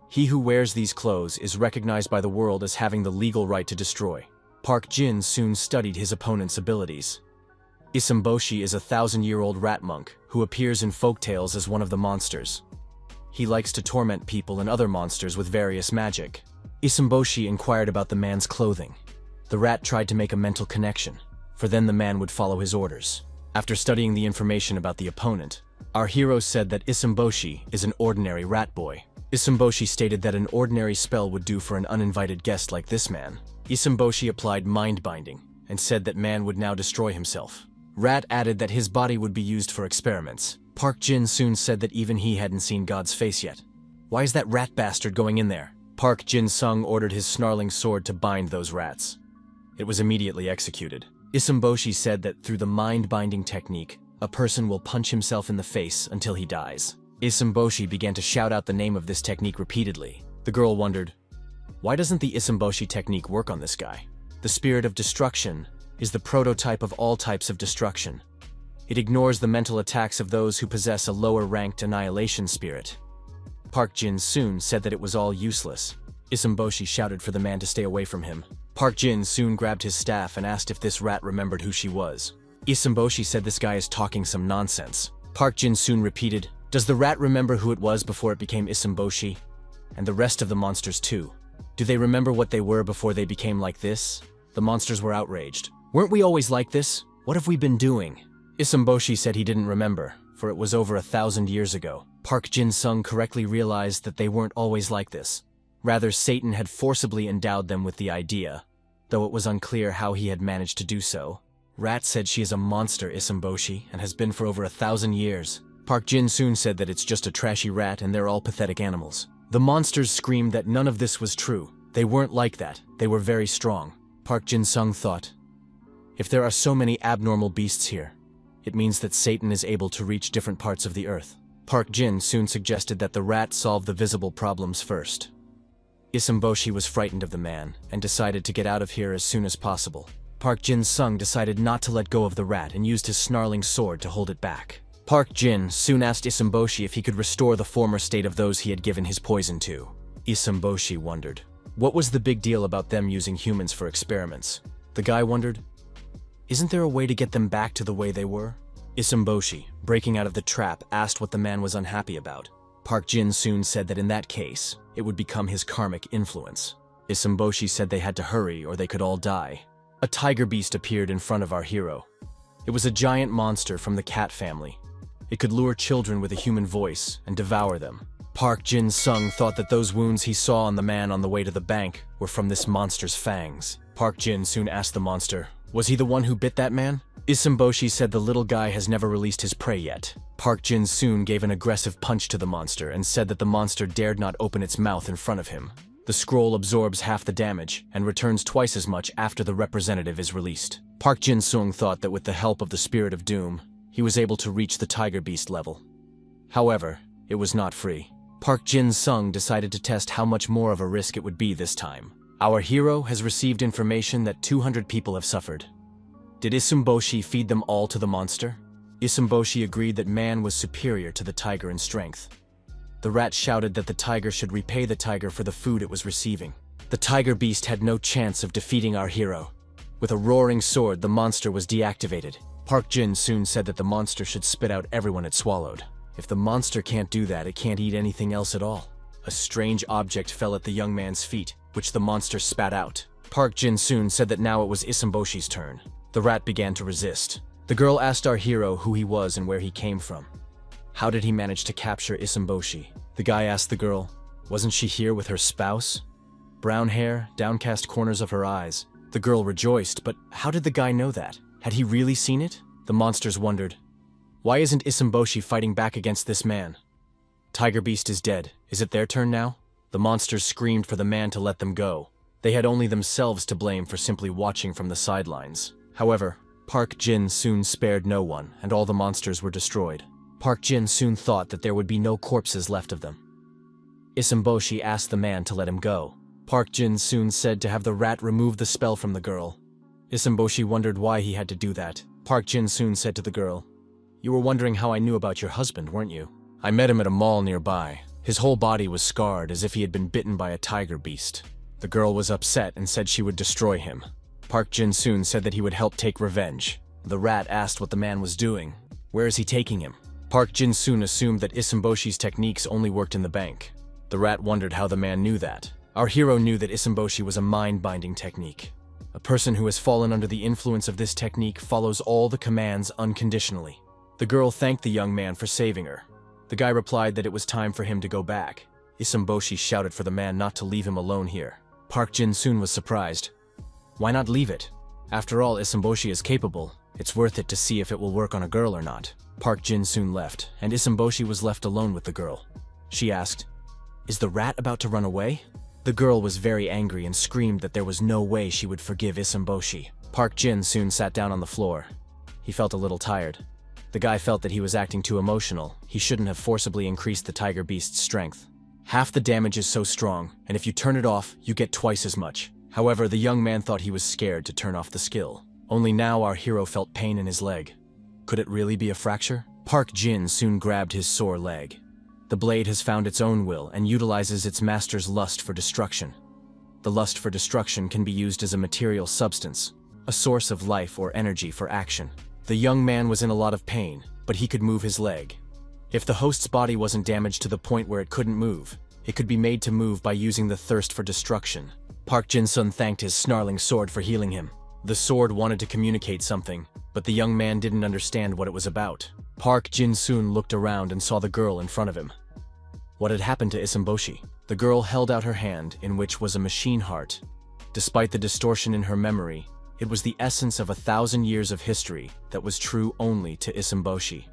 He who wears these clothes is recognized by the world as having the legal right to destroy. Park Jin soon studied his opponent's abilities. Isumboshi is a 1,000-year-old rat monk who appears in folktales as one of the monsters. He likes to torment people and other monsters with various magic. Isumboshi inquired about the man's clothing. The rat tried to make a mental connection, for then the man would follow his orders. After studying the information about the opponent, our hero said that Isumboshi is an ordinary rat boy. Isumboshi stated that an ordinary spell would do for an uninvited guest like this man. Isumboshi applied mind binding and said that man would now destroy himself. Rat added that his body would be used for experiments. Park Jin soon said that even he hadn't seen God's face yet. Why is that rat bastard going in there? Park Jin-sung ordered his snarling sword to bind those rats. It was immediately executed. Isumboshi said that through the mind-binding technique, a person will punch himself in the face until he dies. Isumboshi began to shout out the name of this technique repeatedly. The girl wondered, why doesn't the Isumboshi technique work on this guy? The spirit of destruction is the prototype of all types of destruction. It ignores the mental attacks of those who possess a lower-ranked annihilation spirit. Park Jin soon said that it was all useless. Isumboshi shouted for the man to stay away from him. Park Jin soon grabbed his staff and asked if this rat remembered who she was. Isumboshi said this guy is talking some nonsense. Park Jin soon repeated, does the rat remember who it was before it became Isumboshi? And the rest of the monsters too. Do they remember what they were before they became like this? The monsters were outraged. Weren't we always like this? What have we been doing? Isumboshi said he didn't remember, for it was over 1,000 years ago. Park Jin-sung correctly realized that they weren't always like this. Rather, Satan had forcibly endowed them with the idea, though it was unclear how he had managed to do so. Rat said she is a monster, Isumboshi, and has been for over 1,000 years. Park Jin soon said that it's just a trashy rat and they're all pathetic animals. The monsters screamed that none of this was true. They weren't like that. They were very strong. Park Jin-sung thought, if there are so many abnormal beasts here, it means that Satan is able to reach different parts of the earth. Park Jin soon suggested that the rat solve the visible problems first. Isumboshi was frightened of the man and decided to get out of here as soon as possible. Park Jin-sung decided not to let go of the rat and used his snarling sword to hold it back. Park Jin soon asked Isumboshi if he could restore the former state of those he had given his poison to. Isumboshi wondered, what was the big deal about them using humans for experiments? The guy wondered, isn't there a way to get them back to the way they were? Isumboshi, breaking out of the trap, asked what the man was unhappy about. Park Jin soon said that in that case, it would become his karmic influence. Isumboshi said they had to hurry or they could all die. A tiger beast appeared in front of our hero. It was a giant monster from the cat family. It could lure children with a human voice and devour them. Park Jin-sung thought that those wounds he saw on the man on the way to the bank were from this monster's fangs. Park Jin soon asked the monster, was he the one who bit that man? Isumboshi said the little guy has never released his prey yet. Park Jin soon gave an aggressive punch to the monster and said that the monster dared not open its mouth in front of him. The scroll absorbs half the damage and returns twice as much after the representative is released. Park Jin-sung thought that with the help of the Spirit of Doom, he was able to reach the Tiger Beast level. However, it was not free. Park Jin-sung decided to test how much more of a risk it would be this time. Our hero has received information that 200 people have suffered. Did Isumboshi feed them all to the monster? Isumboshi agreed that man was superior to the tiger in strength. The rat shouted that the tiger should repay the tiger for the food it was receiving. The tiger beast had no chance of defeating our hero. With a roaring sword, the monster was deactivated. Park Jin-soon said that the monster should spit out everyone it swallowed. If the monster can't do that, it can't eat anything else at all. A strange object fell at the young man's feet, which the monster spat out. Park Jin-soon said that now it was Isumboshi's turn. The rat began to resist. The girl asked our hero who he was and where he came from. How did he manage to capture Isumboshi? The guy asked the girl, wasn't she here with her spouse? Brown hair, downcast corners of her eyes. The girl rejoiced, but how did the guy know that? Had he really seen it? The monsters wondered, why isn't Isumboshi fighting back against this man? Tiger Beast is dead. Is it their turn now? The monsters screamed for the man to let them go. They had only themselves to blame for simply watching from the sidelines. However, Park Jin-soon spared no one, and all the monsters were destroyed. Park Jin-soon thought that there would be no corpses left of them. Isumboshi asked the man to let him go. Park Jin-soon said to have the rat remove the spell from the girl. Isumboshi wondered why he had to do that. Park Jin-soon said to the girl, you were wondering how I knew about your husband, weren't you? I met him at a mall nearby. His whole body was scarred as if he had been bitten by a tiger beast. The girl was upset and said she would destroy him. Park Jin-soon said that he would help take revenge. The rat asked what the man was doing. Where is he taking him? Park Jin-soon assumed that Isumboshi's techniques only worked in the bank. The rat wondered how the man knew that. Our hero knew that Isumboshi was a mind-binding technique. A person who has fallen under the influence of this technique follows all the commands unconditionally. The girl thanked the young man for saving her. The guy replied that it was time for him to go back. Isumboshi shouted for the man not to leave him alone here. Park Jin-soon was surprised. Why not leave it? After all, Isumboshi is capable. It's worth it to see if it will work on a girl or not. Park Jin-soon left, and Isumboshi was left alone with the girl. She asked, is the rat about to run away? The girl was very angry and screamed that there was no way she would forgive Isumboshi. Park Jin-soon sat down on the floor. He felt a little tired. The guy felt that he was acting too emotional. He shouldn't have forcibly increased the tiger beast's strength. Half the damage is so strong, and if you turn it off, you get twice as much. However, the young man thought he was scared to turn off the skill. Only now our hero felt pain in his leg. Could it really be a fracture? Park Jin soon grabbed his sore leg. The blade has found its own will and utilizes its master's lust for destruction. The lust for destruction can be used as a material substance, a source of life or energy for action. The young man was in a lot of pain, but he could move his leg. If the host's body wasn't damaged to the point where it couldn't move, it could be made to move by using the thirst for destruction. Park Jin-sun thanked his snarling sword for healing him. The sword wanted to communicate something, but the young man didn't understand what it was about. Park Jin-soon looked around and saw the girl in front of him. What had happened to Isumboshi? The girl held out her hand, in which was a machine heart. Despite the distortion in her memory, it was the essence of 1,000 years of history that was true only to Isumboshi.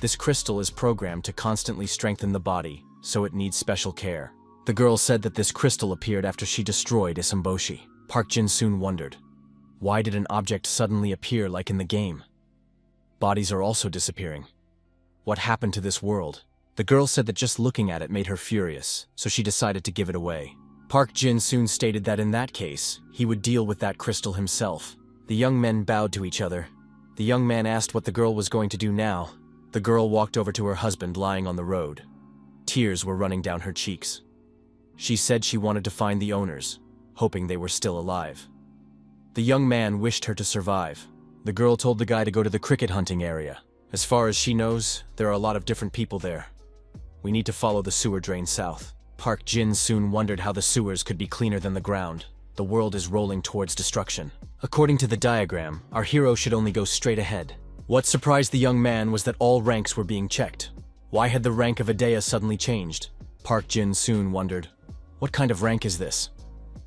This crystal is programmed to constantly strengthen the body, so it needs special care. The girl said that this crystal appeared after she destroyed Isumboshi. Park Jin-soon wondered, why did an object suddenly appear like in the game? Bodies are also disappearing. What happened to this world? The girl said that just looking at it made her furious, so she decided to give it away. Park Jin-soon stated that in that case, he would deal with that crystal himself. The young men bowed to each other. The young man asked what the girl was going to do now. The girl walked over to her husband lying on the road. Tears were running down her cheeks. She said she wanted to find the owners, hoping they were still alive. The young man wished her to survive. The girl told the guy to go to the cricket hunting area. As far as she knows, there are a lot of different people there. We need to follow the sewer drain south. Park Jin-soon wondered how the sewers could be cleaner than the ground. The world is rolling towards destruction. According to the diagram, our hero should only go straight ahead. What surprised the young man was that all ranks were being checked. Why had the rank of Adea suddenly changed? Park Jin-soon wondered, what kind of rank is this?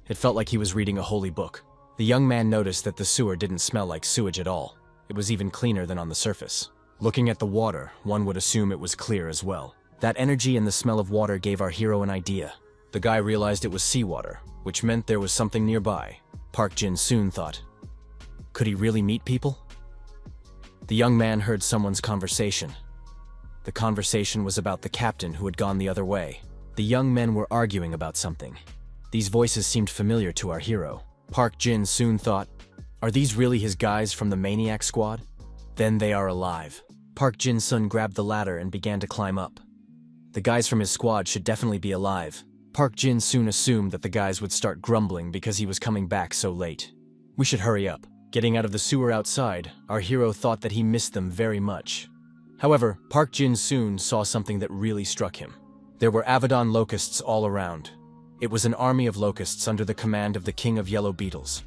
It felt like he was reading a holy book. The young man noticed that the sewer didn't smell like sewage at all. It was even cleaner than on the surface. Looking at the water, one would assume it was clear as well. That energy and the smell of water gave our hero an idea. The guy realized it was seawater, which meant there was something nearby. Park Jin-soon thought, could he really meet people? The young man heard someone's conversation. The conversation was about the captain who had gone the other way. The young men were arguing about something. These voices seemed familiar to our hero. Park Jin-soon thought, are these really his guys from the Maniac Squad? Then they are alive. Park Jin-sun grabbed the ladder and began to climb up. The guys from his squad should definitely be alive. Park Jin-soon assumed that the guys would start grumbling because he was coming back so late. We should hurry up. Getting out of the sewer outside, our hero thought that he missed them very much. However, Park Jin-soon saw something that really struck him. There were Avedon locusts all around. It was an army of locusts under the command of the king of yellow beetles.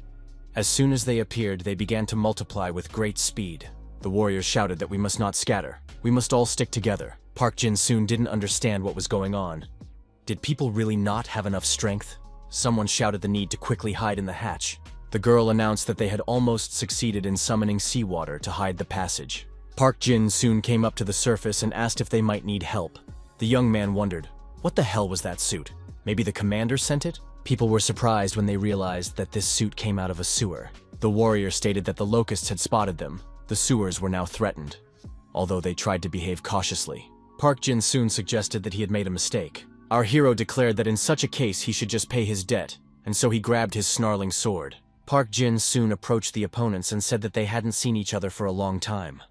As soon as they appeared, they began to multiply with great speed. The warriors shouted that we must not scatter. We must all stick together. Park Jin-soon didn't understand what was going on. Did people really not have enough strength? Someone shouted the need to quickly hide in the hatch. The girl announced that they had almost succeeded in summoning seawater to hide the passage. Park Jin-soon came up to the surface and asked if they might need help. The young man wondered, what the hell was that suit? Maybe the commander sent it? People were surprised when they realized that this suit came out of a sewer. The warrior stated that the locusts had spotted them. The sewers were now threatened, although they tried to behave cautiously. Park Jin-soon suggested that he had made a mistake. Our hero declared that in such a case he should just pay his debt, and so he grabbed his snarling sword. Park Jin-soon approached the opponents and said that they hadn't seen each other for a long time.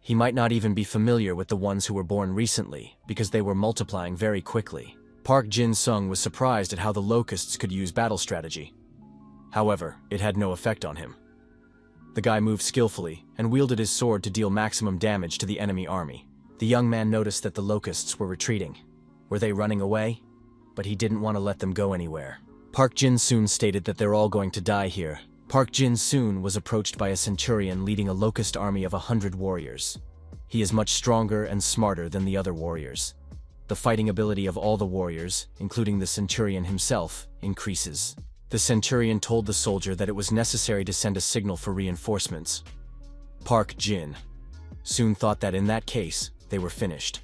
He might not even be familiar with the ones who were born recently, because they were multiplying very quickly. Park Jin-sung was surprised at how the locusts could use battle strategy. However, it had no effect on him. The guy moved skillfully and wielded his sword to deal maximum damage to the enemy army. The young man noticed that the locusts were retreating. Were they running away? But he didn't want to let them go anywhere. Park Jin-soon stated that they're all going to die here. Park Jin-soon was approached by a centurion leading a locust army of 100 warriors. He is much stronger and smarter than the other warriors. The fighting ability of all the warriors, including the centurion himself, increases. The centurion told the soldier that it was necessary to send a signal for reinforcements. Park Jin-soon thought that in that case, they were finished.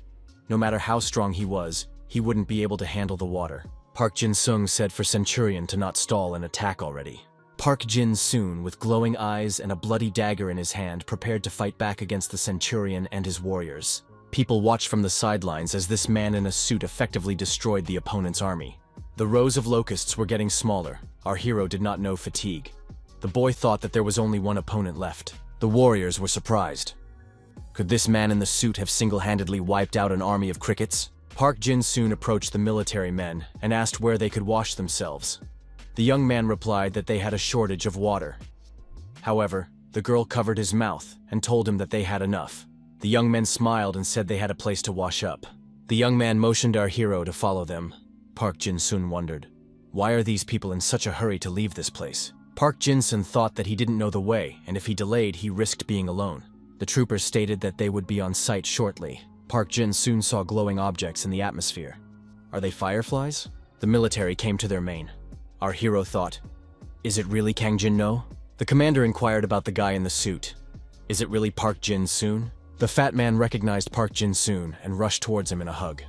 No matter how strong he was, he wouldn't be able to handle the water. Park Jin-sung said for Centurion to not stall and attack already. Park Jin-soon, with glowing eyes and a bloody dagger in his hand, prepared to fight back against the Centurion and his warriors. People watched from the sidelines as this man in a suit effectively destroyed the opponent's army. The rows of locusts were getting smaller. Our hero did not know fatigue. The boy thought that there was only one opponent left. The warriors were surprised. Could this man in the suit have single-handedly wiped out an army of crickets? Park Jin-soon approached the military men and asked where they could wash themselves. The young man replied that they had a shortage of water. However, the girl covered his mouth and told him that they had enough. The young men smiled and said they had a place to wash up. The young man motioned our hero to follow them. Park Jin-soon wondered, why are these people in such a hurry to leave this place? Park Jin-soon thought that he didn't know the way, and if he delayed, he risked being alone. The troopers stated that they would be on site shortly. Park Jin-soon saw glowing objects in the atmosphere. Are they fireflies? The military came to their main. Our hero thought, is it really Kang Jin-no? The commander inquired about the guy in the suit. Is it really Park Jin-soon? The fat man recognized Park Jin-soon and rushed towards him in a hug.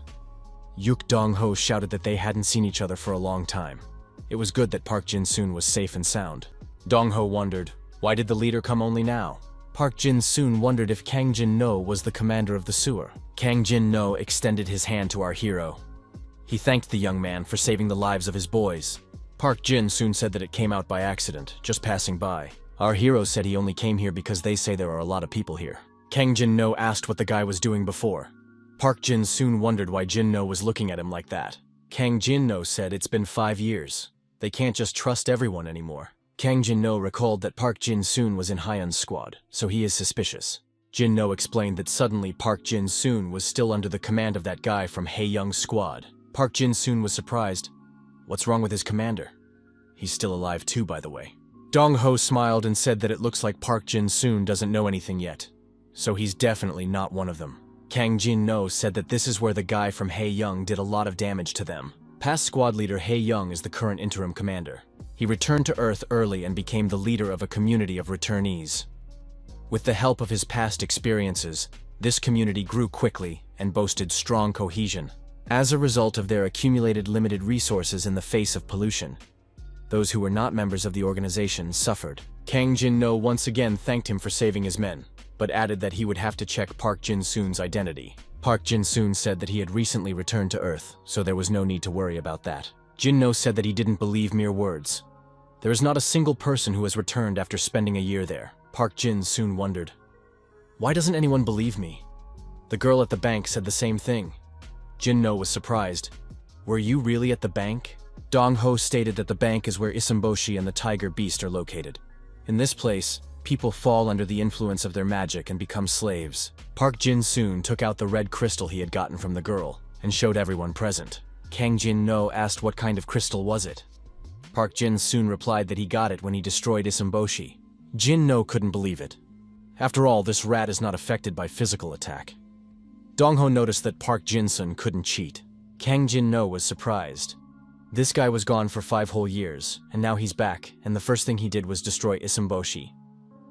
Yuk Dong-ho shouted that they hadn't seen each other for a long time. It was good that Park Jin-soon was safe and sound. Dong-ho wondered, why did the leader come only now? Park Jin-soon wondered if Kang Jin-no was the commander of the sewer. Kang Jin-no extended his hand to our hero. He thanked the young man for saving the lives of his boys. Park Jin-soon said that it came out by accident, just passing by. Our hero said he only came here because they say there are a lot of people here. Kang Jin-no asked what the guy was doing before. Park Jin-soon wondered why Jin-no was looking at him like that. Kang Jin-no said it's been 5 years. They can't just trust everyone anymore. Kang Jin-no recalled that Park Jin-soon was in Hyun's squad, so he is suspicious. Jin-no explained that suddenly Park Jin-soon was still under the command of that guy from Hae-young's squad. Park Jin-soon was surprised. What's wrong with his commander? He's still alive too, by the way. Dong-ho smiled and said that it looks like Park Jin-soon doesn't know anything yet, so he's definitely not one of them. Kang Jin-no said that this is where the guy from Hae-young did a lot of damage to them. Past squad leader Hae-young is the current interim commander. He returned to Earth early and became the leader of a community of returnees. With the help of his past experiences, this community grew quickly and boasted strong cohesion. As a result of their accumulated limited resources in the face of pollution, those who were not members of the organization suffered. Kang Jin-no once again thanked him for saving his men, but added that he would have to check Park Jin-soon's identity. Park Jin-soon said that he had recently returned to Earth, so there was no need to worry about that. Jin-no said that he didn't believe mere words. There is not a single person who has returned after spending a year there. Park Jin-soon wondered, why doesn't anyone believe me? The girl at the bank said the same thing. Jin-no was surprised. Were you really at the bank? Dong-ho stated that the bank is where Isamboshi and the tiger beast are located. In this place, People fall under the influence of their magic and become slaves. Park Jin-soon took out the red crystal he had gotten from the girl and showed everyone present. Kang Jin-no asked what kind of crystal was it. Park Jin-soon replied that he got it when he destroyed Isamboshi. Jin-no couldn't believe it. After all, this rat is not affected by physical attack. Dong-ho noticed that Park Jin-sun couldn't cheat. Kang Jin-no was surprised. This guy was gone for 5 whole years, and now he's back, and the first thing he did was destroy Isamboshi.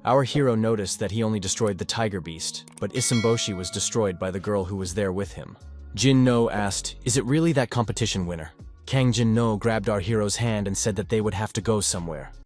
Our hero noticed that he only destroyed the tiger beast, but Isamboshi was destroyed by the girl who was there with him. Jin-no asked, "Is it really that competition winner?" Kang Jin-no grabbed our hero's hand and said that they would have to go somewhere.